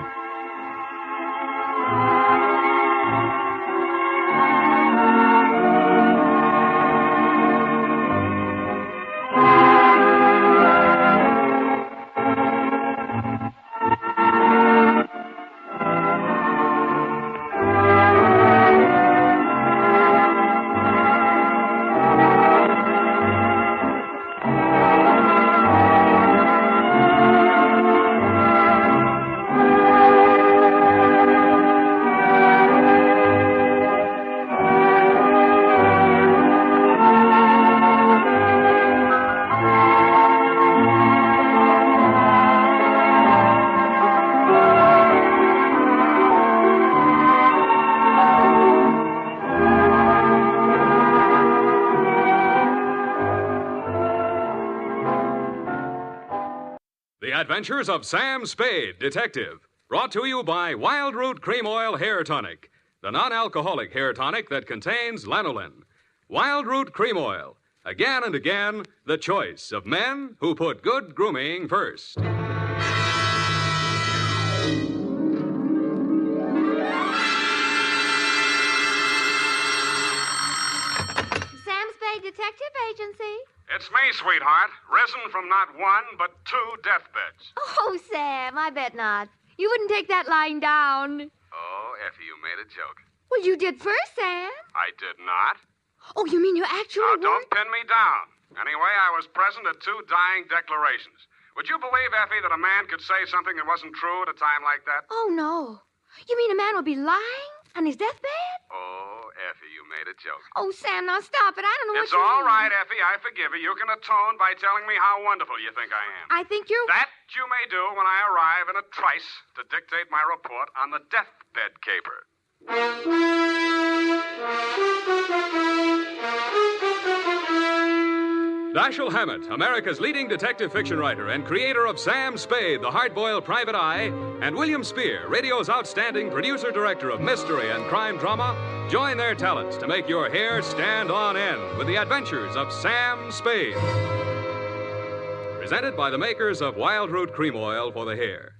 Adventures of Sam Spade, Detective. Brought to you by Wild Root Cream Oil Hair Tonic, the non-alcoholic hair tonic that contains lanolin. Wild Root Cream Oil. Again and again, the choice of men who put good grooming first. Sam Spade Detective Agency. It's me, sweetheart. Risen from not one, but 2 deathbeds. Oh, Sam, I bet not. You wouldn't take that lying down. Oh, Effie, you made a joke. Well, you did first, Sam. I did not. Oh, you mean you actually Now, don't pin me down. Anyway, I was present at 2 dying declarations. Would you believe, Effie, that a man could say something that wasn't true at a time like that? Oh, no. You mean a man would be lying on his deathbed? Oh, Effie, you made a joke. Oh, Sam, now stop it. I don't know It's what you all mean. right, Effie. I forgive you. You can atone by telling me how wonderful you think I am. I think you're... That you may do when I arrive in a trice to dictate my report on the deathbed caper. Dashiell Hammett, America's leading detective fiction writer and creator of Sam Spade, the hard-boiled private eye, and William Spear, radio's outstanding producer-director of mystery and crime drama, join their talents to make your hair stand on end with the adventures of Sam Spade. Presented by the makers of Wild Root Cream Oil for the hair.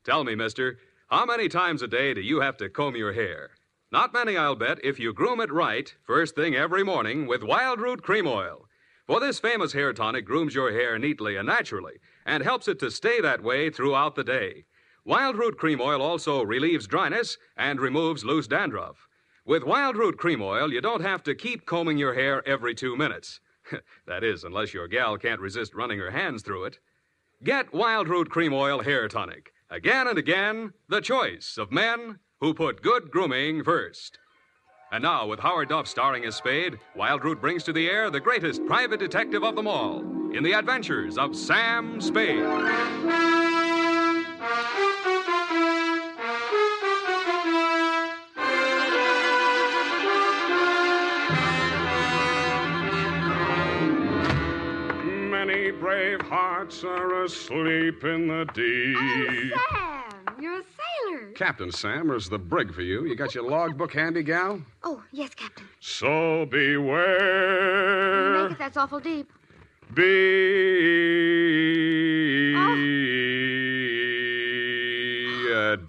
Tell me, mister, how many times a day do you have to comb your hair? Not many, I'll bet, if you groom it right, first thing every morning with Wild Root Cream Oil. For this famous hair tonic grooms your hair neatly and naturally and helps it to stay that way throughout the day. Wild Root Cream Oil also relieves dryness and removes loose dandruff. With Wild Root Cream Oil, you don't have to keep combing your hair every 2 minutes. That is, unless your gal can't resist running her hands through it. Get Wild Root Cream Oil Hair Tonic. Again and again, the choice of men who put good grooming first. And now, with Howard Duff starring as Spade, Wild Root brings to the air the greatest private detective of them all in the adventures of Sam Spade. Many brave hearts are asleep in the deep. Oh, Sam, you're a sailor. Captain Sam, there's the brig for you. You got your logbook handy, gal? Oh, yes, Captain. So beware. You make it, that's awful deep.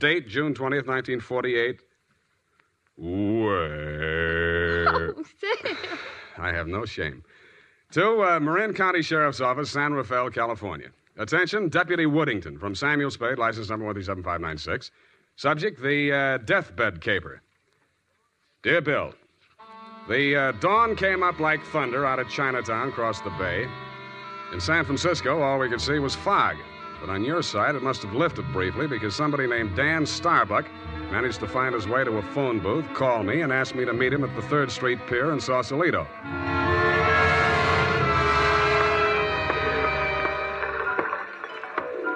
Date June 20th, 1948. Where? Oh, Sam. I have no shame. To Marin County Sheriff's Office, San Rafael, California. Attention, Deputy Woodington from Samuel Spade, license number 137596. Subject, the deathbed caper. Dear Bill, the dawn came up like thunder out of Chinatown across the bay. In San Francisco, all we could see was fog. But on your side, it must have lifted briefly because somebody named Dan Starbuck managed to find his way to a phone booth, call me, and ask me to meet him at the 3rd Street Pier in Sausalito.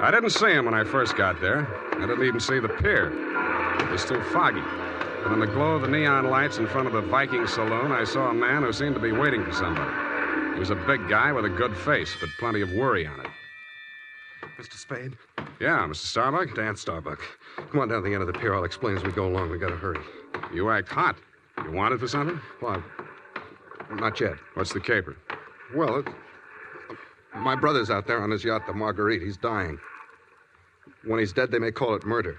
I didn't see him when I first got there. I didn't even see the pier. It was too foggy. But in the glow of the neon lights in front of the Viking Saloon, I saw a man who seemed to be waiting for somebody. He was a big guy with a good face, but plenty of worry on it. Mr. Spade? Yeah, Mr. Starbuck? Dan Starbuck. Come on down to the end of the pier. I'll explain as we go along. We gotta hurry. You act hot. You wanted for something? Well, not yet. What's the caper? Well, my brother's out there on his yacht, the Marguerite. He's dying. When he's dead, they may call it murder.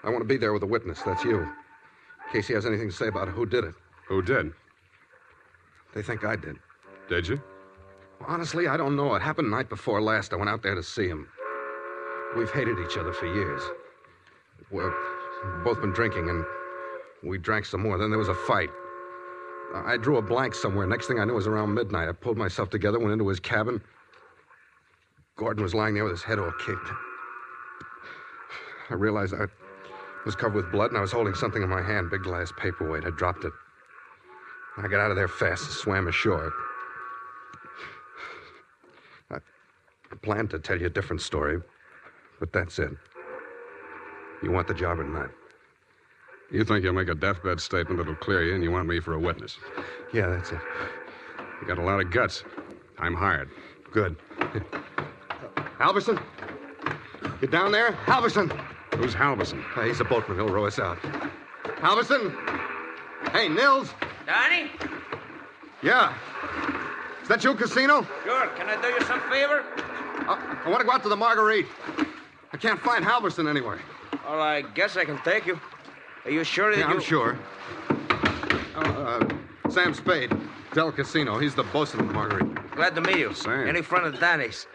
I want to be there with a witness. That's you. In case he has anything to say about who did it. Who did? They think I did. Did you? Honestly, I don't know. It happened the night before last. I went out there to see him. We've hated each other for years. We've both been drinking, and we drank some more. Then there was a fight. I drew a blank somewhere. Next thing I knew, it was around midnight. I pulled myself together, went into his cabin. Gordon was lying there with his head all kicked. I realized I was covered with blood, and I was holding something in my hand, big glass paperweight. I dropped it. I got out of there fast and swam ashore. I planned to tell you a different story, but that's it. You want the job or not? You think you'll make a deathbed statement that'll clear you, and you want me for a witness? Yeah, that's it. You got a lot of guts. I'm hired. Good. Halverson? You down there? Halverson! Who's Halverson? He's a boatman. He'll row us out. Halverson! Hey, Nils! Donnie? Yeah. Is that you, Casino? Sure. Can I do you some favor? I want to go out to the Marguerite. I can't find Halverson anywhere. Well, I guess I can take you. Are you sure that Yeah, I'm sure. Sam Spade, Del Casino. He's the bosun of the Marguerite. Glad to meet you. Sam. Any friend of Danny's.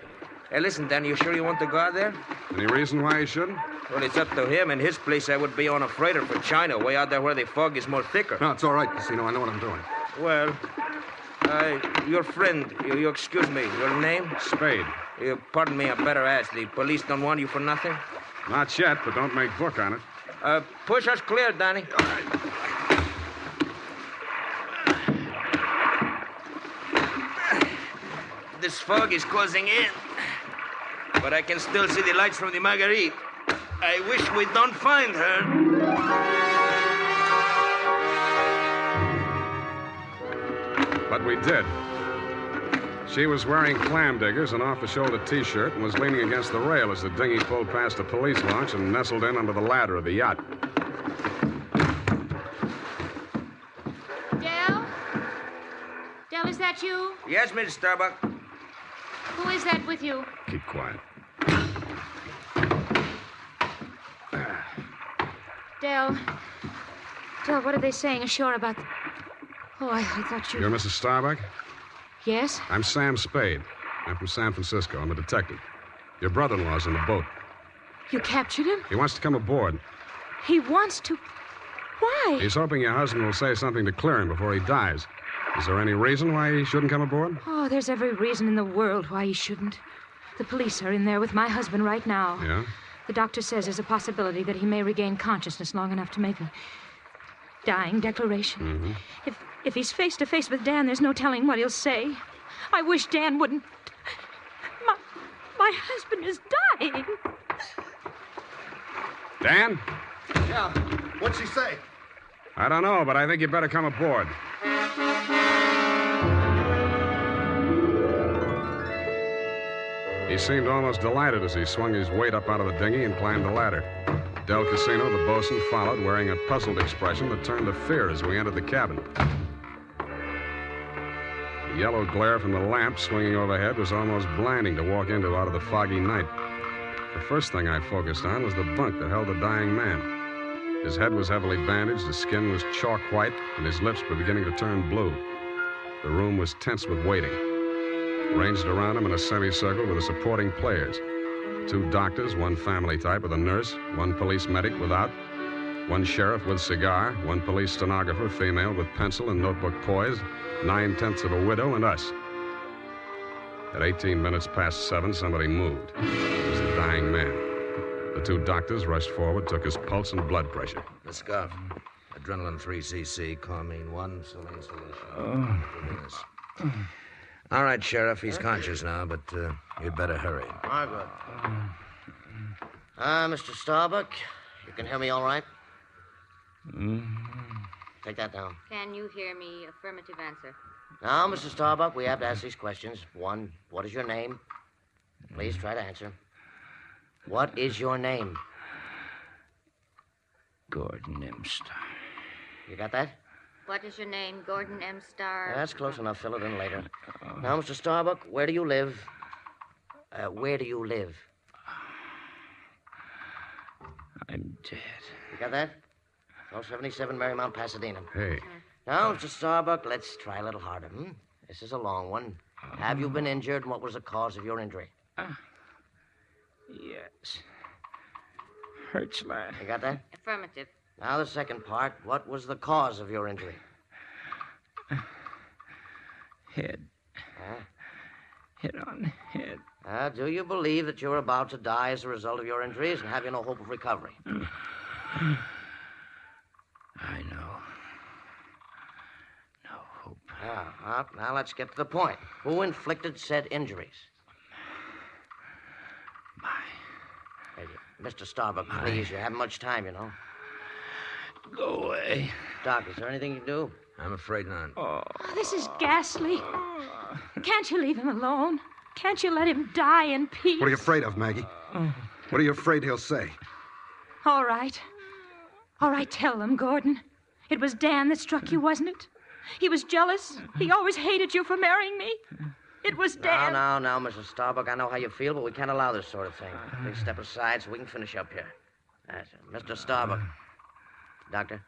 Hey, listen, Danny, you sure you want to go out there? Any reason why you shouldn't? Well, it's up to him. In his place, I would be on a freighter for China, way out there where the fog is more thicker. No, it's all right, Casino. I know what I'm doing. Well, your friend, you excuse me, your name? Spade. Pardon me, I better ask. The police don't want you for nothing? Not yet, but don't make book on it. Push us clear, Danny. All right. This fog is closing in, but I can still see the lights from the Marguerite. I wish we don't find her. But we did. She was wearing clam diggers, an off-the-shoulder T-shirt, and was leaning against the rail as the dinghy pulled past a police launch and nestled in under the ladder of the yacht. Del? Del, is that you? Yes, Miss Starbuck. Who is that with you? Keep quiet. Del, what are they saying ashore about... Oh, I thought you... You're Mrs. Starbuck? Yes? I'm Sam Spade. I'm from San Francisco. I'm a detective. Your brother-in-law's in the boat. You captured him? He wants to come aboard. He wants to... Why? He's hoping your husband will say something to clear him before he dies. Is there any reason why he shouldn't come aboard? Oh, there's every reason in the world why he shouldn't. The police are in there with my husband right now. Yeah? The doctor says there's a possibility that he may regain consciousness long enough to make a dying declaration. Mm-hmm. If he's face to face with Dan, there's no telling what he'll say. I wish Dan wouldn't. My husband is dying. Dan? Yeah. What'd she say? I don't know, but I think you better come aboard. He seemed almost delighted as he swung his weight up out of the dinghy and climbed the ladder. Del Casino, the bosun, followed, wearing a puzzled expression that turned to fear as we entered the cabin. The yellow glare from the lamp swinging overhead was almost blinding to walk into out of the foggy night. The first thing I focused on was the bunk that held the dying man. His head was heavily bandaged, his skin was chalk white, and his lips were beginning to turn blue. The room was tense with waiting. Ranged around him in a semicircle were the supporting players. 2 doctors, 1 family type with a nurse, 1 police medic without, 1 sheriff with cigar, 1 police stenographer, female, with pencil and notebook poised, 9/10 of a widow, and us. At 18 minutes past 7, somebody moved. It was the dying man. The 2 doctors rushed forward, took his pulse and blood pressure. The scarf. Adrenaline 3cc, Carmine 1, saline solution. All right, Sheriff, he's conscious now, but you'd better hurry. Margaret. Mr. Starbuck, you can hear me all right? Take that down. Can you hear me? Affirmative answer. Now, Mr. Starbuck, we have to ask these questions. 1, what is your name? Please try to answer. What is your name? Gordon M. Starr. You got that? What is your name? Gordon M. Starr. That's close enough. Fill it in later. Now, Mr. Starbuck, where do you live? Where do you live? I'm dead. You got that? 1277 Marymount, Pasadena. Hey. Now, Mr. Starbuck, let's try a little harder. This is a long one. Have you been injured, and what was the cause of your injury? Yes. Hurts my... You got that? Affirmative. Now, the second part. What was the cause of your injury? Head. Hit on head. Do you believe that you're about to die as a result of your injuries, and have you no hope of recovery? I know. No hope. Now let's get to the point. Who inflicted said injuries? Hey, Mr. Starbuck, please, you haven't much time, you know. Go away. Doc, is there anything you can do? I'm afraid not. Oh, this is ghastly. Can't you leave him alone? Can't you let him die in peace? What are you afraid of, Maggie? What are you afraid he'll say? All right. All right, tell them, Gordon. It was Dan that struck you, wasn't it? He was jealous. He always hated you for marrying me. It was Dan. Now, Mr. Starbuck, I know how you feel, but we can't allow this sort of thing. Please step aside so we can finish up here. That's it. Mr. Starbuck. Doctor?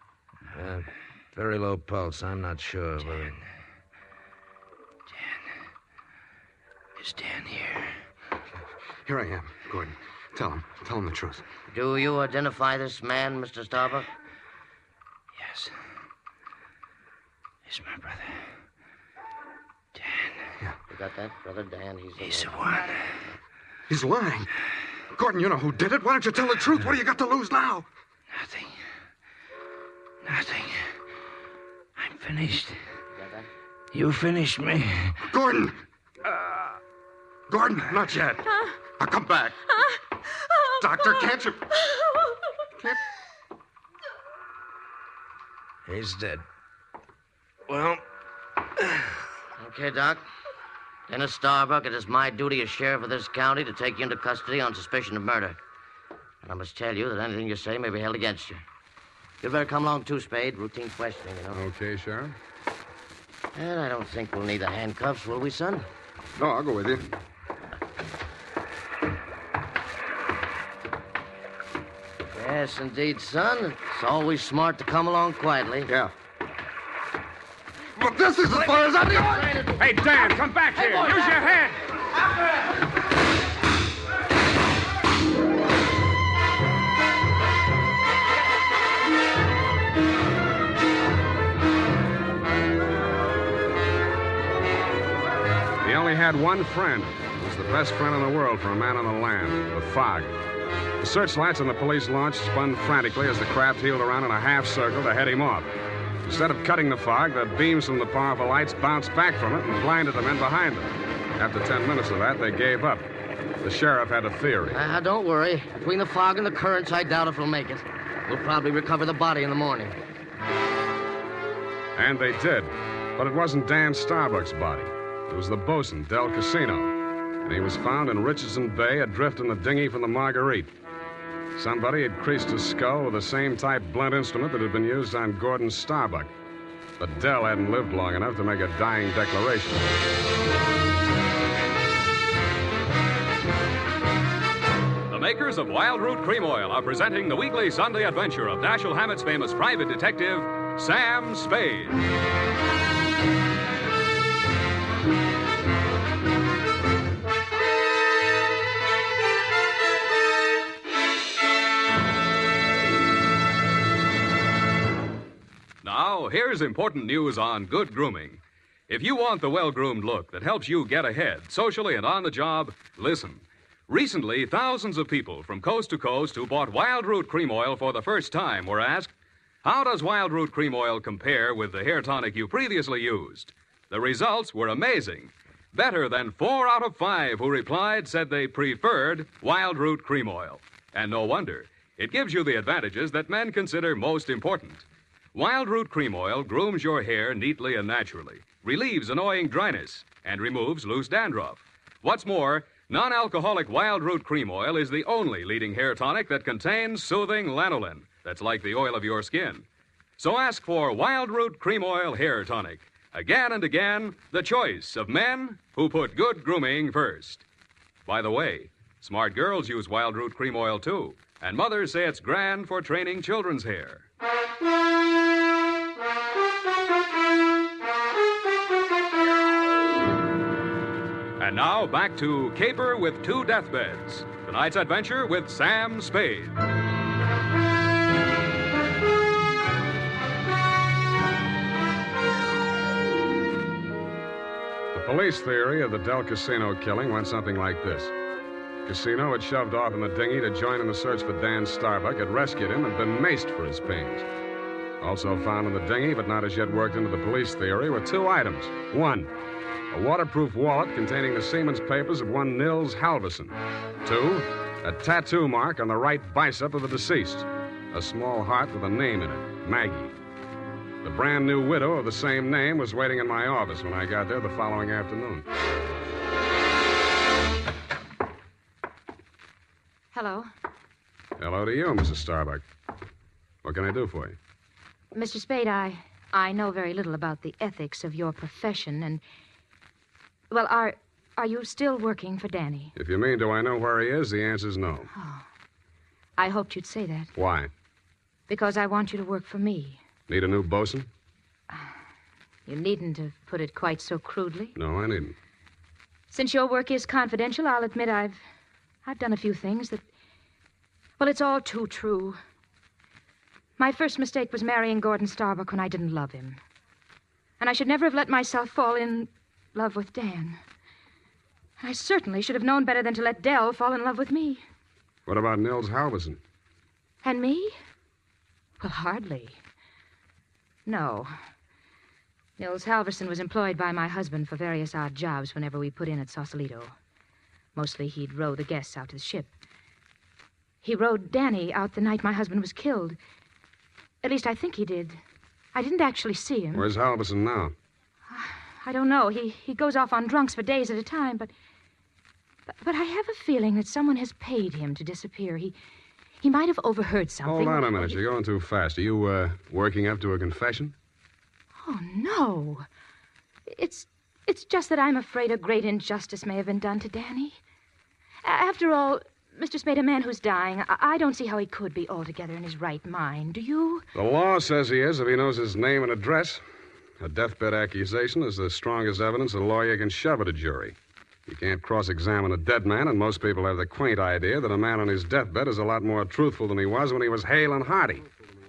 Very low pulse. I'm not sure whether... Is Dan here? Here I am, Gordon. Tell him the truth. Do you identify this man, Mr. Starbuck? Yes. He's my brother. Dan. Yeah. You got that? Brother Dan, he's the one. He's lying. Gordon, you know who did it. Why don't you tell the truth? What do you got to lose now? Nothing. I'm finished. You got that? You finished me. Gordon! Gordon, not yet. Now come back. Doctor, can't you... He's dead. Well... Okay, Doc. Dennis Starbuck, it is my duty as sheriff of this county to take you into custody on suspicion of murder. And I must tell you that anything you say may be held against you. You'd better come along, too, Spade. Routine questioning, you know. Okay, Sheriff. And I don't think we'll need the handcuffs, will we, son? No, I'll go with you. Yes, indeed, son. It's always smart to come along quietly. Yeah. But this is as far as I'm going. Hey, Dan, come back here. Use your head. only had one friend. It was the best friend in the world for a man on the land, the fog. The searchlights on the police launch spun frantically as the craft heeled around in a half circle to head him off. Instead of cutting the fog, the beams from the powerful lights bounced back from it and blinded the men behind them. After 10 minutes of that, they gave up. The sheriff had a theory. Don't worry. Between the fog and the currents, I doubt if we'll make it. We'll probably recover the body in the morning. And they did. But it wasn't Dan Starbuck's body. It was the bosun, Del Casino. And he was found in Richardson Bay, adrift in the dinghy from the Marguerite. Somebody had creased his skull with the same type blunt instrument that had been used on Gordon Starbuck. But Del hadn't lived long enough to make a dying declaration. The makers of Wild Root Cream Oil are presenting the weekly Sunday adventure of Dashiell Hammett's famous private detective, Sam Spade. Now, here's important news on good grooming. If you want the well-groomed look that helps you get ahead, socially and on the job, listen. Recently, thousands of people from coast to coast who bought Wild Root Cream Oil for the first time were asked, how does Wild Root Cream Oil compare with the hair tonic you previously used? The results were amazing. Better than 4 out of 5 who replied said they preferred Wild Root Cream Oil. And no wonder. It gives you the advantages that men consider most important. Wild Root Cream Oil grooms your hair neatly and naturally, relieves annoying dryness, and removes loose dandruff. What's more, non-alcoholic Wild Root Cream Oil is the only leading hair tonic that contains soothing lanolin that's like the oil of your skin. So ask for Wild Root Cream Oil Hair Tonic. Again and again, the choice of men who put good grooming first. By the way, smart girls use Wild Root Cream Oil, too, and mothers say it's grand for training children's hair. And now, back to Caper with 2 Deathbeds. Tonight's adventure with Sam Spade. The police theory of the Del Casino killing went something like this. Casino had shoved off in the dinghy to join in the search for Dan Starbuck, had rescued him, and been maced for his pains. Also found in the dinghy, but not as yet worked into the police theory, were 2 items. 1, a waterproof wallet containing the seaman's papers of one Nils Halverson. 2, a tattoo mark on the right bicep of the deceased. A small heart with a name in it, Maggie. The brand new widow of the same name was waiting in my office when I got there the following afternoon. Hello. Hello to you, Mrs. Starbuck. What can I do for you? Mr. Spade, I know very little about the ethics of your profession, and... Well, are you still working for Danny? If you mean, do I know where he is, the answer's no. Oh. I hoped you'd say that. Why? Because I want you to work for me. Need a new bosun? You needn't have put it quite so crudely. No, I needn't. Since your work is confidential, I'll admit I've done a few things that... Well, it's all too true. My first mistake was marrying Gordon Starbuck when I didn't love him. And I should never have let myself fall in love with Dan. I certainly should have known better than to let Del fall in love with me. What about Nils Halverson? And me? Well, hardly. No. Nils Halverson was employed by my husband for various odd jobs whenever we put in at Sausalito. Mostly he'd row the guests out to the ship. He rowed Danny out the night my husband was killed. At least I think he did. I didn't actually see him. Where's Halverson now? I don't know. He goes off on drunks for days at a time, but I have a feeling that someone has paid him to disappear. He might have overheard something. Hold on a minute. You're going too fast. Are you, working up to a confession? Oh, no. It's just that I'm afraid a great injustice may have been done to Danny. After all, Mr. Spade, a man who's dying, I don't see how he could be altogether in his right mind. Do you? The law says he is if he knows his name and address. A deathbed accusation is the strongest evidence a lawyer can shove at a jury. You can't cross-examine a dead man, and most people have the quaint idea that a man on his deathbed is a lot more truthful than he was when he was hale and hearty.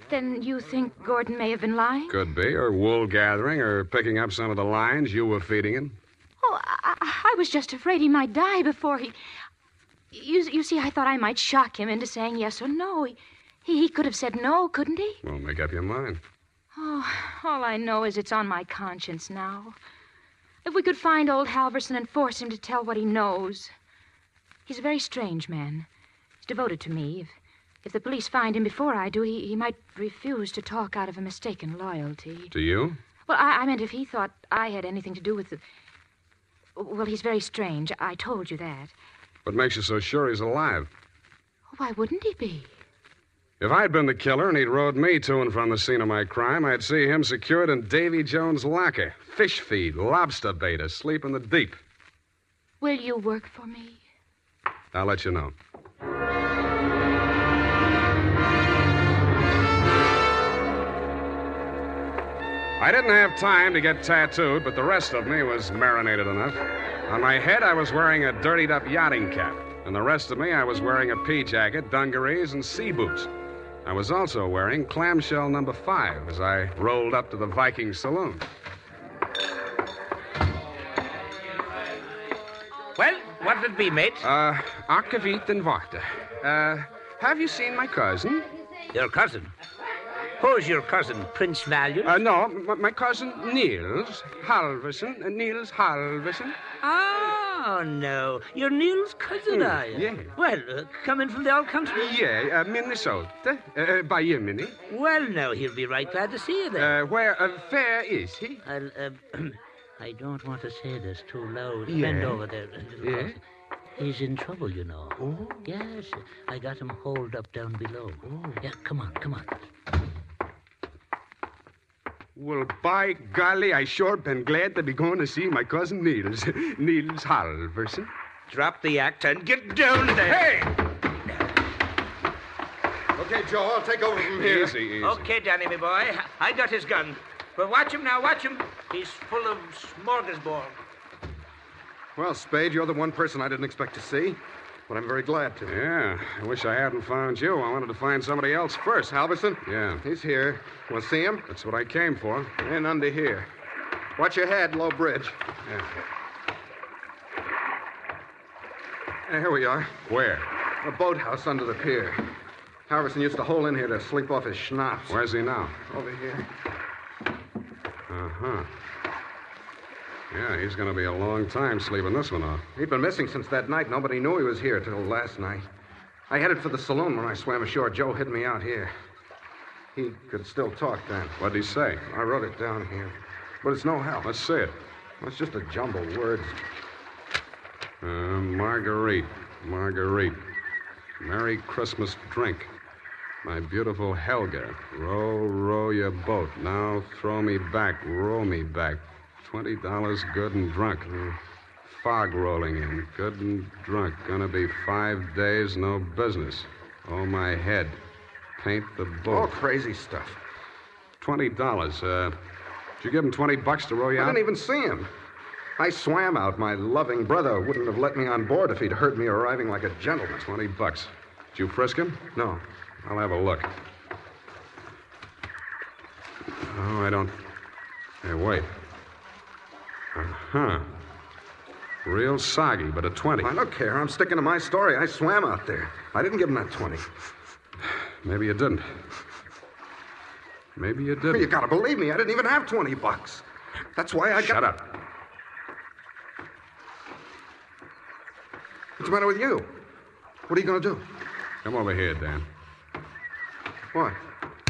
Then you think Gordon may have been lying? Could be, or wool gathering, or picking up some of the lines you were feeding him. Oh, I was just afraid he might die before he... You see, I thought I might shock him into saying yes or no. He could have said no, couldn't he? Well, make up your mind. Oh, all I know is it's on my conscience now. If we could find old Halverson and force him to tell what he knows. He's a very strange man. He's devoted to me. If the police find him before I do, he might refuse to talk out of a mistaken loyalty. To you? Well, I meant if he thought I had anything to do with the... Well, he's very strange. I told you that. What makes you so sure he's alive? Why wouldn't he be? If I'd been the killer and he'd rode me to and from the scene of my crime, I'd see him secured in Davy Jones' locker. Fish feed, lobster bait, asleep in the deep. Will you work for me? I'll let you know. I didn't have time to get tattooed, but the rest of me was marinated enough. On my head, I was wearing a dirtied-up yachting cap, and the rest of me, I was wearing a pea jacket, dungarees, and sea boots. I was also wearing clamshell number 5 as I rolled up to the Viking saloon. Well, what'll it be, mate? Akkeviet and water. Have you seen my cousin? Your cousin? Who's your cousin, Prince Valiant? No, my cousin Niels Halverson. Niels Halverson. Oh, no. You're Niels' cousin, are you? Yeah. Well, coming from the old country? Yeah, Minnesota. By you, Minnie. Well, no, he'll be right glad to see you there. Where fair is he? I don't want to say this too loud. Yeah. Bend over there. Yeah. He's in trouble, you know. Oh? Yes, I got him holed up down below. Oh. Yeah, come on. Well, by golly, I sure been glad to be going to see my cousin Niels. Niels Halverson. Drop the act and get down there. Hey! Okay, Joe, I'll take over from here. Easy. Okay, Danny, my boy. I got his gun. But watch him now, watch him. He's full of smorgasbord. Well, Spade, you're the one person I didn't expect to see, but I'm very glad to. Yeah, I wish I hadn't found you. I wanted to find somebody else first. Halverson? Yeah. He's here. Want to see him? That's what I came for. And under here. Watch your head, low bridge. Yeah. Here we are. Where? A boathouse under the pier. Halverson used to hole in here to sleep off his schnapps. Where's he now? Over here. Uh-huh. Yeah, he's going to be a long time sleeping this one off. He'd been missing since that night. Nobody knew he was here till last night. I headed for the saloon when I swam ashore. Joe hid me out here. He could still talk then. What'd he say? I wrote it down here. But it's no help. Let's see it. It's just a jumble of words. Marguerite. Merry Christmas drink. My beautiful Helga. Row, row your boat. Now throw me back, row me back. $20 good and drunk. Fog rolling in. Good and drunk. Gonna be 5 days, no business. Oh, my head. Paint the boat. All crazy stuff. $20. Did you give him $20 to row you out? I didn't even see him. I swam out. My loving brother wouldn't have let me on board if he'd heard me arriving like a gentleman. $20. Did you frisk him? No. I'll have a look. Oh, I don't... Hey, wait. Uh-huh. Real soggy, but a 20. I don't care. I'm sticking to my story. I swam out there. I didn't give him that 20. Maybe you didn't. Maybe you didn't. You gotta believe me. I didn't even have $20. That's why I got... Shut up. What's the matter with you? What are you gonna do? Come over here, Dan. What?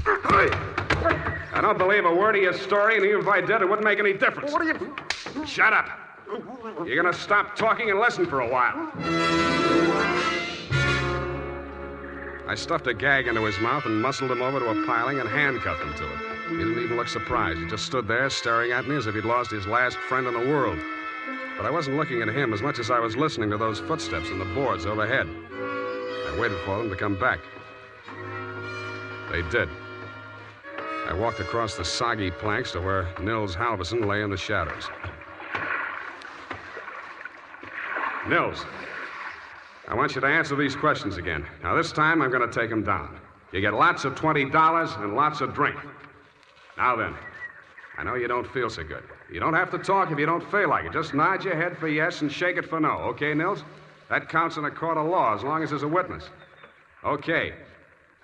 I don't believe a word of your story, and even if I did, it wouldn't make any difference. What are you... Shut up. You're going to stop talking and listen for a while. I stuffed a gag into his mouth and muscled him over to a piling and handcuffed him to it. He didn't even look surprised. He just stood there staring at me as if he'd lost his last friend in the world. But I wasn't looking at him as much as I was listening to those footsteps in the boards overhead. I waited for them to come back. They did. I walked across the soggy planks to where Nils Halverson lay in the shadows. Nils, I want you to answer these questions again. Now, this time, I'm going to take them down. You get lots of $20 and lots of drink. Now then, I know you don't feel so good. You don't have to talk if you don't feel like it. Just nod your head for yes and shake it for no. Okay, Nils? That counts in a court of law as long as there's a witness. Okay.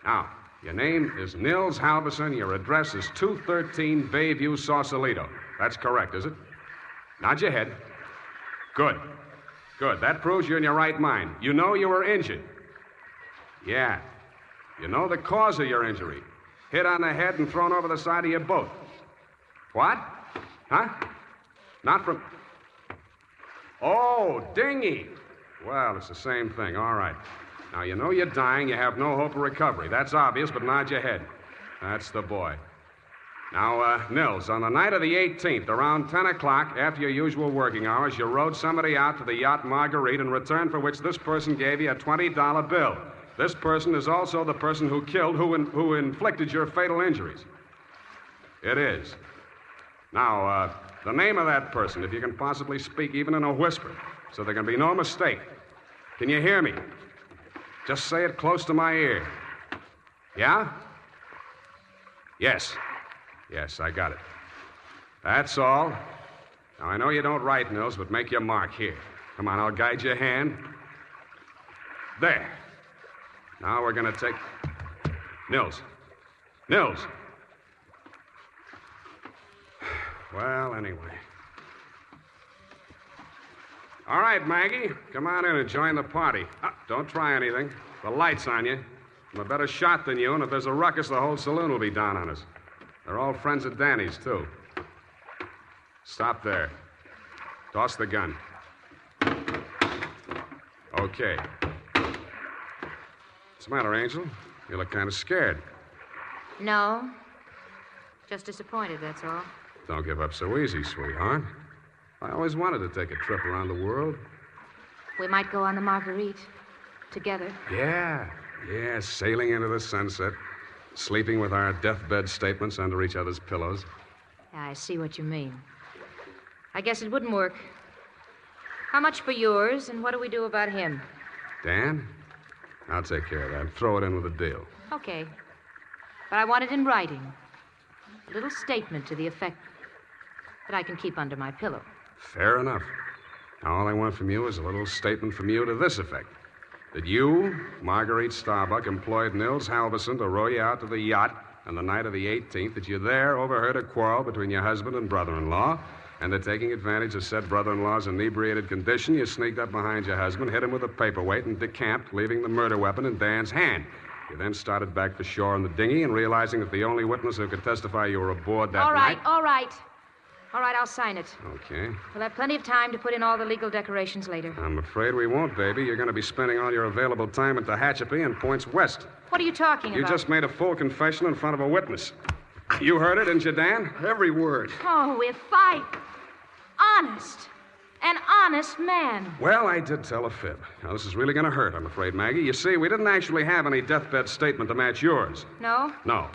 Now, your name is Nils Halverson. Your address is 213 Bayview, Sausalito. That's correct, is it? Nod your head. Good. Good. That proves you're in your right mind. You know you were injured. Yeah. You know the cause of your injury. Hit on the head and thrown over the side of your boat. What? Huh? Not from... Oh, dinghy. Well, it's the same thing. All right. Now, you know you're dying. You have no hope of recovery. That's obvious, but nod your head. That's the boy. Now, Nils, on the night of the 18th, around 10 o'clock, after your usual working hours, you rode somebody out to the yacht Marguerite, in return for which this person gave you a $20 bill. This person is also the person who killed, who inflicted your fatal injuries. It is. Now, the name of that person, if you can possibly speak even in a whisper, so there can be no mistake. Can you hear me? Just say it close to my ear. Yeah? Yes. Yes, I got it. That's all. Now, I know you don't write, Nils, but make your mark here. Come on, I'll guide your hand. There. Now we're going to take... Nils. Nils. Well, anyway. All right, Maggie. Come on in and join the party. Don't try anything. The light's on you. I'm a better shot than you, and if there's a ruckus, the whole saloon will be down on us. They're all friends of Danny's, too. Stop there. Toss the gun. Okay. What's the matter, Angel? You look kind of scared. No. Just disappointed, that's all. Don't give up so easy, sweetheart. I always wanted to take a trip around the world. We might go on the Marguerite. Together. Yeah, sailing into the sunset. Sleeping with our deathbed statements under each other's pillows. Yeah, I see what you mean. I guess it wouldn't work. How much for yours, and what do we do about him? Dan? I'll take care of that. Throw it in with a deal. Okay. But I want it in writing. A little statement to the effect that I can keep under my pillow. Fair enough. Now, all I want from you is a little statement from you to this effect. That you, Marguerite Starbuck, employed Nils Halverson to row you out to the yacht on the night of the 18th, that you there overheard a quarrel between your husband and brother-in-law, and that taking advantage of said brother-in-law's inebriated condition, you sneaked up behind your husband, hit him with a paperweight, and decamped, leaving the murder weapon in Dan's hand. You then started back for shore in the dinghy, and realizing that the only witness who could testify you were aboard that night... All right. All right, I'll sign it. Okay. We'll have plenty of time to put in all the legal decorations later. I'm afraid we won't, baby. You're going to be spending all your available time at Tehachapi and points west. What are you talking about? You just made a full confession in front of a witness. You heard it, didn't you, Dan? Every word. Oh, we're fighting. Honest. An honest man. Well, I did tell a fib. Now, this is really going to hurt, I'm afraid, Maggie. You see, we didn't actually have any deathbed statement to match yours. No? No.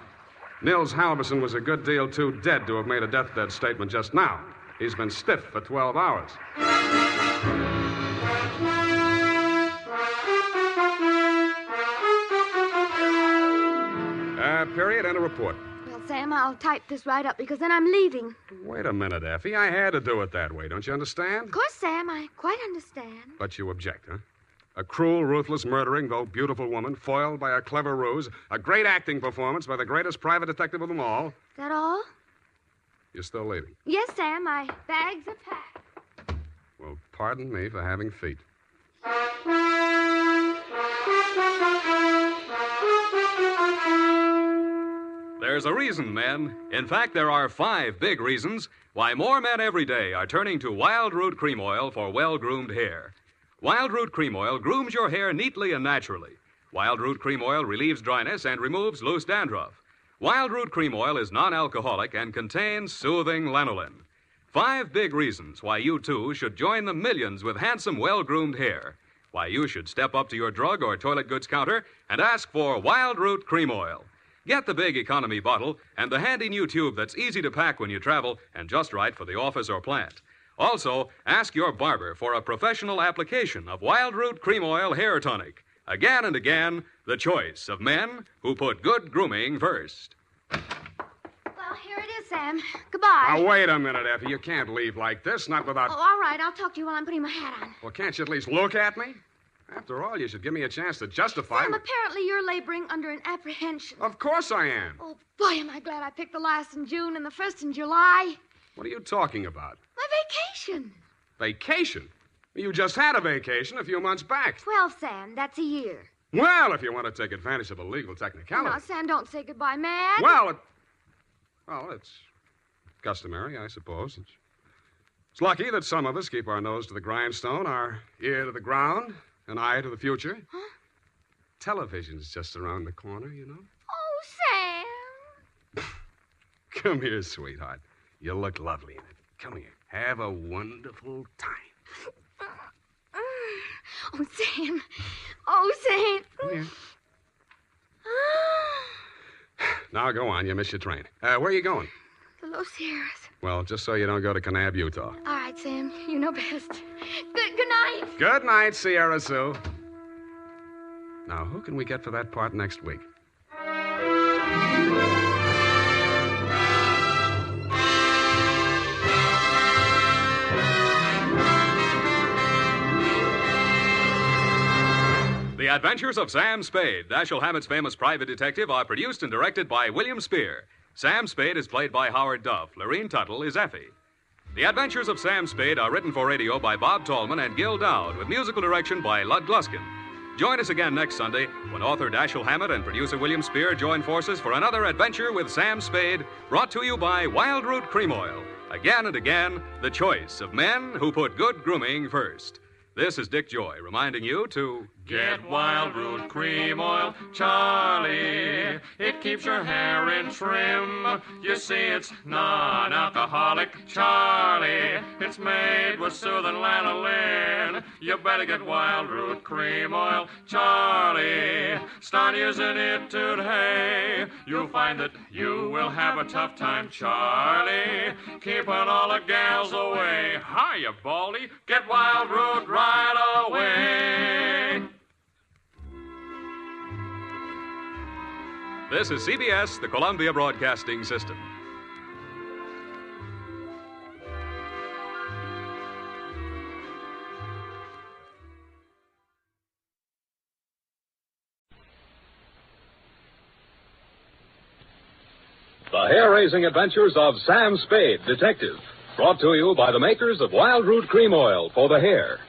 Nils Halverson was a good deal too dead to have made a deathbed statement just now. He's been stiff for 12 hours. Period, and a report. Well, Sam, I'll type this right up because then I'm leaving. Wait a minute, Effie. I had to do it that way. Don't you understand? Of course, Sam, I quite understand. But you object, huh? A cruel, ruthless, murdering, though beautiful woman, foiled by a clever ruse, a great acting performance by the greatest private detective of them all. Is that all? You're still leaving? Yes, Sam, my bags are packed. Well, pardon me for having feet. There's a reason, men. In fact, there are 5 big reasons why more men every day are turning to Wild Root Cream Oil for well-groomed hair. Wild Root Cream Oil grooms your hair neatly and naturally. Wild Root Cream Oil relieves dryness and removes loose dandruff. Wild Root Cream Oil is non-alcoholic and contains soothing lanolin. 5 big reasons why you, too, should join the millions with handsome, well-groomed hair. Why you should step up to your drug or toilet goods counter and ask for Wild Root Cream Oil. Get the big economy bottle and the handy new tube that's easy to pack when you travel and just right for the office or plant. Also, ask your barber for a professional application of Wild Root Cream Oil Hair Tonic. Again and again, the choice of men who put good grooming first. Well, here it is, Sam. Goodbye. Now, wait a minute, Effie. You can't leave like this, not without... Oh, all right. I'll talk to you while I'm putting my hat on. Well, can't you at least look at me? After all, you should give me a chance to justify... Sam, apparently you're laboring under an apprehension. Of course I am. Oh, boy, am I glad I picked the last in June and the first in July. What are you talking about? My vacation. Vacation? You just had a vacation a few months back. 12, Sam. That's a year. Well, if you want to take advantage of a legal technicality... No, Sam, don't say goodbye, Mad. Well, it's customary, I suppose. It's lucky that some of us keep our nose to the grindstone, our ear to the ground, an eye to the future. Huh? Television's just around the corner, you know. Oh, Sam. Come here, sweetheart. You look lovely in it. Come here. Have a wonderful time. Oh, Sam. Oh, Sam. Come here. Now, go on. You missed your train. Where are you going? The Los Sierras. Well, just so you don't go to Kanab, Utah. All right, Sam. You know best. Good night. Good night, Sierra Sue. Now, who can we get for that part next week? The Adventures of Sam Spade, Dashiell Hammett's famous private detective, are produced and directed by William Spear. Sam Spade is played by Howard Duff. Lorene Tuttle is Effie. The Adventures of Sam Spade are written for radio by Bob Tallman and Gil Dowd, with musical direction by Lud Gluskin. Join us again next Sunday when author Dashiell Hammett and producer William Spear join forces for another adventure with Sam Spade, brought to you by Wild Root Cream Oil. Again and again, the choice of men who put good grooming first. This is Dick Joy reminding you to... Get Wild Root Cream Oil, Charlie. It keeps your hair in trim. You see, it's non-alcoholic, Charlie. It's made with soothing lanolin. You better get Wild Root Cream Oil, Charlie. Start using it today. You'll find that you will have a tough time, Charlie. Keeping all the gals away. Hiya, Baldy. Get Wild Root right away. This is CBS, the Columbia Broadcasting System. The hair-raising adventures of Sam Spade, Detective, brought to you by the makers of Wild Root Cream Oil for the hair.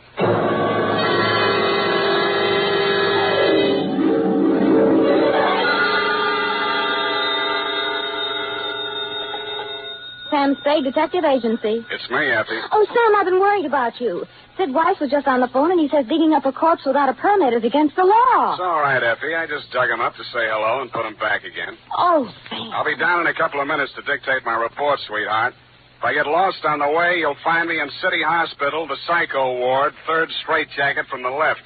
Sam Spade, Detective Agency. It's me, Effie. Oh, Sam, I've been worried about you. Sid Weiss was just on the phone, and he says digging up a corpse without a permit is against the law. It's all right, Effie. I just dug him up to say hello and put him back again. Oh, Sam. I'll be down in a couple of minutes to dictate my report, sweetheart. If I get lost on the way, you'll find me in City Hospital, the psycho ward, third straitjacket from the left.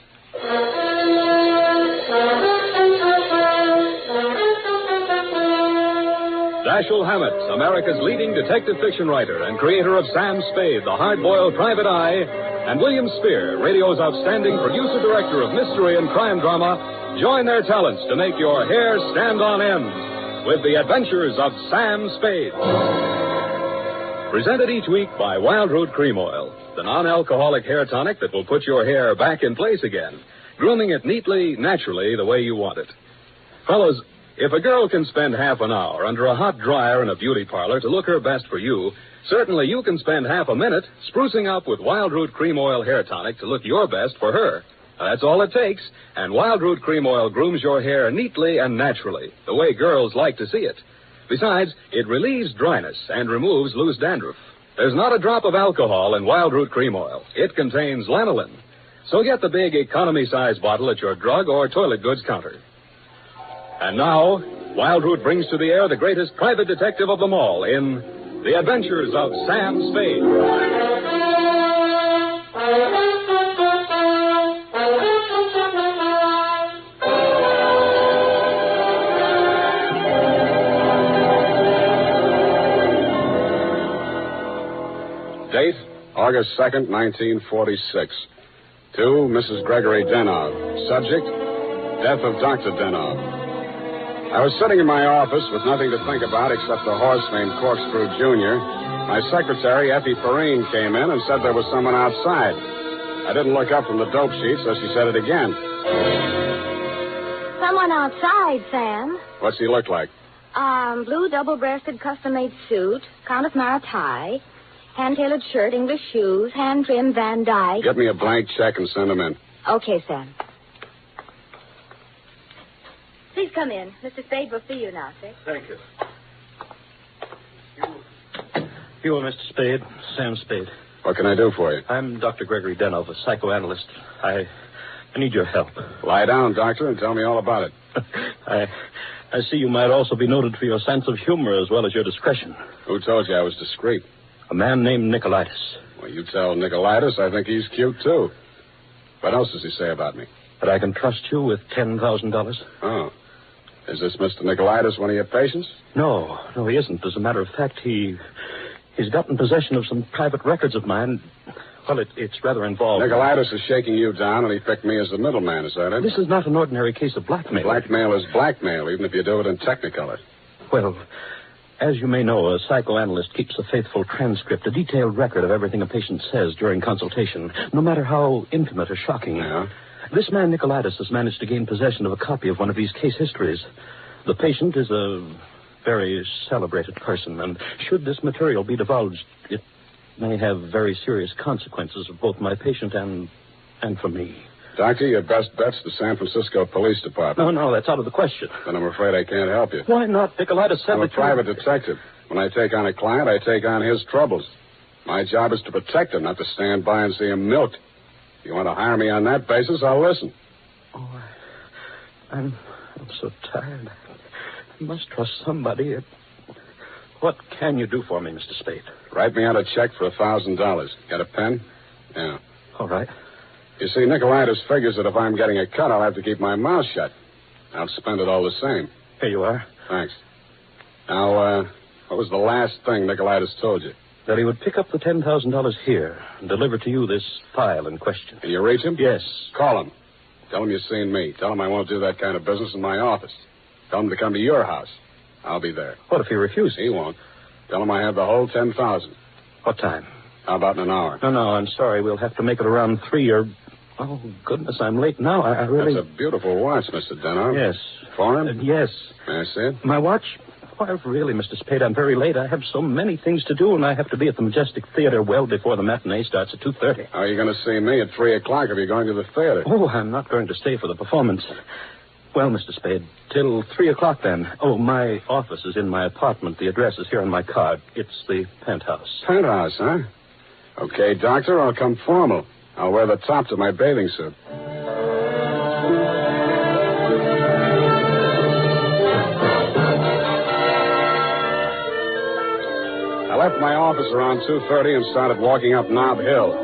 Dashiell Hammett, America's leading detective fiction writer and creator of Sam Spade, the hard-boiled private eye, and William Spear, radio's outstanding producer-director of mystery and crime drama, join their talents to make your hair stand on end with the Adventures of Sam Spade. Presented each week by Wild Root Cream Oil, the non-alcoholic hair tonic that will put your hair back in place again, grooming it neatly, naturally, the way you want it. Fellows, if a girl can spend half an hour under a hot dryer in a beauty parlor to look her best for you, certainly you can spend half a minute sprucing up with Wild Root Cream Oil hair tonic to look your best for her. That's all it takes, and Wild Root Cream Oil grooms your hair neatly and naturally, the way girls like to see it. Besides, it relieves dryness and removes loose dandruff. There's not a drop of alcohol in Wild Root Cream Oil. It contains lanolin. So get the big economy-size bottle at your drug or toilet goods counter. And now, Wild Root brings to the air the greatest private detective of them all in The Adventures of Sam Spade. Date, August 2nd, 1946. To Mrs. Gregory Denhoff. Subject, death of Dr. Denhoff. I was sitting in my office with nothing to think about except a horse named Corkscrew Jr. My secretary, Effie Perrine, came in and said there was someone outside. I didn't look up from the dope sheet, so she said it again. Someone outside, Sam. What's he look like? Blue double-breasted custom-made suit, Countess Mara tie, hand-tailored shirt, English shoes, hand-trimmed Van Dyke. Get me a blank check and send him in. Okay, Sam. Please come in. Mr. Spade will see you now, sir. Thank you. You are Mr. Spade, Sam Spade. What can I do for you? I'm Dr. Gregory Denhoff, a psychoanalyst. I need your help. Lie down, doctor, and tell me all about it. I see you might also be noted for your sense of humor as well as your discretion. Who told you I was discreet? A man named Nicolaitis. Well, you tell Nicolaitis I think he's cute, too. What else does he say about me? That I can trust you with $10,000. Oh. Is this Mr. Nicolaitis one of your patients? No, he isn't. As a matter of fact, he's gotten possession of some private records of mine. Well, it's rather involved. Nicolaitis is shaking you down, and he picked me as the middleman, is that it? This is not an ordinary case of blackmail. Blackmail is blackmail, even if you do it in Technicolor. Well, as you may know, a psychoanalyst keeps a faithful transcript, a detailed record of everything a patient says during consultation, no matter how intimate or shocking. Yeah? This man, Nicolaitis, has managed to gain possession of a copy of one of these case histories. The patient is a very celebrated person, and should this material be divulged, it may have very serious consequences for both my patient and for me. Doctor, your best bet's the San Francisco Police Department. No, that's out of the question. Then I'm afraid I can't help you. Why not? Nicolaitis said I'm a private detective. When I take on a client, I take on his troubles. My job is to protect him, not to stand by and see him milked. If you want to hire me on that basis, I'll listen. Oh, I'm so tired. I must trust somebody. What can you do for me, Mr. Spade? Write me out a check for $1,000. Got a pen? Yeah. All right. You see, Nicolaitis figures that if I'm getting a cut, I'll have to keep my mouth shut. I'll spend it all the same. Here you are. Thanks. Now, what was the last thing Nicolaitis told you? That he would pick up the $10,000 here and deliver to you this file in question. Can you reach him? Yes. Call him. Tell him you've seen me. Tell him I won't do that kind of business in my office. Tell him to come to your house. I'll be there. What if he refuses? He won't. Tell him I have the whole 10,000. What time? How about in an hour? No, I'm sorry. We'll have to make it around 3 or... Oh, goodness, I'm late now. I really... That's a beautiful watch, Mr. Denhoff. Yes. Foreign? Yes. May I see it? My watch? Why, really, Mr. Spade, I'm very late. I have so many things to do, and I have to be at the Majestic Theater well before the matinee starts at 2:30. How are you going to see me at 3 o'clock if you're going to the theater? Oh, I'm not going to stay for the performance. Well, Mr. Spade, till 3 o'clock then. Oh, my office is in my apartment. The address is here on my card. It's the penthouse. Penthouse, huh? Okay, doctor, I'll come formal. I'll wear the top to my bathing suit. I left my office around 2:30 and started walking up Nob Hill.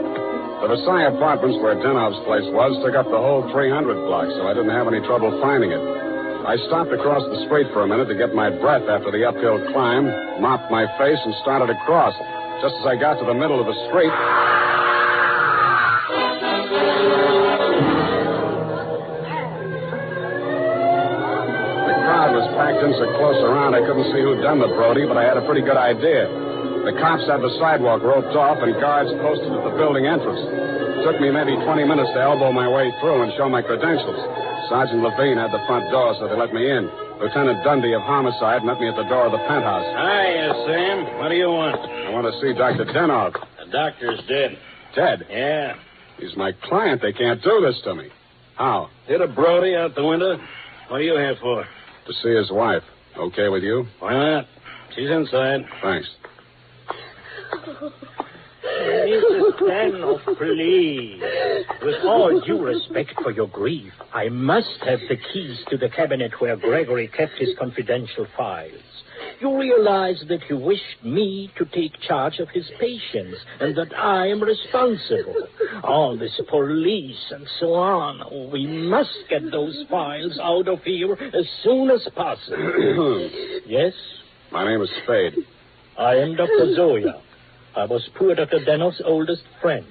The Versailles Apartments, where Denhoff's place was, took up the whole 300 block, so I didn't have any trouble finding it. I stopped across the street for a minute to get my breath after the uphill climb, mopped my face, and started across. Just as I got to the middle of the street... The crowd was packed in so close around I couldn't see who'd done the Brody, but I had a pretty good idea. The cops had the sidewalk roped off and guards posted at the building entrance. It took me maybe 20 minutes to elbow my way through and show my credentials. Sergeant Levine had the front door, so they let me in. Lieutenant Dundee of Homicide met me at the door of the penthouse. Hiya, Sam. What do you want? I want to see Dr. Denhoff. The doctor's dead. Dead? Yeah. He's my client. They can't do this to me. How? Hit a Brody out the window. What are you here for? To see his wife. Okay with you? Why not? She's inside. Thanks. Mrs. Denhoff, please. With all due respect for your grief, I must have the keys to the cabinet where Gregory kept his confidential files. You realize that you wished me to take charge of his patients and that I am responsible. All this police and so on. We must get those files out of here as soon as possible. Yes? My name is Spade. I am Dr. Zoya. I was poor Dr. Denhoff's oldest friend.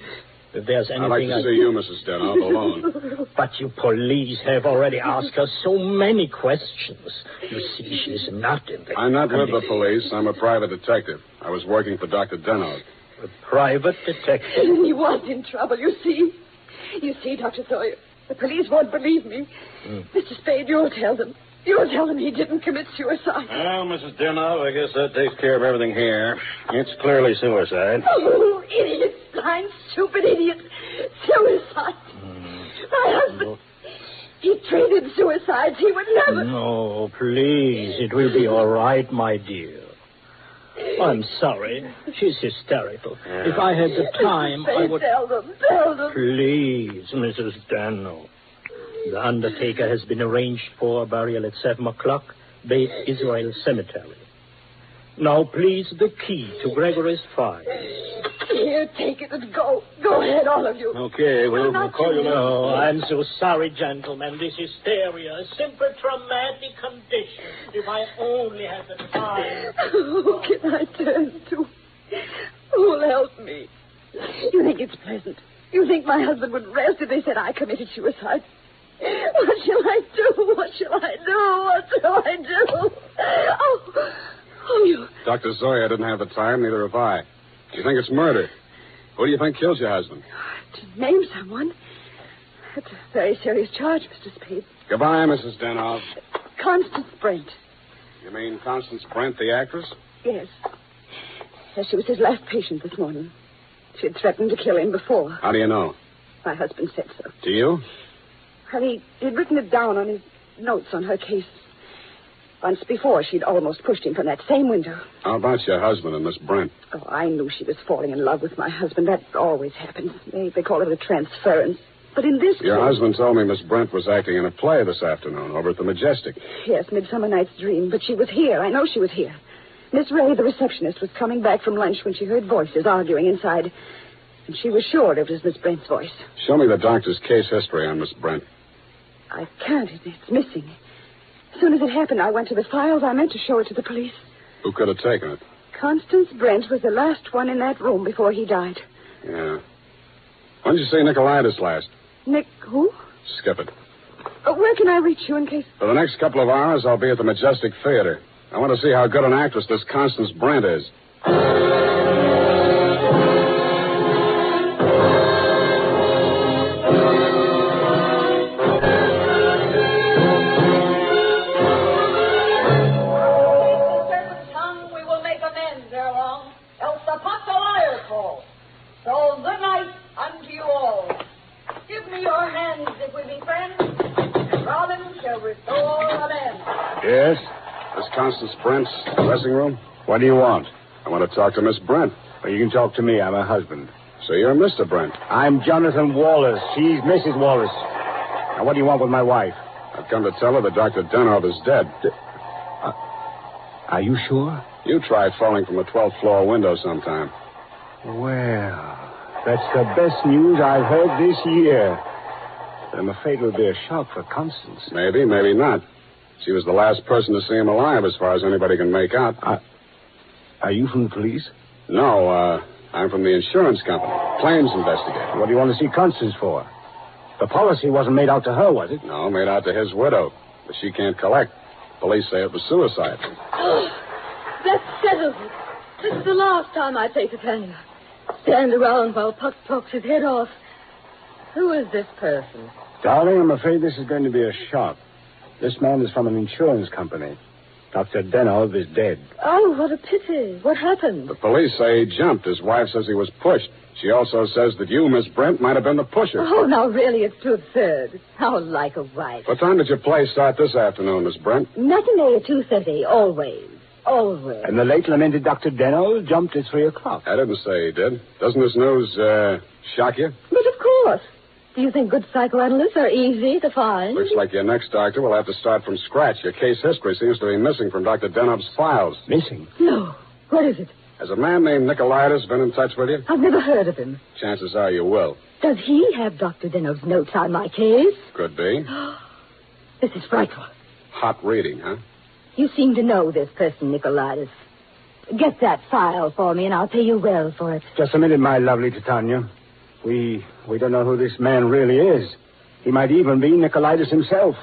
If there's anything... I'd like to see you, Mrs. Denhoff, alone. But you police have already asked her so many questions. You see, she's not in the... I'm not with the police. I'm a private detective. I was working for Dr. Denhoff. A private detective? He was in trouble, you see. You see, Dr. Sawyer, the police won't believe me. Mr. Spade, you'll tell them. You'll tell them he didn't commit suicide. Well, Mrs. Denhoff, I guess that takes care of everything here. It's clearly suicide. Oh, idiots. Blind, stupid idiots. Suicide. My husband, he treated suicides. He would never... No, please. It will be all right, my dear. I'm sorry. She's hysterical. If I had the time, I would... Tell them. Please, Mrs. Denhoff. The undertaker has been arranged for burial at 7 o'clock, Beit Israel Cemetery. Now, please, the key to Gregory's file. Here, take it and go. Go ahead, all of you. Okay, we'll call you now. Oh, I'm so sorry, gentlemen. This hysteria, a simple traumatic condition. If I only had the time. Who can I turn to? Who'll help me? You think it's pleasant? You think my husband would rest if they said I committed suicide? What shall I do? What shall I do? What shall I do? Oh, you... Dr. Zoya didn't have the time, neither have I. You think it's murder? Who do you think killed your husband? To name someone. That's a very serious charge, Mr. Spade. Goodbye, Mrs. Denhoff. Constance Brent. You mean Constance Brent, the actress? Yes. Yes, she was his last patient this morning. She had threatened to kill him before. How do you know? My husband said so. To you? Well, he'd written it down on his notes on her case. Once before, she'd almost pushed him from that same window. How about your husband and Miss Brent? Oh, I knew she was falling in love with my husband. That always happens. They call it a transference. But in this Your case... husband told me Miss Brent was acting in a play this afternoon over at the Majestic. Yes, Midsummer Night's Dream. But she was here. I know she was here. Miss Ray, the receptionist, was coming back from lunch when she heard voices arguing inside. And she was sure it was Miss Brent's voice. Show me the doctor's case history on Miss Brent. I can't. It's missing. As soon as it happened, I went to the files. I meant to show it to the police. Who could have taken it? Constance Brent was the last one in that room before he died. Yeah. When did you see Nicolaitis last? Nick, who? Skip it. Where can I reach you in case... For the next couple of hours, I'll be at the Majestic Theater. I want to see how good an actress this Constance Brent is. Yes? This Constance Brent's dressing room? What do you want? I want to talk to Miss Brent. Well, you can talk to me. I'm her husband. So you're Mr. Brent? I'm Jonathan Wallace. She's Mrs. Wallace. Now, what do you want with my wife? I've come to tell her that Dr. Denhoff is dead. Are you sure? You tried falling from a 12th floor window sometime. Well, that's the best news I've heard this year. But I'm afraid it will be a shock for Constance. Maybe, maybe not. She was the last person to see him alive, as far as anybody can make out. Are you from the police? No, I'm from the insurance company. Claims investigator. What do you want to see Constance for? The policy wasn't made out to her, was it? No, made out to his widow. But she can't collect. Police say it was suicide. Oh, that settles it. This is the last time I take a Tanya. Stand around while Puck talks his head off. Who is this person? Darling, I'm afraid this is going to be a shock. This man is from an insurance company. Dr. Denhoff is dead. Oh, what a pity. What happened? The police say he jumped. His wife says he was pushed. She also says that you, Miss Brent, might have been the pusher. Oh, now, really, it's too absurd. How like a wife. What time did your play start this afternoon, Miss Brent? Matinee at 2:30, always. Always. And the late lamented Dr. Denhoff jumped at 3 o'clock. I didn't say he did. Doesn't this news, shock you? But of course. Do you think good psychoanalysts are easy to find? Looks like your next doctor will have to start from scratch. Your case history seems to be missing from Dr. Denhoff's files. Missing? No. What is it? Has a man named Nicolaitis been in touch with you? I've never heard of him. Chances are you will. Does he have Dr. Denhoff's notes on my case? Could be. This is frightful. Hot reading, huh? You seem to know this person, Nicolaitis. Get that file for me, and I'll pay you well for it. Just a minute, my lovely Titania. We don't know who this man really is. He might even be Nicolaitis himself.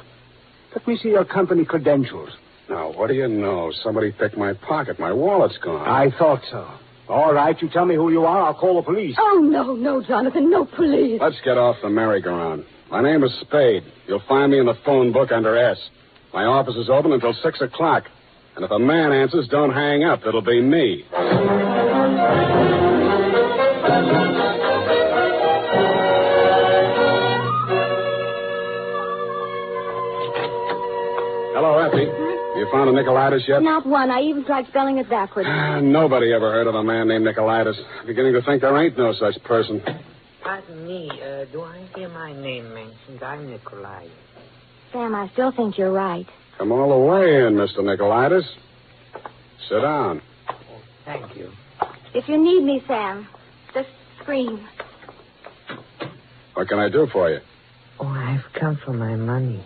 Let me see your company credentials. Now, what do you know? Somebody picked my pocket. My wallet's gone. I thought so. All right, you tell me who you are. I'll call the police. Oh, no, Jonathan. No police. Let's get off the merry-go-round. My name is Spade. You'll find me in the phone book under S. My office is open until 6 o'clock. And if a man answers, don't hang up. It'll be me. Hello, Effie. You found a Nicolaitis yet? Not one. I even tried spelling it backwards. Nobody ever heard of a man named Nicolaitis. Beginning to think there ain't no such person. Pardon me. Do I hear my name mentioned? I'm Nicolaitis. Sam, I still think you're right. Come all the way in, Mr. Nicolaitis. Sit down. Thank you. If you need me, Sam, just scream. What can I do for you? Oh, I've come for my money.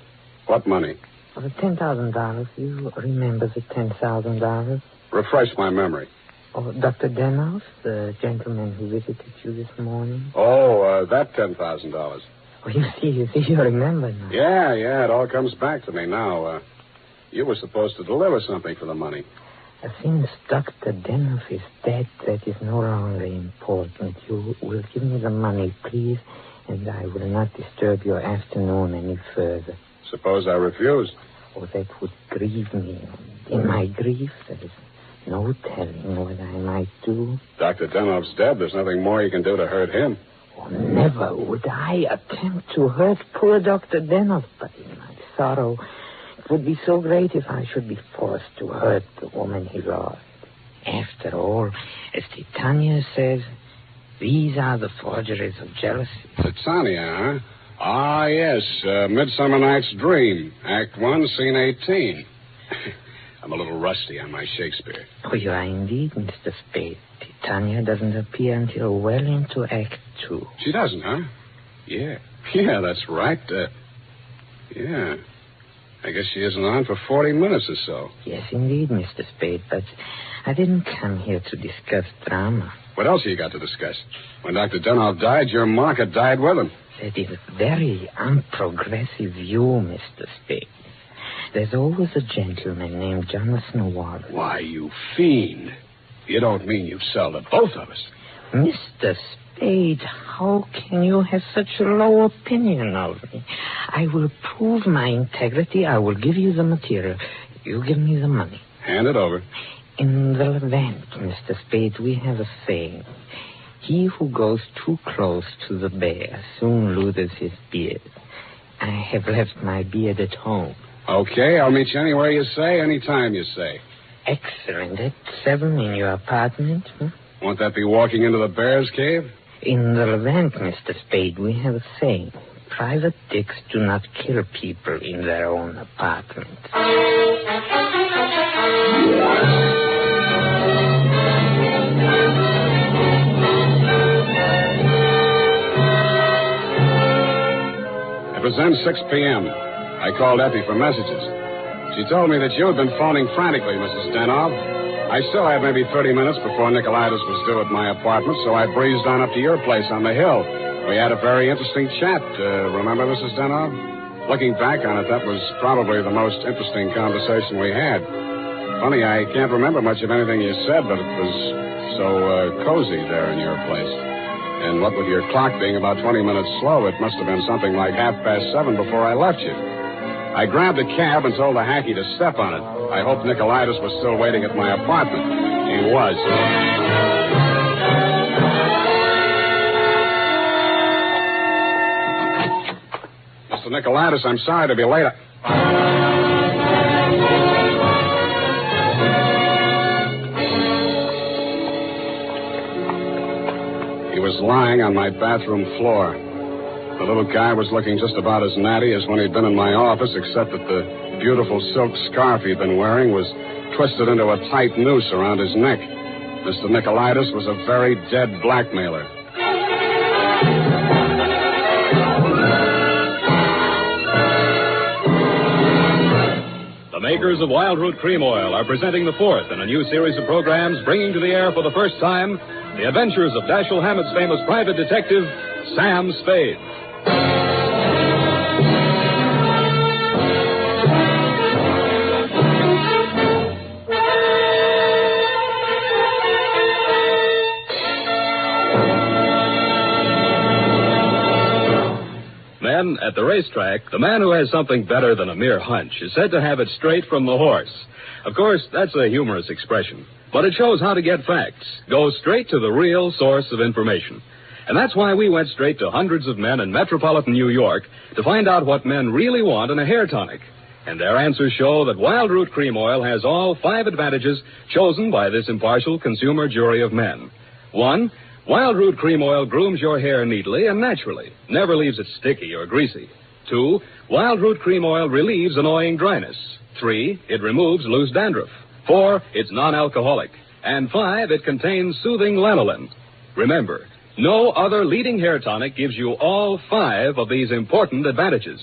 What money? The $10,000. You remember the $10,000? Refresh my memory. Oh, Dr. Denhoff, the gentleman who visited you this morning? Oh, that $10,000. Oh, you see, you remember now. Yeah, it all comes back to me now. You were supposed to deliver something for the money. Since Dr. Denhoff is dead, that is no longer important. You will give me the money, please, and I will not disturb your afternoon any further. Suppose I refuse? Oh, that would grieve me. In my grief, there is no telling what I might do. Dr. Denhoff's dead. There's nothing more you can do to hurt him. Oh, never would I attempt to hurt poor Dr. Denhoff, but in my sorrow, it would be so great if I should be forced to hurt the woman he loved. After all, as Titania says, these are the forgeries of jealousy. Titania, huh? Ah, yes. Midsummer Night's Dream. Act 1, Scene 18. I'm a little rusty on my Shakespeare. Oh, you are indeed, Mr. Spade. Titania doesn't appear until well into Act 2. She doesn't, huh? Yeah, that's right. Yeah. I guess she isn't on for 40 minutes or so. Yes, indeed, Mr. Spade, but I didn't come here to discuss drama. What else have you got to discuss? When Dr. Denhoff died, your market died with him. That is a very unprogressive view, Mr. Spade. There's always a gentleman named Jonathan Waller. Why, you fiend. You don't mean you've sold to both of us. Mr. Spade, how can you have such a low opinion of me? I will prove my integrity. I will give you the material. You give me the money. Hand it over. In the Levant, Mr. Spade, we have a saying. He who goes too close to the bear soon loses his beard. I have left my beard at home. Okay, I'll meet you anywhere you say, anytime you say. Excellent. At 7 in your apartment? Won't that be walking into the bear's cave? In the Levant, Mr. Spade, we have a saying. Private dicks do not kill people in their own apartments. It was then 6 p.m. I called Effie for messages. She told me that you had been phoning frantically, Mrs. Denhoff. I still had maybe 30 minutes before Nicolaitis was due at my apartment, so I breezed on up to your place on the hill. We had a very interesting chat. Remember, Mrs. Denhoff? Looking back on it, that was probably the most interesting conversation we had. Funny, I can't remember much of anything you said, but it was so cozy there in your place. And what with your clock being about 20 minutes slow, it must have been something like 7:30 before I left you. I grabbed a cab and told the hacky to step on it. I hoped Nicolaitis was still waiting at my apartment. He was. Mr. Nicolaitis, I'm sorry to be late. He was lying on my bathroom floor. The little guy was looking just about as natty as when he'd been in my office, except that the beautiful silk scarf he'd been wearing was twisted into a tight noose around his neck. Mr. Nicolaitis was a very dead blackmailer. The makers of Wild Root Cream Oil are presenting the fourth in a new series of programs bringing to the air for the first time The Adventures of Dashiell Hammett's famous private detective, Sam Spade. Then, at the racetrack, the man who has something better than a mere hunch is said to have it straight from the horse. Of course, that's a humorous expression, but it shows how to get facts. Go straight to the real source of information. And that's why we went straight to hundreds of men in metropolitan New York to find out what men really want in a hair tonic. And their answers show that Wild Root Cream Oil has all 5 advantages chosen by this impartial consumer jury of men. 1, Wild Root Cream Oil grooms your hair neatly and naturally, never leaves it sticky or greasy. 2, Wild Root Cream Oil relieves annoying dryness. 3, it removes loose dandruff. 4, it's non-alcoholic. And 5, it contains soothing lanolin. Remember, no other leading hair tonic gives you all 5 of these important advantages.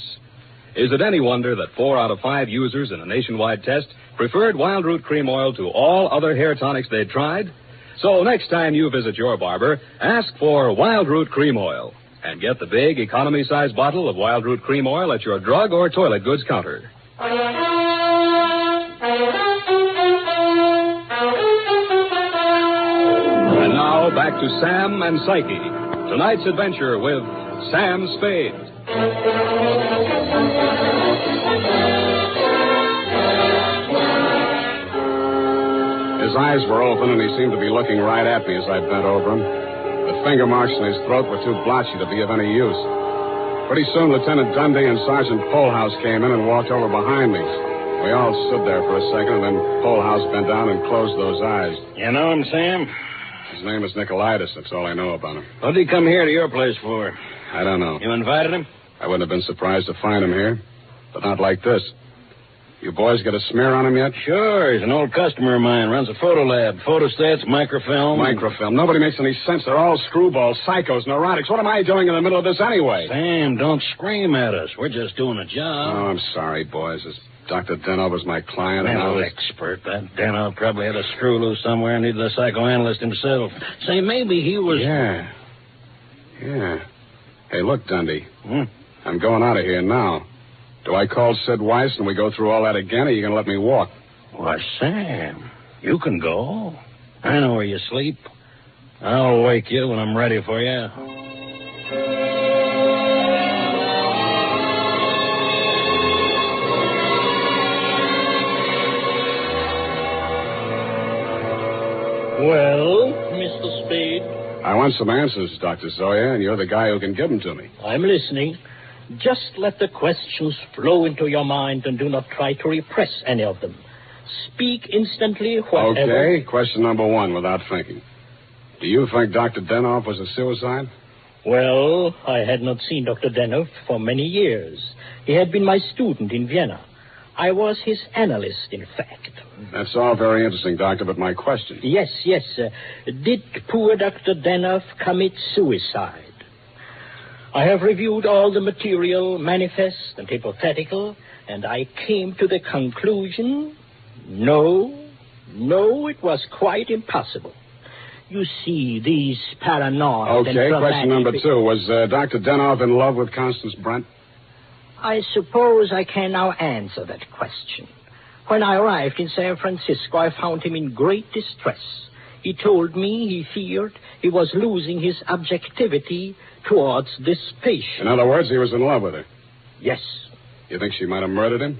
Is it any wonder that 4 out of 5 users in a nationwide test preferred Wild Root Cream Oil to all other hair tonics they'd tried? So next time you visit your barber, ask for Wild Root Cream Oil and get the big economy-size bottle of Wild Root Cream Oil at your drug or toilet goods counter. And now back to Sam and Psyche. Tonight's adventure with Sam Spade. His eyes were open, and he seemed to be looking right at me as I bent over him. The finger marks in his throat were too blotchy to be of any use. Pretty soon, Lieutenant Dundee and Sergeant Polehouse came in and walked over behind me. We all stood there for a second, and then Polehouse bent down and closed those eyes. You know him, Sam? His name is Nicolaitis. That's all I know about him. What did he come here to your place for? I don't know. You invited him? I wouldn't have been surprised to find him here, but not like this. You boys got a smear on him yet? Sure. He's an old customer of mine. Runs a photo lab. Photostats, microfilm. Microfilm. Nobody makes any sense. They're all screwballs, psychos, neurotics. What am I doing in the middle of this anyway? Sam, don't scream at us. We're just doing a job. Oh, I'm sorry, boys. This Dr. Denhoff was my client. Mental expert. That Denhoff probably had a screw loose somewhere and needed a psychoanalyst himself. Say, maybe he was... Yeah. Hey, look, Dundee. I'm going out of here now. Do I call Sid Weiss and we go through all that again, or are you going to let me walk? Why, Sam, you can go. I know where you sleep. I'll wake you when I'm ready for you. Well, Mr. Spade? I want some answers, Dr. Zoya, and you're the guy who can give them to me. I'm listening. Just let the questions flow into your mind and do not try to repress any of them. Speak instantly, whatever... Okay, question number 1, without thinking. Do you think Dr. Denhoff was a suicide? Well, I had not seen Dr. Denhoff for many years. He had been my student in Vienna. I was his analyst, in fact. That's all very interesting, Doctor, but my question... Yes. Did poor Dr. Denhoff commit suicide? I have reviewed all the material, manifest and hypothetical, and I came to the conclusion, no, it was quite impossible. You see, these paranoid and Okay, question number 2. Was Dr. Denhoff in love with Constance Brent? I suppose I can now answer that question. When I arrived in San Francisco, I found him in great distress. He told me he feared he was losing his objectivity towards this patient. In other words, he was in love with her? Yes. You think she might have murdered him?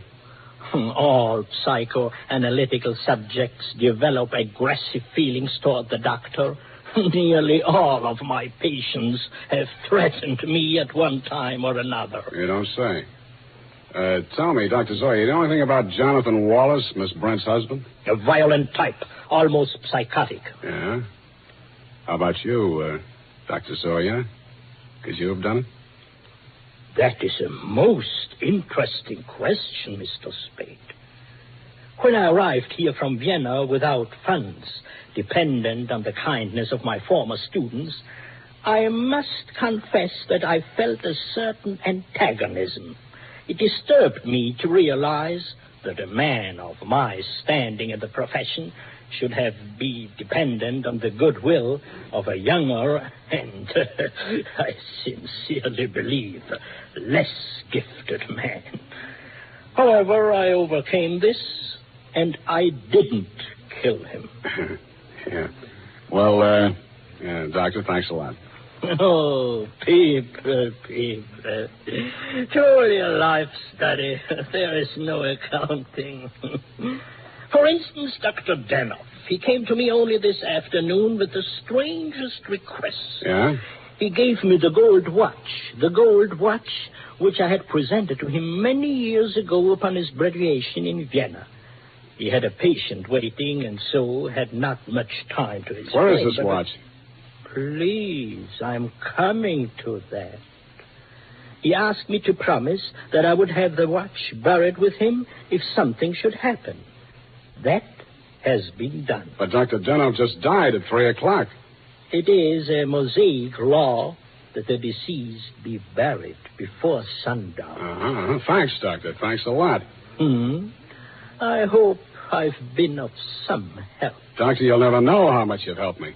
All psychoanalytical subjects develop aggressive feelings toward the doctor. Nearly all of my patients have threatened me at one time or another. You don't say. Tell me, Dr. Zoya, you know anything about Jonathan Wallace, Miss Brent's husband? A violent type, almost psychotic. Yeah? How about you, Dr. Zoya? Could you have done it? That is a most interesting question, Mr. Spade. When I arrived here from Vienna without funds, dependent on the kindness of my former students, I must confess that I felt a certain antagonism. It disturbed me to realize that a man of my standing in the profession should have be dependent on the goodwill of a younger and, I sincerely believe, less gifted man. However, I overcame this, and I didn't kill him. Yeah. Well, Doctor, thanks a lot. Oh, people. Truly a life study. There is no accounting. For instance, Dr. Denhoff. He came to me only this afternoon with the strangest request. Yeah? He gave me the gold watch which I had presented to him many years ago upon his graduation in Vienna. He had a patient waiting, and so had not much time to explain. Where is this watch? Please, I'm coming to that. He asked me to promise that I would have the watch buried with him if something should happen. That has been done. But Dr. Denhoff just died at 3 o'clock. It is a Mosaic law that the deceased be buried before sundown. Uh-huh. Thanks, Doctor. Thanks a lot. I hope I've been of some help. Doctor, you'll never know how much you've helped me.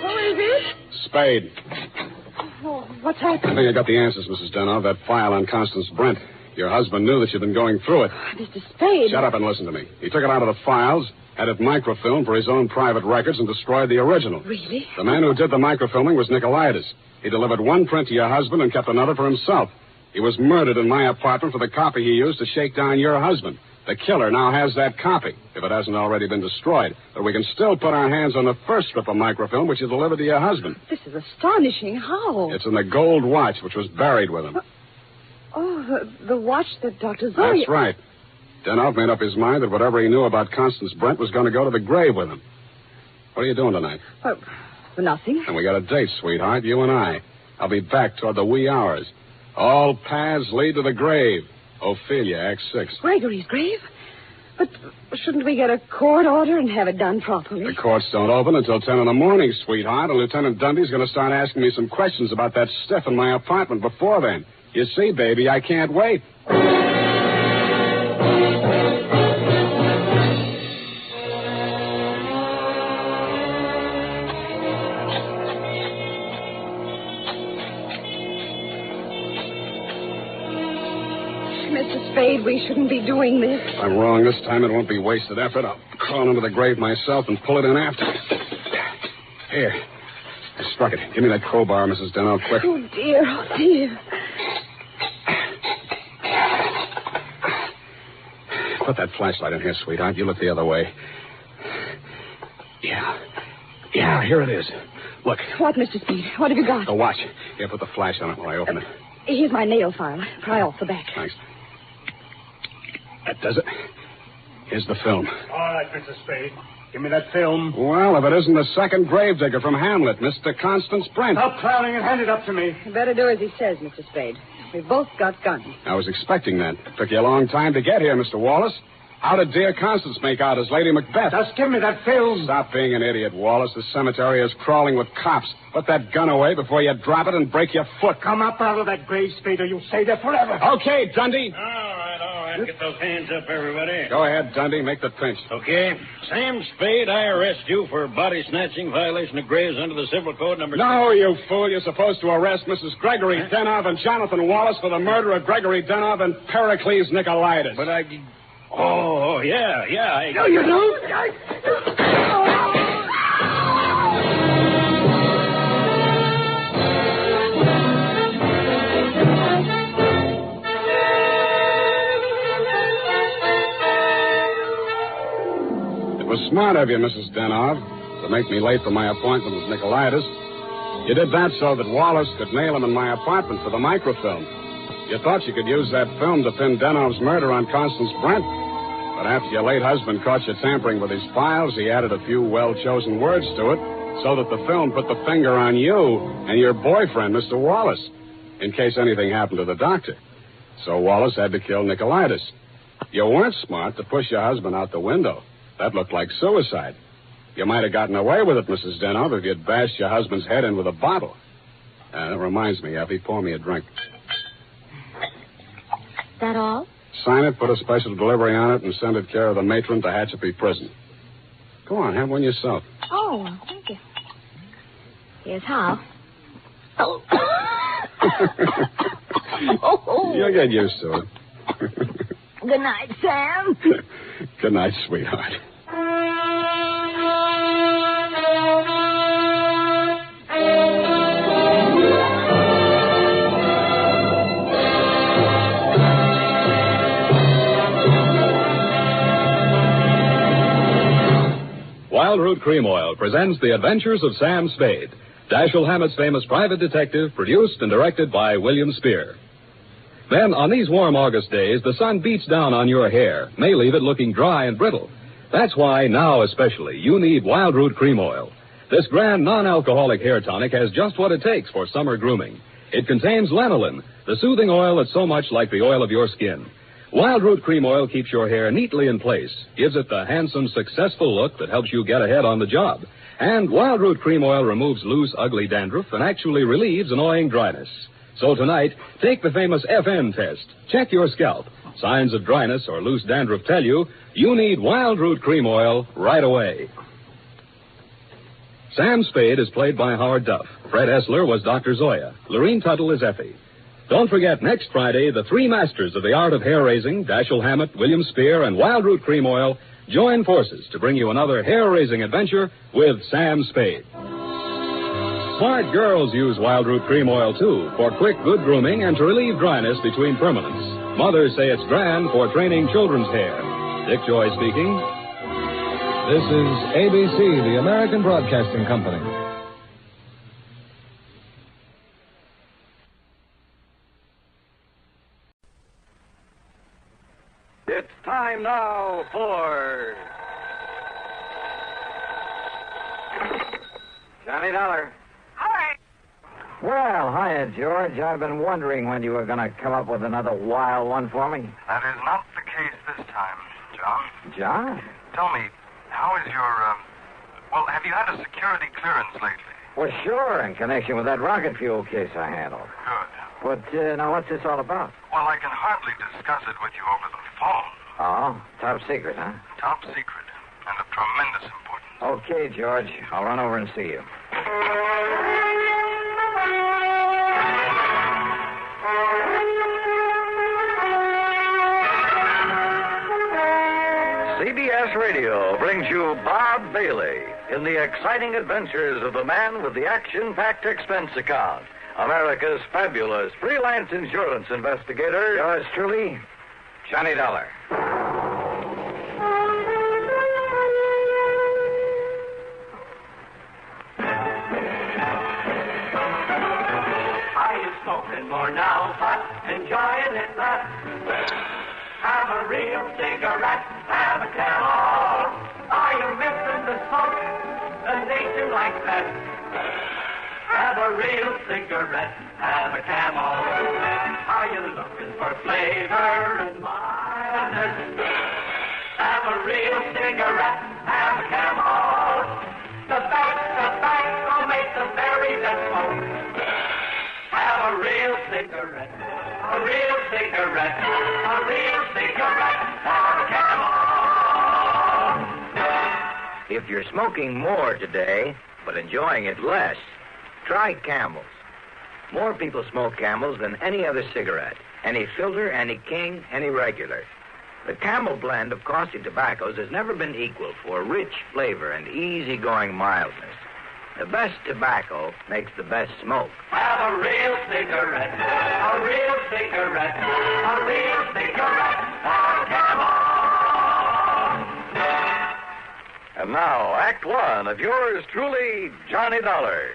Who is it? Spade. Oh, what's happened? I think I got the answers, Mrs. Denhoff. That file on Constance Brent. Your husband knew that you'd been going through it. Mr. Spade. Shut up and listen to me. He took it out of the files, had it microfilmed for his own private records, and destroyed the original. Really? The man who did the microfilming was Nicolaitis. He delivered one print to your husband and kept another for himself. He was murdered in my apartment for the copy he used to shake down your husband. The killer now has that copy, if it hasn't already been destroyed. But we can still put our hands on the first strip of microfilm, which you delivered to your husband. This is astonishing. How? It's in the gold watch, which was buried with him. Oh, the watch that Dr. Zoe... That's right. Denhoff made up his mind that whatever he knew about Constance Brent was going to go to the grave with him. What are you doing tonight? Nothing. And we got a date, sweetheart, you and I. I'll be back toward the wee hours. All paths lead to the grave. Ophelia, Act 6. Gregory's grave? But shouldn't we get a court order and have it done properly? The courts don't open until 10 in the morning, sweetheart, and Lieutenant Dundee's going to start asking me some questions about that stiff in my apartment before then. You see, baby, I can't wait. Mr. Spade, we shouldn't be doing this. If I'm wrong this time, it won't be wasted effort. I'll crawl into the grave myself and pull it in after. Here. I struck it. Give me that crowbar, Mrs. Denhoff, quick. Oh, dear. Oh, dear. Put that flashlight in here, sweetheart. You look the other way. Yeah, here it is. Look. What, Mr. Spade? What have you got? The watch. Here, put the flash on it while I open it. Here's my nail file. Pry off the back. Thanks. That does it. Here's the film. All right, Mr. Spade. Give me that film. Well, if it isn't the second gravedigger from Hamlet, Mr. Constance Brent. Stop clowning and hand it up to me. You better do as he says, Mr. Spade. We've both got guns. I was expecting that. Took you a long time to get here, Mr. Wallace. How did dear Constance make out as Lady Macbeth? Just give me that film. Stop being an idiot, Wallace. The cemetery is crawling with cops. Put that gun away before you drop it and break your foot. Come up out of that grave, Spade, or you'll stay there forever. Okay, Dundee. All right. Get those hands up, everybody. Go ahead, Dundee. Make the pinch. Okay. Sam Spade, I arrest you for body snatching, violation of graves under the Civil Code number... No, you fool. You're supposed to arrest Mrs. Gregory Denhoff and Jonathan Wallace for the murder of Gregory Denhoff and Pericles Nicolaitis. But I... Oh, yeah. No, you don't. It was smart of you, Mrs. Denhoff, to make me late for my appointment with Nicolaitis. You did that so that Wallace could nail him in my apartment for the microfilm. You thought you could use that film to pin Denhoff's murder on Constance Brent. But after your late husband caught you tampering with his files, he added a few well-chosen words to it so that the film put the finger on you and your boyfriend, Mr. Wallace, in case anything happened to the doctor. So Wallace had to kill Nicolaitis. You weren't smart to push your husband out the window. That looked like suicide. You might have gotten away with it, Mrs. Denhoff, if you'd bashed your husband's head in with a bottle. That reminds me, Effie, pour me a drink. That all? Sign it, put a special delivery on it, and send it care of the matron to Hatchapee Prison. Go on, have one yourself. Oh, thank you. Here's how. Oh. You'll get used to it. Good night, Sam. Good night, sweetheart. Wild Root Cream Oil presents The Adventures of Sam Spade, Dashiell Hammett's famous private detective, produced and directed by William Spear. Then, on these warm August days, the sun beats down on your hair, may leave it looking dry and brittle. That's why, now especially, you need Wild Root Cream Oil. This grand non-alcoholic hair tonic has just what it takes for summer grooming. It contains lanolin, the soothing oil that's so much like the oil of your skin. Wild Root Cream Oil keeps your hair neatly in place, gives it the handsome, successful look that helps you get ahead on the job. And Wild Root Cream Oil removes loose, ugly dandruff and actually relieves annoying dryness. So tonight, take the famous FN test. Check your scalp. Signs of dryness or loose dandruff tell you need Wild Root Cream Oil right away. Sam Spade is played by Howard Duff. Fred Essler was Dr. Zoya. Lorene Tuttle is Effie. Don't forget, next Friday, the three masters of the art of hair-raising, Dashiell Hammett, William Spear, and Wild Root Cream Oil, join forces to bring you another hair-raising adventure with Sam Spade. Smart girls use Wild Root Cream Oil, too, for quick, good grooming and to relieve dryness between permanents. Mothers say it's grand for training children's hair. Dick Joy speaking. This is ABC, the American Broadcasting Company. It's time now for Johnny Dollar. Well, hiya, George. I've been wondering when you were going to come up with another wild one for me. That is not the case this time, John. John? Tell me, how is your, have you had a security clearance lately? Well, sure, in connection with that rocket fuel case I handled. Good. But, now, what's this all about? Well, I can hardly discuss it with you over the phone. Oh, top secret, huh? Top secret, and of tremendous importance. Okay, George. I'll run over and see you. CBS Radio brings you Bob Bailey in the exciting adventures of the man with the action-packed expense account, America's fabulous freelance insurance investigator. Yours truly, Johnny Dollar. Are you smoking more now, but enjoying it less? Have a real cigarette, have a Camel. Are you missing the smoke? The nation likes that. Have a real cigarette, have a Camel. Are you looking for flavor and mildness? Have a real cigarette, have a Camel. The best tobacco makes the very best smoke. Have a real cigarette, a real cigarette, a real cigarette, have a Camel. If you're smoking more today, but enjoying it less, try Camels. More people smoke Camels than any other cigarette. Any filter, any king, any regular. The Camel blend of costly tobaccos has never been equal for rich flavor and easygoing mildness. The best tobacco makes the best smoke. Have a real cigarette, a real cigarette, a real cigarette, have a Camel. And now, Act One of yours truly, Johnny Dollar.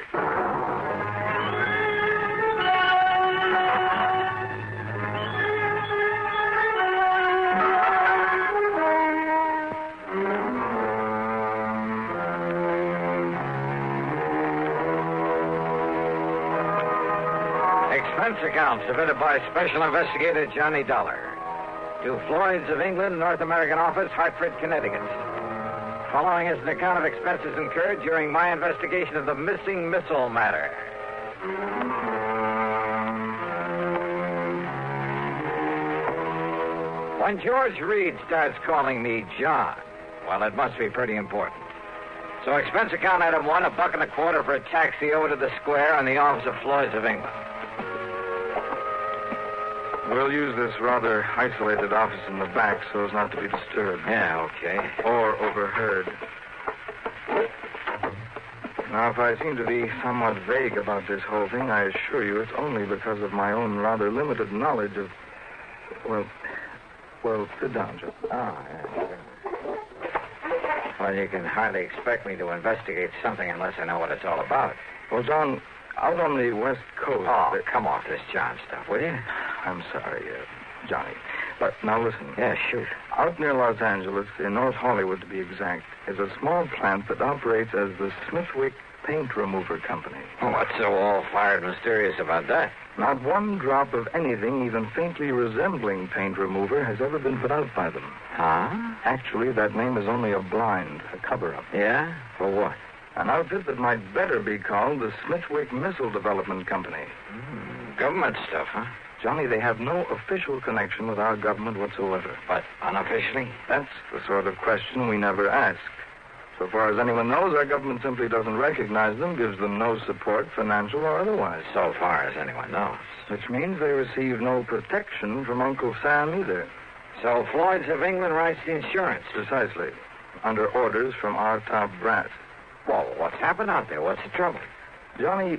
Expense account submitted by Special Investigator Johnny Dollar to Floyd's of England, North American Office, Hartford, Connecticut. following is an account of expenses incurred during my investigation of the missing missile matter. When George Reed starts calling me John, well, it must be pretty important. So expense account item 1, $1.25 for a taxi over to the square on the office of Floyd's of England. We'll use this rather isolated office in the back so as not to be disturbed. Yeah, okay. Or overheard. Now, if I seem to be somewhat vague about this whole thing, I assure you it's only because of my own rather limited knowledge of... Well, sit down, Joe. Oh, yeah. Well, you can hardly expect me to investigate something unless I know what it's all about. Well, John, out on the West Coast... Oh, come off this John stuff, will you? I'm sorry, Johnny. But now listen. Yeah, shoot. Out near Los Angeles, in North Hollywood to be exact, is a small plant that operates as the Smithwick Paint Remover Company. Oh, what's so all-fired mysterious about that? Not one drop of anything even faintly resembling paint remover has ever been put out by them. Huh? Actually, that name is only a blind, a cover-up. Yeah? For what? An outfit that might better be called the Smithwick Missile Development Company. Government stuff, huh? Johnny, they have no official connection with our government whatsoever. But unofficially? That's the sort of question we never ask. So far as anyone knows, our government simply doesn't recognize them, gives them no support, financial or otherwise. So far as anyone knows. Which means they receive no protection from Uncle Sam either. So Floyd's of England writes the insurance? Precisely. Under orders from our top brass. Well, what's happened out there? What's the trouble? Johnny,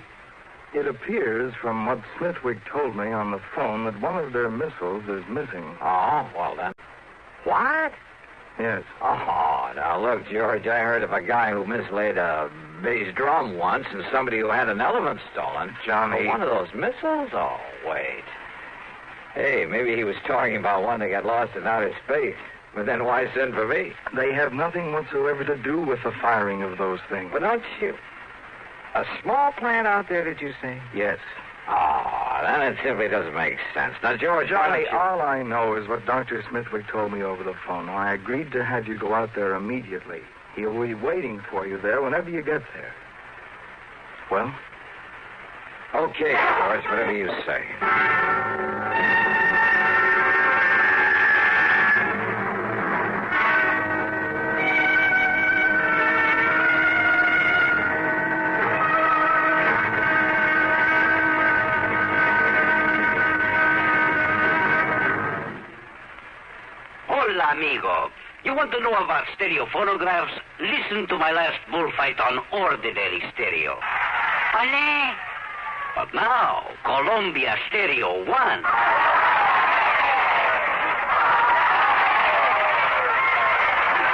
it appears from what Smithwick told me on the phone that one of their missiles is missing. Oh, well then. What? Yes. Oh, now look, George, I heard of a guy who mislaid a bass drum once and somebody who had an elephant stolen. Johnny. Oh, one of those missiles? Oh, wait. Hey, maybe he was talking about one that got lost in outer space. But then why send for me? They have nothing whatsoever to do with the firing of those things. But don't you... A small plant out there, did you say? Yes. Oh, then it simply doesn't make sense. Now, George, Johnny, all I know is what Dr. Smithwick told me over the phone. Now, I agreed to have you go out there immediately. He'll be waiting for you there whenever you get there. Well? Okay, George, whatever you say. Amigo, you want to know about stereo phonographs? Listen to my last bullfight on ordinary stereo. Olé! But now, Columbia Stereo 1.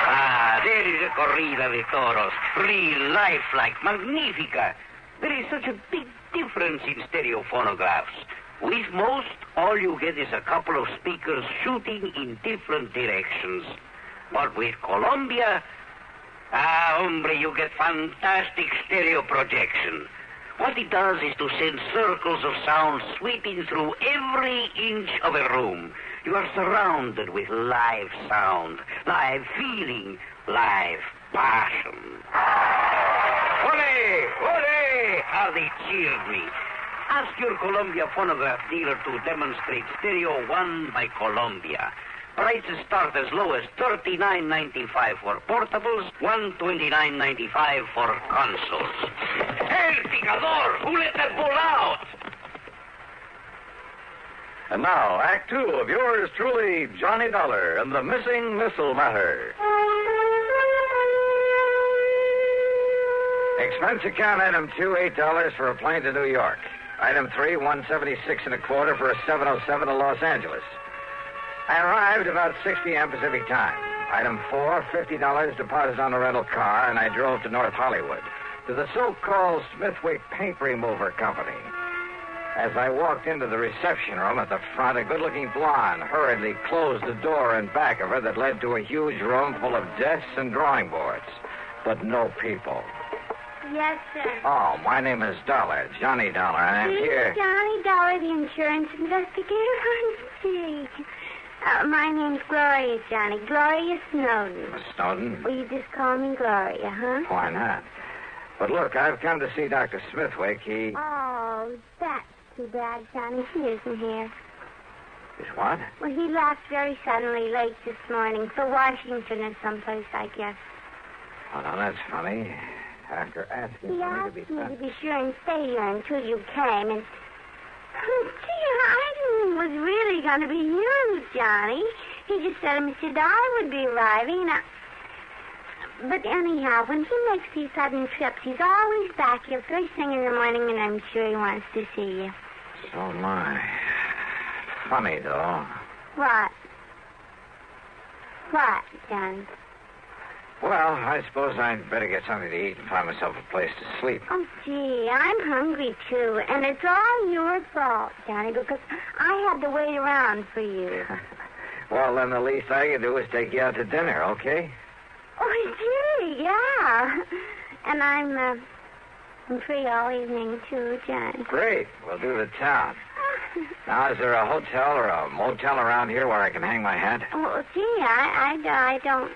Ah, there is a corrida de toros. Real lifelike, magnifica. There is such a big difference in stereo phonographs. With most, all you get is a couple of speakers shooting in different directions. But with Columbia, hombre, you get fantastic stereo projection. What it does is to send circles of sound sweeping through every inch of a room. You are surrounded with live sound, live feeling, live passion. Ole! Ole! How they cheered me. Ask your Columbia phonograph dealer to demonstrate Stereo 1 by Columbia. Prices start as low as $39.95 for portables, $129.95 for consoles. El Picador! Who let that bull out? And now, Act 2 of yours truly, Johnny Dollar and the Missing Missile Matter. Expense account item 2, $8 for a plane to New York. Item 3, $176.25 for a 707 to Los Angeles. I arrived about 6 p.m. Pacific time. Item 4, $50 deposit on a rental car, and I drove to North Hollywood, to the so-called Smithwick Paint Remover Company. As I walked into the reception room at the front, a good-looking blonde hurriedly closed the door in back of her that led to a huge room full of desks and drawing boards, but no people. Yes, sir. Oh, my name is Dollar, Johnny Dollar, and I'm here. Johnny Dollar, the insurance investigator. I'm sick. My name's Gloria, Johnny. Gloria Snowden. Miss Snowden? Will you just call me Gloria, huh? Why not? But look, I've come to see Dr. Smithwick. He... Oh, that's too bad, Johnny. He isn't here. Is what? Well, he left very suddenly late this morning for Washington or someplace, I guess. Oh, no, that's funny. After asking He for asked me me to be... to be sure and stay here until you came, and... Gee, I didn't think it was really going to be you, Johnny. He just said Mr. Dye would be arriving, and But anyhow, when he makes these sudden trips, he's always back here first thing in the morning, and I'm sure he wants to see you. So my. Funny, though. What? What, Johnny? Well, I suppose I'd better get something to eat and find myself a place to sleep. Oh, gee, I'm hungry, too. And it's all your fault, Johnny, because I had to wait around for you. Well, then the least I can do is take you out to dinner, okay? Oh, gee, yeah. And I'm free all evening, too, Johnny. Great. We'll do the town. Now, is there a hotel or a motel around here where I can hang my hat? Oh, gee, I don't...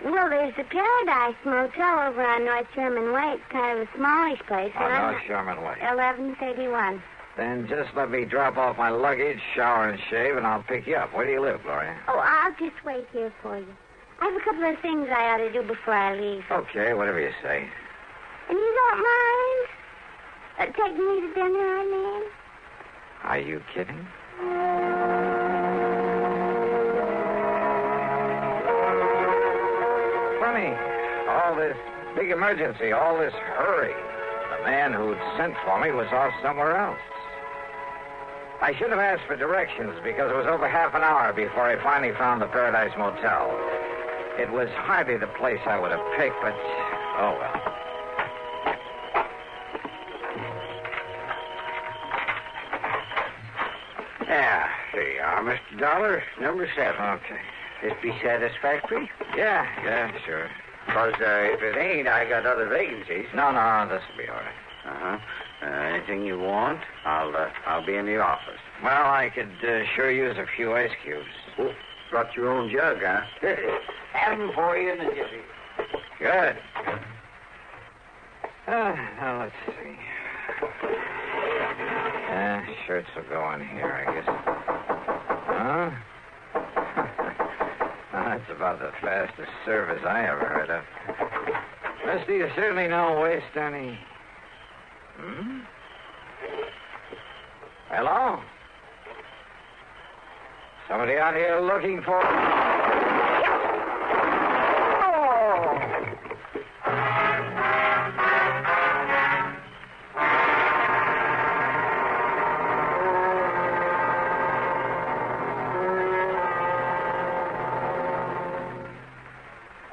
Well, there's the Paradise Motel over on North Sherman Way. It's kind of a smallish place. On North Sherman Way. 1131. Then just let me drop off my luggage, shower and shave, and I'll pick you up. Where do you live, Gloria? Oh, I'll just wait here for you. I have a couple of things I ought to do before I leave. Okay, whatever you say. And you don't mind taking me to dinner, I mean? Are you kidding? Funny. All this big emergency, all this hurry. The man who'd sent for me was off somewhere else. I should have asked for directions because it was over half an hour before I finally found the Paradise Motel. It was hardly the place I would have picked, but oh well. Yeah, here you are, Mr. Dollar, number 7. Okay. This be satisfactory? Yeah, sure. Because if it ain't, I got other vacancies. No, this'll be all right. Uh-huh. Anything you want, I'll be in the office. Well, I could sure use a few ice cubes. Oh, brought your own jug, huh? Have them for you in the jiffy. Good. Now, let's see. Shirts will go in here, I guess. Huh? That's about the fastest service I ever heard of. Mister, you certainly don't waste any... Hmm? Hello? Somebody out here looking for...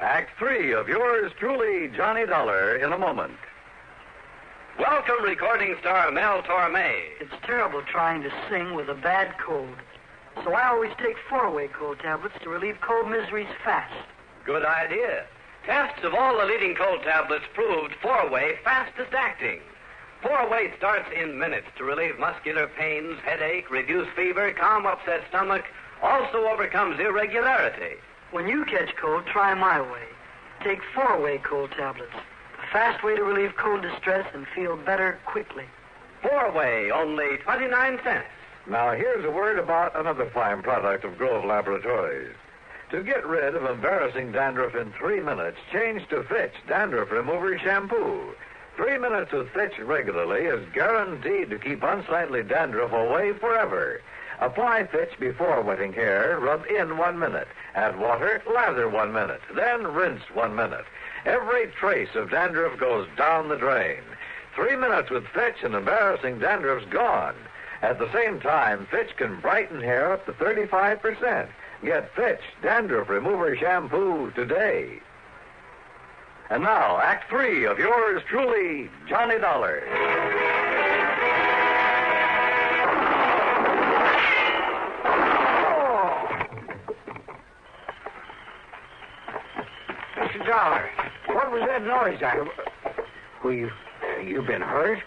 Act 3 of yours truly, Johnny Dollar, in a moment. Welcome, recording star Mel Torme. It's terrible trying to sing with a bad cold. So I always take 4-way cold tablets to relieve cold miseries fast. Good idea. Tests of all the leading cold tablets proved 4-way fastest acting. 4-way starts in minutes to relieve muscular pains, headache, reduce fever, calm upset stomach, also overcomes irregularity. When you catch cold, try my way. Take 4-way cold tablets. A fast way to relieve cold distress and feel better quickly. 4-way, only 29 cents. Now, here's a word about another fine product of Grove Laboratories. To get rid of embarrassing dandruff in 3 minutes, change to Fitch Dandruff Remover Shampoo. 3 minutes with Fitch regularly is guaranteed to keep unsightly dandruff away forever. Apply Fitch before wetting hair, rub in 1 minute. Add water, lather 1 minute. Then rinse 1 minute. Every trace of dandruff goes down the drain. 3 minutes with Fitch and embarrassing dandruff's gone. At the same time, Fitch can brighten hair up to 35%. Get Fitch Dandruff Remover Shampoo today. And now, Act 3 of yours truly, Johnny Dollar. Mr. Dollar, what was that noise I... Well, you been hurt?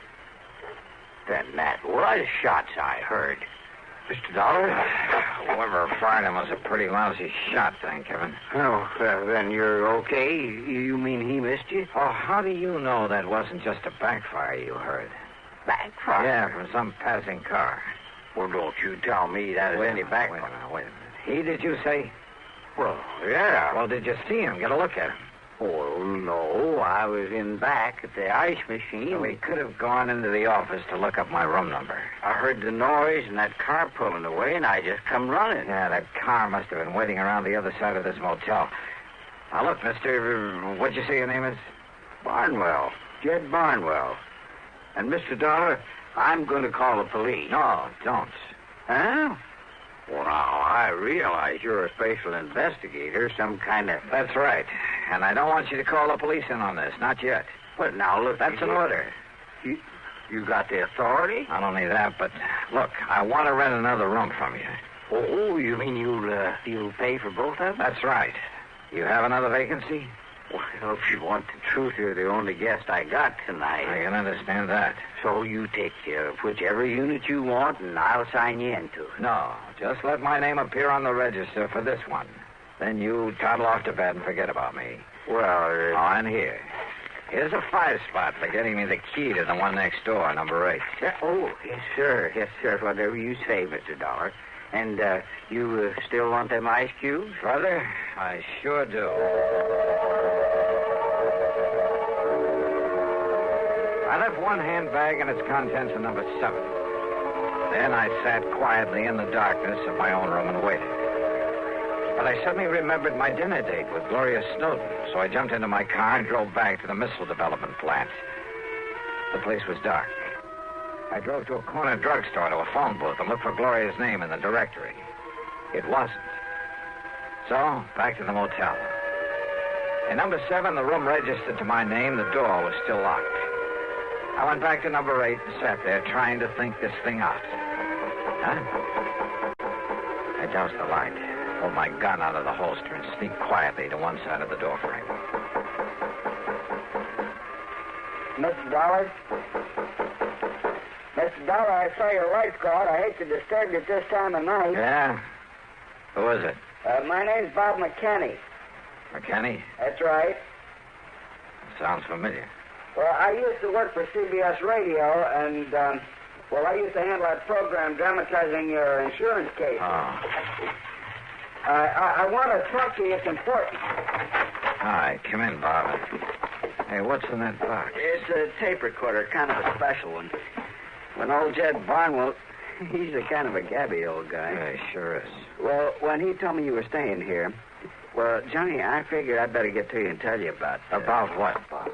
Then that was shots I heard. Mr. Dollar, Whoever fired him was a pretty lousy shot, thank heaven. Oh, then you're okay? You mean he missed you? Oh, how do you know that wasn't just a backfire you heard? Backfire? Yeah, from some passing car. Well, don't you tell me that is any backfire. Wait a minute. He, did you say? Well, yeah. Well, did you see him? Get a look at him. Oh, no. I was in back at the ice machine. So he could have gone into the office to look up my room number. I heard the noise and that car pulling away, and I just come running. Yeah, that car must have been waiting around the other side of this motel. Now, look, mister, what'd you say your name is? Barnwell. Jed Barnwell. And, Mr. Dollar, I'm going to call the police. No, don't. Huh? Well, now, I realize you're a special investigator, some kind of... That's right. And I don't want you to call the police in on this, not yet. But now, look... That's an order. You got the authority? Not only that, but, look, I want to rent another room from you. Oh, you mean you'll pay for both of them? That's right. You have another vacancy? Well, if you want the truth, you're the only guest I got tonight. I can understand that. So you take whichever unit you want, and I'll sign you into it. No, just let my name appear on the register for this one. Then you toddle off to bed and forget about me. Well, and here. Here's a 5-spot for getting me the key to the one next door, number 8. Oh, yes, sir. Yes, sir. Whatever you say, Mr. Dollar. And you still want them ice cubes? Brother, I sure do. I left one handbag and its contents in number 7. Then I sat quietly in the darkness of my own room and waited. But I suddenly remembered my dinner date with Gloria Snowden, so I jumped into my car and drove back to the missile development plant. The place was dark. I drove to a corner drugstore to a phone booth and looked for Gloria's name in the directory. It wasn't. So, back to the motel. In number 7, the room registered to my name. The door was still locked. I went back to number 8 and sat there trying to think this thing out. I doused the light, pulled my gun out of the holster, and sneaked quietly to one side of the door frame. Mr. Dollar? Mr. Dollar, I saw your lights go out. I hate to disturb you at this time of night. Yeah? Who is it? My name's Bob McKinney. McKinney? That's right. Sounds familiar. Well, I used to work for CBS Radio, and, I used to handle that program dramatizing your insurance case. Oh. I want to talk to you. It's important. All right, come in, Bob. Hey, what's in that box? It's a tape recorder, kind of a special one. When old Jed Barnwell, he's a kind of a gabby old guy. Yeah, he sure is. Well, when he told me you were staying here, well, Johnny, I figured I'd better get to you and tell you about... About what, Bob?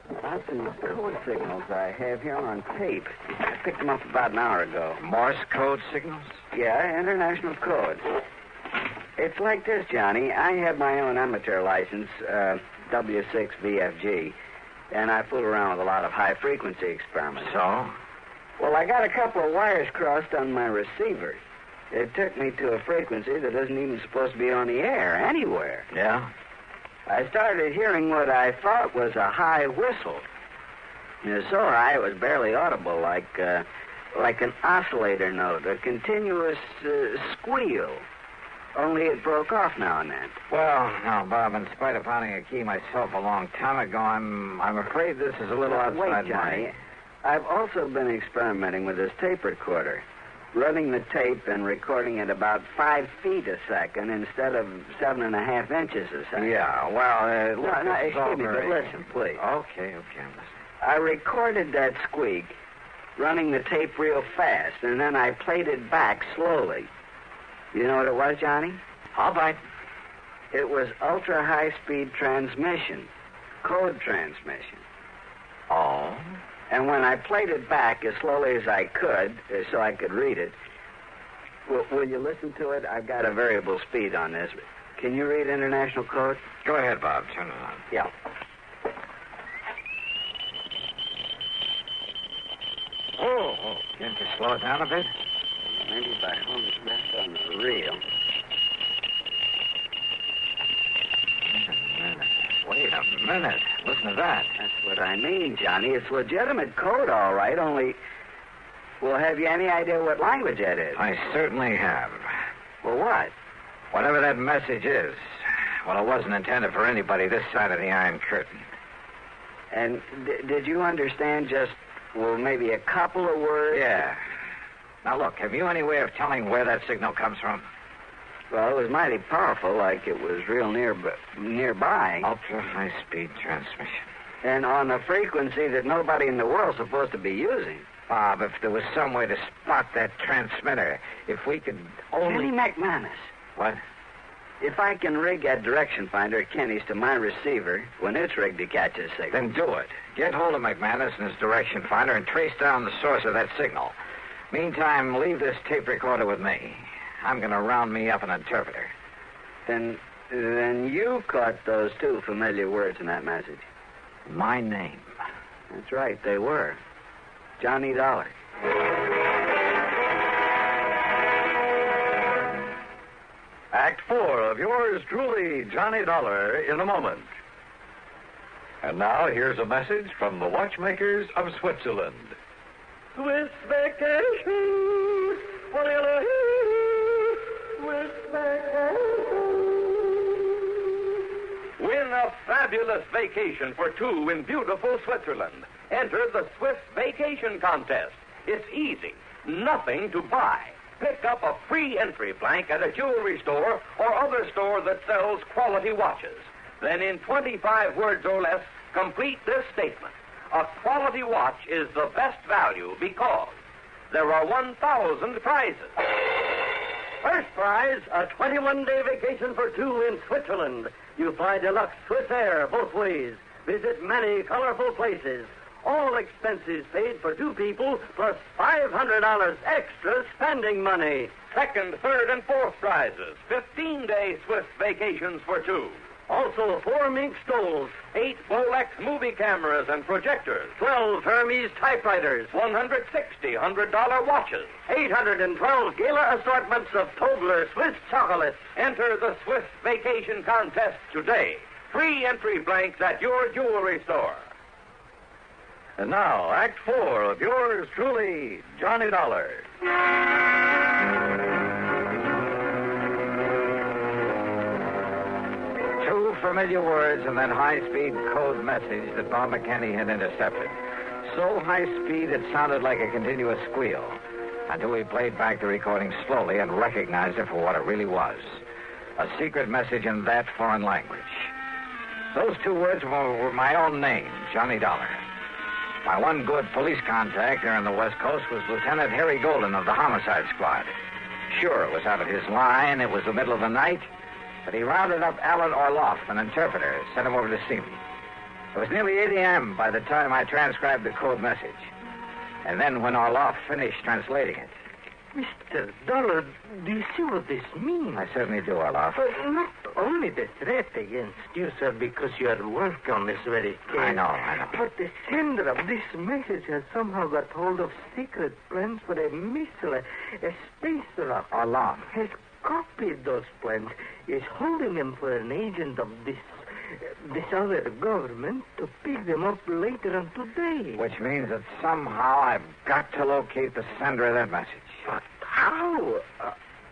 About some code signals I have here on tape. I picked them up about an hour ago. Morse code signals? Yeah, international codes. It's like this, Johnny. I have my own amateur license, W6VFG, and I fool around with a lot of high-frequency experiments. So? Well, I got a couple of wires crossed on my receiver. It took me to a frequency that isn't even supposed to be on the air anywhere. Yeah? I started hearing what I thought was a high whistle. It was so high it was barely audible, like an oscillator note, a continuous squeal. Only it broke off now and then. Well, now, Bob, in spite of finding a key myself a long time ago, I'm afraid this is a little outside Wait, Johnny. I've also been experimenting with this tape recorder, running the tape and recording at about 5 feet a second instead of 7.5 inches a second. Yeah, well, excuse me, but listen, please. Okay, I'm listening. I recorded that squeak, running the tape real fast, and then I played it back slowly. You know what it was, Johnny? I'll bite. It was ultra-high-speed transmission, code transmission. Oh? And when I played it back as slowly as I could, so I could read it, will you listen to it? I've got a variable speed on this. Can you read international code? Go ahead, Bob. Turn it on. Yeah. Oh, can't you slow it down a bit? Maybe by holding back on the reel. Wait a minute. Listen to that. That's what I mean, Johnny. It's legitimate code, all right, only... Well, have you any idea what language that is? I certainly have. For what? Whatever that message is. Well, it wasn't intended for anybody this side of the Iron Curtain. And did you understand just, well, maybe a couple of words? Yeah. Now, look, have you any way of telling where that signal comes from? Well, it was mighty powerful, like it was real nearby. Ultra-high-speed transmission. And on a frequency that nobody in the world's supposed to be using. Bob, if there was some way to spot that transmitter, if we could only... Kenny McManus. What? If I can rig that direction finder at Kenny's to my receiver when it's rigged to catch a signal... Then do it. Get hold of McManus and his direction finder and trace down the source of that signal. Meantime, leave this tape recorder with me. I'm going to round me up an interpreter. Then you caught those two familiar words in that message. My name. That's right, they were. Johnny Dollar. Act 4 of yours truly, Johnny Dollar, in a moment. And now here's a message from the watchmakers of Switzerland. Swiss vacation, Swiss vacation. Win a fabulous vacation for two in beautiful Switzerland. Enter the Swiss Vacation Contest. It's easy. Nothing to buy. Pick up a free entry blank at a jewelry store or other store that sells quality watches. Then in 25 words or less, complete this statement. A quality watch is the best value because there are 1,000 prizes. First prize, a 21-day vacation for two in Switzerland. You fly deluxe Swiss Air both ways. Visit many colorful places. All expenses paid for two people, plus $500 extra spending money. Second, third, and fourth prizes. 15-day Swiss vacations for two. Also, 4 mink stoles, 8 Bolex movie cameras and projectors, 12 Hermes typewriters, 160 $100 watches, 812 Gala assortments of Tobler Swiss chocolates. Enter the Swiss Vacation Contest today. Free entry blanks at your jewelry store. And now, Act 4 of yours truly, Johnny Dollar. Two familiar words and that high-speed code message that Bob McKinney had intercepted. So high-speed it sounded like a continuous squeal until we played back the recording slowly and recognized it for what it really was. A secret message in that foreign language. Those two words were my own name, Johnny Dollar. My one good police contact there on the West Coast was Lieutenant Harry Golden of the Homicide Squad. Sure, it was out of his line. It was the middle of the night. But he rounded up Alan Orloff, an interpreter, sent him over to see me. It was nearly 8 a.m. by the time I transcribed the code message. And then when Orloff finished translating it... Mr. Dollar, do you see what this means? I certainly do, Orloff. But not only the threat against you, sir, because you are working on this very case. I know. But the sender of this message has somehow got hold of secret plans for a missile, a space rock. Orloff. Has copied those plans, is holding them for an agent of this other government to pick them up later on today. Which means that somehow I've got to locate the sender of that message. But how?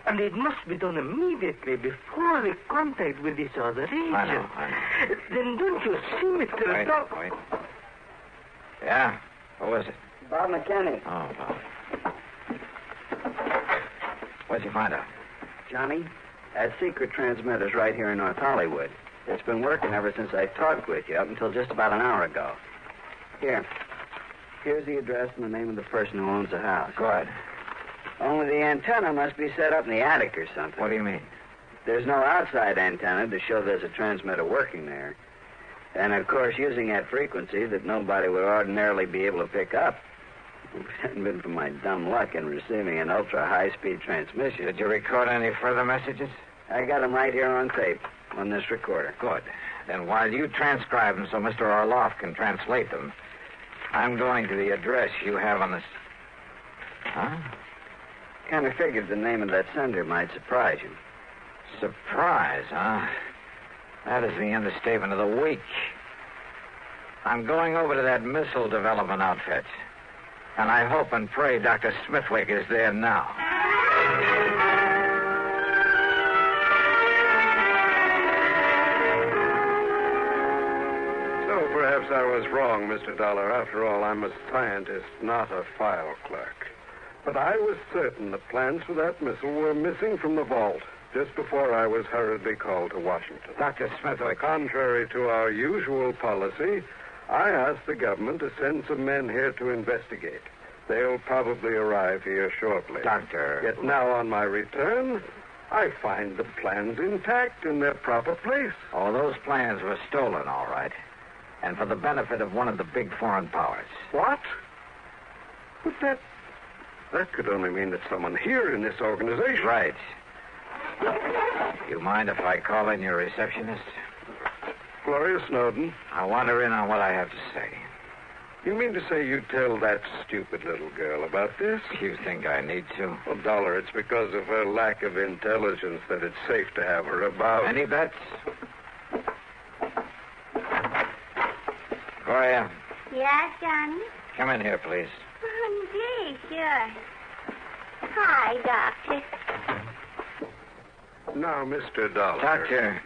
And it must be done immediately before we contact with this other agent. I know. Then don't you see, Mr. Wait. Yeah? Who is it? Bob McKinney. Oh, Bob. What'd you find out? Johnny, that secret transmitter's right here in North Hollywood. It's been working ever since I talked with you, up until just about an hour ago. Here's the address and the name of the person who owns the house. Good. Only the antenna must be set up in the attic or something. What do you mean? There's no outside antenna to show there's a transmitter working there. And, of course, using that frequency that nobody would ordinarily be able to pick up. If it hadn't been for my dumb luck in receiving an ultra-high-speed transmission. Did you record any further messages? I got them right here on tape, on this recorder. Good. Then while you transcribe them so Mr. Orloff can translate them, I'm going to the address you have on this... Huh? Kind of figured the name of that sender might surprise you. Surprise, huh? That is the understatement of the week. I'm going over to that missile development outfit. And I hope and pray Dr. Smithwick is there now. Perhaps I was wrong, Mr. Dollar. After all, I'm a scientist, not a file clerk. But I was certain the plans for that missile were missing from the vault just before I was hurriedly called to Washington. Dr. Smithwick. Contrary to our usual policy, I asked the government to send some men here to investigate. They'll probably arrive here shortly. Doctor. Yet now, on my return, I find the plans intact in their proper place. Oh, those plans were stolen, all right. And for the benefit of one of the big foreign powers. What? But that could only mean that someone here in this organization... Right. You mind if I call in your receptionist? Gloria Snowden. I want her in on what I have to say. You mean to say you tell that stupid little girl about this? You think I need to? Well, Dollar, it's because of her lack of intelligence that it's safe to have her about. Any bets? Gloria. Yes, Johnny? Come in here, please. Oh, gee, sure. Hi, Doctor. Now, Mr. Dollar. Doctor,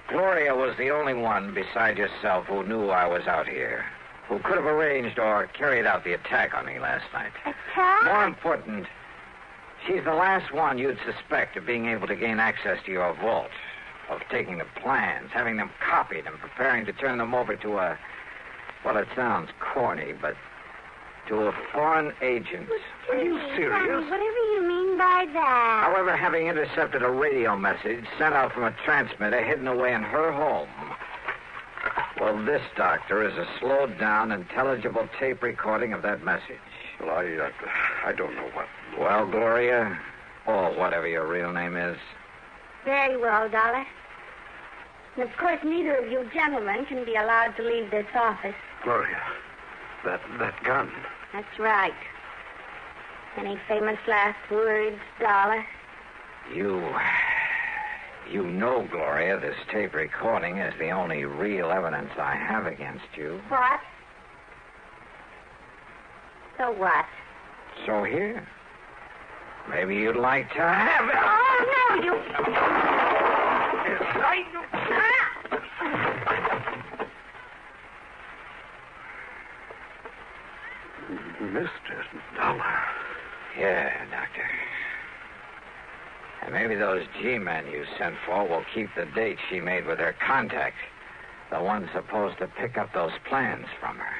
Gloria was the only one beside yourself who knew I was out here, who could have arranged or carried out the attack on me last night. Attack? More important, she's the last one you'd suspect of being able to gain access to your vault, of taking the plans, having them copied, and preparing to turn them over to a... Well, it sounds corny, but to a foreign agent. Are you serious? Whatever you mean by that. However, having intercepted a radio message sent out from a transmitter hidden away in her home. Well, this, Doctor, is a slowed-down, intelligible tape recording of that message. Well, I don't know what... Well, Gloria, or whatever your real name is. Very well, Dollar. And, of course, neither of you gentlemen can be allowed to leave this office. Gloria, that gun. That's right. Any famous last words, Dollar? You know, Gloria, this tape recording is the only real evidence I have against you. What? So what? So here. Maybe you'd like to have it. Oh, no, you... Mr. Dollar. Yeah, Doctor. And maybe those G-men you sent for will keep the date she made with her contact. The one supposed to pick up those plans from her.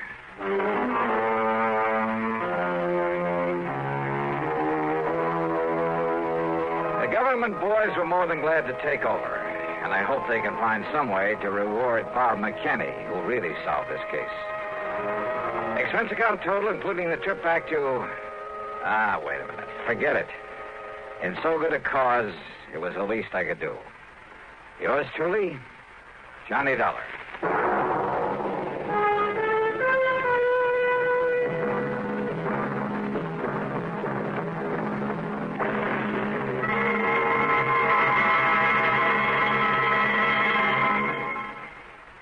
The government boys were more than glad to take over. And I hope they can find some way to reward Bob McKinney, who really solved this case. Expense account total, including the trip back to... wait a minute. Forget it. In so good a cause, it was the least I could do. Yours truly, Johnny Dollar.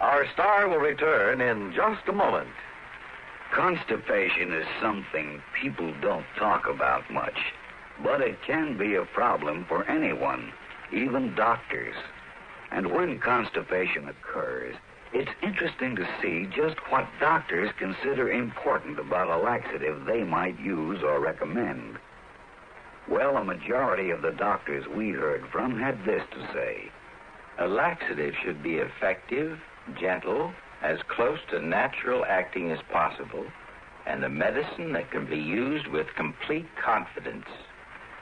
Our star will return in just a moment. Constipation is something people don't talk about much, but it can be a problem for anyone, even doctors. And when constipation occurs, it's interesting to see just what doctors consider important about a laxative they might use or recommend. Well, a majority of the doctors we heard from had this to say: a laxative should be effective, gentle, as close to natural acting as possible, and a medicine that can be used with complete confidence.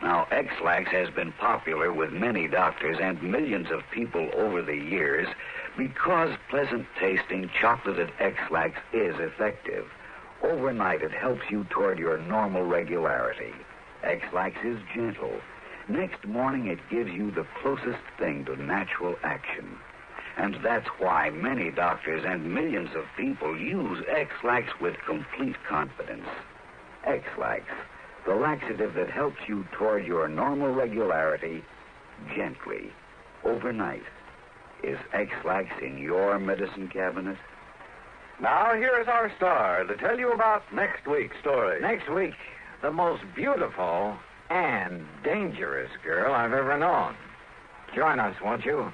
Now, X-Lax has been popular with many doctors and millions of people over the years because pleasant-tasting chocolated X-Lax is effective. Overnight, it helps you toward your normal regularity. X-Lax is gentle. Next morning, it gives you the closest thing to natural action. And that's why many doctors and millions of people use X-Lax with complete confidence. X-Lax, the laxative that helps you toward your normal regularity gently, overnight. Is X-Lax in your medicine cabinet? Now, here's our star to tell you about next week's story. Next week, the most beautiful and dangerous girl I've ever known. Join us, won't you?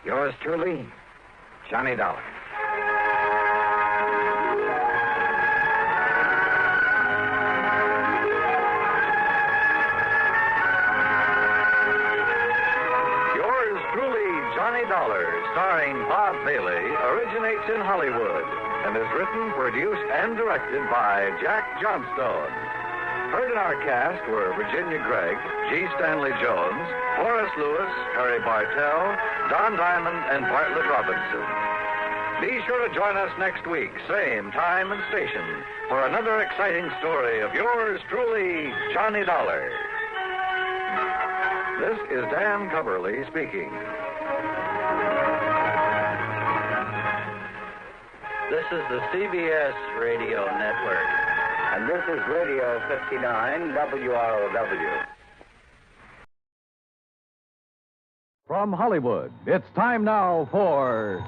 Yours truly, Johnny Dollar. Johnny Dollar, starring Bob Bailey, originates in Hollywood and is written, produced, and directed by Jack Johnstone. Heard in our cast were Virginia Gregg, G. Stanley Jones, Horace Lewis, Harry Bartell, Don Diamond, and Bartlett Robinson. Be sure to join us next week, same time and station, for another exciting story of yours truly, Johnny Dollar. This is Dan Coverly speaking. This is the CBS Radio Network. And this is Radio 59 WROW. From Hollywood, it's time now for...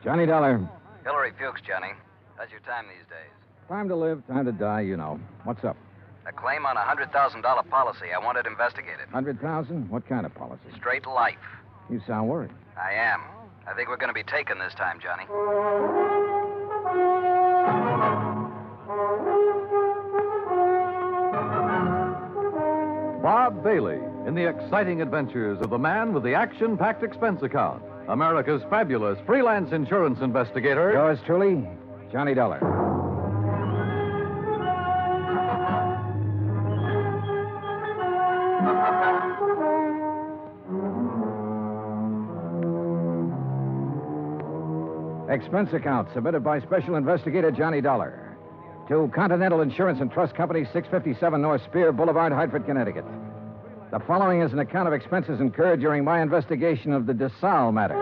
Johnny Dollar. Hillary Fuchs, Johnny. How's your time these days? Time to live, time to die, you know. What's up? A claim on a $100,000 policy. I want it investigated. 100,000? What kind of policy? Straight life. You sound worried. I am. I think we're going to be taken this time, Johnny. Bob Bailey in the exciting adventures of the man with the action-packed expense account. America's fabulous freelance insurance investigator. Yours truly, Johnny Dollar. Expense account submitted by Special Investigator Johnny Dollar to Continental Insurance and Trust Company, 657 North Spear Boulevard, Hartford, Connecticut. The following is an account of expenses incurred during my investigation of the Desalles matter.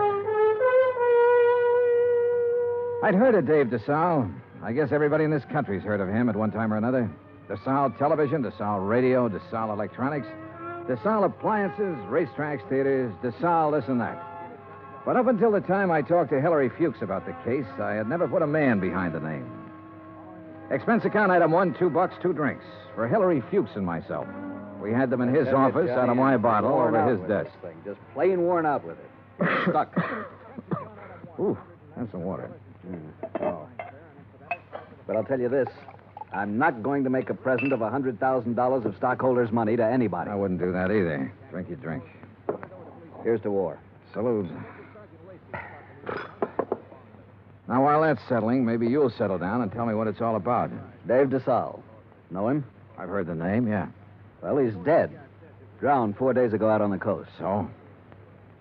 I'd heard of Dave Desalles. I guess everybody in this country's heard of him at one time or another. Desalles Television, Desalles Radio, Desalles Electronics, Desalles Appliances, racetracks, theaters, Desalles this and that. But up until the time I talked to Hillary Fuchs about the case, I had never put a man behind the name. Expense account item 1, $2, 2 drinks for Hillary Fuchs and myself. We had them in his office out of my bottle over his desk. Just plain worn out with it. Stuck. Ooh, that's some water. Oh. But I'll tell you this. I'm not going to make a present of $100,000 of stockholders' money to anybody. I wouldn't do that either. Drink your drink. Here's to war. Salute. Now, while that's settling, maybe you'll settle down and tell me what it's all about. Dave Desalles. Know him? I've heard the name, yeah. Well, he's dead. Drowned 4 days ago out on the coast. So?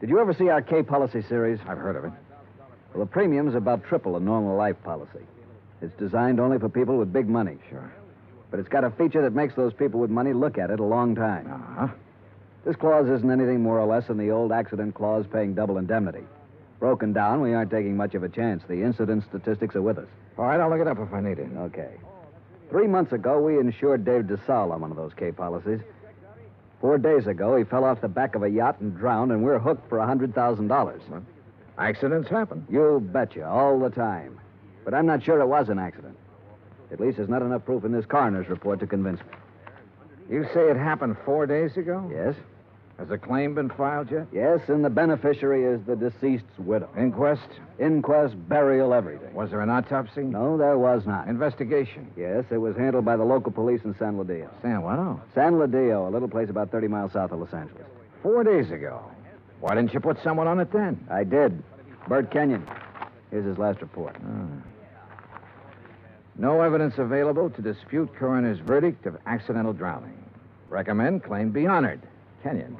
Did you ever see our K policy series? I've heard of it. Well, the premium's about triple a normal life policy. It's designed only for people with big money. Sure. But it's got a feature that makes those people with money look at it a long time. Uh-huh. This clause isn't anything more or less than the old accident clause paying double indemnity. Broken down, we aren't taking much of a chance. The incident statistics are with us. All right, I'll look it up if I need it. Okay. 3 months ago, we insured Dave Desalles on one of those K policies. 4 days ago, he fell off the back of a yacht and drowned, and we're hooked for $100,000. What? Accidents happen. You betcha, all the time. But I'm not sure it was an accident. At least there's not enough proof in this coroner's report to convince me. You say it happened 4 days ago? Yes. Has a claim been filed yet? Yes, and the beneficiary is the deceased's widow. Inquest? Inquest, burial, everything. Was there an autopsy? No, there was not. Investigation? Yes, it was handled by the local police in San Ladillo. San what? Oh. San Ladillo, a little place about 30 miles south of Los Angeles. 4 days ago. Why didn't you put someone on it then? I did. Bert Kenyon. Here's his last report. No evidence available to dispute coroner's verdict of accidental drowning. Recommend claim be honored. Kenyon.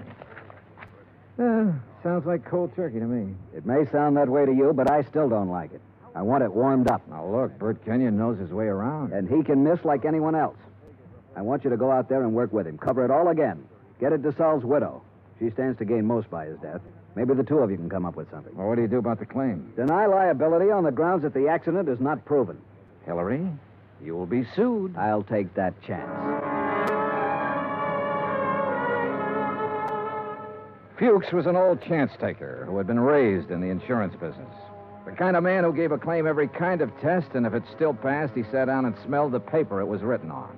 Sounds like cold turkey to me. It may sound that way to you, but I still don't like it. I want it warmed up. Now, look, Bert Kenyon knows his way around. And he can miss like anyone else. I want you to go out there and work with him. Cover it all again. Get at Desalles' widow. She stands to gain most by his death. Maybe the two of you can come up with something. Well, what do you do about the claim? Deny liability on the grounds that the accident is not proven. Hillary, you will be sued. I'll take that chance. Fuchs was an old chance taker who had been raised in the insurance business. The kind of man who gave a claim every kind of test, and if it still passed, he sat down and smelled the paper it was written on.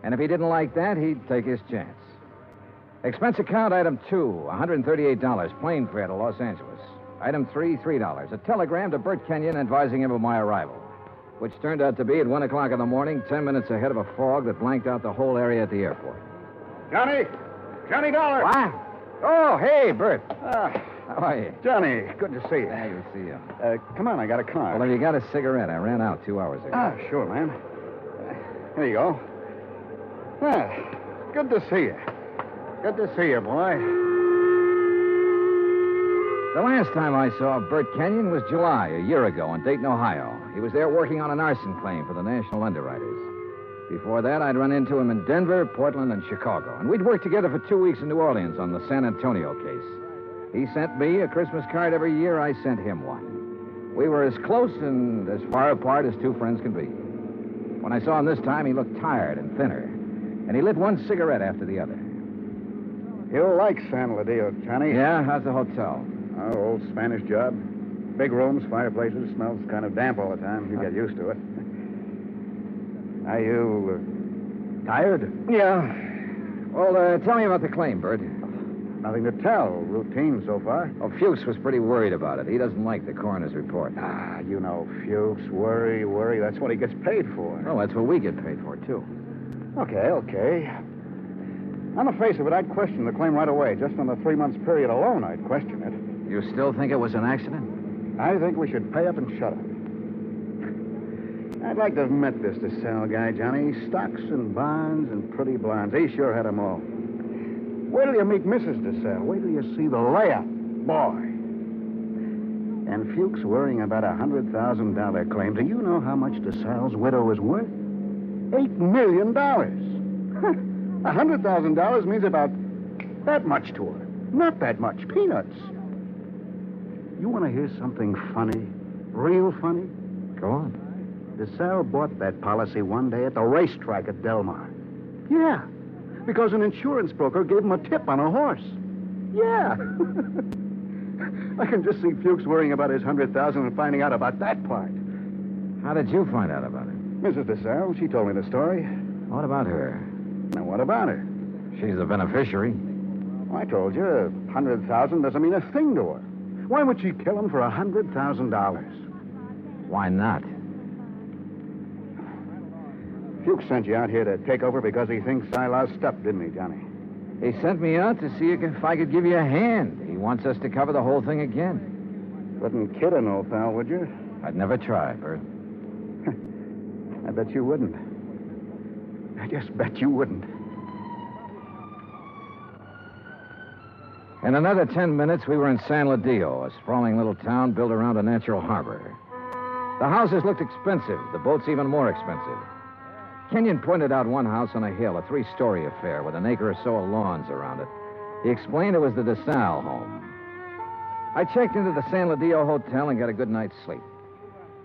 And if he didn't like that, he'd take his chance. Expense account item 2, $138, plane fare to Los Angeles. Item 3, $3. A telegram to Bert Kenyon advising him of my arrival, which turned out to be at 1 o'clock in the morning, 10 minutes ahead of a fog that blanked out the whole area at the airport. Johnny Dollar. What? Oh, hey, Bert. How are you? Johnny, good to see you. Yeah, good to see you. Come on, I got a car. Well, have you got a cigarette? I ran out 2 hours ago. Sure, man. Here you go. Well, good to see you. Good to see you, boy. The last time I saw Bert Kenyon was July, a year ago, in Dayton, Ohio. He was there working on an arson claim for the National Underwriters. Before that, I'd run into him in Denver, Portland, and Chicago. And we'd worked together for 2 weeks in New Orleans on the San Antonio case. He sent me a Christmas card every year. I sent him one. We were as close and as far apart as two friends can be. When I saw him this time, he looked tired and thinner. And he lit one cigarette after the other. You'll like San Ladillo, Johnny. Yeah? How's the hotel? Oh, old Spanish job. Big rooms, fireplaces, smells kind of damp all the time. You get used to it. Are you tired? Yeah. Well, tell me about the claim, Bert. Nothing to tell. Routine so far. Oh, Fuchs was pretty worried about it. He doesn't like the coroner's report. You know, Fuchs, worry. That's what he gets paid for. Oh, that's what we get paid for, too. Okay. On the face of it, I'd question the claim right away. Just on the 3 months period alone, I'd question it. You still think it was an accident? I think we should pay up and shut up. I'd like to have met this Desalles guy, Johnny. Stocks and bonds and pretty blondes. He sure had them all. Wait till you meet Mrs. Desalles. Wait till you see the layup. Boy. And Fuchs worrying about a $100,000 claim. Do you know how much Desalles' widow is worth? $8 million. $100,000 means about that much to her. Not that much. Peanuts. You want to hear something funny? Real funny? Go on. Desalles bought that policy one day at the racetrack at Del Mar. Yeah, because an insurance broker gave him a tip on a horse. Yeah. I can just see Fuchs worrying about his $100,000 and finding out about that part. How did you find out about it? Mrs. Desalles, she told me the story. What about her? Now, what about her? She's the beneficiary. Well, I told you, $100,000 doesn't mean a thing to her. Why would she kill him for $100,000? Why not? Fuchs sent you out here to take over because he thinks I lost up, didn't he, Johnny? He sent me out to see if I could give you a hand. He wants us to cover the whole thing again. Wouldn't kid an old pal, would you? I'd never try, Bert. I bet you wouldn't. I just bet you wouldn't. In another 10 minutes, we were in San Ladillo, a sprawling little town built around a natural harbor. The houses looked expensive, the boats even more expensive. Kenyon pointed out one house on a hill, a 3-story affair with an acre or so of lawns around it. He explained it was the Desalles home. I checked into the San Ladillo Hotel and got a good night's sleep.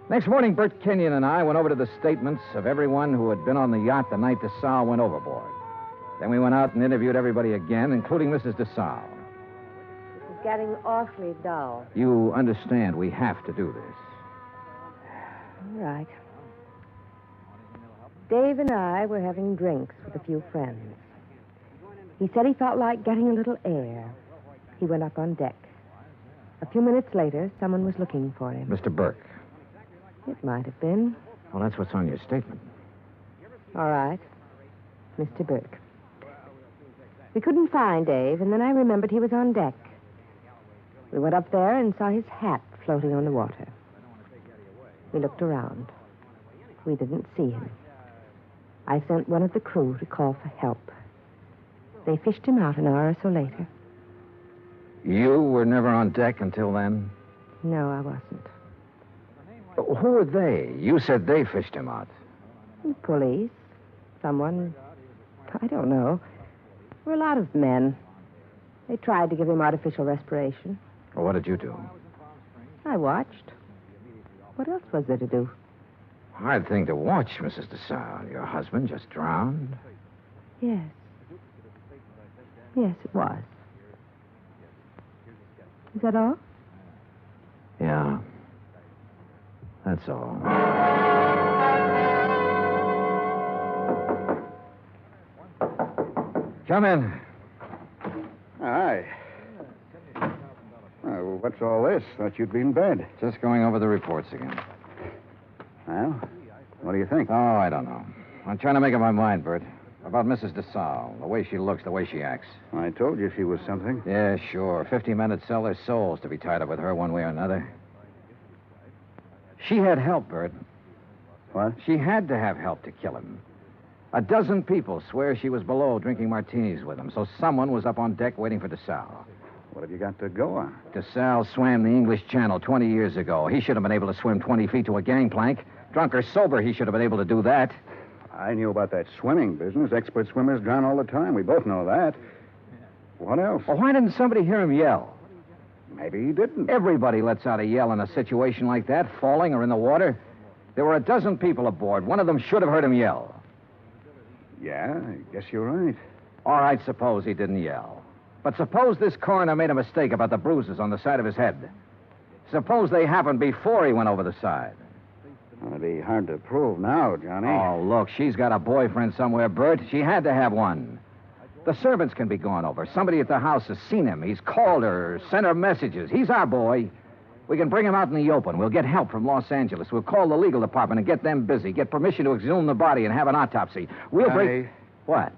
Next morning, Bert Kenyon and I went over to the statements of everyone who had been on the yacht the night Desalles went overboard. Then we went out and interviewed everybody again, including Mrs. Desalles. It's getting awfully dull. You understand we have to do this. All right. Dave and I were having drinks with a few friends. He said he felt like getting a little air. He went up on deck. A few minutes later, someone was looking for him. Mr. Burke. It might have been. Well, that's what's on your statement. All right. Mr. Burke. We couldn't find Dave, and then I remembered he was on deck. We went up there and saw his hat floating on the water. We looked around. We didn't see him. I sent one of the crew to call for help. They fished him out an hour or so later. You were never on deck until then? No, I wasn't. Who are they? You said they fished him out. Police. Someone. I don't know. There were a lot of men. They tried to give him artificial respiration. Well, what did you do? I watched. What else was there to do? Hard thing to watch, Mrs. Desalles. Your husband just drowned? Yes. Yes, it was. Is that all? Yeah. That's all. Come in. Hi. Oh, what's all this? Thought you'd be in bed. Just going over the reports again. Well, what do you think? Oh, I don't know. I'm trying to make up my mind, Bert. About Mrs. Desalles, the way she looks, the way she acts. I told you she was something. Yeah, sure. 50 men would sell their souls to be tied up with her one way or another. She had help, Bert. What? She had to have help to kill him. A dozen people swear she was below drinking martinis with him, so someone was up on deck waiting for Desalles. What have you got to go on? Desalles swam the English Channel 20 years ago. He should have been able to swim 20 feet to a gangplank. Drunk or sober, he should have been able to do that. I knew about that swimming business. Expert swimmers drown all the time. We both know that. What else? Well, why didn't somebody hear him yell? Maybe he didn't. Everybody lets out a yell in a situation like that, falling or in the water. There were a dozen people aboard. One of them should have heard him yell. Yeah, I guess you're right. All right, suppose he didn't yell. But suppose this coroner made a mistake about the bruises on the side of his head. Suppose they happened before he went over the side. It'd be hard to prove now, Johnny. Oh, look, she's got a boyfriend somewhere, Bert. She had to have one. The servants can be gone over. Somebody at the house has seen him. He's called her, sent her messages. He's our boy. We can bring him out in the open. We'll get help from Los Angeles. We'll call the legal department and get them busy. Get permission to exhume the body and have an autopsy. We'll Johnny, What?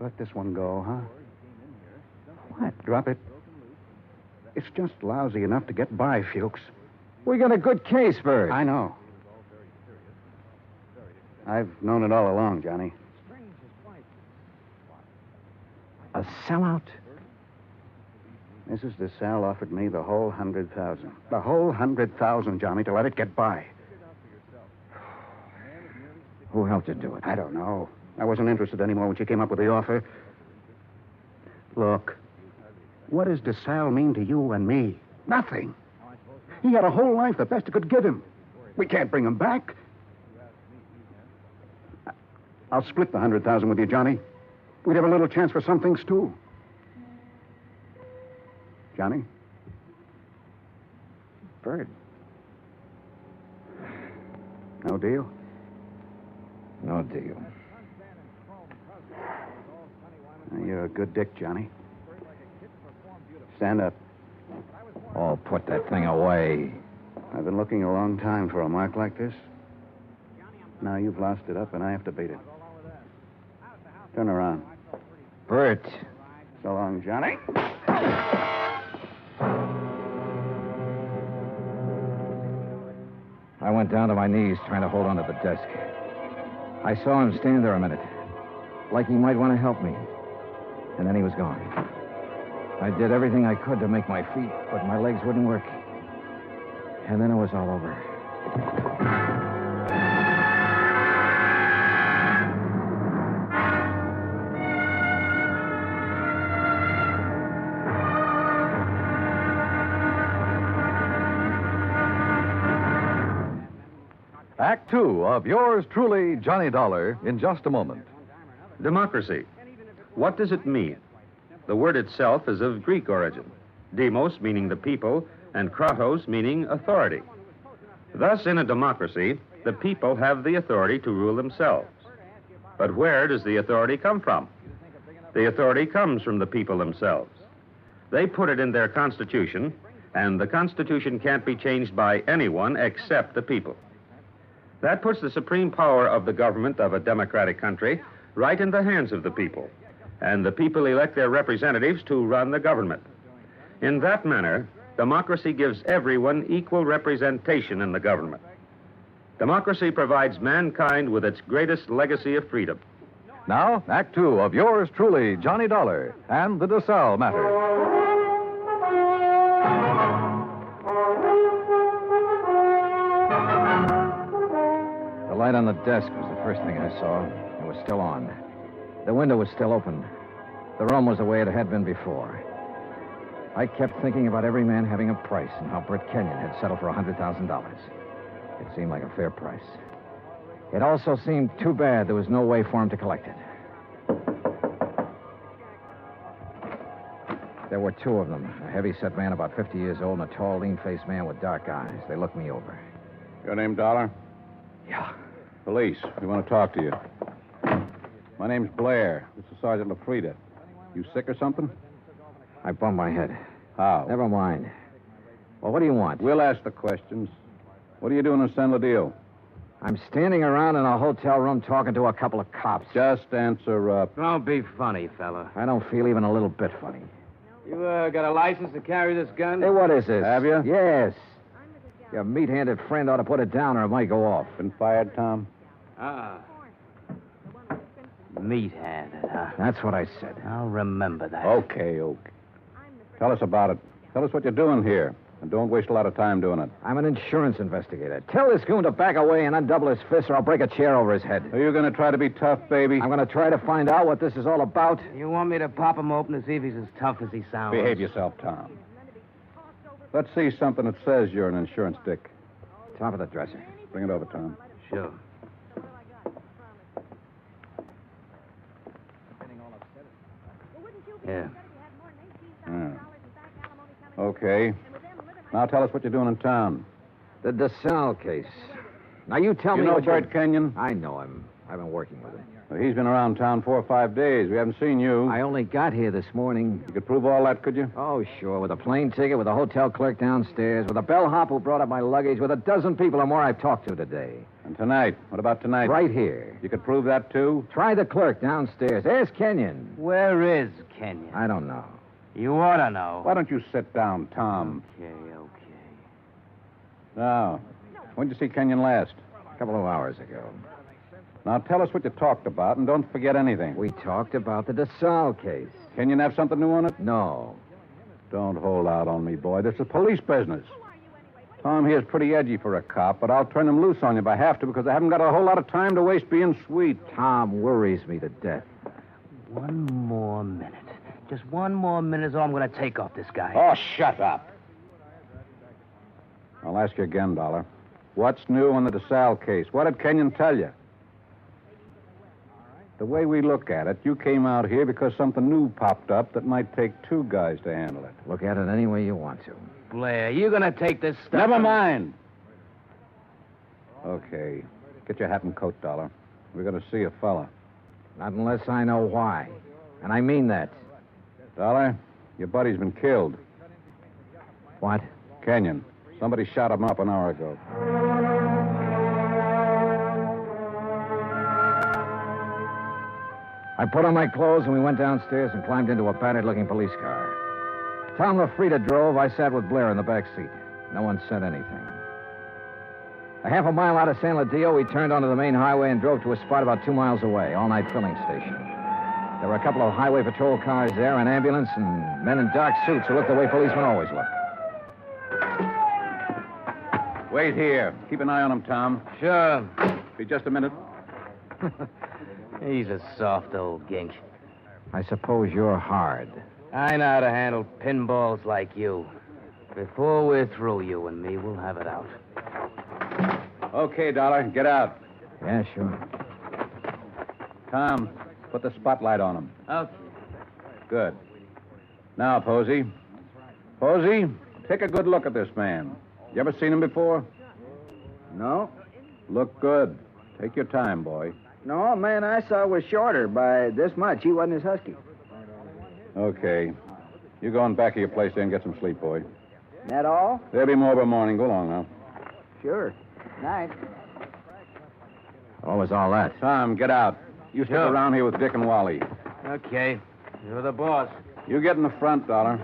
let this one go, huh? What? Drop it. It's just lousy enough to get by, Fuchs. We got a good case, Bert. I know. I've known it all along, Johnny. A sellout? Mrs. Desalles offered me the whole 100,000. The whole 100,000, Johnny, to let it get by. Who helped you do it? I don't know. I wasn't interested anymore when she came up with the offer. Look, what does Desalles mean to you and me? Nothing. He had a whole life, the best it could give him. We can't bring him back. I'll split the 100,000 with you, Johnny. We'd have a little chance for some things, too. Johnny? Bert. No deal? No deal. You're a good dick, Johnny. Stand up. Oh, put that thing away. I've been looking a long time for a mark like this. Now you've lost it up, and I have to beat it. Turn around. Bert. So long, Johnny. I went down to my knees trying to hold onto the desk. I saw him stand there a minute, like he might want to help me. And then he was gone. I did everything I could to make my feet, but my legs wouldn't work. And then it was all over. Act two of yours truly, Johnny Dollar, in just a moment. Democracy. What does it mean? The word itself is of Greek origin. Demos meaning the people, and kratos meaning authority. Thus, in a democracy, the people have the authority to rule themselves. But where does the authority come from? The authority comes from the people themselves. They put it in their constitution, and the constitution can't be changed by anyone except the people. That puts the supreme power of the government of a democratic country right in the hands of the people, and the people elect their representatives to run the government. In that manner, democracy gives everyone equal representation in the government. Democracy provides mankind with its greatest legacy of freedom. Now, Act two of yours truly, Johnny Dollar, and the Desalles matter. The light on the desk was the first thing I saw. It was still on. The window was still open. The room was the way it had been before. I kept thinking about every man having a price and how Bert Kenyon had settled for $100,000. It seemed like a fair price. It also seemed too bad there was no way for him to collect it. There were two of them, a heavy-set man about 50 years old and a tall, lean-faced man with dark eyes. They looked me over. Your name, Dollar? Yeah. Police. We want to talk to you. My name's Blair. This is Sergeant LaFrida. You sick or something? I bumped my head. How? Never mind. Well, what do you want? We'll ask the questions. What are you doing in San Ladillo? I'm standing around in a hotel room talking to a couple of cops. Just answer up. Don't be funny, fella. I don't feel even a little bit funny. You got a license to carry this gun? Hey, what is this? Have you? Yes. Your meat-handed friend ought to put it down or it might go off. Been fired, Tom? Meat-handed, huh? That's what I said. I'll remember that. Okay. Tell us about it. Tell us what you're doing here. And don't waste a lot of time doing it. I'm an insurance investigator. Tell this goon to back away and undouble his fist or I'll break a chair over his head. Are you going to try to be tough, baby? I'm going to try to find out what this is all about. You want me to pop him open to see if he's as tough as he sounds? Behave yourself, Tom. Let's see something that says you're an insurance dick. Top of the dresser. Bring it over, Tom. Sure. Yeah. Okay. Now tell us what you're doing in town. The Desalles case. Now you tell me You know what Bert Kenyon? I know him. I've been working with him. Well, he's been around town 4 or 5 days. We haven't seen you. I only got here this morning. You could prove all that, could you? Oh, sure. With a plane ticket, with a hotel clerk downstairs, with a bellhop who brought up my luggage, with a dozen people or more I've talked to today. And tonight? What about tonight? Right here. You could prove that, too? Try the clerk downstairs. Ask Kenyon. Where is Kenyon? I don't know. You ought to know. Why don't you sit down, Tom? Okay. Now, when did you see Kenyon last? A couple of hours ago. Now, tell us what you talked about, and don't forget anything. We talked about the Desalles case. Kenyon have something new on it? No. Don't hold out on me, boy. This is police business. Tom here's pretty edgy for a cop, but I'll turn him loose on you if I have to because I haven't got a whole lot of time to waste being sweet. Tom worries me to death. One more minute. Just one more minute is all I'm going to take off this guy. Oh, shut up. I'll ask you again, Dollar. What's new on the Desalles case? What did Kenyon tell you? The way we look at it, you came out here because something new popped up that might take 2 guys to handle it. Look at it any way you want to. Blair, you going to take this stuff? Never mind. Okay. Get your hat and coat, Dollar. We're going to see a fella. Not unless I know why. And I mean that. Dollar, your buddy's been killed. What? Kenyon. Somebody shot him up an hour ago. I put on my clothes and we went downstairs and climbed into a battered-looking police car. Tom LaFrida drove. I sat with Blair in the back seat. No one said anything. A half a mile out of San Ladillo, we turned onto the main highway and drove to a spot about 2 miles away, all-night filling station. There were a couple of highway patrol cars there, an ambulance, and men in dark suits who looked the way policemen always look. Wait here. Keep an eye on him, Tom. Sure. Be just a minute. He's a soft old gink. I suppose you're hard. I know how to handle pinballs like you. Before we're through, you and me, we'll have it out. Okay, Dollar. Get out. Yeah, sure. Tom, put the spotlight on him. Okay. Good. Now, Posey. Posey, take a good look at this man. You ever seen him before? No. Look good. Take your time, boy. No, man I saw was shorter by this much. He wasn't as husky. Okay. You go in back of your place there and get some sleep, boy. That all? There'll be more by morning. Go along now. Sure. Night. What was all that? Tom, get out. You stick around here with Dick and Wally. Okay. You're the boss. You get in the front, Dollar.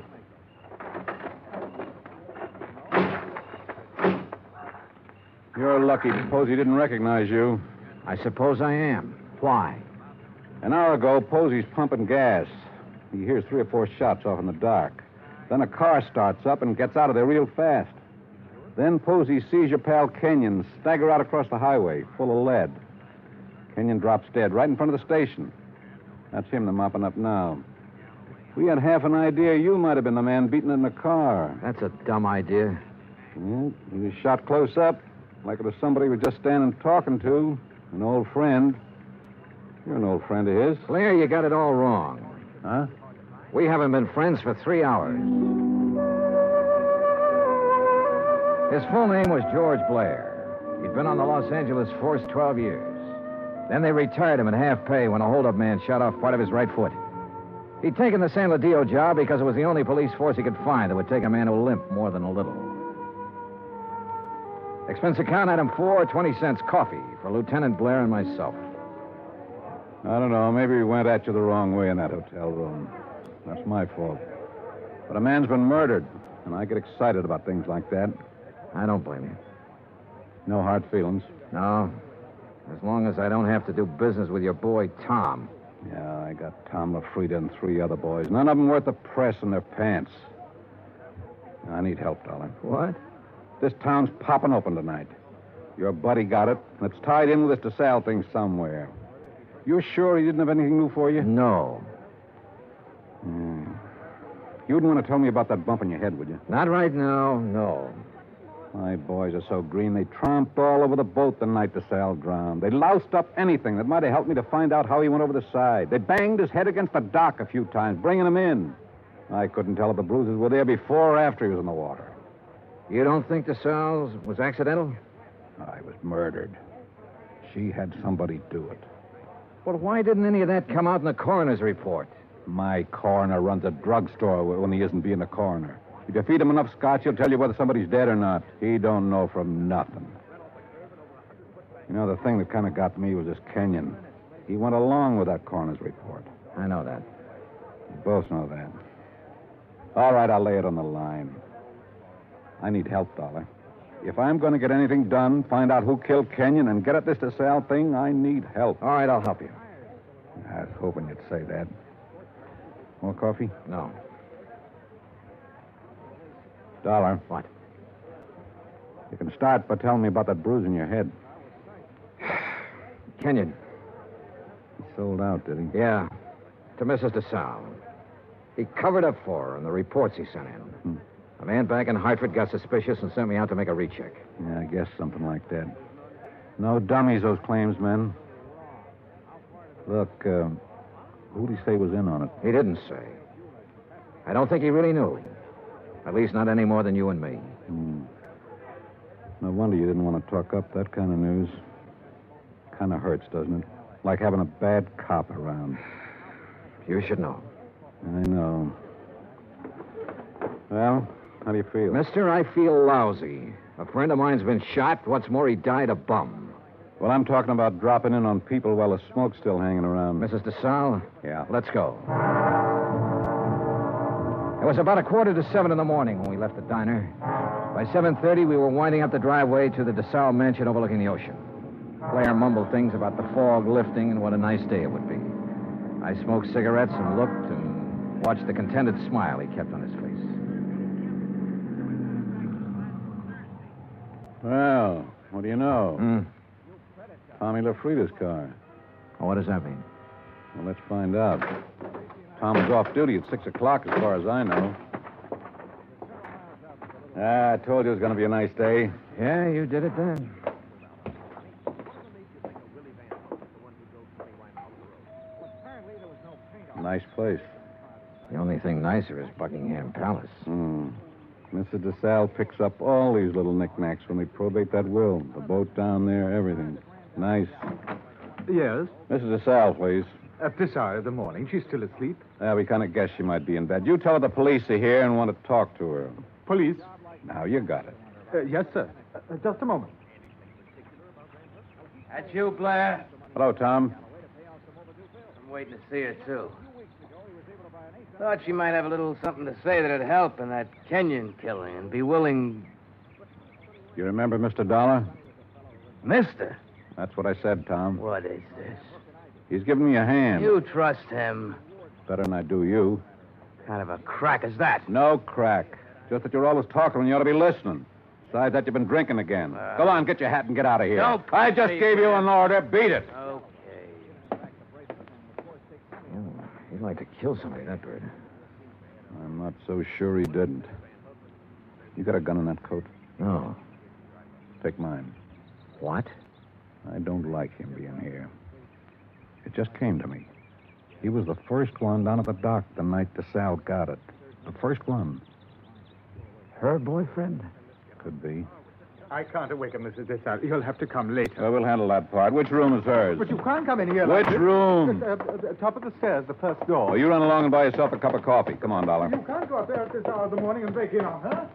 You're lucky Posey didn't recognize you. I suppose I am. Why? An hour ago, Posey's pumping gas. He hears 3 or 4 shots off in the dark. Then a car starts up and gets out of there real fast. Then Posey sees your pal Kenyon stagger out across the highway, full of lead. Kenyon drops dead right in front of the station. That's him they're mopping up now. We had half an idea you might have been the man beaten in the car. That's a dumb idea. Yeah, he was shot close up, like it was somebody he was just standing talking to. An old friend. You're an old friend of his. Blair, you got it all wrong. Huh? We haven't been friends for 3 hours. His full name was George Blair. He'd been on the Los Angeles force 12 years. Then they retired him at half pay when a holdup man shot off part of his right foot. He'd taken the San Ladillo job because it was the only police force he could find that would take a man who limped more than a little. Expense account, item 4, 20 cents coffee for Lieutenant Blair and myself. I don't know. Maybe we went at you the wrong way in that hotel room. That's my fault. But a man's been murdered, and I get excited about things like that. I don't blame you. No hard feelings. No. As long as I don't have to do business with your boy, Tom. Yeah, I got Tom LaFrida and 3 other boys. None of them worth the press in their pants. I need help, darling. What? This town's popping open tonight. Your buddy got it, and it's tied in with this Desalles thing somewhere. You're sure he didn't have anything new for you? No. You wouldn't want to tell me about that bump in your head, would you? Not right now, no. My boys are so green, they tromped all over the boat the night Desalles drowned. They loused up anything that might have helped me to find out how he went over the side. They banged his head against the dock a few times, bringing him in. I couldn't tell if the bruises were there before or after he was in the water. You don't think Desalles was accidental? I was murdered. She had somebody do it. Well, why didn't any of that come out in the coroner's report? My coroner runs a drugstore when he isn't being a coroner. If you feed him enough scotch, he'll tell you whether somebody's dead or not. He don't know from nothing. You know, the thing that kind of got me was this Kenyon. He went along with that coroner's report. I know that. We both know that. All right, I'll lay it on the line. I need help, Dollar. If I'm going to get anything done, find out who killed Kenyon, and get at this Desalles thing, I need help. All right, I'll help you. I was hoping you'd say that. More coffee? No. Dollar. What? You can start by telling me about that bruise in your head. Kenyon. He sold out, did he? Yeah. To Mrs. Desalles. He covered up for her in the reports he sent in. A man back in Hartford got suspicious and sent me out to make a recheck. Yeah, I guess something like that. No dummies, those claims men. Look, who'd he say was in on it? He didn't say. I don't think he really knew. At least not any more than you and me. No wonder you didn't want to talk up that kind of news. Kind of hurts, doesn't it? Like having a bad cop around. You should know. I know. Well, how do you feel? Mister, I feel lousy. A friend of mine's been shot. What's more, he died a bum. Well, I'm talking about dropping in on people while the smoke's still hanging around. Mrs. Desalles? Yeah. Let's go. It was about 6:45 in the morning when we left the diner. By 7:30, we were winding up the driveway to the Desalles mansion overlooking the ocean. Blair mumbled things about the fog lifting and what a nice day it would be. I smoked cigarettes and looked and watched the contented smile he kept on his face. Well, what do you know? Tommy LaFrida's car. What does that mean? Well, let's find out. Tom was off duty at 6 o'clock, as far as I know. I told you it was going to be a nice day. Yeah, you did it then. Nice place. The only thing nicer is Buckingham Palace. Mr. Desalles picks up all these little knickknacks when they probate that will. The boat down there, everything. Nice. Yes? Mrs. Desalles, please. At this hour of the morning. She's still asleep. Yeah, we kind of guessed she might be in bed. You tell her the police are here and want to talk to her. Police? Now, you got it. Yes, sir. Just a moment. That's you, Blair? Hello, Tom. I'm waiting to see her, too. Thought she might have a little something to say that'd help in that Kenyon killing and be willing... You remember Mr. Dollar? Mister? That's what I said, Tom. What is this? He's giving me a hand. You trust him. Better than I do you. Kind of a crack is that? No crack. Just that you're always talking when you ought to be listening. Besides that, you've been drinking again. Go on, get your hat and get out of here. Don't I just gave you an order. Beat it. Okay. He'd like to kill somebody, that bird. I'm not so sure he didn't. You got a gun in that coat? No. Take mine. What? I don't like him being here. It just came to me. He was the first one down at the dock the night Desalles got it. The first one. Her boyfriend? Could be. I can't awaken Mrs. Desalles. You'll have to come later. Well, we'll handle that part. Which room is hers? But you can't come in here Which like this. room? Top of the stairs, the first door. Well, you run along and buy yourself a cup of coffee. Come on, Dollar. You can't go up there at this hour of the morning and break in on her.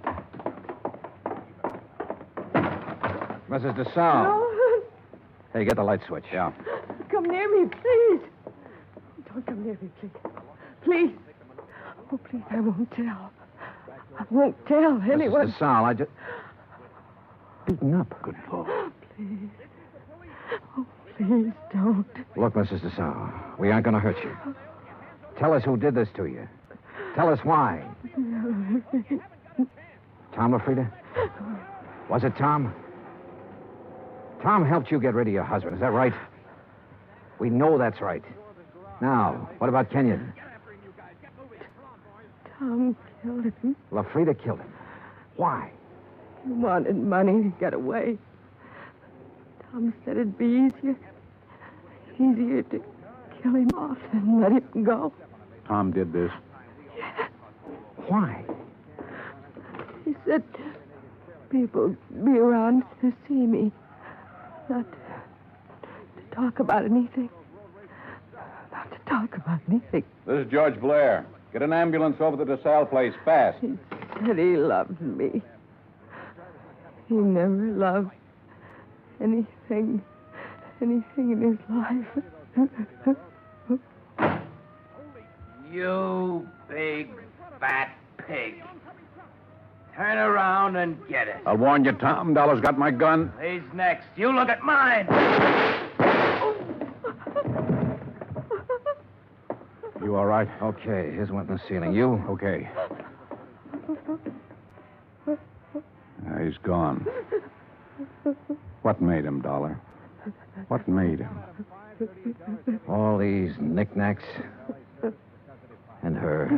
Mrs. Desalles. No. Hey, get the light switch. Yeah. Come near me, please. Don't come near me, please. Please. Oh, please, I won't tell. I won't tell anyone. Mrs. Desalles, I just... Beaten up. Good Lord. Please. Oh, please don't. Look, Mrs. Desalles, we aren't going to hurt you. Tell us who did this to you. Tell us why. Tom LaFrida? Was it Tom? Tom helped you get rid of your husband, is that right? We know that's right. Now, what about Kenyon? Tom killed him. LaFrida killed him. Why? He wanted money to get away. Tom said it'd be easier to kill him off than let him go. Tom did this. Yes. Why? He said people would be around to see me. Not to talk about anything. Not to talk about anything. This is George Blair. Get an ambulance over to the Desalles place, fast. He said he loved me. He never loved anything in his life. You big, fat pig. Turn around and get it. I'll warn you, Tom. Dollar's got my gun. He's next. You look at mine. You all right? Okay, here's one in the ceiling. You? Okay. He's gone. What made him, Dollar? What made him? All these knickknacks. And her.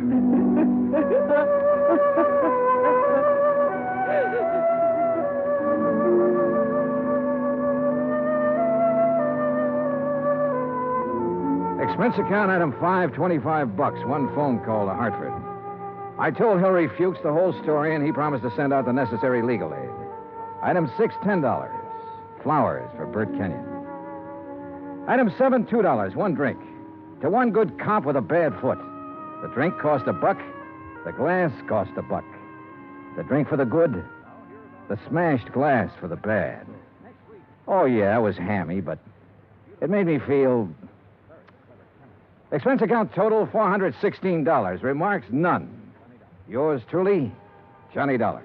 Expense account item 5, $25. One phone call to Hartford. I told Hillary Fuchs the whole story, and he promised to send out the necessary legal aid. Item 6, $10. Flowers for Bert Kenyon. Item 7, $2. One drink. To one good cop with a bad foot. The drink cost $1. The glass cost $1. The drink for the good. The smashed glass for the bad. Oh, yeah, it was hammy, but it made me feel... Expense account total, $416. Remarks, none. Yours truly, Johnny Dollar.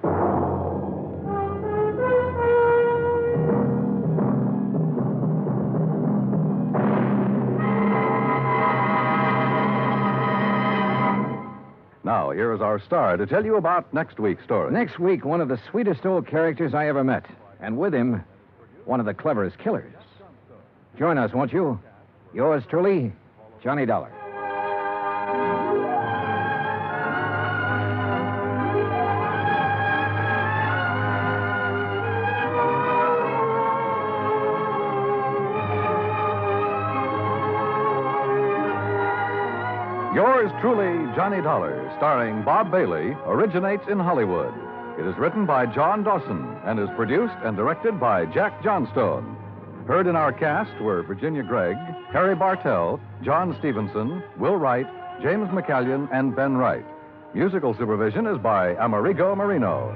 Now, here is our star to tell you about next week's story. Next week, one of the sweetest old characters I ever met. And with him, one of the cleverest killers. Join us, won't you? Yours truly, Johnny Dollar. Yours truly, Johnny Dollar, starring Bob Bailey, originates in Hollywood. It is written by John Dawson and is produced and directed by Jack Johnstone. Heard in our cast were Virginia Gregg, Harry Bartell, John Stevenson, Will Wright, James McCallion, and Ben Wright. Musical supervision is by Amerigo Marino.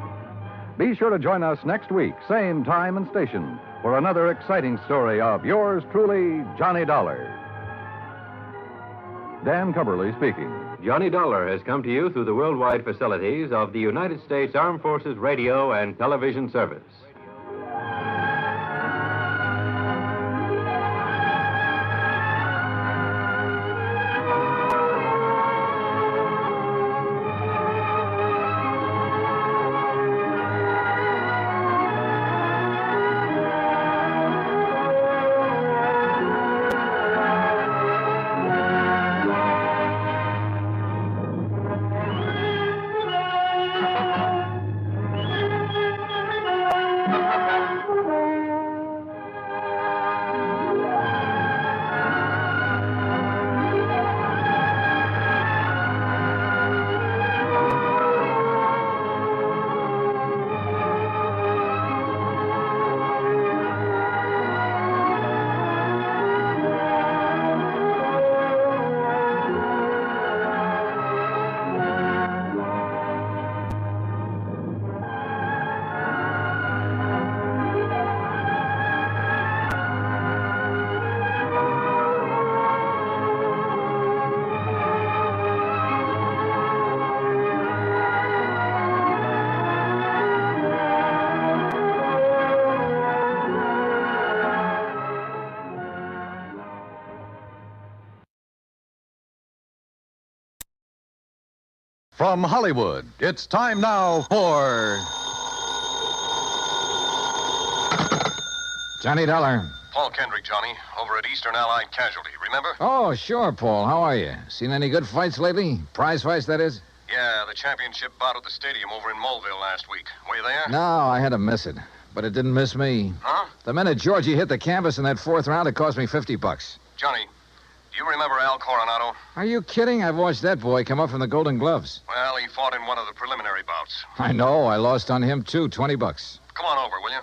Be sure to join us next week, same time and station, for another exciting story of yours truly, Johnny Dollar. Dan Cubberly speaking. Johnny Dollar has come to you through the worldwide facilities of the United States Armed Forces Radio and Television Service. From Hollywood, it's time now for Johnny Dollar. Paul Kendrick, Johnny, over at Eastern Allied Casualty, remember? Oh, sure, Paul. How are you? Seen any good fights lately? Prize fights, that is? Yeah, the championship bout at the stadium over in Mulville last week. Were you there? No, I had to miss it. But it didn't miss me. Huh? The minute Georgie hit the canvas in that fourth round, it cost me $50. Johnny, do you remember Al Coronado? Are you kidding? I've watched that boy come up from the Golden Gloves. Well, he fought in one of the preliminary bouts. I know. I lost on him, too. $20. Come on over, will you?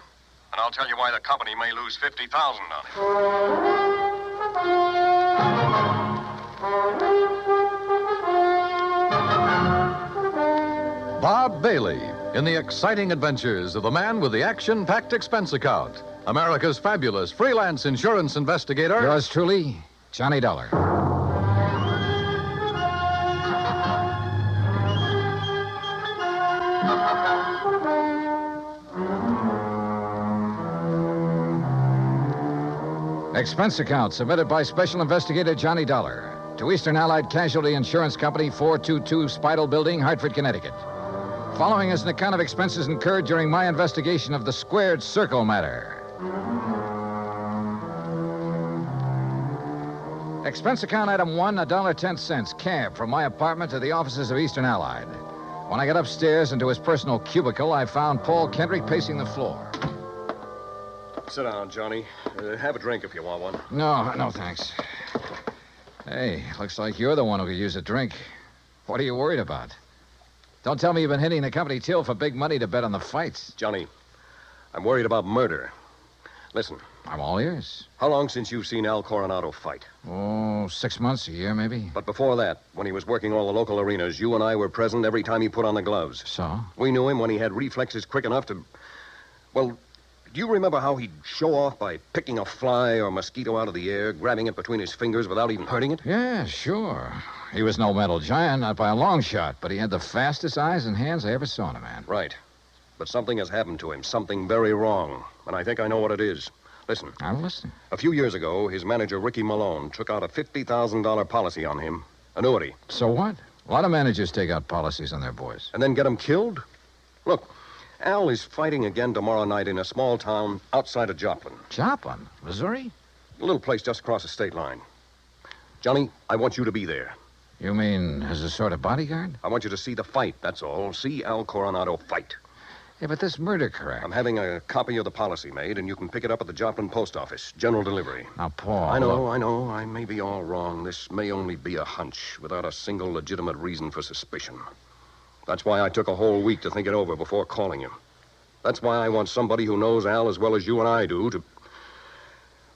And I'll tell you why the company may lose $50,000 on it. Bob Bailey in the exciting adventures of the man with the action-packed expense account. America's fabulous freelance insurance investigator. Yours truly, Johnny Dollar. Expense account submitted by Special Investigator Johnny Dollar to Eastern Allied Casualty Insurance Company, 422 Spidal Building, Hartford, Connecticut. Following is an account of expenses incurred during my investigation of the Squared Circle matter. Expense account item 1, $1.10, cab from my apartment to the offices of Eastern Allied. When I got upstairs into his personal cubicle, I found Paul Kendrick pacing the floor. Sit down, Johnny. Have a drink if you want one. No, thanks. Hey, looks like you're the one who could use a drink. What are you worried about? Don't tell me you've been hitting the company till for big money to bet on the fights. Johnny, I'm worried about murder. Listen. I'm all ears. How long since you've seen Al Coronado fight? Oh, 6 months, a year, maybe. But before that, when he was working all the local arenas, you and I were present every time he put on the gloves. So? We knew him when he had reflexes quick enough to... Well, do you remember how he'd show off by picking a fly or mosquito out of the air, grabbing it between his fingers without even hurting it? Yeah, sure. He was no mental giant, not by a long shot, but he had the fastest eyes and hands I ever saw in a man. Right. But something has happened to him, something very wrong, and I think I know what it is. Listen. I'm listening. A few years ago, his manager, Ricky Malone, took out a $50,000 policy on him. Annuity. So what? A lot of managers take out policies on their boys. And then get him killed? Look, Al is fighting again tomorrow night in a small town outside of Joplin. Joplin? Missouri? A little place just across the state line. Johnny, I want you to be there. You mean as a sort of bodyguard? I want you to see the fight, that's all. See Al Coronado fight. Yeah, but this murder crap. I'm having a copy of the policy made, and you can pick it up at the Joplin post office. General delivery. Now, Paul... I know. I may be all wrong. This may only be a hunch, without a single legitimate reason for suspicion. That's why I took a whole week to think it over before calling you. That's why I want somebody who knows Al as well as you and I do to...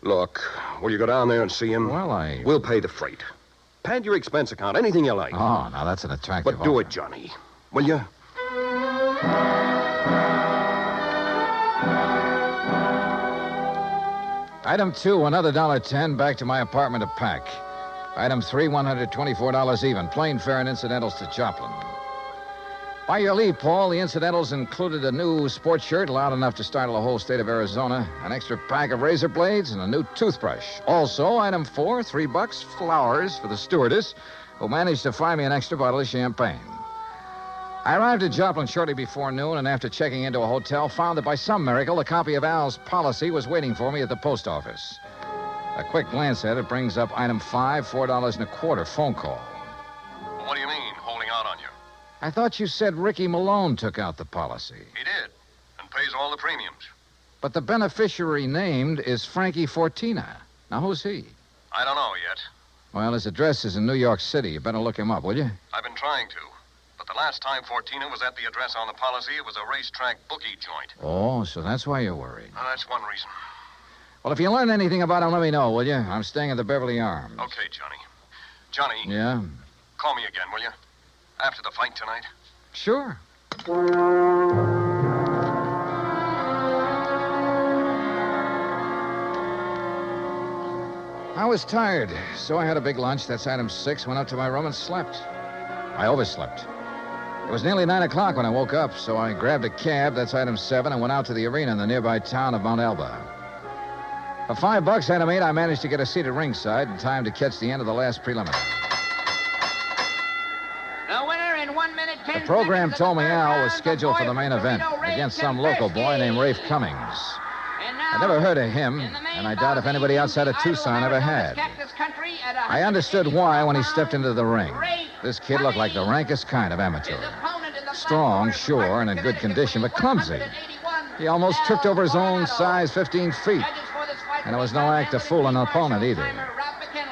Look, will you go down there and see him? Well, We'll pay the freight. Pad your expense account, anything you like. Oh, now that's an attractive But do offer. it, Johnny. Will you? Item 2, another $1.10 back to my apartment to pack. Item 3, $124 even. Plane fare and incidentals to Joplin. By your leave, Paul, the incidentals included a new sports shirt, loud enough to startle the whole state of Arizona, an extra pack of razor blades, and a new toothbrush. Also, item 4, $3, flowers for the stewardess, who managed to find me an extra bottle of champagne. I arrived at Joplin shortly before noon, and after checking into a hotel, found that by some miracle, a copy of Al's policy was waiting for me at the post office. A quick glance at it brings up item 5, $4.25 phone call. What do you mean, holding out on you? I thought you said Ricky Malone took out the policy. He did, and pays all the premiums. But the beneficiary named is Frankie Fortina. Now, who's he? I don't know yet. Well, his address is in New York City. You better look him up, will you? I've been trying to. But the last time Fortina was at the address on the policy, it was a racetrack bookie joint. Oh, so that's why you're worried. That's one reason. Well, if you learn anything about him, let me know, will you? I'm staying at the Beverly Arms. Okay, Johnny. Johnny. Yeah? Call me again, will you? After the fight tonight. Sure. I was tired, so I had a big lunch. That's item 6. Went up to my room and slept. I overslept. It was nearly 9 o'clock when I woke up, so I grabbed a cab. That's item 7, and went out to the arena in the nearby town of Mount Elba. For $5, item 8, I managed to get a seat at ringside in time to catch the end of the last preliminary. The winner in 1 minute, program told me Al was scheduled for the main event against some local boy named Rafe Cummings. I never heard of him, and I doubt if anybody outside of Tucson ever had. I understood why when he stepped into the ring. This kid looked like the rankest kind of amateur. Strong, sure, and in good condition, but clumsy. He almost tripped over his own size 15 feet. And it was no act to fool an opponent either.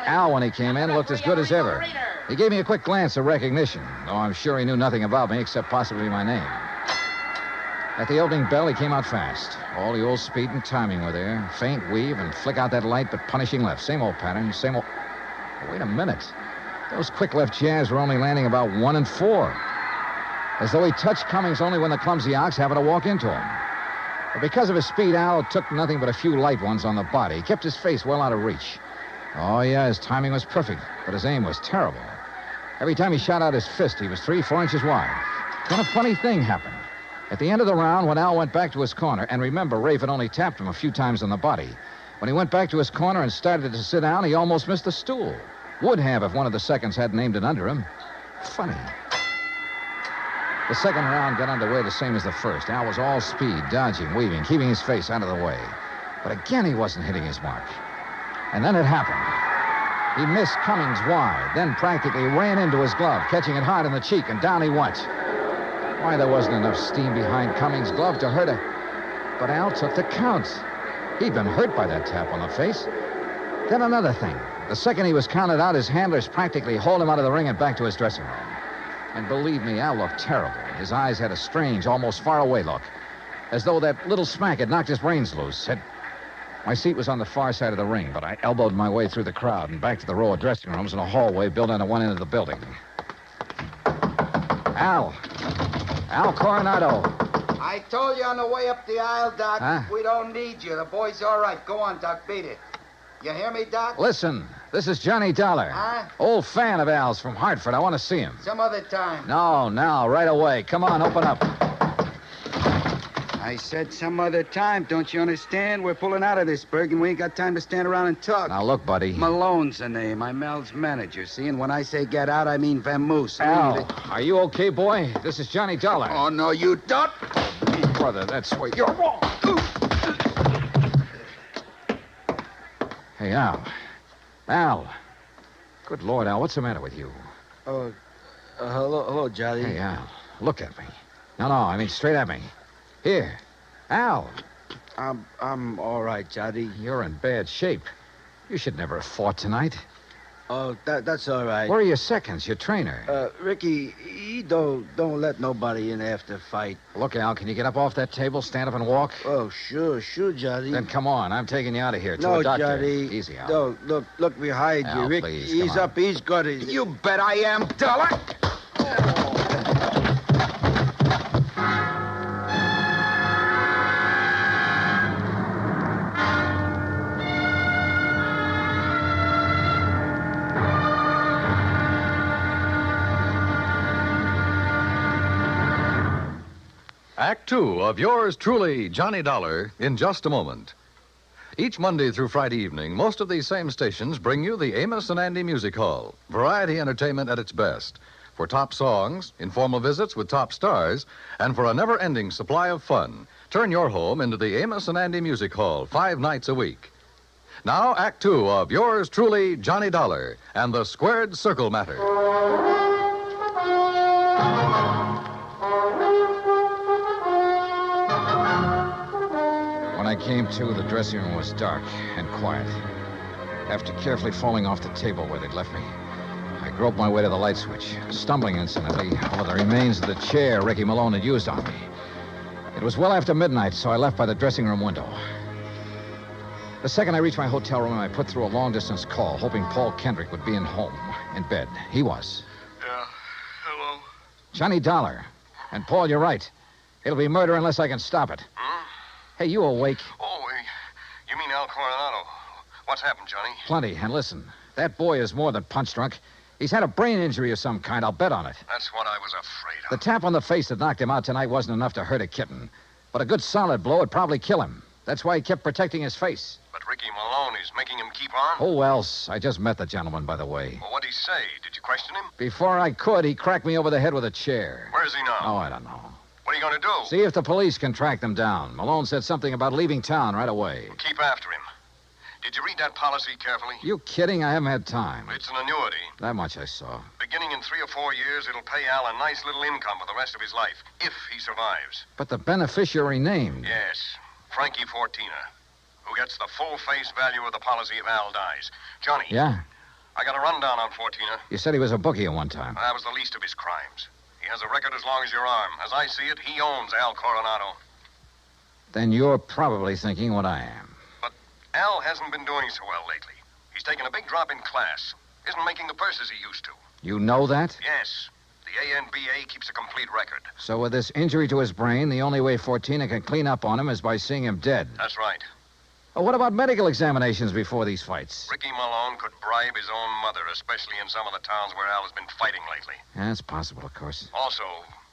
Al, when he came in, looked as good as ever. He gave me a quick glance of recognition, though I'm sure he knew nothing about me except possibly my name. At the opening bell, he came out fast. All the old speed and timing were there. Faint weave and flick out that light, but punishing left. Same old pattern, same old... Wait a minute. Those quick left jabs were only landing about 1 and 4. As though he touched Cummings only when the clumsy ox happened to walk into him. But because of his speed, Al took nothing but a few light ones on the body. He kept his face well out of reach. Oh, yeah, his timing was perfect, but his aim was terrible. Every time he shot out his fist, he was 3-4 inches wide. Then a funny thing happened. At the end of the round, when Al went back to his corner, and remember, Rafe had only tapped him a few times on the body. When he went back to his corner and started to sit down, he almost missed the stool. Would have if one of the seconds hadn't aimed it under him. Funny. The second round got underway the same as the first. Al was all speed, dodging, weaving, keeping his face out of the way. But again, he wasn't hitting his mark. And then it happened. He missed Cummings wide, then practically ran into his glove, catching it hard in the cheek, and down he went. Why, there wasn't enough steam behind Cummings' glove to hurt him. But Al took the count. He'd been hurt by that tap on the face. Then another thing. The second he was counted out, his handlers practically hauled him out of the ring and back to his dressing room. And believe me, Al looked terrible. His eyes had a strange, almost far-away look, as though that little smack had knocked his brains loose. My seat was on the far side of the ring, but I elbowed my way through the crowd and back to the row of dressing rooms in a hallway built into one end of the building. Al Coronado. I told you on the way up the aisle, Doc. Huh? We don't need you. The boy's all right. Go on, Doc. Beat it. You hear me, Doc? Listen, this is Johnny Dollar. Huh? Old fan of Al's from Hartford. I want to see him. Some other time. No, now, right away. Come on, open up. I said some other time. Don't you understand? We're pulling out of this, Berg, and we ain't got time to stand around and talk. Now, look, buddy. Malone's the name. I'm Al's manager, see? And when I say get out, I mean vamoose. Al, are you okay, boy? This is Johnny Dollar. Oh, no, you don't. Brother, that's what you're wrong. Hey, Al. Al. Good Lord, Al, what's the matter with you? Hello, Johnny. Hey, Al, look at me. No, I mean straight at me. Here. Al. I'm all right, Johnny. You're in bad shape. You should never have fought tonight. Oh, that's all right. Where are your seconds, your trainer? Ricky, he don't let nobody in after fight. Look, Al, can you get up off that table, stand up and walk? Oh, sure, Johnny. Then come on, I'm taking you out of here to no, a doctor. Johnny. Easy, Al. No, look behind Al, you, Rick. Please, he's up, he's good. You bet I am, Dollar. Act Two of yours truly, Johnny Dollar, in just a moment. Each Monday through Friday evening, most of these same stations bring you the Amos and Andy Music Hall. Variety entertainment at its best. For top songs, informal visits with top stars, and for a never-ending supply of fun, turn your home into the Amos and Andy Music Hall 5 nights a week. Now, Act Two of yours truly, Johnny Dollar, and the Squared Circle Matter. When I came to, the dressing room was dark and quiet. After carefully falling off the table where they'd left me, I groped my way to the light switch, stumbling incidentally over the remains of the chair Ricky Malone had used on me. It was well after midnight, so I left by the dressing room window. The second I reached my hotel room, I put through a long-distance call, hoping Paul Kendrick would be in bed. He was. Yeah, hello? Johnny Dollar. And, Paul, you're right. It'll be murder unless I can stop it. Hey, you awake? Oh, you mean Al Coronado. What's happened, Johnny? Plenty. And listen, that boy is more than punch-drunk. He's had a brain injury of some kind. I'll bet on it. That's what I was afraid of. The tap on the face that knocked him out tonight wasn't enough to hurt a kitten. But a good solid blow would probably kill him. That's why he kept protecting his face. But Ricky Malone, eyes, making him keep on? Who else? I just met the gentleman, by the way. Well, what'd he say? Did you question him? Before I could, he cracked me over the head with a chair. Where is he now? Oh, I don't know. What are you going to do? See if the police can track them down. Malone said something about leaving town right away. Well, keep after him. Did you read that policy carefully? You kidding? I haven't had time. It's an annuity. That much I saw. Beginning in 3 or 4 years, it'll pay Al a nice little income for the rest of his life, if he survives. But the beneficiary named. Yes, Frankie Fortina, who gets the full face value of the policy if Al dies. Johnny. Yeah? I got a rundown on Fortina. You said he was a bookie at one time. That was the least of his crimes. He has a record as long as your arm. As I see it, he owns Al Coronado. Then you're probably thinking what I am. Al hasn't been doing so well lately. He's taken a big drop in class. Isn't making the purses he used to. You know that? Yes. The ANBA keeps a complete record. So with this injury to his brain, the only way Fortina can clean up on him is by seeing him dead. That's right. Well, what about medical examinations before these fights? Ricky Malone could bribe his own mother, especially in some of the towns where Al has been fighting lately. Yeah, it's possible, of course. Also,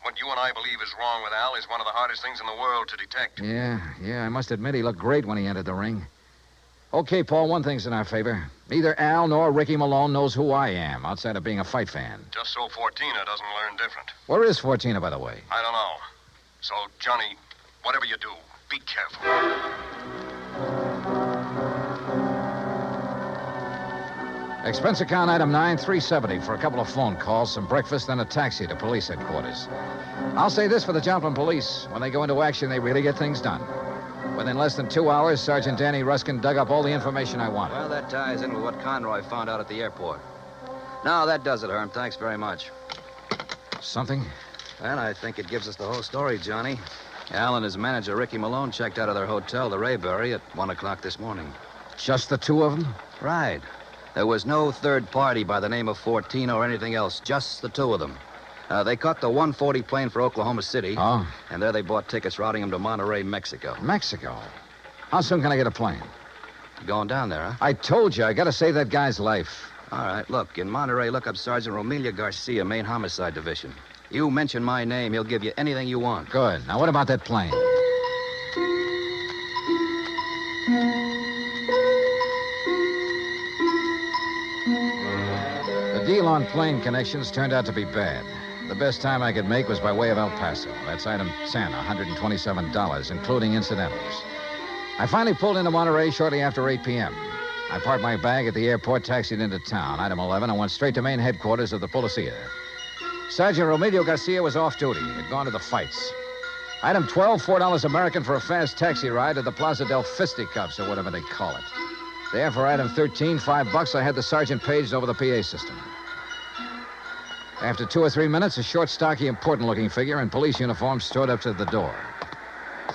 what you and I believe is wrong with Al is one of the hardest things in the world to detect. Yeah, I must admit he looked great when he entered the ring. Okay, Paul, one thing's in our favor. Neither Al nor Ricky Malone knows who I am, outside of being a fight fan. Just so Fortina doesn't learn different. Where is Fortina, by the way? I don't know. So, Johnny, whatever you do, be careful. Expense account item 9, $370 for a couple of phone calls, some breakfast, and a taxi to police headquarters. I'll say this for the Joplin police. When they go into action, they really get things done. Within less than 2 hours, Sergeant Danny Ruskin dug up all the information I wanted. Well, that ties in with what Conroy found out at the airport. No, that does it, Herm. Thanks very much. Something? And I think it gives us the whole story, Johnny. Al and his manager, Ricky Malone, checked out of their hotel, the Rayberry, at 1 o'clock this morning. Just the two of them? Right. There was no third party by the name of Fortina or anything else, just the two of them. They caught the 140 plane for Oklahoma City. Oh? And there they bought tickets routing them to Monterey, Mexico. Mexico? How soon can I get a plane? Going down there, huh? I told you, I gotta save that guy's life. All right, look, in Monterey, look up Sergeant Romelia Garcia, Main Homicide Division. You mention my name, he'll give you anything you want. Good. Now, what about that plane? The deal on plane connections turned out to be bad. The best time I could make was by way of El Paso. That's item 10, $127, including incidentals. I finally pulled into Monterey shortly after 8 p.m. I parked my bag at the airport, taxied into town, item 11, and went straight to main headquarters of the Policia. Sergeant Romelio Garcia was off duty. He'd gone to the fights. Item 12, $4 American for a fast taxi ride to the Plaza del Fisticuffs, or whatever they call it. There, for item 13, $5, I had the sergeant paged over the PA system. After 2 or 3 minutes, a short, stocky, important-looking figure in police uniform strode up to the door.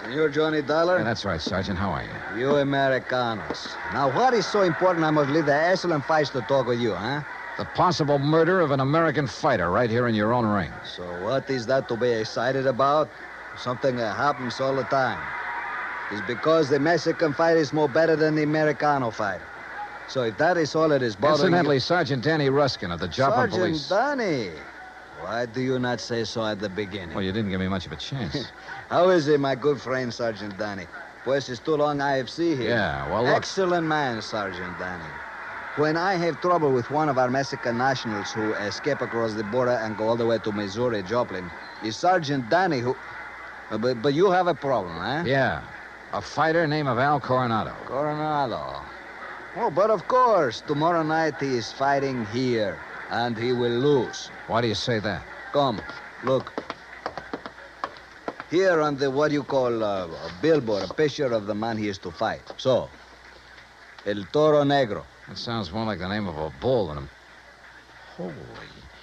Senor Johnny Dollar? Yeah, that's right, Sergeant. How are you? You Americanos. Now, what is so important I must leave the excellent fights to talk with you, huh? The possible murder of an American fighter right here in your own ring. So what is that to be excited about? Something that happens all the time. It's because the Mexican fight is more better than the Americano fight. So if that is all it is bothering Incidentally, you... Sergeant Danny Ruskin of the Joplin Police. Sergeant Danny? Why do you not say so at the beginning? Well, you didn't give me much of a chance. How is it, my good friend, Sergeant Danny? Pues it's too long IFC here. Yeah, well, look... Excellent man, Sergeant Danny. When I have trouble with one of our Mexican nationals who escape across the border and go all the way to Missouri, Joplin, it's Sergeant Danny who... But you have a problem, huh? Yeah. A fighter named Al Coronado. Coronado. Oh, but of course, tomorrow night he is fighting here, and he will lose. Why do you say that? Come, look. Here on the, what you call, a billboard, a picture of the man he is to fight. So, El Toro Negro. That sounds more like the name of a bull than a... Holy...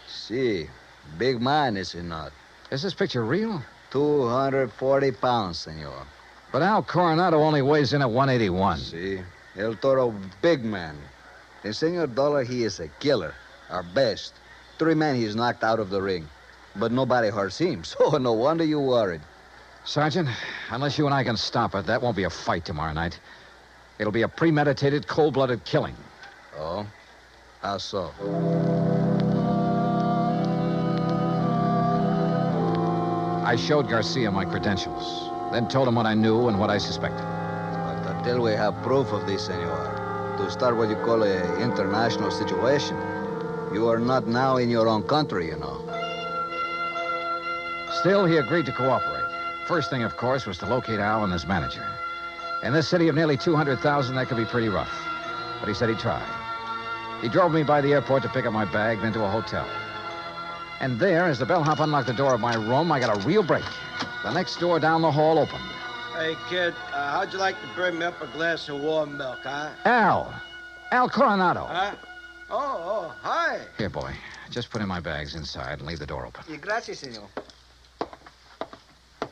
See, big man, is he not? Is this picture real? 240 pounds, senor. But Al Coronado only weighs in at 181. See? El Toro, big man. And Senor Dollar, he is a killer. Our best. 3 men he's knocked out of the ring. But nobody hurts him, so no wonder you worried. Sergeant, unless you and I can stop it, that won't be a fight tomorrow night. It'll be a premeditated, cold-blooded killing. Oh? How so? I showed Garcia my credentials, then told him what I knew and what I suspected. But until we have proof of this, senor, to start what you call an international situation. You are not now in your own country, you know. Still, he agreed to cooperate. First thing, of course, was to locate Al and his manager. In this city of nearly 200,000, that could be pretty rough. But he said he'd try. He drove me by the airport to pick up my bag, then to a hotel. And there, as the bellhop unlocked the door of my room, I got a real break. The next door down the hall opened. Hey, kid, how'd you like to bring me up a glass of warm milk, huh? Al Coronado. Huh? Oh, hi. Here, boy. Just put in my bags inside and leave the door open. Gracias, senor.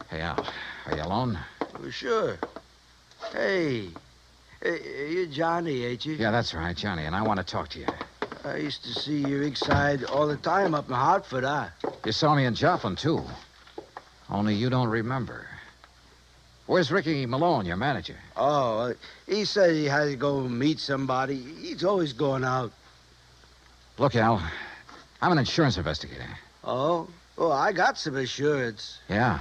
Hey, Al, are you alone? Oh, sure. Hey, you're Johnny, ain't you? Yeah, that's right, Johnny, and I want to talk to you. I used to see your rig side all the time up in Hartford, huh? You saw me in Joplin, too. Only you don't remember. Where's Ricky Malone, your manager? Oh, he said he had to go meet somebody. He's always going out. Look, Al, I'm an insurance investigator. Oh? Well, I got some insurance. Yeah.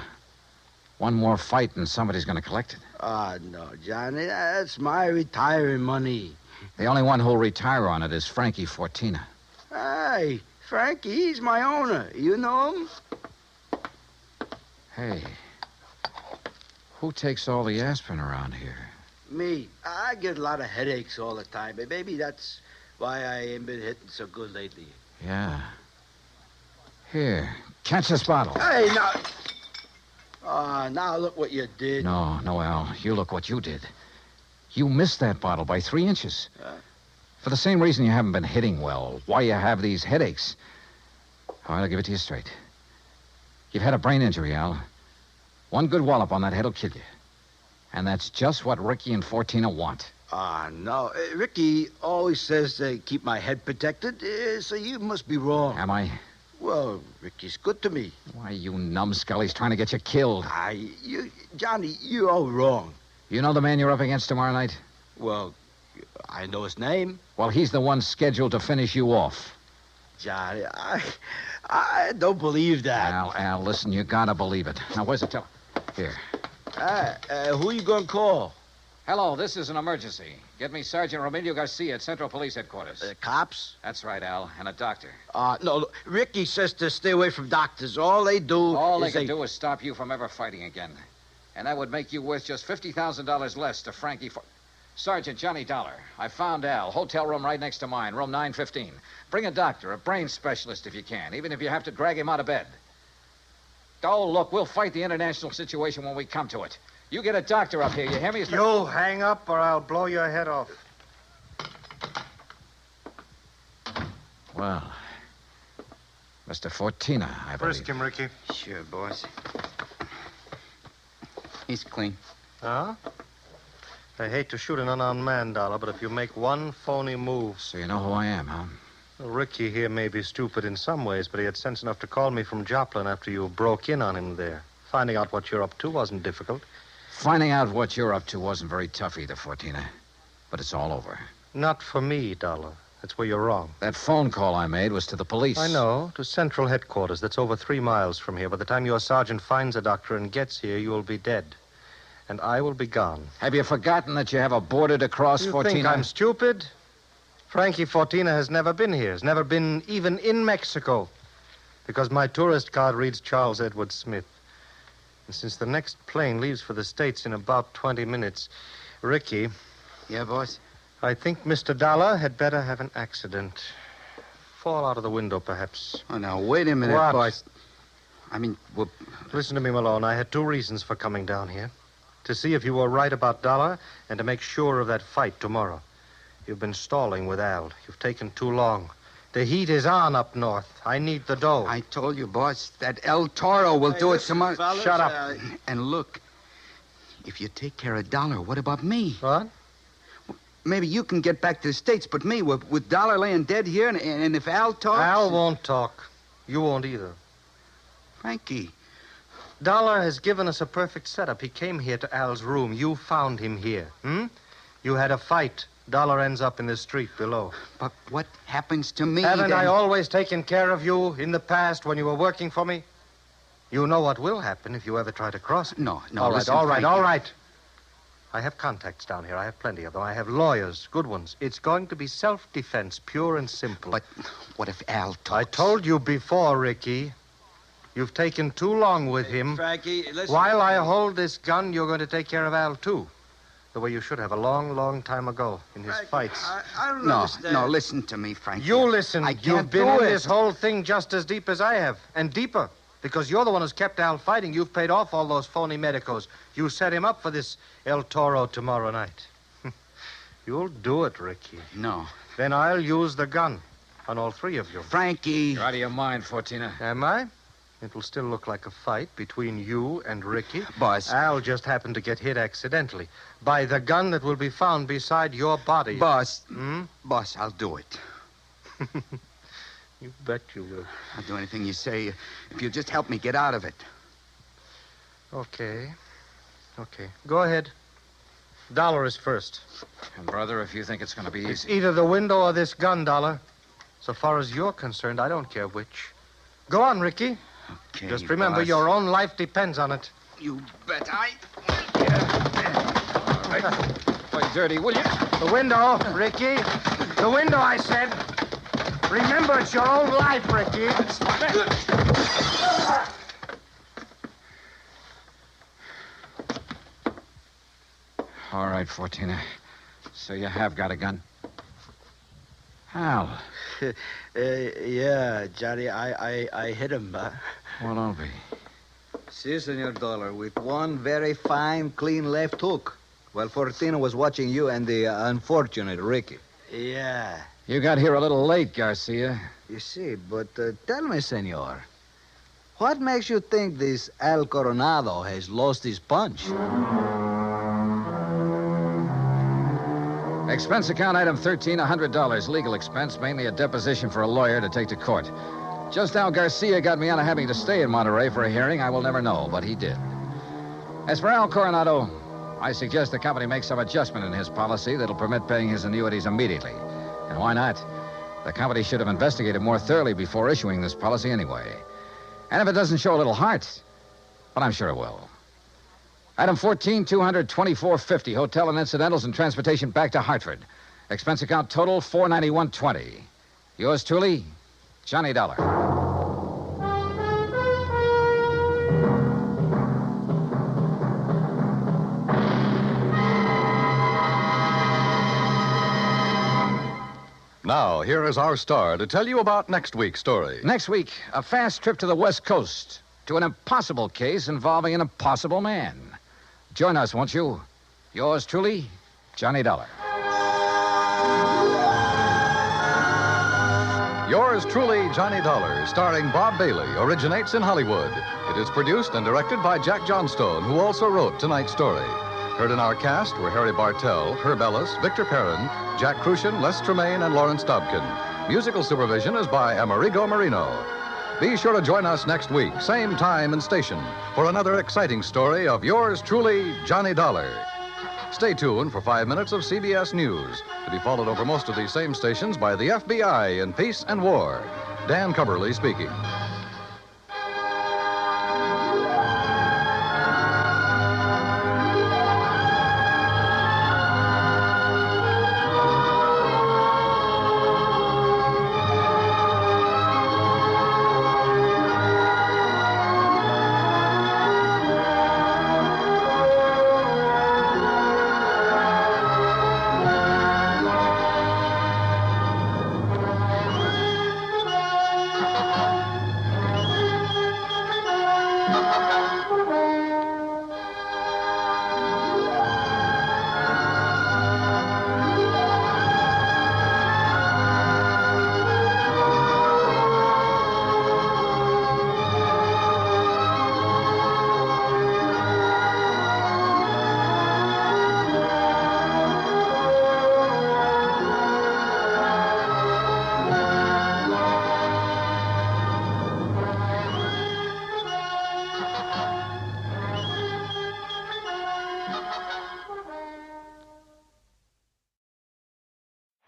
One more fight and somebody's going to collect it. No, Johnny, that's my retiring money. The only one who'll retire on it is Frankie Fortina. Hey, Frankie, he's my owner. You know him? Hey, who takes all the aspirin around here? Me. I get a lot of headaches all the time. But maybe that's why I ain't been hitting so good lately. Yeah. Here, catch this bottle. Hey, now... now look what you did. No, Al. You look what you did. You missed that bottle by 3 inches. For the same reason you haven't been hitting well. Why you have these headaches. All right, I'll give it to you straight. You've had a brain injury, Al. One good wallop on that head will kill you. And that's just what Ricky and Fortina want. No. Ricky always says to keep my head protected, so you must be wrong. Am I? Well, Ricky's good to me. Why, you numbskull, he's trying to get you killed. Johnny, you're all wrong. You know the man you're up against tomorrow night? Well, I know his name. Well, he's the one scheduled to finish you off. Johnny, I don't believe that. Al, listen, you gotta believe it. Now, where's the Here. Who you gonna call? Hello, this is an emergency. Get me Sergeant Romilio Garcia at Central Police Headquarters. Cops? That's right, Al, and a doctor. No, Ricky says to stay away from doctors. All they do can do is stop you from ever fighting again. And that would make you worth just $50,000 less to Frankie Sergeant Johnny Dollar. I found Al. Hotel room right next to mine, room 915. Bring a doctor, a brain specialist if you can, even if you have to drag him out of bed. Oh, look, we'll fight the international situation when we come to it. You get a doctor up here, you hear me? You hang up or I'll blow your head off. Well, Mr. Fortina, I believe. Frisk him, Ricky. Sure, boss. He's clean. Huh? I hate to shoot an unarmed man, Dollar, but if you make one phony move... So you know who I am, huh? Well, Ricky here may be stupid in some ways, but he had sense enough to call me from Joplin after you broke in on him there. Finding out what you're up to wasn't difficult. Finding out what you're up to wasn't very tough either, Fortina. But it's all over. Not for me, Dollar. That's where you're wrong. That phone call I made was to the police. I know, to Central Headquarters. That's over 3 miles from here. By the time your sergeant finds a doctor and gets here, you will be dead. And I will be gone. Have you forgotten that you have a border to cross, You Fortina? think I'm stupid? Frankie Fortina has never been here. Has never been even in Mexico. Because my tourist card reads Charles Edward Smith. And since the next plane leaves for the States in about 20 minutes, Ricky... Yeah, boss? I think Mr. Dollar had better have an accident. Fall out of the window, perhaps. Oh, now, wait a minute, What? boss. I mean, well... Listen to me, Malone. I had 2 reasons for coming down here. To see if you were right about Dollar and to make sure of that fight tomorrow. You've been stalling with Al. You've taken too long. The heat is on up north. I need the dough. I told you, boss, that El Toro will do it tomorrow. fellas, Shut up. And look, if you take care of Dollar, what about me? What? Maybe you can get back to the States, but me, with Dollar laying dead here, and if Al talks... Al won't talk. You won't either. Frankie. Dollar has given us a perfect setup. He came here to Al's room. You found him here. You had a fight. Dollar ends up in the street below. But what happens to me Haven't then? I always taken care of you in the past when you were working for me? You know what will happen if you ever try to cross. No, All right, listen, all right, Frankie. all right. I have contacts down here. I have plenty of them. I have lawyers, good ones. It's going to be self-defense, pure and simple. But what if Al talks? I told you before, Ricky. You've taken too long with him. Frankie, listen. While I hold this gun, you're going to take care of Al, too. The way you should have a long, long time ago in his fights. I don't understand. No, listen to me, Frankie. You listen. I can't You've been do in it. this whole thing just as deep as I have, and deeper. Because you're the one who's kept Al fighting. You've paid off all those phony medicos. You set him up for this El Toro tomorrow night. You'll do it, Ricky. No. Then I'll use the gun on all three of you. Frankie. You're out of your mind, Fortina. Am I? It'll still look like a fight between you and Ricky. Boss. Al just happened to get hit accidentally by the gun that will be found beside your body. Boss. Hmm? Boss, I'll do it. You bet you will. I'll do anything you say if you just help me get out of it. Okay. Go ahead. Dollar is first. And, brother, if you think it's going to be It's easy... either the window or this gun, Dollar. So far as you're concerned, I don't care which. Go on, Ricky. Okay, Just remember, boss. your own life depends on it. You bet I... All right. Play dirty, will you? The window, Ricky. The window, I said. Remember, it's your own life, Ricky. All right, Fortina. So you have got a gun. Al. Yeah, Johnny, I hit him. Well, don't be. Si, Senor Dollar, with one very fine, clean left hook. While Fortina was watching you and the unfortunate Ricky. Yeah. You got here a little late, Garcia. You see, but tell me, Senor, what makes you think this Al Coronado has lost his punch? Expense account item 13, $100. Legal expense, mainly a deposition for a lawyer to take to court. Just how Garcia got me out of having to stay in Monterey for a hearing, I will never know, but he did. As for Al Coronado, I suggest the company make some adjustment in his policy that'll permit paying his annuities immediately. And why not? The company should have investigated more thoroughly before issuing this policy anyway. And if it doesn't show a little heart, but I'm sure it will. Item 14, $224.50, hotel and incidentals and transportation back to Hartford. Expense account total, $491.20. Yours truly, Johnny Dollar. Now, here is our star to tell you about next week's story. Next week, a fast trip to the West Coast to an impossible case involving an impossible man. Join us, won't you? Yours truly, Johnny Dollar. Yours truly, Johnny Dollar, starring Bob Bailey, originates in Hollywood. It is produced and directed by Jack Johnstone, who also wrote tonight's story. Heard in our cast were Harry Bartell, Herb Ellis, Victor Perrin, Jack Crucian, Les Tremaine, and Lawrence Dobkin. Musical supervision is by Amerigo Marino. Be sure to join us next week, same time and station, for another exciting story of yours truly, Johnny Dollar. Stay tuned for 5 minutes of CBS News, to be followed over most of these same stations by the FBI in Peace and War. Dan Cubberly speaking.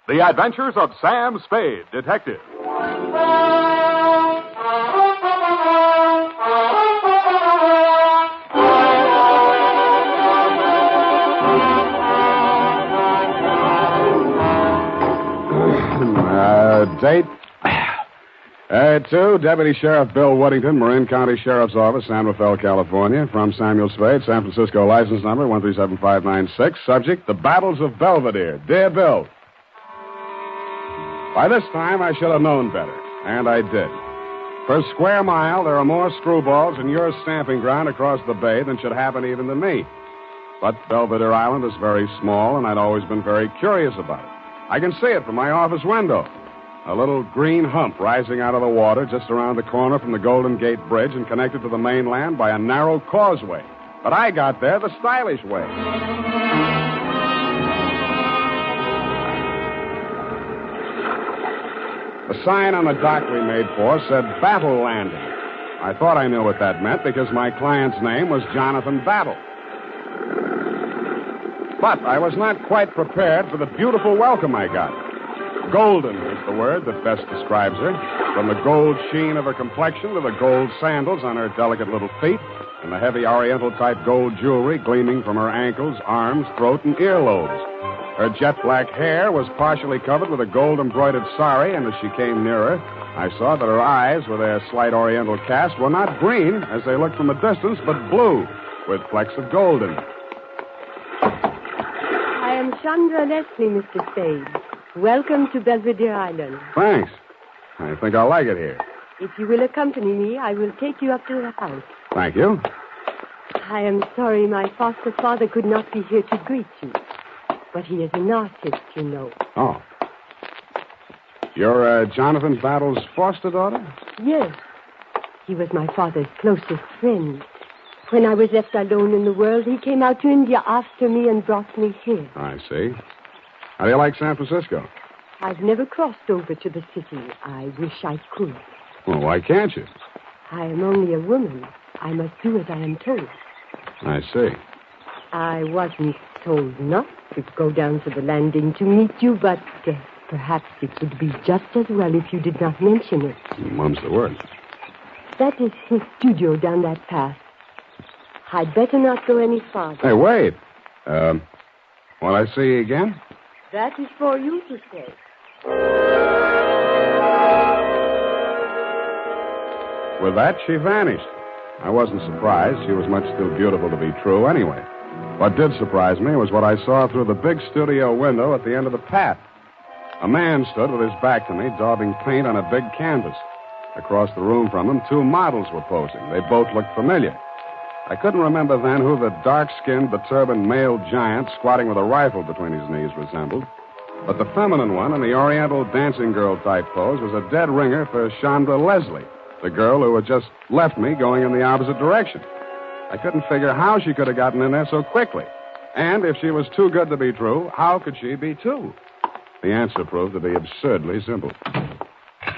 The Adventures of Sam Spade, Detective. date. To Deputy Sheriff Bill Woodington, Marin County Sheriff's Office, San Rafael, California. From Samuel Spade, San Francisco, license number 1375596. Subject, the Battles of Belvedere. Dear Bill. By this time, I should have known better, and I did. Per square mile, there are more screwballs in your stamping ground across the bay than should happen even to me. But Belvedere Island is very small, and I'd always been very curious about it. I can see it from my office window. A little green hump rising out of the water just around the corner from the Golden Gate Bridge and connected to the mainland by a narrow causeway. But I got there the stylish way. The sign on the dock we made for said Battle Landing. I thought I knew what that meant because my client's name was Jonathan Battle. But I was not quite prepared for the beautiful welcome I got. Golden is the word that best describes her. From the gold sheen of her complexion to the gold sandals on her delicate little feet and the heavy Oriental-type gold jewelry gleaming from her ankles, arms, throat, and earlobes. Her jet-black hair was partially covered with a gold-embroidered sari, and as she came nearer, I saw that her eyes, with their slight Oriental cast, were not green, as they looked from a distance, but blue, with flecks of gold in them. I am Chandra Leslie, Mr. Spade. Welcome to Belvedere Island. Thanks. I think I'll like it here. If you will accompany me, I will take you up to the house. Thank you. I am sorry my foster father could not be here to greet you. But he is an artist, you know. Oh. You're Jonathan Battle's foster daughter? Yes. He was my father's closest friend. When I was left alone in the world, he came out to India after me and brought me here. I see. How do you like San Francisco? I've never crossed over to the city. I wish I could. Well, why can't you? I am only a woman. I must do as I am told. I see. I wasn't told not to go down to the landing to meet you, but perhaps it would be just as well if you did not mention it. Mum's the word. That is his studio down that path. I'd better not go any farther. Hey, wait. Will I see you again? That is for you to say. With that, she vanished. I wasn't surprised. She was much too beautiful to be true anyway. What did surprise me was what I saw through the big studio window at the end of the path. A man stood with his back to me, daubing paint on a big canvas. Across the room from him, two models were posing. They both looked familiar. I couldn't remember then who the dark-skinned, beturbaned male giant squatting with a rifle between his knees resembled. But the feminine one in the Oriental dancing girl-type pose was a dead ringer for Chandra Leslie, the girl who had just left me going in the opposite direction. I couldn't figure how she could have gotten in there so quickly. And if she was too good to be true, how could she be too? The answer proved to be absurdly simple.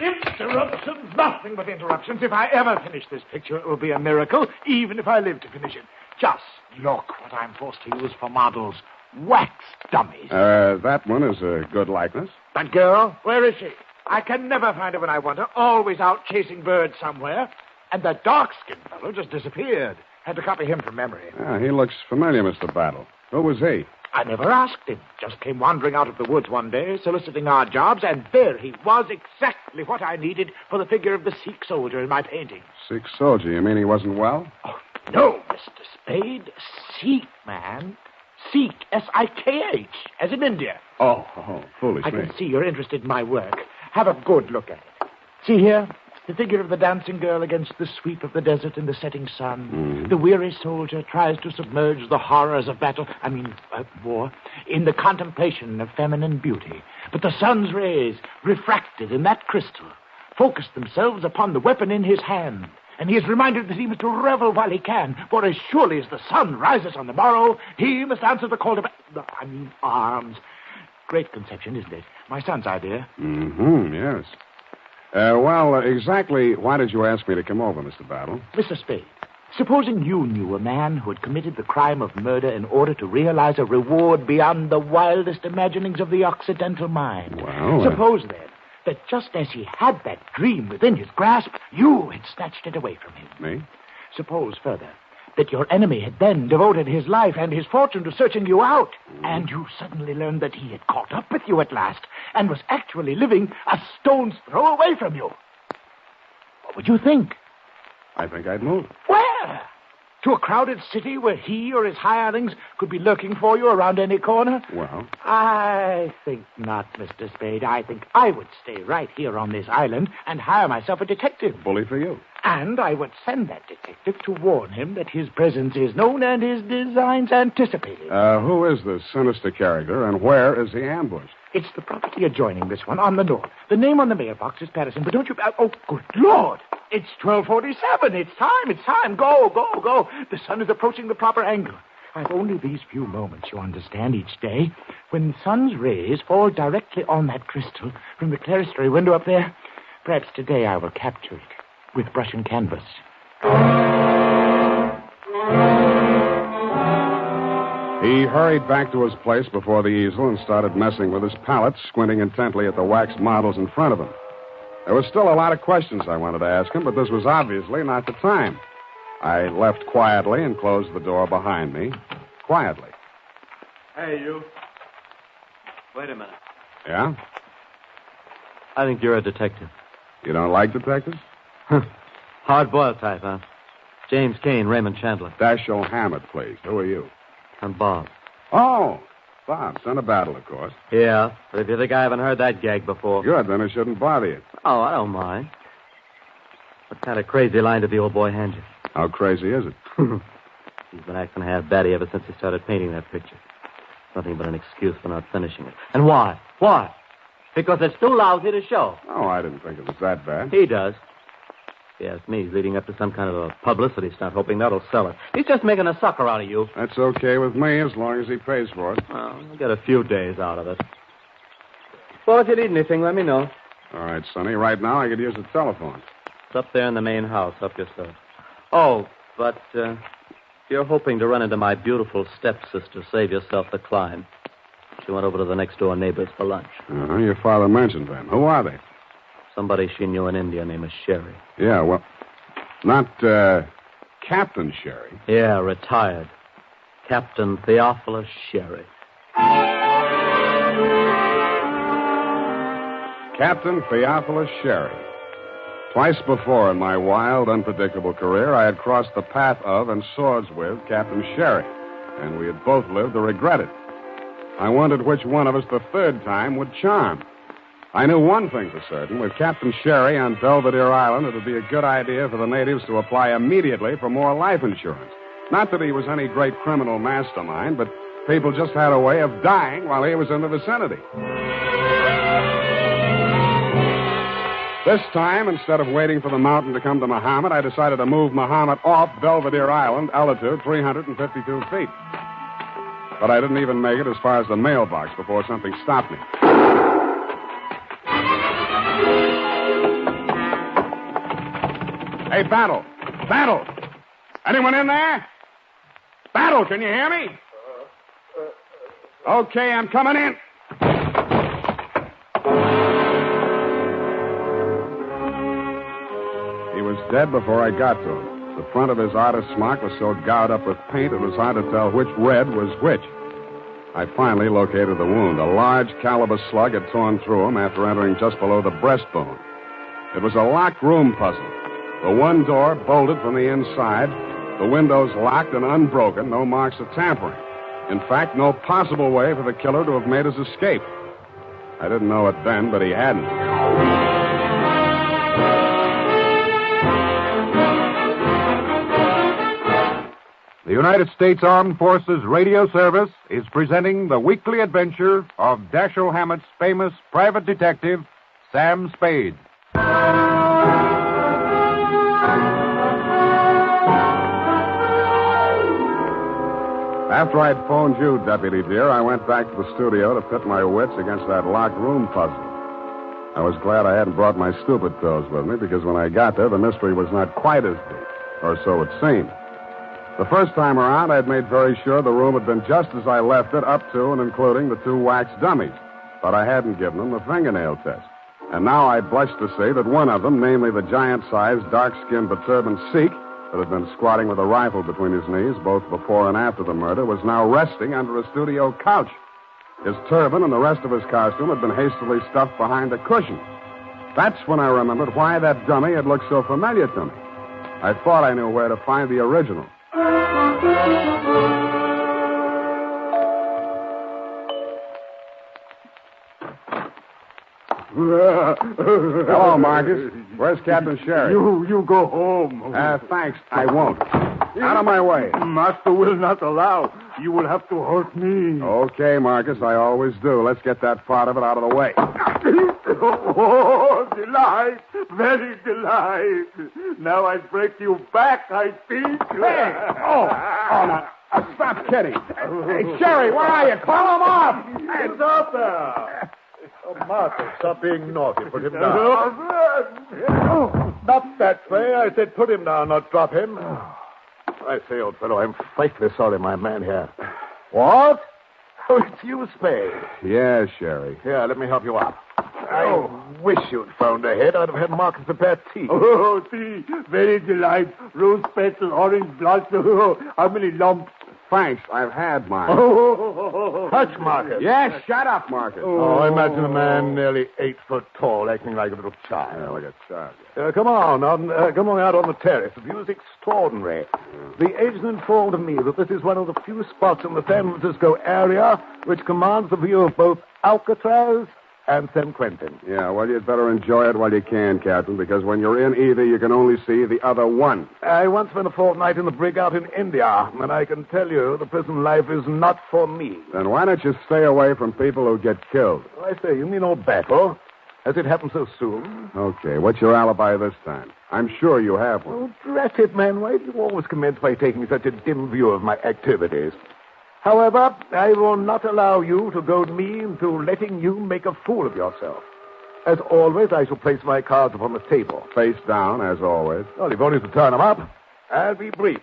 Interruptions? Nothing but interruptions. If I ever finish this picture, it will be a miracle, even if I live to finish it. Just look what I'm forced to use for models. Wax dummies. That one is a good likeness. That girl, where is she? I can never find her when I want her. Always out chasing birds somewhere. And that dark-skinned fellow just disappeared. Had to copy him from memory. He looks familiar, Mr. Battle. Who was he? I never asked him. Just came wandering out of the woods one day, soliciting odd jobs, and there he was, exactly what I needed for the figure of the Sikh soldier in my painting. Sikh soldier? You mean he wasn't well? Oh, no, Mr. Spade. Sikh, man. Sikh, S-I-K-H, as in India. Oh, foolish I me. can see you're interested in my work. Have a good look at it. See here? The figure of the dancing girl against the sweep of the desert in the setting sun. The weary soldier tries to submerge the horrors of war, in the contemplation of feminine beauty. But the sun's rays, refracted in that crystal, focus themselves upon the weapon in his hand. And he is reminded that he must revel while he can, for as surely as the sun rises on the morrow, he must answer the call to arms. Great conception, isn't it? My son's idea. Yes. Well, exactly why did you ask me to come over, Mr. Battle? Mr. Spade, supposing you knew a man who had committed the crime of murder in order to realize a reward beyond the wildest imaginings of the Occidental mind. Well, Suppose, then, that just as he had that dream within his grasp, you had snatched it away from him. Me? Suppose, further, that your enemy had then devoted his life and his fortune to searching you out. And you suddenly learned that he had caught up with you at last and was actually living a stone's throw away from you. What would you think? I think I'd move. Where? To a crowded city where he or his hirelings could be lurking for you around any corner? Well, I think not, Mr. Spade. I think I would stay right here on this island and hire myself a detective. bully for you. And I would send that detective to warn him that his presence is known and his designs anticipated. Who is this sinister character, and where is he ambushed? It's the property adjoining this one on the north. The name on the mailbox is Patterson, but don't you... Oh, good Lord! It's 12:47. It's time. Go. The sun is approaching the proper angle. I've only these few moments, you understand, each day. When the sun's rays fall directly on that crystal from the clerestory window up there, perhaps today I will capture it with brush and canvas. He hurried back to his place before the easel and started messing with his palette, squinting intently at the waxed models in front of him. There were still a lot of questions I wanted to ask him, but this was obviously not the time. I left quietly and closed the door behind me. Quietly. Hey, you. Wait a minute. Yeah? I think you're a detective. You don't like detectives? Hard-boiled type, huh? James Kane, Raymond Chandler. Dashiell Hammett, please. Who are you? I'm Bob. Oh, Bob, son of Battle, of course. Yeah, but if you think I haven't heard that gag before... Good, then it shouldn't bother you. Oh, I don't mind. What kind of crazy line did the old boy hand you? How crazy is it? He's been acting half batty ever since he started painting that picture. Nothing but an excuse for not finishing it. And why? Why? Because it's too lousy to show. Oh, I didn't think it was that bad. He does. If you ask me, he's leading up to some kind of a publicity stunt, hoping that'll sell it. He's just making a sucker out of you. That's okay with me as long as he pays for it. Well, you'll get a few days out of it. Well, if you need anything, let me know. All right, Sonny. Right now, I could use the telephone. It's up there in the main house. Help yourself. Oh, but if you're hoping to run into my beautiful stepsister, save yourself the climb. She went over to the next-door neighbors for lunch. Uh-huh. Your father mentioned them. Who are they? Somebody she knew in India named Sherry. Yeah, well, not Captain Sherry. Yeah, retired. Captain Theophilus Sherry. Captain Theophilus Sherry. Twice before in my wild, unpredictable career, I had crossed the path of and swords with Captain Sherry, and we had both lived to regret it. I wondered which one of us the third time would charm. I knew one thing for certain. With Captain Sherry on Belvedere Island, it would be a good idea for the natives to apply immediately for more life insurance. Not that he was any great criminal mastermind, but people just had a way of dying while he was in the vicinity. This time, instead of waiting for the mountain to come to Muhammad, I decided to move Muhammad off Belvedere Island, altitude 352 feet. But I didn't even make it as far as the mailbox before something stopped me. Hey, Battle! Battle! Anyone in there? Battle, can you hear me? Okay, I'm coming in. He was dead before I got to him. The front of his artist smock was so gouged up with paint it was hard to tell which red was which. I finally located the wound. A large caliber slug had torn through him after entering just below the breastbone. It was a locked room puzzle. The one door bolted from the inside, the windows locked and unbroken, no marks of tampering. In fact, no possible way for the killer to have made his escape. I didn't know it then, but he hadn't. The United States Armed Forces Radio Service is presenting the weekly adventure of Dashiell Hammett's famous private detective, Sam Spade. After I'd phoned you, Deputy dear, I went back to the studio to pit my wits against that locked room puzzle. I was glad I hadn't brought my stupid toes with me, because when I got there, the mystery was not quite as deep, or so it seemed. The first time around, I'd made very sure the room had been just as I left it, up to and including the two wax dummies, but I hadn't given them the fingernail test. And now I blushed to say that one of them, namely the giant-sized, dark-skinned, but turbaned Sikh, that had been squatting with a rifle between his knees both before and after the murder, was now resting under a studio couch. His turban and the rest of his costume had been hastily stuffed behind a cushion. That's when I remembered why that dummy had looked so familiar to me. I thought I knew where to find the original. Hello, Marcus. Where's Captain Sherry? You go home. Thanks. I won't. Out of my way. Master will not allow. You will have to hurt me. Okay, Marcus, I always do. Let's get that part of it out of the way. Oh, delight. Very delight. Now I break you back, I think. Hey! Now, stop kidding. Hey, Sherry, where are you? Call him off! He's out there. Oh, Martha, stop being naughty. Put him down. Not that way. I said put him down, not drop him. I say, old fellow, I'm frightfully sorry my man here. What? Oh, it's you, Spade. Yeah, Sherry. Here, let me help you up. I wish you'd phoned ahead. I'd have had Marcus prepare tea. Oh, tea. Very delight. Rose petal, orange blossom. Oh, how many lumps? Thanks. I've had mine. Hush, Marcus. Yes, shut up, Marcus. Oh, imagine a man nearly 8 foot tall acting like a little child. Yeah, like a child. Come on out on the terrace. The view is extraordinary. The agent informed me that this is one of the few spots in the San Francisco area which commands the view of both Alcatraz and San Quentin. Yeah, well, you'd better enjoy it while you can, Captain, because when you're in either, you can only see the other one. I once spent a fortnight in the brig out in India, and I can tell you the prison life is not for me. Then why don't you stay away from people who get killed? I say, you mean old battle? Has it happened so soon? Okay, what's your alibi this time? I'm sure you have one. Oh, drat it, man. Why do you always commence by taking such a dim view of my activities? However, I will not allow you to goad me into letting you make a fool of yourself. As always, I shall place my cards upon the table. Face down, as always. Well, you've only to turn them up. I'll be brief.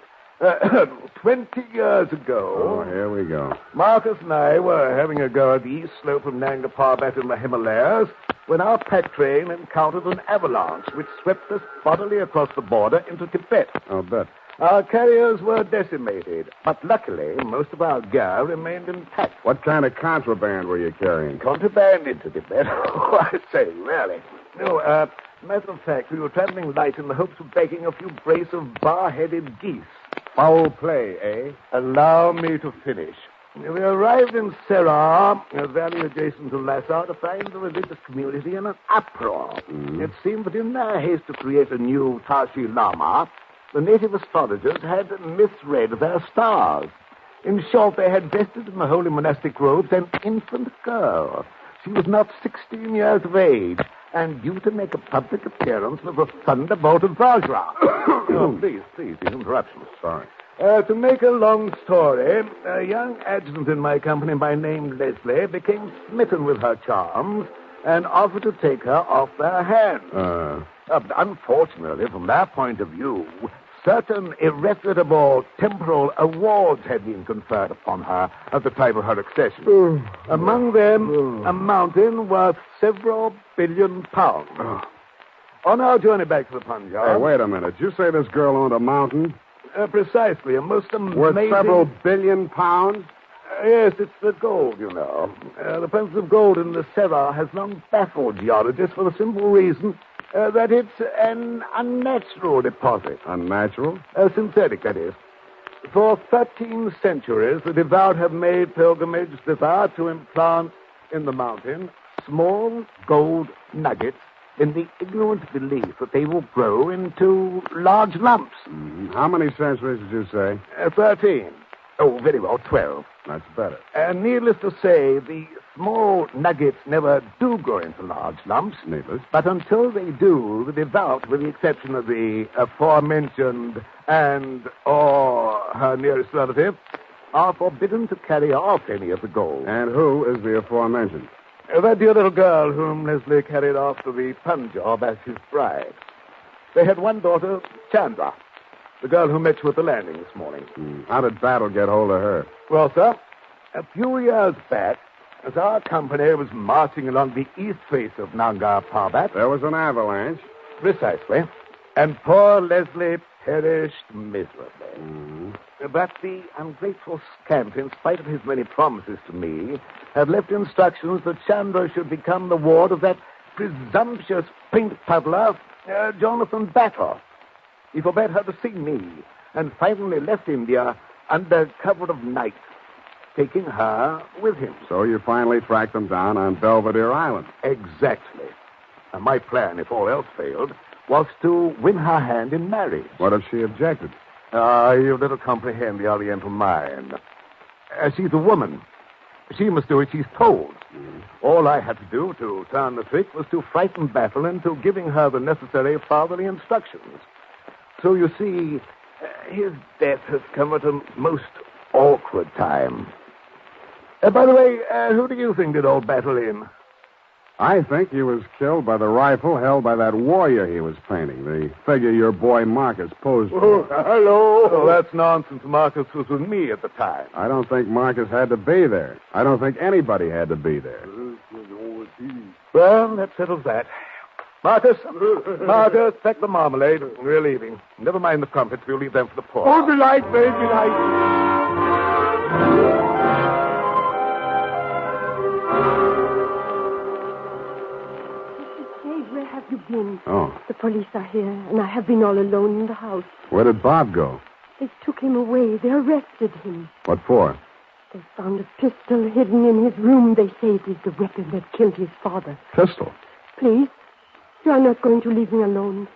20 years ago... Oh, here we go. Marcus and I were having a go at the east slope of Nanga Parbat in the Himalayas when our pack train encountered an avalanche which swept us bodily across the border into Tibet. I'll bet. Our carriers were decimated, but luckily most of our gear remained intact. What kind of contraband were you carrying? Contraband into Tibet? Oh, I say, really. No, matter of fact, we were traveling light in the hopes of bagging a few brace of bar-headed geese. Foul play, eh? Allow me to finish. We arrived in Serra, a valley adjacent to Lhasa, to find the religious community in an uproar. It seemed that in their haste to create a new Tashi Lama, the native astrologers had misread their stars. In short, they had vested in the holy monastic robes an infant girl. She was not 16 years of age, and due to make a public appearance with a thunderbolt of Vajra. Oh, please, these interruptions. Sorry. To make a long story, a young adjutant in my company by name Leslie became smitten with her charms and offered to take her off their hands. Unfortunately, from their point of view, certain irrefutable temporal awards had been conferred upon her at the time of her accession. Among them, a mountain worth several billion pounds. On our journey back to the Punjab... Hey, wait a minute. Did you say this girl owned a mountain? Precisely. A most amazing... Worth several billion pounds? Yes, it's the gold, you know. The presence of gold in the Serra has long baffled geologists for the simple reason that it's an unnatural deposit. Unnatural? Synthetic, that is. For 13 centuries, the devout have made pilgrimage thither to implant in the mountain small gold nuggets in the ignorant belief that they will grow into large lumps. How many centuries did you say? 13. Oh, very well, 12. That's better. Needless to say, the small nuggets never do grow into large lumps. Needless. But until they do, the devout, with the exception of the aforementioned or her nearest relative, are forbidden to carry off any of the gold. And who is the aforementioned? That dear little girl whom Leslie carried off to the Punjab as his bride. They had one daughter, Chandra, the girl who met you at the landing this morning. How did Battle get hold of her? Well, sir, a few years back, as our company was marching along the east face of Nanga Parbat... There was an avalanche. Precisely. And poor Leslie perished miserably. But the ungrateful scamp, in spite of his many promises to me, had left instructions that Chandra should become the ward of that presumptuous paint puddler, Jonathan Battle. He forbade her to see me, and finally left India under cover of night, taking her with him. So you finally tracked them down on Belvedere Island. Exactly. And my plan, if all else failed, was to win her hand in marriage. What if she objected? You little comprehend the Oriental mind. She's a woman. She must do as she's told. All I had to do to turn the trick was to frighten Battle into giving her the necessary fatherly instructions. So you see, his death has come at a most awkward time. By the way, who do you think did old Battle in? I think he was killed by the rifle held by that warrior he was painting, the figure your boy Marcus posed for. Oh, hello. Oh, that's nonsense. Marcus was with me at the time. I don't think Marcus had to be there. I don't think anybody had to be there. Well, that settles that. Marcus, pack the marmalade. We're leaving. Never mind the crumpets. We'll leave them for the poor. Oh, delight, baby, delight. Where have you been? Oh. The police are here, and I have been all alone in the house. Where did Bob go? They took him away. They arrested him. What for? They found a pistol hidden in his room. They say it is the weapon that killed his father. Pistol? Please, you are not going to leave me alone.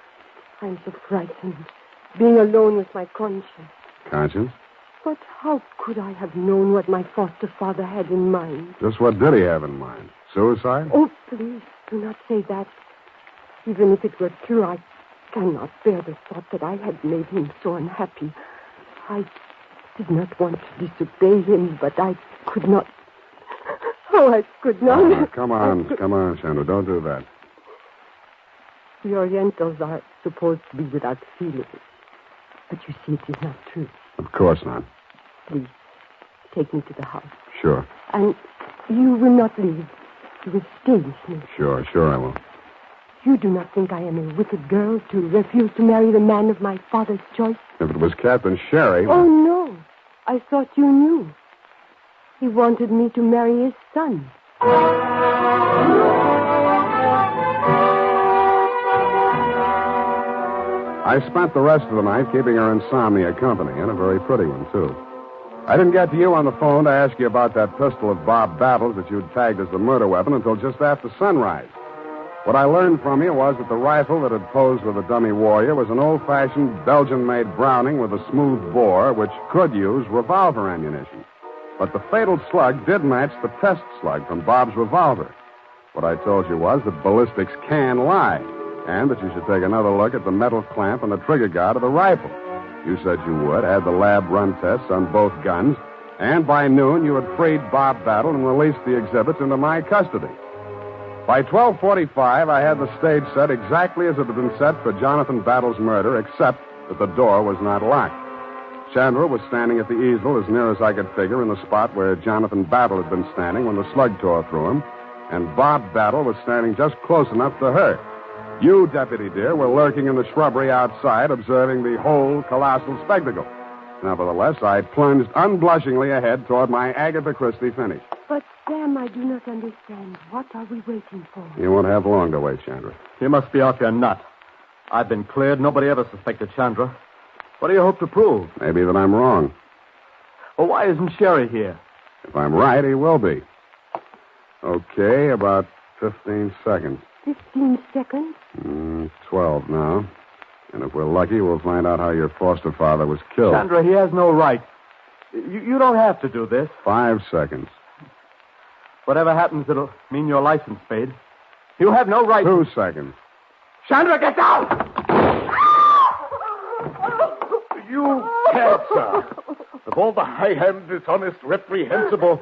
I'm so frightened. Being alone with my conscience. Conscience? But how could I have known what my foster father had in mind? Just what did he have in mind? Suicide? Oh, please, do not say that. Even if it were true, I cannot bear the thought that I had made him so unhappy. I did not want to disobey him, but I could not. Oh, I could not. Come on, Chandra. Don't do that. The Orientals are supposed to be without feelings. But you see, it is not true. Of course not. Please, take me to the house. Sure. And you will not leave. You will stay with me. Sure I will. You do not think I am a wicked girl to refuse to marry the man of my father's choice? If it was Captain Sherry... Oh, no. I thought you knew. He wanted me to marry his son. I spent the rest of the night keeping her Insomnia company, and a very pretty one, too. I didn't get to you on the phone to ask you about that pistol of Bob Battles that you'd tagged as the murder weapon until just after sunrise. What I learned from you was that the rifle that had posed with the dummy warrior was an old-fashioned Belgian-made Browning with a smooth bore, which could use revolver ammunition. But the fatal slug did match the test slug from Bob's revolver. What I told you was that ballistics can lie, and that you should take another look at the metal clamp and the trigger guard of the rifle. You said you would, had the lab run tests on both guns, and by noon you had freed Bob Battle and released the exhibits into my custody. By 12:45, I had the stage set exactly as it had been set for Jonathan Battle's murder, except that the door was not locked. Chandra was standing at the easel as near as I could figure in the spot where Jonathan Battle had been standing when the slug tore through him, and Bob Battle was standing just close enough to her. You, Deputy dear, were lurking in the shrubbery outside, observing the whole colossal spectacle. Nevertheless, I plunged unblushingly ahead toward my Agatha Christie finish. But, Sam, I do not understand. What are we waiting for? You won't have long to wait, Chandra. You must be off your nut. I've been cleared. Nobody ever suspected Chandra. What do you hope to prove? Maybe that I'm wrong. Well, why isn't Sherry here? If I'm right, he will be. Okay, about 15 seconds. 15 seconds? 12 now. And if we're lucky, we'll find out how your foster father was killed. Chandra, he has no right. You don't have to do this. 5 seconds. Whatever happens, it'll mean your license, Spade. You have no right... 2 seconds. Chandra, get down! You can't, sir. Of all the high-handed, dishonest, reprehensible...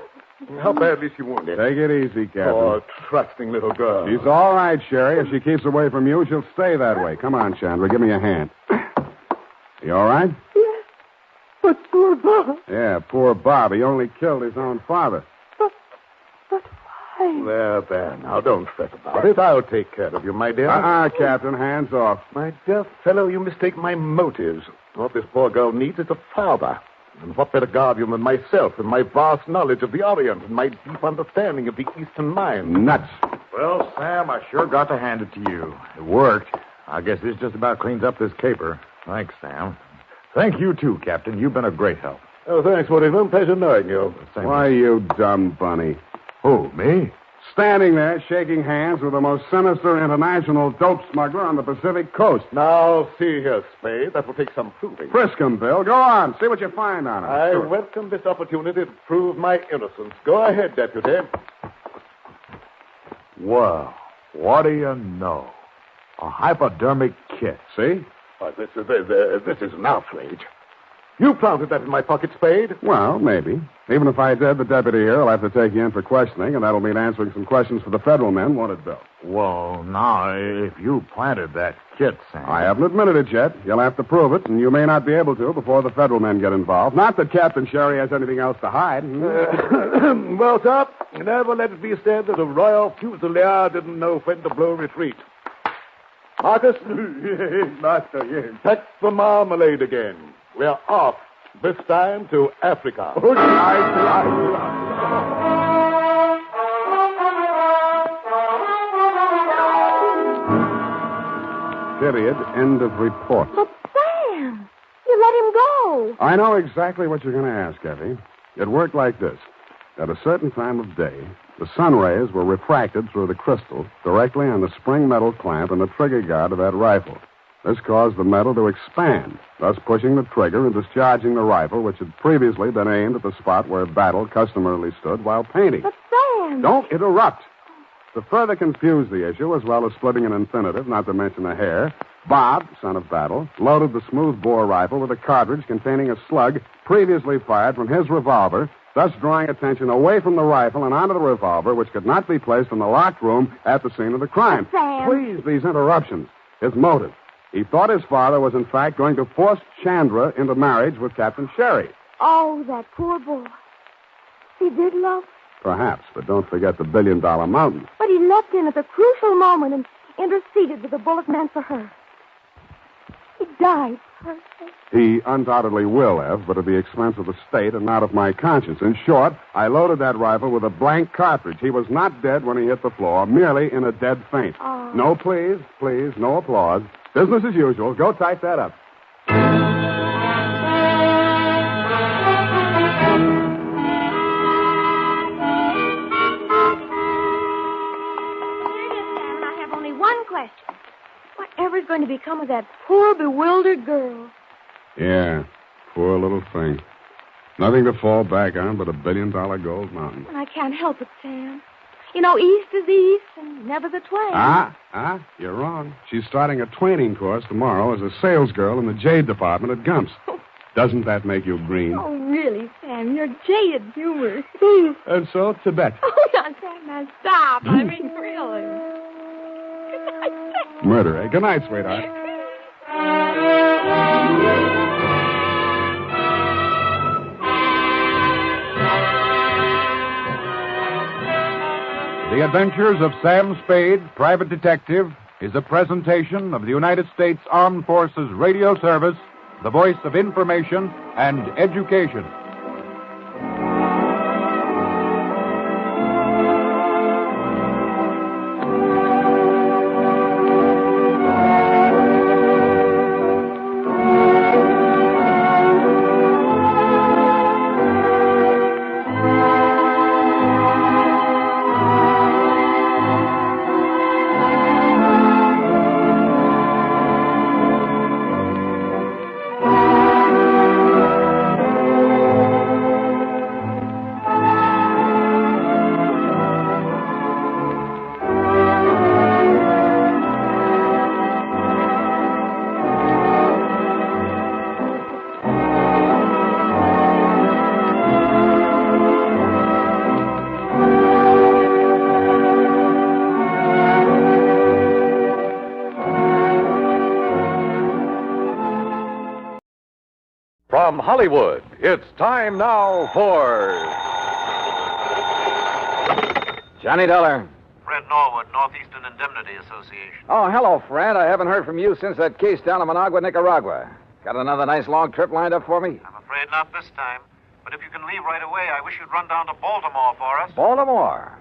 How badly is she wounded? Take it easy, Captain. Oh, trusting little girl. She's all right, Sherry. If she keeps away from you, she'll stay that way. Come on, Chandra. Give me a hand. You all right? Yes. But poor Bob. Yeah, poor Bob. He only killed his own father. But why? There. Now, don't fret about it. I'll take care of you, my dear. Captain. Hands off. My dear fellow, you mistake my motives. What this poor girl needs is a father. And what better guardian than myself and my vast knowledge of the Orient and my deep understanding of the Eastern mind? Nuts. Well, Sam, I sure got to hand it to you. It worked. I guess this just about cleans up this caper. Thanks, Sam. Thank you, too, Captain. You've been a great help. Oh, thanks, Whittington. Pleasure knowing you. Why, you dumb bunny. Who, me? Standing there, shaking hands with the most sinister international dope smuggler on the Pacific coast. Now, see here, Spade. That will take some proving. Frisk him, Bill. Go on. See what you find on him. I welcome this opportunity to prove my innocence. Go ahead, Deputy. Well, what do you know? A hypodermic kit. See? This is an outrage. You planted that in my pocket, Spade. Well, maybe. Even if I did, the deputy here will have to take you in for questioning, and that'll mean answering some questions for the federal men, won't it, Bill? Well, now, if you planted that kit, Sam... I haven't admitted it yet. You'll have to prove it, and you may not be able to before the federal men get involved. Not that Captain Sherry has anything else to hide. Well, sir, never let it be said that a royal fusilier didn't know when to blow retreat. Marcus? Master, yes. Pack the marmalade again. We're off, this time to Africa. Period. End of report. But, Sam, you let him go. I know exactly what you're going to ask, Effie. It worked like this. At a certain time of day, the sun rays were refracted through the crystal directly on the spring metal clamp and the trigger guard of that rifle. This caused the metal to expand, thus pushing the trigger and discharging the rifle, which had previously been aimed at the spot where Battle customarily stood while painting. But, Sam... Don't interrupt. To further confuse the issue, as well as splitting an infinitive, not to mention a hair, Bob, son of Battle, loaded the smooth-bore rifle with a cartridge containing a slug previously fired from his revolver, thus drawing attention away from the rifle and onto the revolver, which could not be placed in the locked room at the scene of the crime. Sam... Please, these interruptions. His motive. He thought his father was, in fact, going to force Chandra into marriage with Captain Sherry. Oh, that poor boy. He did love. Perhaps, but don't forget the $1 billion mountain. But he leapt in at the crucial moment and interceded with a bullet meant for her. He died for her. He undoubtedly will have, but at the expense of the state and not of my conscience. In short, I loaded that rifle with a blank cartridge. He was not dead when he hit the floor, merely in a dead faint. Oh. No please, no applause. Business as usual. Go type that up. I have only one question. Whatever's going to become of that poor, bewildered girl? Yeah, poor little thing. Nothing to fall back on but $1 billion gold mountain. I can't help it, Sam. You know, east is east and never the twain. You're wrong. She's starting a twaining course tomorrow as a salesgirl in the jade department at Gump's. Doesn't that make you green? Oh, really, Sam? Your jaded humor. And so, Tibet. Oh, now, Sam, now stop. I mean, really. Murder, eh? Good night, sweetheart. The Adventures of Sam Spade, Private Detective, is a presentation of the United States Armed Forces Radio Service, the voice of information and education. From Hollywood, it's time now for Johnny Dollar. Fred Norwood, Northeastern Indemnity Association. Oh, hello, Fred. I haven't heard from you since that case down in Managua, Nicaragua. Got another nice long trip lined up for me? I'm afraid not this time. But if you can leave right away, I wish you'd run down to Baltimore for us. Baltimore?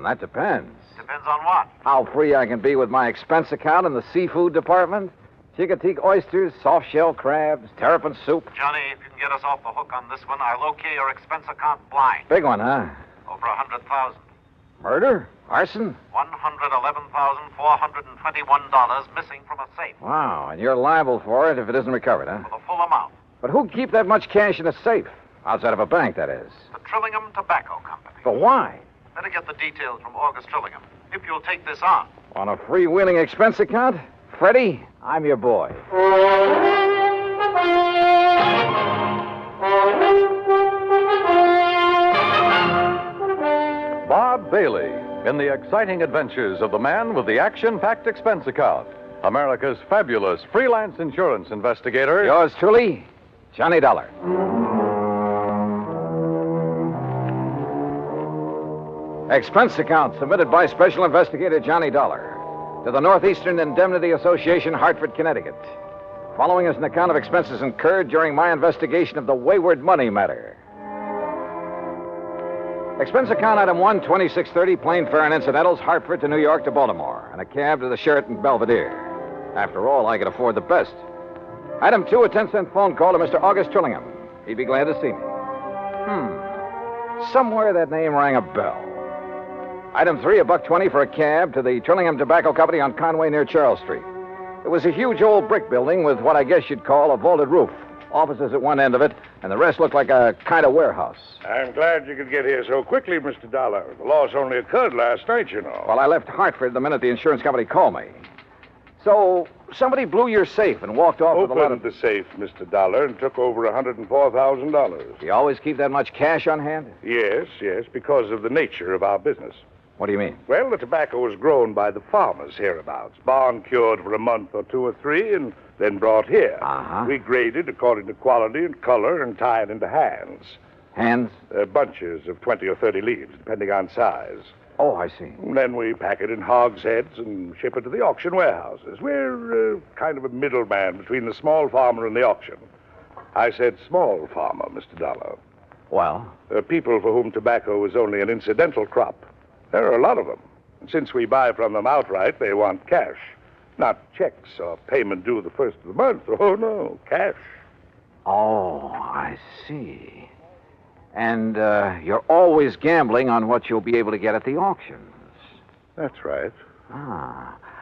That depends. Depends on what? How free I can be with my expense account in the seafood department. Chicoteague oysters, soft-shell crabs, terrapin soup. Johnny, if you can get us off the hook on this one, I'll okay your expense account blind. Big one, huh? Over 100,000. Murder? Arson? $111,421 missing from a safe. Wow, and you're liable for it if it isn't recovered, huh? For the full amount. But who'd keep that much cash in a safe? Outside of a bank, that is. The Trillingham Tobacco Company. But why? Better get the details from August Trillingham, if you'll take this on. On a freewheeling expense account? Freddie, I'm your boy. Bob Bailey in the exciting adventures of the man with the action-packed expense account. America's fabulous freelance insurance investigator. Yours truly, Johnny Dollar. Expense account submitted by Special Investigator Johnny Dollar to the Northeastern Indemnity Association, Hartford, Connecticut. Following is an account of expenses incurred during my investigation of the Wayward money matter. Expense account item 1, 2630, plane fare and incidentals, Hartford to New York to Baltimore, and a cab to the Sheraton Belvedere. After all, I could afford the best. Item 2, a 10-cent phone call to Mr. August Trillingham. He'd be glad to see me. Somewhere that name rang a bell. Item 3, $1.20 for a cab to the Trillingham Tobacco Company on Conway near Charles Street. It was a huge old brick building with what I guess you'd call a vaulted roof. Offices at one end of it, and the rest looked like a kind of warehouse. I'm glad you could get here so quickly, Mr. Dollar. The loss only occurred last night, you know. Well, I left Hartford the minute the insurance company called me. So, somebody blew your safe and walked off with a lot of... Opened the safe, Mr. Dollar, and took over $104,000. You always keep that much cash on hand? Yes, because of the nature of our business. What do you mean? Well, the tobacco was grown by the farmers hereabouts, barn cured for a month or 2 or 3, and then brought here. We graded according to quality and color and tied into hands. Hands? Bunches of 20 or 30 leaves, depending on size. Oh, I see. And then we pack it in hogsheads and ship it to the auction warehouses. We're kind of a middleman between the small farmer and the auction. I said small farmer, Mr. Dollar. Well? People for whom tobacco is only an incidental crop. There are a lot of them. And since we buy from them outright, they want cash. Not checks or payment due the first of the month. Oh, no, cash. Oh, I see. And you're always gambling on what you'll be able to get at the auctions. That's right.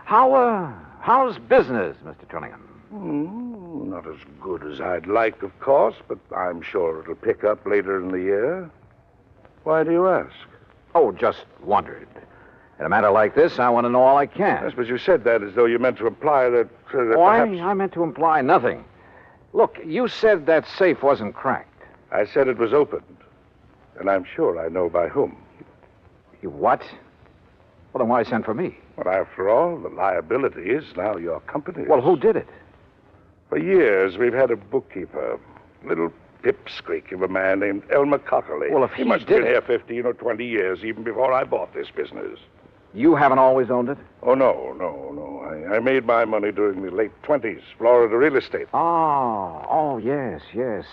How's business, Mr. Trillingham? Not as good as I'd like, of course, but I'm sure it'll pick up later in the year. Why do you ask? Oh, just wondered. In a matter like this, I want to know all I can. Yes, but you said that as though you meant to imply that perhaps... I meant to imply nothing. Look, you said that safe wasn't cracked. I said it was opened. And I'm sure I know by whom. You what? Well, then why send for me? Well, after all, the liability is now your company's. Well, who did it? For years, we've had a bookkeeper. Little pipsqueak of a man named Elmer Cockerly. Well, if he must have been here 15 or 20 years, even before I bought this business. You haven't always owned it? Oh, no. I made my money during the late 20s, Florida real estate. Oh, yes.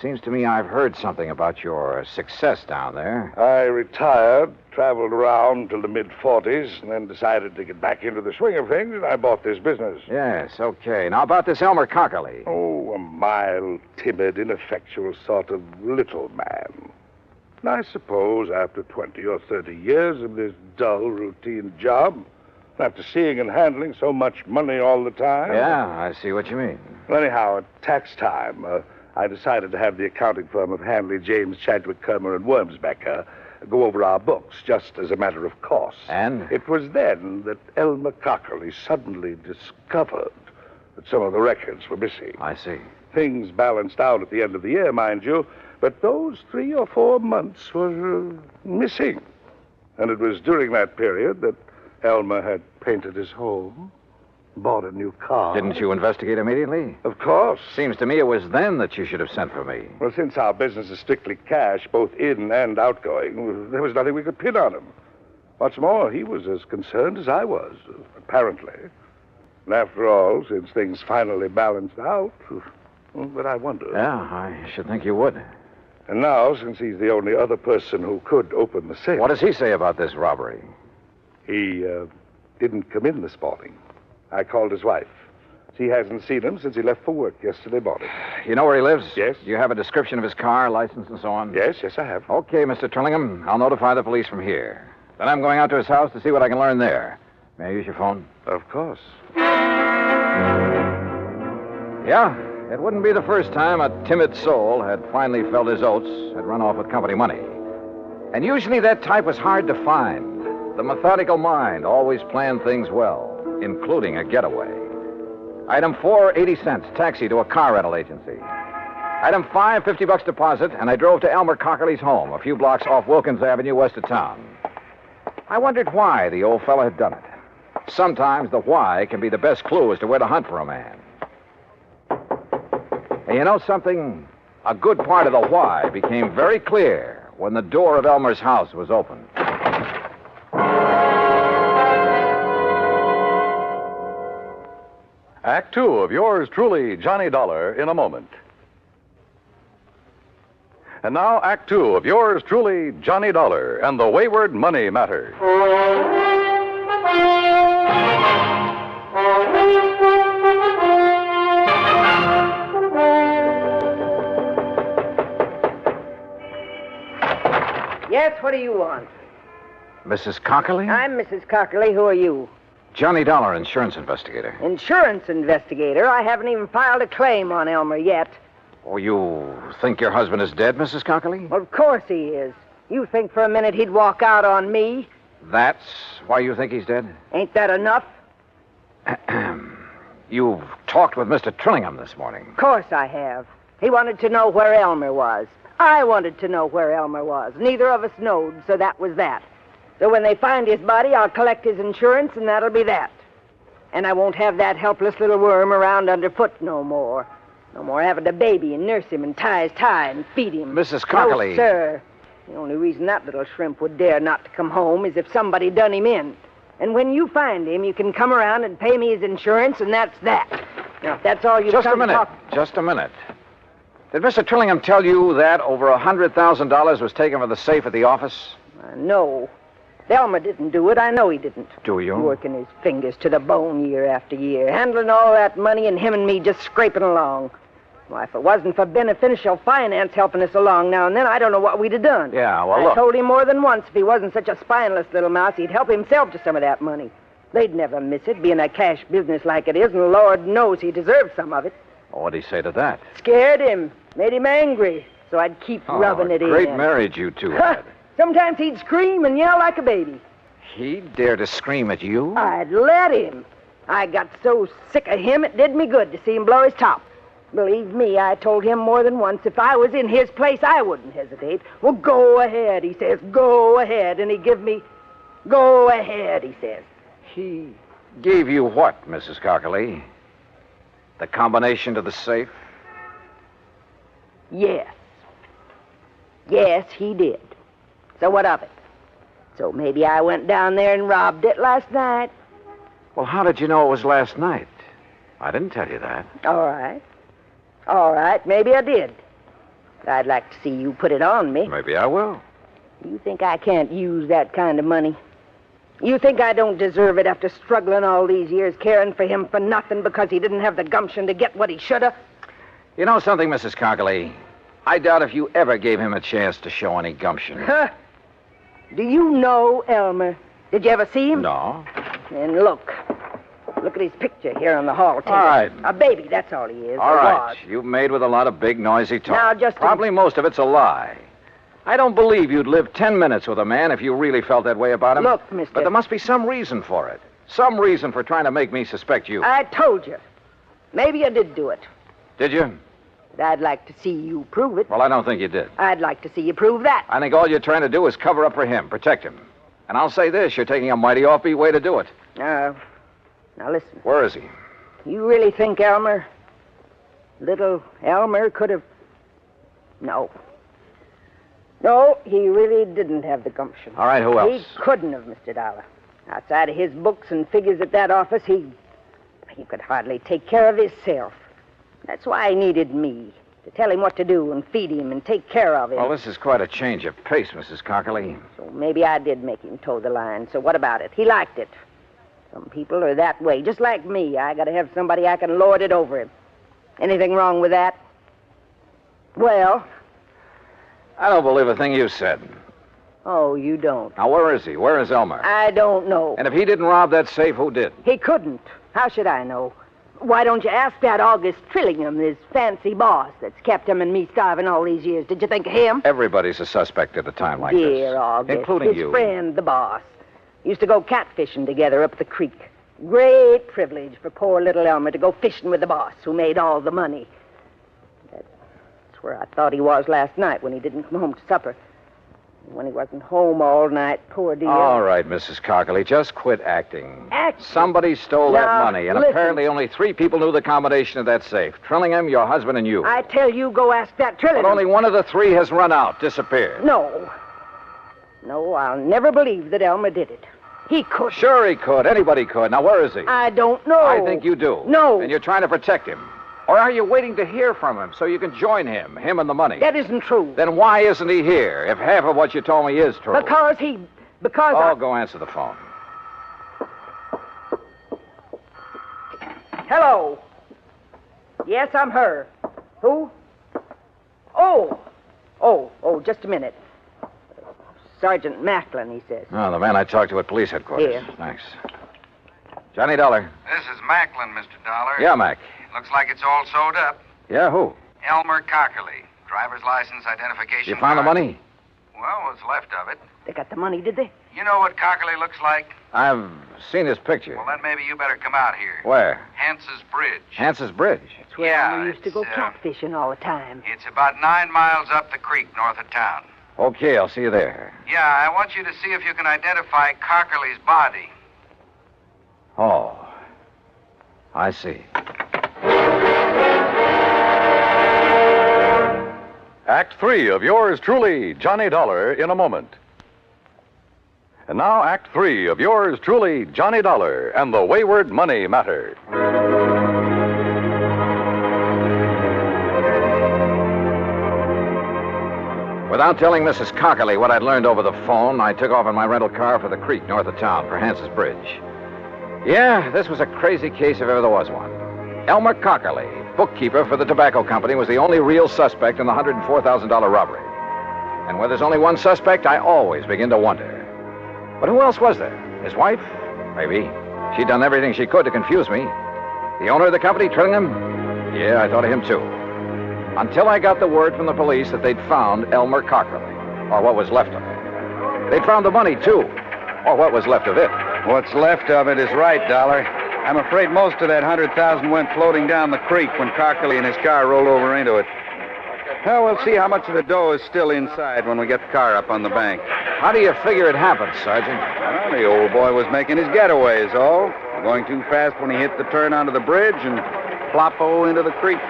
Seems to me I've heard something about your success down there. I retired, traveled around till the mid-40s, and then decided to get back into the swing of things, and I bought this business. Yes, okay. Now, about this Elmer Cockerly. Oh, a mild, timid, ineffectual sort of little man. And I suppose after 20 or 30 years of this dull, routine job, after seeing and handling so much money all the time... Yeah, I see what you mean. Well, anyhow, at tax time, I decided to have the accounting firm of Hanley, James, Chadwick, Kermer, and Wormsbecker go over our books, just as a matter of course. And? It was then that Elmer Cockerly suddenly discovered that some of the records were missing. I see. Things balanced out at the end of the year, mind you, but those 3 or 4 months were missing. And it was during that period that Elmer had painted his home, bought a new car. Didn't you investigate immediately? Of course. Seems to me it was then that you should have sent for me. Well, since our business is strictly cash, both in and outgoing, there was nothing we could pin on him. What's more, he was as concerned as I was, apparently. And after all, since things finally balanced out, but I wonder. Yeah, I should think you would. And now, since he's the only other person who could open the safe... What does he say about this robbery? He didn't come in this morning. I called his wife. She hasn't seen him since he left for work yesterday morning. You know where he lives? Yes. Do you have a description of his car, license, and so on? Yes, I have. Okay, Mr. Trillingham. I'll notify the police from here. Then I'm going out to his house to see what I can learn there. May I use your phone? Of course. Yeah, it wouldn't be the first time a timid soul had finally felt his oats, had run off with company money. And usually that type was hard to find. The methodical mind always planned things well, including a getaway. Item 4, 80 cents, taxi to a car rental agency. Item 5, $50 deposit, and I drove to Elmer Cockerly's home, a few blocks off Wilkins Avenue, west of town. I wondered why the old fella had done it. Sometimes the why can be the best clue as to where to hunt for a man. And you know something? A good part of the why became very clear when the door of Elmer's house was opened. Act 2 of yours truly, Johnny Dollar, in a moment. And now, Act 2 of yours truly, Johnny Dollar, and the Wayward Money Matter. Yes, what do you want? Mrs. Cockerly? I'm Mrs. Cockerly. Who are you? Johnny Dollar, insurance investigator. Insurance investigator? I haven't even filed a claim on Elmer yet. Oh, you think your husband is dead, Mrs. Cockerly? Well, of course he is. You think for a minute he'd walk out on me? That's why you think he's dead? Ain't that enough? You've talked with Mr. Trillingham this morning. Of course I have. He wanted to know where Elmer was. I wanted to know where Elmer was. Neither of us knowed, so that was that. So when they find his body, I'll collect his insurance, and that'll be that. And I won't have that helpless little worm around underfoot no more. No more having to baby and nurse him and tie his tie and feed him. Mrs. Cockerly. No, sir. The only reason that little shrimp would dare not to come home is if somebody done him in. And when you find him, you can come around and pay me his insurance, and that's that. Now, if that's all you Just a minute. Just a minute. Did Mr. Trillingham tell you that over $100,000 was taken from the safe at the office? No. Elmer didn't do it. I know he didn't. Do you? Working his fingers to the bone year after year, handling all that money, and him and me just scraping along. Why, if it wasn't for beneficial finance helping us along now and then, I don't know what we'd have done. Yeah, well, look. I told him more than once if he wasn't such a spineless little mouse, he'd help himself to some of that money. They'd never miss it, being a cash business like it is, and Lord knows he deserves some of it. What'd he say to that? Scared him. Made him angry. So I'd keep rubbing it in. Great marriage you two had. Sometimes he'd scream and yell like a baby. He dared to scream at you? I'd let him. I got so sick of him, it did me good to see him blow his top. Believe me, I told him more than once, if I was in his place, I wouldn't hesitate. Well, go ahead, he says. Go ahead. And he give me, go ahead, he says. He gave you what, Mrs. Cockerly? The combination to the safe? Yes. Yes, he did. So what of it? So maybe I went down there and robbed it last night. Well, how did you know it was last night? I didn't tell you that. All right. All right, maybe I did. I'd like to see you put it on me. Maybe I will. You think I can't use that kind of money? You think I don't deserve it after struggling all these years, caring for him for nothing because he didn't have the gumption to get what he should have? You know something, Mrs. Cockerly? I doubt if you ever gave him a chance to show any gumption. Huh? Do you know Elmer? Did you ever see him? No. And look. Look at his picture here on the hall table. All right. A baby, that's all he is. All right. You've made with a lot of big, noisy talk. Now, just Probably most of it's a lie. I don't believe you'd live 10 minutes with a man if you really felt that way about him. Look, mister. But there must be some reason for it. Some reason for trying to make me suspect you. I told you. Maybe you did do it. Did you? But I'd like to see you prove it. Well, I don't think you did. I'd like to see you prove that. I think all you're trying to do is cover up for him, protect him. And I'll say this, you're taking a mighty offbeat way to do it. Now listen. Where is he? You really think Elmer, little Elmer, could have... No. No, he really didn't have the gumption. All right, who else? He couldn't have, Mr. Dollar. Outside of his books and figures at that office, he could hardly take care of himself. That's why he needed me, to tell him what to do and feed him and take care of him. Well, this is quite a change of pace, Mrs. Cockerly. So maybe I did make him toe the line. So what about it? He liked it. Some people are that way, just like me. I got to have somebody I can lord it over him. Anything wrong with that? Well? I don't believe a thing you said. Oh, you don't? Now, where is he? Where is Elmer? I don't know. And if he didn't rob that safe, who did? He couldn't. How should I know? Why don't you ask that August Trillingham, his fancy boss that's kept him and me starving all these years? Did you think of him? Everybody's a suspect at a time like this. Dear August. Including his you. Friend, the boss. Used to go catfishing together up the creek. Great privilege for poor little Elmer to go fishing with the boss who made all the money. That's where I thought he was last night when he didn't come home to supper. When he wasn't home all night, poor dear. All right, Mrs. Cockerly, just quit acting. Acting? Somebody stole that Now, money, and listen. apparently only 3 people knew the combination of that safe. Trillingham, your husband, and you. I tell you, go ask that Trillingham. But only one of the 3 has run out, disappeared. No. No, I'll never believe that Elmer did it. He could. Sure he could. Anybody could. Now, where is he? I don't know. I think you do. No. And you're trying to protect him. Or are you waiting to hear from him so you can join him and the money? That isn't true. Then why isn't he here, if half of what you told me is true? Because go answer the phone. Hello. Yes, I'm her. Who? Oh, just a minute. Sergeant Macklin, he says. Oh, the man I talked to at police headquarters. Here. Thanks. Johnny Dollar. This is Macklin, Mr. Dollar. Yeah, Mac. Looks like it's all sewed up. Yeah, who? Elmer Cockerly. Driver's license, identification You found the card. money? Well, what's left of it. They got the money, did they? You know what Cockerly looks like? I've seen his picture. Well, then maybe you better come out here. Where? Hance's Bridge. Hance's Bridge. That's where Yeah, Elmer used to go catfishing all the time. It's about 9 miles up the creek north of town. Okay, I'll see you there. Yeah, I want you to see if you can identify Cockerly's body. Oh, I see. Act 3 of yours truly, Johnny Dollar, in a moment. And now, Act 3 of yours truly, Johnny Dollar, and the Wayward Money Matter. Without telling Mrs. Cockerly what I'd learned over the phone, I took off in my rental car for the creek north of town for Hance's Bridge. Yeah, this was a crazy case if ever there was one. Elmer Cockerly, bookkeeper for the tobacco company, was the only real suspect in the $104,000 robbery. And where there's only one suspect, I always begin to wonder. But who else was there? His wife? Maybe. She'd done everything she could to confuse me. The owner of the company, Trillingham? Yeah, I thought of him too. Until I got the word from the police that they'd found Elmer Cockerly, or what was left of it. They'd found the money, too, or what was left of it. What's left of it is right, Dollar. I'm afraid most of that 100,000 went floating down the creek when Cockerly and his car rolled over into it. Well, we'll see how much of the dough is still inside when we get the car up on the bank. How do you figure it happened, Sergeant? Well, the old boy was making his getaway, is all. Going too fast when he hit the turn onto the bridge and plop-o into the creek.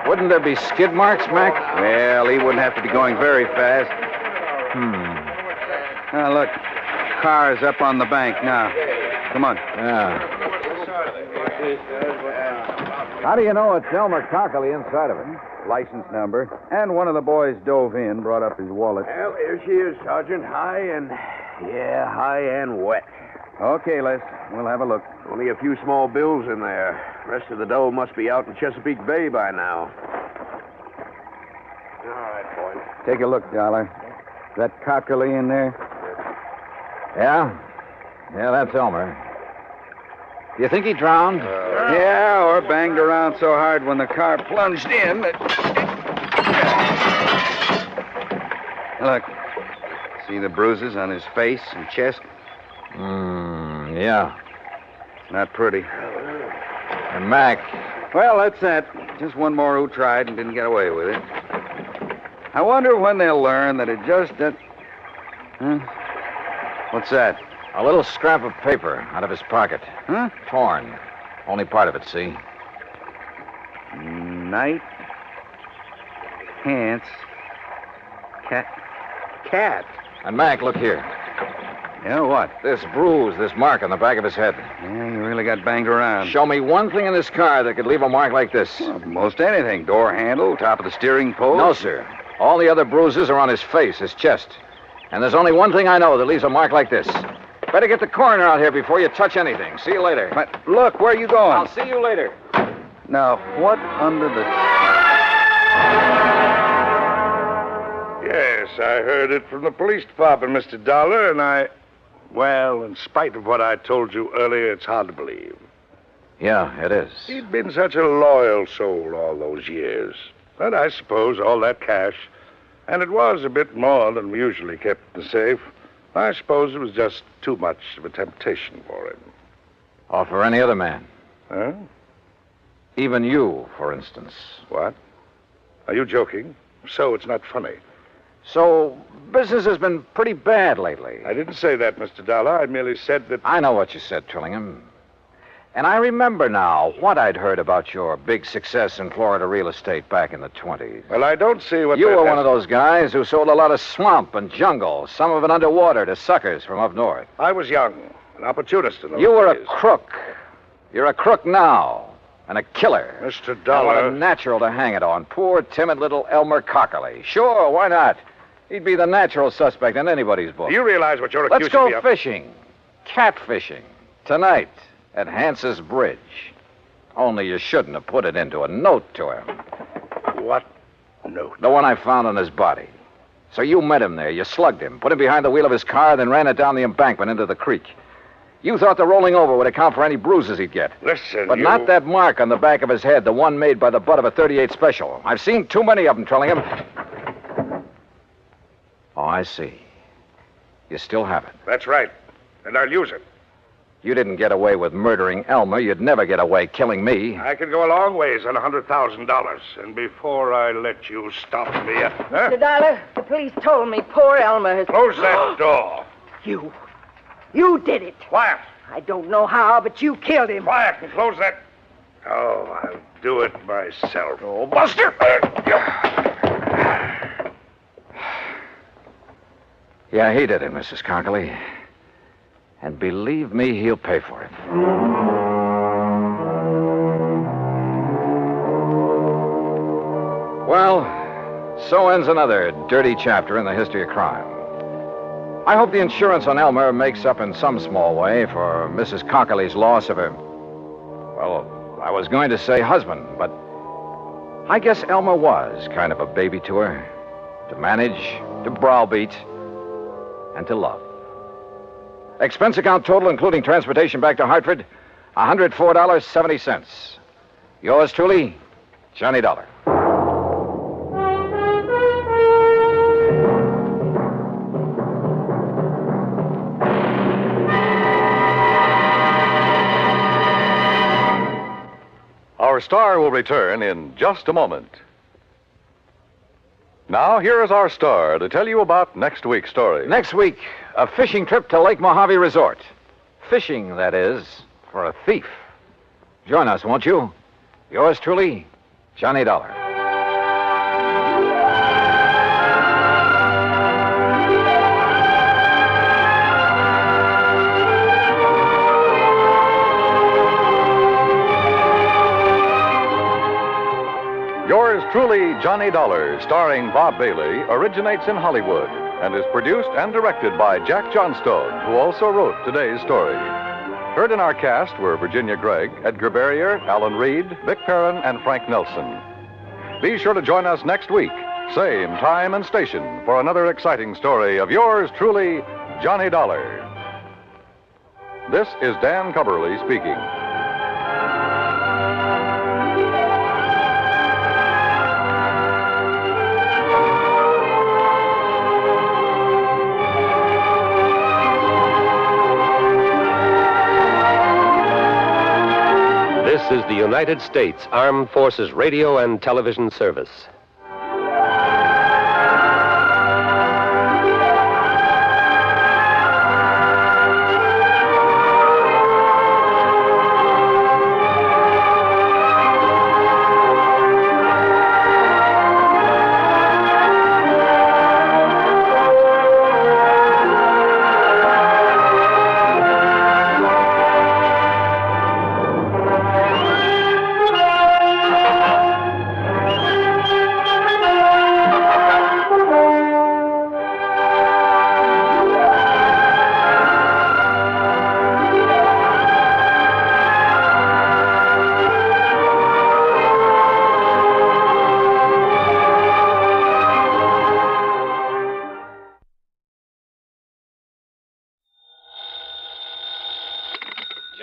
Wouldn't there be skid marks, Mac? Well, he wouldn't have to be going very fast. Now, look. Car's up on the bank now. Come on. Yeah. How do you know it's Elmer Cockerly inside of it? License number. And one of the boys dove in, brought up his wallet. Well, here she is, Sergeant. High and wet. Okay, Les. We'll have a look. Only a few small bills in there. Rest of the dough must be out in Chesapeake Bay by now. All right, boys. Take a look, Dollar. Is that Cockerly in there? Yeah? Yeah, that's Elmer. Do you think he drowned? Yeah, or banged around so hard when the car plunged in that... Look. See the bruises on his face and chest? Yeah. Not pretty. And Mac. Well, that's that. Just one more who tried and didn't get away with it. I wonder when they'll learn that it just... Huh? What's that? A little scrap of paper out of his pocket. Huh? Torn. Only part of it, see? Night. Hance. Cat? And Mac, look here. Yeah, what? This bruise, this mark on the back of his head. Yeah, you really got banged around. Show me one thing in this car that could leave a mark like this. Well, most anything. Door handle, top of the steering post. No, sir. All the other bruises are on his face, his chest. And there's only one thing I know that leaves a mark like this. Better get the coroner out here before you touch anything. See you later. But look, where are you going? I'll see you later. Now, what under the... Yes, I heard it from the police department, Mr. Dollar, and well, in spite of what I told you earlier, it's hard to believe. Yeah, it is. He'd been such a loyal soul all those years. But I suppose all that cash, and it was a bit more than we usually kept in the safe, I suppose it was just too much of a temptation for him. Or for any other man. Huh? Even you, for instance. What? Are you joking? So it's not funny. So, business has been pretty bad lately. I didn't say that, Mr. Dollar. I merely said that... I know what you said, Trillingham. And I remember now what I'd heard about your big success in Florida real estate back in the 20s. Well, I don't see what... You were one of those guys who sold a lot of swamp and jungle, some of it underwater, to suckers from up north. I was young, an opportunist in those You were days. a crook. You're a crook now, and a killer. Mr. And Dollar... what a natural to hang it on. Poor, timid little Elmer Cockerly. Sure, why not? He'd be the natural suspect in anybody's book. Do you realize what you're Let's accusing me go of? fishing. Catfishing. Tonight at Hance's Bridge. Only you shouldn't have put it into a note to him. What note? The one I found on his body. So you met him there. You slugged him, put him behind the wheel of his car, then ran it down the embankment into the creek. You thought the rolling over would account for any bruises he'd get. Listen, But not that mark on the back of his head, the one made by the butt of a .38 Special. I've seen too many of them, Trillingham. Oh, I see. You still have it. That's right. And I'll use it. You didn't get away with murdering Elmer. You'd never get away killing me. I could go a long ways on $100,000. And before I let you stop me... Mr. Dollar, the police told me poor Elmer has... Close that door. You did it. Quiet. I don't know how, but you killed him. Quiet and close that... Oh, I'll do it myself. Oh, Buster! Yeah, he did it, Mrs. Cockerly. And believe me, he'll pay for it. Well, so ends another dirty chapter in the history of crime. I hope the insurance on Elmer makes up in some small way for Mrs. Cockerly's loss of her... Well, I was going to say husband, but I guess Elmer was kind of a baby to her. To manage, to browbeat, and to love. Expense account total, including transportation back to Hartford, $104.70. Yours truly, Johnny Dollar. Our star will return in just a moment. Now, here is our star to tell you about next week's story. Next week, a fishing trip to Lake Mojave Resort. Fishing, that is, for a thief. Join us, won't you? Yours truly, Johnny Dollar. Yours truly, Johnny Dollar, starring Bob Bailey, originates in Hollywood and is produced and directed by Jack Johnstone, who also wrote today's story. Heard in our cast were Virginia Gregg, Edgar Barrier, Alan Reed, Vic Perrin, and Frank Nelson. Be sure to join us next week, same time and station, for another exciting story of yours truly, Johnny Dollar. This is Dan Cubberly speaking. This is the United States Armed Forces Radio and Television Service.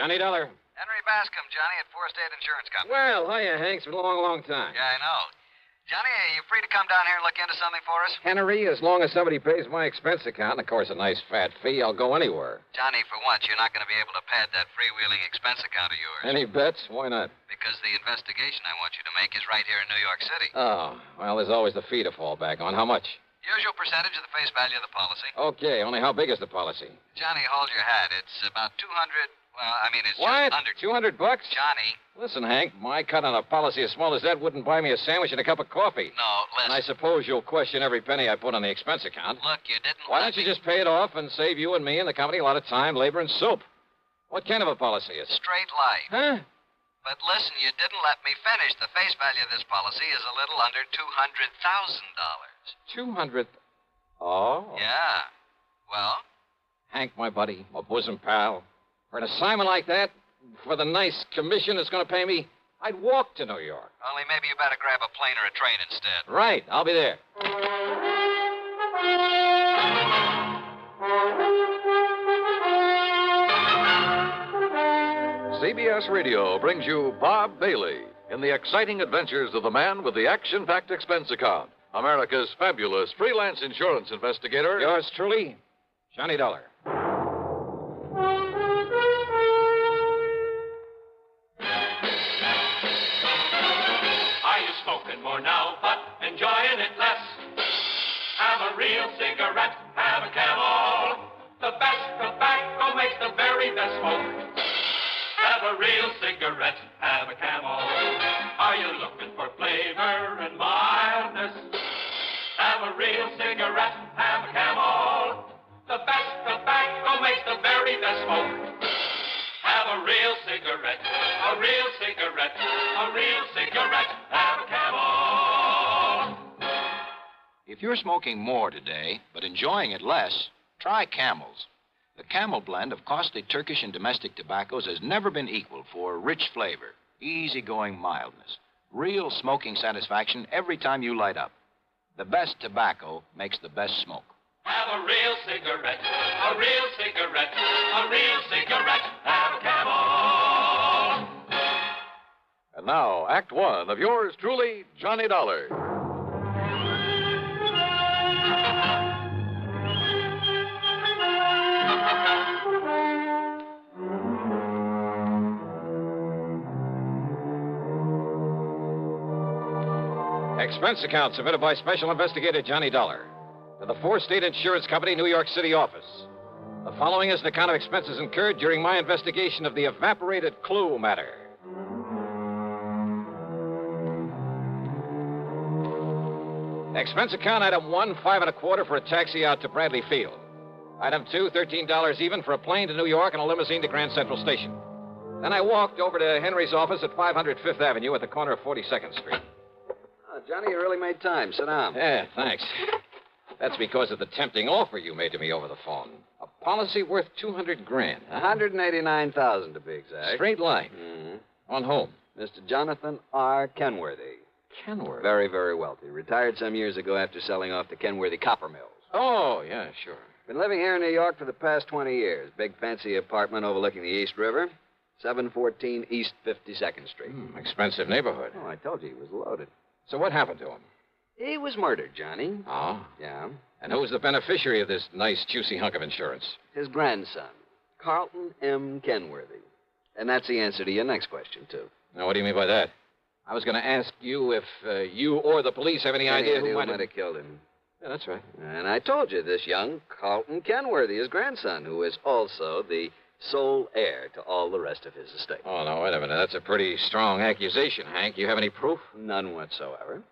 Johnny Dollar. Henry Bascom, Johnny, at Four State Insurance Company. Well, hiya, Hank. It's been a long, long time. Yeah, I know. Johnny, are you free to come down here and look into something for us? Henry, as long as somebody pays my expense account, and of course a nice fat fee, I'll go anywhere. Johnny, for once, you're not going to be able to pad that freewheeling expense account of yours. Any bets? Why not? Because the investigation I want you to make is right here in New York City. Oh, well, there's always the fee to fall back on. How much? Usual percentage of the face value of the policy. Okay, only how big is the policy? Johnny, hold your hat. It's about 200... Well, I mean, it's what? just under... $200? Johnny. Listen, Hank, my cut on a policy as small as that wouldn't buy me a sandwich and a cup of coffee. No, listen. And I suppose you'll question every penny I put on the expense account. Look, you didn't... Why don't you just pay it off and save you and me and the company a lot of time, labor, and soap? What kind of a policy is it? Straight life. Huh? But listen, you didn't let me finish. The face value of this policy is a little under $200,000. 200... Oh. Yeah. Well? Hank, my buddy, my bosom pal, for an assignment like that, for the nice commission it's going to pay me, I'd walk to New York. Only maybe you better grab a plane or a train instead. Right. I'll be there. CBS Radio brings you Bob Bailey in the exciting adventures of the man with the action-packed expense account, America's fabulous freelance insurance investigator. Yours truly, Johnny Dollar. Are you smoking more now, but enjoying it less? Have a real cigarette, have a Camel. The best tobacco makes the very best smoke. Have a real cigarette, have a Camel. Are you looking for flavor and mildness? Have a real cigarette, have a Camel. The best tobacco makes the very best smoke. Have a real cigarette, a real cigarette, a real cigarette, have a Camel. If you're smoking more today, but enjoying it less, try Camels. The Camel blend of costly Turkish and domestic tobaccos has never been equaled for rich flavor, easygoing mildness, real smoking satisfaction every time you light up. The best tobacco makes the best smoke. Have a real cigarette, a real cigarette, a real cigarette, have a Camel. And now, Act One of yours truly, Johnny Dollar. Expense account submitted by Special Investigator Johnny Dollar to the Four State Insurance Company, New York City office. The following is an account of expenses incurred during my investigation of the Evaporated clue matter. Expense account item 1, $5.25 for a taxi out to Bradley Field. Item 2, $13 even for a plane to New York and a limousine to Grand Central Station. Then I walked over to Henry's office at 500 Fifth Avenue at the corner of 42nd Street. Johnny, you really made time. Sit down. Yeah, thanks. That's because of the tempting offer you made to me over the phone. A policy worth $200,000. $189,000 to be exact. Straight line. Mm-hmm. On whom? Mr. Jonathan R. Kenworthy. Kenworthy? Very, very wealthy. Retired some years ago after selling off the Kenworthy copper mills. Oh, yeah, sure. Been living here in New York for the past 20 years. Big fancy apartment overlooking the East River. 714 East 52nd Street. Expensive neighborhood. Oh, I told you he was loaded. So what happened to him? He was murdered, Johnny. Oh? Yeah. And who was the beneficiary of this nice, juicy hunk of insurance? His grandson, Carlton M. Kenworthy. And that's the answer to your next question, too. Now, what do you mean by that? I was going to ask you if you or the police have any idea who might have killed him. Yeah, that's right. And I told you, this young Carlton Kenworthy, his grandson, who is also the sole heir to all the rest of his estate. Oh, no, wait a minute. That's a pretty strong accusation, Hank. You have any proof? None whatsoever.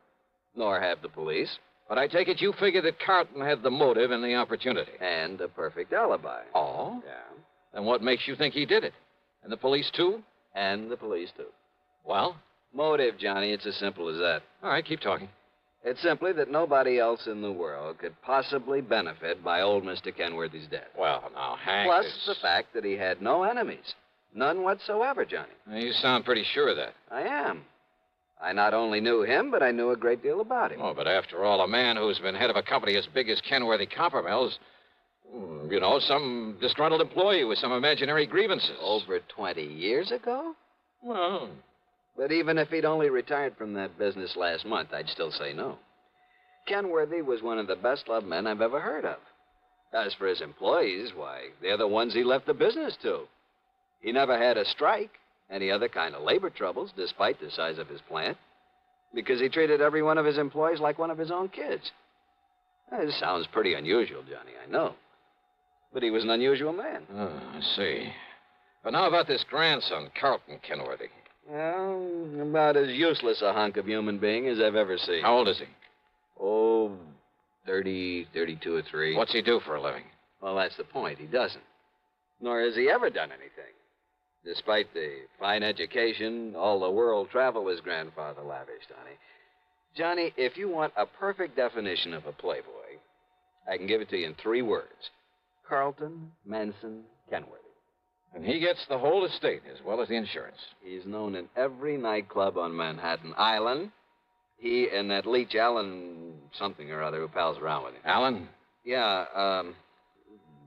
Nor have the police. But I take it you figure that Carlton had the motive and the opportunity. And a perfect alibi. Oh? Yeah. Then what makes you think he did it? And the police, too? And the police, too. Well? Motive, Johnny. It's as simple as that. All right, keep talking. It's simply that nobody else in the world could possibly benefit by old Mr. Kenworthy's death. Well, now, Hank... Plus the fact that he had no enemies. None whatsoever, Johnny. You sound pretty sure of that. I am. I not only knew him, but I knew a great deal about him. Oh, but after all, a man who's been head of a company as big as Kenworthy Copper Mills, You know, some disgruntled employee with some imaginary grievances. Over 20 years ago? Well... But even if he'd only retired from that business last month, I'd still say no. Kenworthy was one of the best-loved men I've ever heard of. As for his employees, why, they're the ones he left the business to. He never had a strike, any other kind of labor troubles, despite the size of his plant, because he treated every one of his employees like one of his own kids. This sounds pretty unusual, Johnny, I know. But he was an unusual man. Oh, I see. But now about this grandson, Carlton Kenworthy. Well, about as useless a hunk of human being as I've ever seen. How old is he? Oh, 30, 32 or 3. What's he do for a living? Well, that's the point. He doesn't. Nor has he ever done anything. Despite the fine education, all the world travel his grandfather lavished on him. Johnny, if you want a perfect definition of a playboy, I can give it to you in 3 words. Carlton Manson Kenworthy. And he gets the whole estate as well as the insurance. He's known in every nightclub on Manhattan Island. He and that leech Alan something or other who pals around with him. Alan? Yeah,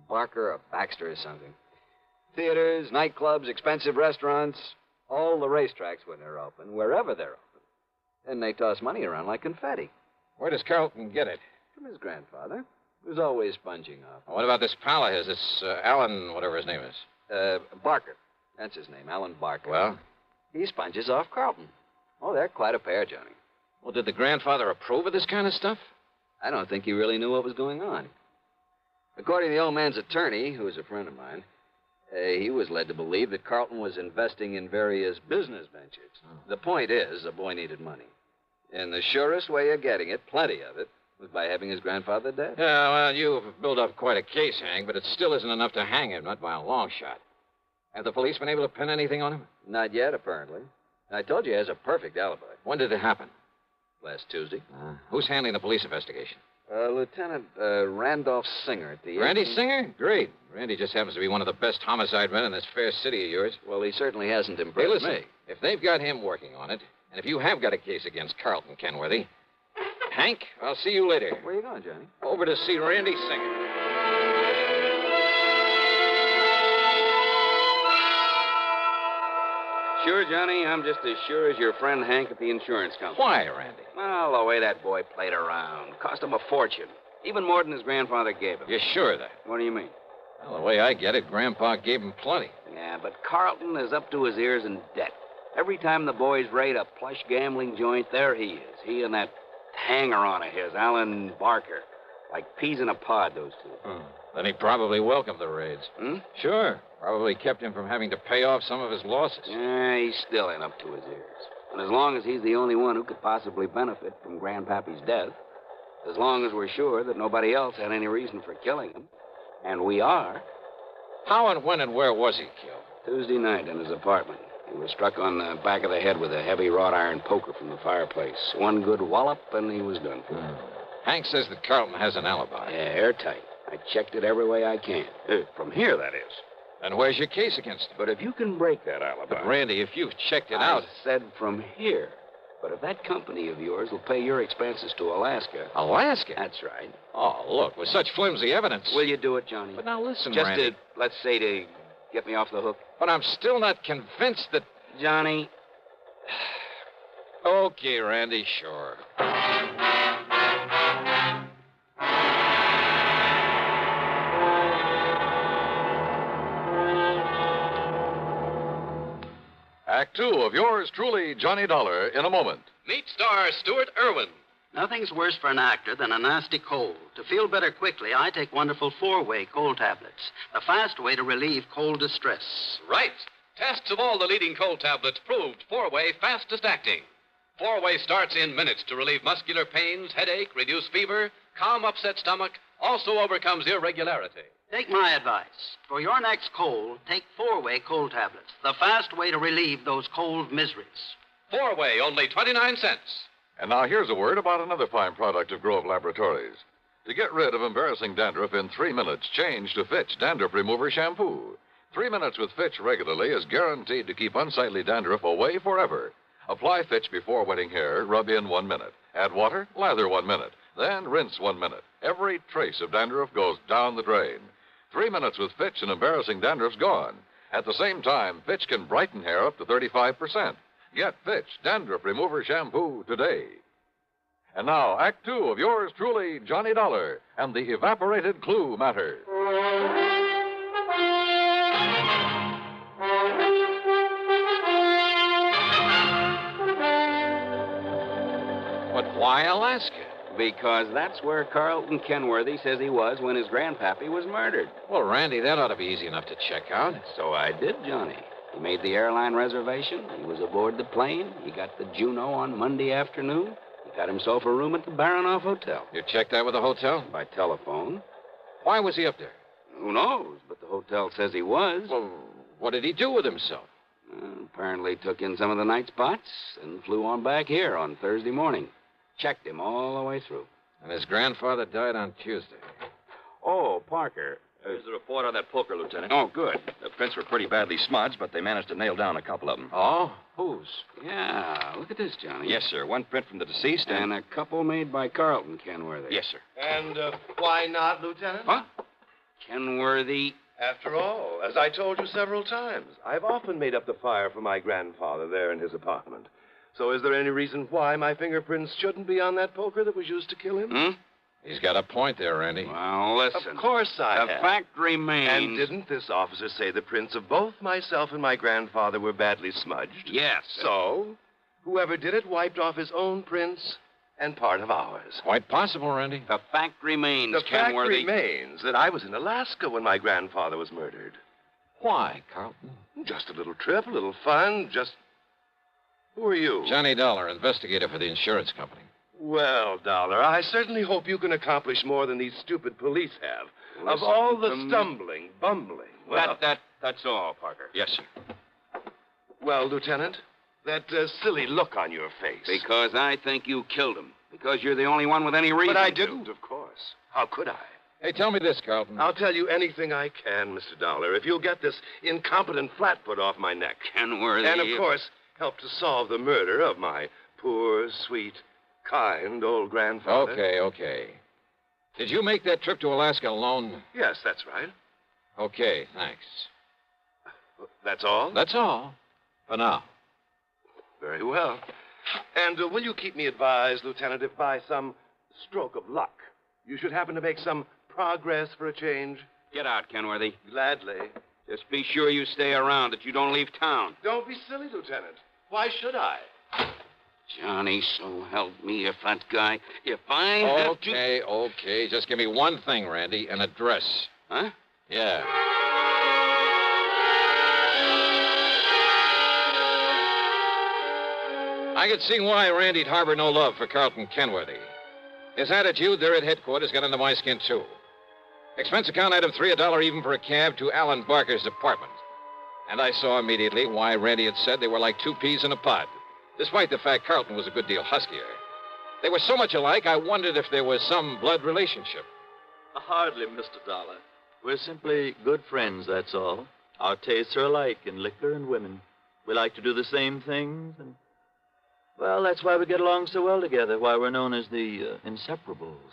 Barker or Baxter or something. Theaters, nightclubs, expensive restaurants, all the racetracks when they're open, wherever they're open. And they toss money around like confetti. Where does Carlton get it? From his grandfather, who's always sponging off. What about this pal of his, this Alan, whatever his name is? Barker. That's his name, Alan Barker. Well? He sponges off Carlton. Oh, they're quite a pair, Johnny. Well, did the grandfather approve of this kind of stuff? I don't think he really knew what was going on. According to the old man's attorney, who was a friend of mine, he was led to believe that Carlton was investing in various business ventures. Oh. The point is, the boy needed money. And the surest way of getting it, plenty of it, was by having his grandfather dead. Yeah, well, you've built up quite a case, Hank, but it still isn't enough to hang him, not by a long shot. Have the police been able to pin anything on him? Not yet, apparently. I told you he has a perfect alibi. When did it happen? Last Tuesday. Who's handling the police investigation? Lieutenant Randolph Singer at the... Randy Singer? Great. Randy just happens to be one of the best homicide men in this fair city of yours. Well, he certainly hasn't impressed listen, me. If they've got him working on it, and if you have got a case against Carlton Kenworthy, Hank, I'll see you later. Where are you going, Johnny? Over to see Randy Singer. Sure, Johnny, I'm just as sure as your friend Hank at the insurance company. Why, Randy? Well, the way that boy played around. Cost him a fortune. Even more than his grandfather gave him. You're sure of that? What do you mean? Well, the way I get it, Grandpa gave him plenty. Yeah, but Carlton is up to his ears in debt. Every time the boys raid a plush gambling joint, there he is. He and that hanger-on of his, Alan Barker. Like peas in a pod, those two. Then he probably welcomed the raids. Sure. Probably kept him from having to pay off some of his losses. Yeah, he's still in up to his ears. And as long as he's the only one who could possibly benefit from Grandpappy's death, as long as we're sure that nobody else had any reason for killing him, and we are... How and when and where was he killed? Tuesday night in his apartment. He was struck on the back of the head with a heavy wrought iron poker from the fireplace. One good wallop, and he was done for. Hank says that Carlton has an alibi. Yeah, airtight. I checked it every way I can. From here, that is. And where's your case against him? But if you can break that alibi... But, Randy, if you've checked it out... I said from here. But if that company of yours will pay your expenses to Alaska... Alaska? That's right. Oh, look, with such flimsy evidence... Will you do it, Johnny? But now listen, Just Randy... to, let's say, to get me off the hook. But I'm still not convinced that... Johnny... Okay, Randy, sure. Act 2 of yours truly, Johnny Dollar, in a moment. Meet star Stuart Irwin. Nothing's worse for an actor than a nasty cold. To feel better quickly, I take wonderful 4-way cold tablets. The fast way to relieve cold distress. Right. Tests of all the leading cold tablets proved 4-way fastest acting. 4-way starts in minutes to relieve muscular pains, headache, reduce fever, calm upset stomach, also overcomes irregularity. Take my advice. For your next cold, take 4-way cold tablets. The fast way to relieve those cold miseries. 4-way, only 29 cents. And now here's a word about another fine product of Grove Laboratories. To get rid of embarrassing dandruff in 3 minutes, change to Fitch Dandruff Remover Shampoo. 3 minutes with Fitch regularly is guaranteed to keep unsightly dandruff away forever. Apply Fitch before wetting hair, rub in 1 minute. Add water, lather 1 minute. Then rinse 1 minute. Every trace of dandruff goes down the drain. 3 minutes with Fitch and embarrassing dandruff's gone. At the same time, Fitch can brighten hair up to 35%. Get Fitch Dandruff Remover Shampoo today. And now, Act Two of yours truly, Johnny Dollar, and the Evaporated Clue Matter. But why Alaska? Because that's where Carlton Kenworthy says he was when his grandpappy was murdered. Well, Randy, that ought to be easy enough to check out. So I did, Johnny. He made the airline reservation. He was aboard the plane. He got the Juneau on Monday afternoon. He got himself a room at the Baronoff Hotel. You checked that with the hotel? By telephone. Why was he up there? Who knows? But the hotel says he was. Well, what did he do with himself? Apparently took in some of the night spots and flew on back here on Thursday morning. Checked him all the way through. And his grandfather died on Tuesday. Oh, Parker. Here's the report on that poker, Lieutenant. Oh, good. The prints were pretty badly smudged, but they managed to nail down a couple of them. Oh? Whose? Yeah, look at this, Johnny. Yes, sir. One print from the deceased And a couple made by Carlton Kenworthy. Yes, sir. And why not, Lieutenant? Huh? Kenworthy. After all, as I told you several times, I've often made up the fire for my grandfather there in his apartment. So is there any reason why my fingerprints shouldn't be on that poker that was used to kill him? Hmm? He's got a point there, Randy. Well, listen. Of course I have. The fact remains... And didn't this officer say the prints of both myself and my grandfather were badly smudged? Yes. So, whoever did it wiped off his own prints and part of ours. Quite possible, Randy. The fact remains, The fact Kenworthy... remains that I was in Alaska when my grandfather was murdered. Why, Carlton? Just a little trip, a little fun, just... Who are you? Johnny Dollar, investigator for the insurance company. Well, Dollar, I certainly hope you can accomplish more than these stupid police have. Listen of all the to me. stumbling, bumbling... Well, That's all, Parker. Yes, sir. Well, Lieutenant, that silly look on your face. Because I think you killed him. Because you're the only one with any reason But I to. didn't, of course. How could I? Hey, tell me this, Carlton. I'll tell you anything I can, Mr. Dollar, if you'll get this incompetent flatfoot off my neck. Kenworthy... And, of course, help to solve the murder of my poor, sweet, kind old grandfather. Okay. Did you make that trip to Alaska alone? Yes, that's right. Okay, thanks. That's all? That's all. For now. Very well. And will you keep me advised, Lieutenant, if by some stroke of luck you should happen to make some progress for a change? Get out, Kenworthy. Gladly. Just be sure you stay around, that you don't leave town. Don't be silly, Lieutenant. Why should I? Johnny, so help me, if that guy... If I have to... Okay. Just give me one thing, Randy, an address. Huh? Yeah. I could see why Randy'd harbor no love for Carlton Kenworthy. His attitude there at headquarters got under my skin, too. Expense account item 3, $1 even for a cab to Alan Barker's apartment. And I saw immediately why Randy had said they were like two peas in a pod, despite the fact Carlton was a good deal huskier. They were so much alike, I wondered if there was some blood relationship. Hardly, Mr. Dollar. We're simply good friends, that's all. Our tastes are alike in liquor and women. We like to do the same things, and... Well, that's why we get along so well together, why we're known as the Inseparables.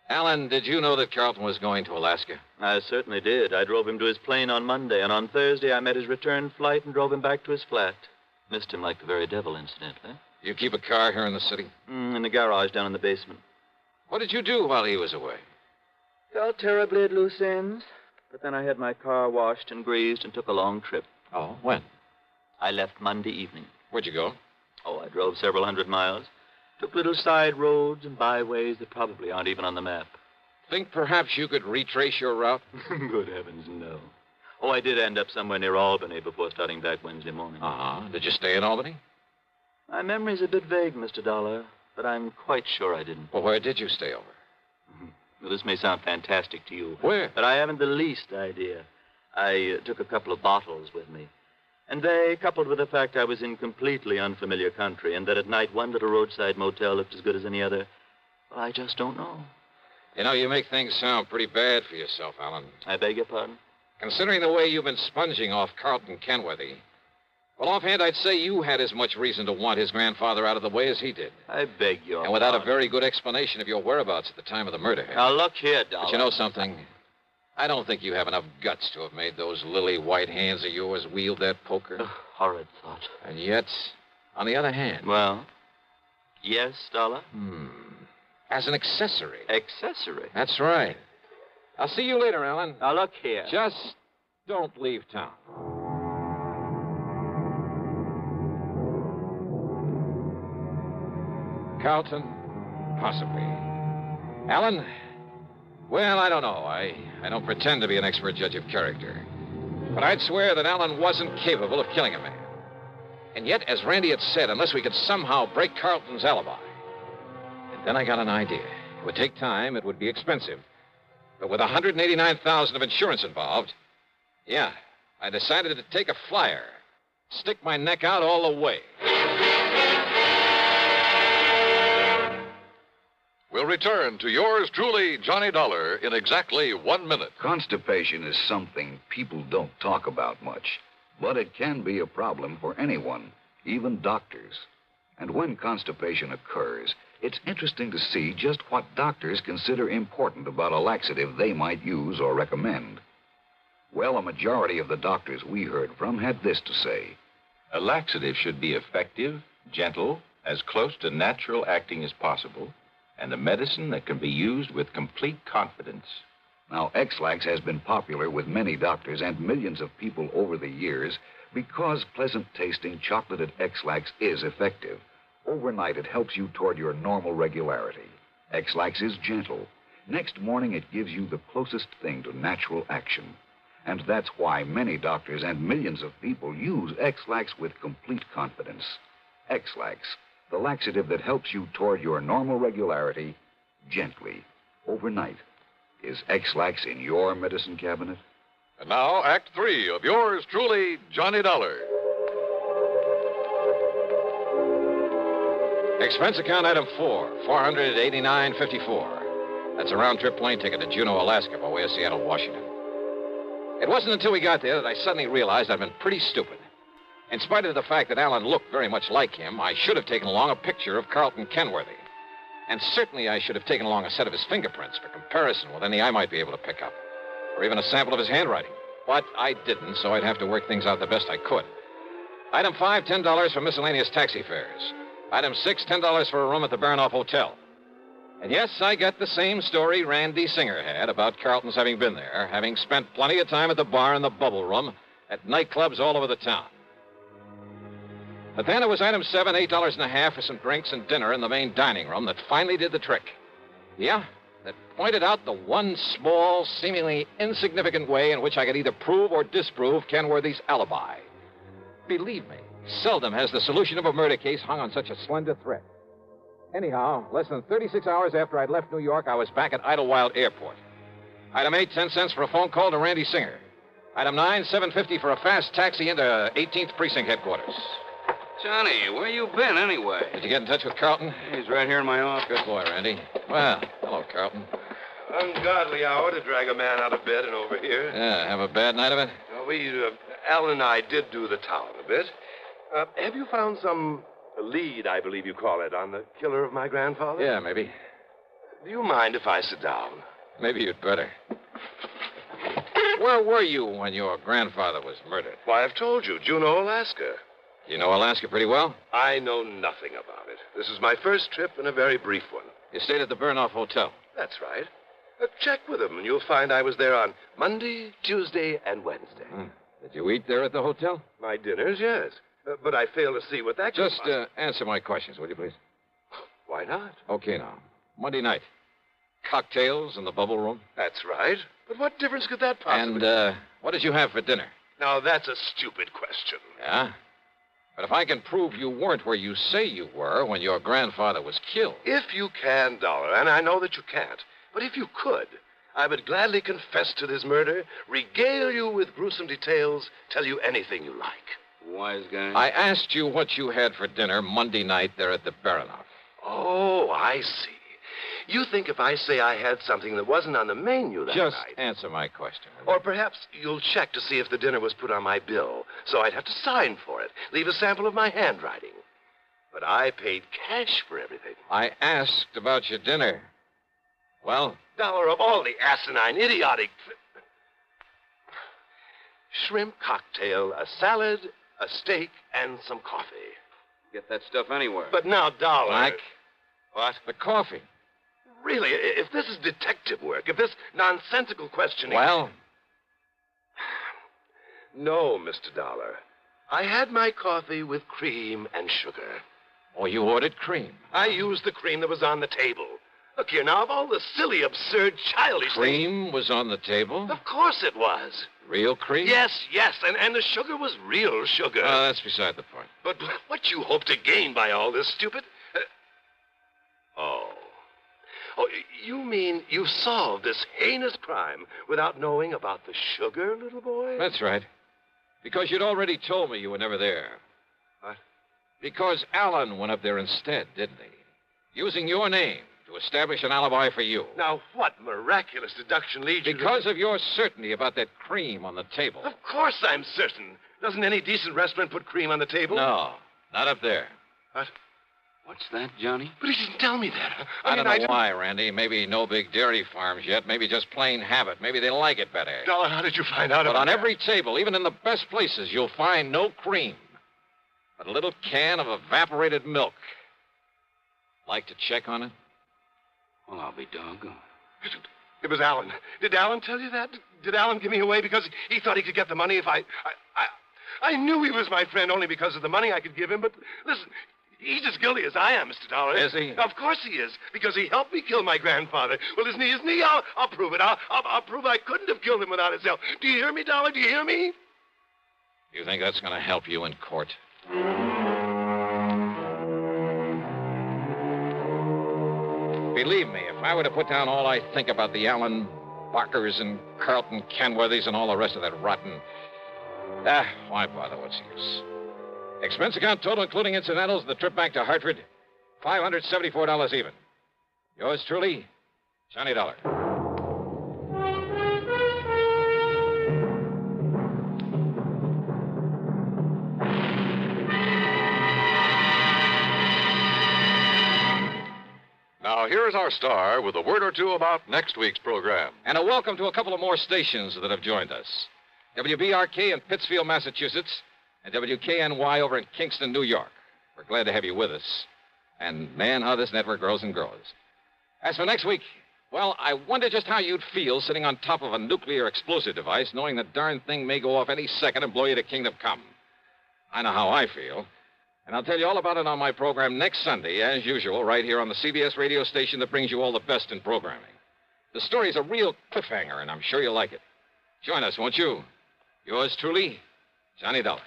Alan, did you know that Carlton was going to Alaska? I certainly did. I drove him to his plane on Monday, and on Thursday I met his return flight and drove him back to his flat. Missed him like the very devil, incidentally. You keep a car here in the city? In the garage down in the basement. What did you do while he was away? Felt terribly at loose ends, but then I had my car washed and greased and took a long trip. Oh, when? I left Monday evening. Where'd you go? Oh, I drove several hundred miles. Took little side roads and byways that probably aren't even on the map. Think perhaps you could retrace your route? Good heavens, no. Oh, I did end up somewhere near Albany before starting back Wednesday morning. Uh-huh. Did you stay in Albany? My memory's a bit vague, Mr. Dollar, but I'm quite sure I didn't. Well, where did you stay over? Well, this may sound fantastic to you. Where? But I haven't the least idea. I took a couple of bottles with me. And they, coupled with the fact I was in completely unfamiliar country and that at night one little roadside motel looked as good as any other, well, I just don't know. You know, you make things sound pretty bad for yourself, Alan. I beg your pardon? Considering the way you've been sponging off Carlton Kenworthy, well, offhand, I'd say you had as much reason to want his grandfather out of the way as he did. I beg your And without pardon. a very good explanation of your whereabouts at the time of the murder. Now, look here, Dollar. But you know something? I don't think you have enough guts to have made those lily white hands of yours wield that poker. Horrid thought. And yet, on the other hand... Well, yes, Dollar? As an accessory. Accessory? That's right. I'll see you later, Alan. Now, look here. Just don't leave town. Carlton? Possibly. Alan? Well, I don't know. I don't pretend to be an expert judge of character. But I'd swear that Alan wasn't capable of killing a man. And yet, as Randy had said, unless we could somehow break Carlton's alibi. And then I got an idea. It would take time. It would be expensive. But with $189,000 of insurance involved, yeah, I decided to take a flyer. Stick my neck out all the way. We'll return to yours truly, Johnny Dollar, in exactly 1 minute. Constipation is something people don't talk about much, but it can be a problem for anyone, even doctors. And when constipation occurs, it's interesting to see just what doctors consider important about a laxative they might use or recommend. Well, a majority of the doctors we heard from had this to say. A laxative should be effective, gentle, as close to natural acting as possible, and a medicine that can be used with complete confidence. Now, X-Lax has been popular with many doctors and millions of people over the years because pleasant-tasting chocolated X-Lax is effective. Overnight, it helps you toward your normal regularity. X-Lax is gentle. Next morning, it gives you the closest thing to natural action. And that's why many doctors and millions of people use X-Lax with complete confidence. X-Lax, the laxative that helps you toward your normal regularity gently, overnight. Is X-Lax in your medicine cabinet? And now, Act 3 of yours truly, Johnny Dollar. Expense account item 4, $489.54. That's a round-trip plane ticket to Juneau, Alaska, by way of Seattle, Washington. It wasn't until we got there that I suddenly realized I'd been pretty stupid. In spite of the fact that Alan looked very much like him, I should have taken along a picture of Carlton Kenworthy. And certainly I should have taken along a set of his fingerprints for comparison with any I might be able to pick up. Or even a sample of his handwriting. But I didn't, so I'd have to work things out the best I could. Item 5, $10 for miscellaneous taxi fares. Item 6, $10 for a room at the Denhoff Hotel. And yes, I got the same story Randy Singer had about Carlton's having been there, having spent plenty of time at the bar and the bubble room, at nightclubs all over the town. But then it was item 7, $8.50 for some drinks and dinner in the main dining room that finally did the trick. Yeah, that pointed out the one small, seemingly insignificant way in which I could either prove or disprove Kenworthy's alibi. Believe me, seldom has the solution of a murder case hung on such a slender thread. Anyhow, less than 36 hours after I'd left New York, I was back at Idlewild Airport. Item 8, 10 cents for a phone call to Randy Singer. Item 9, $7.50 for a fast taxi into 18th Precinct headquarters. Johnny, where you been anyway? Did you get in touch with Carlton? He's right here in my office. Good boy, Randy. Well, hello, Carlton. Ungodly hour to drag a man out of bed and over here. Yeah, have a bad night of it? Alan and I did do the town a bit. Have you found some lead, I believe you call it, on the killer of my grandfather? Yeah, maybe. Do you mind if I sit down? Maybe you'd better. Where were you when your grandfather was murdered? Why, I've told you, Juneau, Alaska. You know Alaska pretty well? I know nothing about it. This is my first trip and a very brief one. You stayed at the Denhoff Hotel? That's right. Check with him, and you'll find I was there on Monday, Tuesday, and Wednesday. Did you eat there at the hotel? My dinners, yes. But I fail to see what that Just answer my questions, would you, please? Why not? Okay, now. Monday night. Cocktails in the bubble room? That's right. But what difference could that possibly... And what did you have for dinner? Now, that's a stupid question. Yeah? But if I can prove you weren't where you say you were when your grandfather was killed... If you can, Dollar, and I know that you can't, but if you could, I would gladly confess to this murder, regale you with gruesome details, tell you anything you like. Wise guy. I asked you what you had for dinner Monday night there at the Denhoff. Oh, I see. You think if I say I had something that wasn't on the menu that Just night... answer my question. Or perhaps you'll check to see if the dinner was put on my bill, so I'd have to sign for it, leave a sample of my handwriting. But I paid cash for everything. I asked about your dinner. Well? Dollar, of all the asinine, idiotic... shrimp cocktail, a salad, a steak, and some coffee. Get that stuff anywhere. But now, Dollar... Black? What? The coffee. Really, if this is detective work, if this nonsensical questioning... Well? No, Mr. Dollar. I had my coffee with cream and sugar. Oh, you ordered cream? I used the cream that was on the table. Look here, now, of all the silly, absurd, childish Cream was on the table? Of course it was. Real cream? Yes, and the sugar was real sugar. That's beside the point. But what you hope to gain by all this, stupid... Oh, you mean you solved this heinous crime without knowing about the sugar, little boy? That's right. Because you'd already told me you were never there. What? Because Alan went up there instead, didn't he? Using your name to establish an alibi for you. Now, what miraculous deduction leads you to... Because of your certainty about that cream on the table. Of course I'm certain. Doesn't any decent restaurant put cream on the table? No, not up there. What? What's that, Johnny? But he didn't tell me that. I don't know why, Randy. Maybe no big dairy farms yet. Maybe just plain habit. Maybe they like it better. Dollar, how did you find out But about on that? every table, even in the best places, you'll find no cream. But a little can of evaporated milk. Like to check on it? Well, I'll be doggone. It was Alan. Did Alan tell you that? Did Alan give me away because he thought he could get the money if I knew he was my friend only because of the money I could give him, but listen, he's as guilty as I am, Mr. Dollar. Is he? Of course he is, because he helped me kill my grandfather. Well, isn't he? I'll prove it. I'll prove I couldn't have killed him without his help. Do you hear me, Dollar? Do you hear me? You think that's going to help you in court? Believe me, if I were to put down all I think about the Allen Barkers and Carlton Kenworthys and all the rest of that rotten... why bother? What's the use? Expense account total, including incidentals, the trip back to Hartford, $574 even. Yours truly, Johnny Dollar. Now, here's our star with a word or two about next week's program. And a welcome to a couple of more stations that have joined us. WBRK in Pittsfield, Massachusetts, and WKNY over in Kingston, New York. We're glad to have you with us. And, man, how this network grows and grows. As for next week, well, I wonder just how you'd feel sitting on top of a nuclear explosive device, knowing the darn thing may go off any second and blow you to kingdom come. I know how I feel. And I'll tell you all about it on my program next Sunday, as usual, right here on the CBS radio station that brings you all the best in programming. The story's a real cliffhanger, and I'm sure you'll like it. Join us, won't you? Yours truly, Johnny Dollar.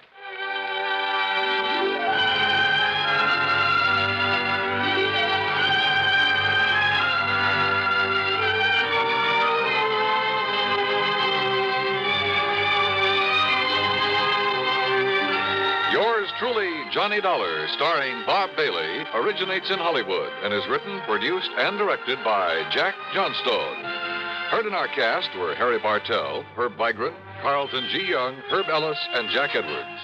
Yours truly, Johnny Dollar, starring Bob Bailey, originates in Hollywood and is written, produced, and directed by Jack Johnstone. Heard in our cast were Harry Bartell, Herb Vigran, Carlton G. Young, Herb Ellis, and Jack Edwards.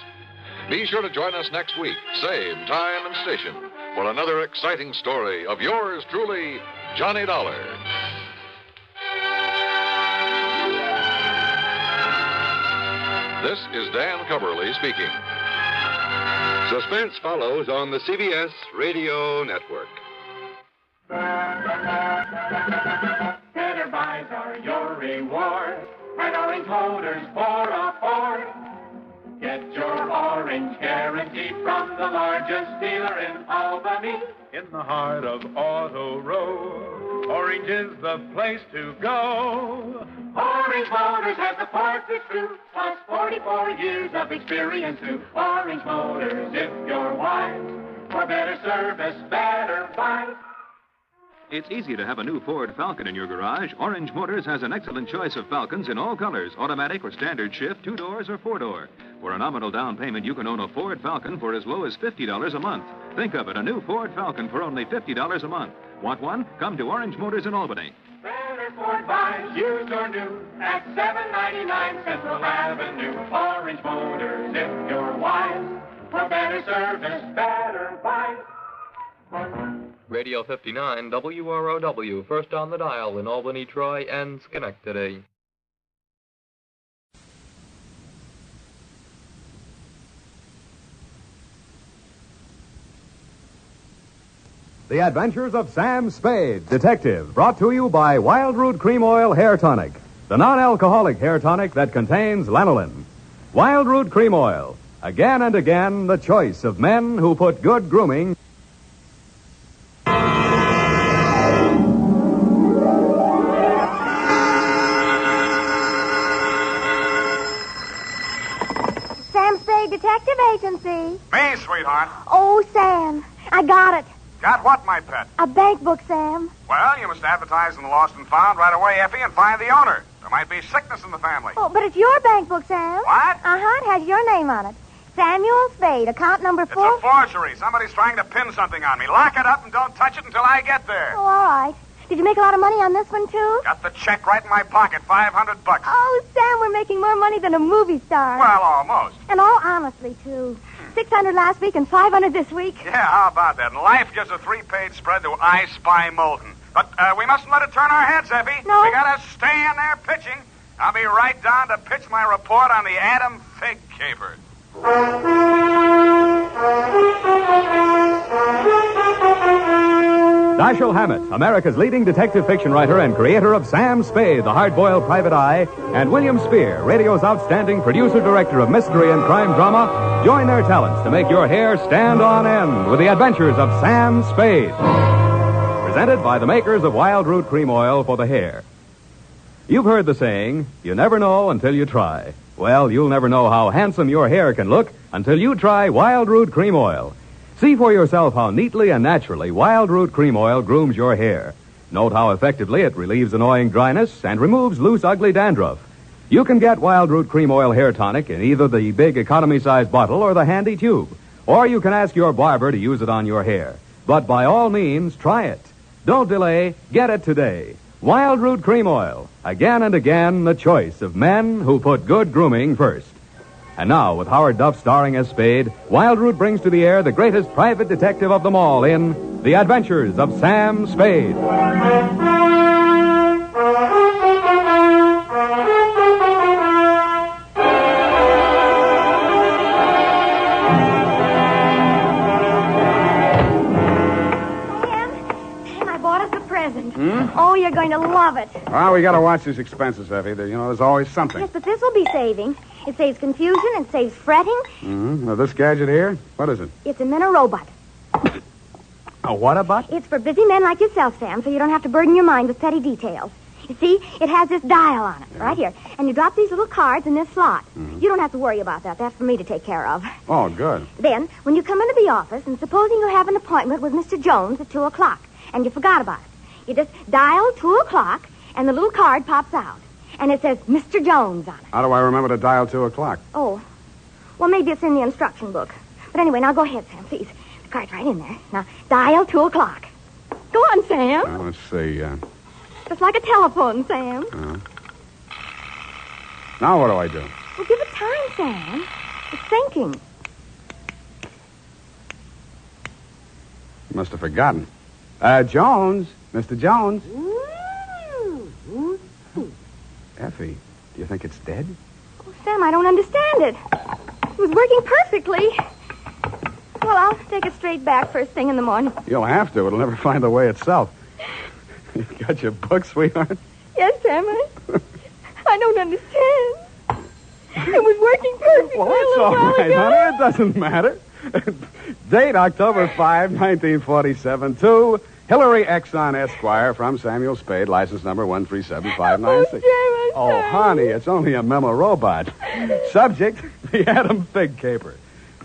Be sure to join us next week, same time and station, for another exciting story of yours truly, Johnny Dollar. This is Dan Cumberly speaking. Suspense follows on the CBS Radio Network. Better buys are your reward. And Orange Motors for a Ford. Get your orange guarantee from the largest dealer in Albany. In the heart of Auto Row, Orange is the place to go. Orange Motors has the parts it's true, plus 44 years of experience too. Orange Motors, if you're wise, for better service, better buy. It's easy to have a new Ford Falcon in your garage. Orange Motors has an excellent choice of Falcons in all colors, automatic or standard shift, 2-doors or 4-door. For a nominal down payment, you can own a Ford Falcon for as low as $50 a month. Think of it, a new Ford Falcon for only $50 a month. Want one? Come to Orange Motors in Albany. Better Ford buys, used or new, at $7.99 Central Avenue. Orange Motors, if you're wise, for better service, better buy. Radio 59 WROW, first on the dial in Albany, Troy, and Schenectady. The Adventures of Sam Spade, Detective, brought to you by Wild Root Cream Oil Hair Tonic, the non-alcoholic hair tonic that contains lanolin. Wild Root Cream Oil, again and again the choice of men who put good grooming. Sam Spade Detective Agency. Me, sweetheart. Oh, Sam, I got it. Got what, my pet? A bank book, Sam. Well, you must advertise in the Lost and Found right away, Effie, and find the owner. There might be sickness in the family. Oh, but it's your bank book, Sam. What? Uh-huh, it has your name on it. Samuel Spade, account number 4. It's a forgery. Somebody's trying to pin something on me. Lock it up and don't touch it until I get there. Oh, all right. Did you make a lot of money on this one, too? Got the check right in my pocket, $500. Oh, Sam, we're making more money than a movie star. Well, almost. And all honestly, too. 600 last week and 500 this week. Yeah, how about that? And life gives a 3-page spread to I Spy Molten. But we mustn't let it turn our heads, Effie. No. We gotta stay in there pitching. I'll be right down to pitch my report on the Adam Figg Caper. Dashiell Hammett, America's leading detective fiction writer and creator of Sam Spade, the hard-boiled private eye, and William Spear, radio's outstanding producer-director of mystery and crime drama, join their talents to make your hair stand on end with the adventures of Sam Spade. Presented by the makers of Wild Root Cream Oil for the hair. You've heard the saying, you never know until you try. Well, you'll never know how handsome your hair can look until you try Wild Root Cream Oil. See for yourself how neatly and naturally Wild Root Cream Oil grooms your hair. Note how effectively it relieves annoying dryness and removes loose, ugly dandruff. You can get Wild Root Cream Oil Hair Tonic in either the big economy-size bottle or the handy tube. Or you can ask your barber to use it on your hair. But by all means, try it. Don't delay. Get it today. Wild Root Cream Oil. Again and again, the choice of men who put good grooming first. And now, with Howard Duff starring as Spade, Wild Root brings to the air the greatest private detective of them all in The Adventures of Sam Spade. Oh, you're going to love it. Well, we gotta watch these expenses, Effie. There's always something. Yes, but this will be saving. It saves confusion, it saves fretting. Mm-hmm. Now, this gadget here, what is it? It's a Minirobot. A what-a-bot? It's for busy men like yourself, Sam, so you don't have to burden your mind with petty details. You see, it has this dial on it, right here. And you drop these little cards in this slot. Mm-hmm. You don't have to worry about that. That's for me to take care of. Oh, good. Then, when you come into the office, and supposing you have an appointment with Mr. Jones at 2 o'clock, and you forgot about it, you just dial 2 o'clock, and the little card pops out. And it says Mr. Jones on it. How do I remember to dial 2 o'clock? Oh, well, maybe it's in the instruction book. But anyway, now go ahead, Sam, please. The card's right in there. Now, dial 2 o'clock. Go on, Sam. Now, let's see. Just like a telephone, Sam. Now what do I do? Well, give it time, Sam. It's thinking. You must have forgotten. Jones. Mr. Jones. Effie, do you think it's dead? Oh, Sam, I don't understand it. It was working perfectly. Well, I'll take it straight back first thing in the morning. You'll have to. It'll never find the way itself. You got your book, sweetheart? Yes, Sam. I don't understand. It was working perfectly. Well, that's all right, honey. It doesn't matter. Date October 5, 1947, to Hillary Exxon Esquire from Samuel Spade, license number 137596. Oh, honey, it's only a memo robot. Subject, the Adam Figg Caper.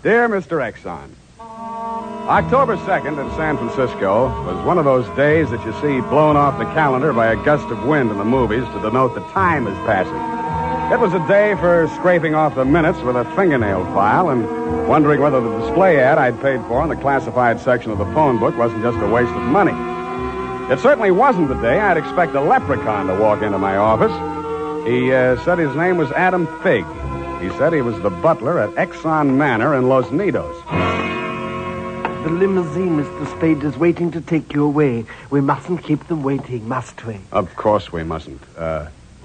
Dear Mr. Exxon, October 2nd in San Francisco was one of those days that you see blown off the calendar by a gust of wind in the movies to denote the time is passing. It was a day for scraping off the minutes with a fingernail file and wondering whether the display ad I'd paid for in the classified section of the phone book wasn't just a waste of money. It certainly wasn't the day I'd expect a leprechaun to walk into my office. He said his name was Adam Figg. He said he was the butler at Exxon Manor in Los Nidos. The limousine, Mr. Spade, is waiting to take you away. We mustn't keep them waiting, must we? Of course we mustn't.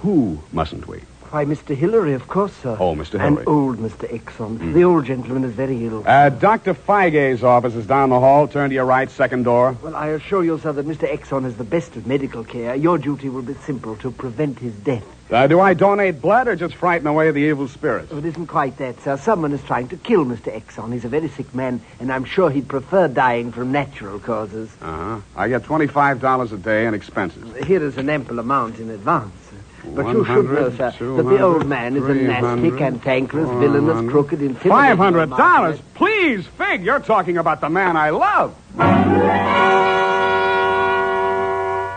Who mustn't we? Why, Mr. Hillary, of course, sir. Oh, Mr. Hillary. And old Mr. Exxon. The old gentleman is very ill. Dr. Feig's office is down the hall. Turn to your right, second door. Well, I assure you, sir, that Mr. Exxon is the best of medical care. Your duty will be simple, to prevent his death. Do I donate blood or just frighten away the evil spirits? Oh, it isn't quite that, sir. Someone is trying to kill Mr. Exxon. He's a very sick man, and I'm sure he'd prefer dying from natural causes. Uh-huh. I get $25 a day in expenses. Here is an ample amount in advance. But you should know, sir, that the old man is a nasty, cantankerous, villainous, crooked, intimidating... $500? Please, Figg, you're talking about the man I love.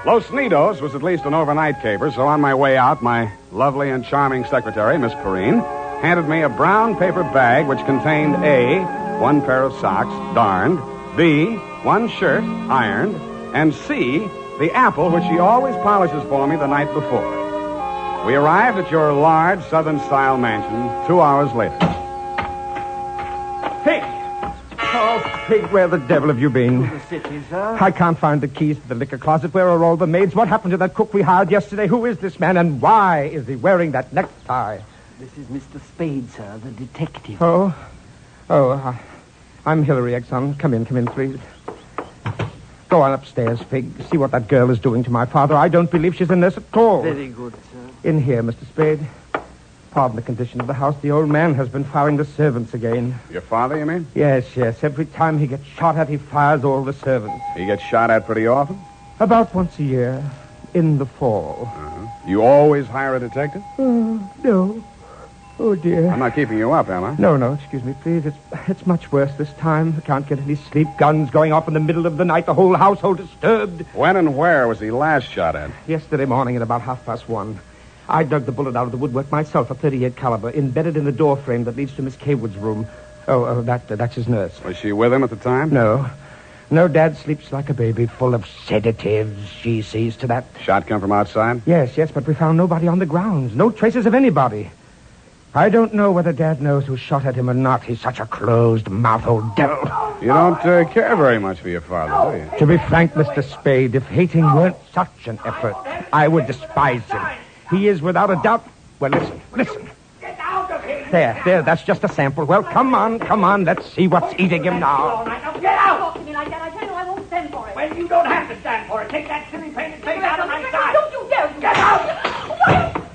Los Nidos was at least an overnight caper, so on my way out, my lovely and charming secretary, Miss Perrine, handed me a brown paper bag which contained A, one pair of socks, darned, B, one shirt, ironed, and C, the apple which she always polishes for me the night before. We arrived at your large Southern-style mansion 2 hours later. Figg! Oh, Figg, where the devil have you been? To the city, sir. I can't find the keys to the liquor closet. Where are all the maids? What happened to that cook we hired yesterday? Who is this man, and why is he wearing that necktie? This is Mr. Spade, sir, the detective. I'm Hillary Exxon. Come in, please. Go on upstairs, Figg. See what that girl is doing to my father. I don't believe she's a nurse at all. Very good, sir. In here, Mr. Spade. Pardon the condition of the house. The old man has been firing the servants again. Your father, you mean? Yes. Every time he gets shot at, he fires all the servants. He gets shot at pretty often? About once a year. In the fall. Uh-huh. You always hire a detective? No. Oh, dear. I'm not keeping you up, am I? No, excuse me, please. It's much worse this time. I can't get any sleep. Guns going off in the middle of the night. The whole household disturbed. When and where was he last shot at? Yesterday morning at about 1:30. I dug the bullet out of the woodwork myself, a .38 caliber, embedded in the door frame that leads to Miss Cawood's room. That's his nurse. Was she with him at the time? No, Dad sleeps like a baby, full of sedatives. She sees to that. Shot come from outside? Yes, but we found nobody on the grounds. No traces of anybody. I don't know whether Dad knows who shot at him or not. He's such a closed-mouthed old devil. You don't care very much for your father, do you? To be frank, Mr. Spade, if hating weren't such an effort, I would despise him. He is without a doubt... Well, listen. Get out of here! There, that's just a sample. Well, come on, let's see what's eating him now. All right, now get out! Talk to me like that. I tell you I won't stand for it. Well, you don't have to stand for it. Take that silly painted face out of my sight. Don't you dare! Get out!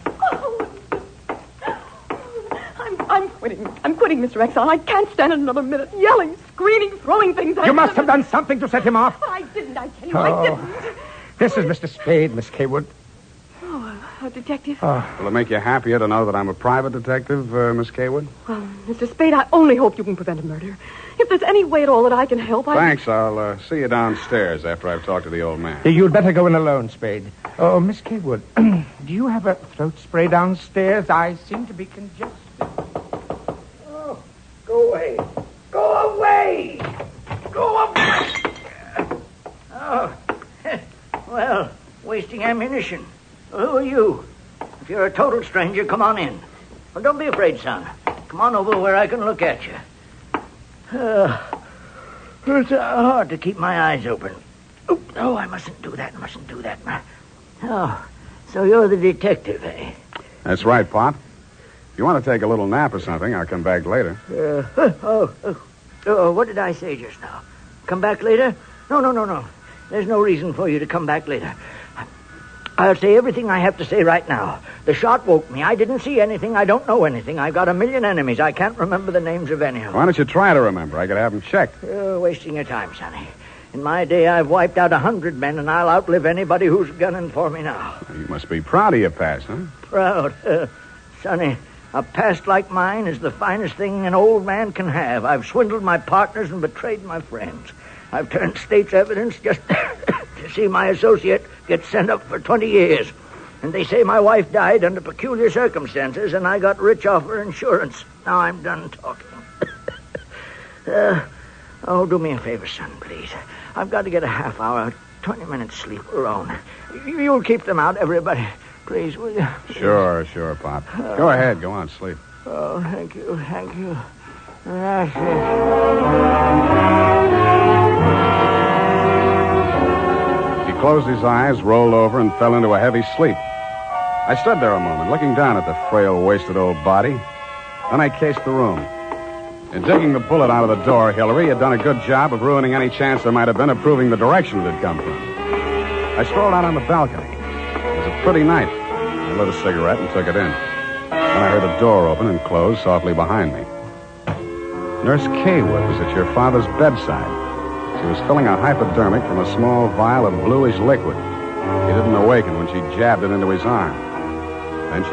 I'm quitting, Mr. Exxon. I can't stand it another minute. Yelling, screaming, throwing things at You must have done something to set him off. But I didn't, I tell you, I didn't. This is Mr. Spade, Miss Cawood. A detective? Will it make you happier to know that I'm a private detective, Miss Cawood? Well, Mr. Spade, I only hope you can prevent a murder. If there's any way at all that I can help, Thanks. I'll see you downstairs after I've talked to the old man. You'd better go in alone, Spade. Oh, Miss Cawood, do you have a throat spray downstairs? I seem to be congested. Oh, go away. Go away! Go away! Oh, well, wasting ammunition. Who are you? If you're a total stranger, come on in. Well, don't be afraid, son. Come on over where I can look at you. It's hard to keep my eyes open. Oh, I mustn't do that. Oh, so you're the detective, eh? That's right, Pop. If you want to take a little nap or something, I'll come back later. What did I say just now? Come back later? No. There's no reason for you to come back later. I'll say everything I have to say right now. The shot woke me. I didn't see anything. I don't know anything. I've got a million enemies. I can't remember the names of any of them. Why don't you try to remember? I could have them checked. You're wasting your time, Sonny. In my day, I've wiped out 100 men, and I'll outlive anybody who's gunning for me now. You must be proud of your past, huh? Proud? Sonny, a past like mine is the finest thing an old man can have. I've swindled my partners and betrayed my friends. I've turned state's evidence just to see my associate get sent up for 20 years. And they say my wife died under peculiar circumstances, and I got rich off her insurance. Now I'm done talking. Do me a favor, son, please. I've got to get a half hour, 20 minutes sleep alone. You'll keep them out, everybody. Please, will you? Sure, Pop. Go ahead. Go on, sleep. Oh, thank you. He closed his eyes, rolled over, and fell into a heavy sleep. I stood there a moment, looking down at the frail, wasted old body. Then I cased the room. In digging the bullet out of the door, Hillary had done a good job of ruining any chance there might have been of proving the direction it had come from. I strolled out on the balcony. It was a pretty night. I lit a cigarette and took it in. Then I heard a door open and close softly behind me. Nurse Kaywood was at your father's bedside. She was filling a hypodermic from a small vial of bluish liquid. He didn't awaken when she jabbed it into his arm.